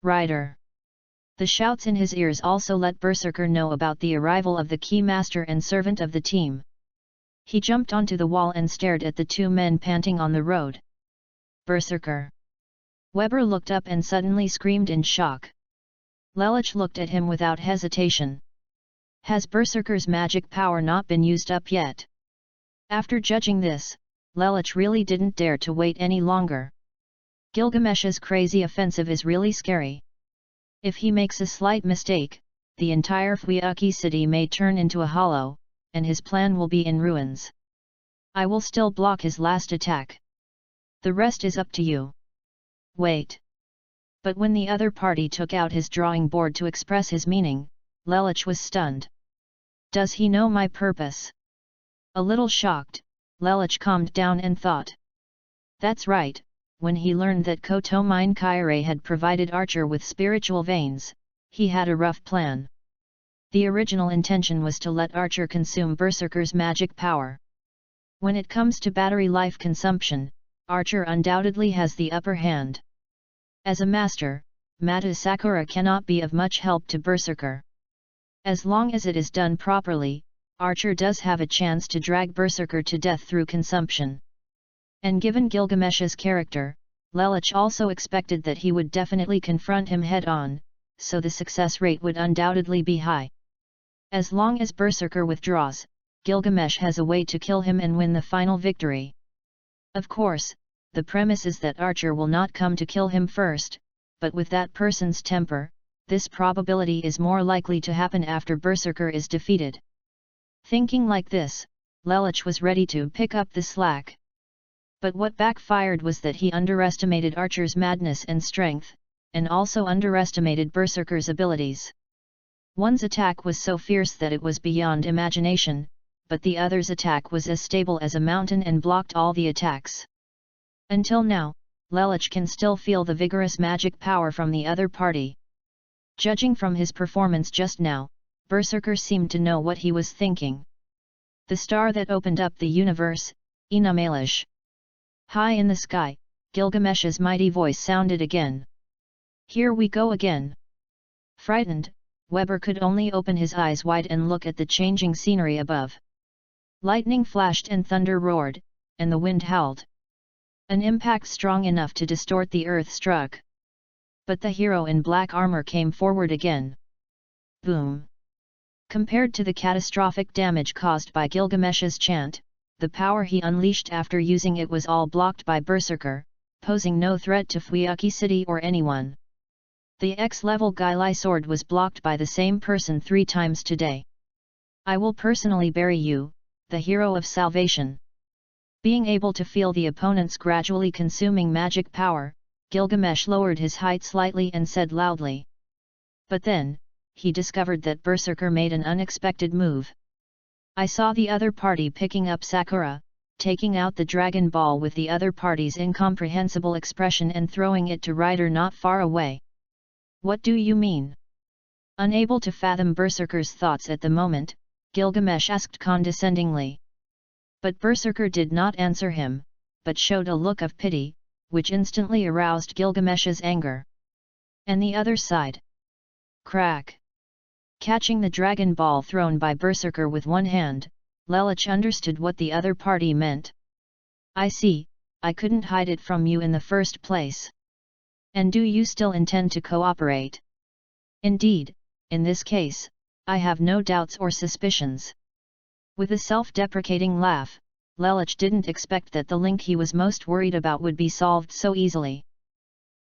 Rider. The shouts in his ears also let Berserker know about the arrival of the key master and servant of the team. He jumped onto the wall and stared at the 2 men panting on the road. Berserker. Weber looked up and suddenly screamed in shock. Lelich looked at him without hesitation. Has Berserker's magic power not been used up yet? After judging this, Lelich really didn't dare to wait any longer. Gilgamesh's crazy offensive is really scary. If he makes a slight mistake, the entire Fuyuki city may turn into a hollow, and his plan will be in ruins. I will still block his last attack. The rest is up to you. Wait. But when the other party took out his drawing board to express his meaning, Lelich was stunned. Does he know my purpose? A little shocked, Lelich calmed down and thought. That's right, when he learned that Kotomine Kyrie had provided Archer with spiritual veins, he had a rough plan. The original intention was to let Archer consume Berserker's magic power. When it comes to battery life consumption, Archer undoubtedly has the upper hand. As a master, Mata Sakura cannot be of much help to Berserker. As long as it is done properly, Archer does have a chance to drag Berserker to death through consumption. And given Gilgamesh's character, Lelich also expected that he would definitely confront him head-on, so the success rate would undoubtedly be high. As long as Berserker withdraws, Gilgamesh has a way to kill him and win the final victory. Of course, the premise is that Archer will not come to kill him first, but with that person's temper, this probability is more likely to happen after Berserker is defeated. Thinking like this, Lelich was ready to pick up the slack. But what backfired was that he underestimated Archer's madness and strength, and also underestimated Berserker's abilities. One's attack was so fierce that it was beyond imagination, but the other's attack was as stable as a mountain and blocked all the attacks. Until now, Lelich can still feel the vigorous magic power from the other party. Judging from his performance just now, Berserker seemed to know what he was thinking. The star that opened up the universe, Inamalish. High in the sky, Gilgamesh's mighty voice sounded again. Here we go again. Frightened, Weber could only open his eyes wide and look at the changing scenery above. Lightning flashed and thunder roared, and the wind howled. An impact strong enough to distort the earth struck. But the hero in black armor came forward again. Boom! Compared to the catastrophic damage caused by Gilgamesh's chant, the power he unleashed after using it was all blocked by Berserker, posing no threat to Fuyuki City or anyone. The X-level Gailai sword was blocked by the same person 3 times today. I will personally bury you, the hero of salvation. Being able to feel the opponent's gradually consuming magic power, Gilgamesh lowered his height slightly and said loudly. But then, he discovered that Berserker made an unexpected move. I saw the other party picking up Sakura, taking out the Dragon Ball with the other party's incomprehensible expression and throwing it to Rider not far away. What do you mean? Unable to fathom Berserker's thoughts at the moment, Gilgamesh asked condescendingly. But Berserker did not answer him, but showed a look of pity, which instantly aroused Gilgamesh's anger. And the other side. Crack! Catching the Dragon Ball thrown by Berserker with one hand, Lelich understood what the other party meant. I see, I couldn't hide it from you in the first place. And do you still intend to cooperate? Indeed, in this case, I have no doubts or suspicions. With a self-deprecating laugh, Lelich didn't expect that the link he was most worried about would be solved so easily.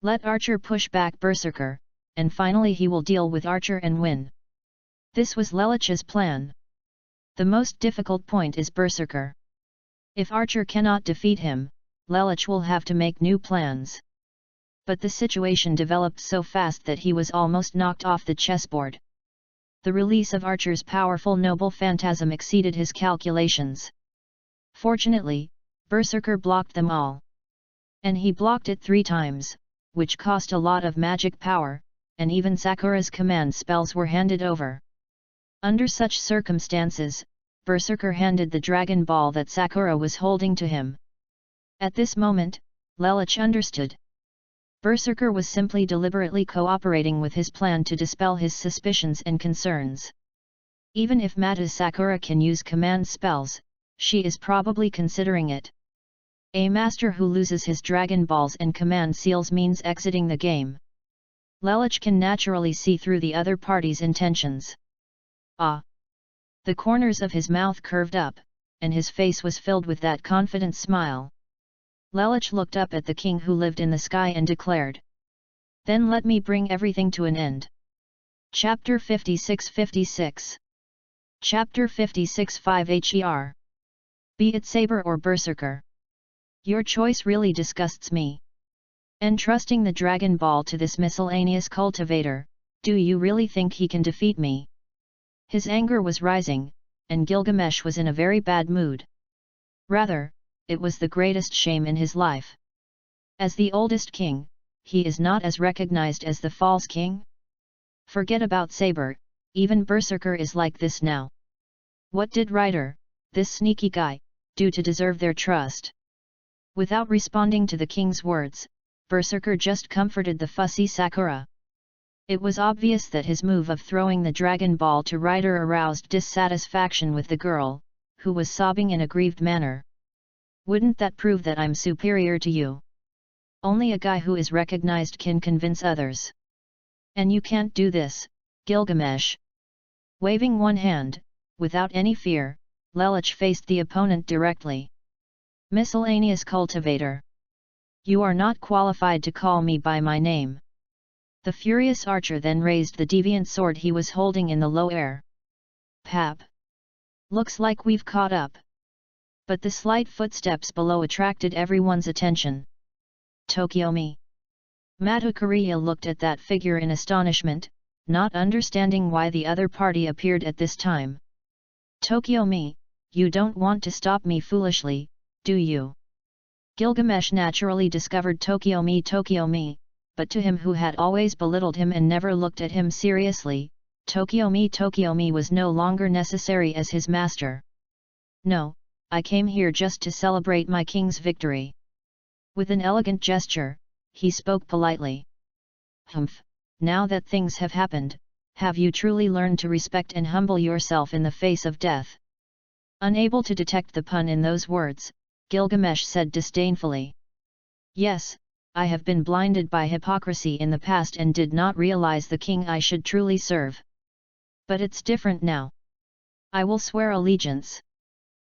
Let Archer push back Berserker, and finally he will deal with Archer and win. This was Lelich's plan. The most difficult point is Berserker. If Archer cannot defeat him, Lelich will have to make new plans. But the situation developed so fast that he was almost knocked off the chessboard. The release of Archer's powerful noble phantasm exceeded his calculations. Fortunately, Berserker blocked them all. And he blocked it 3 times, which cost a lot of magic power, and even Sakura's command spells were handed over. Under such circumstances, Berserker handed the Dragon Ball that Sakura was holding to him. At this moment, Lelich understood. Berserker was simply deliberately cooperating with his plan to dispel his suspicions and concerns. Even if Mata Sakura can use command spells, she is probably considering it. A master who loses his Dragon Balls and command seals means exiting the game. Lelich can naturally see through the other party's intentions. Ah! The corners of his mouth curved up, and his face was filled with that confident smile. Lelich looked up at the king who lived in the sky and declared. Then let me bring everything to an end. Chapter 56-56. Chapter 56-5 Her. Be it Saber or Berserker. Your choice really disgusts me. Entrusting the Dragon Ball to this miscellaneous cultivator, do you really think he can defeat me? His anger was rising, and Gilgamesh was in a very bad mood. Rather, it was the greatest shame in his life. As the oldest king, he is not as recognized as the false king? Forget about Saber, even Berserker is like this now. What did Rider, this sneaky guy, do to deserve their trust? Without responding to the king's words, Berserker just comforted the fussy Sakura. It was obvious that his move of throwing the Dragon Ball to Rider aroused dissatisfaction with the girl, who was sobbing in a grieved manner. Wouldn't that prove that I'm superior to you? Only a guy who is recognized can convince others. And you can't do this, Gilgamesh. Waving one hand, without any fear, Lelich faced the opponent directly. Miscellaneous cultivator. You are not qualified to call me by my name. The furious archer then raised the deviant sword he was holding in the low air. Pap! Looks like we've caught up. But the slight footsteps below attracted everyone's attention. Tokyomi. Matukuriya looked at that figure in astonishment, not understanding why the other party appeared at this time. Tokyomi, you don't want to stop me foolishly, do you? Gilgamesh naturally discovered Tokyo-me, but to him who had always belittled him and never looked at him seriously, Tokyo-me was no longer necessary as his master. No, I came here just to celebrate my king's victory. With an elegant gesture, he spoke politely. Humph, now that things have happened, have you truly learned to respect and humble yourself in the face of death? Unable to detect the pun in those words, Gilgamesh said disdainfully. Yes, I have been blinded by hypocrisy in the past and did not realize the king I should truly serve. But it's different now. I will swear allegiance.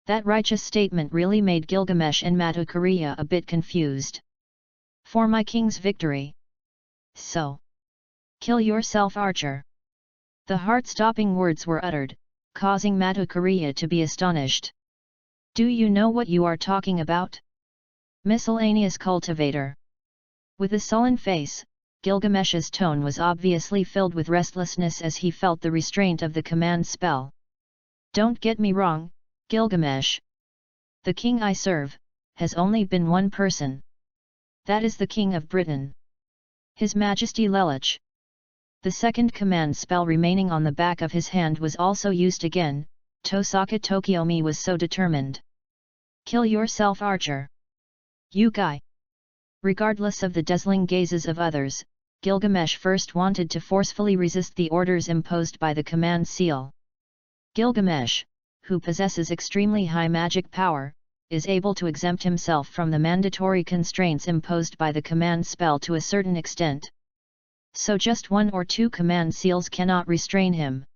That righteous statement really made Gilgamesh and Matukuriya a bit confused. For my king's victory. So. Kill yourself, archer. The heart-stopping words were uttered, causing Matukuriya to be astonished. Do you know what you are talking about? Miscellaneous cultivator. With a sullen face, Gilgamesh's tone was obviously filled with restlessness as he felt the restraint of the command spell. Don't get me wrong, Gilgamesh. The king I serve, has only been one person. That is the king of Britain. His Majesty Lelich. The second command spell remaining on the back of his hand was also used again. Tosaka Tokyo-me was so determined. Kill yourself, archer. You guy. Regardless of the dazzling gazes of others, Gilgamesh first wanted to forcefully resist the orders imposed by the command seal. Gilgamesh, who possesses extremely high magic power, is able to exempt himself from the mandatory constraints imposed by the command spell to a certain extent. So just one or two command seals cannot restrain him.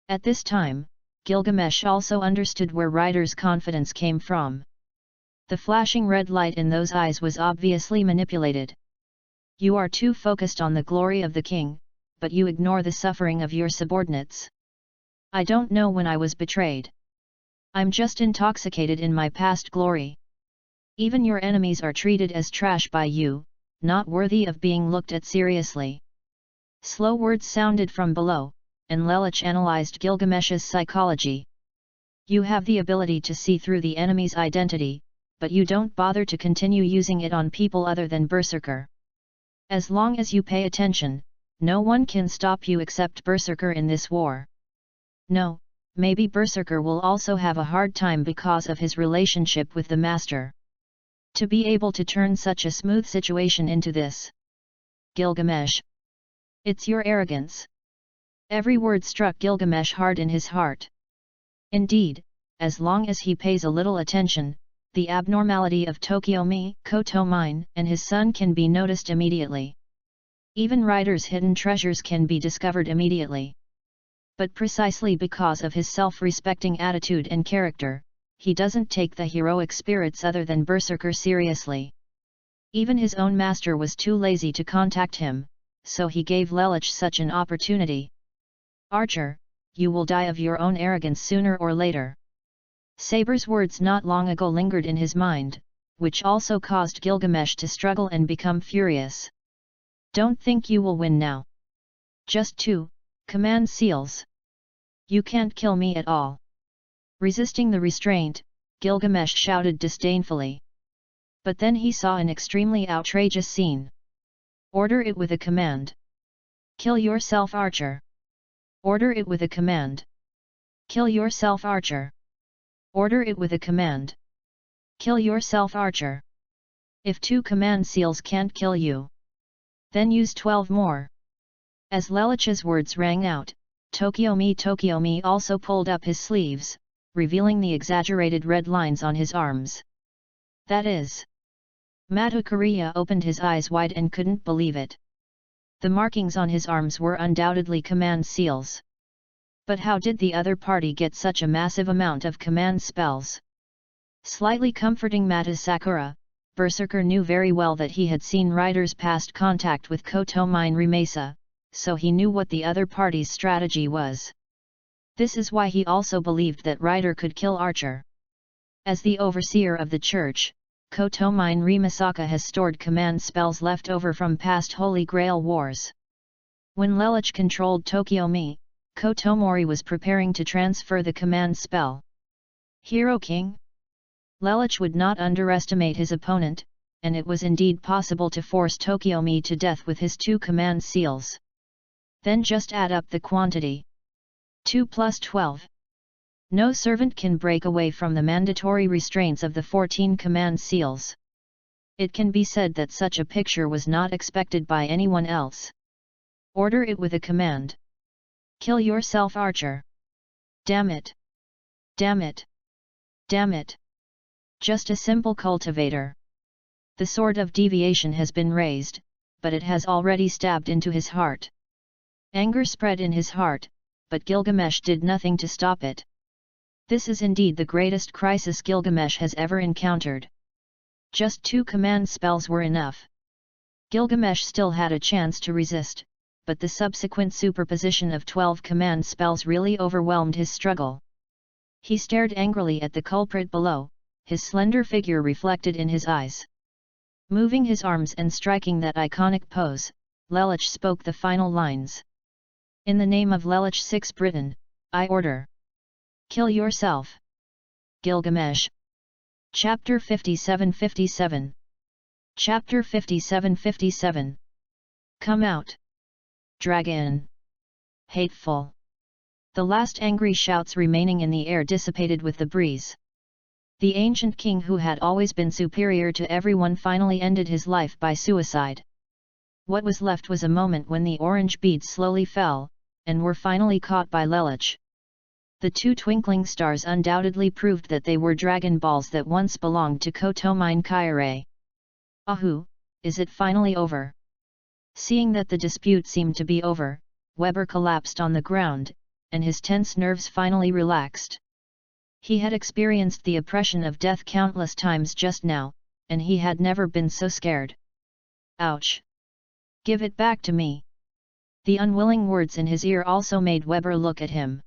At this time, Gilgamesh also understood where Ryder's confidence came from. The flashing red light in those eyes was obviously manipulated. You are too focused on the glory of the king, but you ignore the suffering of your subordinates. I don't know when I was betrayed. I'm just intoxicated in my past glory. Even your enemies are treated as trash by you, not worthy of being looked at seriously. Slow words sounded from below, and Lelich analyzed Gilgamesh's psychology. You have the ability to see through the enemy's identity, but you don't bother to continue using it on people other than Berserker. As long as you pay attention, no one can stop you except Berserker in this war. No, maybe Berserker will also have a hard time because of his relationship with the Master. To be able to turn such a smooth situation into this. Gilgamesh. It's your arrogance. Every word struck Gilgamesh hard in his heart. Indeed, as long as he pays a little attention, the abnormality of Tokyo-me, Koto-mine, and his son can be noticed immediately. Even Ryder's hidden treasures can be discovered immediately. But precisely because of his self-respecting attitude and character, he doesn't take the heroic spirits other than Berserker seriously. Even his own master was too lazy to contact him, so he gave Lelich such an opportunity. Archer, you will die of your own arrogance sooner or later. Saber's words not long ago lingered in his mind, which also caused Gilgamesh to struggle and become furious. Don't think you will win now. Just two command seals. You can't kill me at all. Resisting the restraint, Gilgamesh shouted disdainfully. But then he saw an extremely outrageous scene. Order it with a command. Kill yourself, archer. Order it with a command. Kill yourself, archer. Order it with a command. Kill yourself, archer. If 2 command seals can't kill you, then use 12 more. As Lelich's words rang out, Tokyo-me also pulled up his sleeves, revealing the exaggerated red lines on his arms. That is. Matukuriya opened his eyes wide and couldn't believe it. The markings on his arms were undoubtedly command seals. But how did the other party get such a massive amount of command spells? Slightly comforting Matusakura, Berserker knew very well that he had seen Ryder's past contact with Koto-mine Rimesa, so he knew what the other party's strategy was. This is why he also believed that Ryder could kill Archer. As the overseer of the church, Koto-mine Rimasaka has stored command spells left over from past Holy Grail wars. When Lelich controlled Tokyo-me, Kotomori was preparing to transfer the command spell. Hero King? Lelich would not underestimate his opponent, and it was indeed possible to force Tokiomi to death with his 2 command seals. Then just add up the quantity. 2 plus 12. No servant can break away from the mandatory restraints of the 14 command seals. It can be said that such a picture was not expected by anyone else. Order it with a command. Kill yourself, archer. Damn it! Damn it! Damn it! Just a simple cultivator. The sword of deviation has been raised, but it has already stabbed into his heart. Anger spread in his heart, but Gilgamesh did nothing to stop it. This is indeed the greatest crisis Gilgamesh has ever encountered. Just 2 command spells were enough. Gilgamesh still had a chance to resist, but the subsequent superposition of 12 command spells really overwhelmed his struggle. He stared angrily at the culprit below, his slender figure reflected in his eyes. Moving his arms and striking that iconic pose, Lelich spoke the final lines. In the name of Lelich 6 Britain, I order. Kill yourself. Gilgamesh. Chapter 57-57. Chapter 57-57. Come out. Dragon. Hateful. The last angry shouts remaining in the air dissipated with the breeze. The ancient king who had always been superior to everyone finally ended his life by suicide. What was left was a moment when the orange beads slowly fell, and were finally caught by Lelich. The 2 twinkling stars undoubtedly proved that they were dragon balls that once belonged to Kotomine Kyrie. Ahoo, is it finally over? Seeing that the dispute seemed to be over, Weber collapsed on the ground, and his tense nerves finally relaxed. He had experienced the oppression of death countless times just now, and he had never been so scared. Ouch! Give it back to me! The unwilling words in his ear also made Weber look at him.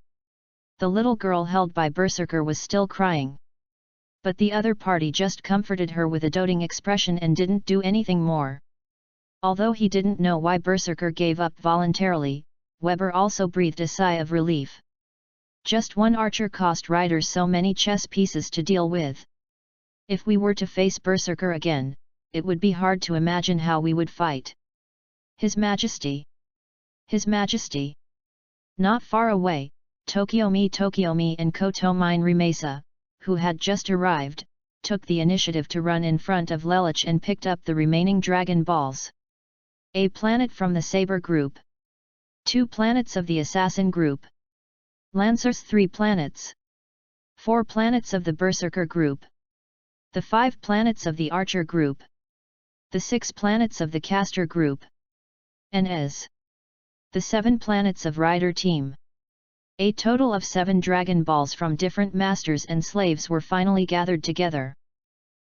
The little girl held by Berserker was still crying. But the other party just comforted her with a doting expression and didn't do anything more. Although he didn't know why Berserker gave up voluntarily, Weber also breathed a sigh of relief. Just 1 archer cost riders so many chess pieces to deal with. If we were to face Berserker again, it would be hard to imagine how we would fight. His Majesty! His Majesty! Not far away, Tokiomi and Kotomine Rimesa, who had just arrived, took the initiative to run in front of Lelich and picked up the remaining dragon balls. A planet from the Saber group. 2 planets of the Assassin group. Lancers 3 planets. 4 planets of the Berserker group. The 5 planets of the Archer group. The 6 planets of the Caster group. And as the 7 planets of Rider team. A total of 7 Dragon Balls from different masters and slaves were finally gathered together.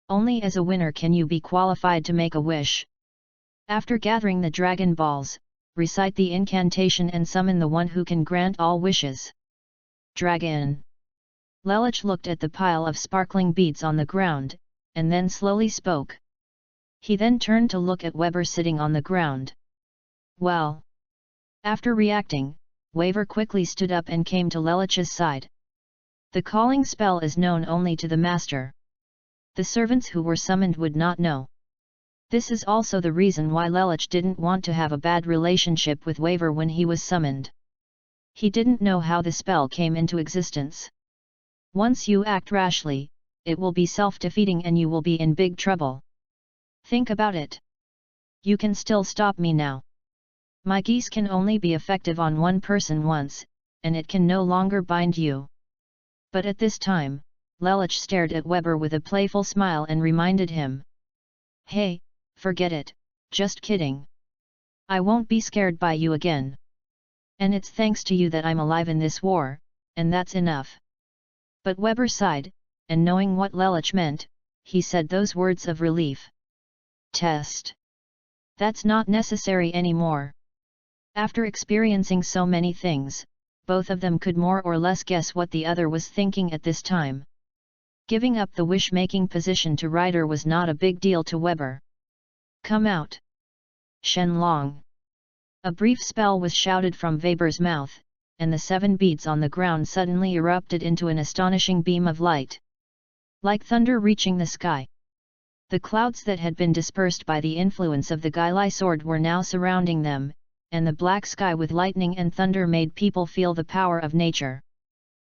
Only as a winner can you be qualified to make a wish. After gathering the Dragon Balls, recite the incantation and summon the one who can grant all wishes. Dragon. Lelich looked at the pile of sparkling beads on the ground, and then slowly spoke. He then turned to look at Weber sitting on the ground. Well. After reacting, Weber quickly stood up and came to Lelich's side. The calling spell is known only to the master. The servants who were summoned would not know. This is also the reason why Lelich didn't want to have a bad relationship with Weber when he was summoned. He didn't know how the spell came into existence. Once you act rashly, it will be self-defeating and you will be in big trouble. Think about it. You can still stop me now. My geese can only be effective on one person once, and it can no longer bind you. But at this time, Lelich stared at Weber with a playful smile and reminded him. Hey, forget it, just kidding. I won't be scared by you again. And it's thanks to you that I'm alive in this war, and that's enough. But Weber sighed, and knowing what Lelich meant, he said those words of relief. Test. That's not necessary anymore. After experiencing so many things, both of them could more or less guess what the other was thinking at this time. Giving up the wish-making position to Ryder was not a big deal to Weber. Come out. Shenlong. A brief spell was shouted from Weber's mouth, and the 7 beads on the ground suddenly erupted into an astonishing beam of light. like thunder reaching the sky. The clouds that had been dispersed by the influence of the Gailai sword were now surrounding them, and the black sky with lightning and thunder made people feel the power of nature.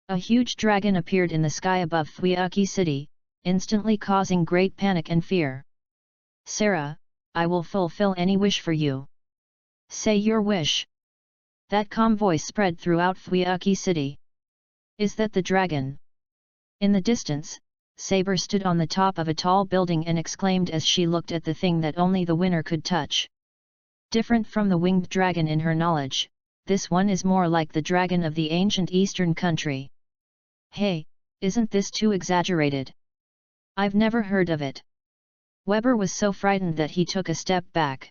A huge dragon appeared in the sky above Fuiuki City, instantly causing great panic and fear. "Sarah, I will fulfill any wish for you. Say your wish." That calm voice spread throughout Fuiuki City. "Is that the dragon?" In the distance, Saber stood on the top of a tall building and exclaimed as she looked at the thing that only the winner could touch. Different from the winged dragon in her knowledge, this one is more like the dragon of the ancient eastern country. "Hey, isn't this too exaggerated? I've never heard of it." Weber was so frightened that he took a step back.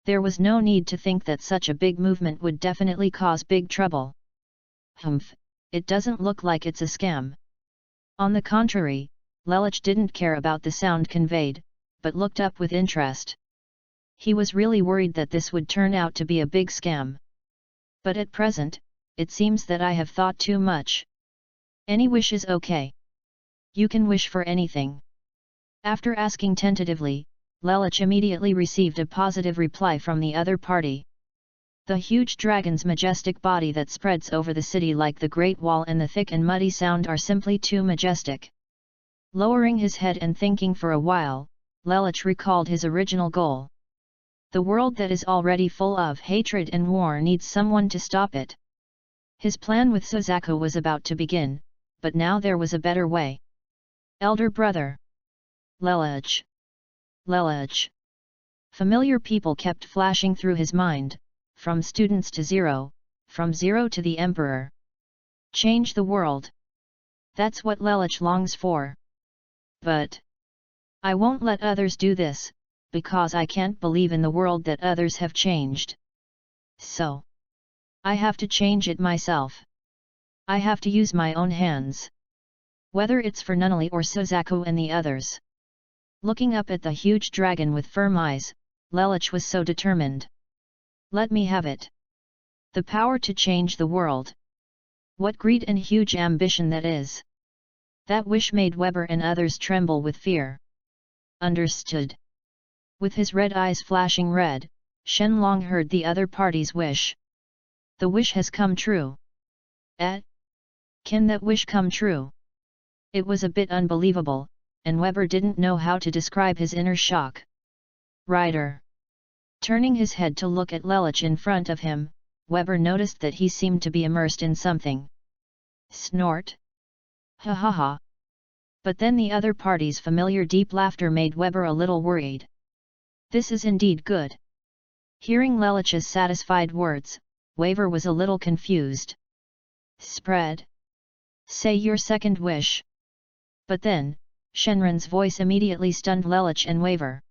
There was no need to think that such a big movement would definitely cause big trouble. "Humph, it doesn't look like it's a scam." On the contrary, Lelich didn't care about the sound conveyed, but looked up with interest. He was really worried that this would turn out to be a big scam. "But at present, it seems that I have thought too much. Any wish is okay. You can wish for anything." After asking tentatively, Lelich immediately received a positive reply from the other party. The huge dragon's majestic body that spreads over the city like the Great Wall and the thick and muddy sound are simply too majestic. Lowering his head and thinking for a while, Lelich recalled his original goal. The world that is already full of hatred and war needs someone to stop it. His plan with Suzaku was about to begin, but now there was a better way. "Elder brother. Lelich. Lelich." Familiar people kept flashing through his mind, from students to Zero, from Zero to the Emperor. Change the world. That's what Lelich longs for. "But I won't let others do this, because I can't believe in the world that others have changed. So I have to change it myself. I have to use my own hands. Whether it's for Nunnally or Suzaku and the others." Looking up at the huge dragon with firm eyes, Lelich was so determined. "Let me have it. The power to change the world. What greed and huge ambition that is." That wish made Weber and others tremble with fear. "Understood." With his red eyes flashing red, Shenlong heard the other party's wish. "The wish has come true." "Eh? Can that wish come true?" It was a bit unbelievable, and Weber didn't know how to describe his inner shock. "Rider." Turning his head to look at Lelich in front of him, Weber noticed that he seemed to be immersed in something. Snort. "Ha ha ha." But then the other party's familiar deep laughter made Weber a little worried. This is indeed good. Hearing Lelich's satisfied words, Weber was a little confused. "Spread. Say your second wish." But then, Shenron's voice immediately stunned Lelich and Weber.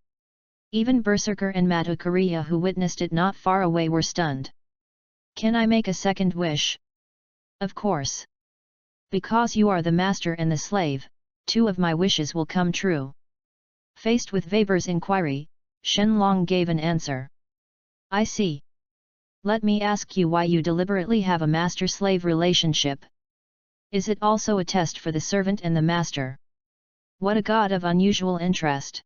Even Berserker and Matukariya who witnessed it not far away were stunned. "Can I make a second wish?" "Of course. Because you are the master and the slave, 2 of my wishes will come true." Faced with Weber's inquiry, Shenlong gave an answer. "I see. Let me ask you why you deliberately have a master-slave relationship. Is it also a test for the servant and the master?" What a god of unusual interest!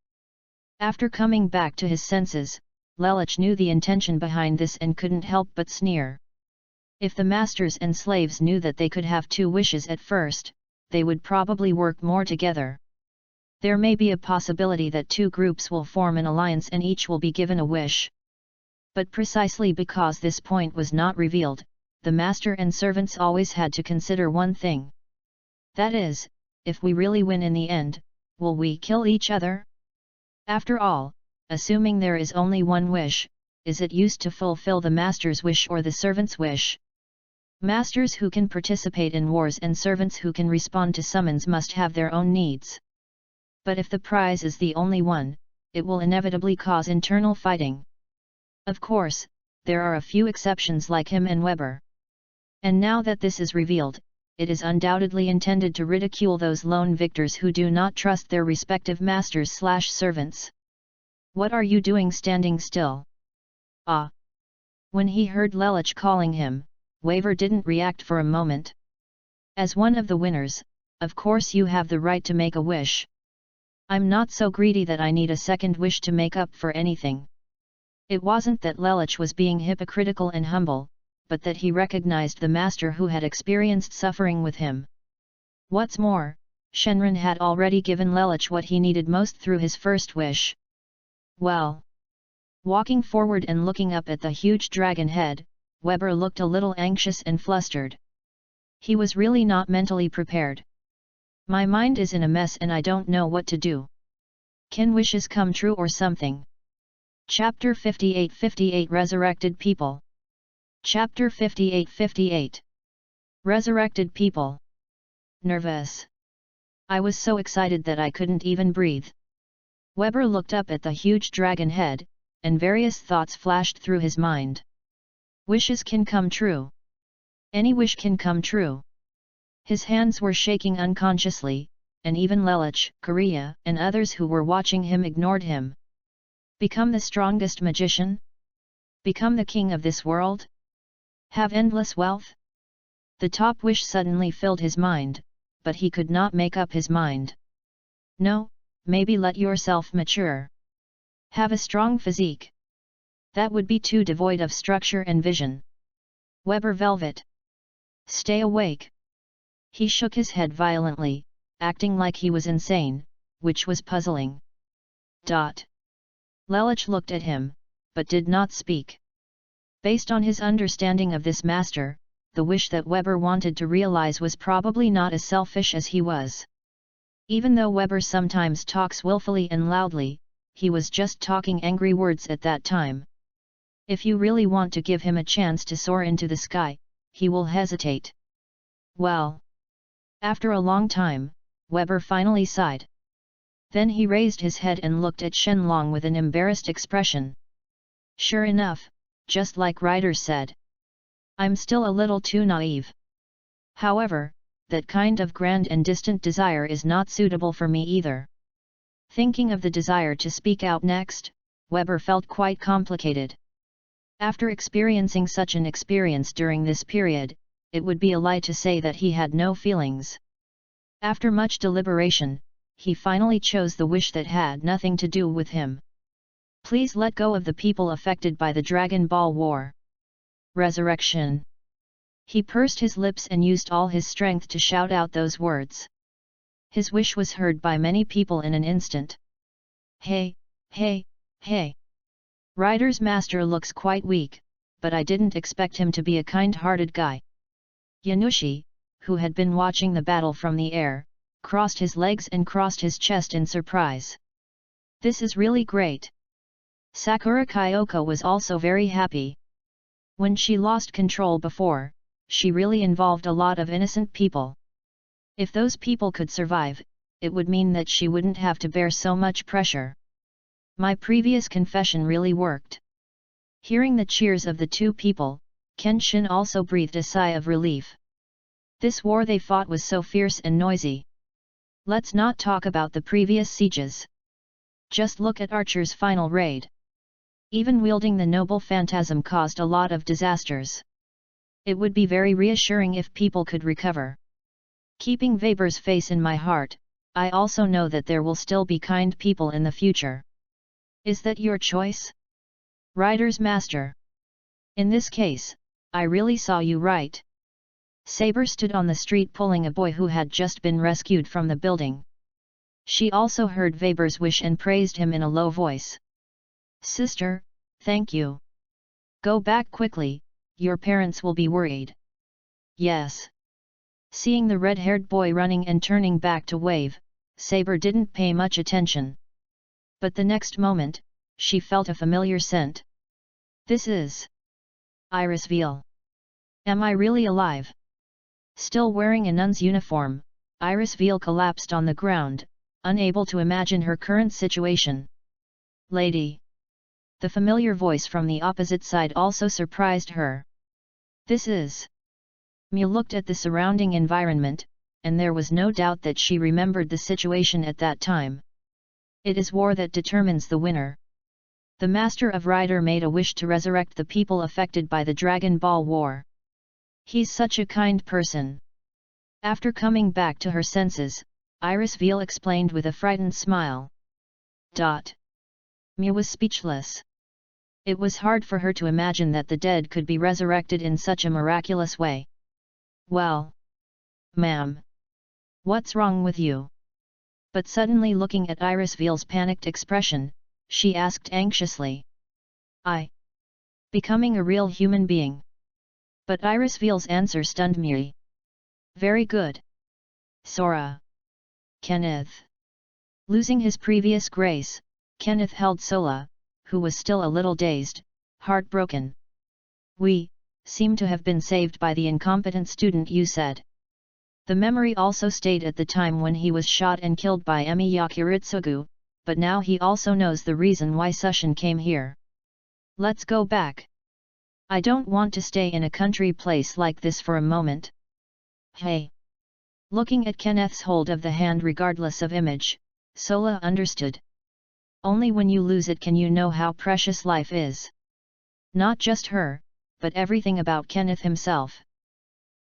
After coming back to his senses, Lelich knew the intention behind this and couldn't help but sneer. If the masters and slaves knew that they could have 2 wishes at first, they would probably work more together. There may be a possibility that 2 groups will form an alliance and each will be given a wish. But precisely because this point was not revealed, the master and servants always had to consider one thing. That is, if we really win in the end, will we kill each other? After all, assuming there is only one wish, is it used to fulfill the master's wish or the servant's wish? Masters who can participate in wars and servants who can respond to summons must have their own needs. But if the prize is the only one, it will inevitably cause internal fighting. Of course, there are a few exceptions like him and Weber. And now that this is revealed, it is undoubtedly intended to ridicule those lone victors who do not trust their respective masters/servants. What are you doing standing still? Ah! When he heard Lelich calling him, Weber didn't react for a moment. As one of the winners, of course you have the right to make a wish. I'm not so greedy that I need a second wish to make up for anything. It wasn't that Lelich was being hypocritical and humble, but that he recognized the master who had experienced suffering with him. What's more, Shenron had already given Lelich what he needed most through his first wish. Well. Walking forward and looking up at the huge dragon head, Weber looked a little anxious and flustered. He was really not mentally prepared. My mind is in a mess and I don't know what to do. Can wishes come true or something? Chapter 58 Resurrected People. Chapter 58 Resurrected People. Nervous. I was so excited that I couldn't even breathe. Weber looked up at the huge dragon head, and various thoughts flashed through his mind. Wishes can come true. Any wish can come true. His hands were shaking unconsciously, and even Lelich, Korea, and others who were watching him ignored him. Become the strongest magician? Become the king of this world? Have endless wealth? The top wish suddenly filled his mind, but he could not make up his mind. No, maybe let yourself mature. Have a strong physique. That would be too devoid of structure and vision. Weber Velvet. Stay awake. He shook his head violently, acting like he was insane, which was puzzling. Lelich looked at him, but did not speak. Based on his understanding of this master, the wish that Weber wanted to realize was probably not as selfish as he was. Even though Weber sometimes talks willfully and loudly, he was just talking angry words at that time. If you really want to give him a chance to soar into the sky, he will hesitate. Well. After a long time, Weber finally sighed. Then he raised his head and looked at Shenlong with an embarrassed expression. Sure enough, just like Ryder said. I'm still a little too naive. However, that kind of grand and distant desire is not suitable for me either. Thinking of the desire to speak out next, Weber felt quite complicated. After experiencing such an experience during this period, it would be a lie to say that he had no feelings. After much deliberation, he finally chose the wish that had nothing to do with him. Please let go of the people affected by the Dragon Ball War. Resurrection. He pursed his lips and used all his strength to shout out those words. His wish was heard by many people in an instant. Hey, hey, hey. Ryder's master looks quite weak, but I didn't expect him to be a kind-hearted guy. Yanushi, who had been watching the battle from the air, crossed his legs and crossed his chest in surprise. This is really great. Sakura Kyoko was also very happy. When she lost control before, she really involved a lot of innocent people. If those people could survive, it would mean that she wouldn't have to bear so much pressure. My previous confession really worked. Hearing the cheers of the two people, Kenshin also breathed a sigh of relief. This war they fought was so fierce and noisy. Let's not talk about the previous sieges. Just look at Archer's final raid. Even wielding the noble phantasm caused a lot of disasters. It would be very reassuring if people could recover. Keeping Weber's face in my heart, I also know that there will still be kind people in the future. Is that your choice? Ryder's master. In this case, I really saw you right. Saber stood on the street pulling a boy who had just been rescued from the building. She also heard Weber's wish and praised him in a low voice. Sister, thank you. Go back quickly, your parents will be worried. Yes. Seeing the red-haired boy running and turning back to wave, Saber didn't pay much attention. But the next moment, she felt a familiar scent. This is Iris Veal. Am I really alive? Still wearing a nun's uniform, Iris Veal collapsed on the ground, unable to imagine her current situation. Lady. The familiar voice from the opposite side also surprised her. This is. Mia looked at the surrounding environment, and there was no doubt that she remembered the situation at that time. It is war that determines the winner. The Master of Rider made a wish to resurrect the people affected by the Dragon Ball War. He's such a kind person. After coming back to her senses, Iris Veal explained with a frightened smile. Mia was speechless. It was hard for her to imagine that the dead could be resurrected in such a miraculous way. Well, ma'am, what's wrong with you? But suddenly looking at Iris Veal's panicked expression, she asked anxiously. Becoming a real human being. But Iris Veal's answer stunned Miri. Very good. Sora. Kenneth. Losing his previous grace, Kenneth held Sola, who was still a little dazed, heartbroken. We seem to have been saved by the incompetent student you said. The memory also stayed at the time when he was shot and killed by Emi Yakiritsugu, but now he also knows the reason why Sushin came here. Let's go back. I don't want to stay in a country place like this for a moment. Hey! Looking at Kenneth's hold of the hand regardless of image, Sola understood. Only when you lose it can you know how precious life is. Not just her, but everything about Kenneth himself.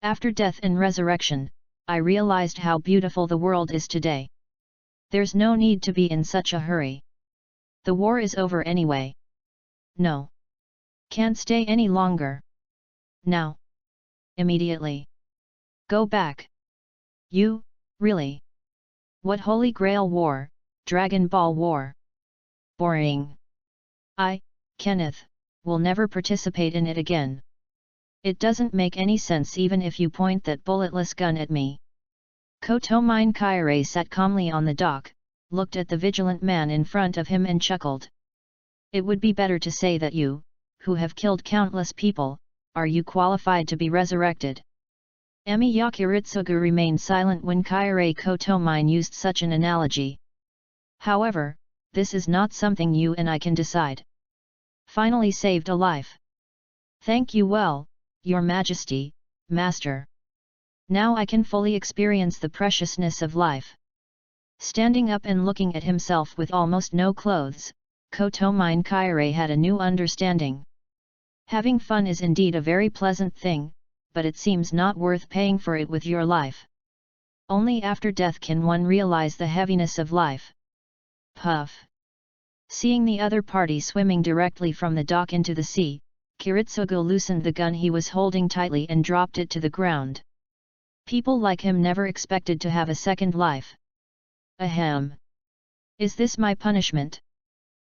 After death and resurrection, I realized how beautiful the world is today. There's no need to be in such a hurry. The war is over anyway. No. Can't stay any longer. Now. Immediately. Go back. You, really? What Holy Grail War, Dragon Ball War? Boring. Kenneth, will never participate in it again. It doesn't make any sense even if you point that bulletless gun at me. Kotomine Kaire sat calmly on the dock, looked at the vigilant man in front of him and chuckled. It would be better to say that you, who have killed countless people, are you qualified to be resurrected? Emi Yakiritsugu remained silent when Kaire Kotomine used such an analogy. However, this is not something you and I can decide. Finally saved a life. Thank you well, Your Majesty, Master. Now I can fully experience the preciousness of life. Standing up and looking at himself with almost no clothes, Kotomine Kaire had a new understanding. Having fun is indeed a very pleasant thing, but it seems not worth paying for it with your life. Only after death can one realize the heaviness of life. Puff. Seeing the other party swimming directly from the dock into the sea, Kiritsugu loosened the gun he was holding tightly and dropped it to the ground. People like him never expected to have a second life. Ahem. Is this my punishment?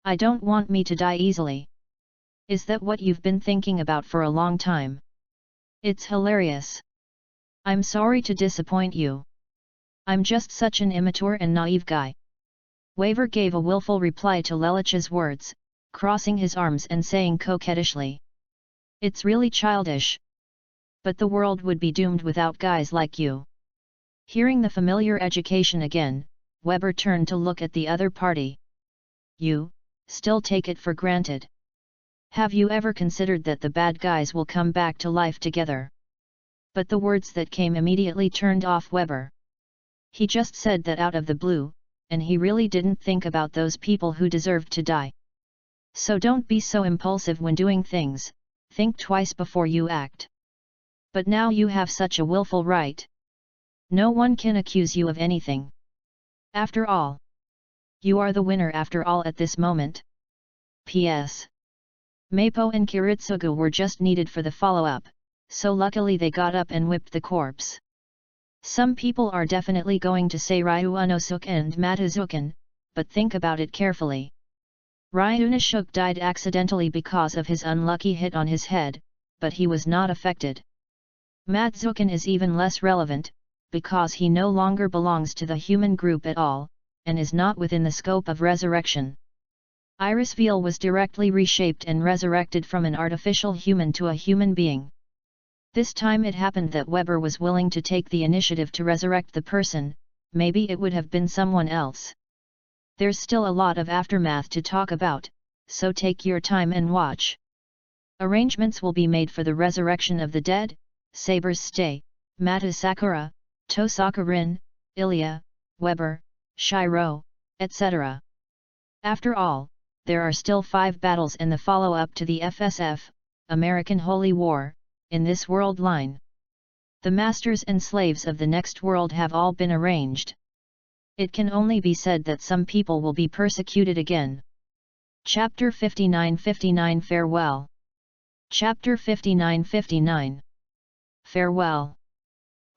I don't want me to die easily. Is that what you've been thinking about for a long time? It's hilarious. I'm sorry to disappoint you. I'm just such an immature and naive guy. Waver gave a willful reply to Lelich's words, crossing his arms and saying coquettishly. It's really childish. But the world would be doomed without guys like you. Hearing the familiar education again, Weber turned to look at the other party. You, still take it for granted. Have you ever considered that the bad guys will come back to life together? But the words that came immediately turned off Weber. He just said that out of the blue, and he really didn't think about those people who deserved to die. So don't be so impulsive when doing things, think twice before you act. But now you have such a willful right. No one can accuse you of anything. After all, you are the winner after all at this moment. P.S. Meipo and Kiritsugu were just needed for the follow-up, so luckily they got up and whipped the corpse. Some people are definitely going to say Ryunosuke and Matazuken, but think about it carefully. Ryunosuke died accidentally because of his unlucky hit on his head, but he was not affected. Matsuken is even less relevant, because he no longer belongs to the human group at all, and is not within the scope of resurrection. Iris Veal was directly reshaped and resurrected from an artificial human to a human being. This time it happened that Weber was willing to take the initiative to resurrect the person, maybe it would have been someone else. There's still a lot of aftermath to talk about, so take your time and watch. Arrangements will be made for the resurrection of the dead, Saber's stay, Mata Sakura, Tosaka Rin, Ilya, Weber, Shiro, etc. After all, there are still 5 battles and the follow-up to the FSF, American Holy War, in this world line. The masters and slaves of the next world have all been arranged. It can only be said that some people will be persecuted again. Chapter 59-59 Farewell. Chapter 59-59 Farewell.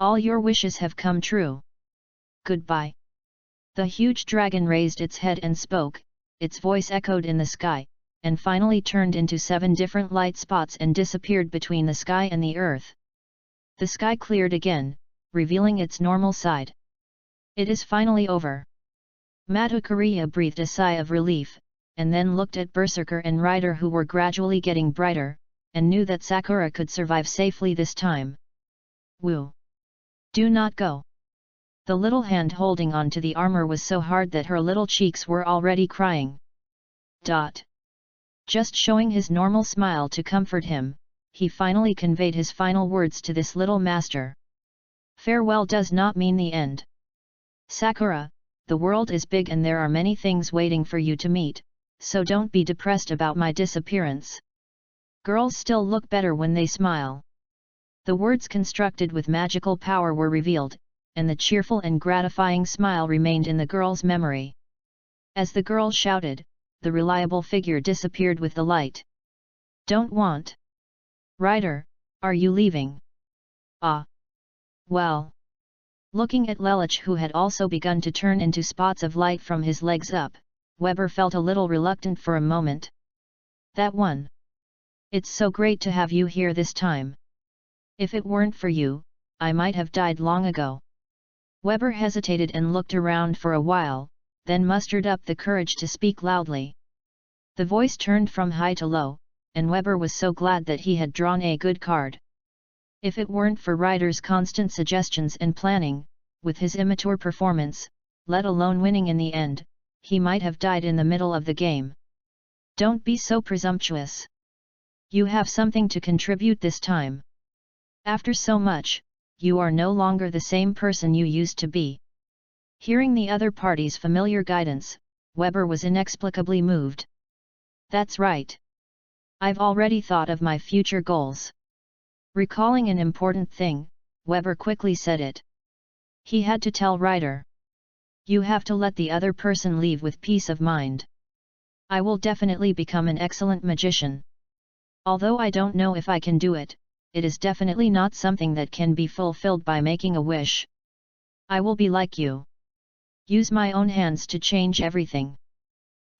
All your wishes have come true. Goodbye. The huge dragon raised its head and spoke, its voice echoed in the sky, and finally turned into 7 different light spots and disappeared between the sky and the earth. The sky cleared again, revealing its normal side. It is finally over. Madhukariya breathed a sigh of relief, and then looked at Berserker and Rider who were gradually getting brighter, and knew that Sakura could survive safely this time. Woo! Do not go! The little hand holding on to the armor was so hard that her little cheeks were already crying. Just showing his normal smile to comfort him, he finally conveyed his final words to this little master. Farewell does not mean the end. Sakura, the world is big and there are many things waiting for you to meet, so don't be depressed about my disappearance. Girls still look better when they smile. The words constructed with magical power were revealed, and the cheerful and gratifying smile remained in the girl's memory. As the girl shouted, the reliable figure disappeared with the light. Don't want. Rider, are you leaving? Ah. Well. Looking at Lelich who had also begun to turn into spots of light from his legs up, Weber felt a little reluctant for a moment. That one. It's so great to have you here this time. If it weren't for you, I might have died long ago. Weber hesitated and looked around for a while, then mustered up the courage to speak loudly. The voice turned from high to low, and Weber was so glad that he had drawn a good card. If it weren't for Ryder's constant suggestions and planning, with his immature performance, let alone winning in the end, he might have died in the middle of the game. Don't be so presumptuous. You have something to contribute this time. After so much, you are no longer the same person you used to be. Hearing the other party's familiar guidance, Weber was inexplicably moved. That's right. I've already thought of my future goals. Recalling an important thing, Weber quickly said it. He had to tell Ryder. You have to let the other person leave with peace of mind. I will definitely become an excellent magician. Although I don't know if I can do it, it is definitely not something that can be fulfilled by making a wish. I will be like you. Use my own hands to change everything.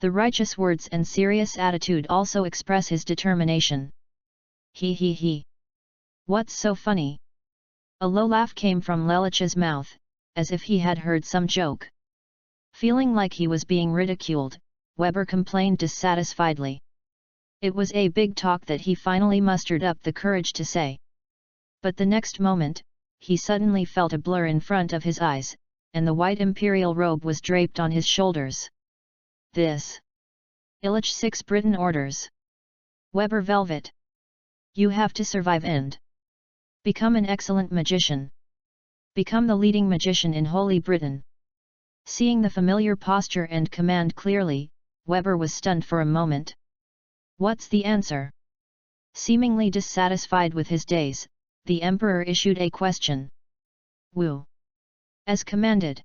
The righteous words and serious attitude also express his determination. He. What's so funny? A low laugh came from Lelich's mouth, as if he had heard some joke. Feeling like he was being ridiculed, Weber complained dissatisfiedly. It was a big talk that he finally mustered up the courage to say. But the next moment, he suddenly felt a blur in front of his eyes, and the white imperial robe was draped on his shoulders. This. Illich 6 Britain orders. Weber Velvet. You have to survive and become an excellent magician. Become the leading magician in Holy Britain. Seeing the familiar posture and command clearly, Weber was stunned for a moment. What's the answer? Seemingly dissatisfied with his days, the Emperor issued a question. Woo. As commanded.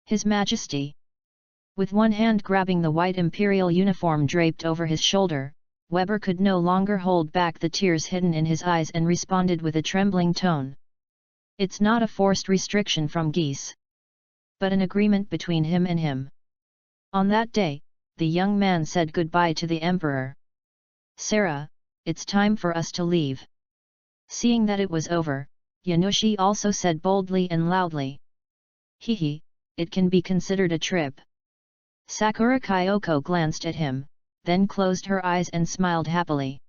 His Majesty. With one hand grabbing the white imperial uniform draped over his shoulder, Weber could no longer hold back the tears hidden in his eyes and responded with a trembling tone. It's not a forced restriction from Geese, but an agreement between him and him. On that day, the young man said goodbye to the Emperor. Sarah, it's time for us to leave. Seeing that it was over, Yanushi also said boldly and loudly. He, it can be considered a trip. Sakura Kyoko glanced at him, then closed her eyes and smiled happily.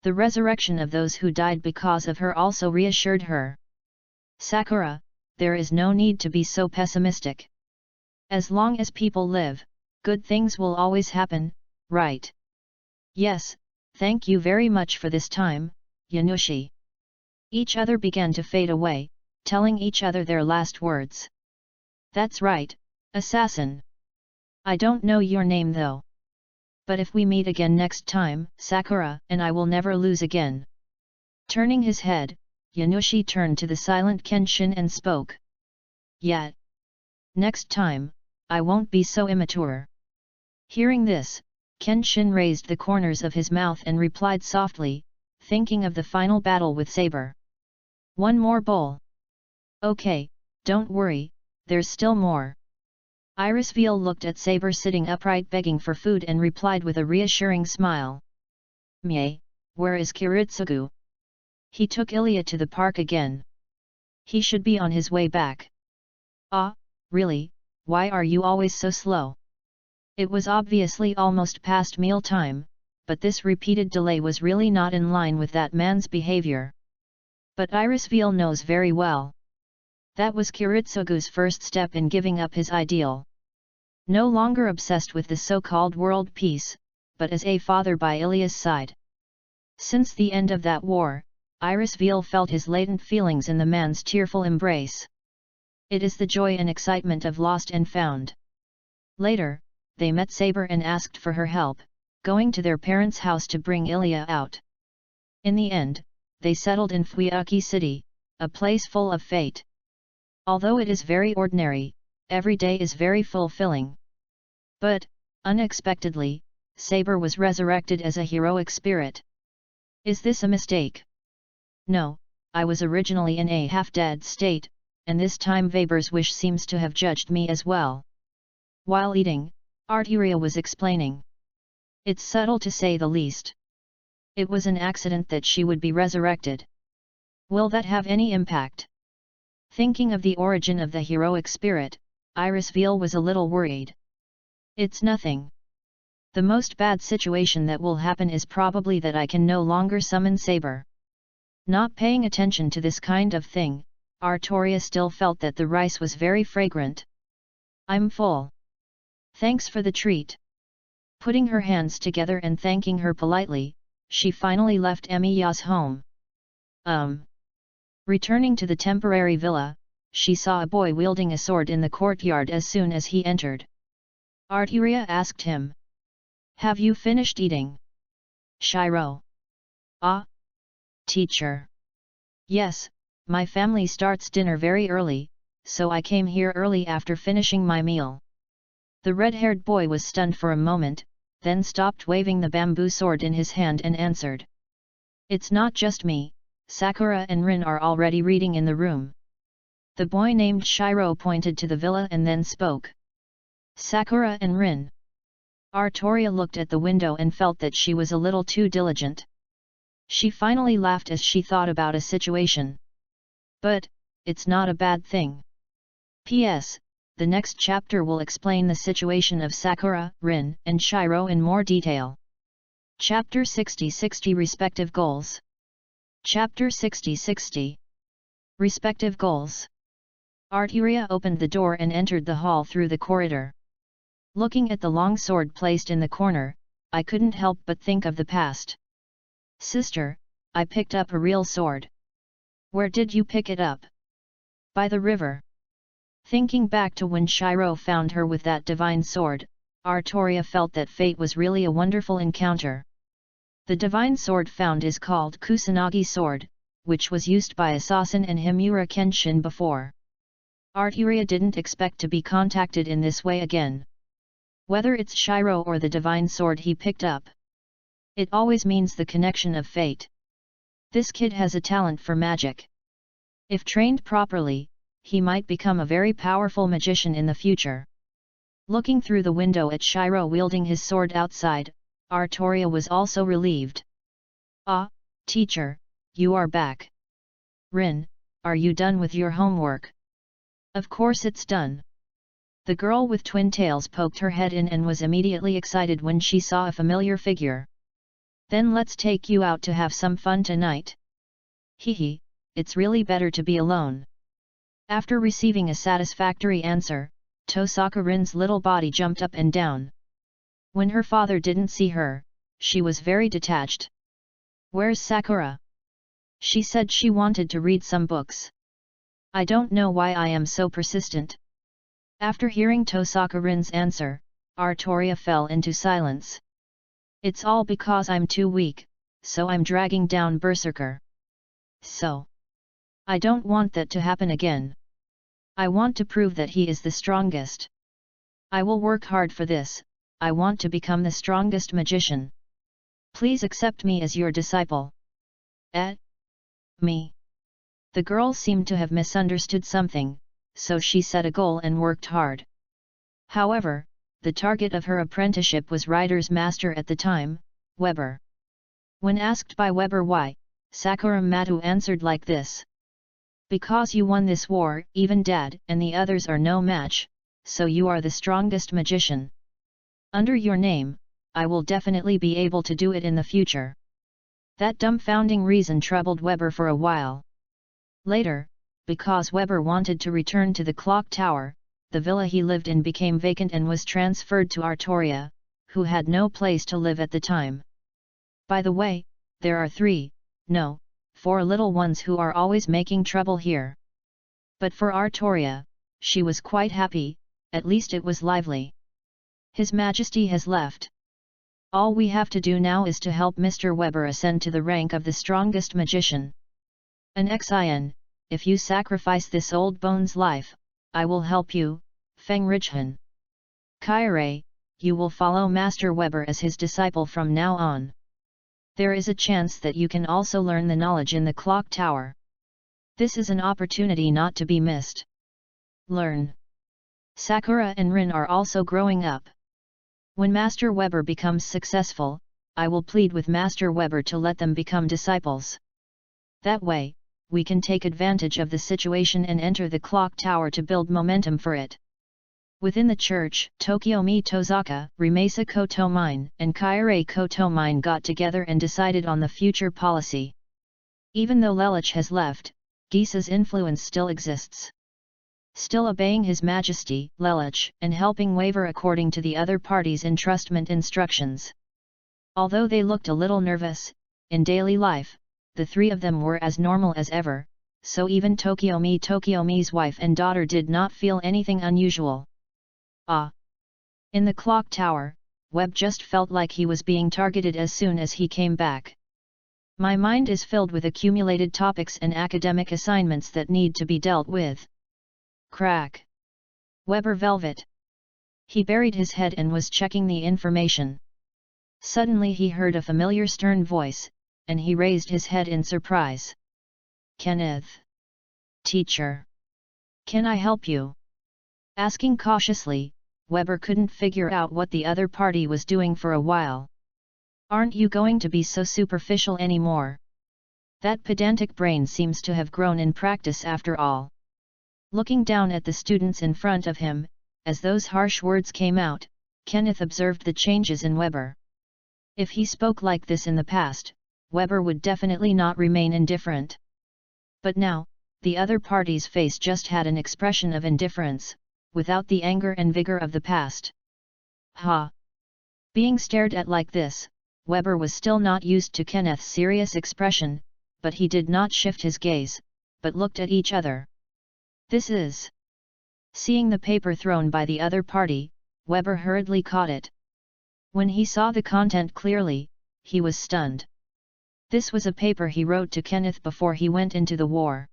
The resurrection of those who died because of her also reassured her. Sakura, there is no need to be so pessimistic. As long as people live, good things will always happen, right? Yes, thank you very much for this time, Yanushi. Each other began to fade away, telling each other their last words. That's right, assassin. I don't know your name though. But if we meet again next time, Sakura and I will never lose again. Turning his head, Yanushi turned to the silent Kenshin and spoke. Yet. Next time, I won't be so immature. Hearing this, Kenshin raised the corners of his mouth and replied softly, thinking of the final battle with Saber. One more bowl. Okay, don't worry, there's still more. Irisveal looked at Saber sitting upright begging for food and replied with a reassuring smile. Mie, where is Kiritsugu? He took Ilya to the park again. He should be on his way back. Ah, really, why are you always so slow? It was obviously almost past meal time, but this repeated delay was really not in line with that man's behavior. But Irisveal knows very well. That was Kiritsugu's first step in giving up his ideal. No longer obsessed with the so-called world peace, but as a father by Ilya's side. Since the end of that war, Irisveal felt his latent feelings in the man's tearful embrace. It is the joy and excitement of lost and found. Later, they met Saber and asked for her help, going to their parents' house to bring Ilya out. In the end, they settled in Fuyuki City, a place full of fate. Although it is very ordinary, every day is very fulfilling. But, unexpectedly, Saber was resurrected as a heroic spirit. Is this a mistake? No, I was originally in a half-dead state, and this time Weber's wish seems to have judged me as well. While eating, Arteria was explaining. It's subtle to say the least. It was an accident that she would be resurrected. Will that have any impact? Thinking of the origin of the heroic spirit, Irisveal was a little worried. It's nothing. The most bad situation that will happen is probably that I can no longer summon Saber. Not paying attention to this kind of thing, Artoria still felt that the rice was very fragrant. I'm full. Thanks for the treat. Putting her hands together and thanking her politely, she finally left Emiya's home. Returning to the temporary villa, she saw a boy wielding a sword in the courtyard as soon as he entered. Arteria asked him. Have you finished eating? Shiro. Ah? Teacher. Yes, my family starts dinner very early, so I came here early after finishing my meal. The red-haired boy was stunned for a moment, then stopped waving the bamboo sword in his hand and answered. It's not just me, Sakura and Rin are already reading in the room. The boy named Shiro pointed to the villa and then spoke. Sakura and Rin. Artoria looked at the window and felt that she was a little too diligent. She finally laughed as she thought about a situation. But, it's not a bad thing. P.S. The next chapter will explain the situation of Sakura, Rin, and Shiro in more detail. Chapter 60-60 Respective Goals. Chapter 60-60 Respective Goals. Arteria opened the door and entered the hall through the corridor. Looking at the long sword placed in the corner, I couldn't help but think of the past. Sister, I picked up a real sword. Where did you pick it up? By the river. Thinking back to when Shiro found her with that divine sword, Artoria felt that fate was really a wonderful encounter. The divine sword found is called Kusanagi sword, which was used by Assassin and Himura Kenshin before. Arteria didn't expect to be contacted in this way again. Whether it's Shiro or the divine sword he picked up, it always means the connection of fate. This kid has a talent for magic. If trained properly, he might become a very powerful magician in the future. Looking through the window at Shiro wielding his sword outside, Artoria was also relieved. Ah, teacher, you are back. Rin, are you done with your homework? Of course it's done. The girl with twin tails poked her head in and was immediately excited when she saw a familiar figure. Then let's take you out to have some fun tonight. Hehe, it's really better to be alone. After receiving a satisfactory answer, Tosaka Rin's little body jumped up and down. When her father didn't see her, she was very detached. Where's Sakura? She said she wanted to read some books. I don't know why I am so persistent. After hearing Tosaka Rin's answer, Artoria fell into silence. It's all because I'm too weak, so I'm dragging down Berserker. So. I don't want that to happen again. I want to prove that he is the strongest. I will work hard for this. I want to become the strongest magician. Please accept me as your disciple. Me. The girl seemed to have misunderstood something, so she set a goal and worked hard. However, the target of her apprenticeship was Writer's Master at the time, Weber. When asked by Weber why, Sakura Matu answered like this. Because you won this war, even Dad and the others are no match, so you are the strongest magician. Under your name, I will definitely be able to do it in the future. That dumbfounding reason troubled Weber for a while. Later, because Weber wanted to return to the clock tower, the villa he lived in became vacant and was transferred to Artoria, who had no place to live at the time. By the way, there are 4 little ones who are always making trouble here. But for Artoria, she was quite happy, at least it was lively. His Majesty has left. All we have to do now is to help Mr. Weber ascend to the rank of the strongest magician. An xin, if you sacrifice this old bone's life, I will help you, Feng Richhan. Kyrie, you will follow Master Weber as his disciple from now on. There is a chance that you can also learn the knowledge in the clock tower. This is an opportunity not to be missed. Learn. Sakura and Rin are also growing up. When Master Weber becomes successful, I will plead with Master Weber to let them become disciples. That way, we can take advantage of the situation and enter the clock tower to build momentum for it. Within the church, Tokiomi Tozaka, Rimasa Kotomine, and Kairei Kotomine got together and decided on the future policy. Even though Lelich has left, Gisa's influence still exists. Still obeying His Majesty, Lelich, and helping Waver according to the other party's entrustment instructions. Although they looked a little nervous, in daily life, the 3 of them were as normal as ever, so even Tokiomi's wife and daughter did not feel anything unusual. In the clock tower, Webb just felt like he was being targeted as soon as he came back. My mind is filled with accumulated topics and academic assignments that need to be dealt with. Crack. Weber Velvet. He buried his head and was checking the information. Suddenly he heard a familiar stern voice, and he raised his head in surprise. Kenneth. Teacher. Can I help you? Asking cautiously, Weber couldn't figure out what the other party was doing for a while. Aren't you going to be so superficial anymore? That pedantic brain seems to have grown in practice after all. Looking down at the students in front of him, as those harsh words came out, Kenneth observed the changes in Weber. If he spoke like this in the past, Weber would definitely not remain indifferent. But now, the other party's face just had an expression of indifference, without the anger and vigor of the past. Being stared at like this, Weber was still not used to Kenneth's serious expression, but he did not shift his gaze, but looked at each other. This is... Seeing the paper thrown by the other party, Weber hurriedly caught it. When he saw the content clearly, he was stunned. This was a paper he wrote to Kenneth before he went into the war.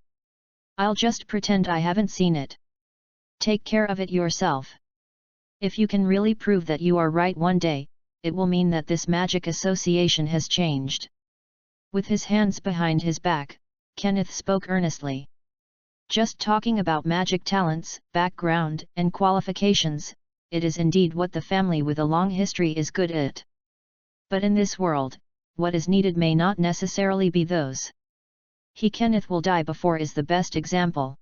I'll just pretend I haven't seen it. Take care of it yourself. If you can really prove that you are right one day, it will mean that this magic association has changed. With his hands behind his back, Kenneth spoke earnestly. Just talking about magic talents, background, and qualifications, it is indeed what the family with a long history is good at. But in this world, what is needed may not necessarily be those. Kenneth will die before is the best example.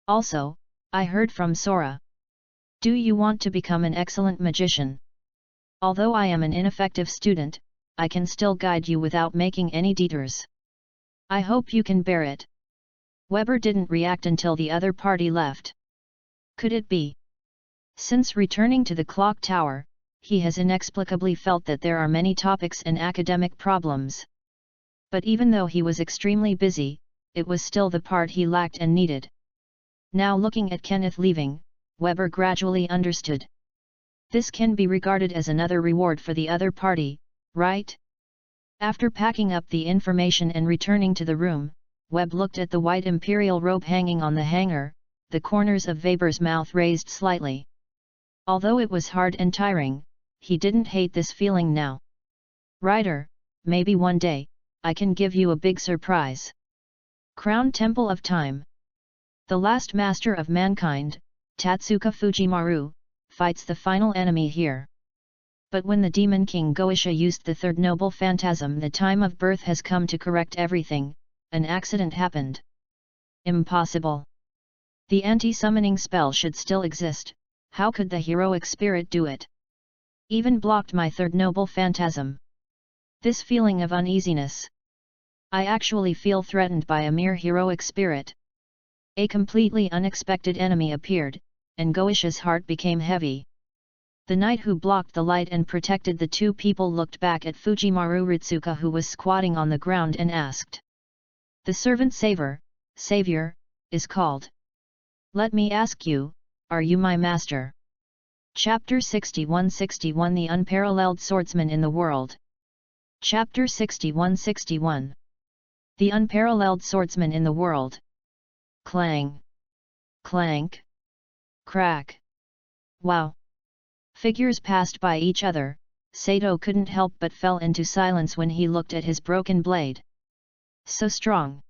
Also, I heard from Sora. Do you want to become an excellent magician? Although I am an ineffective student, I can still guide you without making any detours. I hope you can bear it. Weber didn't react until the other party left. Could it be? Since returning to the clock tower, he has inexplicably felt that there are many topics and academic problems. But even though he was extremely busy, it was still the part he lacked and needed. Now looking at Kenneth leaving, Weber gradually understood. This can be regarded as another reward for the other party, right? After packing up the information and returning to the room, Webb looked at the white imperial robe hanging on the hanger, the corners of Weber's mouth raised slightly. Although it was hard and tiring, he didn't hate this feeling now. Writer, maybe one day, I can give you a big surprise. Crown Temple of Time. The last master of mankind, Tatsuka Fujimaru, fights the final enemy here. But when the demon king Goisha used the third noble phantasm, the time of birth has come to correct everything. An accident happened. Impossible. The anti-summoning spell should still exist. How could the heroic spirit do it? Even blocked my third noble phantasm. This feeling of uneasiness. I actually feel threatened by a mere heroic spirit. A completely unexpected enemy appeared, and Goisha's heart became heavy. The knight who blocked the light and protected the two people looked back at Fujimaru Ritsuka, who was squatting on the ground, and asked. The servant savior, is called. Let me ask you, are you my master? Chapter 61-61 The Unparalleled Swordsman in the World. Chapter 61-61 The Unparalleled Swordsman in the World. Clang. Clank. Crack. Wow. Figures passed by each other. Sato couldn't help but fell into silence when he looked at his broken blade. So strong.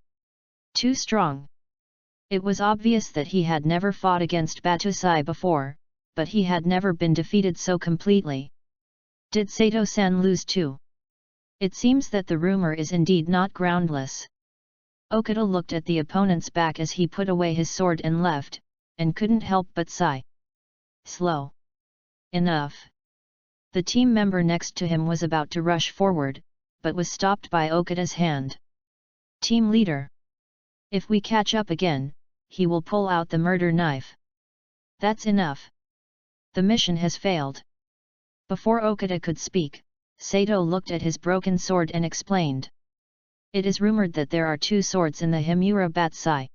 Too strong. It was obvious that he had never fought against Batusai before, but he had never been defeated so completely. Did Sato-san lose too? It seems that the rumor is indeed not groundless. Okada looked at the opponent's back as he put away his sword and left, and couldn't help but sigh. Slow. Enough. The team member next to him was about to rush forward, but was stopped by Okada's hand. Team leader. If we catch up again, he will pull out the murder knife. That's enough. The mission has failed. Before Okada could speak, Sato looked at his broken sword and explained. It is rumored that there are two swords in the Himura Batsai.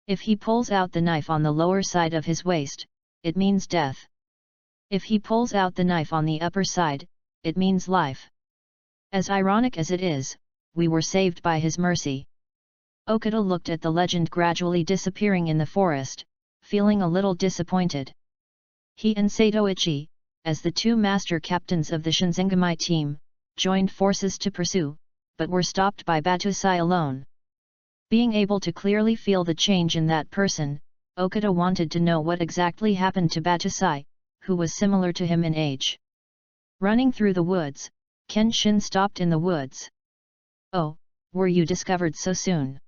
If he pulls out the knife on the lower side of his waist, it means death. If he pulls out the knife on the upper side, it means life. As ironic as it is, we were saved by his mercy. Okada looked at the legend gradually disappearing in the forest, feeling a little disappointed. He and Sato Ichi, as the two master captains of the Shinsengamai team, joined forces to pursue, but were stopped by Batusai alone. Being able to clearly feel the change in that person, Okada wanted to know what exactly happened to Batusai, who was similar to him in age. Running through the woods, Kenshin stopped in the woods. Oh, were you discovered so soon?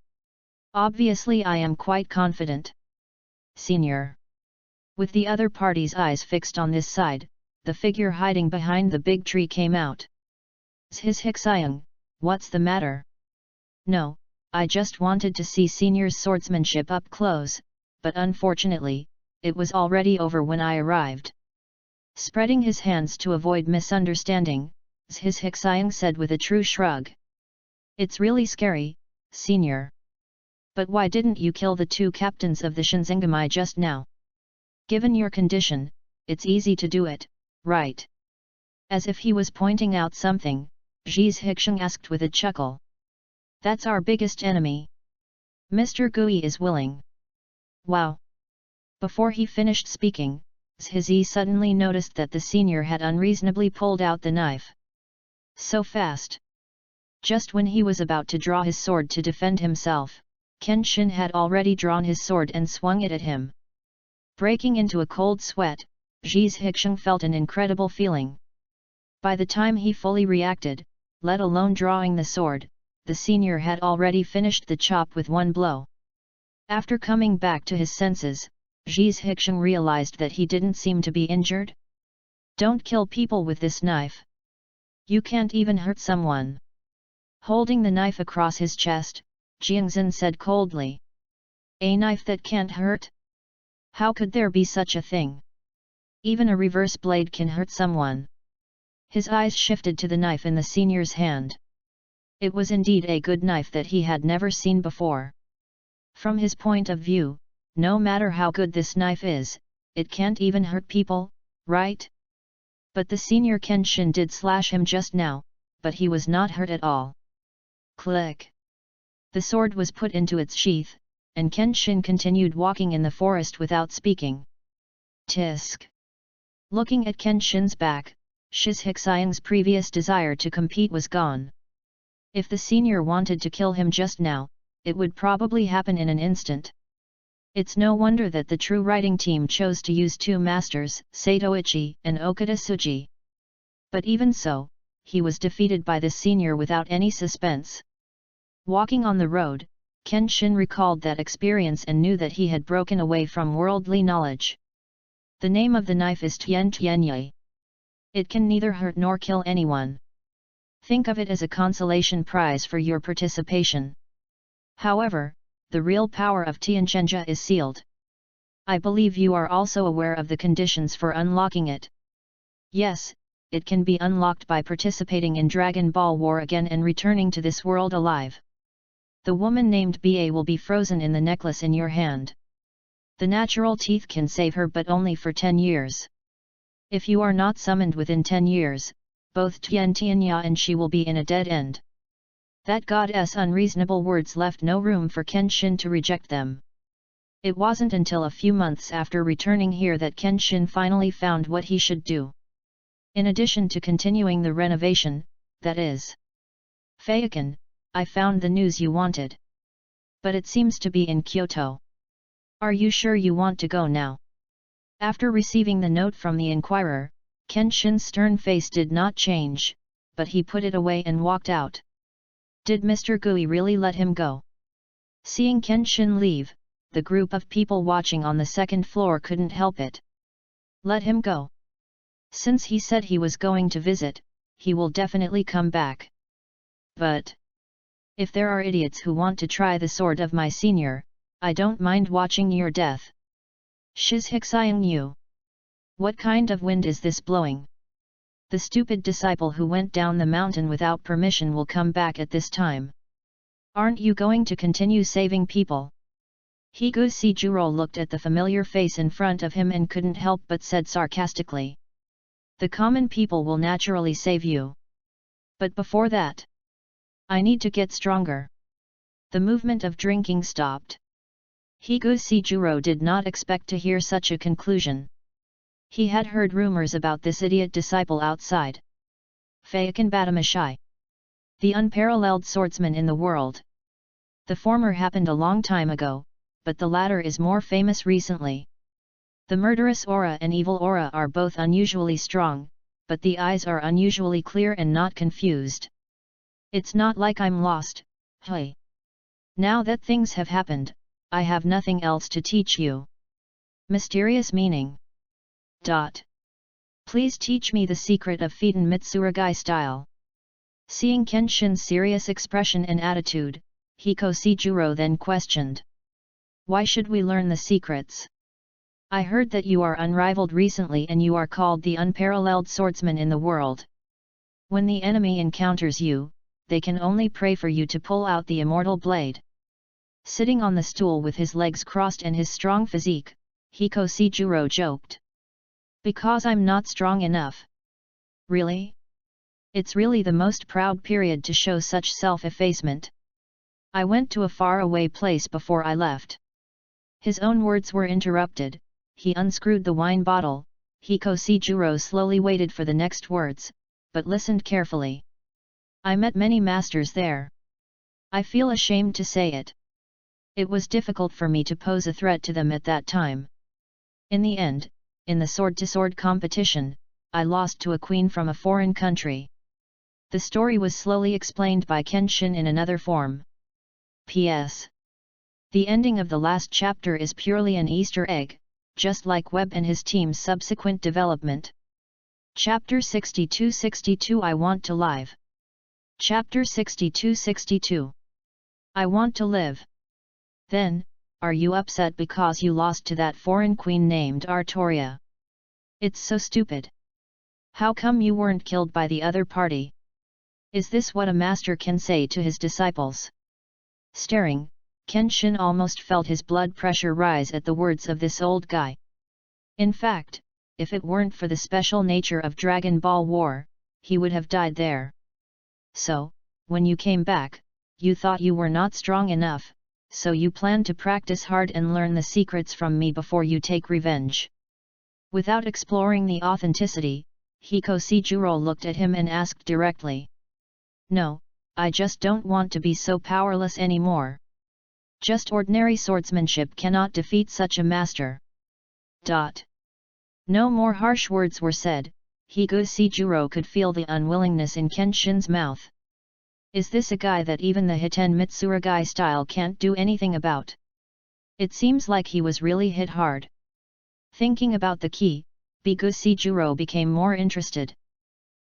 Obviously I am quite confident. Senior. With the other party's eyes fixed on this side, the figure hiding behind the big tree came out. His Hixiang, what's the matter? No, I just wanted to see Senior's swordsmanship up close, but unfortunately, it was already over when I arrived. Spreading his hands to avoid misunderstanding, his Hixiang said with a true shrug. It's really scary, Senior. But why didn't you kill the two captains of the Shinsengamai just now? Given your condition, it's easy to do it, right? As if he was pointing out something, Ji's Hixiang asked with a chuckle. That's our biggest enemy. Mr. Gui is willing. Wow! Before he finished speaking, Zhizi suddenly noticed that the senior had unreasonably pulled out the knife. So fast! Just when he was about to draw his sword to defend himself, Kenshin had already drawn his sword and swung it at him. Breaking into a cold sweat, Ji's Hixiang felt an incredible feeling. By the time he fully reacted, let alone drawing the sword, the senior had already finished the chop with one blow. After coming back to his senses, Ji's Hixiang realized that he didn't seem to be injured. Don't kill people with this knife. You can't even hurt someone. Holding the knife across his chest, Jiangzhen said coldly. A knife that can't hurt? How could there be such a thing? Even a reverse blade can hurt someone. His eyes shifted to the knife in the senior's hand. It was indeed a good knife that he had never seen before. From his point of view, no matter how good this knife is, it can't even hurt people, right? But the senior Kenshin did slash him just now, but he was not hurt at all. Click! The sword was put into its sheath, and Kenshin continued walking in the forest without speaking. Tisk. Looking at Kenshin's back, Shizhixiyang's previous desire to compete was gone. If the senior wanted to kill him just now, it would probably happen in an instant. It's no wonder that the true writing team chose to use two masters, Satoichi and Okada Tsuji. But even so, he was defeated by this senior without any suspense. Walking on the road, Kenshin recalled that experience and knew that he had broken away from worldly knowledge. The name of the knife is Tian Tianye. It can neither hurt nor kill anyone. Think of it as a consolation prize for your participation. However, the real power of Tianquanjia is sealed. I believe you are also aware of the conditions for unlocking it. Yes, it can be unlocked by participating in Dragon Ball War again and returning to this world alive. The woman named Ba will be frozen in the necklace in your hand. The natural teeth can save her, but only for 10 years. If you are not summoned within 10 years, both Tian Tianya and she will be in a dead end. That goddess' unreasonable words left no room for Kenshin to reject them. It wasn't until a few months after returning here that Kenshin finally found what he should do. In addition to continuing the renovation, that is. Feikin, I found the news you wanted. But it seems to be in Kyoto. Are you sure you want to go now? After receiving the note from the inquirer, Kenshin's stern face did not change, but he put it away and walked out. Did Mr. Gui really let him go? Seeing Kenshin leave, the group of people watching on the second floor couldn't help it. Let him go. Since he said he was going to visit, he will definitely come back. But if there are idiots who want to try the sword of my senior, I don't mind watching your death. Shizhixiyang Yu. What kind of wind is this blowing? The stupid disciple who went down the mountain without permission will come back at this time. Aren't you going to continue saving people? Higuchi Juro looked at the familiar face in front of him and couldn't help but said sarcastically. The common people will naturally save you. But before that, I need to get stronger. The movement of drinking stopped. Higuchi Juro did not expect to hear such a conclusion. He had heard rumors about this idiot disciple outside. Feikin Batamashai. The unparalleled swordsman in the world. The former happened a long time ago, but the latter is more famous recently. The murderous aura and evil aura are both unusually strong, but the eyes are unusually clear and not confused. It's not like I'm lost, hey. Now that things have happened, I have nothing else to teach you. Mysterious meaning. Please teach me the secret of Feiten Mitsurugi style. Seeing Kenshin's serious expression and attitude, Higuchi Juro then questioned. Why should we learn the secrets? I heard that you are unrivaled recently and you are called the unparalleled swordsman in the world. When the enemy encounters you, they can only pray for you to pull out the immortal blade. Sitting on the stool with his legs crossed and his strong physique, Higuchi Juro joked. Because I'm not strong enough. Really? It's really the most proud period to show such self-effacement. I went to a far-away place before I left. His own words were interrupted. He unscrewed the wine bottle. Higuchi Juro slowly waited for the next words, but listened carefully. I met many masters there. I feel ashamed to say it. It was difficult for me to pose a threat to them at that time. In the end, in the sword-to-sword competition, I lost to a queen from a foreign country. The story was slowly explained by Kenshin in another form. P.S. The ending of the last chapter is purely an Easter egg, just like Webb and his team's subsequent development. Chapter 62-62 I Want to Live. Chapter 62-62 I Want to Live. Then, are you upset because you lost to that foreign queen named Artoria? It's so stupid. How come you weren't killed by the other party? Is this what a master can say to his disciples? Staring, Kenshin almost felt his blood pressure rise at the words of this old guy. In fact, if it weren't for the special nature of Dragon Ball War, he would have died there. So, when you came back, you thought you were not strong enough, so you planned to practice hard and learn the secrets from me before you take revenge. Without exploring the authenticity, Hikosejuro looked at him and asked directly. No, I just don't want to be so powerless anymore. Just ordinary swordsmanship cannot defeat such a master. No more harsh words were said. Hikosejuro could feel the unwillingness in Kenshin's mouth. Is this a guy that even the Hiten Mitsurugi style can't do anything about? It seems like he was really hit hard. Thinking about the key, Hikosejuro became more interested.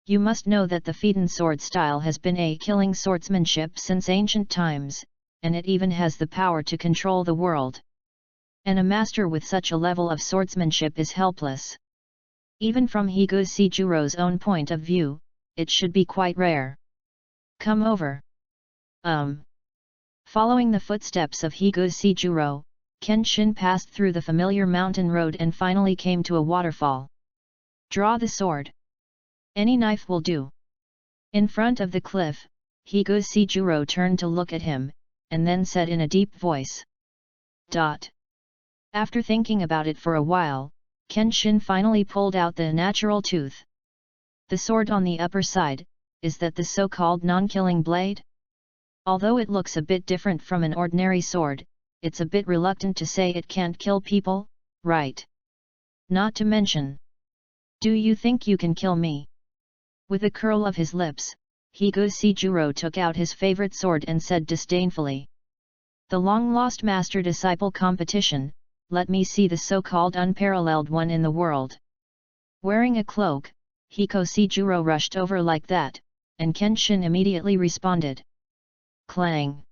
You must know that the Fiden sword style has been a killing swordsmanship since ancient times, and it even has the power to control the world. And a master with such a level of swordsmanship is helpless. Even from Hikosejuro's own point of view, it should be quite rare. Come over. Following the footsteps of Hikosejuro, Kenshin passed through the familiar mountain road and finally came to a waterfall. Draw the sword. Any knife will do. In front of the cliff, Hikosejuro turned to look at him, and then said in a deep voice. After thinking about it for a while, Kenshin finally pulled out the natural tooth. The sword on the upper side, is that the so-called non-killing blade? Although it looks a bit different from an ordinary sword, it's a bit reluctant to say it can't kill people, right? Not to mention. Do you think you can kill me? With a curl of his lips, Hikosejuro took out his favorite sword and said disdainfully. The long-lost master-disciple competition, let me see the so-called unparalleled one in the world. Wearing a cloak, Hikosejuro rushed over like that, and Kenshin immediately responded. Clang!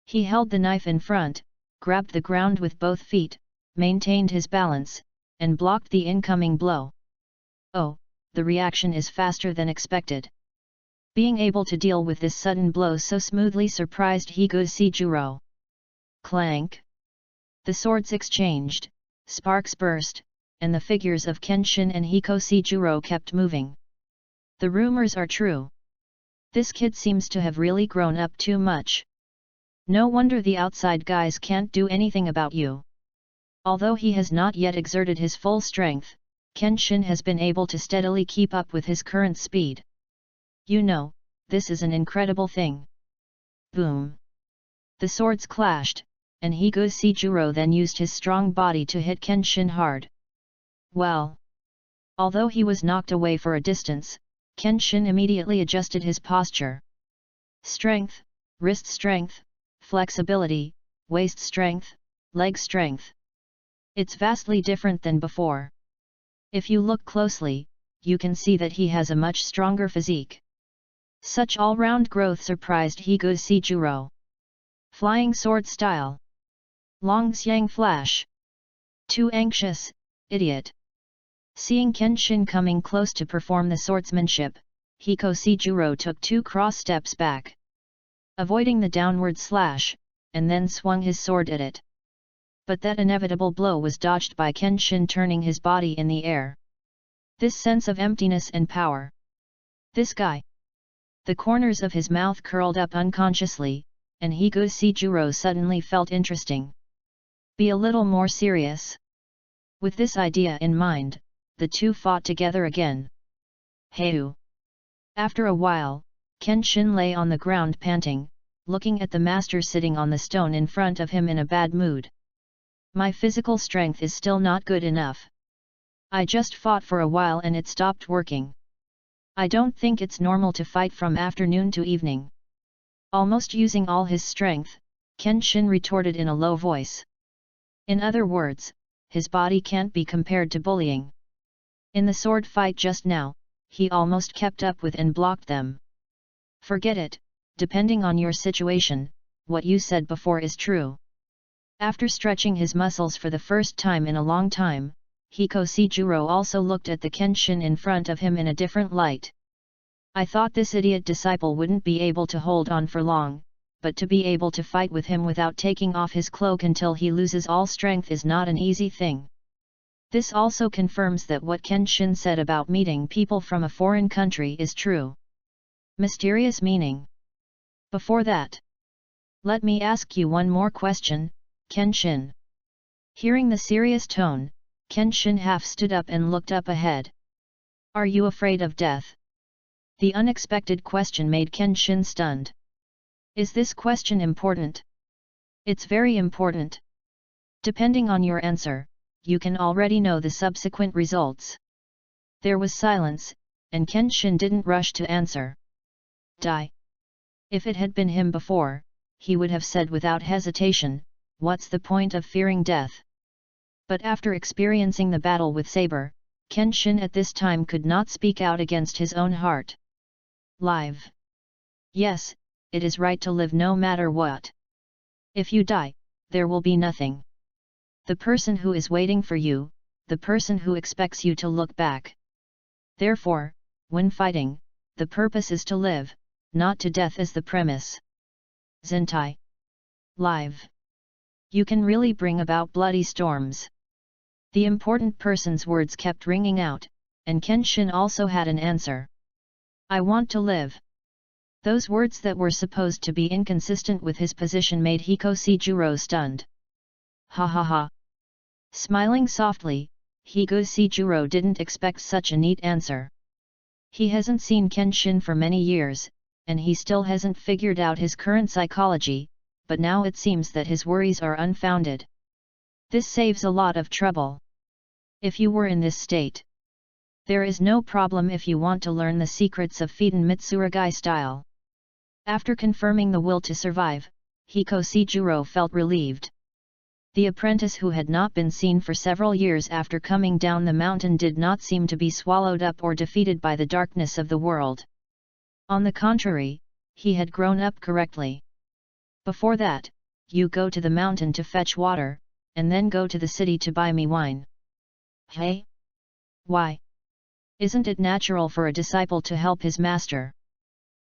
He held the knife in front, grabbed the ground with both feet, maintained his balance, and blocked the incoming blow. Oh, the reaction is faster than expected. Being able to deal with this sudden blow so smoothly surprised Hikosejuro. Clank! The swords exchanged, sparks burst, and the figures of Kenshin and Hikosejuro kept moving. The rumors are true. This kid seems to have really grown up too much. No wonder the outside guys can't do anything about you. Although he has not yet exerted his full strength, Kenshin has been able to steadily keep up with his current speed. You know, this is an incredible thing. Boom! The swords clashed, and Hikosejuro then used his strong body to hit Kenshin hard. Well! Although he was knocked away for a distance, Kenshin immediately adjusted his posture. Strength, wrist strength, flexibility, waist strength, leg strength. It's vastly different than before. If you look closely, you can see that he has a much stronger physique. Such all-round growth surprised Hikosejuro. Flying sword style. Long Xiang flash. Too anxious, idiot. Seeing Kenshin coming close to perform the swordsmanship, Hikosejuro took 2 cross steps back, avoiding the downward slash, and then swung his sword at it. But that inevitable blow was dodged by Kenshin turning his body in the air. This sense of emptiness and power. This guy. The corners of his mouth curled up unconsciously, and Hikosejuro suddenly felt interesting. Be a little more serious. With this idea in mind, the two fought together again. Heu! After a while, Kenshin lay on the ground panting, looking at the master sitting on the stone in front of him in a bad mood. My physical strength is still not good enough. I just fought for a while and it stopped working. I don't think it's normal to fight from afternoon to evening. Almost using all his strength, Kenshin retorted in a low voice. In other words, his body can't be compared to bullying. In the sword fight just now, he almost kept up with and blocked them. Forget it, depending on your situation, what you said before is true. After stretching his muscles for the first time in a long time, Hikosejuro also looked at the Kenshin in front of him in a different light. I thought this idiot disciple wouldn't be able to hold on for long, but to be able to fight with him without taking off his cloak until he loses all strength is not an easy thing. This also confirms that what Kenshin said about meeting people from a foreign country is true. Mysterious meaning. Before that, Let me ask you one more question, Kenshin. Hearing the serious tone, Kenshin half stood up and looked up ahead. Are you afraid of death? The unexpected question made Kenshin stunned. Is this question important? It's very important. Depending on your answer, you can already know the subsequent results. There was silence, and Kenshin didn't rush to answer. Die. If it had been him before, he would have said without hesitation, what's the point of fearing death? But after experiencing the battle with Saber, Kenshin at this time could not speak out against his own heart. Live. Yes, it is right to live no matter what. If you die, there will be nothing. The person who is waiting for you, the person who expects you to look back. Therefore, when fighting, the purpose is to live, not to death as the premise. Zentai. Live. You can really bring about bloody storms. The important person's words kept ringing out, and Kenshin also had an answer. I want to live. Those words that were supposed to be inconsistent with his position made Hiko stunned. Ha ha ha. Smiling softly, Hiko didn't expect such a neat answer. He hasn't seen Kenshin for many years, and he still hasn't figured out his current psychology, but now it seems that his worries are unfounded. This saves a lot of trouble. If you were in this state, there is no problem if you want to learn the secrets of Fiden Mitsurugi style. After confirming the will to survive, Hiko felt relieved. The apprentice who had not been seen for several years after coming down the mountain did not seem to be swallowed up or defeated by the darkness of the world. On the contrary, he had grown up correctly. Before that, you go to the mountain to fetch water, and then go to the city to buy me wine. Hey? Why? Isn't it natural for a disciple to help his master?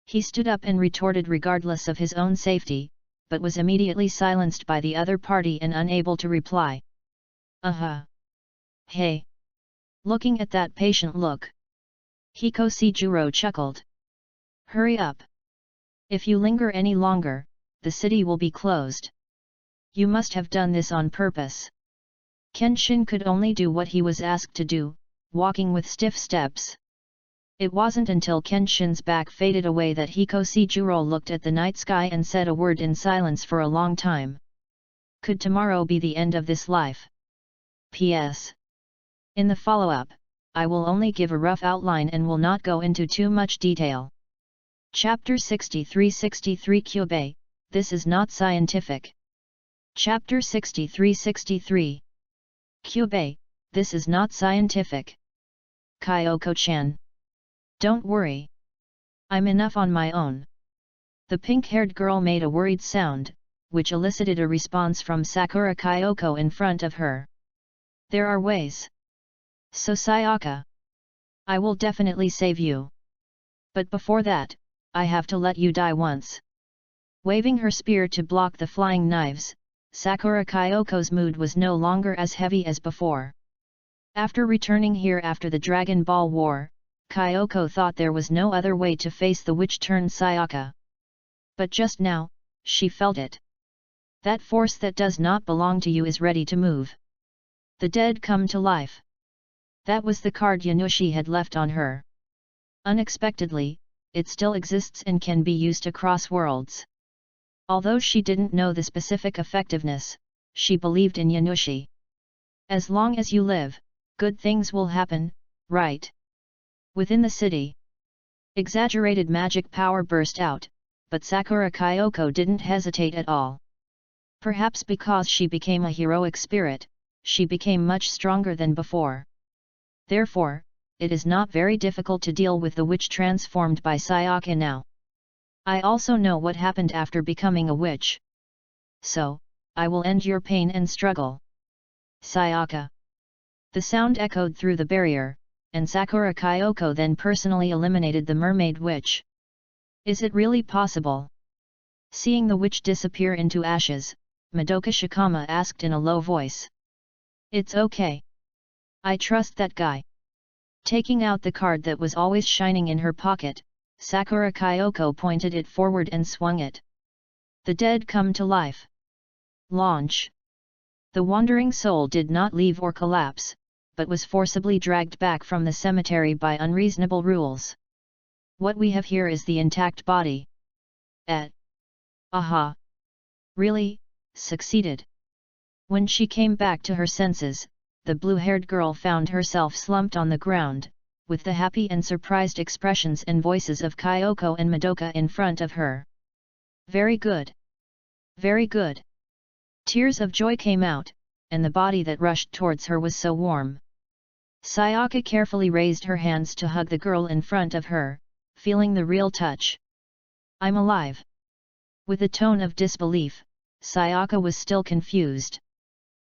He stood up and retorted regardless of his own safety, but was immediately silenced by the other party and unable to reply. Hey! Looking at that patient look, Hiko chuckled. Hurry up! If you linger any longer, the city will be closed. You must have done this on purpose. Kenshin could only do what he was asked to do, walking with stiff steps. It wasn't until Kenshin's back faded away that Hiko looked at the night sky and said a word in silence for a long time. Could tomorrow be the end of this life? P.S. In the follow-up, I will only give a rough outline and will not go into too much detail. Chapter 63-63 Kyubei, this is not scientific. Chapter 63-63 Kyubei, this is not scientific. Kyoko-chan. Don't worry. I'm enough on my own. The pink-haired girl made a worried sound, which elicited a response from Sakura Kyoko in front of her. There are ways. So Sayaka. I will definitely save you. But before that, I have to let you die once. Waving her spear to block the flying knives, Sakura Kyoko's mood was no longer as heavy as before. After returning here after the Dragon Ball War, Kyoko thought there was no other way to face the witch-turned-Sayaka. But just now, she felt it. That force that does not belong to you is ready to move. The dead come to life. That was the card Yanushi had left on her. Unexpectedly, it still exists and can be used across worlds. Although she didn't know the specific effectiveness, she believed in Yanushi. As long as you live, good things will happen, right? Within the city, exaggerated magic power burst out, but Sakura Kyoko didn't hesitate at all. Perhaps because she became a heroic spirit, she became much stronger than before. Therefore, it is not very difficult to deal with the witch transformed by Sayaka now. I also know what happened after becoming a witch. So, I will end your pain and struggle. Sayaka. The sound echoed through the barrier, and Sakura Kyoko then personally eliminated the mermaid witch. Is it really possible? Seeing the witch disappear into ashes, Madoka Shikama asked in a low voice. It's okay. I trust that guy. Taking out the card that was always shining in her pocket, Sakura Kyoko pointed it forward and swung it. The dead come to life. Launch. The wandering soul did not leave or collapse, but was forcibly dragged back from the cemetery by unreasonable rules. What we have here is the intact body. Aha! Really, succeeded. When she came back to her senses, the blue-haired girl found herself slumped on the ground, with the happy and surprised expressions and voices of Kyoko and Madoka in front of her. Very good. Very good. Tears of joy came out, and the body that rushed towards her was so warm. Sayaka carefully raised her hands to hug the girl in front of her, feeling the real touch. I'm alive. With a tone of disbelief, Sayaka was still confused.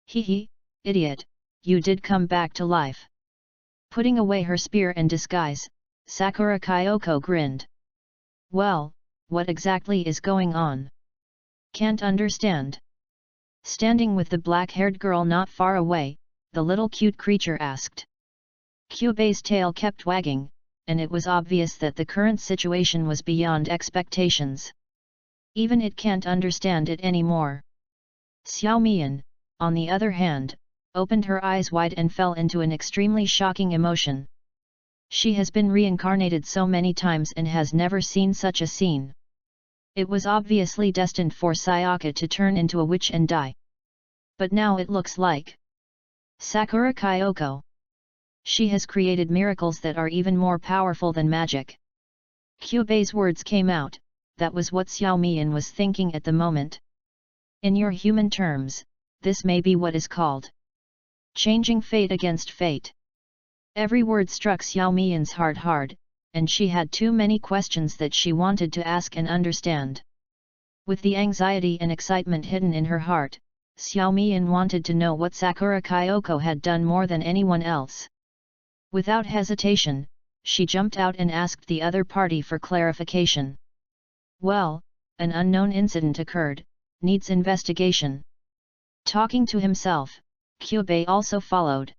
Hee, idiot, you did come back to life. Putting away her spear and disguise, Sakura Kyoko grinned. Well, what exactly is going on? Can't understand. Standing with the black-haired girl not far away, the little cute creature asked. Kyubei's tail kept wagging, and it was obvious that the current situation was beyond expectations. Even it can't understand it anymore. Xiao Mian, on the other hand, opened her eyes wide and fell into an extremely shocking emotion. She has been reincarnated so many times and has never seen such a scene. It was obviously destined for Sayaka to turn into a witch and die. But now it looks like Sakura Kyoko. She has created miracles that are even more powerful than magic. Kyubei's words came out, that was what Xiao Mian was thinking at the moment. In your human terms, this may be what is called changing fate against fate. Every word struck Xiao Mian's heart hard, and she had too many questions that she wanted to ask and understand. With the anxiety and excitement hidden in her heart, Xiao Mian wanted to know what Sakura Kyoko had done more than anyone else. Without hesitation, she jumped out and asked the other party for clarification. Well, an unknown incident occurred, needs investigation. Talking to himself, Kyubei also followed.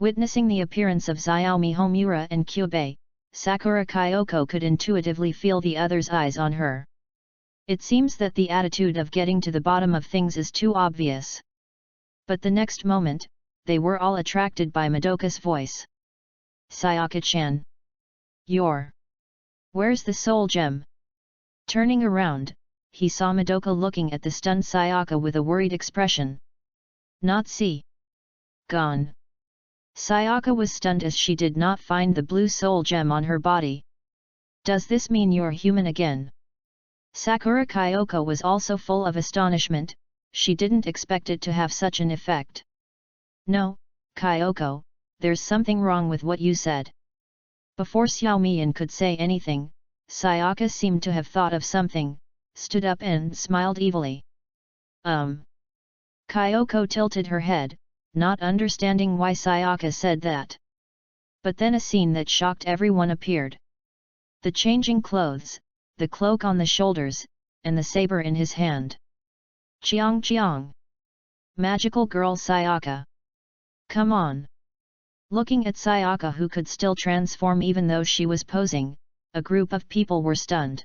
Witnessing the appearance of Xiaomi Homura and Kyubei, Sakura Kyoko could intuitively feel the other's eyes on her. It seems that the attitude of getting to the bottom of things is too obvious. But the next moment, they were all attracted by Madoka's voice. Sayaka-chan. Where's the soul gem? Turning around, he saw Madoka looking at the stunned Sayaka with a worried expression. Not see. Gone. Sayaka was stunned as she did not find the blue soul gem on her body. Does this mean you're human again? Sakura Kyoko was also full of astonishment, she didn't expect it to have such an effect. No, Kyoko, there's something wrong with what you said. Before Xiao Mian could say anything, Sayaka seemed to have thought of something, stood up and smiled evilly. Kyoko tilted her head, not understanding why Sayaka said that. But then a scene that shocked everyone appeared. The changing clothes, the cloak on the shoulders, and the saber in his hand. Chiang! Magical girl Sayaka! Come on! Looking at Sayaka, who could still transform even though she was posing, a group of people were stunned.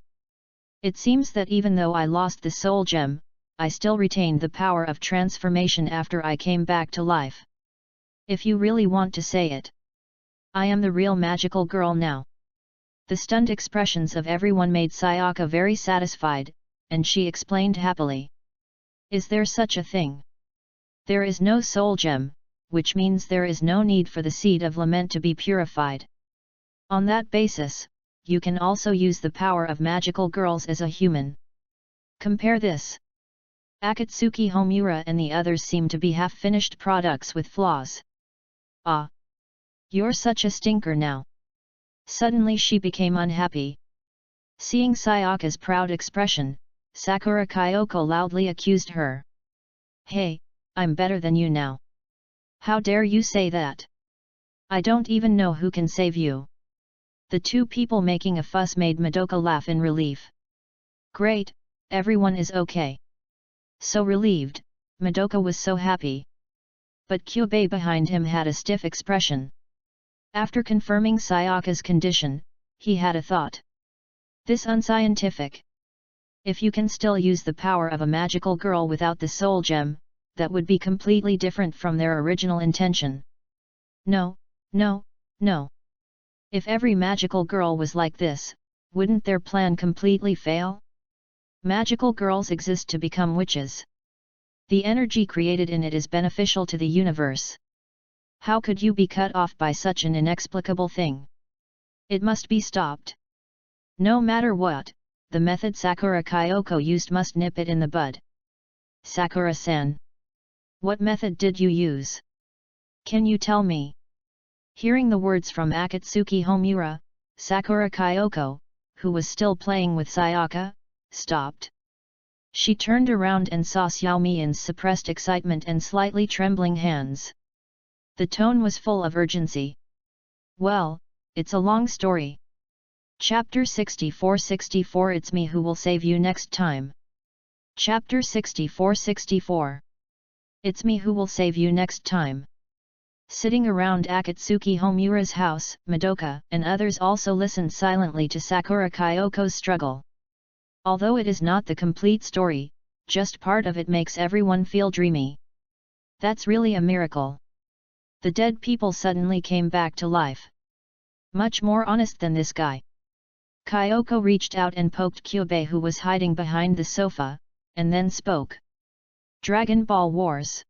It seems that even though I lost the soul gem, I still retained the power of transformation after I came back to life. If you really want to say it. I am the real magical girl now. The stunned expressions of everyone made Sayaka very satisfied, and she explained happily. Is there such a thing? There is no soul gem, which means there is no need for the seed of lament to be purified. On that basis, you can also use the power of magical girls as a human. Compare this. Akatsuki Homura and the others seem to be half-finished products with flaws. Ah! You're such a stinker now. Suddenly she became unhappy. Seeing Sayaka's proud expression, Sakura Kyoko loudly accused her. Hey, I'm better than you now. How dare you say that? I don't even know who can save you. The two people making a fuss made Madoka laugh in relief. Great, everyone is okay. So relieved, Madoka was so happy. But Kyubei behind him had a stiff expression. After confirming Sayaka's condition, he had a thought. This unscientific. If you can still use the power of a magical girl without the soul gem, that would be completely different from their original intention. No, no, no. If every magical girl was like this, wouldn't their plan completely fail? Magical girls exist to become witches. The energy created in it is beneficial to the universe. How could you be cut off by such an inexplicable thing? It must be stopped. No matter what, the method Sakura Kyoko used must nip it in the bud. Sakura-san. What method did you use? Can you tell me? Hearing the words from Akatsuki Homura, Sakura Kyoko, who was still playing with Sayaka, stopped. She turned around and saw Xiaomian's suppressed excitement and slightly trembling hands. The tone was full of urgency. Well, it's a long story. Chapter 64-64 It's me who will save you next time. Chapter 64-64 It's me who will save you next time. Sitting around Akatsuki Homura's house, Madoka and others also listened silently to Sakura Kyoko's struggle. Although it is not the complete story, just part of it makes everyone feel dreamy. That's really a miracle. The dead people suddenly came back to life. Much more honest than this guy. Kyoko reached out and poked Kyubei, who was hiding behind the sofa, and then spoke. Dragon Ball Wars.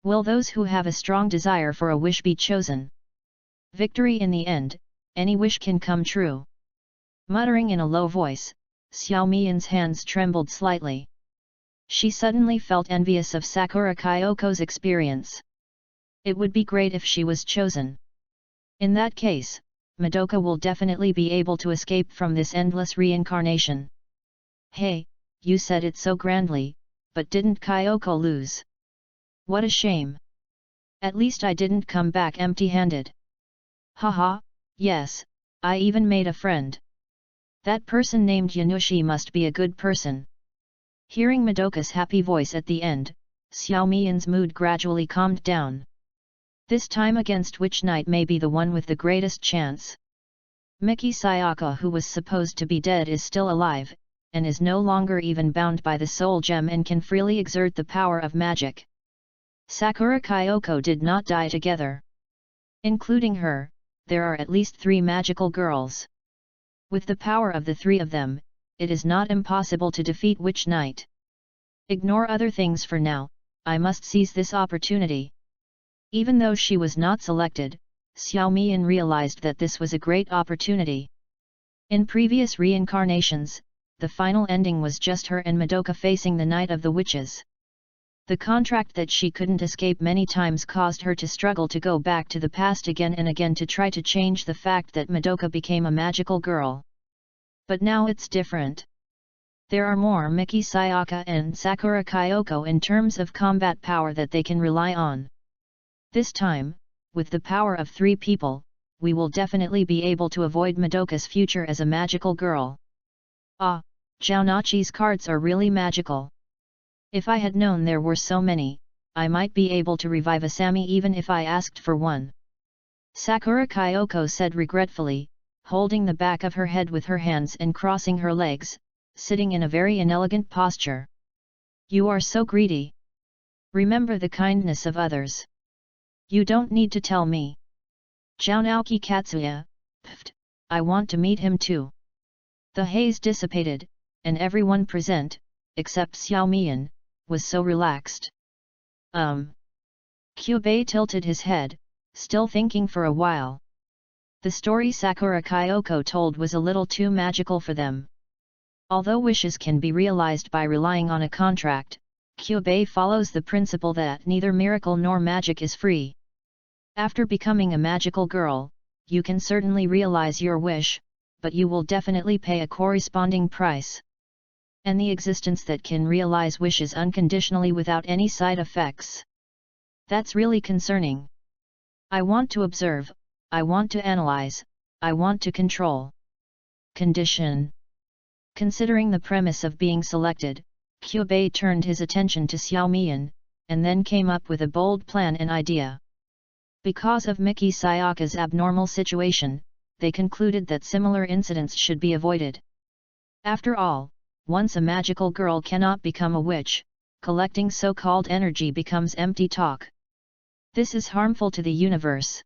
Will those who have a strong desire for a wish be chosen? Victory in the end, any wish can come true. Muttering in a low voice, Xiaomian's hands trembled slightly. She suddenly felt envious of Sakura Kyoko's experience. It would be great if she was chosen. In that case, Madoka will definitely be able to escape from this endless reincarnation. Hey, you said it so grandly, but didn't Kyoko lose? What a shame. At least I didn't come back empty-handed. Haha, yes, I even made a friend. That person named Yanushi must be a good person. Hearing Madoka's happy voice at the end, Xiaomian's mood gradually calmed down. This time against which knight may be the one with the greatest chance? Miki Sayaka, who was supposed to be dead, is still alive, and is no longer even bound by the soul gem and can freely exert the power of magic. Sakura Kyoko did not die together. Including her, there are at least 3 magical girls. With the power of the 3 of them, it is not impossible to defeat Witch Knight. Ignore other things for now, I must seize this opportunity. Even though she was not selected, Xiaomian realized that this was a great opportunity. In previous reincarnations, the final ending was just her and Madoka facing the Knight of the Witches. The contract that she couldn't escape many times caused her to struggle to go back to the past again and again to try to change the fact that Madoka became a magical girl. But now it's different. There are more Miki Sayaka and Sakura Kyoko in terms of combat power that they can rely on. This time, with the power of 3 people, we will definitely be able to avoid Madoka's future as a magical girl. Ah, Jaonachi's cards are really magical. If I had known there were so many, I might be able to revive Asami even if I asked for one. Sakura Kyoko said regretfully, holding the back of her head with her hands and crossing her legs, sitting in a very inelegant posture. You are so greedy. Remember the kindness of others. You don't need to tell me. Jaunouki Katsuya, pfft, I want to meet him too. The haze dissipated, and everyone present, except Xiaomian, was so relaxed. Kyubei tilted his head, still thinking for a while. The story Sakura Kyoko told was a little too magical for them. Although wishes can be realized by relying on a contract, Kyubei follows the principle that neither miracle nor magic is free. After becoming a magical girl, you can certainly realize your wish, but you will definitely pay a corresponding price. And the existence that can realize wishes unconditionally without any side effects. That's really concerning. I want to observe, I want to analyze, I want to control. Condition. Considering the premise of being selected, Kyubei turned his attention to Xiaomian, and then came up with a bold plan and idea. Because of Miki Sayaka's abnormal situation, they concluded that similar incidents should be avoided. After all, once a magical girl cannot become a witch, collecting so-called energy becomes empty talk. This is harmful to the universe.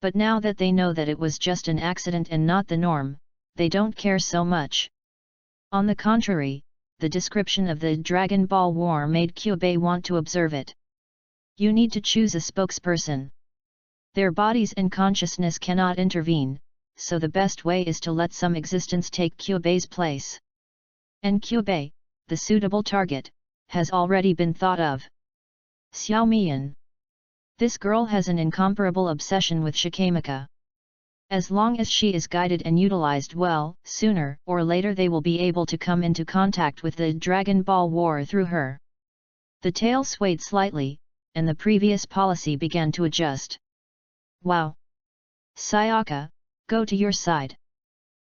But now that they know that it was just an accident and not the norm, they don't care so much. On the contrary, the description of the Dragon Ball War made Kyubei want to observe it. You need to choose a spokesperson. Their bodies and consciousness cannot intervene, so the best way is to let some existence take Kyubei's place. And Kyubei, the suitable target, has already been thought of. Xiao Mian. This girl has an incomparable obsession with Shikimaka. As long as she is guided and utilized well, sooner or later they will be able to come into contact with the Dragon Ball War through her. The tail swayed slightly, and the previous policy began to adjust. Wow! Sayaka, go to your side.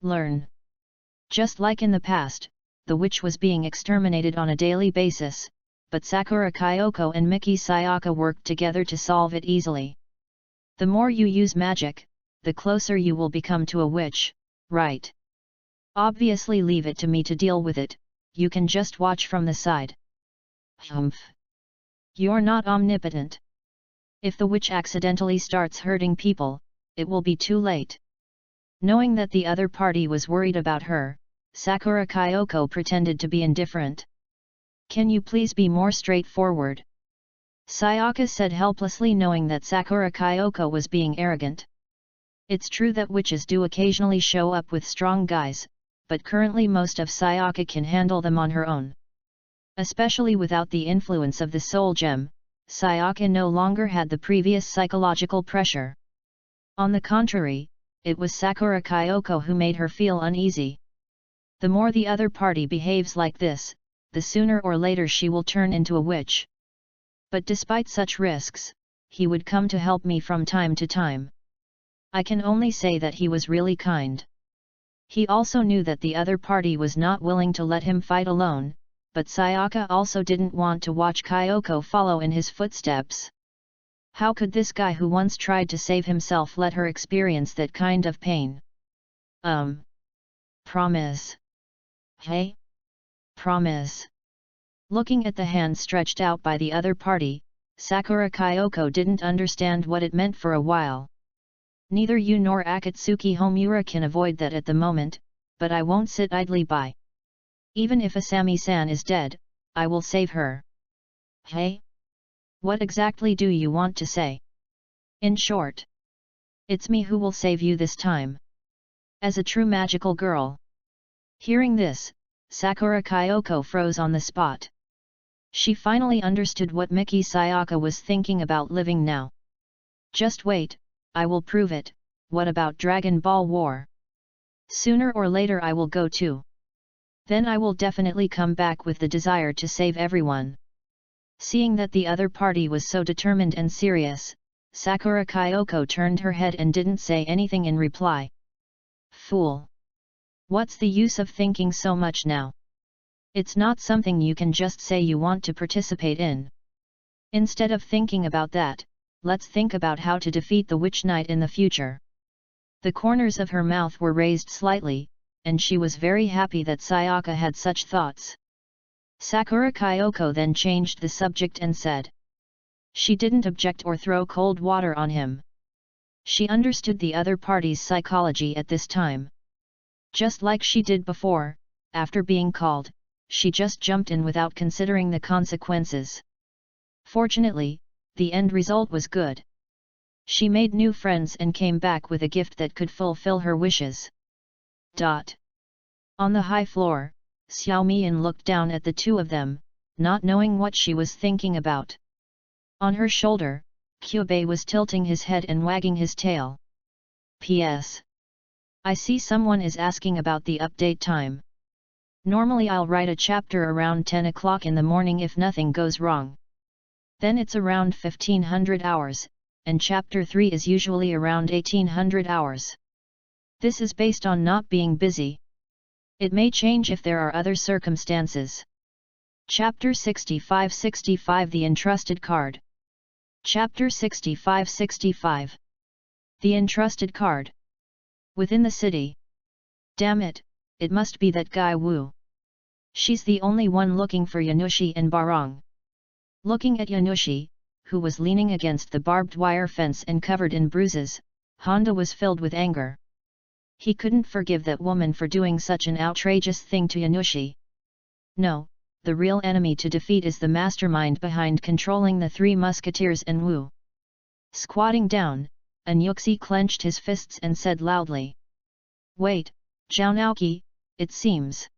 Learn. Just like in the past, the witch was being exterminated on a daily basis, but Sakura Kyoko and Miki Sayaka worked together to solve it easily. The more you use magic, the closer you will become to a witch, right? Obviously leave it to me to deal with it, you can just watch from the side. Humph! You're not omnipotent. If the witch accidentally starts hurting people, it will be too late. Knowing that the other party was worried about her, Sakura Kyoko pretended to be indifferent. Can you please be more straightforward? Sayaka said helplessly, knowing that Sakura Kyoko was being arrogant. It's true that witches do occasionally show up with strong guys, but currently most of Sayaka can handle them on her own. Especially without the influence of the soul gem, Sayaka no longer had the previous psychological pressure. On the contrary, it was Sakura Kyoko who made her feel uneasy. The more the other party behaves like this, the sooner or later she will turn into a witch. But despite such risks, he would come to help me from time to time. I can only say that he was really kind. He also knew that the other party was not willing to let him fight alone, but Sayaka also didn't want to watch Kyoko follow in his footsteps. How could this guy who once tried to save himself let her experience that kind of pain? Promise. Hey? Promise. Looking at the hand stretched out by the other party, Sakura Kyoko didn't understand what it meant for a while. Neither you nor Akatsuki Homura can avoid that at the moment, but I won't sit idly by. Even if Asami-san is dead, I will save her. Hey? What exactly do you want to say? In short, it's me who will save you this time. As a true magical girl. Hearing this, Sakura Kyoko froze on the spot. She finally understood what Miki Sayaka was thinking about living now. Just wait, I will prove it. What about Dragon Ball War? Sooner or later I will go too. Then I will definitely come back with the desire to save everyone. Seeing that the other party was so determined and serious, Sakura Kyoko turned her head and didn't say anything in reply. Fool! What's the use of thinking so much now? It's not something you can just say you want to participate in. Instead of thinking about that, let's think about how to defeat the Witch Knight in the future. The corners of her mouth were raised slightly, and she was very happy that Sayaka had such thoughts. Sakura Kyoko then changed the subject and said. She didn't object or throw cold water on him. She understood the other party's psychology at this time. Just like she did before, after being called, she just jumped in without considering the consequences. Fortunately, the end result was good. She made new friends and came back with a gift that could fulfill her wishes. On the high floor, Xiao Mian looked down at the two of them, not knowing what she was thinking about. On her shoulder, Kyubei was tilting his head and wagging his tail. P.S. I see someone is asking about the update time. Normally I'll write a chapter around 10 o'clock in the morning if nothing goes wrong. Then it's around 1500 hours, and chapter 3 is usually around 1800 hours. This is based on not being busy. It may change if there are other circumstances. Chapter 65-65 The Entrusted Card. Chapter 65-65 The Entrusted Card. Within the city. Damn it, it must be that guy Wu. She's the only one looking for Yanushi and Barong. Looking at Yanushi, who was leaning against the barbed wire fence and covered in bruises, Honda was filled with anger. He couldn't forgive that woman for doing such an outrageous thing to Yanushi. No, the real enemy to defeat is the mastermind behind controlling the Three Musketeers and Wu. Squatting down, Anyuxi clenched his fists and said loudly. Wait, Zhao Naoki, it seems.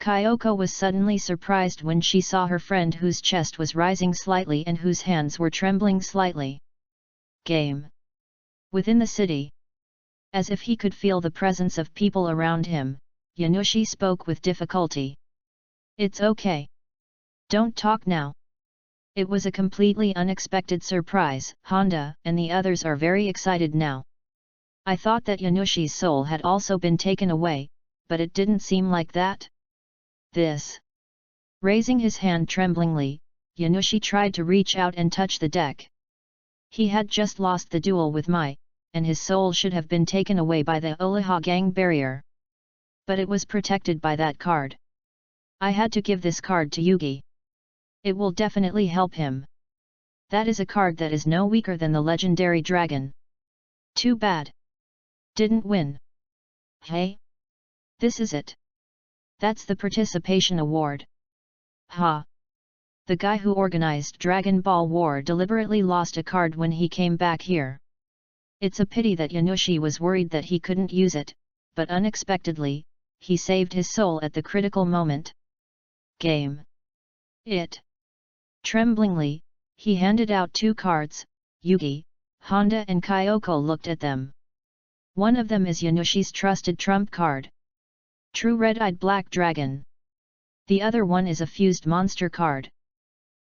Kyoko was suddenly surprised when she saw her friend whose chest was rising slightly and whose hands were trembling slightly. Game. Within the city. As if he could feel the presence of people around him, Yanushi spoke with difficulty. It's okay. Don't talk now. It was a completely unexpected surprise. Honda and the others are very excited now. I thought that Yanushi's soul had also been taken away, but it didn't seem like that. This. Raising his hand tremblingly, Yanushi tried to reach out and touch the deck. He had just lost the duel with Mai, and his soul should have been taken away by the Olaha Gang barrier. But it was protected by that card. I had to give this card to Yugi. It will definitely help him. That is a card that is no weaker than the legendary dragon. Too bad. Didn't win. Hey? This is it. That's the participation award. Ha! The guy who organized Dragon Ball War deliberately lost a card when he came back here. It's a pity that Yanushi was worried that he couldn't use it, but unexpectedly, he saved his soul at the critical moment. Game. It. Tremblingly, he handed out 2 cards. Yugi, Honda and Kyoko looked at them. One of them is Yanushi's trusted trump card. True Red-Eyed Black Dragon. The other one is a fused monster card.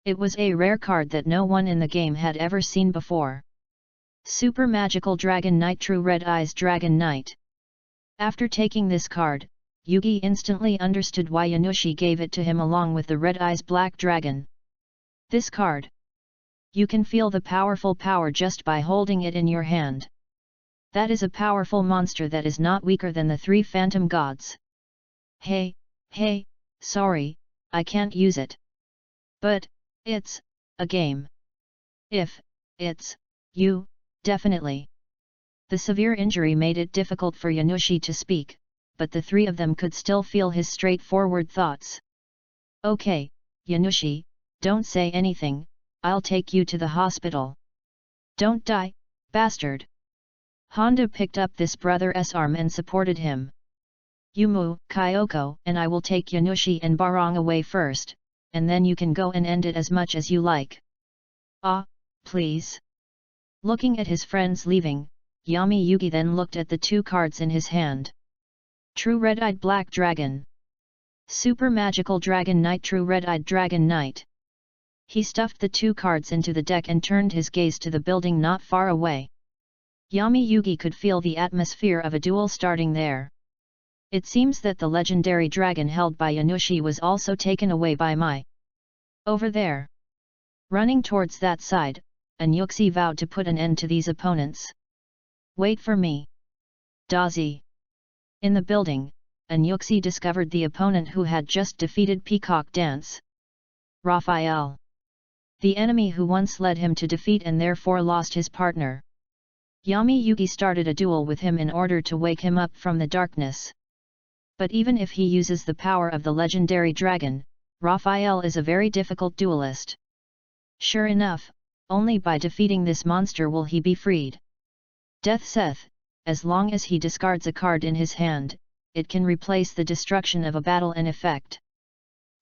It was a rare card that no one in the game had ever seen before. Super Magical Dragon Knight, True Red Eyes Dragon Knight. After taking this card, Yugi instantly understood why Yanushi gave it to him along with the Red Eyes Black Dragon. This card. You can feel the powerful power just by holding it in your hand. That is a powerful monster that is not weaker than the 3 phantom gods. Hey, sorry, I can't use it. But, it's a game. If it's you, definitely. The severe injury made it difficult for Yanushi to speak, but the 3 of them could still feel his straightforward thoughts. Okay, Yanushi, don't say anything, I'll take you to the hospital. Don't die, bastard. Honda picked up this brother's arm and supported him. Yumu, Kyoko and I will take Yanushi and Barong away first, and then you can go and end it as much as you like. Ah, please. Looking at his friends leaving, Yami Yugi then looked at the 2 cards in his hand. True Red-Eyed Black Dragon. Super Magical Dragon Knight, True Red-Eyed Dragon Knight. He stuffed the 2 cards into the deck and turned his gaze to the building not far away. Yami Yugi could feel the atmosphere of a duel starting there. It seems that the legendary dragon held by Yanushi was also taken away by Mai. Over there. Running towards that side, Anyuxi vowed to put an end to these opponents. Wait for me. Dazi. In the building, Anyuxi discovered the opponent who had just defeated Peacock Dance. Raphael. The enemy who once led him to defeat and therefore lost his partner. Yami Yugi started a duel with him in order to wake him up from the darkness. But even if he uses the power of the legendary dragon, Raphael is a very difficult duelist. Sure enough, only by defeating this monster will he be freed. Death Seth, as long as he discards a card in his hand, it can replace the destruction of a battle and effect.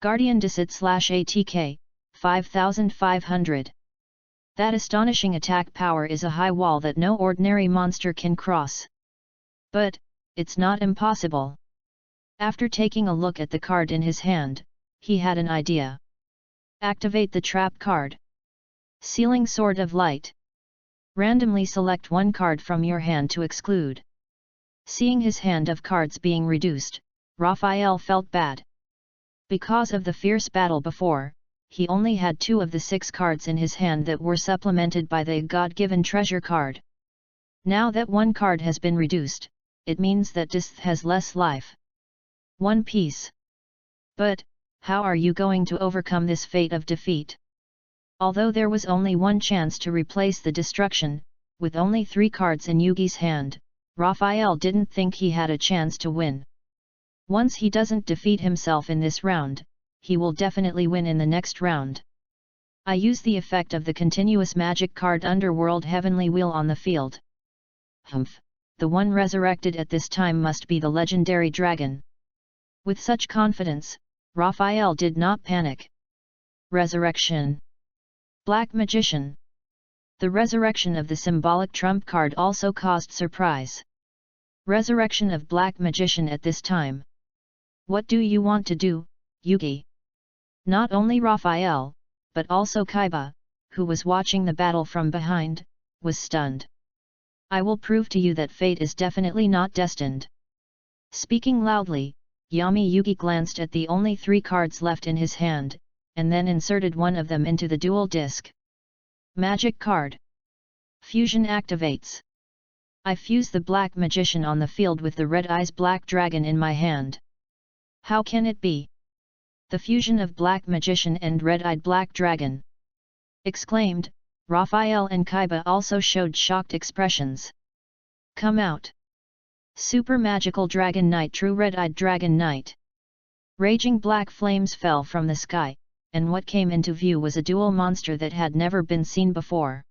Guardian Deceit/ATK, 5500. That astonishing attack power is a high wall that no ordinary monster can cross. But, it's not impossible. After taking a look at the card in his hand, he had an idea. Activate the trap card. Sealing Sword of Light. Randomly select 1 card from your hand to exclude. Seeing his hand of cards being reduced, Raphael felt bad. Because of the fierce battle before, he only had 2 of the 6 cards in his hand that were supplemented by the God-given treasure card. Now that 1 card has been reduced, it means that Disth has less life. One Piece. But, how are you going to overcome this fate of defeat? Although there was only one chance to replace the destruction, with only 3 cards in Yugi's hand, Raphael didn't think he had a chance to win. Once he doesn't defeat himself in this round, he will definitely win in the next round. I use the effect of the continuous magic card Underworld Heavenly Wheel on the field. Humph, the one resurrected at this time must be the legendary dragon. With such confidence, Raphael did not panic. Resurrection. Black Magician. The resurrection of the symbolic trump card also caused surprise. Resurrection of Black Magician at this time. What do you want to do, Yugi? Not only Raphael, but also Kaiba, who was watching the battle from behind, was stunned. I will prove to you that fate is definitely not destined. Speaking loudly, Yami Yugi glanced at the only 3 cards left in his hand, and then inserted one of them into the dual disc. Magic card. Fusion activates. I fuse the Black Magician on the field with the Red Eyes Black Dragon in my hand. How can it be? The fusion of Black Magician and Red-Eyed Black Dragon! Exclaimed, Raphael and Kaiba also showed shocked expressions. Come out! Super Magical Dragon Knight, True Red-Eyed Dragon Knight! Raging black flames fell from the sky, and what came into view was a dual monster that had never been seen before.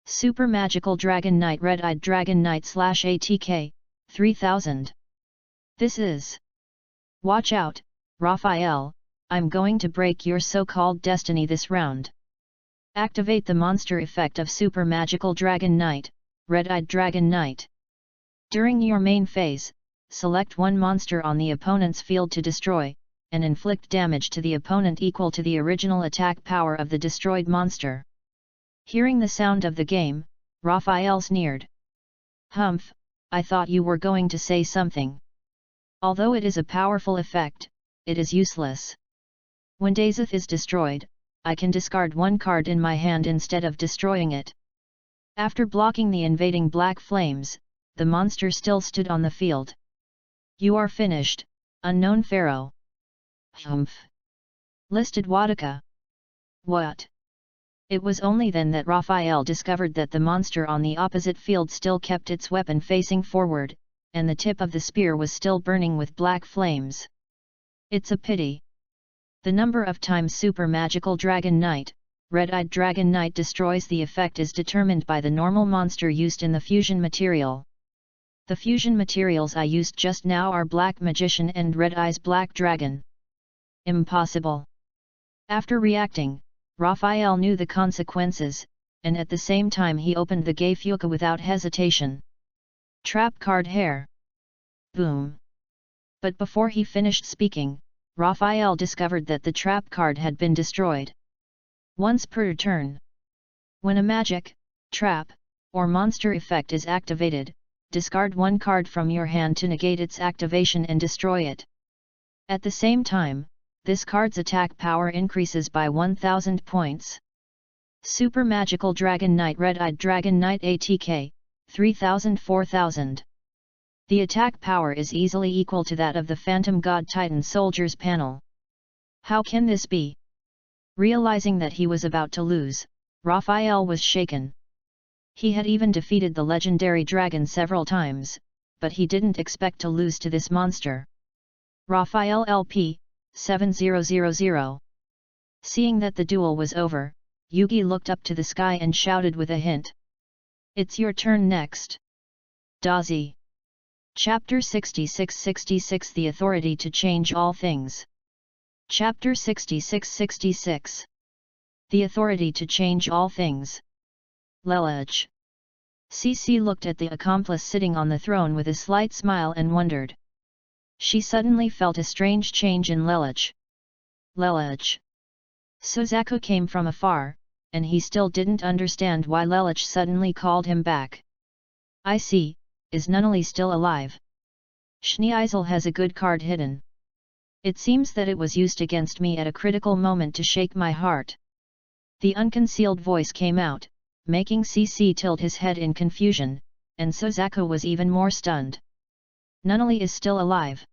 Super Magical Dragon Knight, Red-Eyed Dragon Knight /ATK, 3000. This is... Watch out, Raphael, I'm going to break your so-called destiny this round. Activate the monster effect of Super Magical Dragon Knight, Red-Eyed Dragon Knight. During your main phase, select one monster on the opponent's field to destroy, and inflict damage to the opponent equal to the original attack power of the destroyed monster. Hearing the sound of the game, Raphael sneered. Humph, I thought you were going to say something. Although it is a powerful effect, it is useless. When Dazeth is destroyed, I can discard one card in my hand instead of destroying it. After blocking the invading black flames, the monster still stood on the field. You are finished, unknown pharaoh. Humph! Listed Wadaka. What? It was only then that Raphael discovered that the monster on the opposite field still kept its weapon facing forward, and the tip of the spear was still burning with black flames. It's a pity. The number of times Super Magical Dragon Knight, Red-Eyed Dragon Knight destroys the effect is determined by the normal monster used in the fusion material. The fusion materials I used just now are Black Magician and Red Eyes Black Dragon. Impossible. After reacting, Raphael knew the consequences, and at the same time he opened the Geifuka without hesitation. Trap card hair. Boom. But before he finished speaking, Raphael discovered that the trap card had been destroyed. Once per turn. When a magic, trap, or monster effect is activated, discard one card from your hand to negate its activation and destroy it. At the same time, this card's attack power increases by 1000 points. Super Magical Dragon Knight, Red-Eyed Dragon Knight ATK, 3000-4000. The attack power is easily equal to that of the Phantom God Titan Soldiers panel. How can this be? Realizing that he was about to lose, Raphael was shaken. He had even defeated the legendary dragon several times, but he didn't expect to lose to this monster. Raphael LP, 7000. Seeing that the duel was over, Yugi looked up to the sky and shouted with a hint. It's your turn next. Dazi. Chapter 66-66 The Authority to Change All Things. Chapter 66-66 The Authority to Change All Things. Lelouch. CC looked at the accomplice sitting on the throne with a slight smile and wondered. She suddenly felt a strange change in Lelouch. Lelouch. Suzaku came from afar, and he still didn't understand why Lelouch suddenly called him back. I see, is Nunnally still alive? Schneeisel has a good card hidden. It seems that it was used against me at a critical moment to shake my heart. The unconcealed voice came out, making CC tilt his head in confusion, and Suzaku was even more stunned. Nunnally is still alive.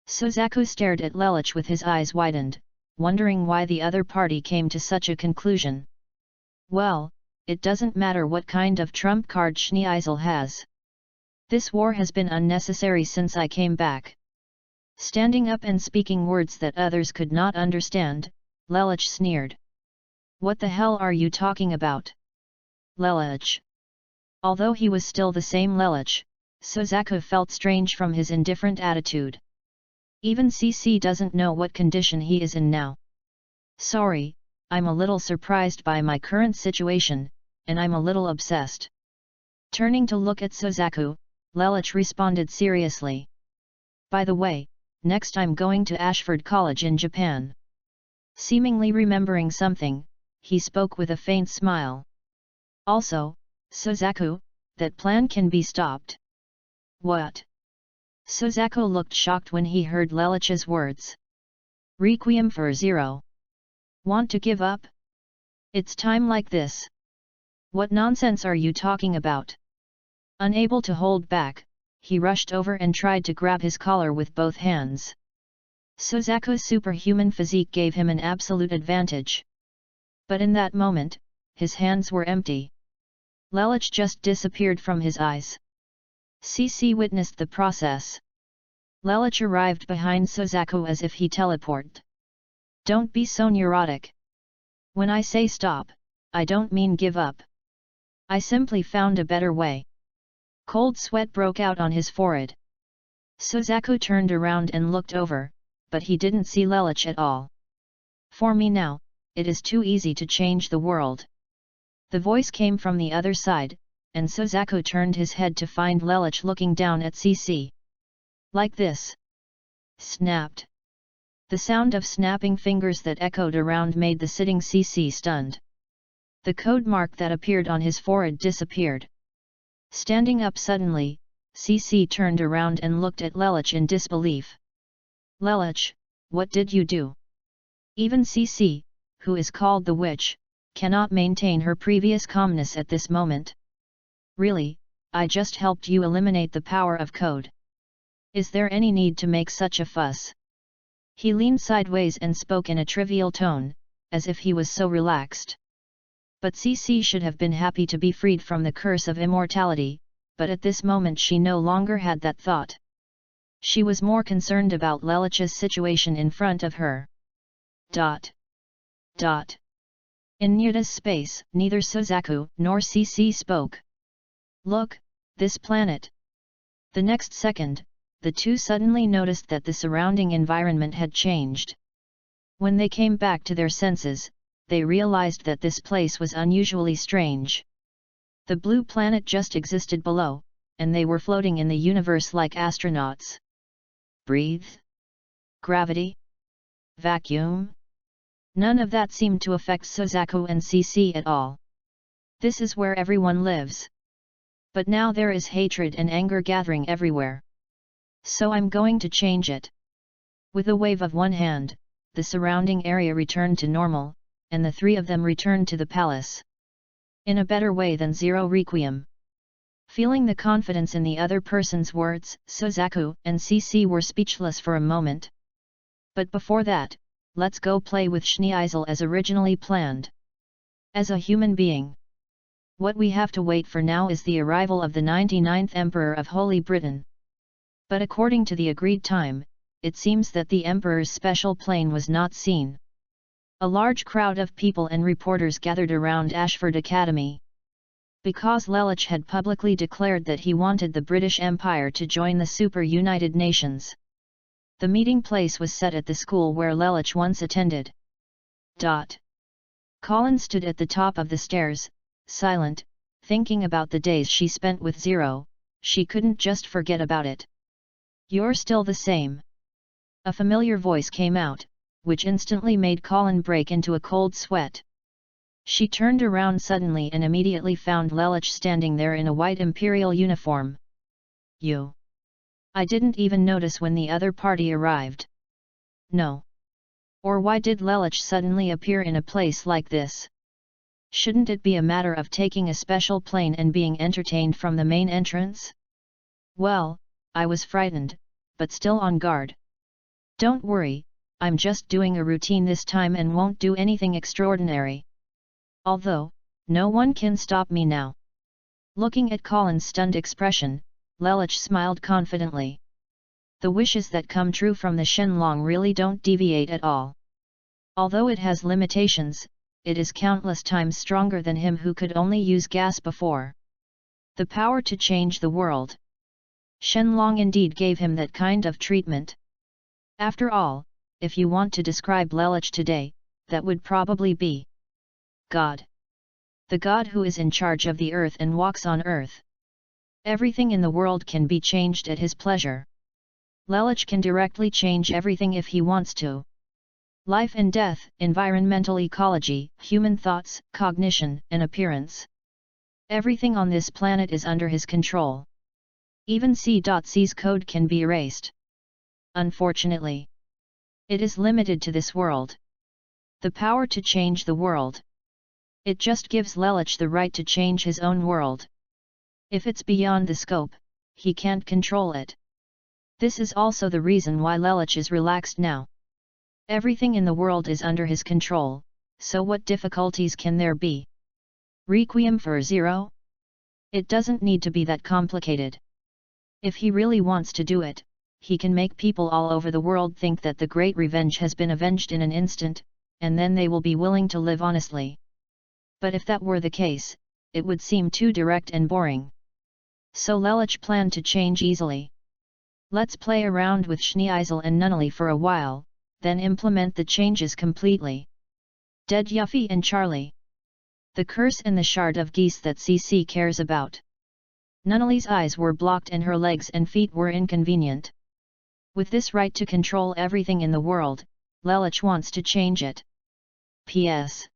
Suzaku stared at Lelich with his eyes widened, wondering why the other party came to such a conclusion. Well, it doesn't matter what kind of trump card Schneeisel has. This war has been unnecessary since I came back. Standing up and speaking words that others could not understand, Lelich sneered. What the hell are you talking about? Lelich. Although he was still the same Lelich, Suzaku felt strange from his indifferent attitude. Even CC doesn't know what condition he is in now. Sorry, I'm a little surprised by my current situation, and I'm a little obsessed. Turning to look at Suzaku, Lelich responded seriously. By the way, next I'm going to Ashford College in Japan. Seemingly remembering something, he spoke with a faint smile. Also, Suzaku, that plan can be stopped. What? Suzaku looked shocked when he heard Lelich's words. Requiem for Zero. Want to give up? It's time like this. What nonsense are you talking about? Unable to hold back, he rushed over and tried to grab his collar with both hands. Suzaku's superhuman physique gave him an absolute advantage. But in that moment, his hands were empty. Lelich just disappeared from his eyes. CC witnessed the process. Lelich arrived behind Suzaku as if he teleported. Don't be so neurotic. When I say stop, I don't mean give up. I simply found a better way. Cold sweat broke out on his forehead. Suzaku turned around and looked over, but he didn't see Lelich at all. For me now, it is too easy to change the world. The voice came from the other side, and Suzaku turned his head to find Lelich looking down at CC. Like this. Snapped. The sound of snapping fingers that echoed around made the sitting CC stunned. The code mark that appeared on his forehead disappeared. Standing up suddenly, CC turned around and looked at Lelich in disbelief. Lelich, what did you do? Even CC, who is called the witch, cannot maintain her previous calmness at this moment. Really, I just helped you eliminate the power of code. Is there any need to make such a fuss? He leaned sideways and spoke in a trivial tone, as if he was so relaxed. But CC should have been happy to be freed from the curse of immortality, but at this moment she no longer had that thought. She was more concerned about Lelich's situation in front of her. In Nyuta's space, neither Suzaku nor CC spoke. Look, this planet. The next second, the two suddenly noticed that the surrounding environment had changed. When they came back to their senses, they realized that this place was unusually strange. The blue planet just existed below, and they were floating in the universe like astronauts. Breathe? Gravity? Vacuum? None of that seemed to affect Suzaku and CC at all. This is where everyone lives. But now there is hatred and anger gathering everywhere. So I'm going to change it. With a wave of one hand, the surrounding area returned to normal, and the three of them returned to the palace. In a better way than Zero Requiem. Feeling the confidence in the other person's words, Suzaku and CC were speechless for a moment. But before that, let's go play with Schneeisel as originally planned. As a human being. What we have to wait for now is the arrival of the 99th Emperor of Holy Britain. But according to the agreed time, it seems that the Emperor's special plane was not seen. A large crowd of people and reporters gathered around Ashford Academy. Because Lelich had publicly declared that he wanted the British Empire to join the Super United Nations. The meeting place was set at the school where Lelich once attended. Colin stood at the top of the stairs, silent, thinking about the days she spent with Zero. She couldn't just forget about it. You're still the same. A familiar voice came out, which instantly made Colin break into a cold sweat. She turned around suddenly and immediately found Lelich standing there in a white imperial uniform. You. I didn't even notice when the other party arrived. No. Or why did Lelich suddenly appear in a place like this? Shouldn't it be a matter of taking a special plane and being entertained from the main entrance? Well, I was frightened, but still on guard. Don't worry, I'm just doing a routine this time and won't do anything extraordinary. Although, no one can stop me now. Looking at Colin's stunned expression, Lelich smiled confidently. The wishes that come true from the Shenlong really don't deviate at all. Although it has limitations, it is countless times stronger than him who could only use gas before. The power to change the world. Shenlong indeed gave him that kind of treatment. After all, if you want to describe Lelich today, that would probably be God. The God who is in charge of the earth and walks on earth. Everything in the world can be changed at his pleasure. Lelich can directly change everything if he wants to. Life and death, environmental ecology, human thoughts, cognition, and appearance. Everything on this planet is under his control. Even C.C's code can be erased. Unfortunately, it is limited to this world. The power to change the world. It just gives Lelich the right to change his own world. If it's beyond the scope, he can't control it. This is also the reason why Lelich is relaxed now. Everything in the world is under his control, so what difficulties can there be? Requiem for Zero? It doesn't need to be that complicated. If he really wants to do it, he can make people all over the world think that the great revenge has been avenged in an instant, and then they will be willing to live honestly. But if that were the case, it would seem too direct and boring. So Lelich planned to change easily. Let's play around with Schneeisel and Nunnally for a while, then implement the changes completely. Dead Yuffie and Charlie. The curse and the shard of geese that CC cares about. Nunnally's eyes were blocked and her legs and feet were inconvenient. With this right to control everything in the world, Lelich wants to change it. P.S.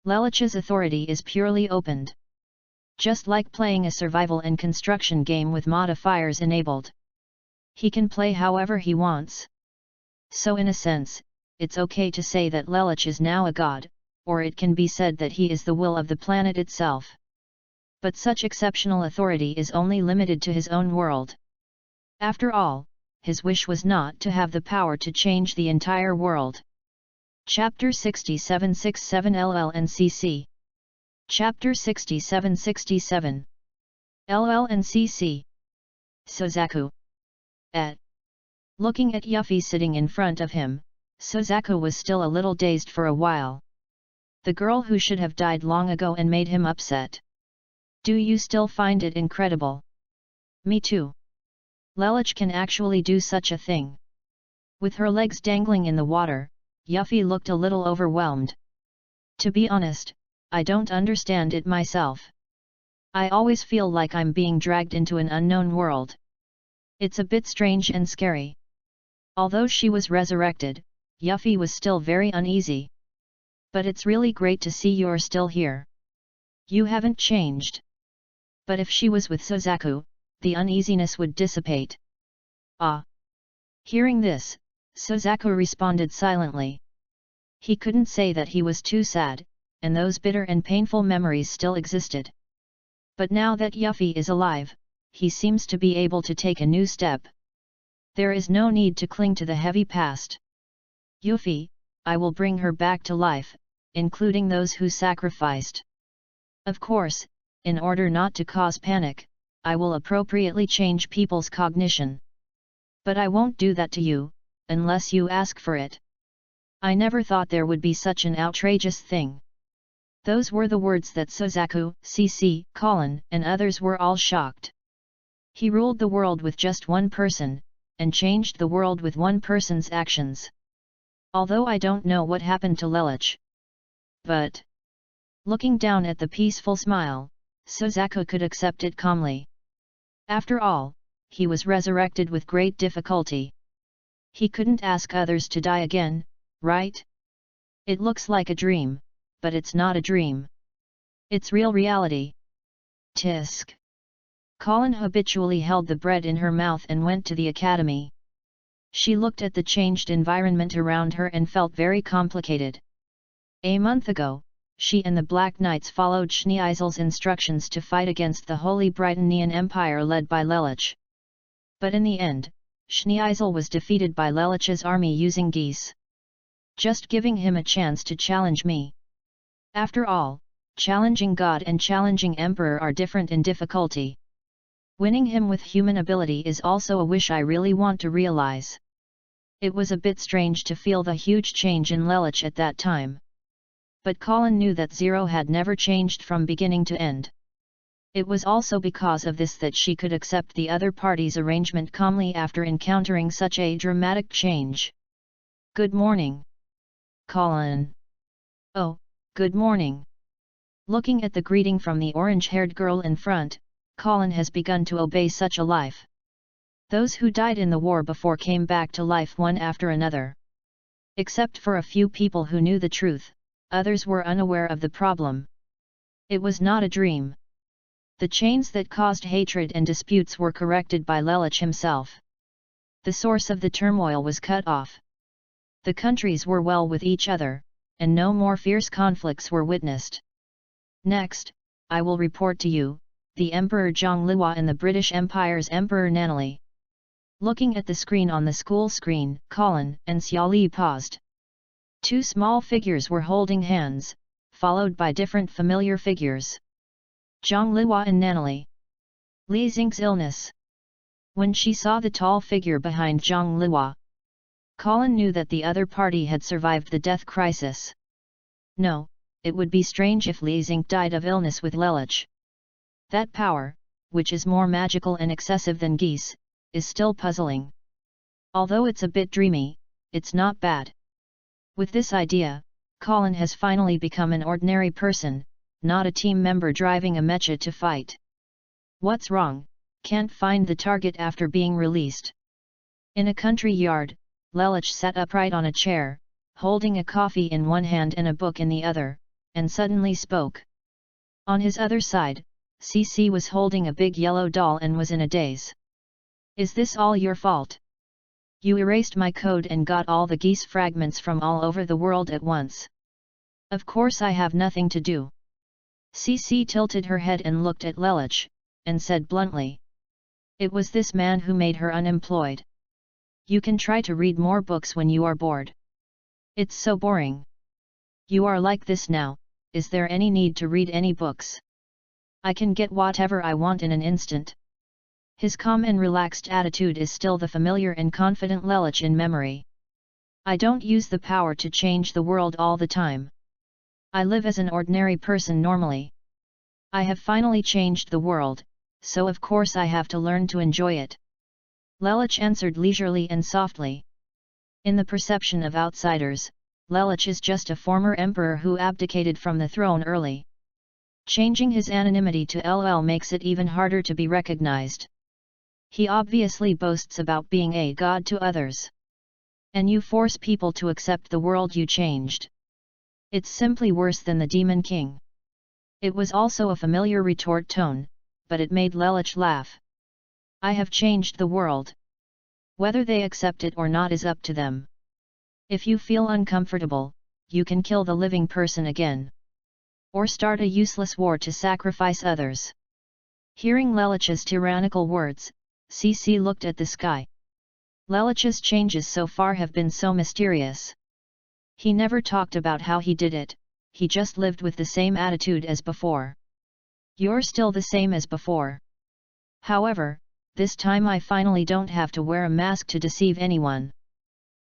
Lelich's authority is purely opened. Just like playing a survival and construction game with modifiers enabled. He can play however he wants. So in a sense, it's okay to say that Lelich is now a god, or it can be said that he is the will of the planet itself. But such exceptional authority is only limited to his own world. After all, his wish was not to have the power to change the entire world. Chapter 6767 LL and CC. Chapter 6767 LL and CC. Sozaku. At. Looking at Yuffie sitting in front of him, Sozaku was still a little dazed for a while. The girl who should have died long ago and made him upset. Do you still find it incredible? Me too. Lelich can actually do such a thing. With her legs dangling in the water, Yuffie looked a little overwhelmed. To be honest, I don't understand it myself. I always feel like I'm being dragged into an unknown world. It's a bit strange and scary. Although she was resurrected, Yuffie was still very uneasy. But it's really great to see you're still here. You haven't changed. But if she was with Sozaku, the uneasiness would dissipate. Ah! Hearing this, Sozaku responded silently. He couldn't say that he was too sad, and those bitter and painful memories still existed. But now that Yuffie is alive, he seems to be able to take a new step. There is no need to cling to the heavy past. Yuffie, I will bring her back to life, including those who sacrificed. Of course, in order not to cause panic, I will appropriately change people's cognition. But I won't do that to you, unless you ask for it. I never thought there would be such an outrageous thing. Those were the words that Sozaku, CC, Colin, and others were all shocked. He ruled the world with just one person, and changed the world with one person's actions. Although I don't know what happened to Lelich. But, looking down at the peaceful smile, Sozaku could accept it calmly. After all, he was resurrected with great difficulty. He couldn't ask others to die again, right? It looks like a dream, but it's not a dream. It's real reality. Tisk. Colin habitually held the bread in her mouth and went to the academy. She looked at the changed environment around her and felt very complicated. A month ago, she and the Black Knights followed Schneeisel's instructions to fight against the Holy Britannian Empire led by Lelich. But in the end, Schneeisel was defeated by Lelich's army using geese. Just giving him a chance to challenge me. After all, challenging God and challenging Emperor are different in difficulty. Winning him with human ability is also a wish I really want to realize. It was a bit strange to feel the huge change in Lelich at that time. But Colin knew that Zero had never changed from beginning to end. It was also because of this that she could accept the other party's arrangement calmly after encountering such a dramatic change. Good morning, Colin. Oh, good morning. Looking at the greeting from the orange-haired girl in front, Colin has begun to obey such a life. Those who died in the war before came back to life one after another. Except for a few people who knew the truth, others were unaware of the problem. It was not a dream. The chains that caused hatred and disputes were corrected by Lelich himself. The source of the turmoil was cut off. The countries were well with each other, and no more fierce conflicts were witnessed. Next, I will report to you, the Emperor Zhongliwa and the British Empire's Emperor Nanali. Looking at the screen on the school screen, Colin and Xiaoli paused. Two small figures were holding hands, followed by different familiar figures. Zhongliwa and Nanali. Li Xing's illness. When she saw the tall figure behind Zhongliwa, Colin knew that the other party had survived the death crisis. No, it would be strange if Li Xing died of illness with Lelich. That power, which is more magical and excessive than geese, is still puzzling. Although it's a bit dreamy, it's not bad. With this idea, Colin has finally become an ordinary person, not a team member driving a mecha to fight. What's wrong? Can't find the target after being released. In a country yard, Lelich sat upright on a chair, holding a coffee in one hand and a book in the other, and suddenly spoke. On his other side, CC was holding a big yellow doll and was in a daze. Is this all your fault? You erased my code and got all the geese fragments from all over the world at once. Of course I have nothing to do. CC tilted her head and looked at Lelich, and said bluntly. It was this man who made her unemployed. You can try to read more books when you are bored. It's so boring. You are like this now, is there any need to read any books? I can get whatever I want in an instant. His calm and relaxed attitude is still the familiar and confident Lelich in memory. I don't use the power to change the world all the time. I live as an ordinary person normally. I have finally changed the world, so of course I have to learn to enjoy it. Lelich answered leisurely and softly. In the perception of outsiders, Lelich is just a former emperor who abdicated from the throne early. Changing his anonymity to LL makes it even harder to be recognized. He obviously boasts about being a god to others. And you force people to accept the world you changed. It's simply worse than the Demon King. It was also a familiar retort tone, but it made Lelich laugh. I have changed the world. Whether they accept it or not is up to them. If you feel uncomfortable, you can kill the living person again. Or start a useless war to sacrifice others. Hearing Lelich's tyrannical words, CC looked at the sky. Lelich's changes so far have been so mysterious. He never talked about how he did it, he just lived with the same attitude as before. You're still the same as before. However, this time I finally don't have to wear a mask to deceive anyone.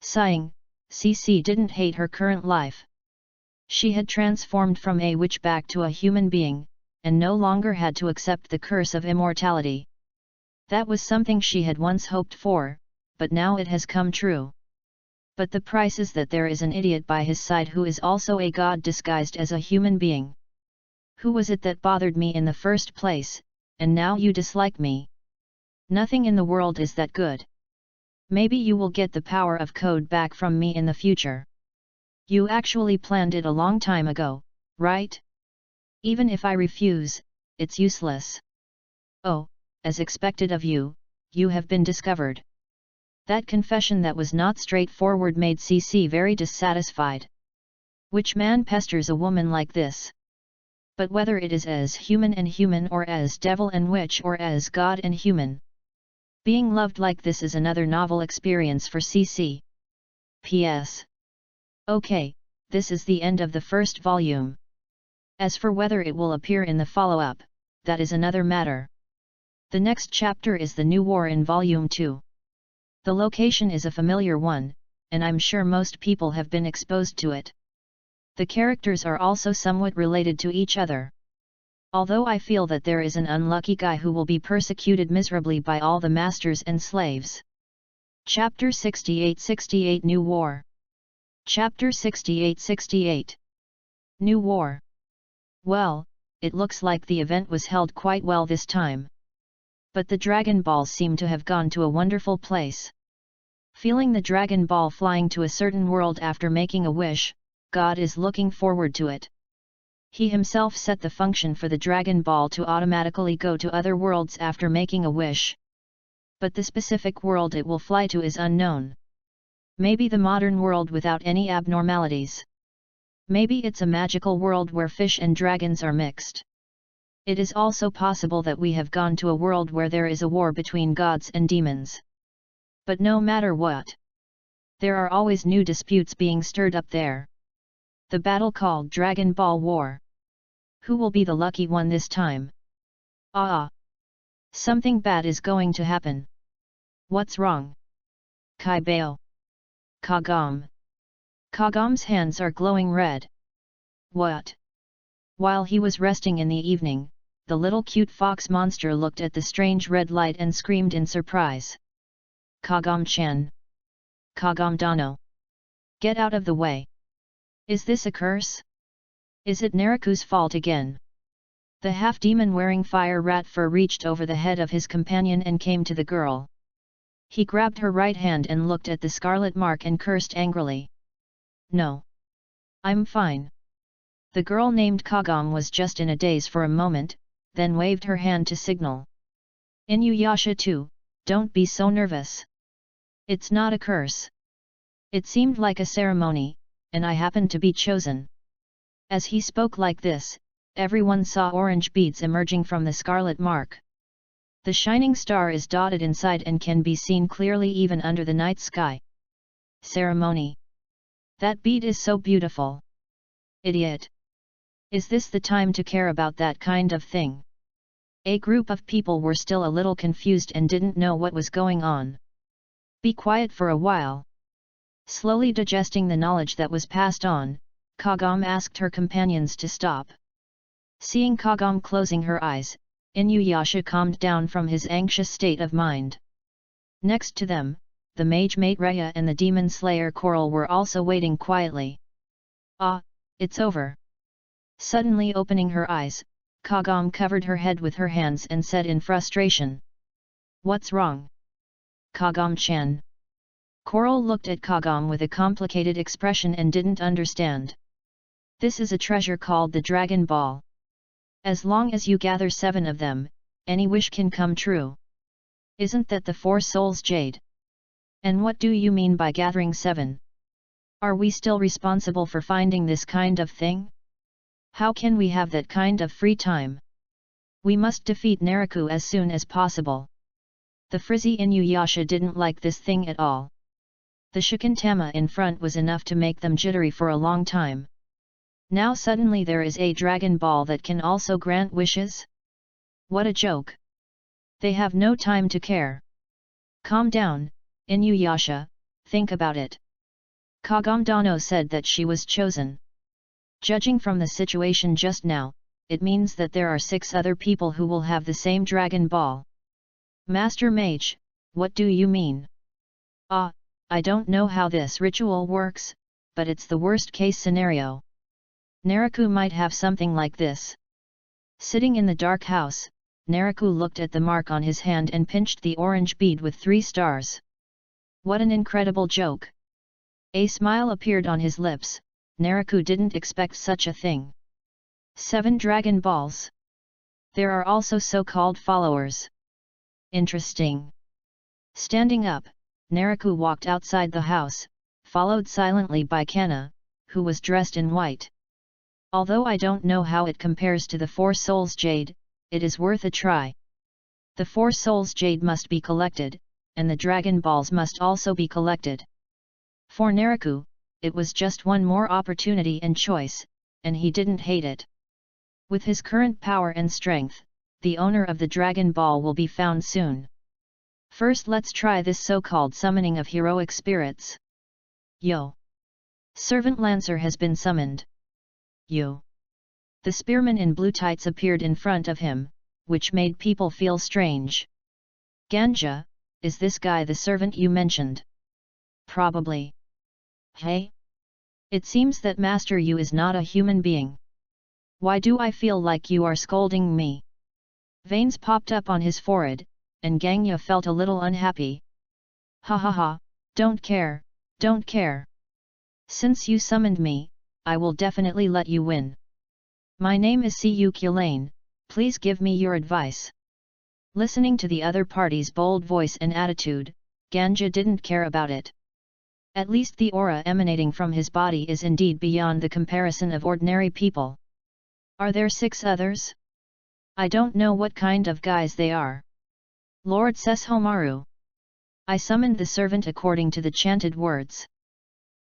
Sighing, CC didn't hate her current life. She had transformed from a witch back to a human being, and no longer had to accept the curse of immortality. That was something she had once hoped for, but now it has come true. But the price is that there is an idiot by his side who is also a god disguised as a human being. Who was it that bothered me in the first place, and now you dislike me? Nothing in the world is that good. Maybe you will get the power of code back from me in the future. You actually planned it a long time ago, right? Even if I refuse, it's useless. Oh, as expected of you, you have been discovered. That confession that was not straightforward made CC very dissatisfied. Which man pesters a woman like this? But whether it is as human and human or as devil and witch or as god and human, Being loved like this is another novel experience for CC. P.S. Okay, this is the end of the first volume. As for whether it will appear in the follow-up, that is another matter. The next chapter is the new war in Volume 2. The location is a familiar one, and I'm sure most people have been exposed to it. The characters are also somewhat related to each other. Although I feel that there is an unlucky guy who will be persecuted miserably by all the masters and slaves. Chapter 68-68 New War. Chapter 68-68 New War. Well, it looks like the event was held quite well this time. But the Dragon Balls seem to have gone to a wonderful place. Feeling the Dragon Ball flying to a certain world after making a wish, God is looking forward to it. He himself set the function for the Dragon Ball to automatically go to other worlds after making a wish. But the specific world it will fly to is unknown. Maybe the modern world without any abnormalities. Maybe it's a magical world where fish and dragons are mixed. It is also possible that we have gone to a world where there is a war between gods and demons. But no matter what, there are always new disputes being stirred up there. The battle called Dragon Ball War. Who will be the lucky one this time? Something bad is going to happen. What's wrong? Kaibao. Kagam. Kagam's hands are glowing red. What? While he was resting in the evening, the little cute fox monster looked at the strange red light and screamed in surprise. Kagam-chan. Kagam-dano. Get out of the way. Is this a curse? Is it Nariku's fault again? The half-demon wearing fire rat fur reached over the head of his companion and came to the girl. He grabbed her right hand and looked at the scarlet mark and cursed angrily. No. I'm fine. The girl named Kagam was just in a daze for a moment, then waved her hand to signal. Inuyasha too, don't be so nervous. It's not a curse. It seemed like a ceremony, and I happened to be chosen. As he spoke like this, everyone saw orange beads emerging from the scarlet mark. The shining star is dotted inside and can be seen clearly even under the night sky. Ceremony. That bead is so beautiful. Idiot. Is this the time to care about that kind of thing? A group of people were still a little confused and didn't know what was going on. Be quiet for a while. Slowly digesting the knowledge that was passed on, Kagam asked her companions to stop. Seeing Kagam closing her eyes, Inuyasha calmed down from his anxious state of mind. Next to them, the mage mate Raya and the demon slayer Coral were also waiting quietly. It's over. Suddenly opening her eyes, Kagam covered her head with her hands and said in frustration. What's wrong? Kagam-chan. Coral looked at Kagam with a complicated expression and didn't understand. This is a treasure called the Dragon Ball. As long as you gather 7 of them, any wish can come true. Isn't that the 4 souls jade? And what do you mean by gathering 7? Are we still responsible for finding this kind of thing? How can we have that kind of free time? We must defeat Nariku as soon as possible. The frizzy Inuyasha didn't like this thing at all. The Shikintama in front was enough to make them jittery for a long time. Now suddenly there is a Dragon Ball that can also grant wishes? What a joke! They have no time to care. Calm down, Inuyasha, think about it. Kagam Dano said that she was chosen. Judging from the situation just now, it means that there are 6 other people who will have the same Dragon Ball. Master Mage, what do you mean? I don't know how this ritual works, but it's the worst case scenario. Nariku might have something like this. Sitting in the dark house, Nariku looked at the mark on his hand and pinched the orange bead with 3 stars. What an incredible joke! A smile appeared on his lips. Nariku didn't expect such a thing. 7 Dragon Balls. There are also so-called followers. Interesting. Standing up, Nariku walked outside the house, followed silently by Kana, who was dressed in white. Although I don't know how it compares to the 4 Souls Jade, it is worth a try. The 4 souls jade must be collected, and the dragon balls must also be collected. For Naraku, it was just one more opportunity and choice, and he didn't hate it. With his current power and strength, the owner of the Dragon Ball will be found soon. First let's try this so-called summoning of heroic spirits. Yo! Servant Lancer has been summoned. Yo! The spearman in blue tights appeared in front of him, which made people feel strange. Ganja, is this guy the servant you mentioned? Probably. Hey? It seems that Master Yu is not a human being. Why do I feel like you are scolding me? Veins popped up on his forehead, and Ganya felt a little unhappy. Ha ha ha, don't care, don't care. Since you summoned me, I will definitely let you win. My name is Siyu Kulane, please give me your advice. Listening to the other party's bold voice and attitude, Ganja didn't care about it. At least the aura emanating from his body is indeed beyond the comparison of ordinary people. Are there 6 others? I don't know what kind of guys they are. Lord Sesshomaru. I summoned the servant according to the chanted words.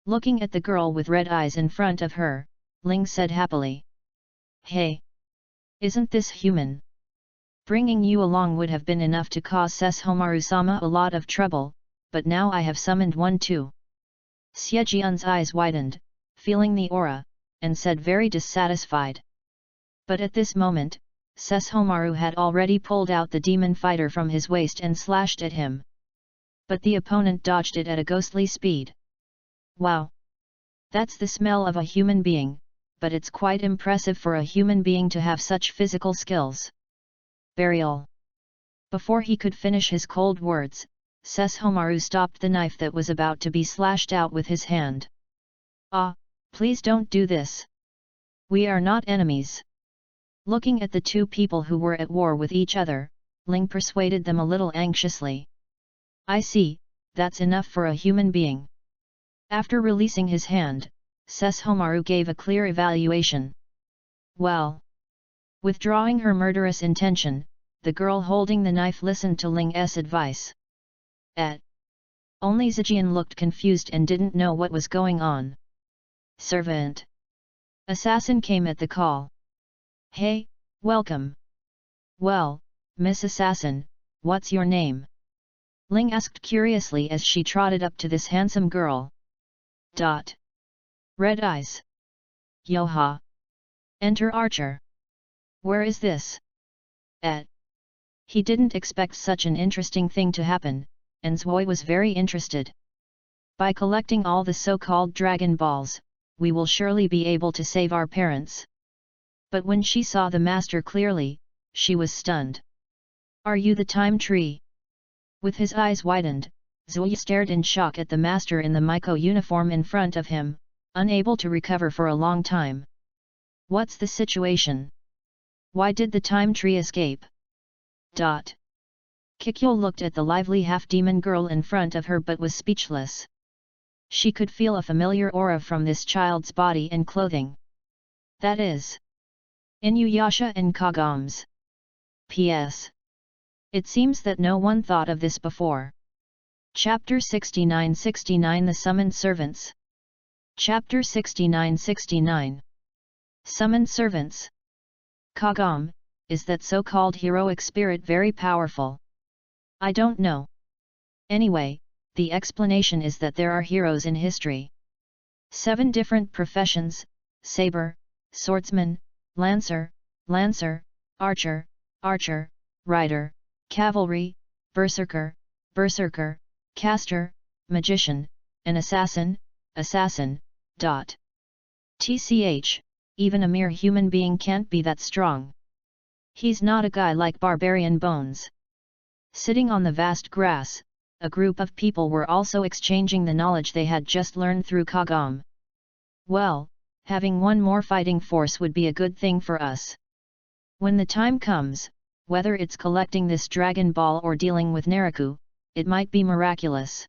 Looking at the girl with red eyes in front of her, Ling said happily. Hey! Isn't this human? Bringing you along would have been enough to cause Sesshomaru-sama a lot of trouble, but now I have summoned one too. Xiejian's eyes widened, feeling the aura, and said very dissatisfied. But at this moment, Sesshomaru had already pulled out the demon fighter from his waist and slashed at him. But the opponent dodged it at a ghostly speed. Wow! That's the smell of a human being, but it's quite impressive for a human being to have such physical skills. Burial. Before he could finish his cold words, Sesshomaru stopped the knife that was about to be slashed out with his hand. Ah, please don't do this. We are not enemies. Looking at the 2 people who were at war with each other, Ling persuaded them a little anxiously. I see, that's enough for a human being. After releasing his hand, Sesshomaru gave a clear evaluation. Well. Withdrawing her murderous intention, the girl holding the knife listened to Ling's advice. Only Zijian looked confused and didn't know what was going on. Servant. Assassin came at the call. Hey, welcome. Well, Miss Assassin, what's your name? Ling asked curiously as she trotted up to this handsome girl. Red eyes. Yoha. Enter Archer. Where is this? He didn't expect such an interesting thing to happen, and Zui was very interested. By collecting all the so-called Dragon Balls, we will surely be able to save our parents. But when she saw the master clearly, she was stunned. Are you the time tree? With his eyes widened, Zui stared in shock at the master in the Miko uniform in front of him, unable to recover for a long time. What's the situation? Why did the time tree escape? Kikyo looked at the lively half-demon girl in front of her but was speechless. She could feel a familiar aura from this child's body and clothing. That is Inuyasha and Kagam's. P.S. It seems that no one thought of this before. Chapter 69-69 The Summoned Servants. Chapter 69-69 Summoned Servants. Kagam, is that so-called heroic spirit very powerful? I don't know. Anyway, the explanation is that there are heroes in history. 7 different professions: saber, swordsman, lancer, archer, rider, cavalry, berserker, caster, magician, and assassin. Tch, even a mere human being can't be that strong. He's not a guy like Barbarian Bones. Sitting on the vast grass, a group of people were also exchanging the knowledge they had just learned through Kagam. Well, having one more fighting force would be a good thing for us. When the time comes, whether it's collecting this Dragon Ball or dealing with Naraku, it might be miraculous.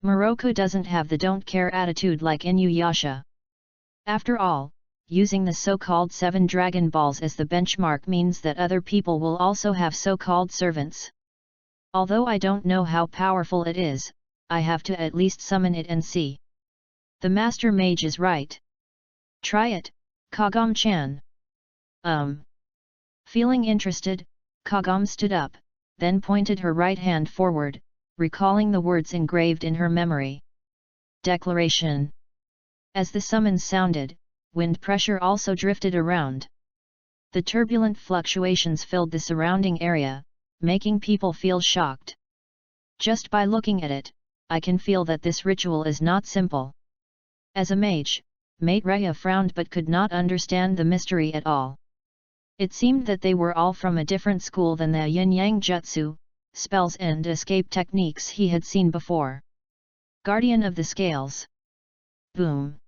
Moroku doesn't have the don't care attitude like Inuyasha. After all, using the so-called 7 Dragon Balls as the benchmark means that other people will also have so-called servants. Although I don't know how powerful it is, I have to at least summon it and see. The Master Mage is right. Try it, Kagam-chan. Feeling interested, Kagam stood up, then pointed her right hand forward, recalling the words engraved in her memory. Declaration. As the summons sounded, wind pressure also drifted around. The turbulent fluctuations filled the surrounding area, making people feel shocked. Just by looking at it, I can feel that this ritual is not simple. As a mage, Maitreya frowned but could not understand the mystery at all. It seemed that they were all from a different school than the yin-yang jutsu, spells and escape techniques he had seen before. Guardian of the Scales. Boom!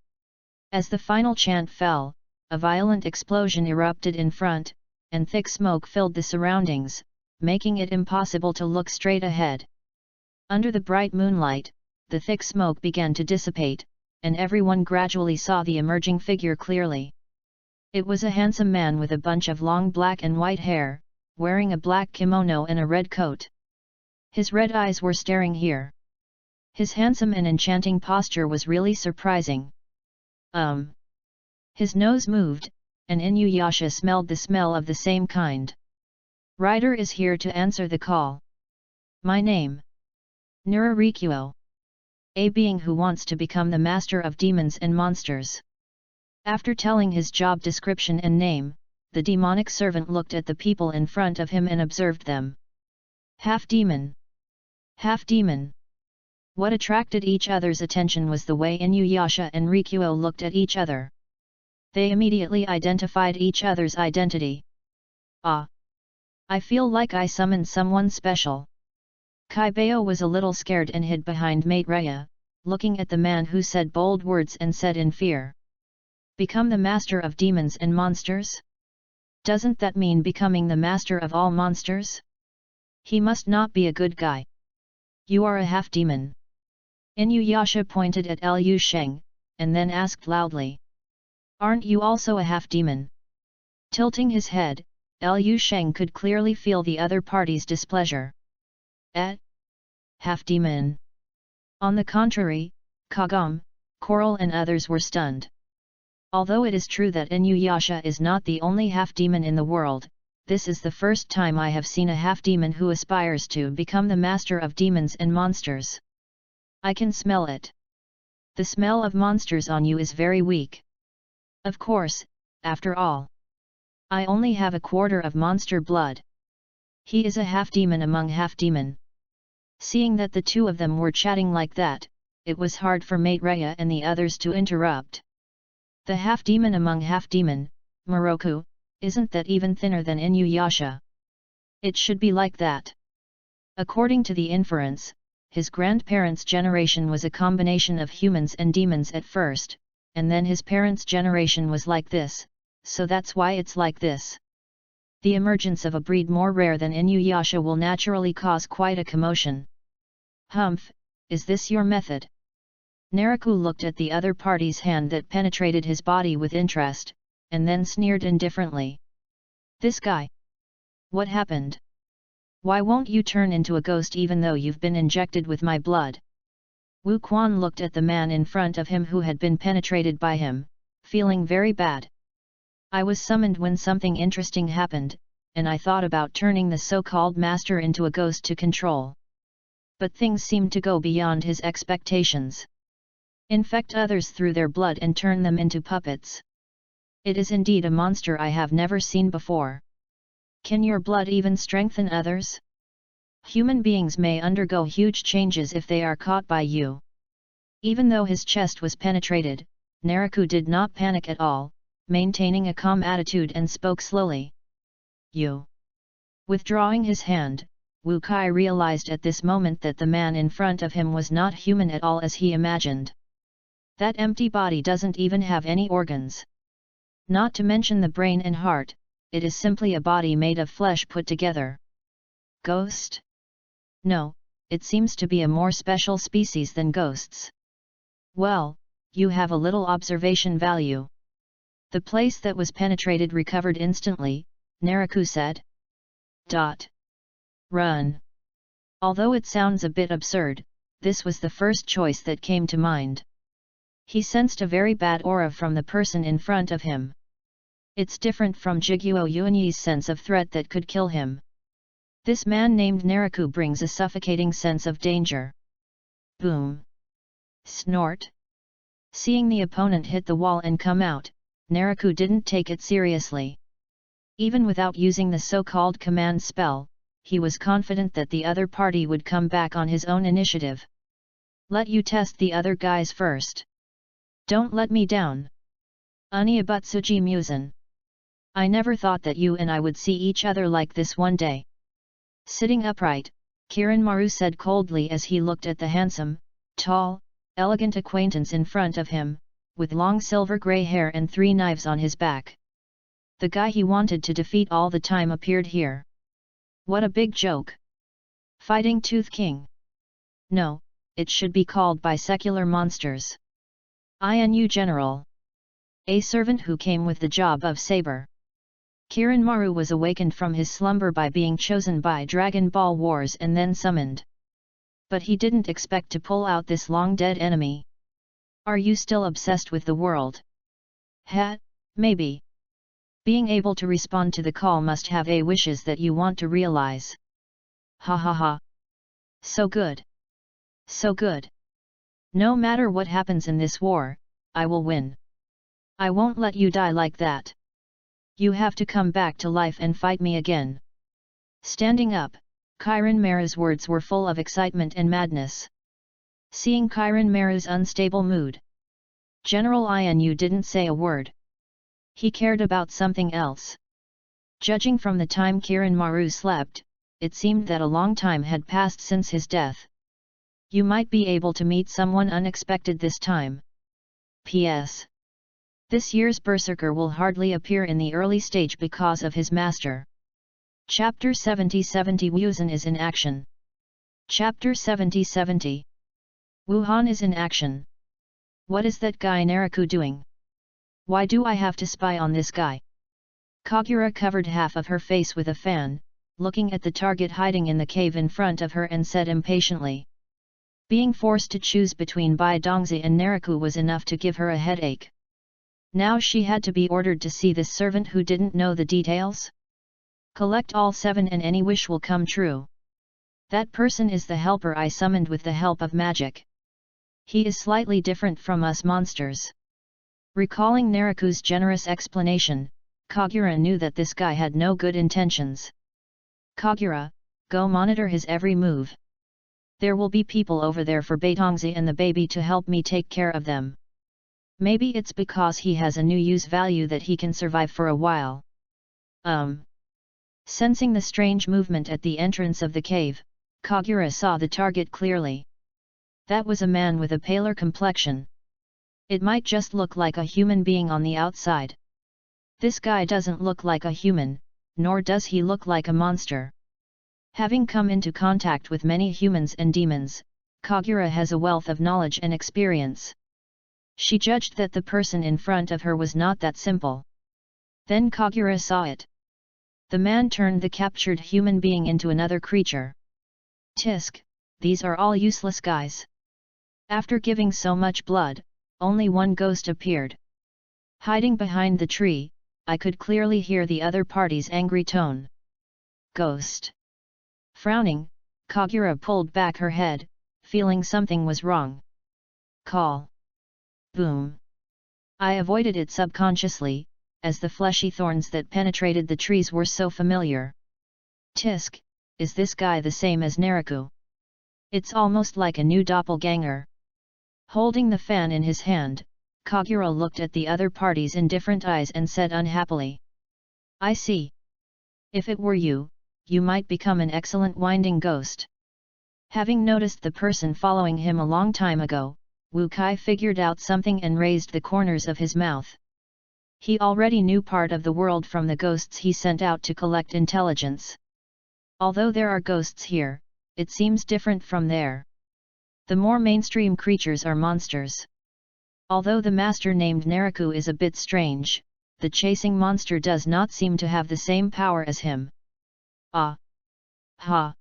As the final chant fell, a violent explosion erupted in front, and thick smoke filled the surroundings, making it impossible to look straight ahead. Under the bright moonlight, the thick smoke began to dissipate, and everyone gradually saw the emerging figure clearly. It was a handsome man with a bunch of long black and white hair, wearing a black kimono and a red coat. His red eyes were staring here. His handsome and enchanting posture was really surprising. His nose moved, and Inuyasha smelled the smell of the same kind. Rider is here to answer the call. My name. Nurarikuo. A being who wants to become the master of demons and monsters. After telling his job description and name, the demonic servant looked at the people in front of him and observed them. Half demon. Half demon. What attracted each other's attention was the way Inuyasha and Rikuo looked at each other. They immediately identified each other's identity. Ah! I feel like I summoned someone special. Kaibeo was a little scared and hid behind Maitreya, looking at the man who said bold words and said in fear. Become the master of demons and monsters? Doesn't that mean becoming the master of all monsters? He must not be a good guy. You are a half-demon. Inuyasha pointed at Liu Sheng, and then asked loudly. Aren't you also a half-demon? Tilting his head, Liu Sheng could clearly feel the other party's displeasure. Half-demon. On the contrary, Kagam, Coral and others were stunned. Although it is true that Inuyasha is not the only half-demon in the world, this is the first time I have seen a half-demon who aspires to become the master of demons and monsters. I can smell it. The smell of monsters on you is very weak. Of course, after all. I only have a quarter of monster blood. He is a half-demon among half-demon. Seeing that the two of them were chatting like that, it was hard for Maitreya and the others to interrupt. The half-demon among half-demon, Moroku, isn't that even thinner than Inuyasha? It should be like that. According to the inference, his grandparents' generation was a combination of humans and demons at first, and then his parents' generation was like this, so that's why it's like this. The emergence of a breed more rare than Inuyasha will naturally cause quite a commotion. Humph, is this your method? Naraku looked at the other party's hand that penetrated his body with interest, and then sneered indifferently. This guy. What happened? Why won't you turn into a ghost even though you've been injected with my blood? Wu Quan looked at the man in front of him who had been penetrated by him, feeling very bad. I was summoned when something interesting happened, and I thought about turning the so-called master into a ghost to control. But things seemed to go beyond his expectations. Infect others through their blood and turn them into puppets. It is indeed a monster I have never seen before. Can your blood even strengthen others? Human beings may undergo huge changes if they are caught by you. Even though his chest was penetrated, Naraku did not panic at all, maintaining a calm attitude and spoke slowly. You. Withdrawing his hand, Wu Kai realized at this moment that the man in front of him was not human at all as he imagined. That empty body doesn't even have any organs. Not to mention the brain and heart, it is simply a body made of flesh put together. Ghost? No, it seems to be a more special species than ghosts. Well, you have a little observation value. The place that was penetrated recovered instantly, Naraku said. Run. Although it sounds a bit absurd, this was the first choice that came to mind. He sensed a very bad aura from the person in front of him. It's different from Jiguo Yuanyi's sense of threat that could kill him. This man named Naraku brings a suffocating sense of danger. Boom. Snort. Seeing the opponent hit the wall and come out, Naraku didn't take it seriously. Even without using the so-called command spell, he was confident that the other party would come back on his own initiative. Let you test the other guys first. Don't let me down. Oniabutsuji Musen. I never thought that you and I would see each other like this one day. Sitting upright, Kiranmaru said coldly as he looked at the handsome, tall, elegant acquaintance in front of him, with long silver grey hair and 3 knives on his back. The guy he wanted to defeat all the time appeared here. What a big joke! Fighting Tooth King. No, it should be called by secular monsters. INU General. A servant who came with the job of Saber. Kiranmaru was awakened from his slumber by being chosen by Dragon Ball Wars and then summoned. But he didn't expect to pull out this long-dead enemy. Are you still obsessed with the world? Maybe. Being able to respond to the call must have a wishes that you want to realize. Ha ha ha. So good. So good. No matter what happens in this war, I will win. I won't let you die like that. You have to come back to life and fight me again. Standing up, Kiranmaru's words were full of excitement and madness. Seeing Kiranmaru's unstable mood, General Inu didn't say a word. He cared about something else. Judging from the time Kiranmaru slept, it seemed that a long time had passed since his death. You might be able to meet someone unexpected this time. P.S. This year's Berserker will hardly appear in the early stage because of his master. Chapter 70-70 Wuhan is in action. Chapter 70-70 Wuhan is in action. What is that guy Naraku doing? Why do I have to spy on this guy? Kagura covered half of her face with a fan, looking at the target hiding in the cave in front of her and said impatiently. Being forced to choose between Bai Dongzi and Naraku was enough to give her a headache. Now she had to be ordered to see this servant who didn't know the details. Collect all 7 and any wish will come true. That person is the helper I summoned with the help of magic. He is slightly different from us monsters. Recalling Naraku's generous explanation, Kagura knew that this guy had no good intentions. Kagura, go monitor his every move. There will be people over there for Baitongzi and the baby to help me take care of them. Maybe it's because he has a new use value that he can survive for a while. Sensing the strange movement at the entrance of the cave, Kagura saw the target clearly. That was a man with a paler complexion. It might just look like a human being on the outside. This guy doesn't look like a human, nor does he look like a monster. Having come into contact with many humans and demons, Kagura has a wealth of knowledge and experience. She judged that the person in front of her was not that simple. Then Kagura saw it. The man turned the captured human being into another creature. Tisk, these are all useless guys. After giving so much blood, only one ghost appeared. Hiding behind the tree, I could clearly hear the other party's angry tone. Ghost. Frowning, Kagura pulled back her head, feeling something was wrong. Call. Boom. I avoided it subconsciously, as the fleshy thorns that penetrated the trees were so familiar. Tisk, is this guy the same as Naraku? It's almost like a new doppelganger. Holding the fan in his hand, Kagura looked at the other parties in different eyes and said unhappily. I see. If it were you, you might become an excellent winding ghost. Having noticed the person following him a long time ago, Wu Kai figured out something and raised the corners of his mouth. He already knew part of the world from the ghosts he sent out to collect intelligence. Although there are ghosts here, it seems different from there. The more mainstream creatures are monsters. Although the master named Naraku is a bit strange, the chasing monster does not seem to have the same power as him. Ah! Ha!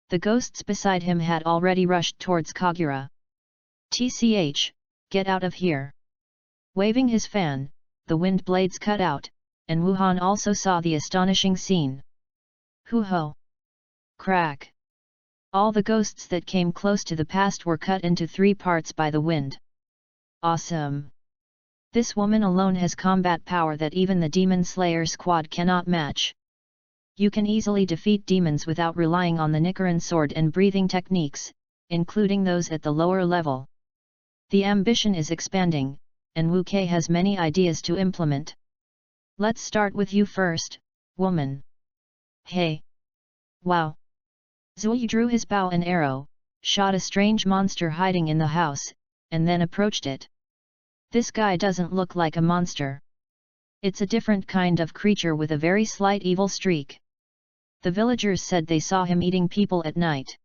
The ghosts beside him had already rushed towards Kagura. Tch, get out of here! Waving his fan, the wind blades cut out, and Wuhan also saw the astonishing scene. Hoo-ho! Crack! All the ghosts that came close to the past were cut into 3 parts by the wind. Awesome! This woman alone has combat power that even the Demon Slayer squad cannot match. You can easily defeat demons without relying on the Nichiren sword and breathing techniques, including those at the lower level. The ambition is expanding, and Wu Kei has many ideas to implement. Let's start with you first, woman. Hey! Wow! Zui drew his bow and arrow, shot a strange monster hiding in the house, and then approached it. This guy doesn't look like a monster. It's a different kind of creature with a very slight evil streak. The villagers said they saw him eating people at night.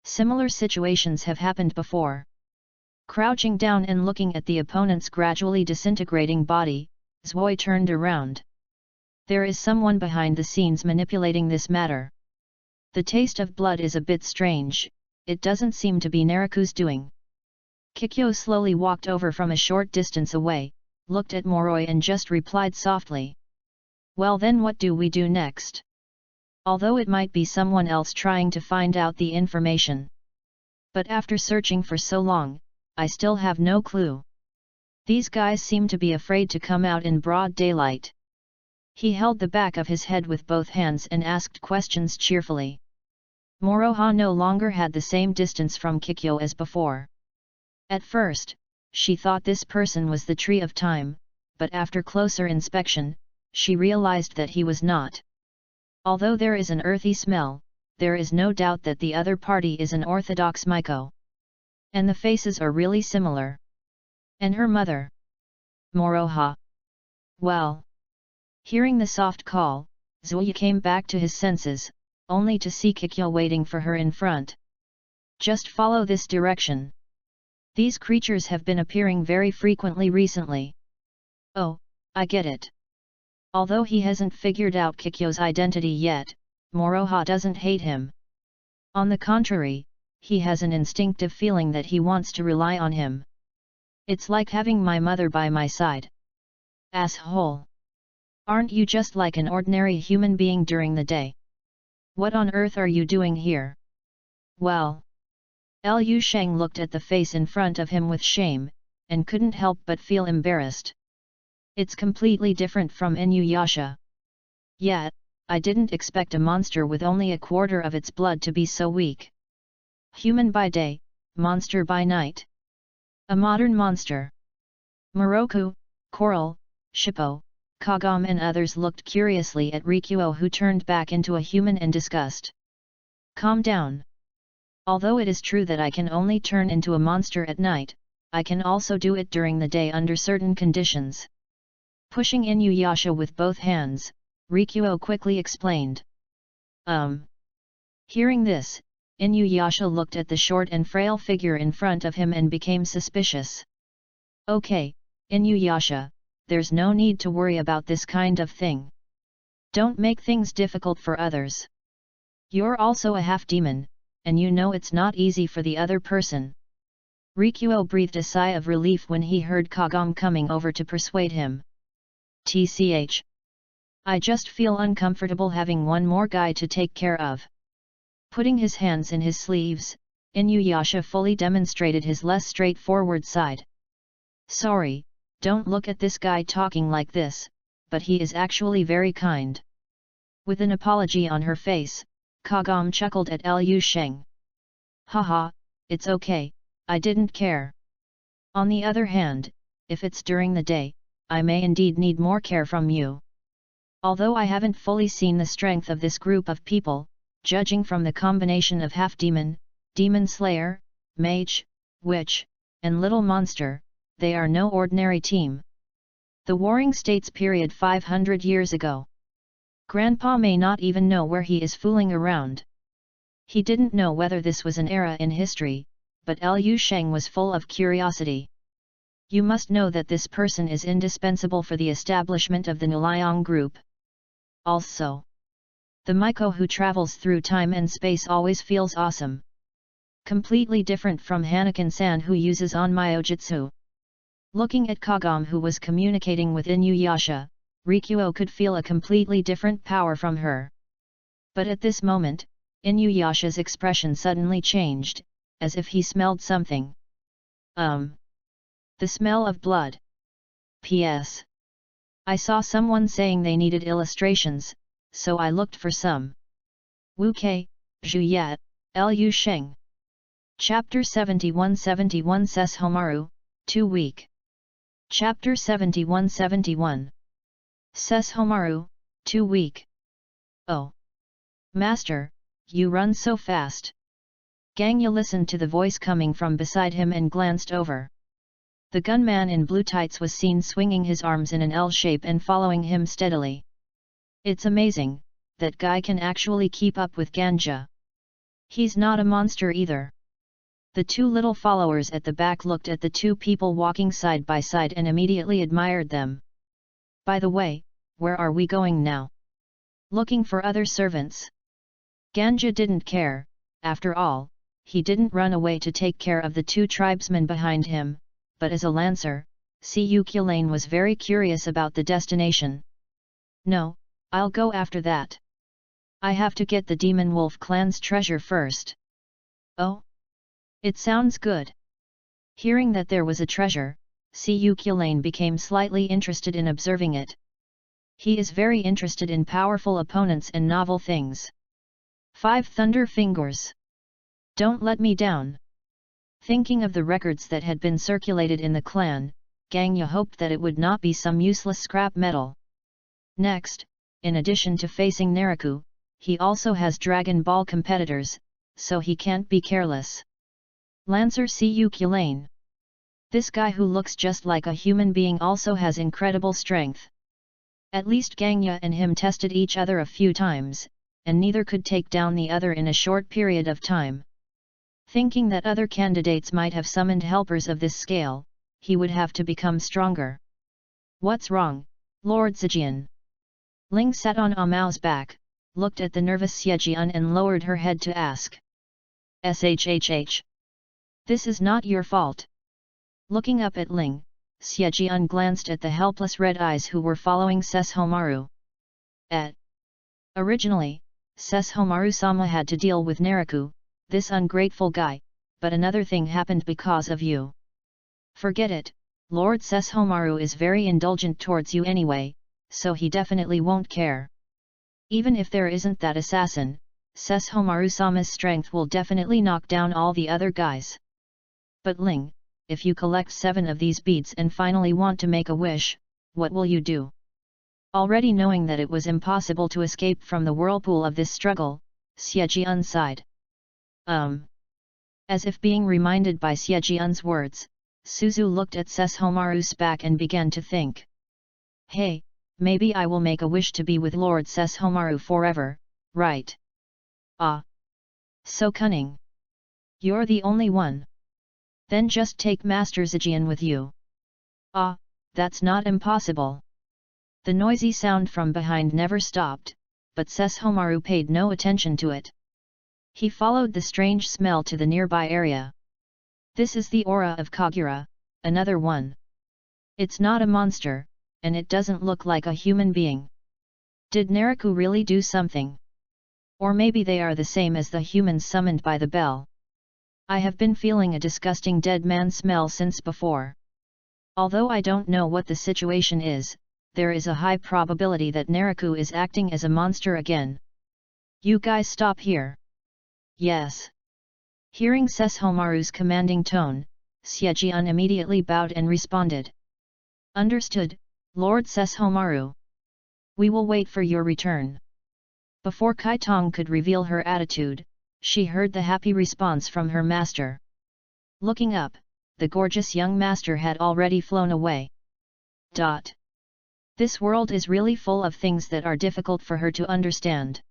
Similar situations have happened before. Crouching down and looking at the opponent's gradually disintegrating body, Zui turned around. There is someone behind the scenes manipulating this matter. The taste of blood is a bit strange, it doesn't seem to be Nariku's doing. Kikyo slowly walked over from a short distance away, looked at Moroi and just replied softly. Well then what do we do next? Although it might be someone else trying to find out the information. But after searching for so long, I still have no clue. These guys seem to be afraid to come out in broad daylight. He held the back of his head with both hands and asked questions cheerfully. Moroha no longer had the same distance from Kikyo as before. At first, she thought this person was the Tree of Time, but after closer inspection, she realized that he was not. Although there is an earthy smell, there is no doubt that the other party is an Orthodox Miko. And the faces are really similar. And her mother? Moroha. Well. Hearing the soft call, Zui came back to his senses, only to see Kikyo waiting for her in front. Just follow this direction. These creatures have been appearing very frequently recently. Oh, I get it. Although he hasn't figured out Kikyo's identity yet, Moroha doesn't hate him. On the contrary, he has an instinctive feeling that he wants to rely on him. It's like having my mother by my side. Asshole! Aren't you just like an ordinary human being during the day? What on earth are you doing here? Well... Liu Sheng looked at the face in front of him with shame, and couldn't help but feel embarrassed. It's completely different from Inuyasha. Yet, I didn't expect a monster with only a quarter of its blood to be so weak. Human by day, monster by night. A modern monster. Moroku, Coral, Shippo, Kagam and others looked curiously at Rikuo, who turned back into a human in disgust. Calm down. Although it is true that I can only turn into a monster at night, I can also do it during the day under certain conditions. Pushing Inuyasha with both hands, Rikuo quickly explained. Hearing this, Inuyasha looked at the short and frail figure in front of him and became suspicious. Okay, Inuyasha, there's no need to worry about this kind of thing. Don't make things difficult for others. You're also a half-demon, and you know it's not easy for the other person. Rikuo breathed a sigh of relief when he heard Kagam coming over to persuade him. Tch. I just feel uncomfortable having one more guy to take care of. Putting his hands in his sleeves, Inuyasha fully demonstrated his less straightforward side. Sorry, don't look at this guy talking like this, but he is actually very kind. With an apology on her face, Kagam chuckled at Liu Sheng. Haha, it's okay, I didn't care. On the other hand, if it's during the day, I may indeed need more care from you. Although I haven't fully seen the strength of this group of people, judging from the combination of half-demon, demon slayer, mage, witch, and little monster, they are no ordinary team. The Warring States period 500 years ago. Grandpa may not even know where he is fooling around. He didn't know whether this was an era in history, but Liu Sheng was full of curiosity. You must know that this person is indispensable for the establishment of the Nuliang group. Also, the Miko who travels through time and space always feels awesome. Completely different from Hanakan-san who uses onmyojutsu. Looking at Kagam who was communicating with Inuyasha, Rikuo could feel a completely different power from her. But at this moment, Inuyasha's expression suddenly changed, as if he smelled something. The smell of blood. P.S. I saw someone saying they needed illustrations, so I looked for some. Wu Kei, Zhu Yat, Lu Sheng. Chapter 71-71 Ses Homaru, Too Weak. Chapter 71-71. Ses Homaru, Too Weak. Oh! Master, you run so fast. Gangya listened to the voice coming from beside him and glanced over. The gunman in blue tights was seen swinging his arms in an L shape and following him steadily. It's amazing, that guy can actually keep up with Ganja. He's not a monster either. The two little followers at the back looked at the two people walking side by side and immediately admired them. By the way, where are we going now? Looking for other servants. Ganja didn't care, after all, he didn't run away to take care of the two tribesmen behind him, but as a lancer, Siyu Kulane was very curious about the destination. No, I'll go after that. I have to get the Demon Wolf clan's treasure first. Oh? It sounds good. Hearing that there was a treasure, Siyu Kulane became slightly interested in observing it. He is very interested in powerful opponents and novel things. 5 Thunder Fingers. Don't let me down. Thinking of the records that had been circulated in the clan, Gangya hoped that it would not be some useless scrap metal. Next, in addition to facing Naraku, he also has Dragon Ball competitors, so he can't be careless. Lancer Siyu Kulane. This guy who looks just like a human being also has incredible strength. At least Gangya and him tested each other a few times, and neither could take down the other in a short period of time. Thinking that other candidates might have summoned helpers of this scale, he would have to become stronger. What's wrong, Lord Zijian? Ling sat on Amao's back, looked at the nervous Xiejian and lowered her head to ask. Shhh. This is not your fault. Looking up at Ling, Xiejian glanced at the helpless red eyes who were following Ses Homaru. Originally, Ses Homaru-sama had to deal with Naraku, this ungrateful guy, but another thing happened because of you. Forget it, Lord Ses Homaru is very indulgent towards you anyway, so he definitely won't care. Even if there isn't that assassin, Ses Homaru-sama's strength will definitely knock down all the other guys. But Ling, if you collect 7 of these beads and finally want to make a wish, what will you do? Already knowing that it was impossible to escape from the whirlpool of this struggle, Xiejian sighed. As if being reminded by Xiejian's words, Suzu looked at Ses Homaru's back and began to think. Hey, maybe I will make a wish to be with Lord Ses Homaru forever, right? Ah! So cunning! You're the only one. Then just take Master Zijian with you. Ah, that's not impossible. The noisy sound from behind never stopped, but Ses Homaru paid no attention to it. He followed the strange smell to the nearby area. This is the aura of Kagura, another one. It's not a monster, and it doesn't look like a human being. Did Naraku really do something? Or maybe they are the same as the humans summoned by the bell. I have been feeling a disgusting dead man smell since before. Although I don't know what the situation is, there is a high probability that Naraku is acting as a monster again. You guys stop here. Yes. Hearing Ses Homaru's commanding tone, Xiejian immediately bowed and responded. Understood, Lord Ses Homaru. We will wait for your return. Before Kai Tong could reveal her attitude, she heard the happy response from her master. Looking up, the gorgeous young master had already flown away. This world is really full of things that are difficult for her to understand.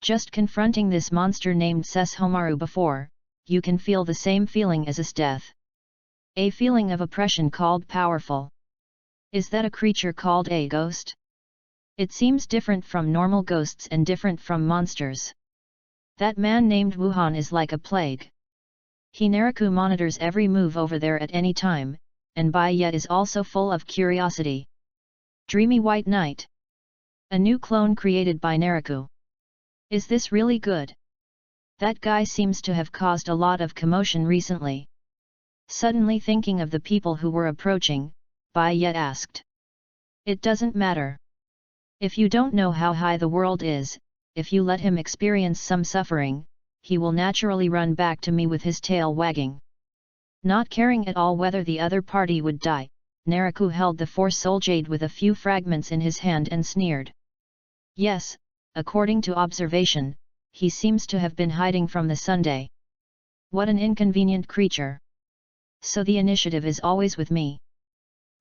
Just confronting this monster named Ses Homaru before, you can feel the same feeling as his death. A feeling of oppression called powerful. Is that a creature called a ghost? It seems different from normal ghosts and different from monsters. That man named Wuhan is like a plague. Hinariku monitors every move over there at any time, and Baiya is also full of curiosity. Dreamy White Night. A new clone created by Nariku. Is this really good? That guy seems to have caused a lot of commotion recently. Suddenly thinking of the people who were approaching, Baiya asked. It doesn't matter. If you don't know how high the world is, if you let him experience some suffering, he will naturally run back to me with his tail wagging. Not caring at all whether the other party would die, Nariku held the 4-soul jade with a few fragments in his hand and sneered. Yes, according to observation, he seems to have been hiding from the Sunday. What an inconvenient creature. So the initiative is always with me.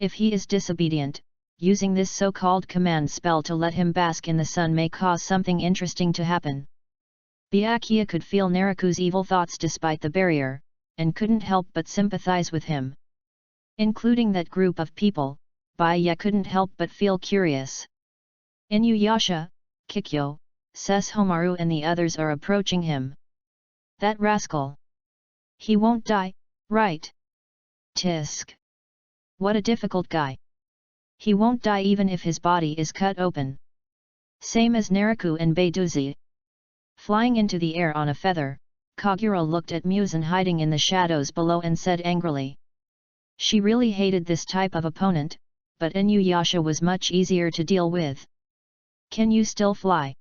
If he is disobedient, using this so-called command spell to let him bask in the sun may cause something interesting to happen. Byakuya could feel Nariku's evil thoughts despite the barrier, and couldn't help but sympathize with him. Including that group of people, Baiya couldn't help but feel curious. Inuyasha, Kikyo, Sesshomaru and the others are approaching him. That rascal! He won't die, right? Tisk! What a difficult guy! He won't die even if his body is cut open. Same as Nariku and Beiduzi. Flying into the air on a feather, Kagura looked at Muzan hiding in the shadows below and said angrily. She really hated this type of opponent, but Inuyasha was much easier to deal with. Can you still fly?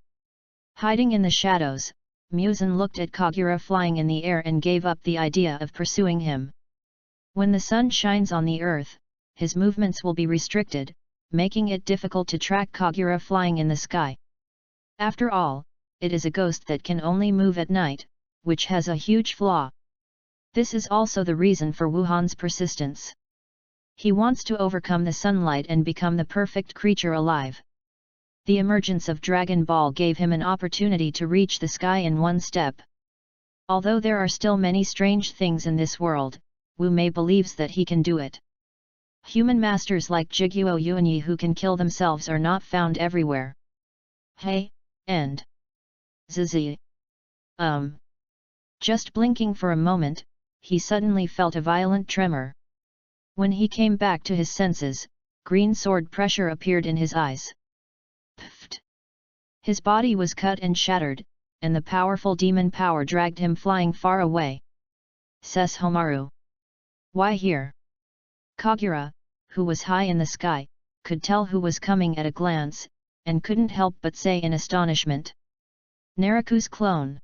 Hiding in the shadows, Muzan looked at Kagura flying in the air and gave up the idea of pursuing him. When the sun shines on the earth, his movements will be restricted, making it difficult to track Kagura flying in the sky. After all, it is a ghost that can only move at night, which has a huge flaw. This is also the reason for Wuhan's persistence. He wants to overcome the sunlight and become the perfect creature alive. The emergence of Dragon Ball gave him an opportunity to reach the sky in one step. Although there are still many strange things in this world, Wu Mei believes that he can do it. Human masters like Jiguo Yuanyi who can kill themselves are not found everywhere. Hey, and Zizi. Just blinking for a moment, he suddenly felt a violent tremor. When he came back to his senses, green sword pressure appeared in his eyes. Pfft! His body was cut and shattered, and the powerful demon power dragged him flying far away. Sesshomaru. Why here? Kagura, who was high in the sky, could tell who was coming at a glance, and couldn't help but say in astonishment. Nariku's clone.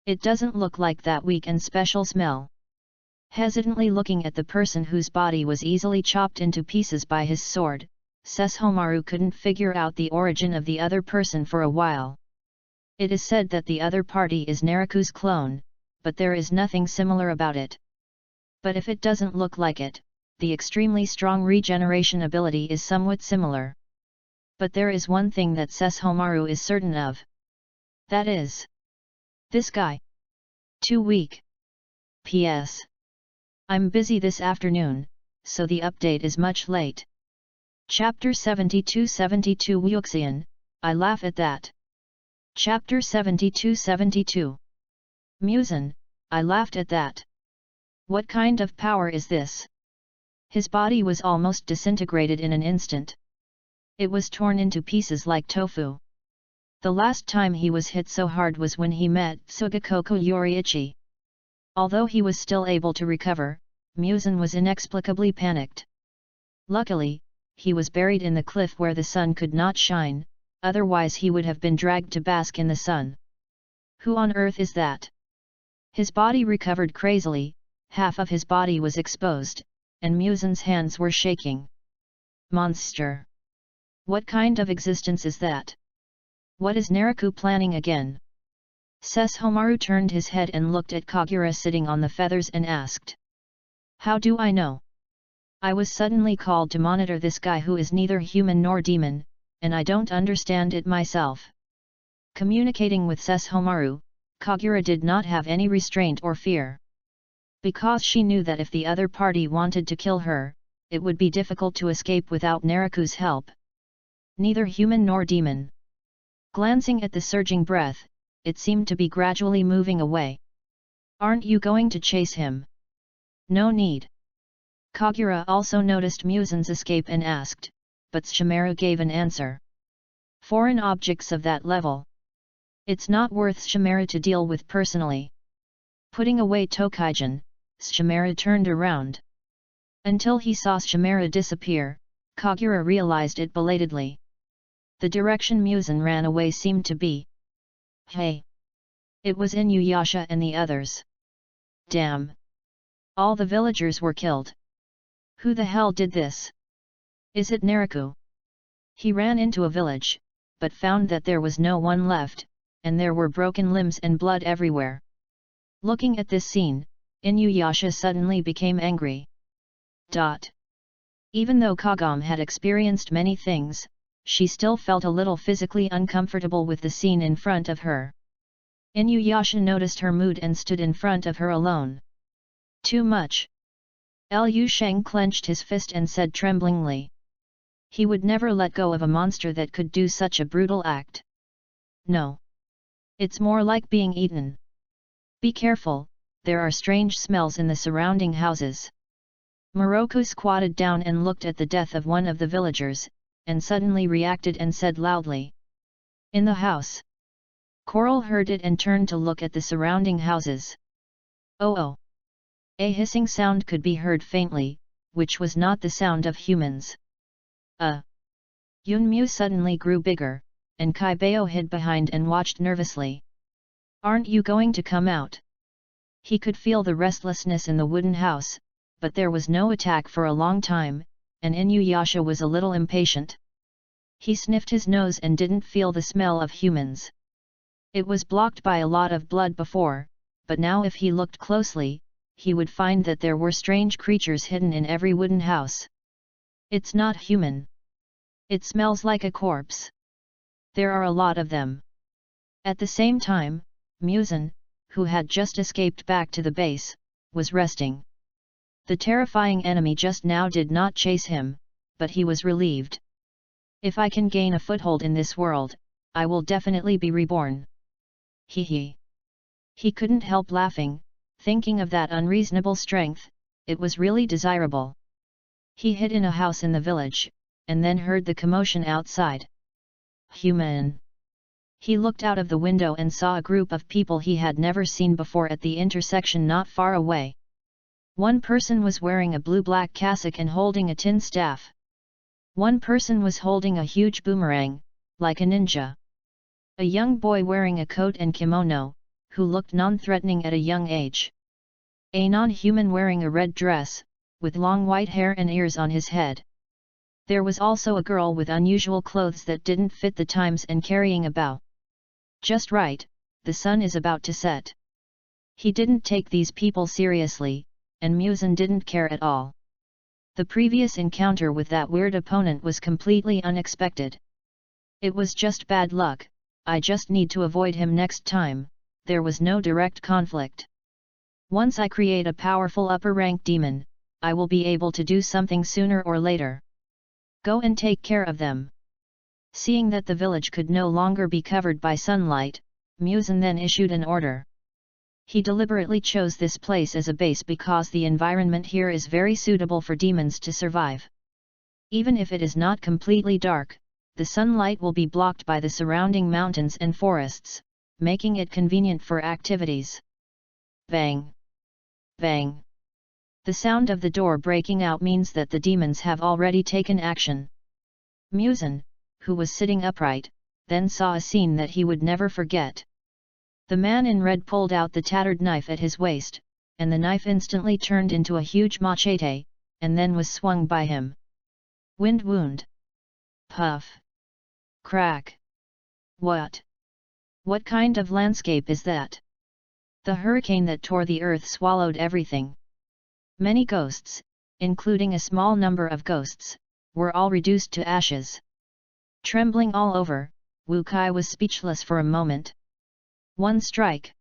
It doesn't look like that weak and special smell. Hesitantly looking at the person whose body was easily chopped into pieces by his sword, Sesshomaru couldn't figure out the origin of the other person for a while. It is said that the other party is Nariku's clone, but there is nothing similar about it. But if it doesn't look like it, the extremely strong regeneration ability is somewhat similar. But there is one thing that Sesshomaru is certain of. That is, this guy. Too weak. P.S. I'm busy this afternoon, so the update is much late. Chapter 72-72 Wuxian, I laugh at that. Chapter 72-72 Muzan, I laughed at that. What kind of power is this? His body was almost disintegrated in an instant. It was torn into pieces like tofu. The last time he was hit so hard was when he met Sugikoku Yoriichi. Although he was still able to recover, Muzan was inexplicably panicked. Luckily, he was buried in the cliff where the sun could not shine, otherwise he would have been dragged to bask in the sun. Who on earth is that? His body recovered crazily, half of his body was exposed, and Muzan's hands were shaking. Monster! What kind of existence is that? What is Nariku planning again? Sesshomaru turned his head and looked at Kagura sitting on the feathers and asked. How do I know? I was suddenly called to monitor this guy who is neither human nor demon, and I don't understand it myself. Communicating with Sesshomaru, Kagura did not have any restraint or fear. Because she knew that if the other party wanted to kill her, it would be difficult to escape without Naraku's help. Neither human nor demon. Glancing at the surging breath, it seemed to be gradually moving away. "Aren't you going to chase him?" "No need." Kagura also noticed Musen's escape and asked, but Shimaru gave an answer. "Foreign objects of that level. It's not worth Shimaru to deal with personally." Putting away Tokaijin, Shimaru turned around. Until he saw Shimaru disappear, Kagura realized it belatedly. The direction Musen ran away seemed to be. Hey! It was Inuyasha and the others. Damn! All the villagers were killed. Who the hell did this? Is it Naraku? He ran into a village, but found that there was no one left, and there were broken limbs and blood everywhere. Looking at this scene, Inuyasha suddenly became angry. Even though Kagome had experienced many things, she still felt a little physically uncomfortable with the scene in front of her. Inuyasha noticed her mood and stood in front of her alone. Too much. Liu Sheng clenched his fist and said tremblingly. He would never let go of a monster that could do such a brutal act. No. It's more like being eaten. Be careful, there are strange smells in the surrounding houses. Moroku squatted down and looked at the death of one of the villagers, and suddenly reacted and said loudly. In the house. Coral heard it and turned to look at the surrounding houses. Oh! A hissing sound could be heard faintly, which was not the sound of humans. Yunmu suddenly grew bigger, and Kaibao hid behind and watched nervously. Aren't you going to come out? He could feel the restlessness in the wooden house, but there was no attack for a long time, and Inuyasha was a little impatient. He sniffed his nose and didn't feel the smell of humans. It was blocked by a lot of blood before, but now if he looked closely, he would find that there were strange creatures hidden in every wooden house. It's not human. It smells like a corpse. There are a lot of them. At the same time, Musen, who had just escaped back to the base, was resting. The terrifying enemy just now did not chase him, but he was relieved. If I can gain a foothold in this world, I will definitely be reborn. He couldn't help laughing, thinking of that unreasonable strength, it was really desirable. He hid in a house in the village, and then heard the commotion outside. Human! He looked out of the window and saw a group of people he had never seen before at the intersection not far away. One person was wearing a blue-black cassock and holding a tin staff. One person was holding a huge boomerang, like a ninja. A young boy wearing a coat and kimono, who looked non-threatening at a young age. A non-human wearing a red dress, with long white hair and ears on his head. There was also a girl with unusual clothes that didn't fit the times and carrying a bow. Just right, the sun is about to set. He didn't take these people seriously, and Musen didn't care at all. The previous encounter with that weird opponent was completely unexpected. It was just bad luck, I just need to avoid him next time, there was no direct conflict. Once I create a powerful upper-rank demon, I will be able to do something sooner or later. Go and take care of them. Seeing that the village could no longer be covered by sunlight, Musen then issued an order. He deliberately chose this place as a base because the environment here is very suitable for demons to survive. Even if it is not completely dark, the sunlight will be blocked by the surrounding mountains and forests, making it convenient for activities. Bang! Bang! The sound of the door breaking out means that the demons have already taken action. Musen, who was sitting upright, then saw a scene that he would never forget. The man in red pulled out the tattered knife at his waist, and the knife instantly turned into a huge machete, and then was swung by him. Wind wound. Puff. Crack. What? What kind of landscape is that? The hurricane that tore the earth swallowed everything. Many ghosts, including a small number of ghosts, were all reduced to ashes. Trembling all over, Wu Kai was speechless for a moment. One strike.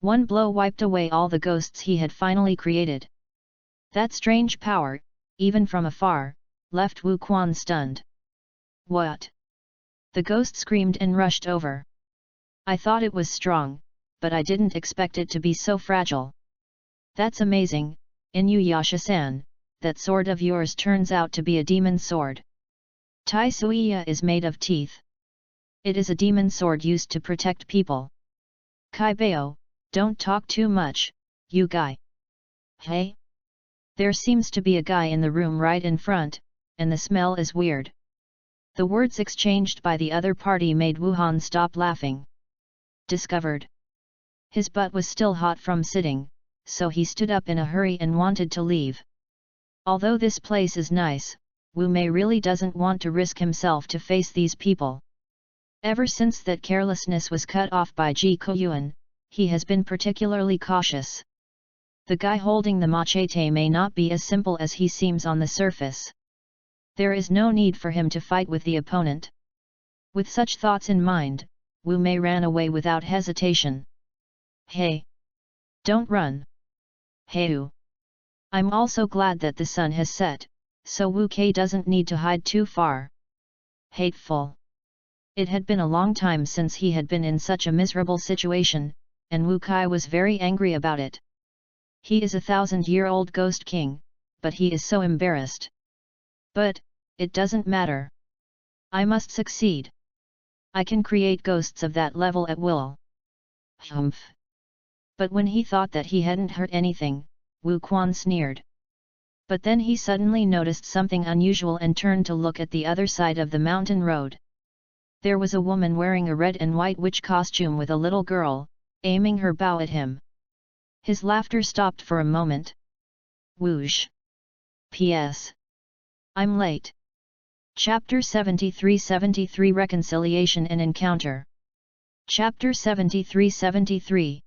One blow wiped away all the ghosts he had finally created. That strange power, even from afar, left Wu Quan stunned. What? The ghost screamed and rushed over. I thought it was strong, but I didn't expect it to be so fragile. That's amazing, Inuyasha-san, that sword of yours turns out to be a demon sword. Tai Suiya is made of teeth. It is a demon sword used to protect people. Kaibao, don't talk too much, you guy. Hey? There seems to be a guy in the room right in front, and the smell is weird. The words exchanged by the other party made Wuhan stop laughing. Discovered. His butt was still hot from sitting, so he stood up in a hurry and wanted to leave. Although this place is nice, Wu Mei really doesn't want to risk himself to face these people. Ever since that carelessness was cut off by Ji Koyuan, he has been particularly cautious. The guy holding the machete may not be as simple as he seems on the surface. There is no need for him to fight with the opponent. With such thoughts in mind, Wu Mei ran away without hesitation. Hey! Don't run! Hey Wu! I'm also glad that the sun has set, so Wu Kei doesn't need to hide too far. Hateful! It had been a long time since he had been in such a miserable situation, and Wu Kai was very angry about it. He is a 1,000-year-old ghost king, but he is so embarrassed. But, it doesn't matter. I must succeed. I can create ghosts of that level at will. Humph! But when he thought that he hadn't hurt anything, Wu Quan sneered. But then he suddenly noticed something unusual and turned to look at the other side of the mountain road. There was a woman wearing a red and white witch costume with a little girl, aiming her bow at him. His laughter stopped for a moment. Whoosh! P.S. I'm late. Chapter 73-73 Reconciliation and Encounter. Chapter 73-73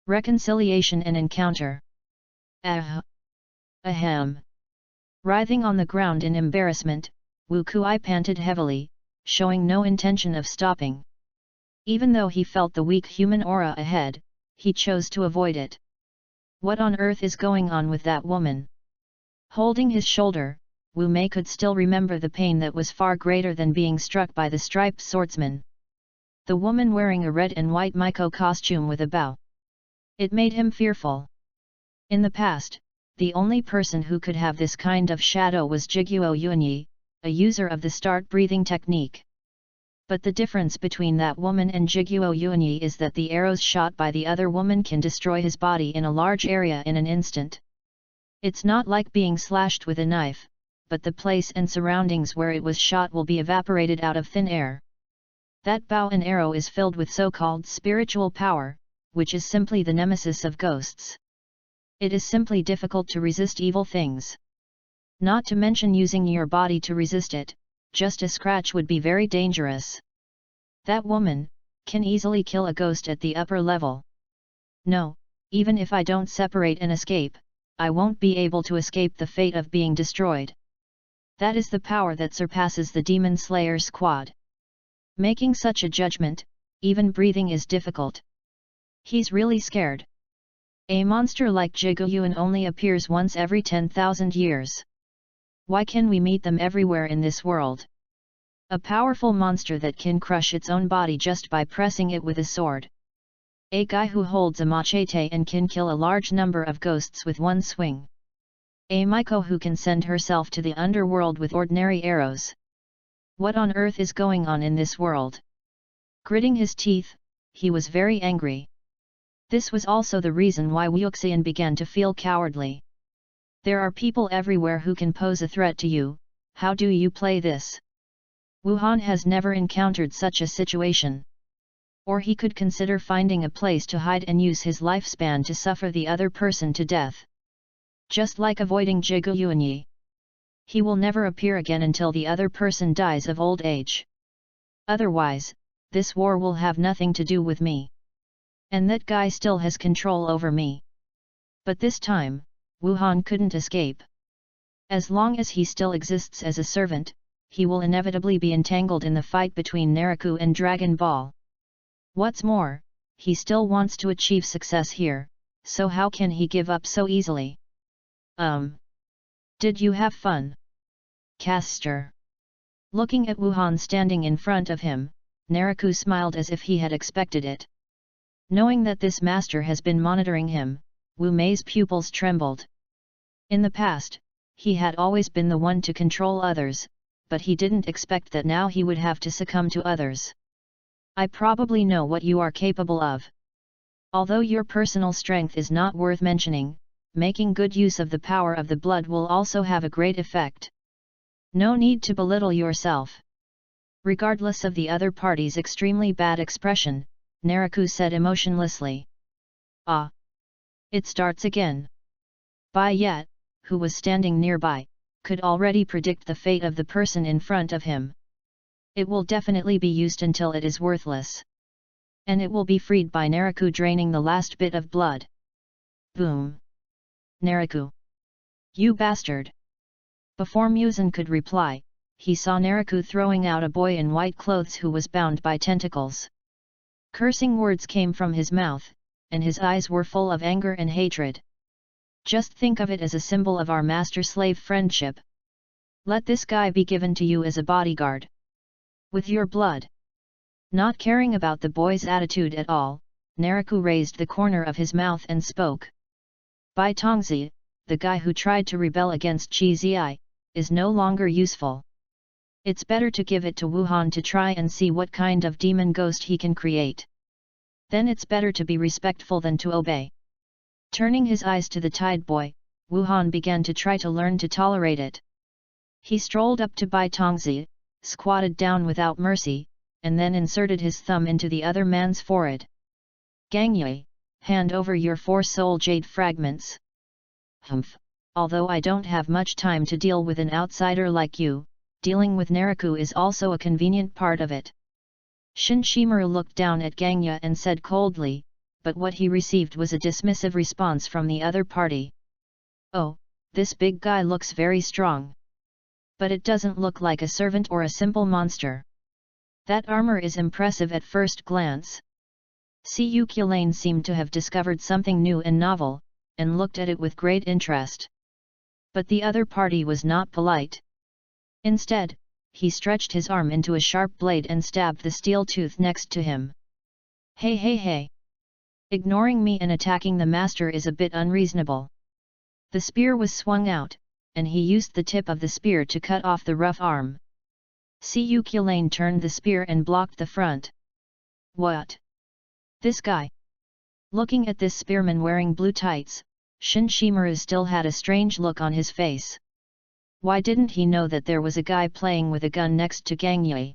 Reconciliation and Encounter. Ahem. Writhing on the ground in embarrassment, Wu Kui panted heavily, showing no intention of stopping. Even though he felt the weak human aura ahead, he chose to avoid it. What on earth is going on with that woman? Holding his shoulder, Wu Mei could still remember the pain that was far greater than being struck by the striped swordsman. The woman wearing a red and white Miko costume with a bow. It made him fearful. In the past, the only person who could have this kind of shadow was Jiguo Yuanyi, a user of the start breathing technique. But the difference between that woman and Jiguo Yuanyi is that the arrows shot by the other woman can destroy his body in a large area in an instant. It's not like being slashed with a knife, but the place and surroundings where it was shot will be evaporated out of thin air. That bow and arrow is filled with so-called spiritual power, which is simply the nemesis of ghosts. It is simply difficult to resist evil things. Not to mention using your body to resist it, just a scratch would be very dangerous. That woman can easily kill a ghost at the upper level. No, even if I don't separate and escape, I won't be able to escape the fate of being destroyed. That is the power that surpasses the Demon Slayer squad. Making such a judgment, even breathing is difficult. He's really scared. A monster like Jiguo only appears once every 10,000 years. Why can we meet them everywhere in this world? A powerful monster that can crush its own body just by pressing it with a sword. A guy who holds a machete and can kill a large number of ghosts with one swing. A Miko who can send herself to the underworld with ordinary arrows. What on earth is going on in this world? Gritting his teeth, he was very angry. This was also the reason why Wuxian began to feel cowardly. There are people everywhere who can pose a threat to you, how do you play this? Wuhan has never encountered such a situation. Or he could consider finding a place to hide and use his lifespan to suffer the other person to death. Just like avoiding Jiguo Yuanyi. He will never appear again until the other person dies of old age. Otherwise, this war will have nothing to do with me. And that guy still has control over me. But this time, Wuhan couldn't escape. As long as he still exists as a servant, he will inevitably be entangled in the fight between Naraku and Dragon Ball. What's more, he still wants to achieve success here, so how can he give up so easily? Did you have fun? Caster. Looking at Wuhan standing in front of him, Naraku smiled as if he had expected it. Knowing that this master has been monitoring him, Wu Mei's pupils trembled. In the past, he had always been the one to control others, but he didn't expect that now he would have to succumb to others. I probably know what you are capable of. Although your personal strength is not worth mentioning, making good use of the power of the blood will also have a great effect. No need to belittle yourself. Regardless of the other party's extremely bad expression, Naraku said emotionlessly. Ah! It starts again. Bai Yat, who was standing nearby, could already predict the fate of the person in front of him. It will definitely be used until it is worthless. And it will be freed by Naraku draining the last bit of blood. Boom! Naraku! You bastard! Before Muzan could reply, he saw Naraku throwing out a boy in white clothes who was bound by tentacles. Cursing words came from his mouth, and his eyes were full of anger and hatred. Just think of it as a symbol of our master-slave friendship. Let this guy be given to you as a bodyguard. With your blood. Not caring about the boy's attitude at all, Naraku raised the corner of his mouth and spoke. Bai Tongzi, the guy who tried to rebel against Qi Zi, is no longer useful. It's better to give it to Wuhan to try and see what kind of demon ghost he can create. Then it's better to be respectful than to obey. Turning his eyes to the Tide Boy, Wuhan began to try to learn to tolerate it. He strolled up to Bai Tongzi, squatted down without mercy, and then inserted his thumb into the other man's forehead. Gangye, hand over your 4 soul jade fragments. Humph, although I don't have much time to deal with an outsider like you, dealing with Naraku is also a convenient part of it. Shin Shimaru looked down at Gangye and said coldly, but what he received was a dismissive response from the other party. Oh, this big guy looks very strong. But it doesn't look like a servant or a simple monster. That armor is impressive at first glance. Siyu Kulane seemed to have discovered something new and novel, and looked at it with great interest. But the other party was not polite. Instead, he stretched his arm into a sharp blade and stabbed the steel tooth next to him. Hey hey hey! Ignoring me and attacking the master is a bit unreasonable. The spear was swung out, and he used the tip of the spear to cut off the rough arm. Siyu Kulane turned the spear and blocked the front. What? This guy? Looking at this spearman wearing blue tights, Shin Shimaru still had a strange look on his face. Why didn't he know that there was a guy playing with a gun next to Gangye?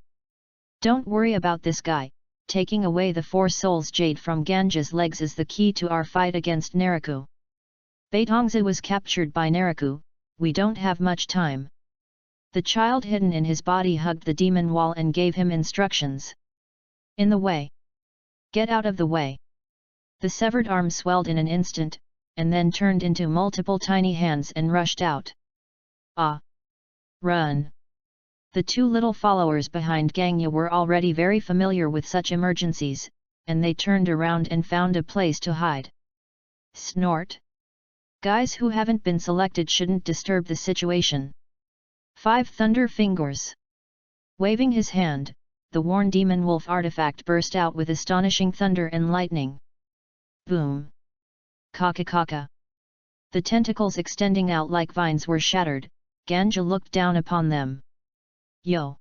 Don't worry about this guy, taking away the 4 souls jade from Ganja's legs is the key to our fight against Naraku. Baitongzi was captured by Naraku, we don't have much time. The child hidden in his body hugged the demon wall and gave him instructions. In the way. Get out of the way. The severed arm swelled in an instant, and then turned into multiple tiny hands and rushed out. Ah! Run! The 2 little followers behind Gangye were already very familiar with such emergencies, and they turned around and found a place to hide. Snort! Guys who haven't been selected shouldn't disturb the situation. 5 thunder fingers. Waving his hand, the worn demon wolf artifact burst out with astonishing thunder and lightning. Boom! Kaka kaka! The tentacles extending out like vines were shattered. Ganja looked down upon them. Yo!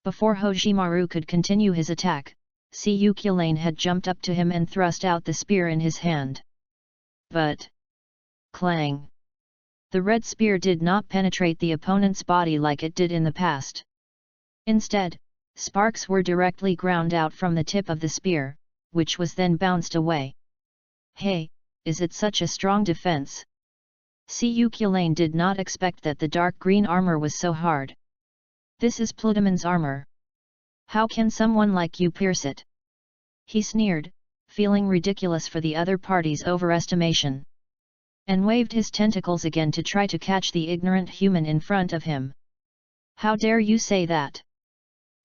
Before Hojimaru could continue his attack, Siyu Kulane had jumped up to him and thrust out the spear in his hand. But... clang! The red spear did not penetrate the opponent's body like it did in the past. Instead, sparks were directly ground out from the tip of the spear, which was then bounced away. Hey, is it such a strong defense? Siyu Kulane did not expect that the dark green armor was so hard. This is Plutoman's armor. How can someone like you pierce it? He sneered, feeling ridiculous for the other party's overestimation. And waved his tentacles again to try to catch the ignorant human in front of him. How dare you say that?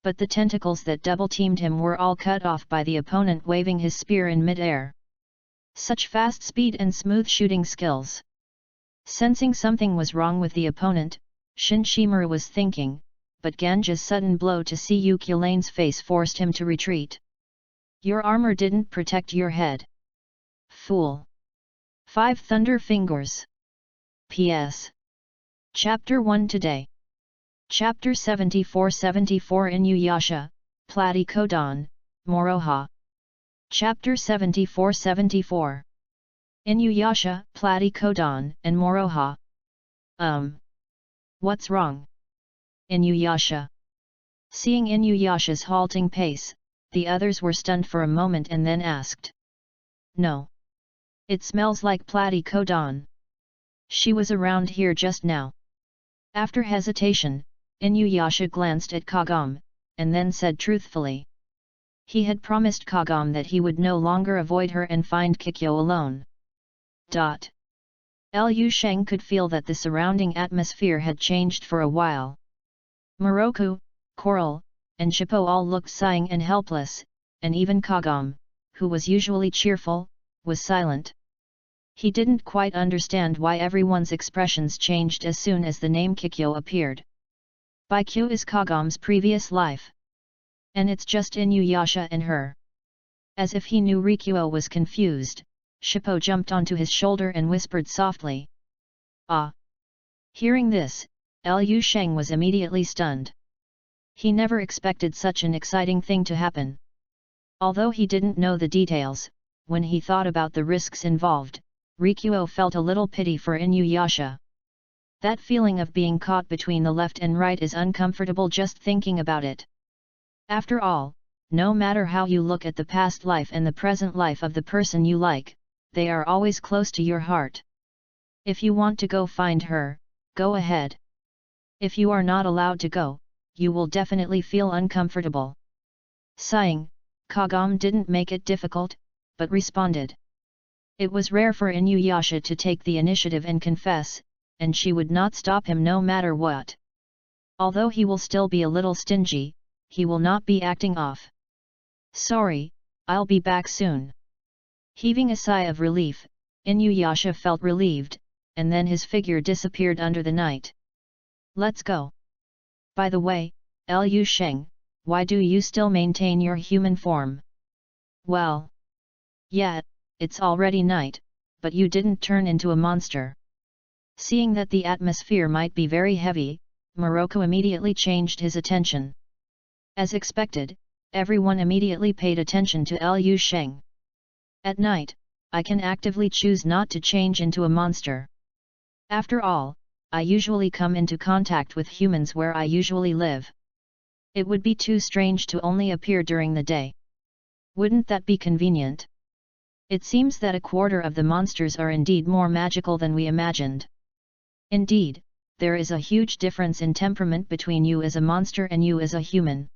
but the tentacles that double-teamed him were all cut off by the opponent waving his spear in mid-air. Such fast speed and smooth shooting skills. Sensing something was wrong with the opponent, Shin Shimura was thinking, but Ganja's sudden blow to Siyu Kulane's face forced him to retreat. Your armor didn't protect your head. Fool. 5 Thunder Fingers. P.S. Chapter 1 Today. Chapter 74-74 Inuyasha, Plati Kodan, Moroha. Chapter 74-74. Inuyasha, Plati Kodan, and Moroha. What's wrong? Inuyasha. Seeing Inuyasha's halting pace, the others were stunned for a moment and then asked. No. It smells like Plati Kodan. She was around here just now. After hesitation, Inuyasha glanced at Kagome, and then said truthfully. He had promised Kagome that he would no longer avoid her and find Kikyo alone. Liu Sheng could feel that the surrounding atmosphere had changed for a while. Moroku, Coral, and Shippo all looked sighing and helpless, and even Kagome, who was usually cheerful, was silent. He didn't quite understand why everyone's expressions changed as soon as the name Kikyo appeared. Baikyu is Kagome's previous life. And it's just Inuyasha and her. As if he knew Rikuo was confused, Shippo jumped onto his shoulder and whispered softly. Ah! Hearing this, Liu Sheng was immediately stunned. He never expected such an exciting thing to happen. Although he didn't know the details, when he thought about the risks involved, Rikuo felt a little pity for Inuyasha. That feeling of being caught between the left and right is uncomfortable just thinking about it. After all, no matter how you look at the past life and the present life of the person you like, they are always close to your heart. If you want to go find her, go ahead. If you are not allowed to go, you will definitely feel uncomfortable. Sighing, Kagome didn't make it difficult, but responded. It was rare for Inuyasha to take the initiative and confess, and she would not stop him no matter what. Although he will still be a little stingy, he will not be acting off. Sorry, I'll be back soon. Heaving a sigh of relief, Inuyasha felt relieved, and then his figure disappeared under the night. Let's go. By the way, Liu Sheng, why do you still maintain your human form? Well. Yeah, it's already night, but you didn't turn into a monster. Seeing that the atmosphere might be very heavy, Moroku immediately changed his attention. As expected, everyone immediately paid attention to Liu Sheng. At night, I can actively choose not to change into a monster. After all, I usually come into contact with humans where I usually live. It would be too strange to only appear during the day. Wouldn't that be convenient? It seems that a quarter of the monsters are indeed more magical than we imagined. Indeed, there is a huge difference in temperament between you as a monster and you as a human.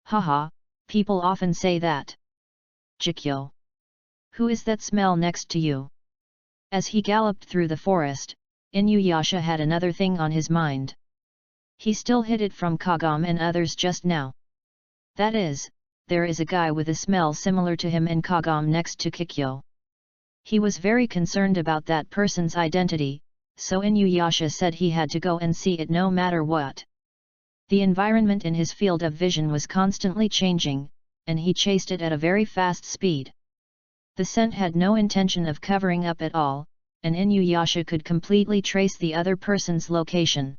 Haha, people often say that. Jikyo. Who is that smell next to you? As he galloped through the forest, Inuyasha had another thing on his mind. He still hid it from Kagome and others just now. That is, there is a guy with a smell similar to him and Kagome next to Kikyo. He was very concerned about that person's identity, so Inuyasha said he had to go and see it no matter what. The environment in his field of vision was constantly changing, and he chased it at a very fast speed. The scent had no intention of covering up at all, and Inuyasha could completely trace the other person's location.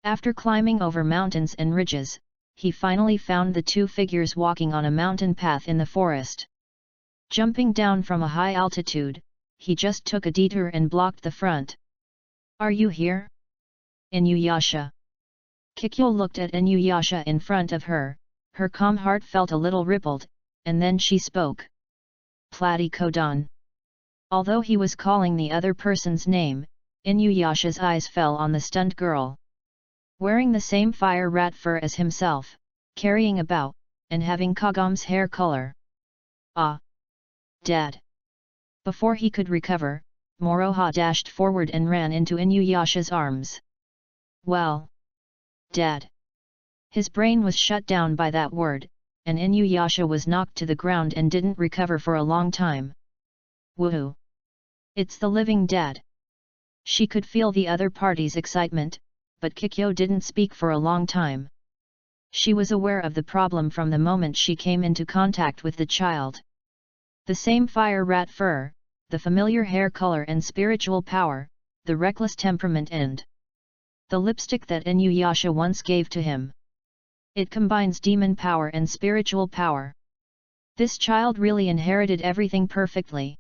After climbing over mountains and ridges, he finally found the two figures walking on a mountain path in the forest. Jumping down from a high altitude, he just took a detour and blocked the front. Are you here? Inuyasha. Kikyo looked at Inuyasha in front of her, her calm heart felt a little rippled, and then she spoke. Plati Kodan. Although he was calling the other person's name, Inuyasha's eyes fell on the stunned girl. Wearing the same fire rat fur as himself, carrying a bow, and having Kagome's hair color. Ah! Dad! Before he could recover, Moroha dashed forward and ran into Inuyasha's arms. Well! Dad! His brain was shut down by that word, and Inuyasha was knocked to the ground and didn't recover for a long time. Woohoo! It's the living dead! She could feel the other party's excitement, but Kikyo didn't speak for a long time. She was aware of the problem from the moment she came into contact with the child. The same fire rat fur, the familiar hair color and spiritual power, the reckless temperament and the lipstick that Inuyasha once gave to him. It combines demon power and spiritual power. This child really inherited everything perfectly.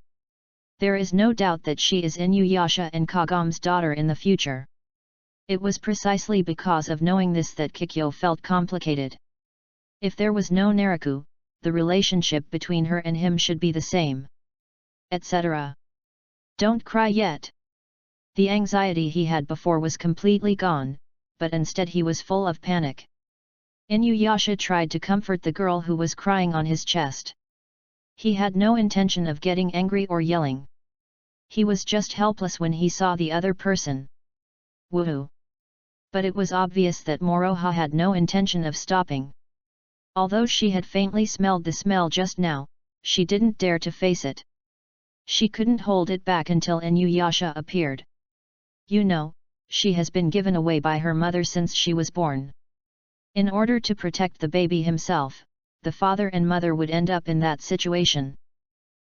There is no doubt that she is Inuyasha and Kagam's daughter in the future. It was precisely because of knowing this that Kikyo felt complicated. If there was no Naraku, the relationship between her and him should be the same. Etc. Don't cry yet. The anxiety he had before was completely gone, but instead he was full of panic. Inuyasha tried to comfort the girl who was crying on his chest. He had no intention of getting angry or yelling. He was just helpless when he saw the other person. Woohoo! But it was obvious that Moroha had no intention of stopping. Although she had faintly smelled the smell just now, she didn't dare to face it. She couldn't hold it back until Inuyasha appeared. You know, she has been given away by her mother since she was born. In order to protect the baby himself, the father and mother would end up in that situation.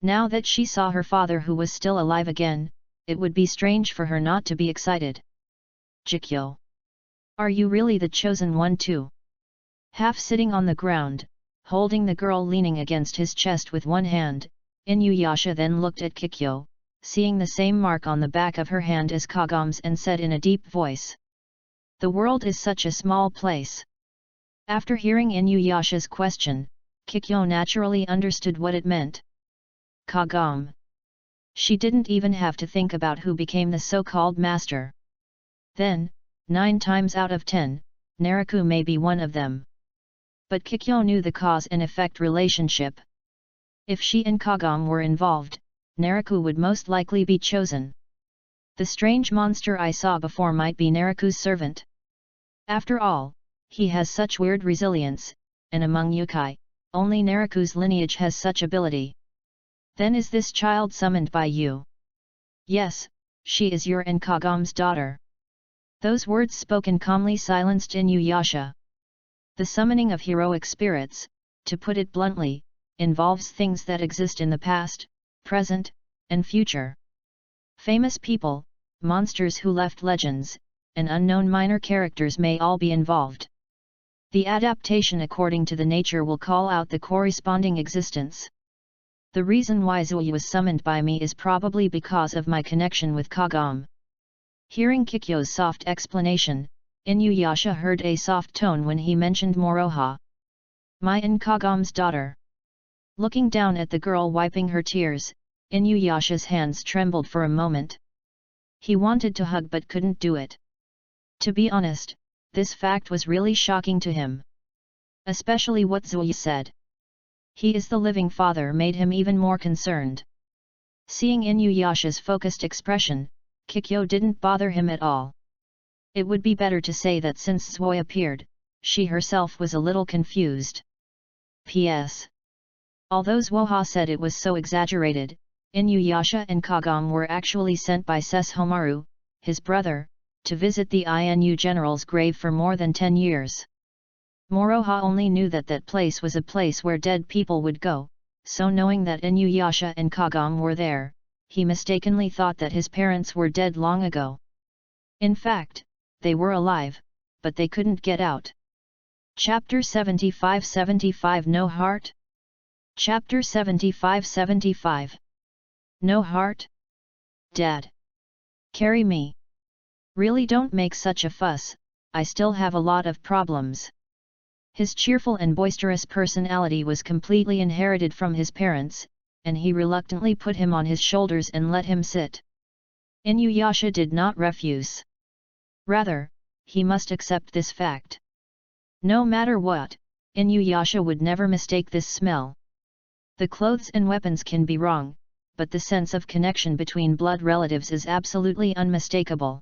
Now that she saw her father who was still alive again, it would be strange for her not to be excited. Jikyo. Are you really the chosen one too? Half sitting on the ground, holding the girl leaning against his chest with one hand, Inuyasha then looked at Kikyo, seeing the same mark on the back of her hand as Kagam's and said in a deep voice. The world is such a small place. After hearing Inuyasha's question, Kikyo naturally understood what it meant. Kagam. She didn't even have to think about who became the so-called master. Then, 9 times out of 10, Naraku may be one of them. But Kikyo knew the cause and effect relationship. If she and Kagam were involved, Naraku would most likely be chosen. The strange monster I saw before might be Naraku's servant. After all, he has such weird resilience, and among yokai, only Naraku's lineage has such ability. Then is this child summoned by you? Yes, she is your and Kagam's daughter. Those words spoken calmly silenced Inuyasha. The summoning of heroic spirits, to put it bluntly, involves things that exist in the past, present, and future. Famous people, monsters who left legends, and unknown minor characters may all be involved. The adaptation according to the nature will call out the corresponding existence. The reason why Zui was summoned by me is probably because of my connection with Kagam. Hearing Kikyo's soft explanation, Inuyasha heard a soft tone when he mentioned Moroha. My and Kagam's daughter. Looking down at the girl wiping her tears, Inuyasha's hands trembled for a moment. He wanted to hug but couldn't do it. To be honest, this fact was really shocking to him. Especially what Zui said. He is the living father made him even more concerned. Seeing Inuyasha's focused expression, Kikyo didn't bother him at all. It would be better to say that since Zui appeared, she herself was a little confused. P.S. Although Zwoha said it was so exaggerated, Inuyasha and Kagam were actually sent by Sesshomaru, his brother, to visit the Inu general's grave for more than 10 years. Moroha only knew that that place was a place where dead people would go, so knowing that Inuyasha and Kagam were there, he mistakenly thought that his parents were dead long ago. In fact, they were alive, but they couldn't get out. Chapter 75-75 No Heart? Chapter 75-75 No Heart? Dad. Carry me. Really don't make such a fuss, I still have a lot of problems. His cheerful and boisterous personality was completely inherited from his parents, and he reluctantly put him on his shoulders and let him sit. Inuyasha did not refuse. Rather, he must accept this fact. No matter what, Inuyasha would never mistake this smell. The clothes and weapons can be wrong, but the sense of connection between blood relatives is absolutely unmistakable.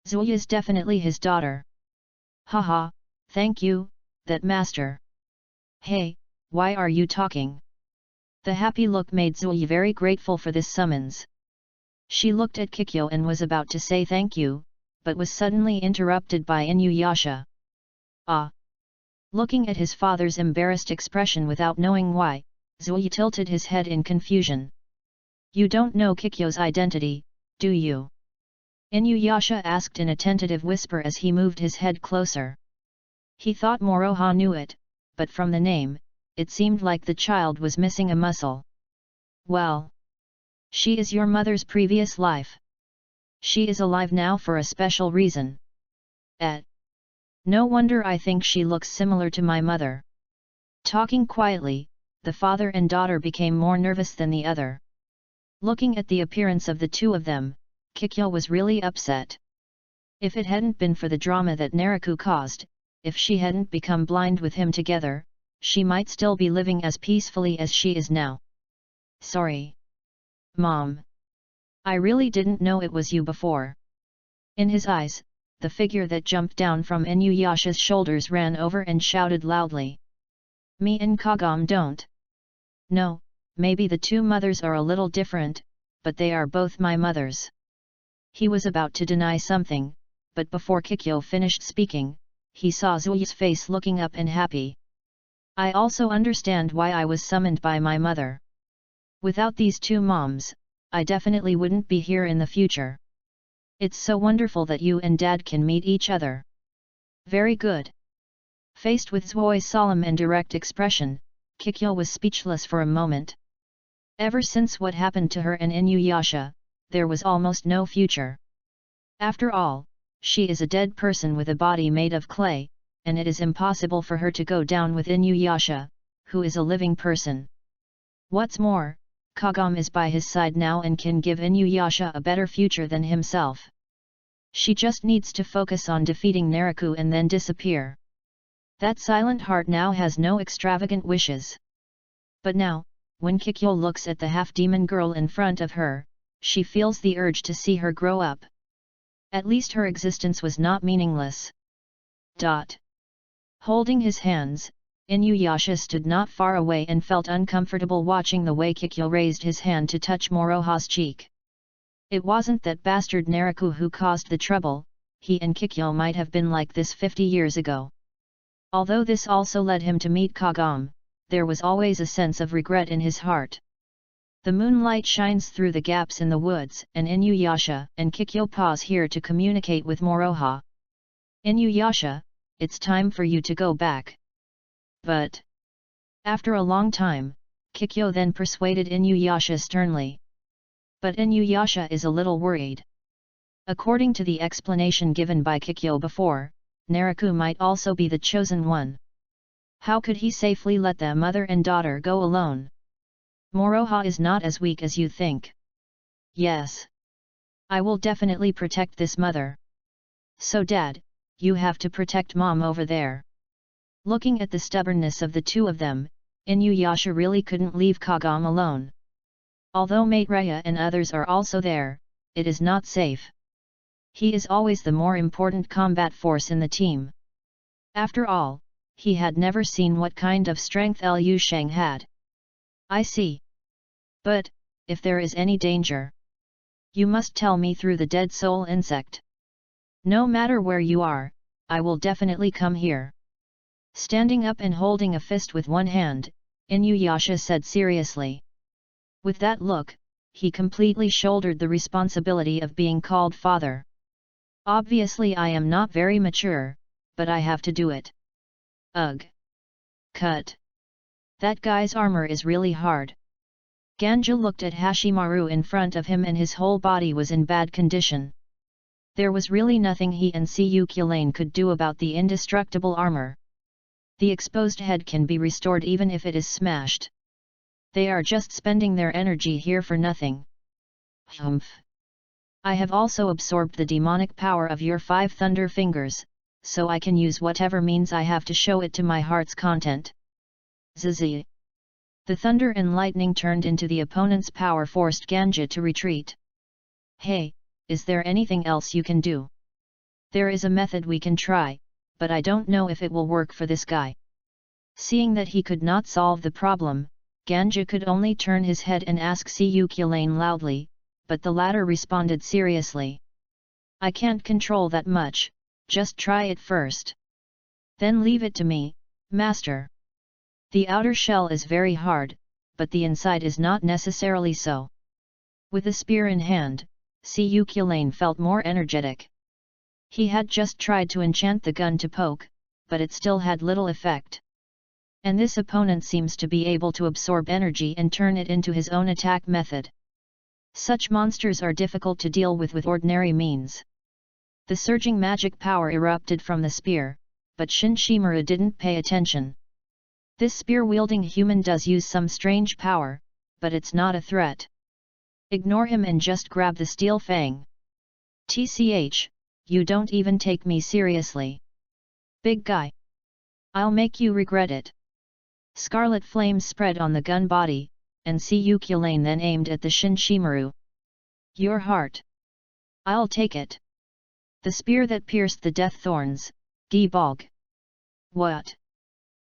Zui is definitely his daughter. Haha, Thank you, that master. Hey, why are you talking? The happy look made Zui very grateful for this summons. She looked at Kikyo and was about to say thank you, but was suddenly interrupted by Inuyasha. Ah! Looking at his father's embarrassed expression without knowing why, Zui tilted his head in confusion. You don't know Kikyo's identity, do you? Inuyasha asked in a tentative whisper as he moved his head closer. He thought Moroha knew it, but from the name, it seemed like the child was missing a muscle. Well, she is your mother's previous life. She is alive now for a special reason. No wonder I think she looks similar to my mother. Talking quietly, the father and daughter became more nervous than the other. Looking at the appearance of the two of them, Kikyo was really upset. If it hadn't been for the drama that Naraku caused, if she hadn't become blind with him together, she might still be living as peacefully as she is now. Sorry. Mom. I really didn't know it was you before. In his eyes, the figure that jumped down from Inuyasha's shoulders ran over and shouted loudly. Me and Kagome don't. No, maybe the two mothers are a little different, but they are both my mothers. He was about to deny something, but before Kikyo finished speaking, he saw Zui's face looking up and happy. I also understand why I was summoned by my mother. Without these two moms, I definitely wouldn't be here in the future. It's so wonderful that you and Dad can meet each other. Very good. Faced with Zui's solemn and direct expression, Kikyo was speechless for a moment. Ever since what happened to her and Inuyasha, there was almost no future. After all, she is a dead person with a body made of clay, and it is impossible for her to go down with Inuyasha, who is a living person. What's more, Kagome is by his side now and can give Inuyasha a better future than himself. She just needs to focus on defeating Naraku and then disappear. That silent heart now has no extravagant wishes. But now, when Kikyo looks at the half-demon girl in front of her, she feels the urge to see her grow up. At least her existence was not meaningless. Holding his hands, Inuyasha stood not far away and felt uncomfortable watching the way Kikyo raised his hand to touch Moroha's cheek. It wasn't that bastard Naraku who caused the trouble, he and Kikyo might have been like this 50 years ago. Although this also led him to meet Kagome, there was always a sense of regret in his heart. The moonlight shines through the gaps in the woods and Inuyasha and Kikyo pause here to communicate with Moroha. Inuyasha, it's time for you to go back. But after a long time, Kikyo then persuaded Inuyasha sternly. But Inuyasha is a little worried. According to the explanation given by Kikyo before, Naraku might also be the chosen one. How could he safely let the mother and daughter go alone? Moroha is not as weak as you think. Yes. I will definitely protect this mother. So Dad, you have to protect Mom over there. Looking at the stubbornness of the two of them, Inuyasha really couldn't leave Kagome alone. Although Mate Raya and others are also there, it is not safe. He is always the more important combat force in the team. After all, he had never seen what kind of strength Liu Shang had. I see. But, if there is any danger, you must tell me through the dead soul insect. No matter where you are, I will definitely come here. Standing up and holding a fist with one hand, Inuyasha said seriously. With that look, he completely shouldered the responsibility of being called father. Obviously I am not very mature, but I have to do it. Ugh. Cut. That guy's armor is really hard. Ganja looked at Hashimaru in front of him and his whole body was in bad condition. There was really nothing he and Kyulane could do about the indestructible armor. The exposed head can be restored even if it is smashed. They are just spending their energy here for nothing. Humph. I have also absorbed the demonic power of your 5 thunder fingers, so I can use whatever means I have to show it to my heart's content. Zzz. The thunder and lightning turned into the opponent's power forced Ganja to retreat. Hey, is there anything else you can do? There is a method we can try, but I don't know if it will work for this guy. Seeing that he could not solve the problem, Ganja could only turn his head and ask Siukulane loudly, but the latter responded seriously. I can't control that much, just try it first. Then leave it to me, master. The outer shell is very hard, but the inside is not necessarily so. With a spear in hand, Siukulane felt more energetic. He had just tried to enchant the gun to poke, but it still had little effect. And this opponent seems to be able to absorb energy and turn it into his own attack method. Such monsters are difficult to deal with ordinary means. The surging magic power erupted from the spear, but Shinshimura didn't pay attention. This spear-wielding human does use some strange power, but it's not a threat. Ignore him and just grab the steel fang. TCH, you don't even take me seriously. Big guy. I'll make you regret it. Scarlet flames spread on the gun body, and Siukulane then aimed at the Shinshimura. Your heart. I'll take it. The spear that pierced the death thorns, Gibalg. What?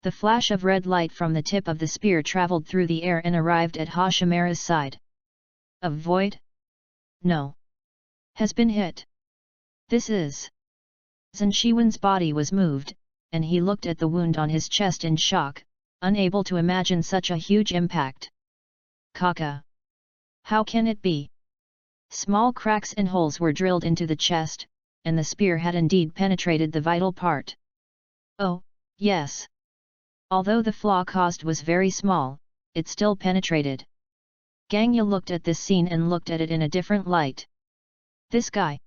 The flash of red light from the tip of the spear traveled through the air and arrived at Hashimura's side. A void? No. Has been hit. This is. Zenshiwen's body was moved, and he looked at the wound on his chest in shock, unable to imagine such a huge impact. Kaka. How can it be? Small cracks and holes were drilled into the chest, and the spear had indeed penetrated the vital part. Oh, yes. Although the flaw caused was very small, it still penetrated. Gangya looked at this scene and looked at it in a different light. This guy.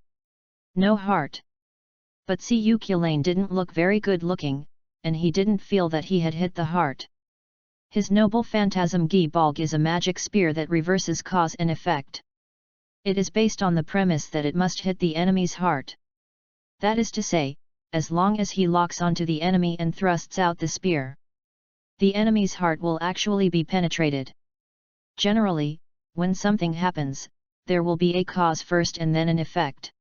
No heart. But Siukulane didn't look very good looking, and he didn't feel that he had hit the heart. His noble phantasm Gibalg is a magic spear that reverses cause and effect. It is based on the premise that it must hit the enemy's heart. That is to say, as long as he locks onto the enemy and thrusts out the spear, the enemy's heart will actually be penetrated. Generally, when something happens, there will be a cause first and then an effect.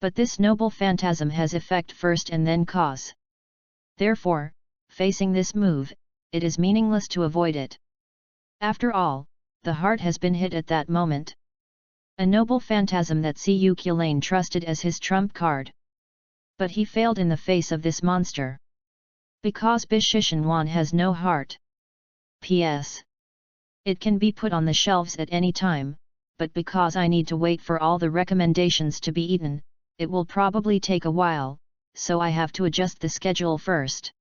But this noble phantasm has effect first and then cause. Therefore, facing this move, it is meaningless to avoid it. After all, the heart has been hit at that moment. A noble phantasm that Siukulane trusted as his trump card. But he failed in the face of this monster. Because Bishishinwan has no heart. P.S. It can be put on the shelves at any time, but because I need to wait for all the recommendations to be eaten, it will probably take a while, so I have to adjust the schedule first.